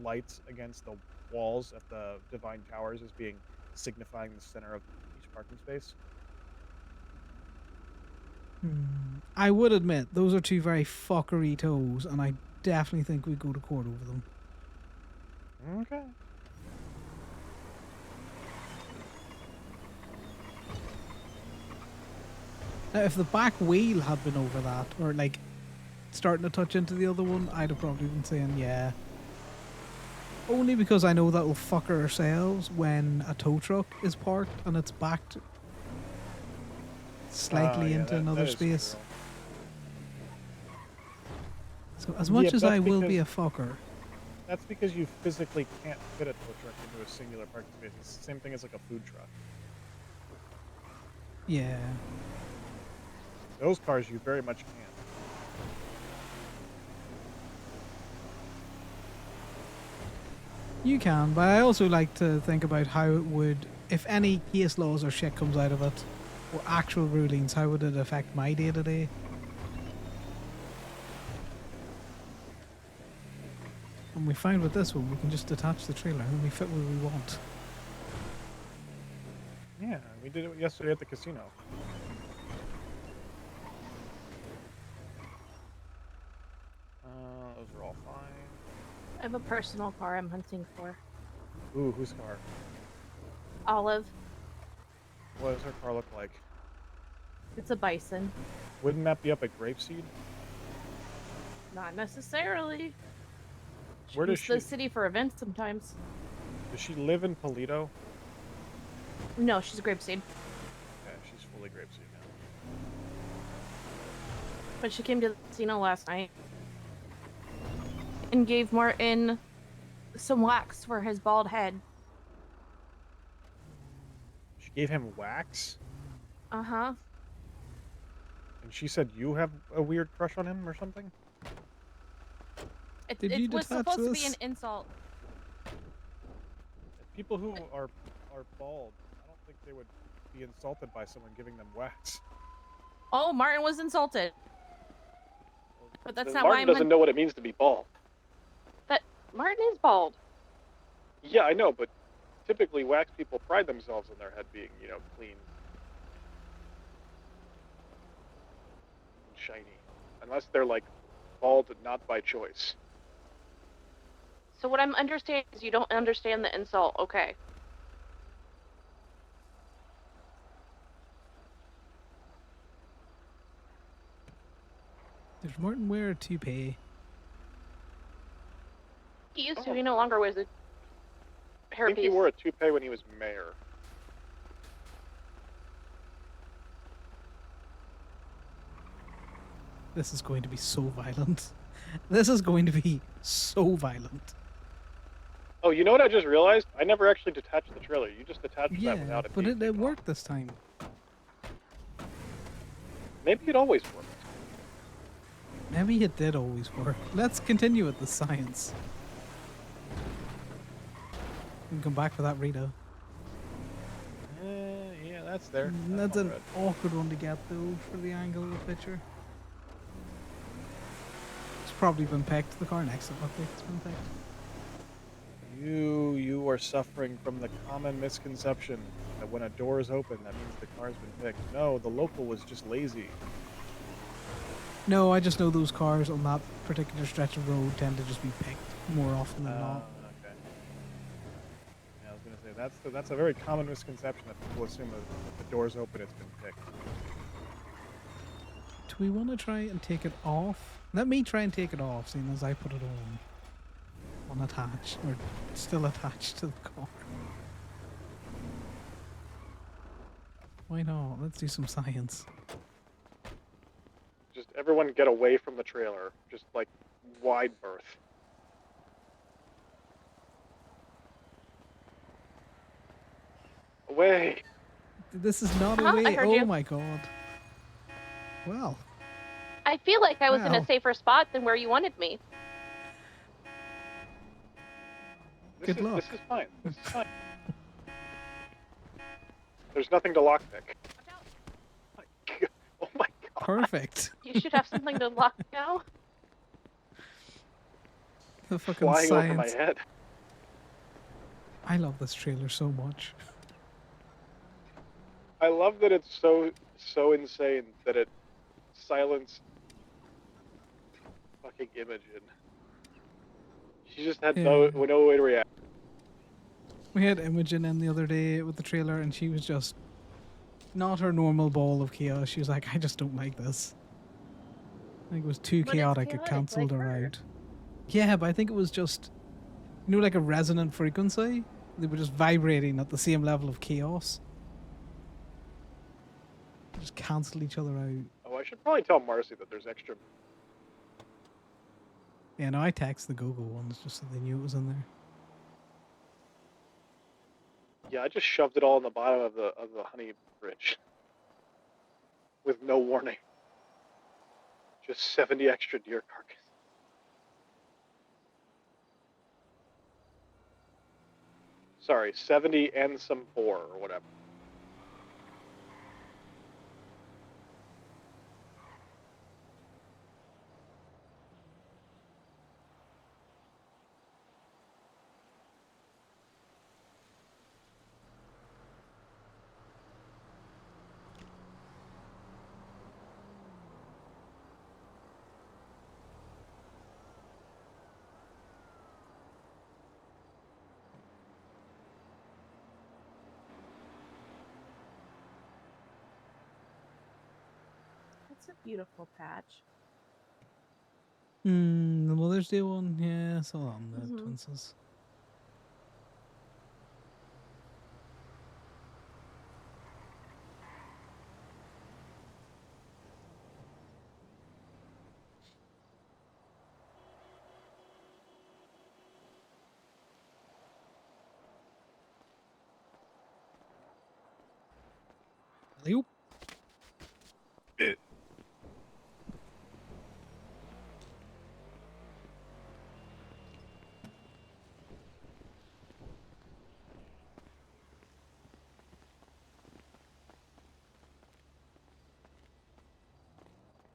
lights against the walls at the Divine Towers as being signifying the center of each parking space. I would admit those are two very fuckery toes, and I definitely think we go to court over them. Okay. Now, if the back wheel had been over that, or like starting to touch into the other one, I'd have probably been saying yeah. Only because I know that will fuck ourselves when a tow truck is parked and it's backed slightly Yeah, into that another is space. true. So as much Yeah, as that's I will be a because- fucker, That's because you physically can't fit a tow truck into a singular parking space. It's the same thing as like a food truck. yeah. Those cars you very much can. You can, but I also like to think about how it would, if any case laws or shit comes out of it, or actual rulings, how would it affect my day to day? And we find with this one, we can just detach the trailer and we fit where we want. Yeah, we did it yesterday at the casino. Those are all fine. I have a personal car I'm hunting for. Ooh, whose car? Olive. What does her car look like? It's a bison. Wouldn't that be up at Grapeseed? Not necessarily. Where does Use the she- city for events sometimes. Does she live in Polito? No, she's a grapeseed. Yeah, she's fully Grapeseed now. But she came to the casino last night and gave Martin some wax for his bald head. She gave him wax? Uh-huh. And she said you have a weird crush on him or something? Did you It was detach supposed to be this? an insult. People who are bald, I don't think they would be insulted by someone giving them wax. Oh, Martin was insulted. But that's not Martin why doesn't know what it means to be bald. That Martin is bald. Yeah, I know, but typically wax people pride themselves on their head being, you know, clean and shiny. Unless they're like bald not by choice. So what I'm understanding is you don't understand the insult. Okay. Does Martin wear a toupee? He used to. He no longer wears a I think he hairpiece. wore a toupee when he was mayor. This is going to be so violent. This is going to be so violent. Oh, you know what I just realized? I never actually detached the trailer. You just detached Yeah, that without it but being it worked this time. Maybe it always worked. Maybe it did always work. Let's continue with the science. We can come back for that Rita. Yeah, that's there. That's an awkward one to get though for the angle of the picture. It's probably been picked. The car next to it, I think it's been picked. You are suffering from the common misconception that when a door is open, that means the car's been picked. No, the local was just lazy. No, I just know those cars on that particular stretch of road tend to just be picked more often than not. Okay. Yeah, I was gonna say that's a very common misconception that people assume that the doors open, it's been picked. Do we want to try and take it off? Let me try and take it off, seeing as I put it on attached, or still attached to the car. Why not? Let's do some science. Just everyone get away from the trailer. Just like wide berth. Away. This is not a Uh-huh, I way. heard Oh you. my god. Well, I feel like I was in Wow. a safer spot than where you wanted me. This Good luck. This is fine. This is fine. There's nothing to lockpick. Oh my god. perfect. You should have something to lock now. The fucking Flying science. over my head. I love this trailer so much. I love that it's so insane that it silenced fucking Imogen. She just had no way to react. We had Imogen in the other day with the trailer, and she was just not her normal ball of chaos. She was like, I just don't like this. I think it was too But it's chaotic. It chaotic cancelled like her her. out. Yeah, but I think it was just, you know, like a resonant frequency. They were just vibrating at the same level of chaos. They just cancel each other out. Oh, I should probably tell Marcy that there's extra. Yeah, no, I text the go-go ones just so they knew it was in there. Yeah, I just shoved it all in the bottom of the honey bridge. With no warning. Just 70 extra deer carcass. Sorry, 70 and some boar or whatever. That's a beautiful patch. The Mother's Day one, yeah, I saw that on the Mhm. Twinses. Alley-oop.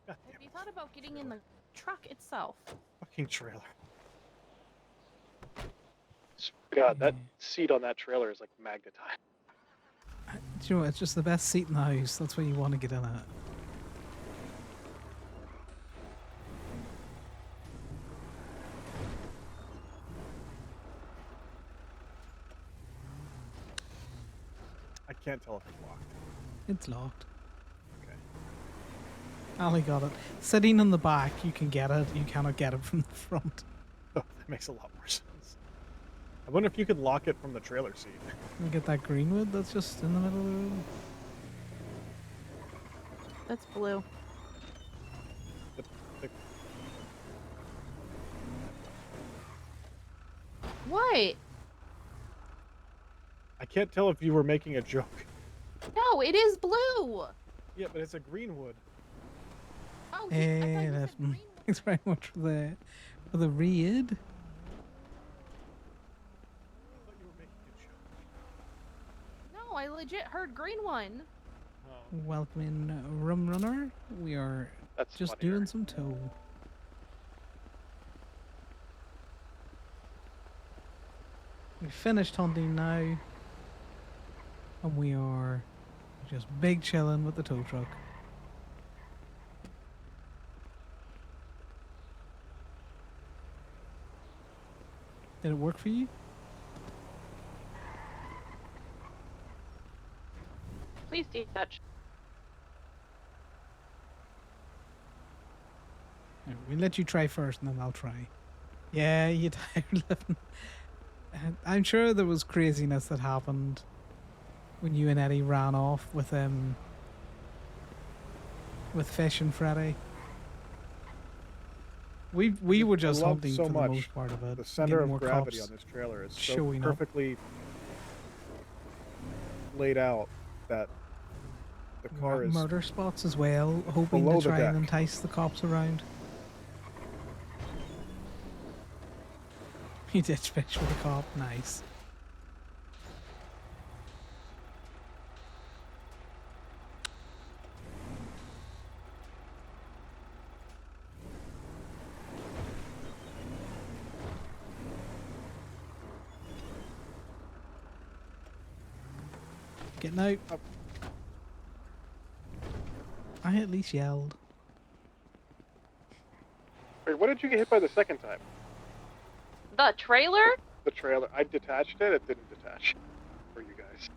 Have you thought about getting in the truck itself? Fucking trailer. God, that seat on that trailer is like magnetized. Do you know what? It's just the best seat in the house. That's where you want to get in it. I can't tell if it's locked. It's locked. Okay. Ali got it. Sitting in the back, you can get it. You cannot get it from the front. Oh, that makes a lot more sense. I wonder if you could lock it from the trailer seat. You get that greenwood that's just in the middle of the road. That's blue. What? I can't tell if you were making a joke. No, it is blue. Yeah, but it's a greenwood. Oh, Hey, thanks very much for the read. no, I legit heard green one. Welcome in, Rum Runner. We are That's just funnier. doing some tow. We finished hunting now, and we are just big chilling with the tow truck. Did it work for you? Please detach. We'll let you try first, and then I'll try. Yeah, you tired living. I'm sure there was craziness that happened when you and Eddie ran off with Fish and Freddy. We were just I love hunting so for much the most part of it. the center getting of more gravity cops on this trailer is so showing up. perfectly laid out that the We car got is murder spots as well, hoping below to the try and deck. entice the cops around. You ditch Fish with a cop, nice. Getting out. I at least yelled. Wait, what did you get hit by the second time? The trailer? The trailer. I detached it. It didn't detach for you guys.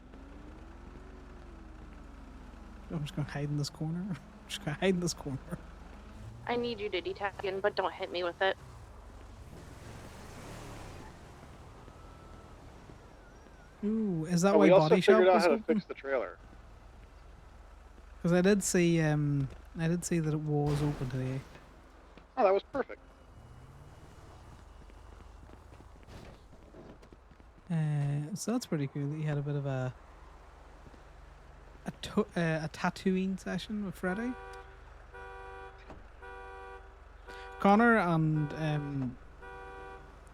I'm just gonna hide in this corner. I'm just gonna hide in this corner. I need you to detach again, but don't hit me with it. Ooh, is that Oh, why we also Body Shop figured out was how to open? fix the trailer. Because I did see that it was open today. Oh, that was perfect. So that's pretty cool that you had a bit of a tattooing session with Freddy. Connor and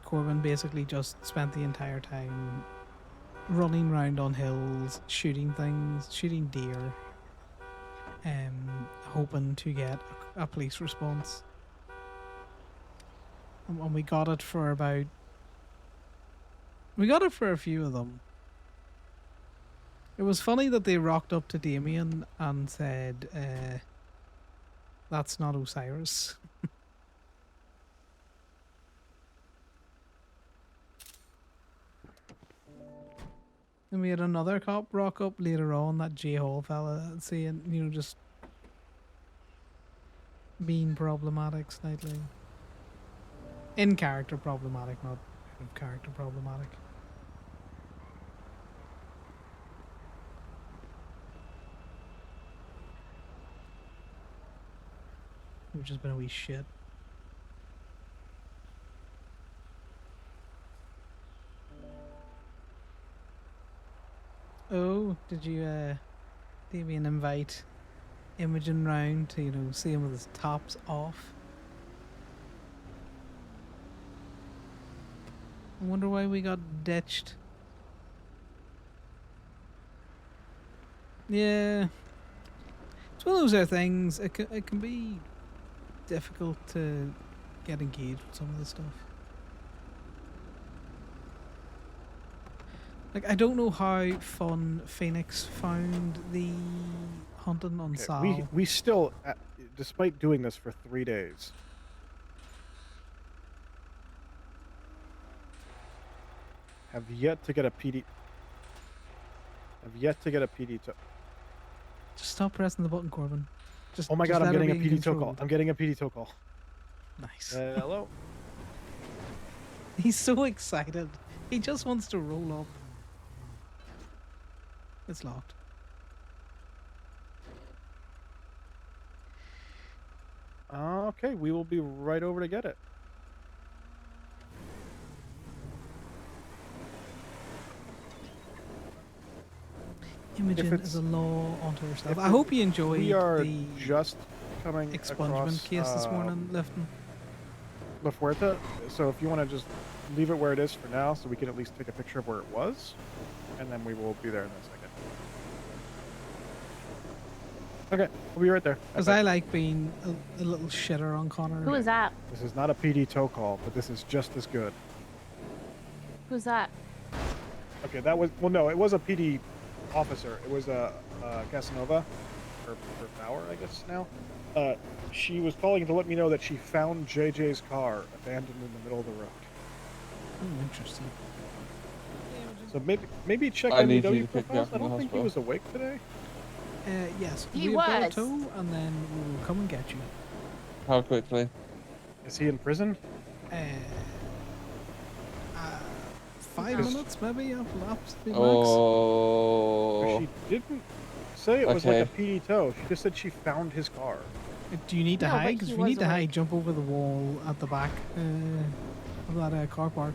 Corbin basically just spent the entire time running around on hills, shooting things, shooting deer, hoping to get a police response. And we got it for about... We got it for a few of them. It was funny that they rocked up to Damien and said, that's not Osiris. And we had another cop rock up later on, that J Hall fella, saying, you know, just being problematic slightly. In character problematic, not out of character problematic. We've just been a wee shit. Oh, did you Damien invite Imogen round to, you know, see him with his tops off? I wonder why we got ditched. Yeah. It's one of those things, it can be difficult to get engaged with some of the stuff. Like, I don't know how fun Phoenix found the hunting on Sal. We still, despite doing this for 3 days, have yet to get a PD. Have yet to get a PD to. Just stop pressing the button, Corbin. Just, Oh my just god, I'm let her getting a be in PD tow call. control. I'm getting a PD tow call. Nice. Hello. He's so excited. He just wants to roll up. It's locked. Okay, we will be right over to get it. Imogen is a law unto herself. I hope you enjoyed We are the just coming expungement across, case this morning, Lifton. La Fuerta. So if you want to just leave it where it is for now, so we can at least take a picture of where it was, and then we will be there in a second. Okay, we'll be right there. Because I like being a little shitter on Conor. Who is that? This is not a PD tow call, but this is just as good. Who's that? Okay, that was, well, no, it was a PD officer. It was a Casanova, or Bauer, I guess now. She was calling to let me know that she found JJ's car abandoned in the middle of the road. Interesting. So maybe check I need you NEW to pick me profiles. up I from the don't think he hospital. was awake today. Yes. He we have got a was. tow, and then we will come and get you. How quickly? Is he in prison? 5 Because- minutes, maybe, after laps, max. Oh. She didn't say it was Okay. like a PD tow. She just said she found his car. Do you need to No, but hide? Because he if you need was to hide, awake. jump over the wall at the back of that car park.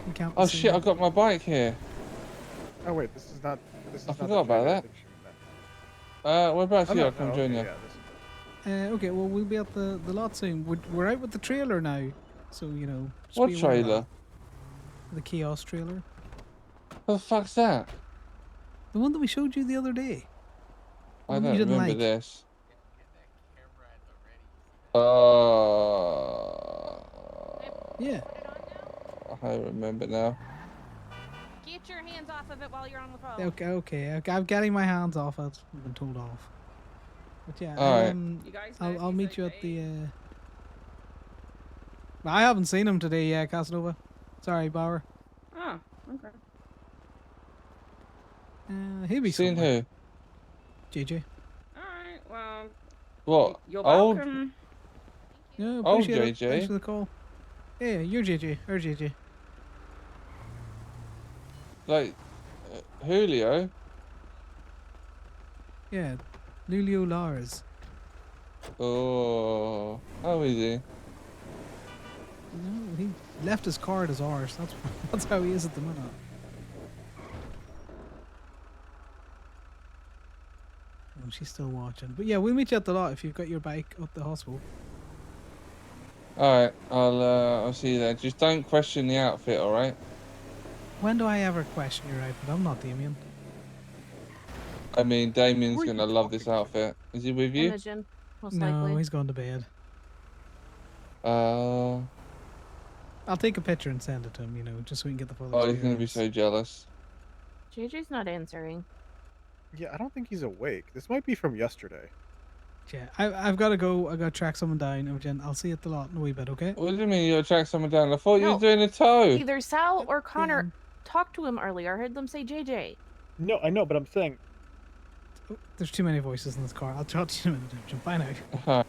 You can't be Oh seen. shit! I got my bike here. Oh wait, this is not. This is I not forgot the about JJ that. thing she meant. What about Oh, you? no, I'll come no, join okay, you. yeah, this- Okay, well, we'll be at the lot soon. We're out with the trailer now. So, you know. just What be aware of trailer? that. The Chaos trailer. What the fuck's that? The one that we showed you the other day. The I one that don't you didn't remember like. this. Yeah. I remember now. Get your hands off of it while you're on the phone. Okay. I'm getting my hands off it. I've been told off. But yeah, Alright. You guys I'll meet you at the. I haven't seen him today yet, Casanova. Sorry, Bauer. Oh, okay. He'll be Seen somewhere. who? JJ. Alright, well. What? You're Old? welcome. Yeah, Old appreciate it. JJ? Thanks for the call. Yeah, you're JJ. Or JJ. Like Julio? Yeah, Lulio Lars. Oh, how is he? No, he left his card as ours. That's how he is at the minute. Oh, she's still watching. But yeah, we'll meet you at the lot if you've got your bike up the hospital. Alright, I'll see you there. Just don't question the outfit, alright? When do I ever question your outfit? I'm not Damien. I mean, Damien's gonna love this outfit. Is he with you? Imogen, most No, likely. he's gone to bed. Uh, I'll take a picture and send it to him, you know, just so we can get the full oh, he's gonna be experience. so jealous. JJ's not answering. Yeah, I don't think he's awake. This might be from yesterday. Yeah, I've got to go. I got to track someone down, Imogen. I'll see you at the lot in a wee bit, okay? What do you mean you gotta track someone down? I thought you No. were doing a tow. Either Sal or Connor talked to him earlier. I heard them say JJ. No, I know, but I'm saying. Oh, there's too many voices in this car. I'll talk to you in a minute, Imogen. Bye now. Uh-huh.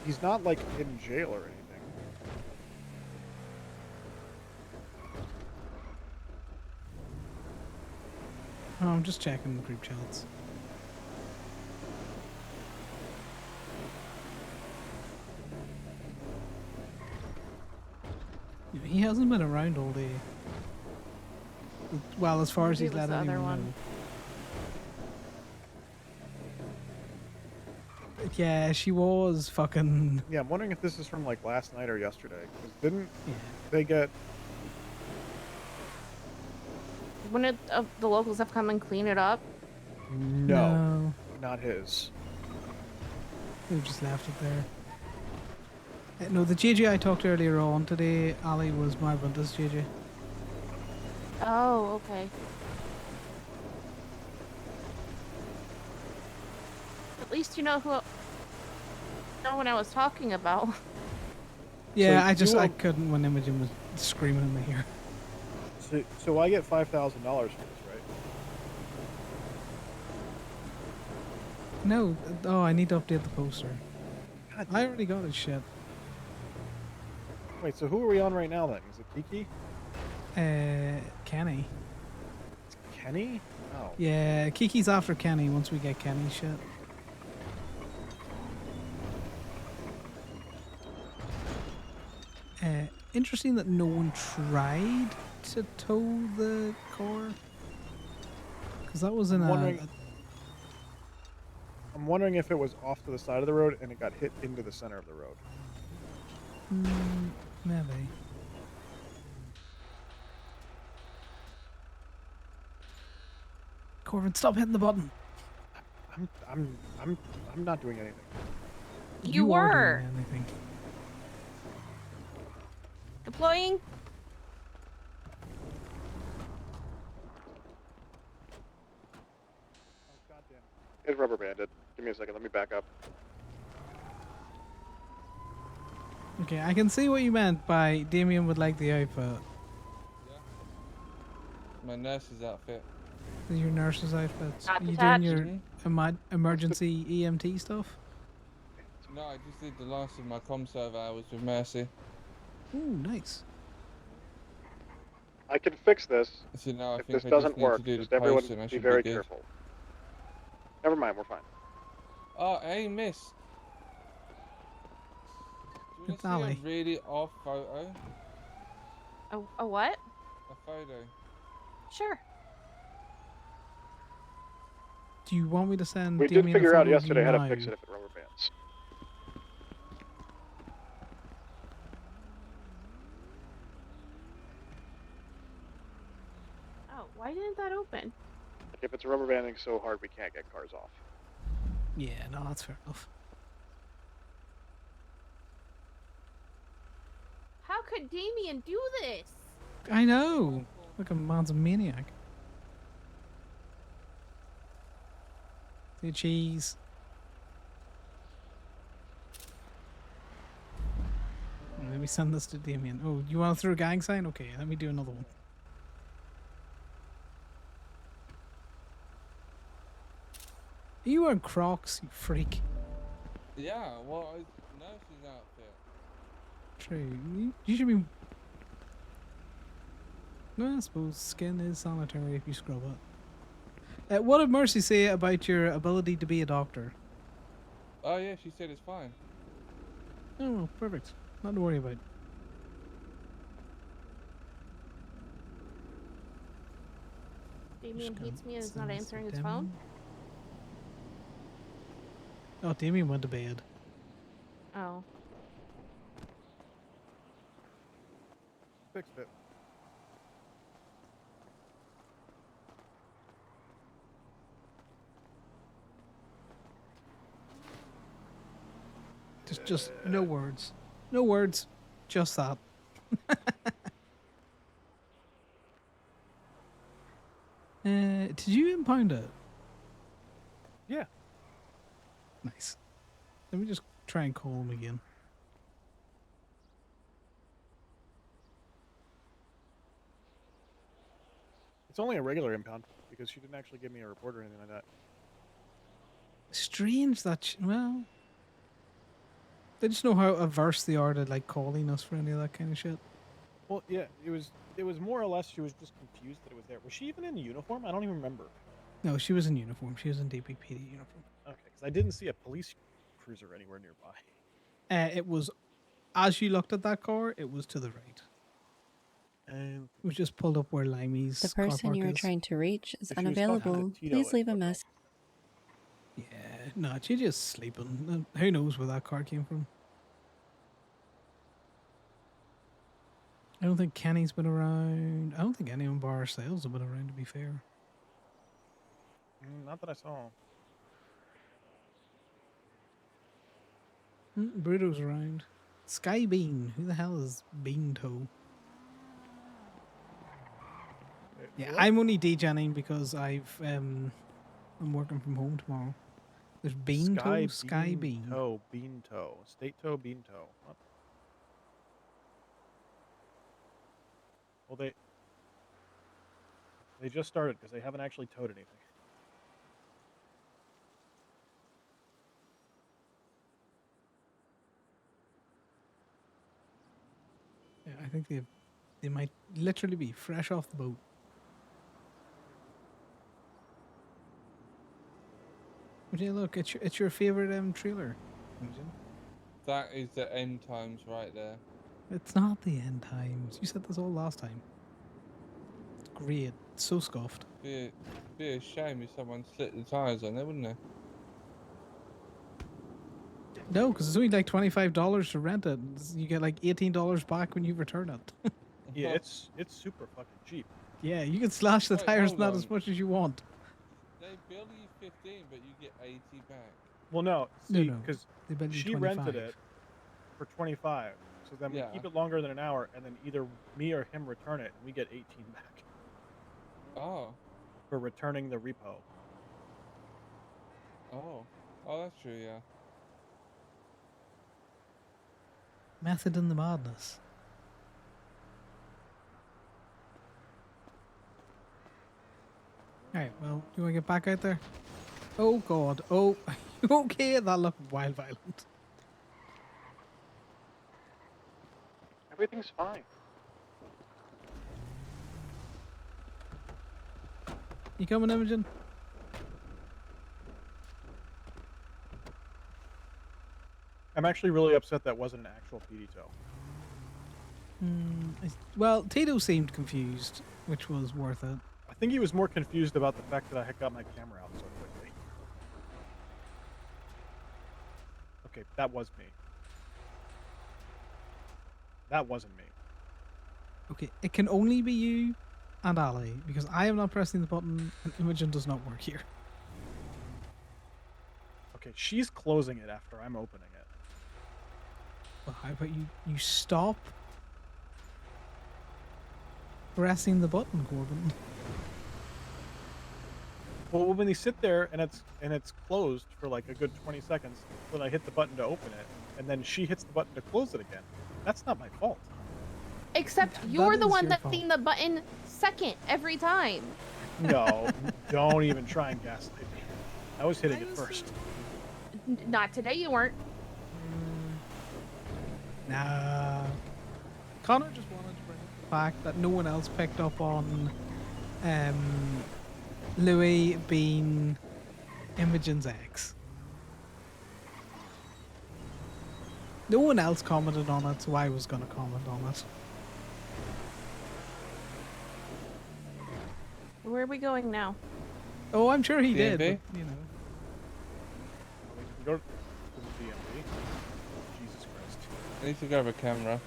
He's not like in jail or anything. Oh, I'm just checking the group chats. Yeah, he hasn't been around all day. Well, as far as Maybe he's it was let the other anyone one. know. Yeah, she was fucking. Yeah, I'm wondering if this is from like last night or yesterday. 'Cause didn't they get? Wouldn't the locals have come and clean it up? No, not his. They've just left it there. No, the JJ I talked earlier on today, Ali, was Marvinda's JJ. Oh, okay. At least you know what I was talking about. Yeah, So I you couldn't when Imogen was screaming in my ear. So I get $5,000 for this, right? No, oh, I need to update the poster. God I already got his shit. Wait, so who are we on right now then? Is it Kiki? Kenny. It's Kenny? Oh. Yeah, Kiki's after Kenny once we get Kenny's shit. Interesting that no one tried to tow the car. Because that was in I'm wondering if it was off to the side of the road and it got hit into the center of the road. Maybe. Corvin, stop hitting the button. I'm not doing anything. You are were. doing anything. Deploying. It's rubber banded. Give me a second. Let me back up. Okay, I can see what you meant by Damien would like the outfit. My nurse's outfit. With your nurse's outfits. Not Are you detached. doing your emergency EMT stuff? No, I just did the last of my ComServe hours with Mercy. Ooh, nice. I can fix this. So now I If think this I doesn't just need work, to do the just everyone post and I be should very be good. careful. Never mind, we're fine. Oh, hey, miss. Do you It's want to Ali. see a really off photo? A what? A photo. Sure. Do you want me to send We did Damien a figure out photo of yesterday you how to now? fix it if it rubber bands. Oh, why didn't that open? If it's rubber banding so hard we can't get cars off. Yeah, no, that's fair enough. How could Damien do this? I know. Like a man's a maniac. The cheese. Let me send this to Damien. Oh, you want to throw a gang sign? Okay, let me do another one. Are you wearing Crocs, you freak? Yeah, well, nurse's outfit. True. You should be... No, I suppose skin is sanitary if you scrub it. What did Mercy say about your ability to be a doctor? Oh yeah, she said it's fine. Oh, well, perfect. Not to worry about. Damien Just hates me and is send not this to answering his Damien. phone. Oh, Damien went to bed. Oh. Fixed it. Just no words. No words. Just that. Did you impound it? Yeah. Nice. Let me just try and call him again. It's only a regular impound because she didn't actually give me a report or anything like that. Strange that, well... They just know how averse they are to, like, calling us for any of that kind of shit. Well, yeah, it was more or less she was just confused that it was there. Was she even in uniform? I don't even remember. No, she was in uniform. She was in DPPD uniform. Okay, because I didn't see a police cruiser anywhere nearby. It was, as you looked at that car, it was to the right. It was just pulled up where Limey's The car person park you are is. trying to reach is If she was talking to unavailable. Tito Please at leave a Footnote. message. Yeah, no, she's just sleeping. Who knows where that car came from? I don't think Kenny's been around. I don't think anyone bar ourselves have been around, to be fair. Not that I saw. Bruto's around. Sky Bean. Who the hell is Bean Toe? Yeah, I'm only DJing because I'm working from home tomorrow. There's Bean Toe, Sky Bean. Bean toe. State toe, bean toe. What? Well, they just started because they haven't actually towed anything. Yeah, I think they might literally be fresh off the boat. But yeah, look, it's your favorite trailer. Imogen. That is the end times right there. It's not the end times. You said this all last time. It's great. It's so scuffed. Be a shame if someone slit the tires on there, wouldn't it? No, because it's only like $25 to rent it. You get like $18 back when you return it. Yeah, it's super fucking cheap. Yeah, you can slash the Wait, tires hold not on. as much as you want. They bill you 15, but you get 80 back. Well, no, No, see, no, because they bill you she 25. rented it for 25. So then Yeah. we keep it longer than an hour, and then either me or him return it, and we get 18 back Oh. for returning the repo. Oh. Oh, that's true, yeah. Method in the madness. Alright, well, you want to get back out there? Oh, God. Oh, okay, that looked wild violent. Everything's fine. You coming, Imogen? I'm actually really upset that wasn't an actual PD tow. Well, Tito seemed confused, which was worth it. I think he was more confused about the fact that I had got my camera out so quickly. Okay, that was me. That wasn't me. Okay, it can only be you and Ali, because I am not pressing the button and Imogen does not work here. Okay, she's closing it after I'm opening it. Well, how about you stop pressing the button, Corbin? Well, when you sit there and it's closed for like a good 20 seconds, then I hit the button to open it, and then she hits the button to close it again. That's not my fault. Except you're the is one your that's fault. seeing the button second every time. No, don't even try and gaslight me. I was hitting it first. Not today, you weren't. Nah. Connor just wanted to bring up the fact that no one else picked up on Louis being Imogen's ex. No one else commented on it, so I was going to comment on it. Where are we going now? Oh, I'm sure he did, DMV? but, you know. We can go to the DMV. Jesus Christ. I need to grab a camera.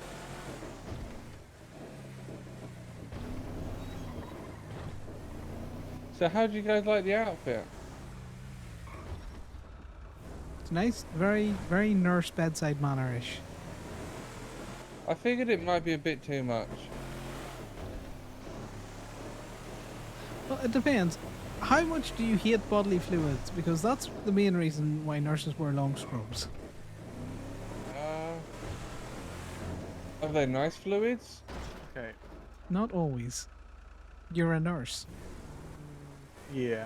So how do you guys like the outfit? It's nice, very, very nurse bedside manner-ish. I figured it might be a bit too much. Well, it depends. How much do you hate bodily fluids? Because that's the main reason why nurses wear long scrubs. Are they nice fluids? Okay. Not always. You're a nurse. Yeah.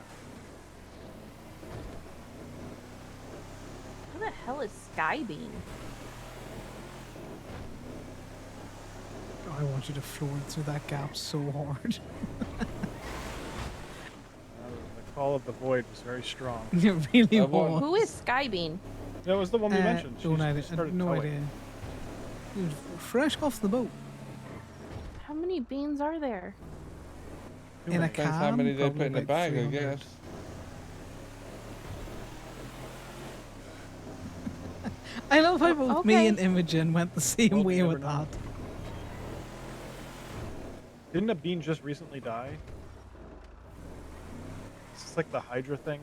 Who the hell is Skybeam? I want you to floor through that gap so hard. The call of the void was very strong. It really was. Who is Skybeam? That was the one we mentioned. She Don't just started no towing. idea. He was fresh off the boat. How many beans are there? In a Depends can, how many they probably put in the about bag, I 300. guess. I love how both me okay. and Imogen went the same Well, way you with never know. that. Didn't a bean just recently die? It's like the Hydra thing.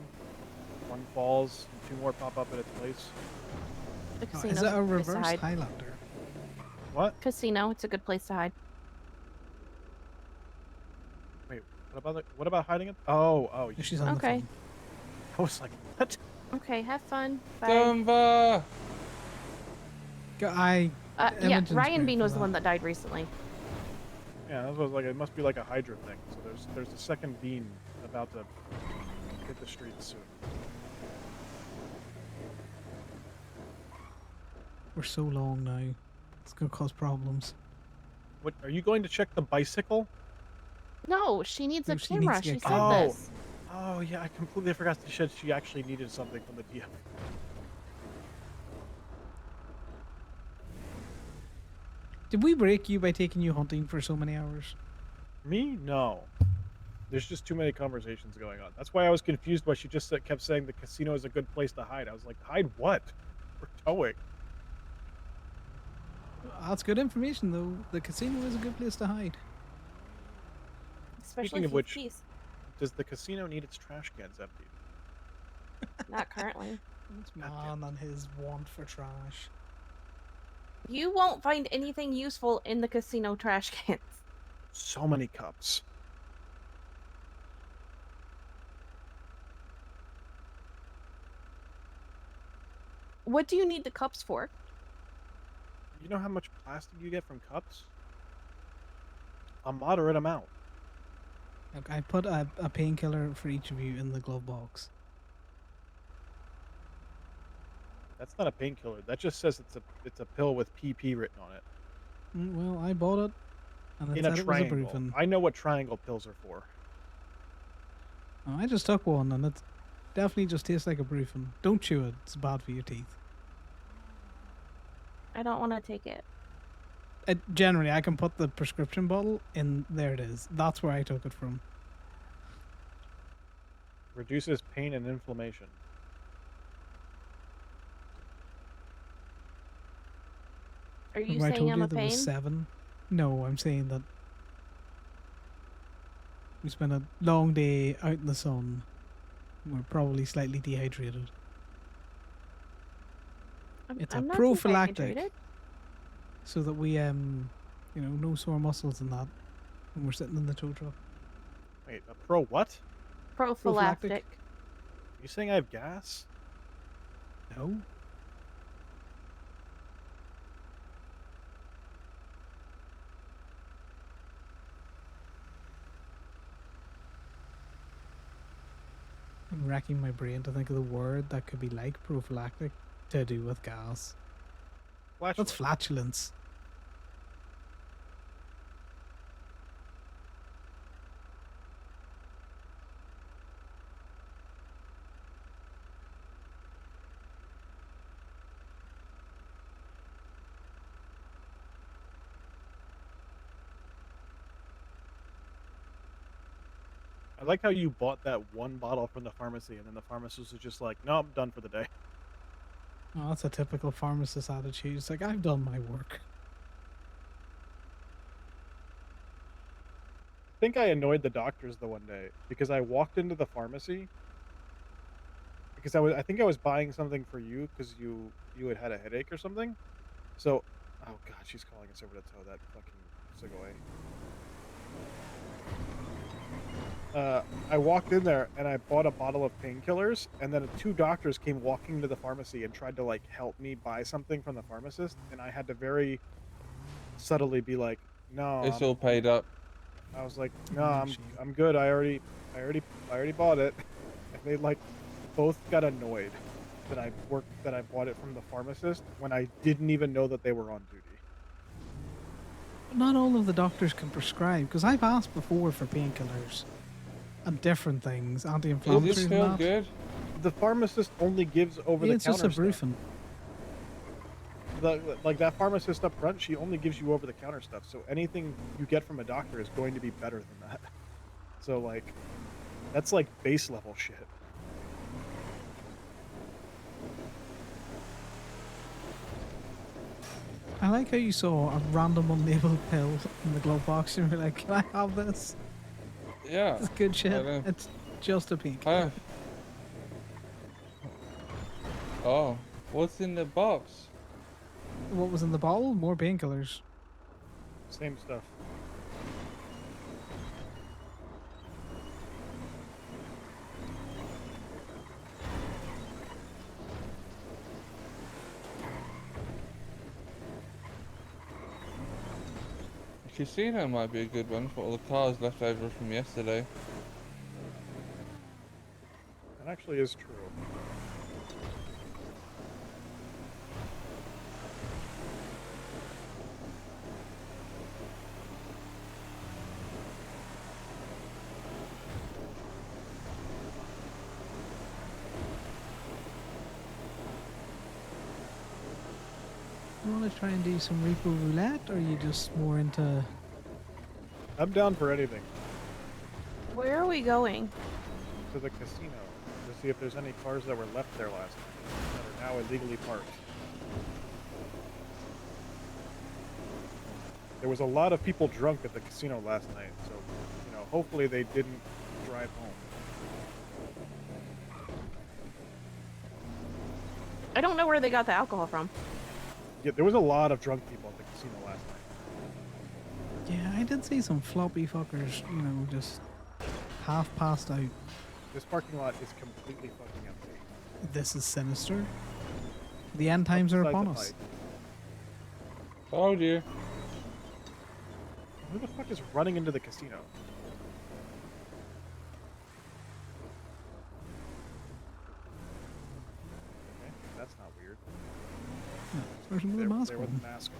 One falls, and two more pop up at its place. The Oh, casino's is it a good place to reverse hide. Highlander? What? Casino, it's a good place to hide. Wait, what about hiding it? Oh, you She's on Okay. I was like, what? Okay, have fun. Bye. Dumba! Yeah, Imogen's Ryan great Bean for was the that. one that died recently. Yeah, that was like, it must be like a Hydra thing. So there's a second bean about to hit the streets soon. We're so long now. It's gonna cause problems. What, are you going to check the bicycle? No, she needs a No, she needs camera. to get She said camera. this. Oh yeah, I completely forgot she actually needed something from the DM. Did we break you by taking you hunting for so many hours? Me? No. There's just too many conversations going on. That's why I was confused why she just kept saying the casino is a good place to hide. I was like, hide what? We're towing. That's good information, though. The casino is a good place to hide. Especially Speaking if of you which, peace. does the casino need its trash cans emptied? Not currently. It's man and his want for trash. You won't find anything useful in the casino trash cans. So many cups. What do you need the cups for? You know how much plastic you get from cups? A moderate amount. Look, I put a painkiller for each of you in the glove box. That's not a painkiller. That just says it's a pill with PP written on it. Well, I bought it, and it In a said it was triangle. ibuprofen. I know what triangle pills are for. Oh, I just took one, and it definitely just tastes like ibuprofen. Don't chew it; it's bad for your teeth. I don't want to take it. Generally, I can put the prescription bottle in. There it is. That's where I took it from. Reduces pain and inflammation. Are you Remember I saying told I'm you a there was pain? 7? No, I'm saying that we spent a long day out in the sun. We're probably slightly dehydrated. It's a I'm not prophylactic, dehydrated. so that we no sore muscles and that when we're sitting in the tow truck. Wait, a pro what? Prophylactic. You saying I have gas? No. I'm racking my brain to think of the word that could be like prophylactic to do with gas. That's flatulence. I like how you bought that one bottle from the pharmacy, and then the pharmacist was just like, "No, I'm done for the day." Oh, that's a typical pharmacist attitude. It's like, I've done my work. I think I annoyed the doctors the one day because I walked into the pharmacy because I think I was buying something for you because you had a headache or something. So, oh god, she's calling us over to tow that fucking Segway. I walked in there and I bought a bottle of painkillers, and then 2 doctors came walking to the pharmacy and tried to like help me buy something from the pharmacist, and I had to very subtly be like, "No, It's all paid up. I was like, "No, I'm good. I already bought it." And they like both got annoyed that I bought it from the pharmacist when I didn't even know that they were on duty. But not all of the doctors can prescribe, because I've asked before for painkillers and different things, anti-inflammatories. Does this feel good? The pharmacist only gives over the It's just counter a stuff. ibuprofen. Like that pharmacist up front, she only gives you over the counter stuff. So anything you get from a doctor is going to be better than that. So like, that's like base level shit. I like how you saw a random unlabeled pill in the glove box and you're like, can I have this? Yeah. It's good I shit. know. It's just a painkiller. Oh, what's in the box? What was in the bottle? More painkillers. Same stuff. Casino might be a good one for all the cars left over from yesterday. That actually is true. You want to try and do some Reaper Roulette, or are you just more into... I'm down for anything. Where are we going? To the casino to see if there's any cars that were left there last night that are now illegally parked. There was a lot of people drunk at the casino last night, so, you know, hopefully they didn't drive home. I don't know where they got the alcohol from. Yeah, there was a lot of drunk people at the casino last night. Yeah, I did see some floppy fuckers, you know, just half passed out. This parking lot is completely fucking empty. This is sinister. The end times are Besides upon the us. fight. Oh dear. Who the fuck is running into the casino? weird. No, person with a mask There with on. the mask on.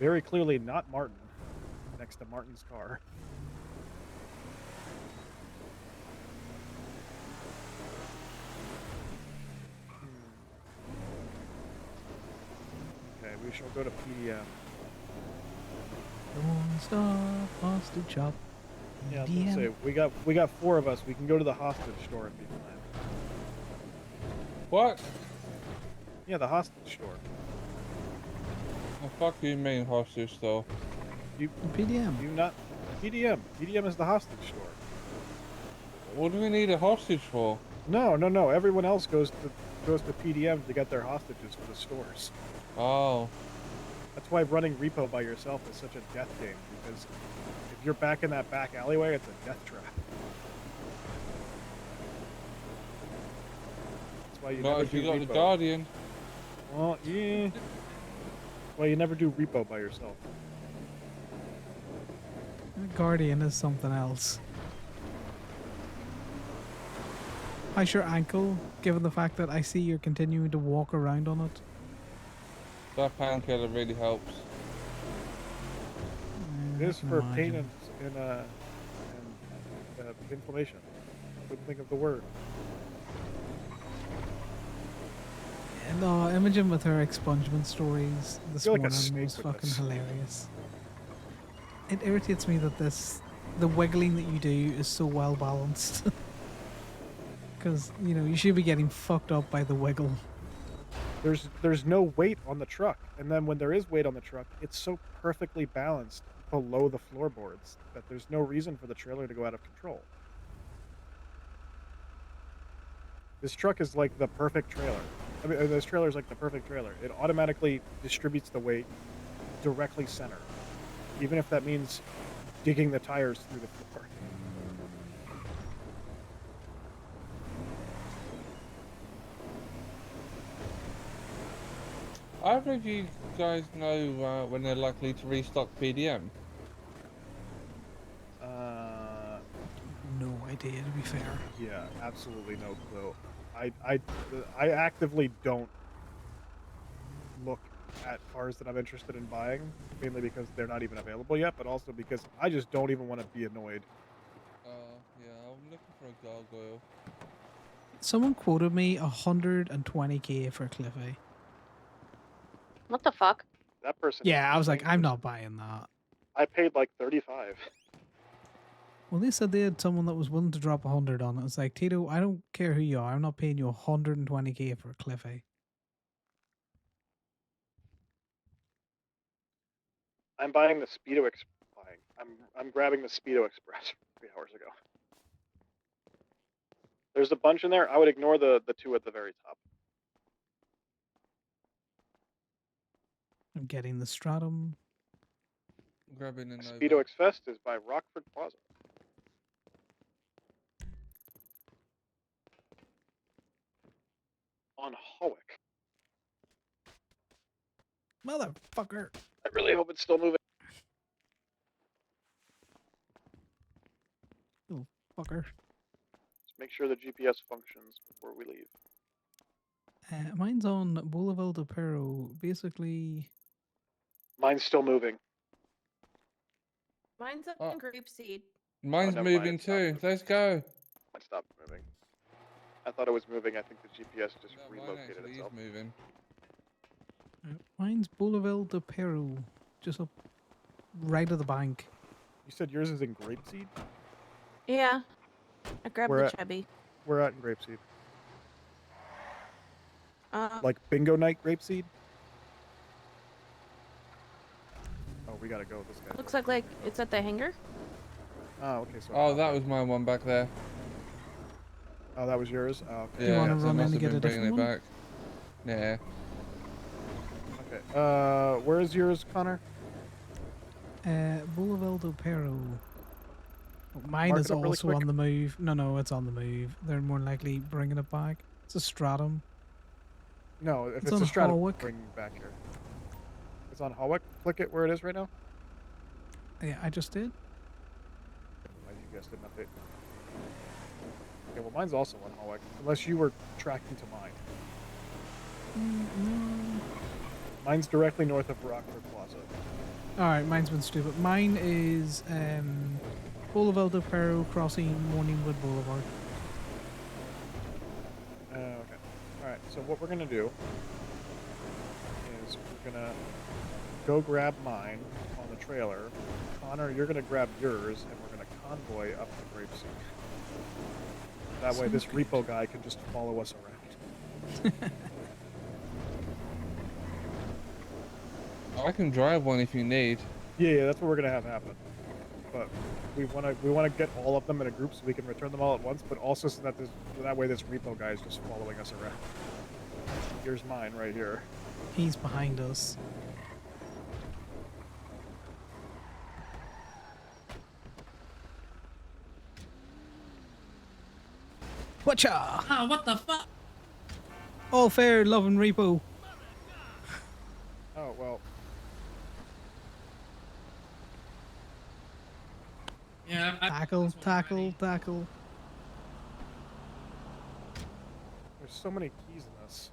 Very clearly not Martin. Next to Martin's car. Okay, we shall go to PDM. Don't stop, hostage chop. Yeah, I was gonna say we got 4 of us. We can go to the hostage store if you plan. What? Yeah, the hostage store. The fuck you mean hostage store? You PDM. You not PDM. PDM is the hostage store. What do we need a hostage for? No. Everyone else goes to PDM to get their hostages for the stores. Oh. That's why running repo by yourself is such a death game, because if you're back in that back alleyway, it's a death trap. That's why you Not never if you do got repo. the Guardian. Well, yeah. Well, you never do repo by yourself. Guardian is something else. How's your ankle, given the fact that I see you're continuing to walk around on it? That painkiller really helps. It is can for imagine. pain and inflammation. Couldn't think of the word. No, Imogen with her expungement stories this You're like a morning snake was with fucking this. hilarious. It irritates me that the wiggling that you do is so well balanced. Because, you know, you should be getting fucked up by the wiggle. There's no weight on the truck, and then when there is weight on the truck, it's so perfectly balanced below the floorboards that there's no reason for the trailer to go out of control. This truck is like the perfect trailer. I mean, this trailer is like the perfect trailer. It automatically distributes the weight directly center, even if that means digging the tires through the floor. I believe you guys know when they're likely to restock PDM. No idea, to be fair. Yeah, absolutely no clue. I actively don't look at cars that I'm interested in buying, mainly because they're not even available yet, but also because I just don't even want to be annoyed. Yeah, I'm looking for a gargoyle. Someone quoted me 120k for Cliffy. What the fuck? That person. Yeah, I was like, I'm not buying that. I paid like 35. Well, they said they had someone that was willing to drop 100 on it. It's like, Tito, I don't care who you are. I'm not paying you 120k for Cliffy. I'm buying the Speedo I'm grabbing the Speedo Express 3 hours ago. There's a bunch in there. I would ignore the 2 at the very top. I'm getting the Stratum. Grabbing a Nova. Speedo X Fest is by Rockford Plaza. On Hawick. Motherfucker. I really hope it's still moving. Little fucker. Just make sure the GPS functions before we leave. Mine's on Boulevard de Perro. Basically, Mine's still moving. Mine's up in Grapeseed. Mine's never mind, moving it's not too. Let's go. It stopped moving. I thought it was moving. I think the GPS just Mine relocated actually itself. is moving. mine's Boulevard de Perro. Just up right of the bank. You said yours is in Grapeseed? Yeah. I grabbed Where the at? chubby. Where at in Grapeseed? Uh, Like Bingo Night Grapeseed? Oh, we gotta go. This guy. looks like it's at the hangar. Oh, okay. So. Oh, that was my one back there. Oh, that was yours. Oh, okay. Do you Yeah, wanna so I run in must to have get been a bringing it different back. Yeah. Okay. Where is yours, Connor? Boulevard de Perro. Mine Mark is it up really also quick. on the move. No, it's on the move. They're more likely bringing it back. It's a Stratum. No, if It's it's on a Stratum, Hawick. bring it back here. It's on Hawick. Click it where it is right now. Yeah, I just did. My GPS didn't update. Okay, well, mine's also on Hallway, unless you were tracking to mine. No. Mine's directly north of Rockford Plaza. Alright, mine's been stupid. Mine is Boulevard del Perro crossing Morningwood Boulevard. Okay. Alright, so what we're gonna do is we're gonna go grab mine on the trailer. Connor, you're gonna grab yours, and we're gonna convoy up to Grapeseed. That way this repo guy can just follow us around. I can drive one if you need. Yeah, that's what we're gonna have happen. But we wanna get all of them in a group so we can return them all at once, but also so that that way this repo guy is just following us around. Here's mine right here. He's behind us. Whatcha? Ah, what the fuck? All fair, love and repo. Oh, well. Yeah, Tackle. There's so many keys in this.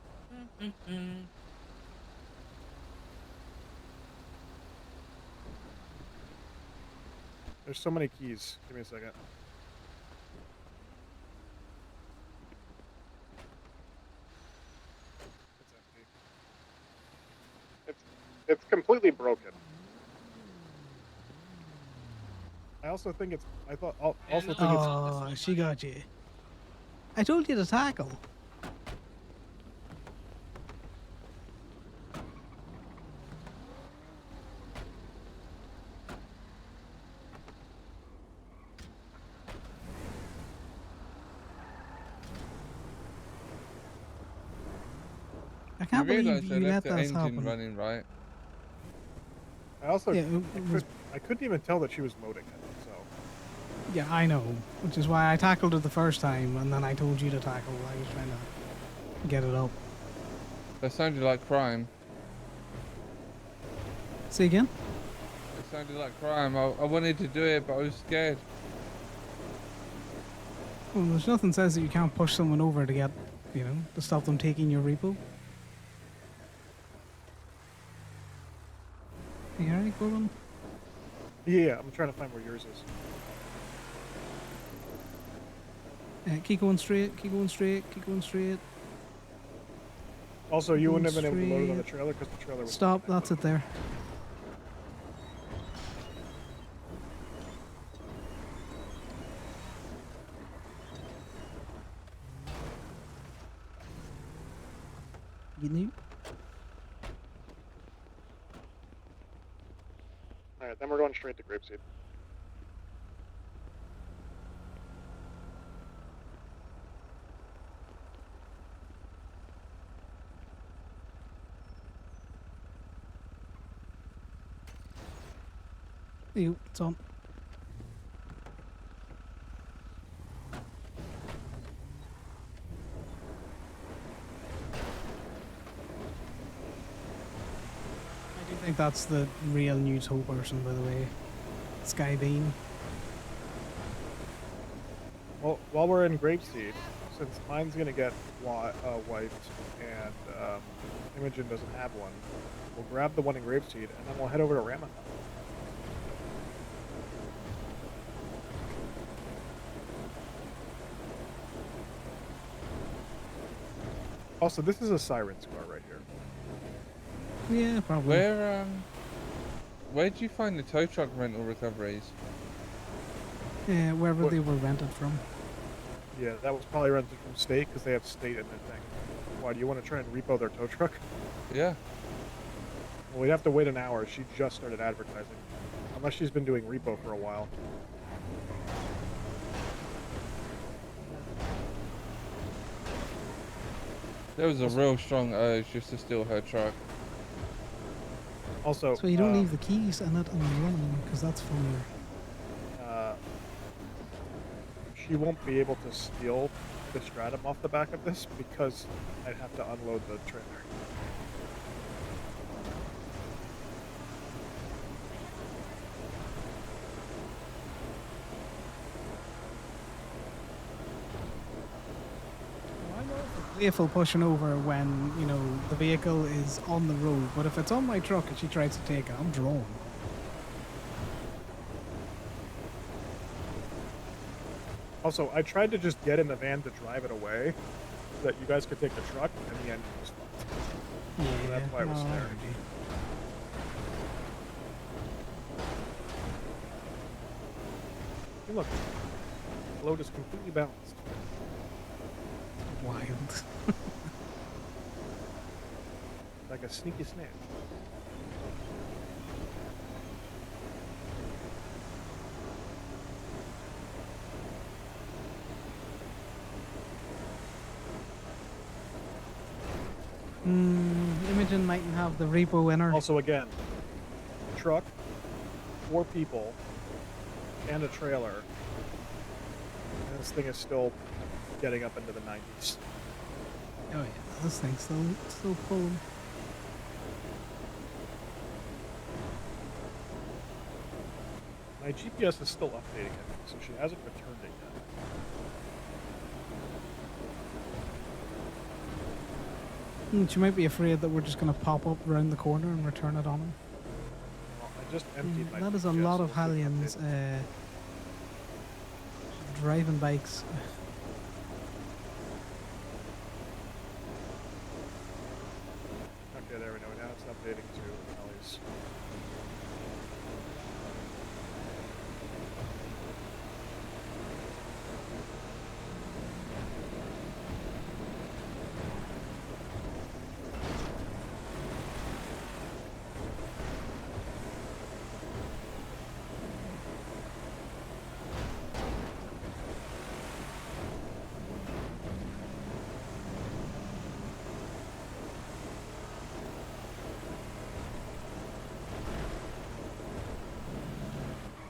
There's so many keys. Give me a second. It's empty. It's completely broken. I also think it's. Oh, she got you. I told you to tackle. I can't believe realize you I let left the this engine happen. running, right? I also. Yeah, I couldn't even tell that she was loading it. So. Yeah, I know. Which is why I tackled it the first time, and then I told you to tackle. I was trying to get it up. That sounded like crime. Say again? It sounded like crime. I wanted to do it, but I was scared. Well, there's nothing says that you can't push someone over to get, to stop them taking your repo. You alright, Gordon? Yeah, I'm trying to find where yours is. Keep going straight. Also, you wouldn't have been able to load it on the Straight. trailer because the trailer was. Stop, that's it there. You knew? Alright, then we're going straight to Grapeseed. You, it's on. I do think that's the real New Toe person, by the way. Skybeam. Well, while we're in Grapeseed, since mine's gonna get wiped and Imogen doesn't have one, we'll grab the one in Grapeseed and then we'll head over to Ramathon. Also, this is a Siren's car right here. Yeah, probably. Where'd you find the tow truck rental recoveries? Yeah, wherever they were rented from. Yeah, that was probably rented from State because they have State in their thing. Why, do you want to try and repo their tow truck? Yeah. Well, we'd have to wait an hour. She just started advertising. Unless she's been doing repo for a while. There was a real strong urge just to steal her truck. Also, So you don't leave the keys in it and run, because that's funnier. She won't be able to steal the stratum off the back of this because I'd have to unload the trailer. playful pushing over when, you know, the vehicle is on the road, but if it's on my truck and she tries to take it, I'm drawn. Also, I tried to just get in the van to drive it away so that you guys could take the truck, and the engine was fucked. Yeah, So that's why it was no, there. Hey, look. The load is completely balanced. Wild. Like a sneaky snake. Imogen mightn't have the repo in her. Also, again, truck, 4 people, and a trailer. And this thing is still getting up into the 90s. Oh yeah, this thing's still pulling. My GPS is still updating it, so she hasn't returned it yet. She might be afraid that we're just going to pop up around the corner and return it on her. Well, I just emptied my That is a GPS, lot so of we'll see if it Hellions updates. driving bikes. Okay, there we go. Now it's updating to Ellie's.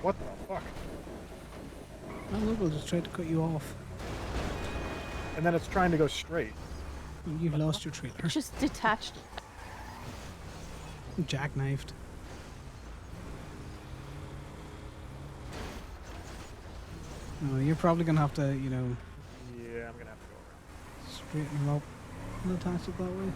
What the fuck? Oh, look, we'll just try to cut you off. And then it's trying to go straight. You've lost your trailer. Just detached. Jackknifed. No, you're probably gonna have to, you know, Yeah, I'm gonna have to go around. straighten him up and attach it that way.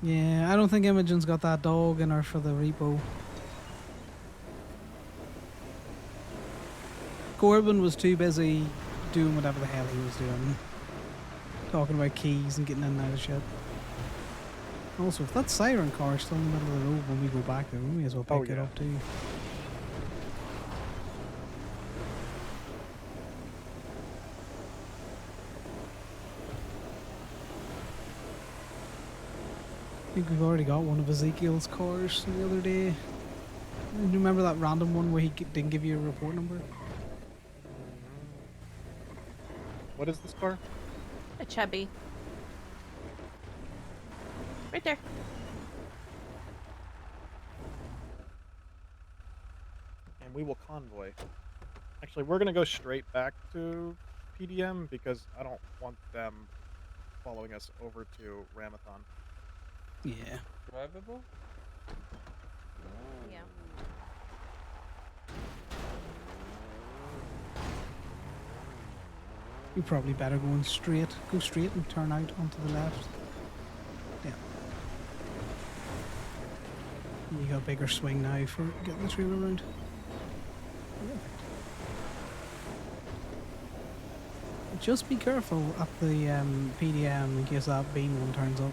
Yeah, I don't think Imogen's got that dog in her for the repo. Corbin was too busy doing whatever the hell he was doing. Talking about keys and getting in and out of shit. Also, if that siren car is still in the middle of the road when we go back there, we may as well pick it up too. I think we've already got one of Ezekiel's cars the other day. You remember that random one where he didn't give you a report number? What is this car? A chubby. Right there. And we will convoy. Actually, we're gonna go straight back to PDM because I don't want them following us over to Ramathon. Yeah. Drivable? Yeah. You're probably better going straight. Go straight and turn out onto the left. Yeah. You got a bigger swing now for getting the trailer around. Just be careful at the PDM in case that bean one turns up.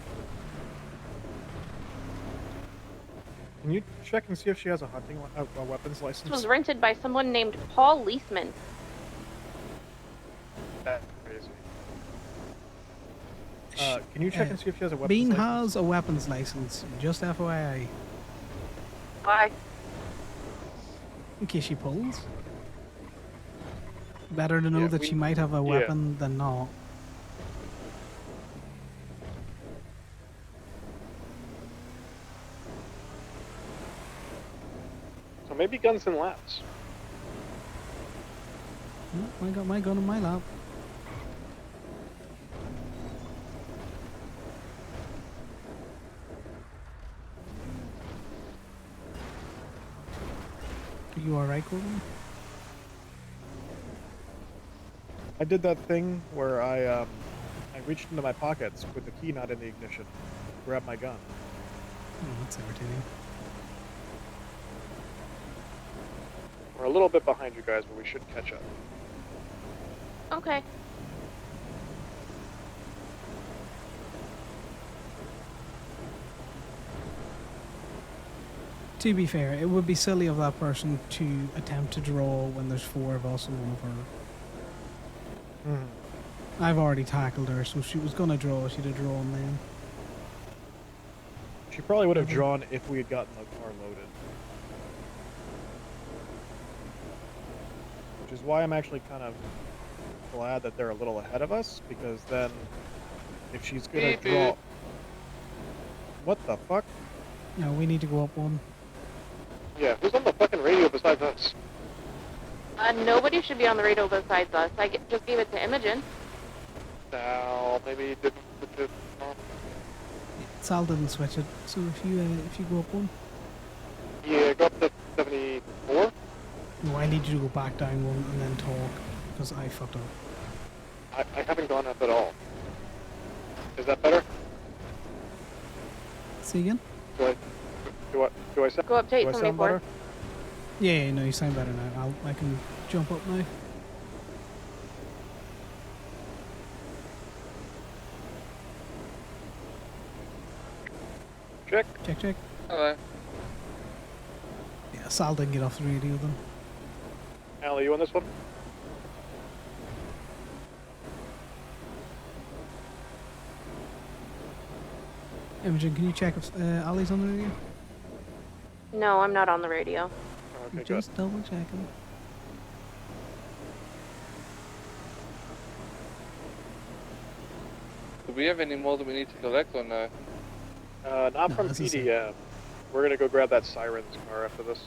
Can you check and see if she has a hunting a weapons license? This was rented by someone named Paul Leithman. That's crazy. Can you check and see if she has a weapons Bean license? has a weapons license, just FYI. Why? In case she pulls. Better to know Yeah, that we- she might have a yeah. weapon than not. So maybe guns and laps. I got my gun in my lap. Are you alright, Gordon? I did that thing where I reached into my pockets with the key not in the ignition, grabbed my gun. Oh, that's irritating. We're a little bit behind you guys, but we should catch up. Okay. To be fair, it would be silly of that person to attempt to draw when there's 4 of us and 1 of her. I've already tackled her, so if she was gonna draw, she'd have drawn then. She probably would have drawn if we had gotten the car loaded. Which is why I'm actually kind of glad that they're a little ahead of us, because then if she's gonna draw... What the fuck? No, we need to go up 1. Yeah, who's on the fucking radio besides us? Nobody should be on the radio besides us. Just gave it to Imogen. Now, maybe didn't put it on. Sal didn't switch it, so if you go up 1. Yeah, go up to 74. No, I need you to go back down 1 and then talk, because I fucked up. I haven't gone up at all. Is that better? See again? Do I sound, Go up to do I sound 874. better? Yeah, no, you sound better now. I can jump up now. Check. Check. Hello. Yeah, Sal didn't get off the radio then. Al, are you on this one? Imogen, can you check if Ali's on the radio? No, I'm not on the radio. Okay, Just double checking. Do we have any more that we need to collect or no? Not No, from this is it. PDM. We're gonna go grab that Siren's car after this.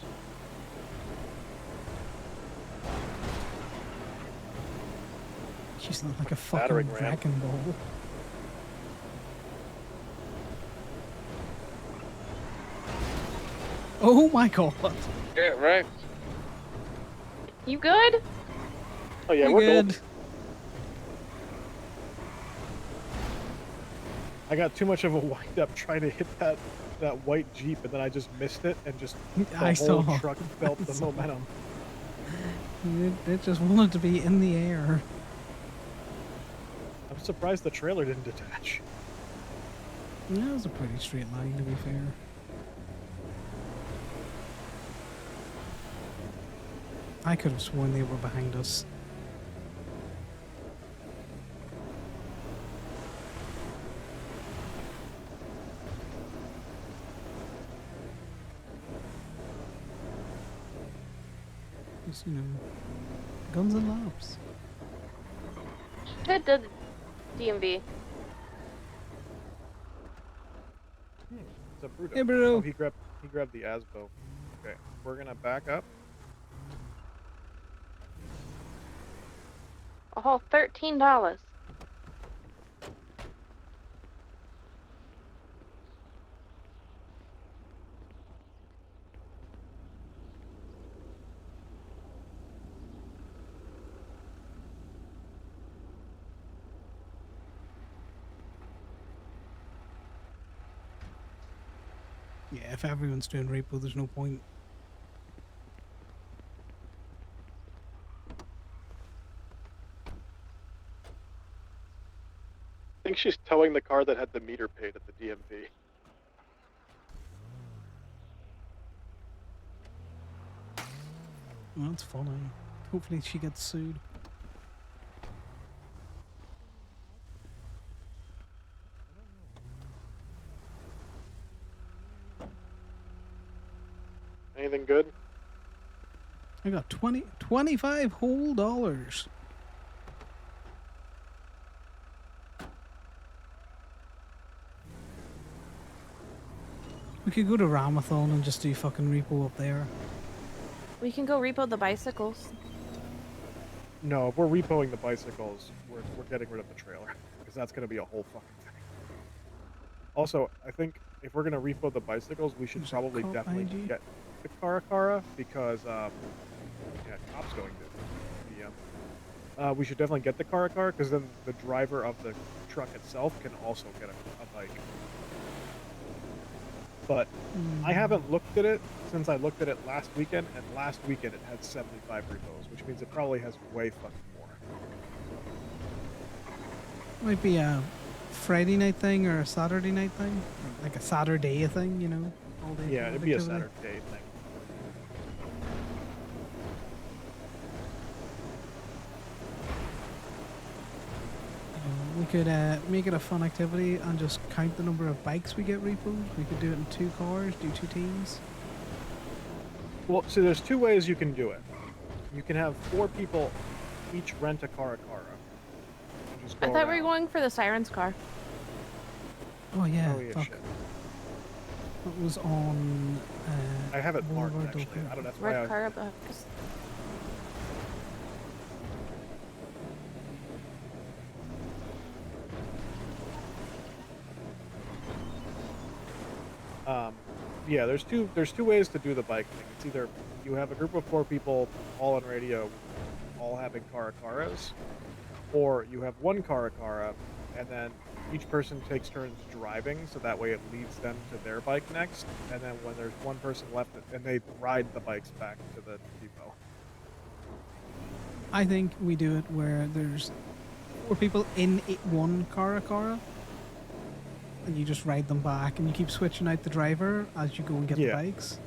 She's not like a fucking Battering ram. wrecking ball. Oh my god. Get wrecked. You good? Oh yeah, We're we're good. golden. I got too much of a wind up trying to hit that white Jeep, and then I just missed it, and just the I whole saw. truck felt I the saw. momentum. It just wanted to be in the air. I'm surprised the trailer didn't detach. That was a pretty straight line, to be fair. I could have sworn they were behind us. Just, you know, guns and lobs. Head to the DMV. It's a Bruto. Hey, Bruto. Oh, he grabbed the Asbo. Okay, we're gonna back up. Oh, $13. Yeah, if everyone's doing repo, there's no point. I think she's towing the car that had the meter paid at the DMV. Well, that's funny. Hopefully she gets sued. Anything good? I got 25 whole dollars. We could go to Ramathon and just do fucking repo up there. We can go repo the bicycles. No, if we're repoing the bicycles, we're getting rid of the trailer, because that's gonna be a whole fucking thing. Also, I think if we're gonna repo the bicycles, we should probably cop definitely behind you. get the Cara because yeah, cop's going to. Yeah. we should definitely get the car because then the driver of the truck itself can also get a bike. But I haven't looked at it since I looked at it last weekend, and last weekend it had 75 repos, which means it probably has way fucking more. Might be a Friday night thing or a Saturday night thing, or like a Saturday thing, you know. All day Yeah, it'd be a activity. Saturday thing. We could make it a fun activity and just count the number of bikes we get repoed. We could do it in 2 cars, do 2 teams. Well, so there's 2 ways you can do it. You can have 4 people each rent a car. I thought we were going for the Siren's car. Oh yeah, Oh, yeah, fuck. shit. It was on. I have it marked Boulevard actually. Dolphin. I don't know. That's why Red I car up the hooks. Yeah, there's two ways to do the bike thing. It's either you have a group of 4 people all on radio, all having Caracaras, or you have one Caracara, and then each person takes turns driving, so that way it leads them to their bike next, and then when there's one person left, and they ride the bikes back to the depot. I think we do it where there's 4 people in one Caracara, and you just ride them back, and you keep switching out the driver as you go and get the bikes.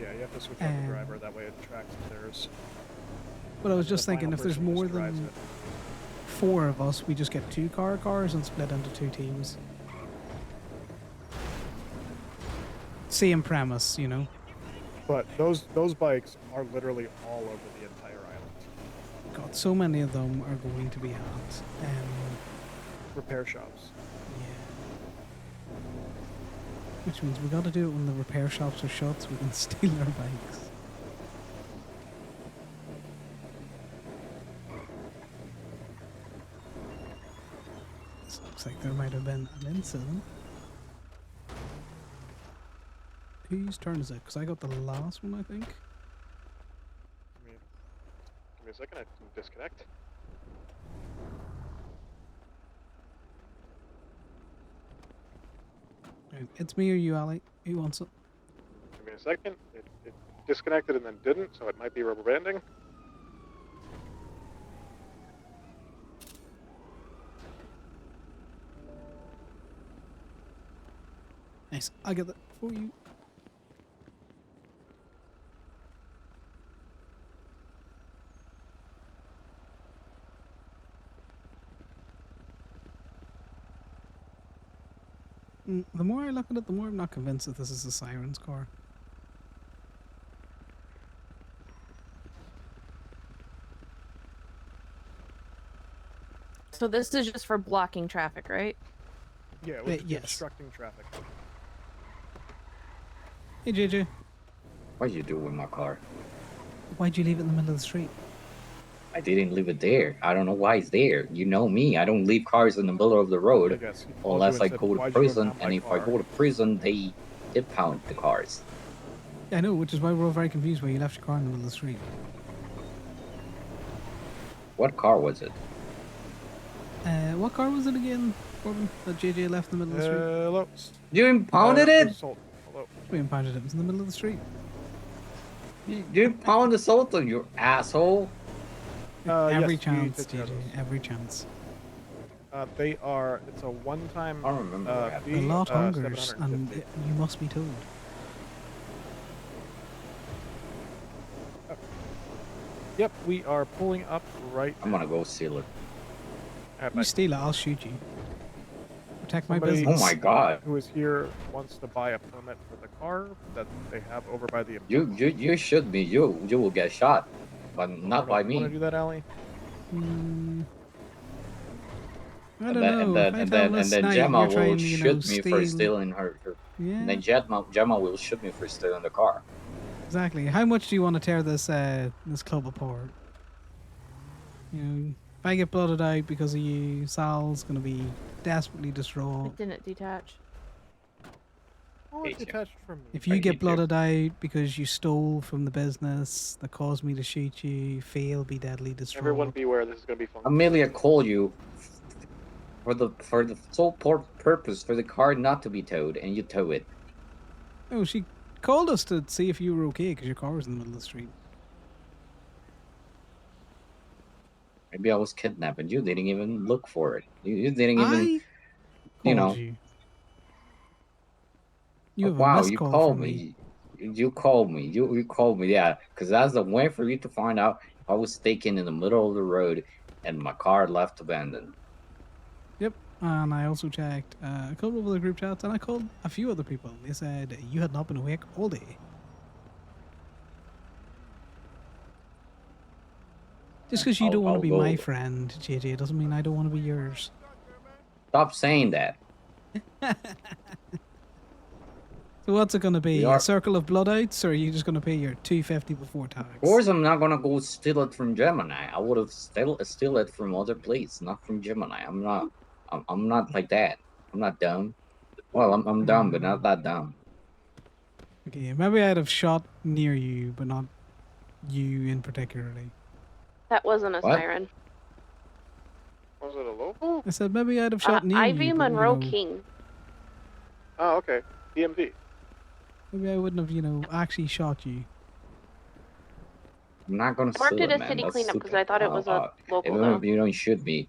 Yeah, you have to switch out the driver, that way it tracks theirs. But I was The just thinking, final if there's person just more drives than it. 4 of us, we just get 2 cars and split into 2 teams. Same premise, you know. But those bikes are literally all over the entire island. God, so many of them are going to be at repair shops. Which means we got to do it when the repair shops are shut so we can steal our bikes. This looks like there might have been an incident. Whose turn is it? Because I got the last one, I think. Give me a second, I have to disconnect. Right, it's me or you, Ali. Who wants it? Give me a second. It disconnected and then didn't, so it might be rubber banding. Nice. I'll get that for you. The more I look at it, the more I'm not convinced that this is a Siren's car. So this is just for blocking traffic, right? Yeah, it was yes. obstructing traffic. Hey, JJ. What did you do with my car? Why'd you leave it in the middle of the street? I didn't leave it there. I don't know why it's there. You know me. I don't leave cars in the middle of the road unless I go to prison. And if I go to prison, they impound the cars. Yeah, I know, which is why we're all very confused why you left your car in the middle of the street. What car was it? What car was it again, Corbin, that JJ left in the middle of the street? Hello. You impounded it? Hello. We impounded it. It was in the middle of the street. You impounded the Sultan, you asshole. Every yes, chance, you did JJ. Every chance. They are. It's a one-time. I don't remember. Fee, The lot hungers, 750. and you must be told. Yep, we are pulling up right. I'm gonna go steal it. At You steal it, I'll shoot you. Protect my Somebody business. Oh my god. Who is here wants to buy a permit for the car that they have over by the. You shoot me. You will get shot, but not by Want to me. do that, Allie? I don't know. And then Gemma will shoot me for steal... stealing her. Yeah. And then Gemma will shoot me for stealing the car. Exactly. How much do you want to tear this this club apart? You know, if I get blooded out because of you, Sal's gonna be desperately distraught. It didn't detach. it's attached from me. If you get blotted out because you stole from the business that caused me to shoot you, fail, be deadly destroyed. Everyone beware, this is going to be fun. Amelia called you for the sole purpose for the car not to be towed, and you tow it. Oh, she called us to see if you were okay because your car was in the middle of the street. Maybe I was kidnapped and you didn't even look for it. You didn't even, you know. You have a wow, missed you call called from me. You called me. You called me, yeah. Because that's the way for you to find out I was taken in the middle of the road and my car left abandoned. Yep, and I also checked a couple of other group chats, and I called a few other people. They said you had not been awake all day. Just because you don't want to be my friend, JJ, doesn't mean I don't want to be yours. Stop saying that. So what's it going to be? We are- A circle of bloodouts, or are you just going to pay your $2.50 before tax? Of course, I'm not gonna go steal it from Gemini. I would have steal it from other place, not from Gemini. I'm not like that. I'm not dumb. Well, I'm dumb, but not that dumb. Okay, maybe I'd have shot near you, but not you in particularly. That wasn't a What? siren. Was it a local? I said maybe I'd have shot near Ivy you. but, Monroe you know, King. Oh, okay. DMV. Maybe I wouldn't have, actually shot you. I'm not gonna I marked steal it it, as man. city That's cleanup because stupid. I thought it was a local Even though. if you don't shoot me,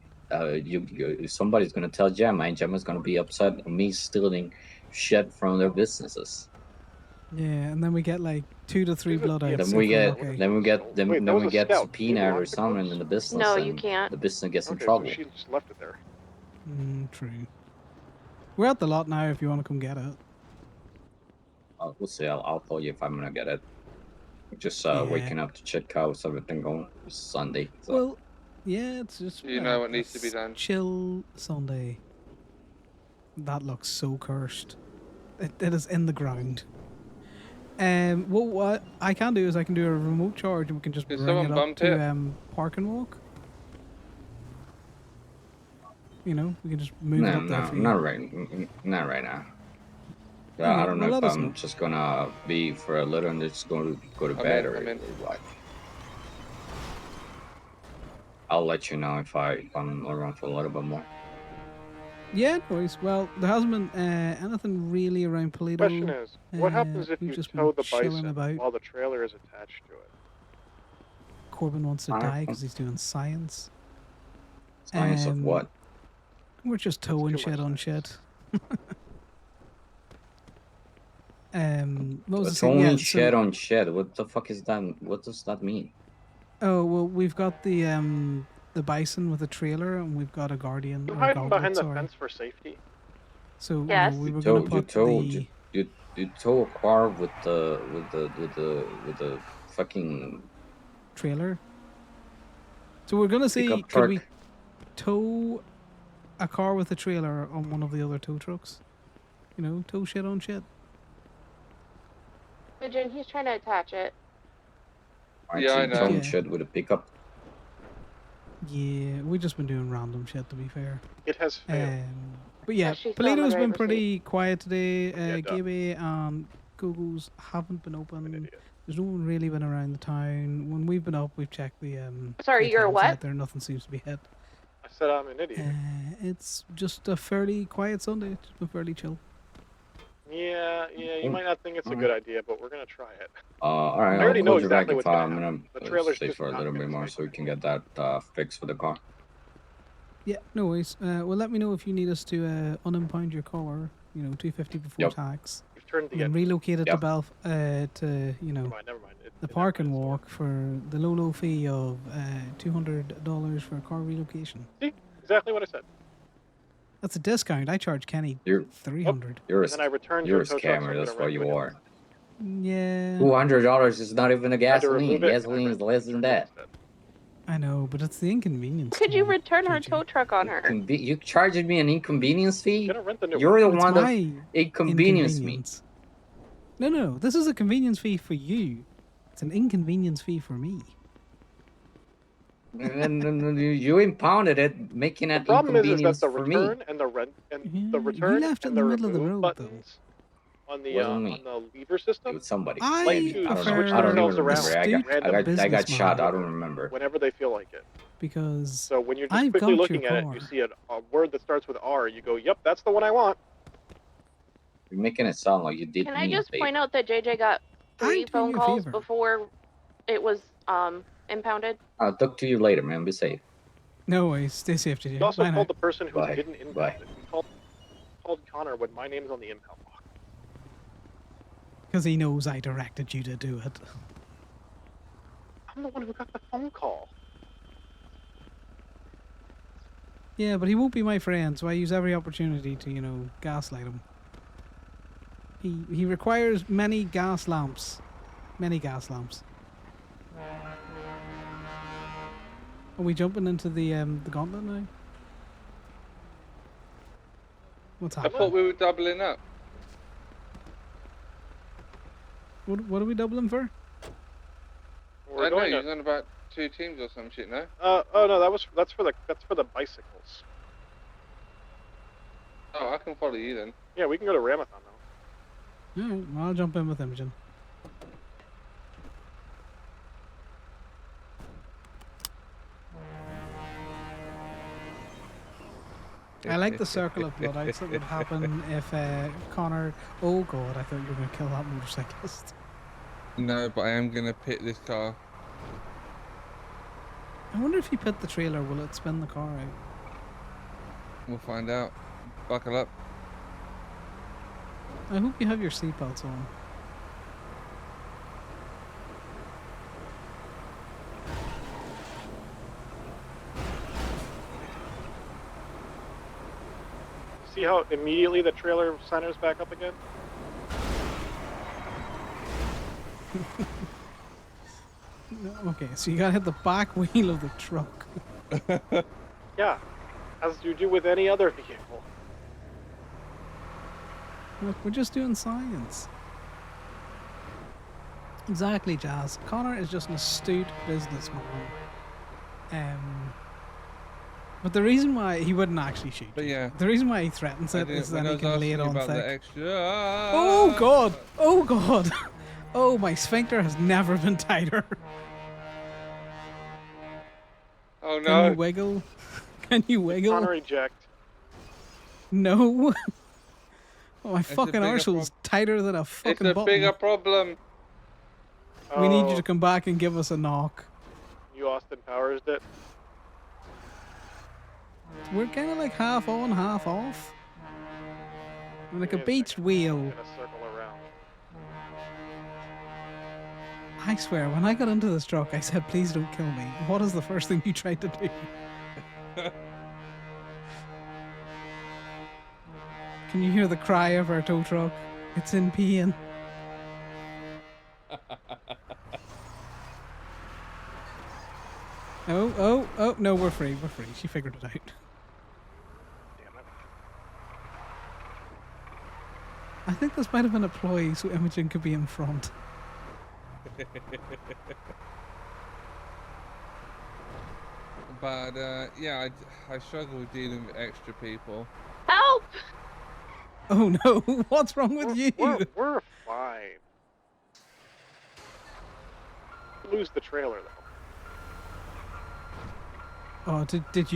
somebody's gonna tell Gemma, and Gemma's gonna be upset at me stealing shit from their businesses. Yeah, and then we get like 2 to 3 bloodouts. Then if we we're get, lucky. then we get, then, Wait, that then was we a get scout. Can you subpoenaed or lock the something cars? in the business. No, and you can't. The business gets in Okay, trouble. so she just left it there. True. We're at the lot now if you want to come get it. We'll see. I'll call you if I'm gonna get it. We're just Yeah. waking up to check how's everything going. It's Sunday. So. Well, yeah, it's just You know what needs to be done. chill Sunday. That looks so cursed. It is in the ground. Well, what I can do is I can do a remote charge and we can just Did bring someone it up bump to it? Park and Walk. You know, we can just move it up there for you. not right now. Yeah, Okay, I don't well, know if let us I'm know. just gonna be for a little and just going to go to bed or what. I'll let you know if I'm around for a little bit more. Yeah, boys. Well, there hasn't been anything really around Polito. Question is, what happens if we've you just tow been the chilling bison about. while the trailer is attached to it? Corbin wants to I don't die know. because he's doing science. Science of what? We're just towing shit on shit. What was I It's saying? only Yeah, shed so, on shed. What the fuck is that? What does that mean? oh well, we've got the bison with a trailer, and we've got a guardian. You Or hiding goblet, behind the sorry. fence for safety? So Yes. we were gonna put the You tow a car with the fucking trailer. So we're gonna see, pickup could we truck. tow a car with a trailer on one of the other tow trucks? You know, tow shit on shit. Pigeon, he's trying to attach it. Aren't Yeah, I you know. towing Yeah. shit with a pickup? Yeah, we've just been doing random shit, to be fair. It has failed. But yeah, she's still in the Polito's been driver's pretty quiet today. Yeah, duh. Gaby and Google's haven't been I'm an open. idiot. There's no one really been around the town. When we've been up, we've checked the Sorry, the you're a accounts what? out there. Nothing seems to be hit. I said I'm an idiot. It's just a fairly quiet Sunday. It's been fairly chill. Yeah, you might not think it's a good idea, but we're gonna try it. All right. I already I'll know call you back exactly if what's gonna I'm happen. The gonna trailer's stay just for a not little gonna bit more stay so we can get that fixed for the car. Yeah, no worries. Well, let me know if you need us to unimpound your car. You know, $2.50 before Yep. tax. You've turned the And relocate it Yep. to to you know Never mind. the park and walk for the low fee of $200 for a car relocation. See, exactly what I said. That's a discount. I charge Kenny You're $300. you're a, And then I returned you're your a tow truck, so I'm scammer. gonna That's what rent you you are. Yeah, $200 is not even a Tried to remove gasoline. it, and I Gasoline is less than that. I know, but it's the inconvenience. Could to you me, return our JJ. tow truck on her? You charging me an inconvenience fee? Gonna rent the new You're the But it's one that my inconvenienced me. inconvenience. No. This is a convenience fee for you. It's an inconvenience fee for me. And you impounded it, making The it problem is that inconvenience the for me. return and the rent and the You return left it and in the the middle of the remove road, though. buttons on the Wasn't me. on the lever system. It was somebody. I Maybe. I don't know. prefer I don't even remember. astute I got shot. I businessman. don't remember. Whenever they feel like it. Because So when you're just I've quickly got looking your at it, car. you see a word that starts with R. You go, "Yep, that's the one I want." You're making it sound like you did Can me I just a favor. point out that JJ got 3 doing phone you a calls favor. before it was impounded? I'll talk to you later, man. Be safe. No worries. Stay safe, JJ. He also Bye now. called the person who Bye. didn't impound Bye. it. He called Connor when my name's on the impound box. Because he knows I directed you to do it. I'm the one who got the phone call. Yeah, but he won't be my friend, so I use every opportunity to, you know, gaslight him. He requires many gas lamps. Many gas lamps. Are we jumping into the gauntlet now? What's I happening? thought we were doubling up. What are we doubling for? I know you're on about 2 teams or some shit, no? Oh no, that's for the bicycles. Oh, I can follow you then. Yeah, we can go to Ramathon now. Alright, well, I'll jump in with Imogen. I like the circle of bloodouts that would happen if Connor... Oh god, I thought you were going to kill that motorcyclist. No, but I am going to pit this car. I wonder if you pit the trailer, will it spin the car out? We'll find out. Buckle up. I hope you have your seatbelts on. See how immediately the trailer centers back up again? Okay, so you gotta hit the back wheel of the truck. Yeah, as you do with any other vehicle. Look, we're just doing science. Exactly, Jazz. Connor is just an astute businessman. But the reason why he wouldn't actually shoot But yeah. the reason why he threatens it is that he can lay it on thick. Extra... Oh god! Oh god! Oh, my sphincter has never been tighter. Oh no! Can you wiggle? Can you wiggle? Connor eject. No. Oh, my It's a fucking bigger arsehole's tighter than a fucking It's a button. bigger problem. We need you to come back and give us a knock. You Austin Powers it. We're kind of like half on, half off. We're like a beached wheel. Gonna circle around. I swear, when I got into this truck, I said, please don't kill me. What is the first thing you tried to do? Can you hear the cry of our tow truck? It's in pain. Oh, no, we're free, we're free. She figured it out. Damn it. I think this might have been a ploy so Imogen could be in front. But yeah, I struggle with dealing with extra people. Help! Oh no, what's wrong with you? We're fine. Lose the trailer though. Oh, did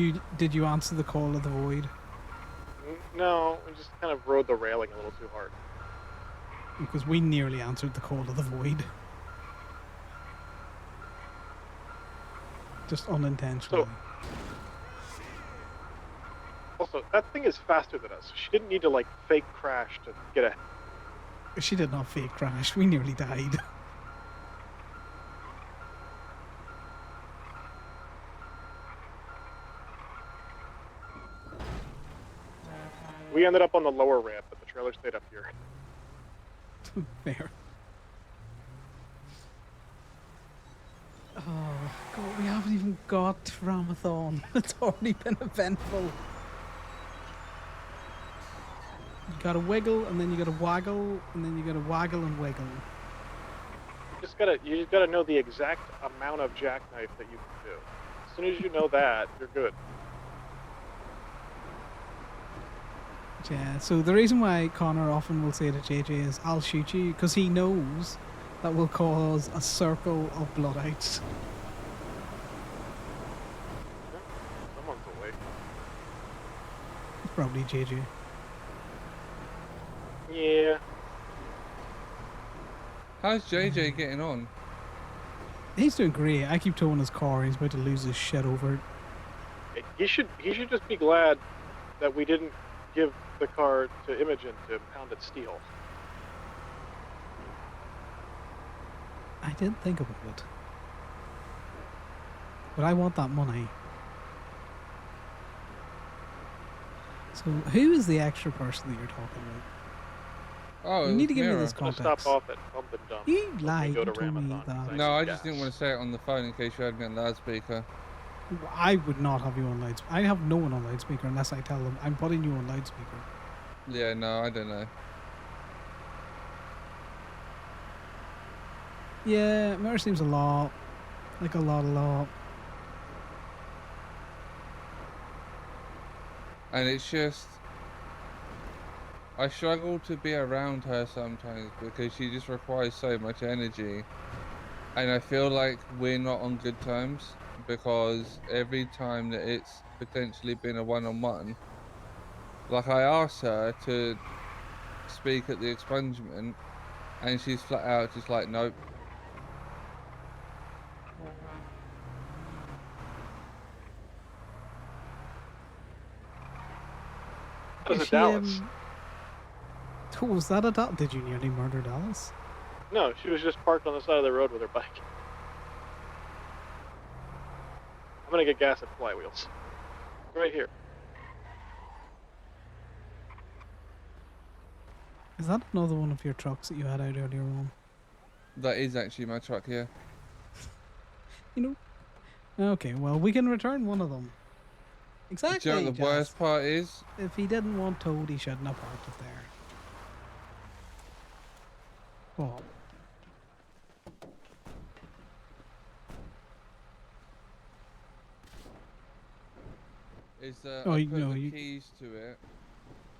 you answer the call of the void? No, we just kind of rode the railing a little too hard. Because we nearly answered the call of the void. Just unintentionally. Also, that thing is faster than us. She didn't need to like fake crash to get a. She did not fake crash. We nearly died. We ended up on the lower ramp, but the trailer stayed up here. Fair. Oh god, we haven't even got to Ramathon. It's already been eventful. You gotta wiggle, and then you gotta waggle, and then you gotta waggle and wiggle. You just gotta know the exact amount of jackknife that you can do. As soon as you know that, you're good. Yeah, so the reason why Connor often will say to JJ is, I'll shoot you, because he knows that will cause a circle of bloodouts. Someone's awake. It's probably JJ. Yeah. How's JJ getting on? He's doing great. I keep towing his car. He's about to lose his shit over it. He should just be glad that we didn't give the car to Imogen to pound its steel. I didn't think about it. But I want that money. So, who is the extra person that you're talking about? Oh, you need to give me this I'm gonna context. stop off at Bump and Dump. You Let me lied. go You to told me Ramathon, that. No, I just didn't want to say it on the phone in case you had me on loudspeaker. I would not have you on loudspeaker. I have no one on loudspeaker unless I tell them I'm putting you on loudspeaker. Yeah, no, I don't know. Yeah, Mare seems a lot. Like a lot. And it's just, I struggle to be around her sometimes because she just requires so much energy. And I feel like we're not on good terms because every time that it's potentially been a one-on-one, like I asked her to speak at the expungement and she's flat out just like, nope. That was a Dallas. Oh, was that a Dallas? Did you nearly murder Dallas? No, she was just parked on the side of the road with her bike. I'm gonna get gas at Flywheels. Right here. Is that another one of your trucks that you had out earlier on? That is actually my truck here. You know? Okay, well, we can return one of them. Exactly. Do you know what the worst part is? If he didn't want towed, he shouldn't have parked it there. Well. Is that Oh, I you put know, the you- keys to it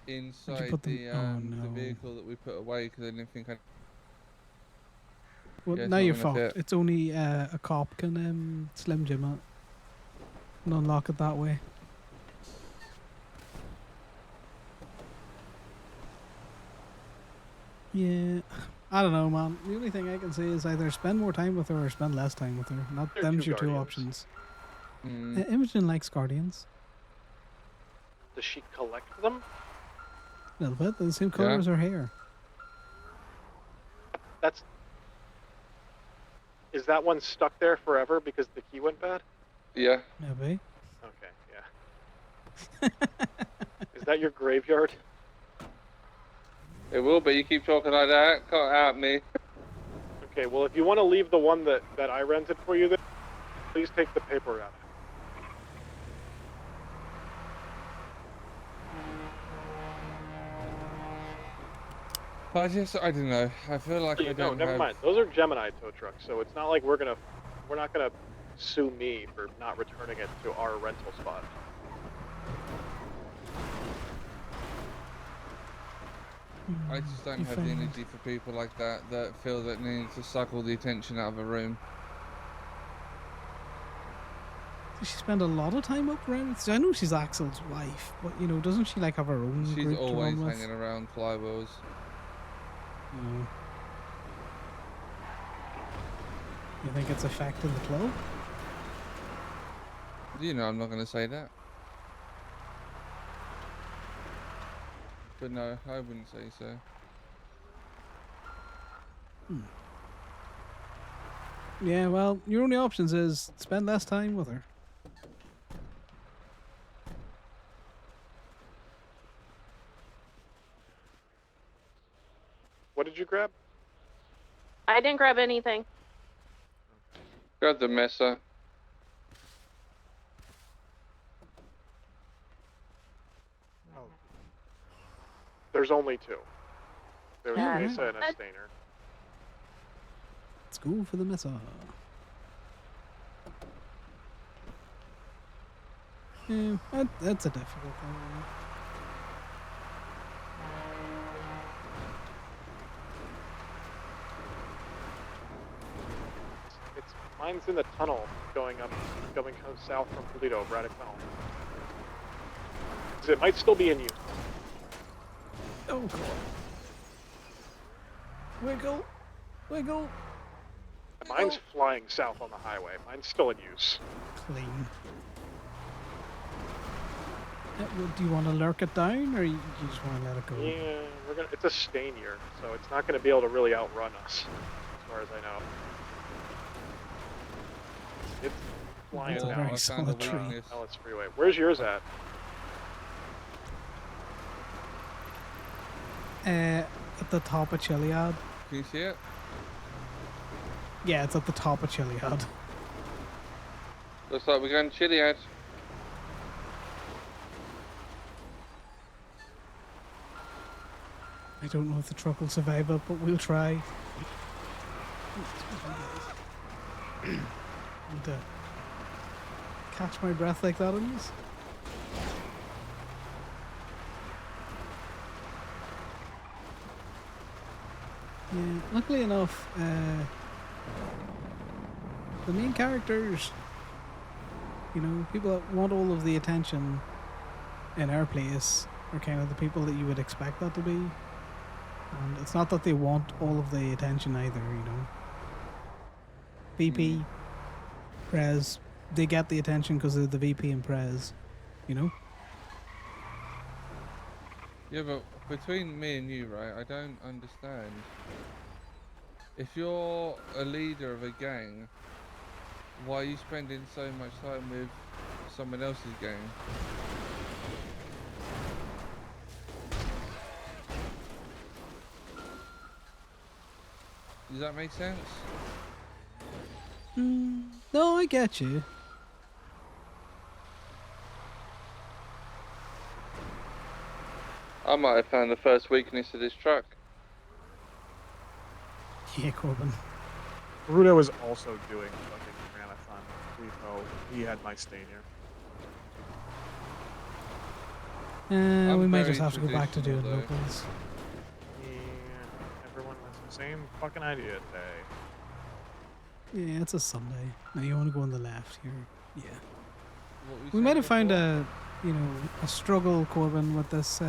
inside put them- the vehicle that we put away because I didn't think I. Well, Yeah, it's now not you're gonna fucked. fit. It's only a cop can Slim Jim it and unlock it that way. Yeah, I don't know, man. The only thing I can say is either spend more time with her or spend less time with her. Not They're them's two your two Guardians. options. Imogen likes Guardians. Does she collect them? A little bit. They're the same color Yeah. as her hair. Is that one stuck there forever because the key went bad? Yeah. Maybe. Okay, yeah. Is that your graveyard? It will, but you keep talking like that. Can't out me. Okay, well, if you want to leave the one that I rented for you, then please take the paper out. I don't know. I feel like I No, don't never have. mind. Those are Gemini tow trucks, so it's not like we're not gonna sue me for not returning it to our rental spot. I just don't You have the find- energy for people like that that feel that they need to suck all the attention out of a room. Does she spend a lot of time up around? I know she's Axel's wife, but you know, doesn't she like have her own She's group to always run with? hanging around flywheels. Oh. You think it's affecting the club? You know, I'm not going to say that. But no, I wouldn't say so. Yeah, well, your only options is spend less time with her. What did you grab? I didn't grab anything. Grab the messer. There's only two. There's Yeah. a Mesa and a Stainer. Let's go for the mesa. Yeah, that's a difficult one. Mine's in the tunnel going south from Toledo, Braddock Tunnel. 'Cause it might still be in use. Oh god. Wiggle. Wiggle. Mine's flying south on the highway. Mine's still in use. Clean. Do you want to lurk it down, or you just want to let it go? Yeah, it's a stain year, so it's not going to be able to really outrun us, as far as I know. It's flying That's a down very solid tree. Ellis Freeway. Where's yours at? At the top of Chiliad. Can you see it? Yeah, it's at the top of Chiliad. Looks like we're going Chiliad. I don't know if the truck will survive it, but we'll try. And, catch my breath like that on this. Yeah, luckily enough, the main characters, you know, people that want all of the attention in our place are kind of the people that you would expect that to be. And it's not that they want all of the attention either, you know. VP, Prez, they get the attention because they're the VP and Prez, you know? Yeah, but between me and you, right, I don't understand. If you're a leader of a gang, why are you spending so much time with someone else's gang? Does that make sense? No, I get you. I might have found the first weakness of this truck. Yeah, Corbin. Rudo is also doing fucking marathon repo. He had my stain here. We might just have to go back to doing locals. Yeah, everyone has the same fucking idea today. Yeah, it's a Sunday. Now you want to go on the left here. Yeah. What We might have found a, you know, a struggle, Corbin, with this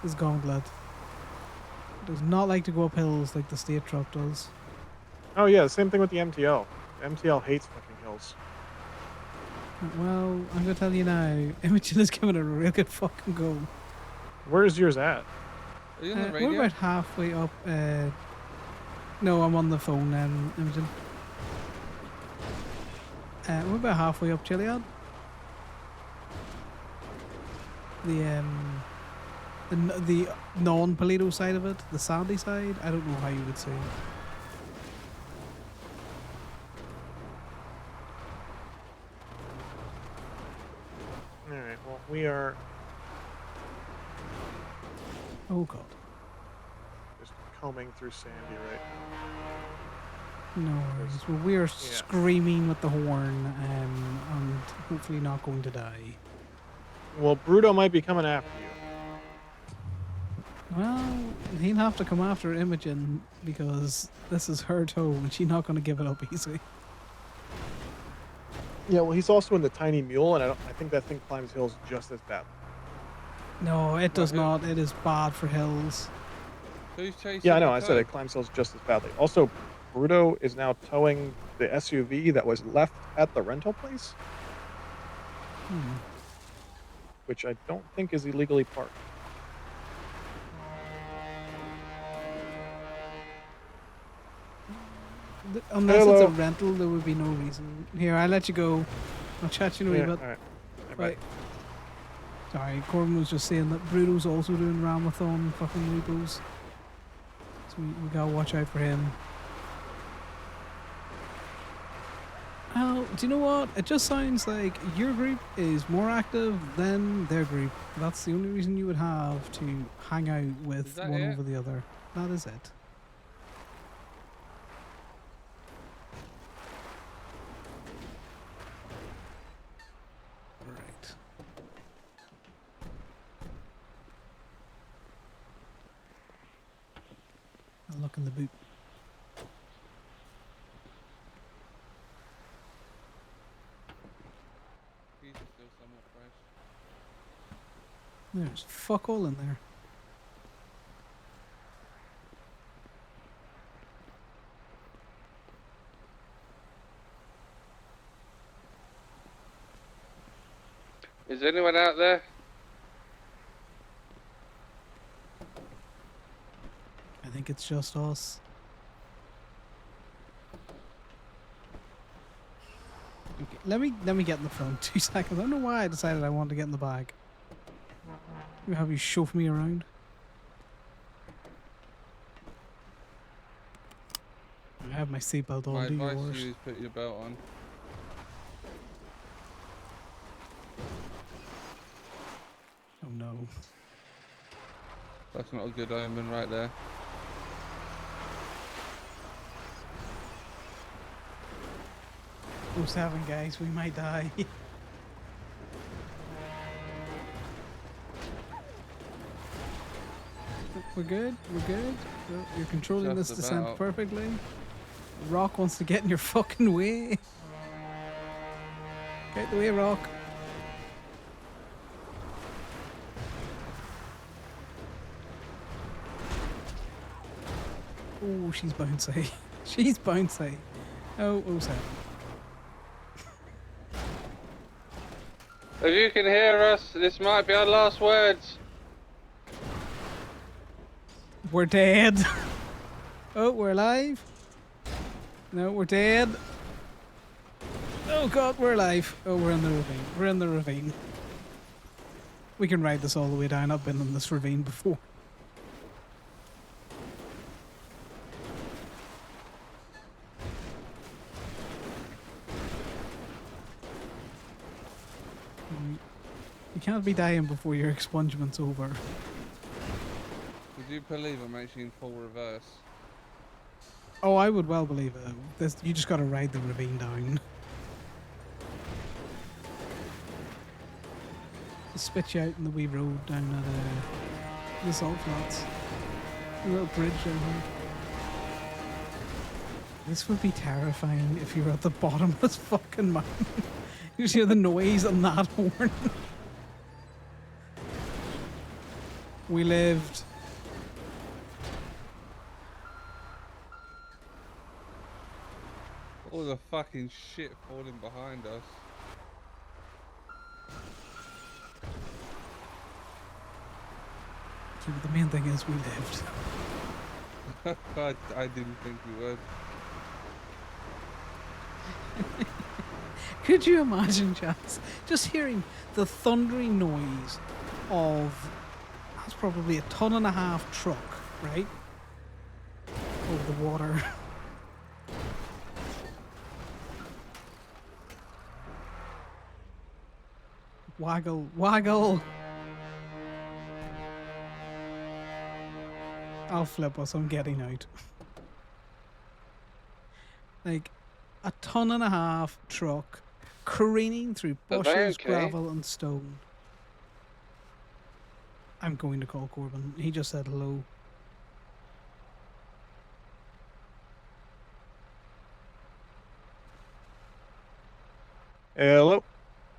this gauntlet. It does not like to go up hills like the state truck does. Oh yeah, the same thing with the MTL. The MTL hates fucking hills. Well, I'm gonna tell you now, Imogen is giving it a real good fucking go. Where's yours at? Are you on the radio? We're about halfway up. No, I'm on the phone, Imogen. We're about halfway up Chiliad. The non-Paleto side of it, the sandy side. I don't know how you would say it. Alright, well, we are... Oh god. Just combing through Sandy right No worries. Well, we are screaming with the horn and hopefully not going to die. Well, Bruto might be coming after you. Well, he'll have to come after Imogen because this is her toe and she's not going to give it up easily. Yeah, well, he's also in the Tiny Mule, and I think that thing climbs hills just as badly. No, it does not. It is bad for hills. Who's chasing? Yeah, I know. I said it climbs hills just as badly. Also, Bruto is now towing the SUV that was left at the rental place, which I don't think is illegally parked. Unless it's a rental, there would be no reason. Here, I'll let you go. I'll chat you in a wee bit. Alright. Bye. Sorry, Corbin was just saying that Bruto's also doing Ramathon fucking repos. So we gotta watch out for him. Oh, do you know what? It just sounds like your group is more active than their group. That's the only reason you would have to hang out with one over the other. That is it. Right. I'll look in the boot. feels somewhat fresh. There's fuck all in there. Is anyone out there? I think it's just us. Okay, let me get in the front 2 seconds. I don't know why I decided I wanted to get in the bag. Let me have you shove me around. I have my seatbelt on. My Do advice yours. to you is put your belt on. Oh no. That's not a good omen right there. Oh, 7 guys, we might die. We're good. We're good. You're controlling this Just descent about. perfectly. Rock wants to get in your fucking way. Get out the way, Rock. Oh, she's bouncy. She's bouncy. Oh, 07. If you can hear us, this might be our last words. We're dead. Oh, we're alive. No, we're dead. Oh god, we're alive. Oh, we're in the ravine. We're in the ravine. We can ride this all the way down. I've been in this ravine before. You can't be dying before your expungement's over. Would you believe I'm actually in full reverse? Oh, I would well believe it. This, you just gotta ride the ravine down. Just spit you out in the wee road down at the salt flats. A little bridge down here. This would be terrifying if you were at the bottom of this fucking mountain. You just hear the noise on that horn. We lived. All the fucking shit falling behind us. Yeah, but the main thing is we lived. I didn't think we would. Could you imagine, Chance, just hearing the thundering noise of, that's probably a 1.5 ton truck, right? Over the water. Waggle, waggle. I'll flip us, I'm getting out. Like, a 1.5 ton truck careening through Are they bushes, okay? gravel and stone. I'm going to call Corbin. He just said hello. Hello.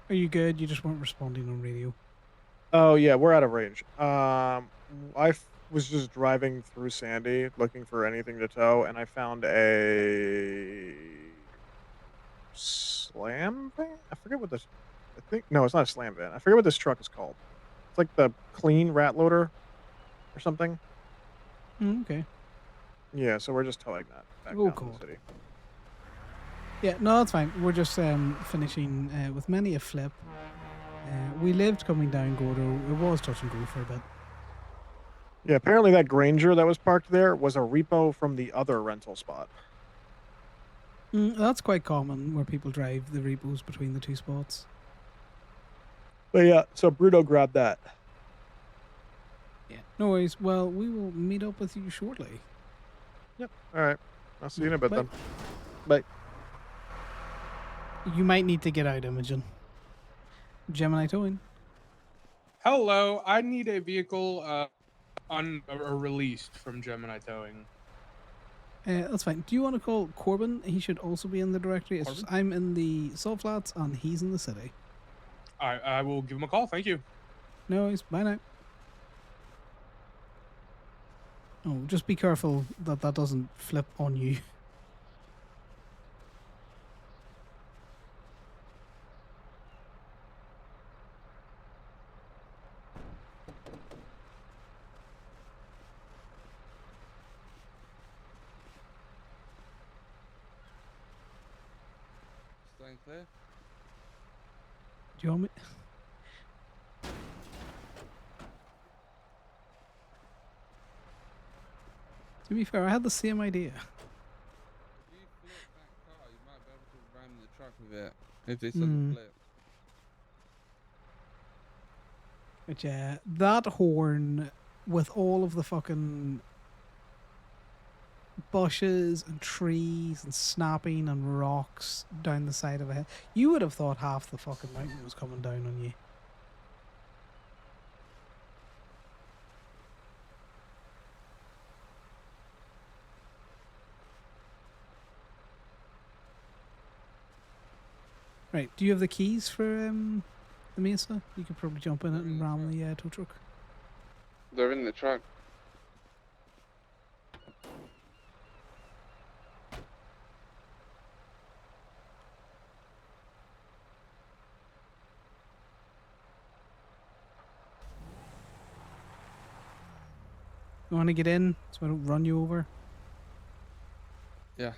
Are you good? You just weren't responding on radio. Oh yeah, we're out of range. Was just driving through Sandy looking for anything to tow, and I found a slam van. I forget what this. I think no, it's not a slam van. I forget what this truck is called. It's like the clean rat loader or something. Okay. Yeah, so we're just towing that back Oh, down to God. the city. Yeah, no, that's fine. We're just finishing with many a flip. We lived coming down Gordo. It was touch and go for a bit. Yeah, apparently that Granger that was parked there was a repo from the other rental spot. That's quite common where people drive the repos between the two spots. But yeah, so Bruto grabbed that. Yeah. No worries. Well, we will meet up with you shortly. Yep. All right. I'll see you in a bit Bye. then. Bye. You might need to get out, Imogen. Gemini towing. Hello, I need a vehicle released from Gemini Towing. That's fine. Do you want to call Corbin? He should also be in the directory. It's just I'm in the salt flats and he's in the city. All right, I will give him a call. Thank you. No worries. Bye now. Oh, just be careful that that doesn't flip on you. Staying clear. Do you want me? To be fair, I had the same idea. If you flip that car, you might be able to ram the truck with it. If this Hmm. doesn't flip. But yeah, that horn with all of the fucking bushes and trees and snapping and rocks down the side of a hill. You would have thought half the fucking mountain was coming down on you. Right, do you have the keys for the Mesa? You could probably jump in it and ram the tow truck. They're in the truck. You want to get in so I don't run you over? Yeah.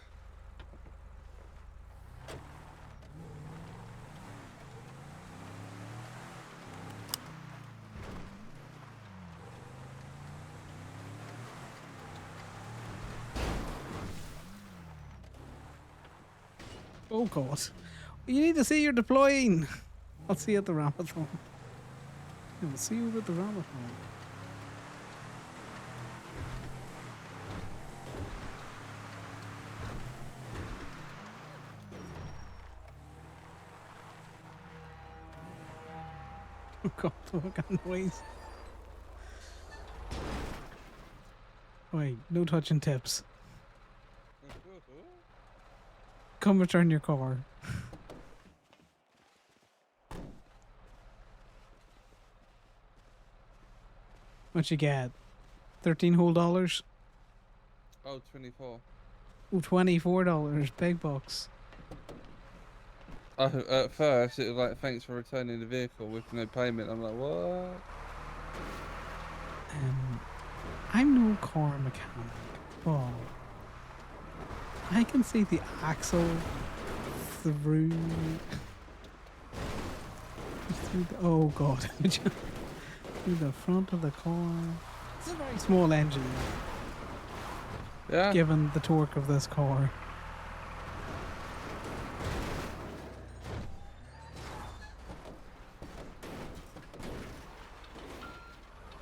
Oh god. You need to see you're deploying. I'll see you at the Ramathon. I'll see you at the Ramathon. Oh god, what kind of noise? Wait, no touching tips. Come return your car. What you get? 13 whole dollars? Oh, 24. Oh, $24. Big bucks. At first, it was like, thanks for returning the vehicle with no payment. I'm like, what? I'm no car mechanic, but I can see the axle through the, oh god, through the front of the car. It's a very small engine. Yeah. Given the torque of this car.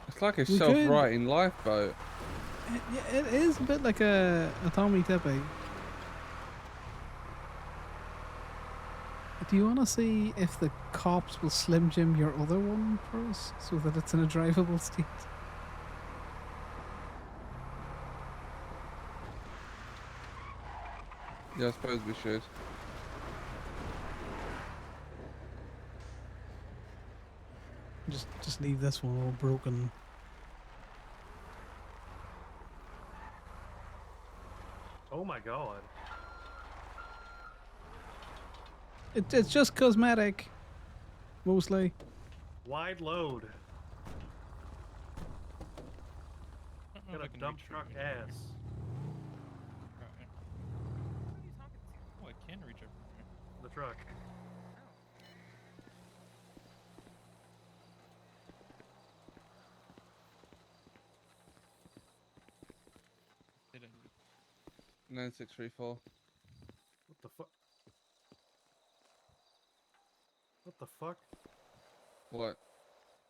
It's like a We self-righting lifeboat. Yeah, it is a bit like a Tommy Tippy. Do you want to see if the cops will Slim Jim your other one for us so that it's in a drivable state? Yeah, I suppose we should. Just leave this one all broken. Oh my god. It's just cosmetic, mostly. Wide load. Got a dump truck ass. Oh, I can reach over there. The truck. Did I? 9634. What the fuck? What the fuck? What?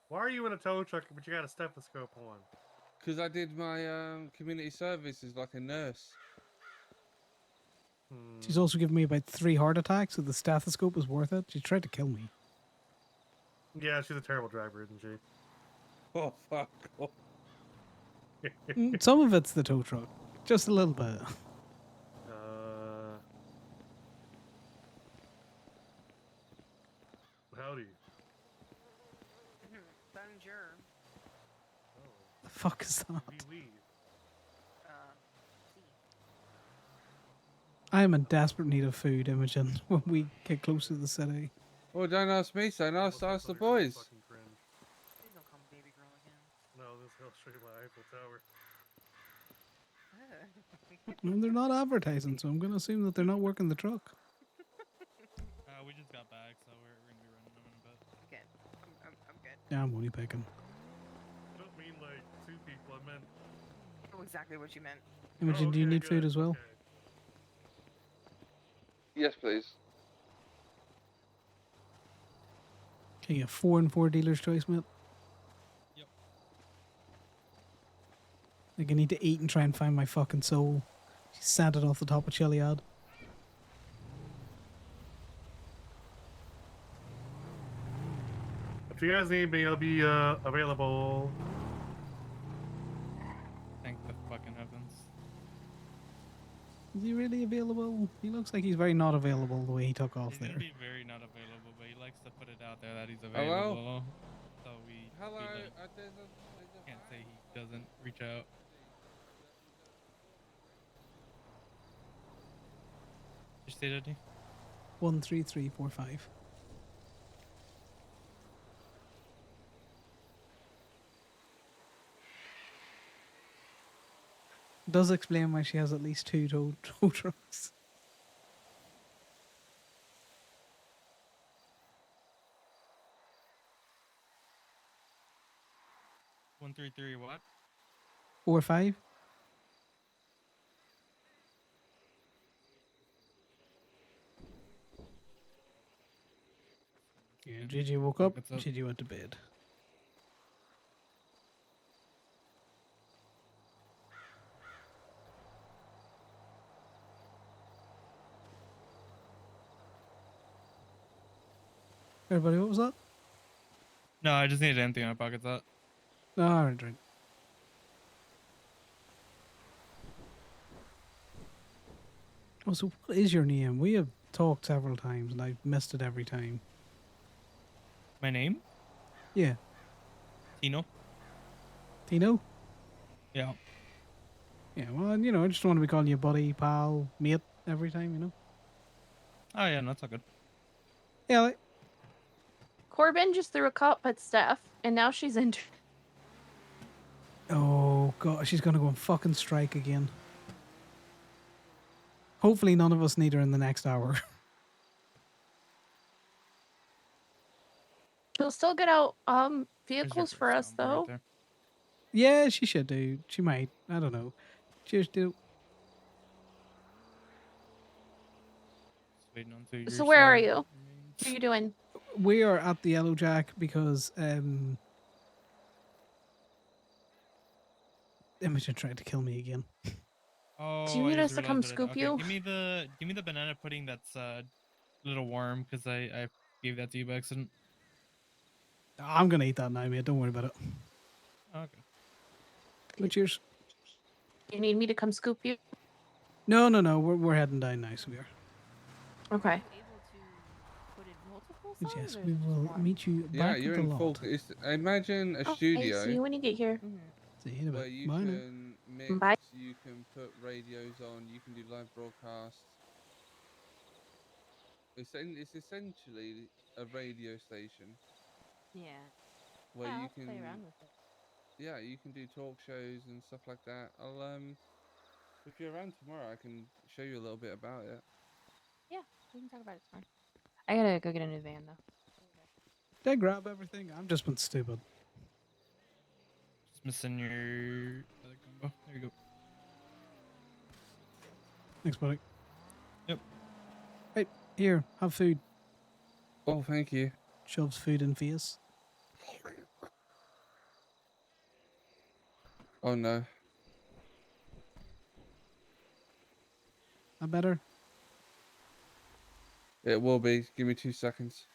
Why are you in a tow truck but you got a stethoscope on? Because I did my community service as like a nurse. She's also given me about 3 heart attacks, so the stethoscope was worth it. She tried to kill me. Yeah, she's a terrible driver, isn't she? Oh, fuck off. Some of it's the tow truck. Just a little bit. Howdy. Bonjour. The fuck is that? I am in desperate need of food, Imogen, when we get closer to the city. Oh, don't ask me, son. Ask the boys. Please don't call me baby girl again. No, this goes straight to my Eiffel Tower. Well, they're not advertising, so I'm going to assume that they're not working the truck. We just got back, so we're gonna be running them in a bit. Good. I'm good. Yeah, I'm only picking. I don't mean like two people. I meant. I know exactly what you meant. Imogen, do you need food as well? Yes, please. Okay, you have 4 and 4 dealer's choice, mate. Yep. Like, I need to eat and try and find my fucking soul. She sat it off the top of Chiliad. If you guys need me, I'll be available. Thank the fucking heavens. Is he really available? He looks like he's very not available the way he took off He's there. gonna be very not available, but he likes to put it out there that he's Hello? available. So we Hello. can't say he doesn't reach out. Just say that. 13345. Does explain why she has at least 2 tow trucks. One, three, three. What? 4-5. Yeah, Gigi woke up. Gigi went to bed. Everybody, what was that? No, I just needed empty my pockets out. No, alright, right. Oh, so what is your name? We have talked several times and I've missed it every time. My name? Yeah. Tino. Tino? Yeah. Yeah, well, you know, I just don't want to be calling you buddy, pal, mate every time, you know? Oh yeah, no, that's all good. Yeah, like, Corbin just threw a cup at Steph, and now she's in. oh god, she's gonna go on fucking strike again. Hopefully none of us need her in the next hour. She'll still get out vehicles for us though. Yeah, she should do. She might. I don't know. Cheers, dude. Waiting on your So where are side. you? What are you doing? We are at the Yellow Jack because Imogen tried to kill me again. Oh, Do you need I us just to come realized what scoop okay, you? give me the banana pudding that's a little warm because I gave that to you by accident. I'm gonna eat that now, mate. Don't worry about it. Okay. But cheers. You need me to come scoop you? No. We're heading down now, so we are. Okay. But yes, we will meet you Yeah, back you're at the in full. lot. Imagine a Oh, studio. I see you when you get here. See you in a where bit. you Bye now. can mix, Bye. you can put radios on, you can do live broadcasts. It's essentially a radio station Yeah. where Yeah, you I'll can play around with it. yeah, you can do talk shows and stuff like that. I'll if you're around tomorrow, I can show you a little bit about it. Yeah, we can talk about it tomorrow. I gotta go get a new van though. Did I grab everything? I've just been stupid. Just missing your other combo. There you go. Thanks, buddy. Yep. Right, here, have food. Oh, thank you. Shoves food in face. Oh no. That better? It will be. Give me 2 seconds.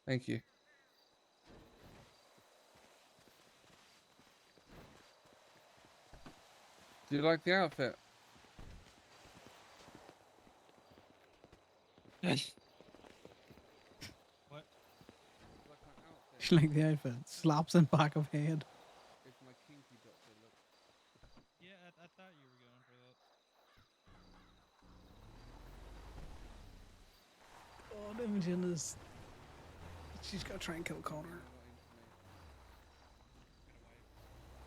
Thank you. Do you like the outfit? You like the outfit? Slaps in back of head. It's my kinky doctor look. Yeah, I thought you were going for that. Oh, Imogen is. She's got to try and kill Connor.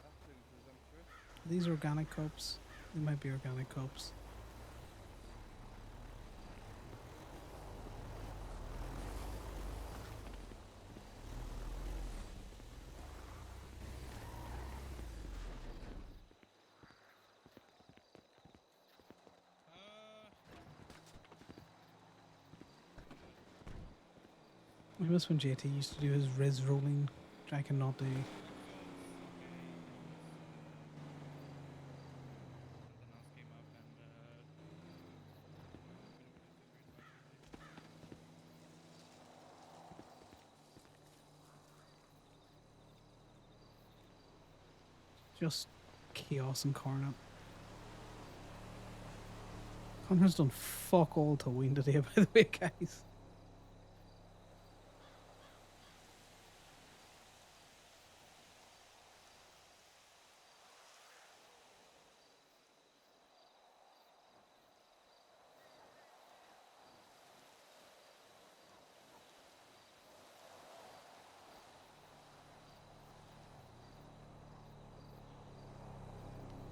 That's been presumptuous. These are organic cups. They might be organic cups. I miss when JT used to do his res rolling, which I cannot do. Something else came up and Just chaos and Cornet. Connor's done fuck all to win today, by the way, guys.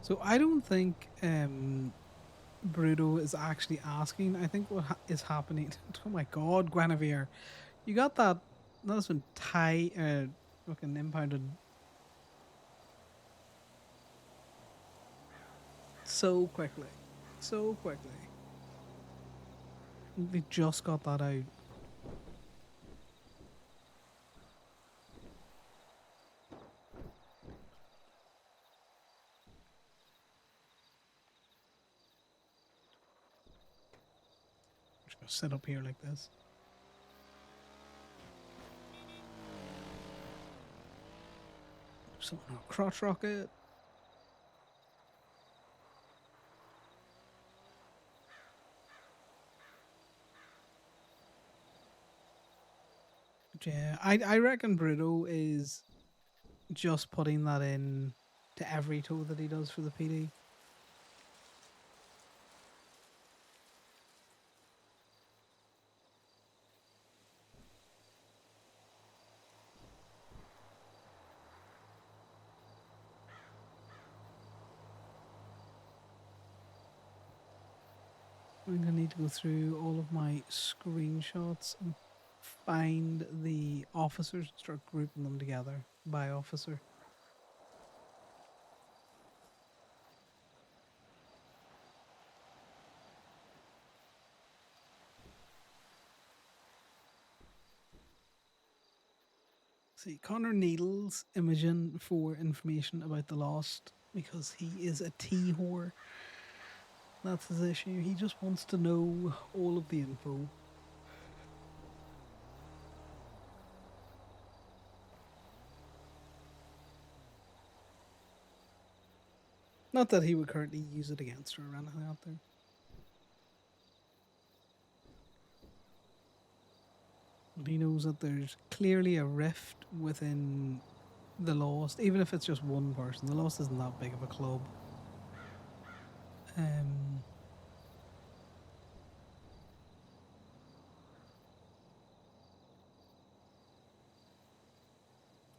So I don't think Bruto is actually asking. I think what is happening. Oh my God, Guinevere, you got that? That's been fucking impounded so quickly, so quickly. They just got that out. Just gonna sit up here like this. Someone on a crotch rocket. Yeah, I reckon Bruto is just putting that in to every tow that he does for the PD. I'm gonna need to go through all of my screenshots and find the officers and start grouping them together by officer. See, Connor needles Imogen for information about the Lost because he is a tea whore. That's his issue. He just wants to know all of the info. Not that he would currently use it against her or anything out there. But he knows that there's clearly a rift within the Lost, even if it's just one person. The Lost isn't that big of a club.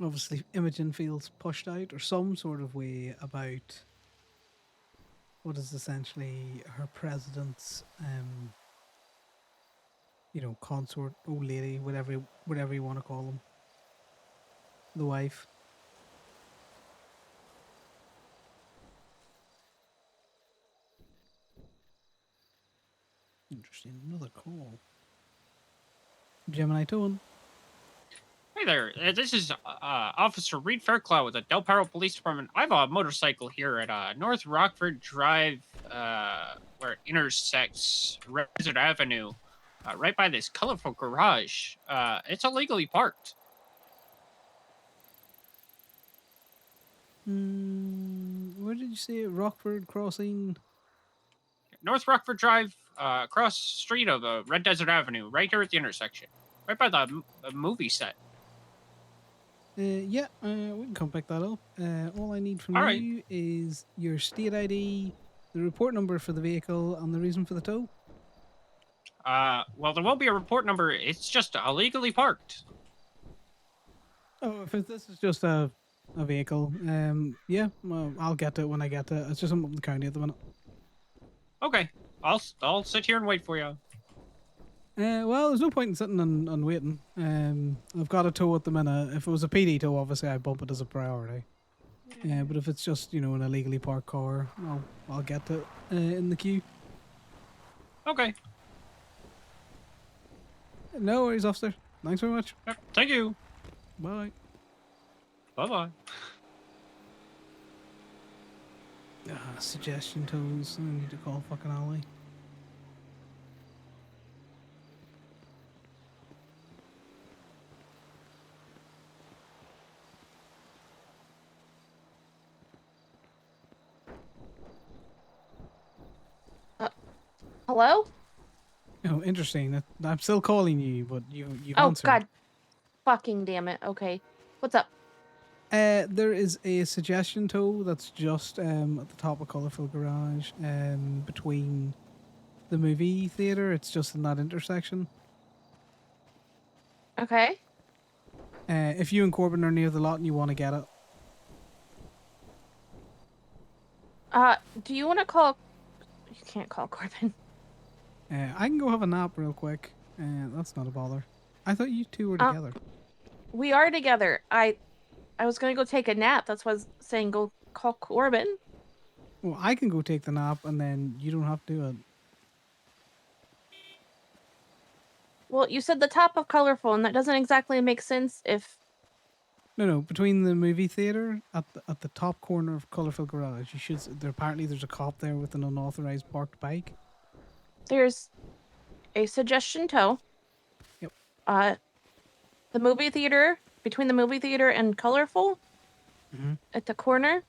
Obviously, Imogen feels pushed out or some sort of way about what is essentially her president's, consort, old lady, whatever you want to call them, the wife. Interesting. Another call. Gemini tone. Hey there, this is Officer Reed Fairclough with the Del Perro Police Department. I have a motorcycle here at North Rockford Drive, where it intersects Desert Avenue, right by this colorful garage. It's illegally parked. Where did you say it? Rockford Crossing? North Rockford Drive, across the street of Red Desert Avenue, right here at the intersection, right by the movie set. Yeah, we can come pick that up. All I need from All right. you is your state ID, the report number for the vehicle, and the reason for the tow. Well, there won't be a report number. It's just illegally parked. Oh, if this is just a vehicle, yeah, well, I'll get to it when I get to it. It's just I'm up in the county at the minute. Okay, I'll sit here and wait for you. Well, there's no point in sitting and waiting. I've got a tow at the minute. If it was a PD tow, obviously I'd bump it as a priority. But if it's just, you know, an illegally parked car, I'll get to it in the queue. Okay. No worries, officer. Thanks very much. Yep, thank you. Bye. Bye-bye. Suggestion tows. I need to call fucking Ollie. Hello? Oh, interesting. I'm still calling you, but you've Oh, answered. God. Fucking damn it. Okay. What's up? There is a suggestion tow that's just at the top of Colourful Garage, between the movie theater. It's just in that intersection. Okay. If you and Corbin are near the lot and you want to get it, Do you want to call... You can't call Corbin. I can go have a nap real quick. That's not a bother. I thought you two were together. We are together. I was gonna go take a nap. That's why I was saying go call Corbin. Well, I can go take the nap and then you don't have to do it. Well, you said the top of Colorful, and that doesn't exactly make sense if... No. Between the movie theater at the top corner of Colourful Garage, you should. Apparently, there's a cop there with an unauthorized parked bike. There's a suggestion tow. Yep. The movie theater, between the movie theater and Colorful, at the corner,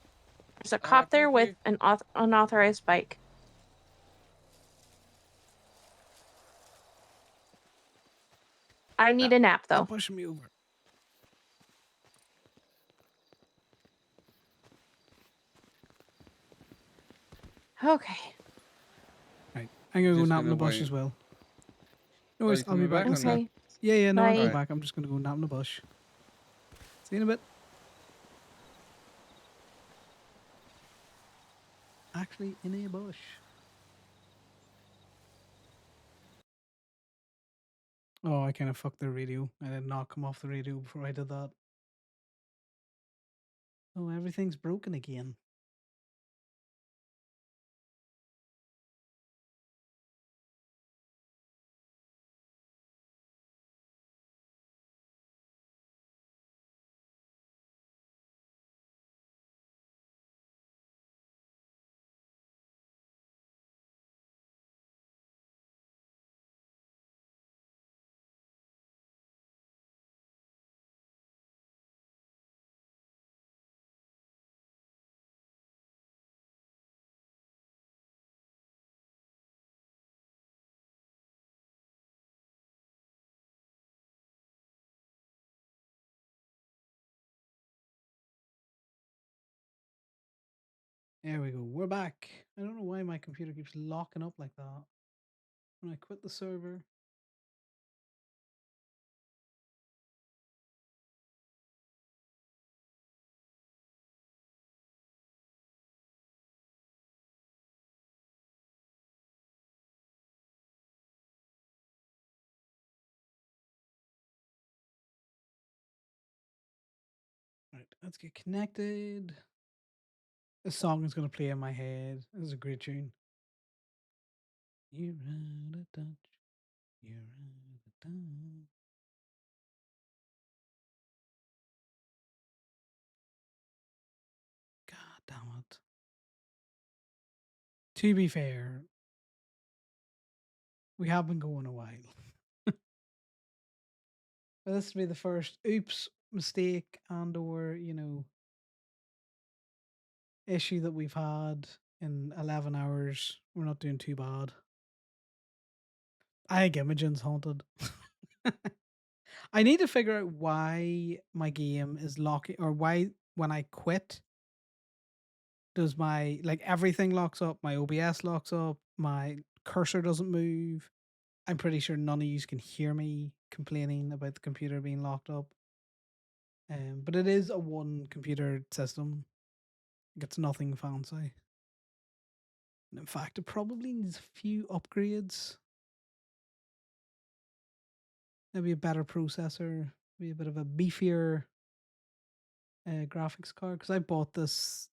there's a cop there with an unauthorized bike. I need a nap, though. Stop pushing me over. Okay. Right. I'm going to go Just nap in gonna the bush wait. as well. No Are worries, you I'll be coming back. back or not? Okay. Yeah, no, I'll Bye. be back. I'm just going to go nap in the bush. See you in a bit. Actually, in a bush. Oh, I kind of fucked the radio. I did not come off the radio before I did that. Oh, everything's broken again. There we go. We're back. I don't know why my computer keeps locking up like that. When I quit the server. Right, let's get connected. This song is going to play in my head. This is a great tune. You're out of touch. You're out of touch. God damn it. To be fair, we have been going a while. But this will be the first oops, mistake, and or, issue that we've had in 11 hours. We're not doing too bad. I think Imogen's haunted. I need to figure out why my game is locking, or why when I quit, does my like everything locks up, my OBS locks up, my cursor doesn't move. I'm pretty sure none of you can hear me complaining about the computer being locked up. But it is a one computer system. It's nothing fancy. And in fact, it probably needs a few upgrades. Maybe a better processor, maybe a bit of a beefier graphics card. Because I bought this.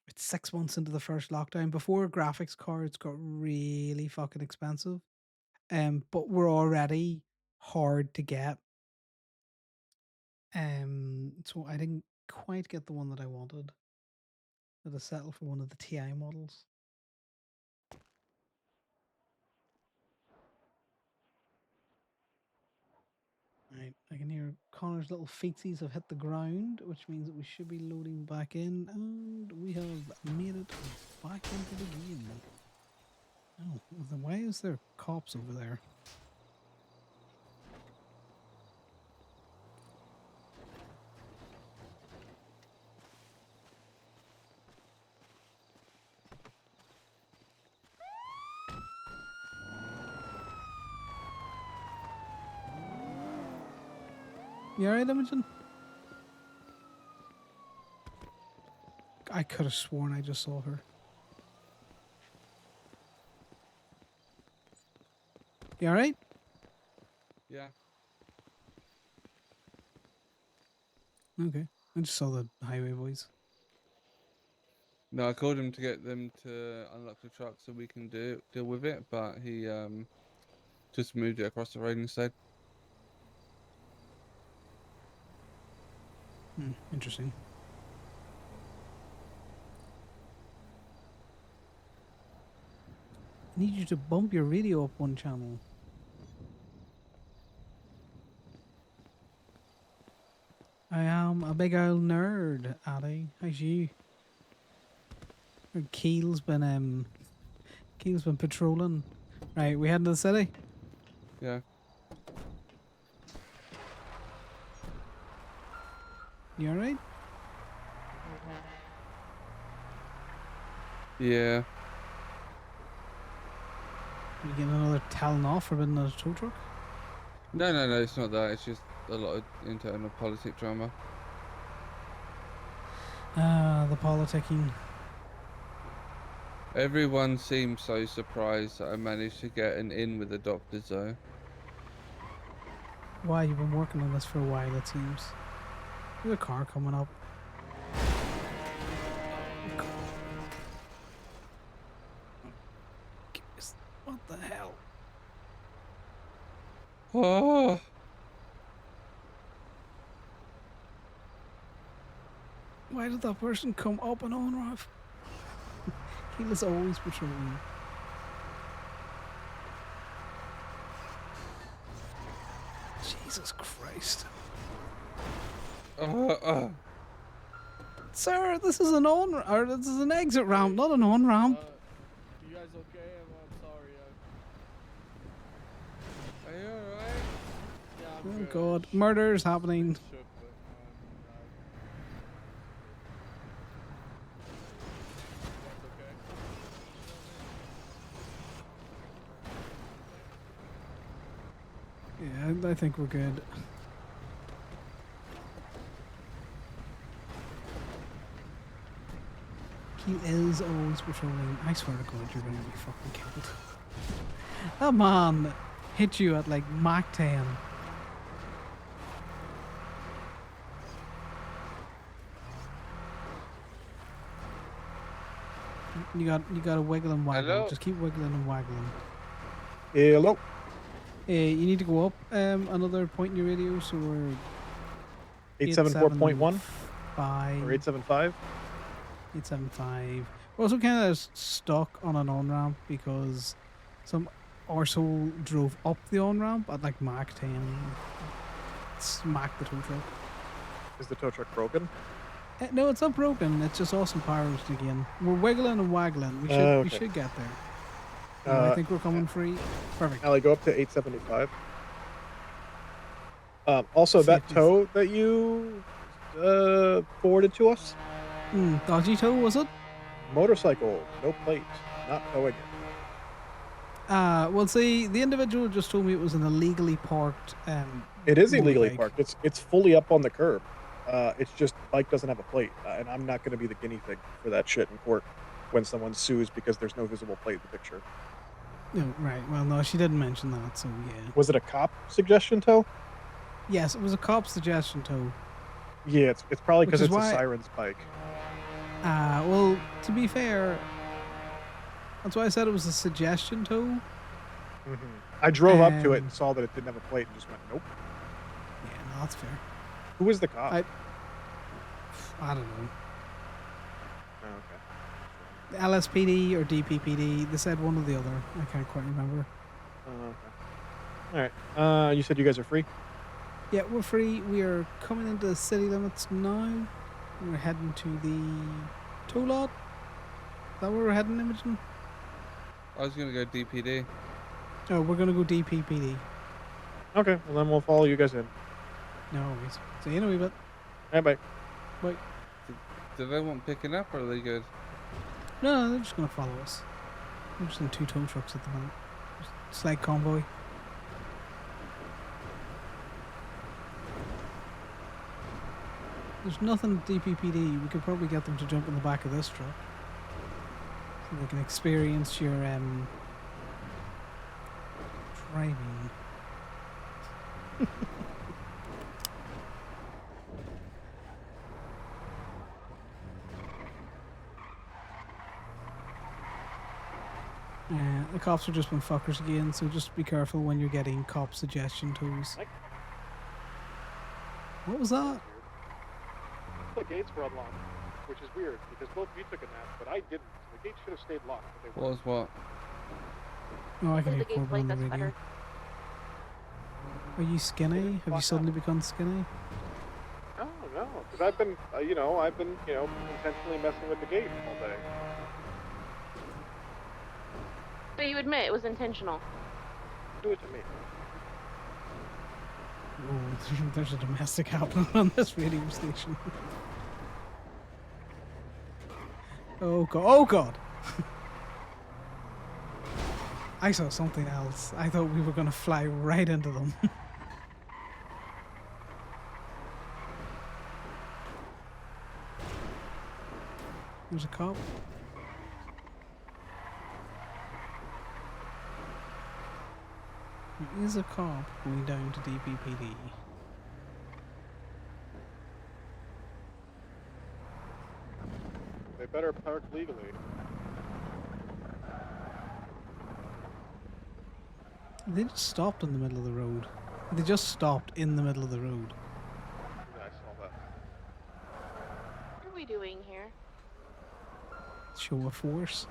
It's 6 months into the first lockdown. Before graphics cards got really fucking expensive. But we're already hard to get. So I didn't quite get the one that I wanted. I had to settle for one of the TI models. Right, I can hear Connor's little feetsies have hit the ground, which means that we should be loading back in, and we have made it back into the game. Oh, then why is there cops over there? You alright, Imogen? I could have sworn I just saw her. You alright? Yeah. Okay. I just saw the highway boys. No, I called him to get them to unlock the truck so we can deal with it, but he just moved it across the road instead. Interesting. I need you to bump your radio up one channel. I am a big old nerd, Addy. How's you? Keel's been patrolling. Right, we heading to the city? Yeah. You alright? Yeah. You getting another telling off for being in a tow truck? No, it's not that. It's just a lot of internal politic drama. Ah, the politicking. Everyone seems so surprised that I managed to get an in with the doctors, though. Why, you've been working on this for a while, it seems. There's a car coming up. What the hell? Oh. Why did that person come up and on, Rav? He was always patrolling. Jesus Christ. Sir, this is an this is an exit ramp, not an on ramp. You guys okay? I'm sorry. Are you alright? Yeah, I'm Oh good. God, murder is happening. Yeah, I think we're good. He is always patrolling. I swear to God, you're gonna be fucking killed. That man hit you at like Mach 10. You gotta wiggle and waggle. Hello? Just keep wiggling and waggling. Hello. You need to go up another point in your radio, so we're 874.1 5 or 875. 875. We're also kind of stuck on an on ramp because some arsehole drove up the on ramp at like Mach 10. Smacked the tow truck. Is the tow truck broken? No, it's not broken. It's just awesome powers again. We're wiggling and waggling. We should get there. I think we're coming free. Perfect. Allie, go up to 875. Also, that tow that you forwarded to us? Dodgy tow, was it? Motorcycle, no plate, not towing it. Well, see, the individual just told me it was an illegally parked. It is illegally motorbike. parked. It's fully up on the curb. It's just bike doesn't have a plate, and I'm not going to be the guinea pig for that shit in court when someone sues because there's no visible plate in the picture. No, right. Well, no, she didn't mention that, so yeah. Was it a cop suggestion tow? Yes, it was a cop suggestion tow. Yeah, it's probably Which because is it's why- a siren's bike. Well, to be fair, that's why I said it was a suggestion tow. I drove up to it And- and saw that it didn't have a plate and just went, nope. Yeah, no, that's fair. Who was the cop? I don't know. Oh, okay. The LSPD or DPPD. They said one or the other. I can't quite remember. Oh, okay. All right. You said you guys are free? Yeah, we're free. We are coming into the city limits now. We're heading to the tow lot. Is that where we're heading, Imogen? I was gonna go DPD. Oh, we're gonna go DPPD. Okay, well then we'll follow you guys in. No worries. See you in a wee bit. Bye bye. Bye. Do they want picking up or are they good? No, they're just gonna follow us. We're just in 2 tow trucks at the moment. Just like convoy. There's nothing at DPPD. We could probably get them to jump in the back of this truck. So they can experience your driving. The cops are just been fuckers again, so just be careful when you're getting cop suggestion tows. What was that? The gates were unlocked, which is weird because both of you took a nap, but I didn't. So the gates should have stayed locked, but they What was what? Oh, I can The hear gates Corbin like on the that's radio. better. Are you skinny? Have you suddenly become skinny? No, no, because I've been, intentionally messing with the gate all day. So you admit it was intentional. Do it to me. Oh, there's a domestic happening on this radio station. Oh god! Oh god! I saw something else. I thought we were gonna fly right into them. There's a cop. There is a cop going down to DPPD. They better park legally. They just stopped in the middle of the road. They just stopped in the middle of the road. Yeah, I saw that. What are we doing here? Show of force.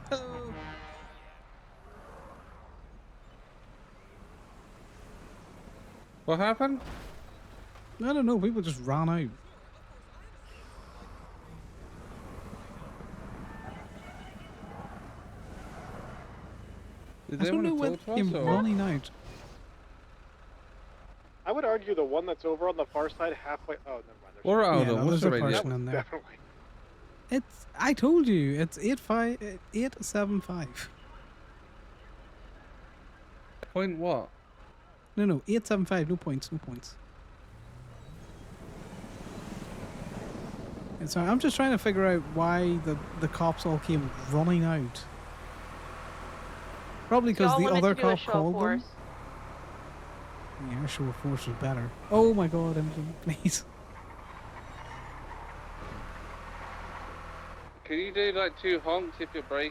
Hello. What happened? I don't know. People just ran out. Did I they don't want know to when talk to came us or? running out. I would argue the one that's over on the far side, halfway. Oh, never mind. We're out Yeah, of no, what's there's the a radio? person in there. Definitely. It's. I told you. It's 875. Point what? No, 875. No points. No points. And so I'm just trying to figure out why the cops all came running out. Probably because Y'all the wanted other to do a cop show of called them. force. Yeah, our show of force was better. Oh my god, Imogen, please. Can you do like 2 honks if you're braking?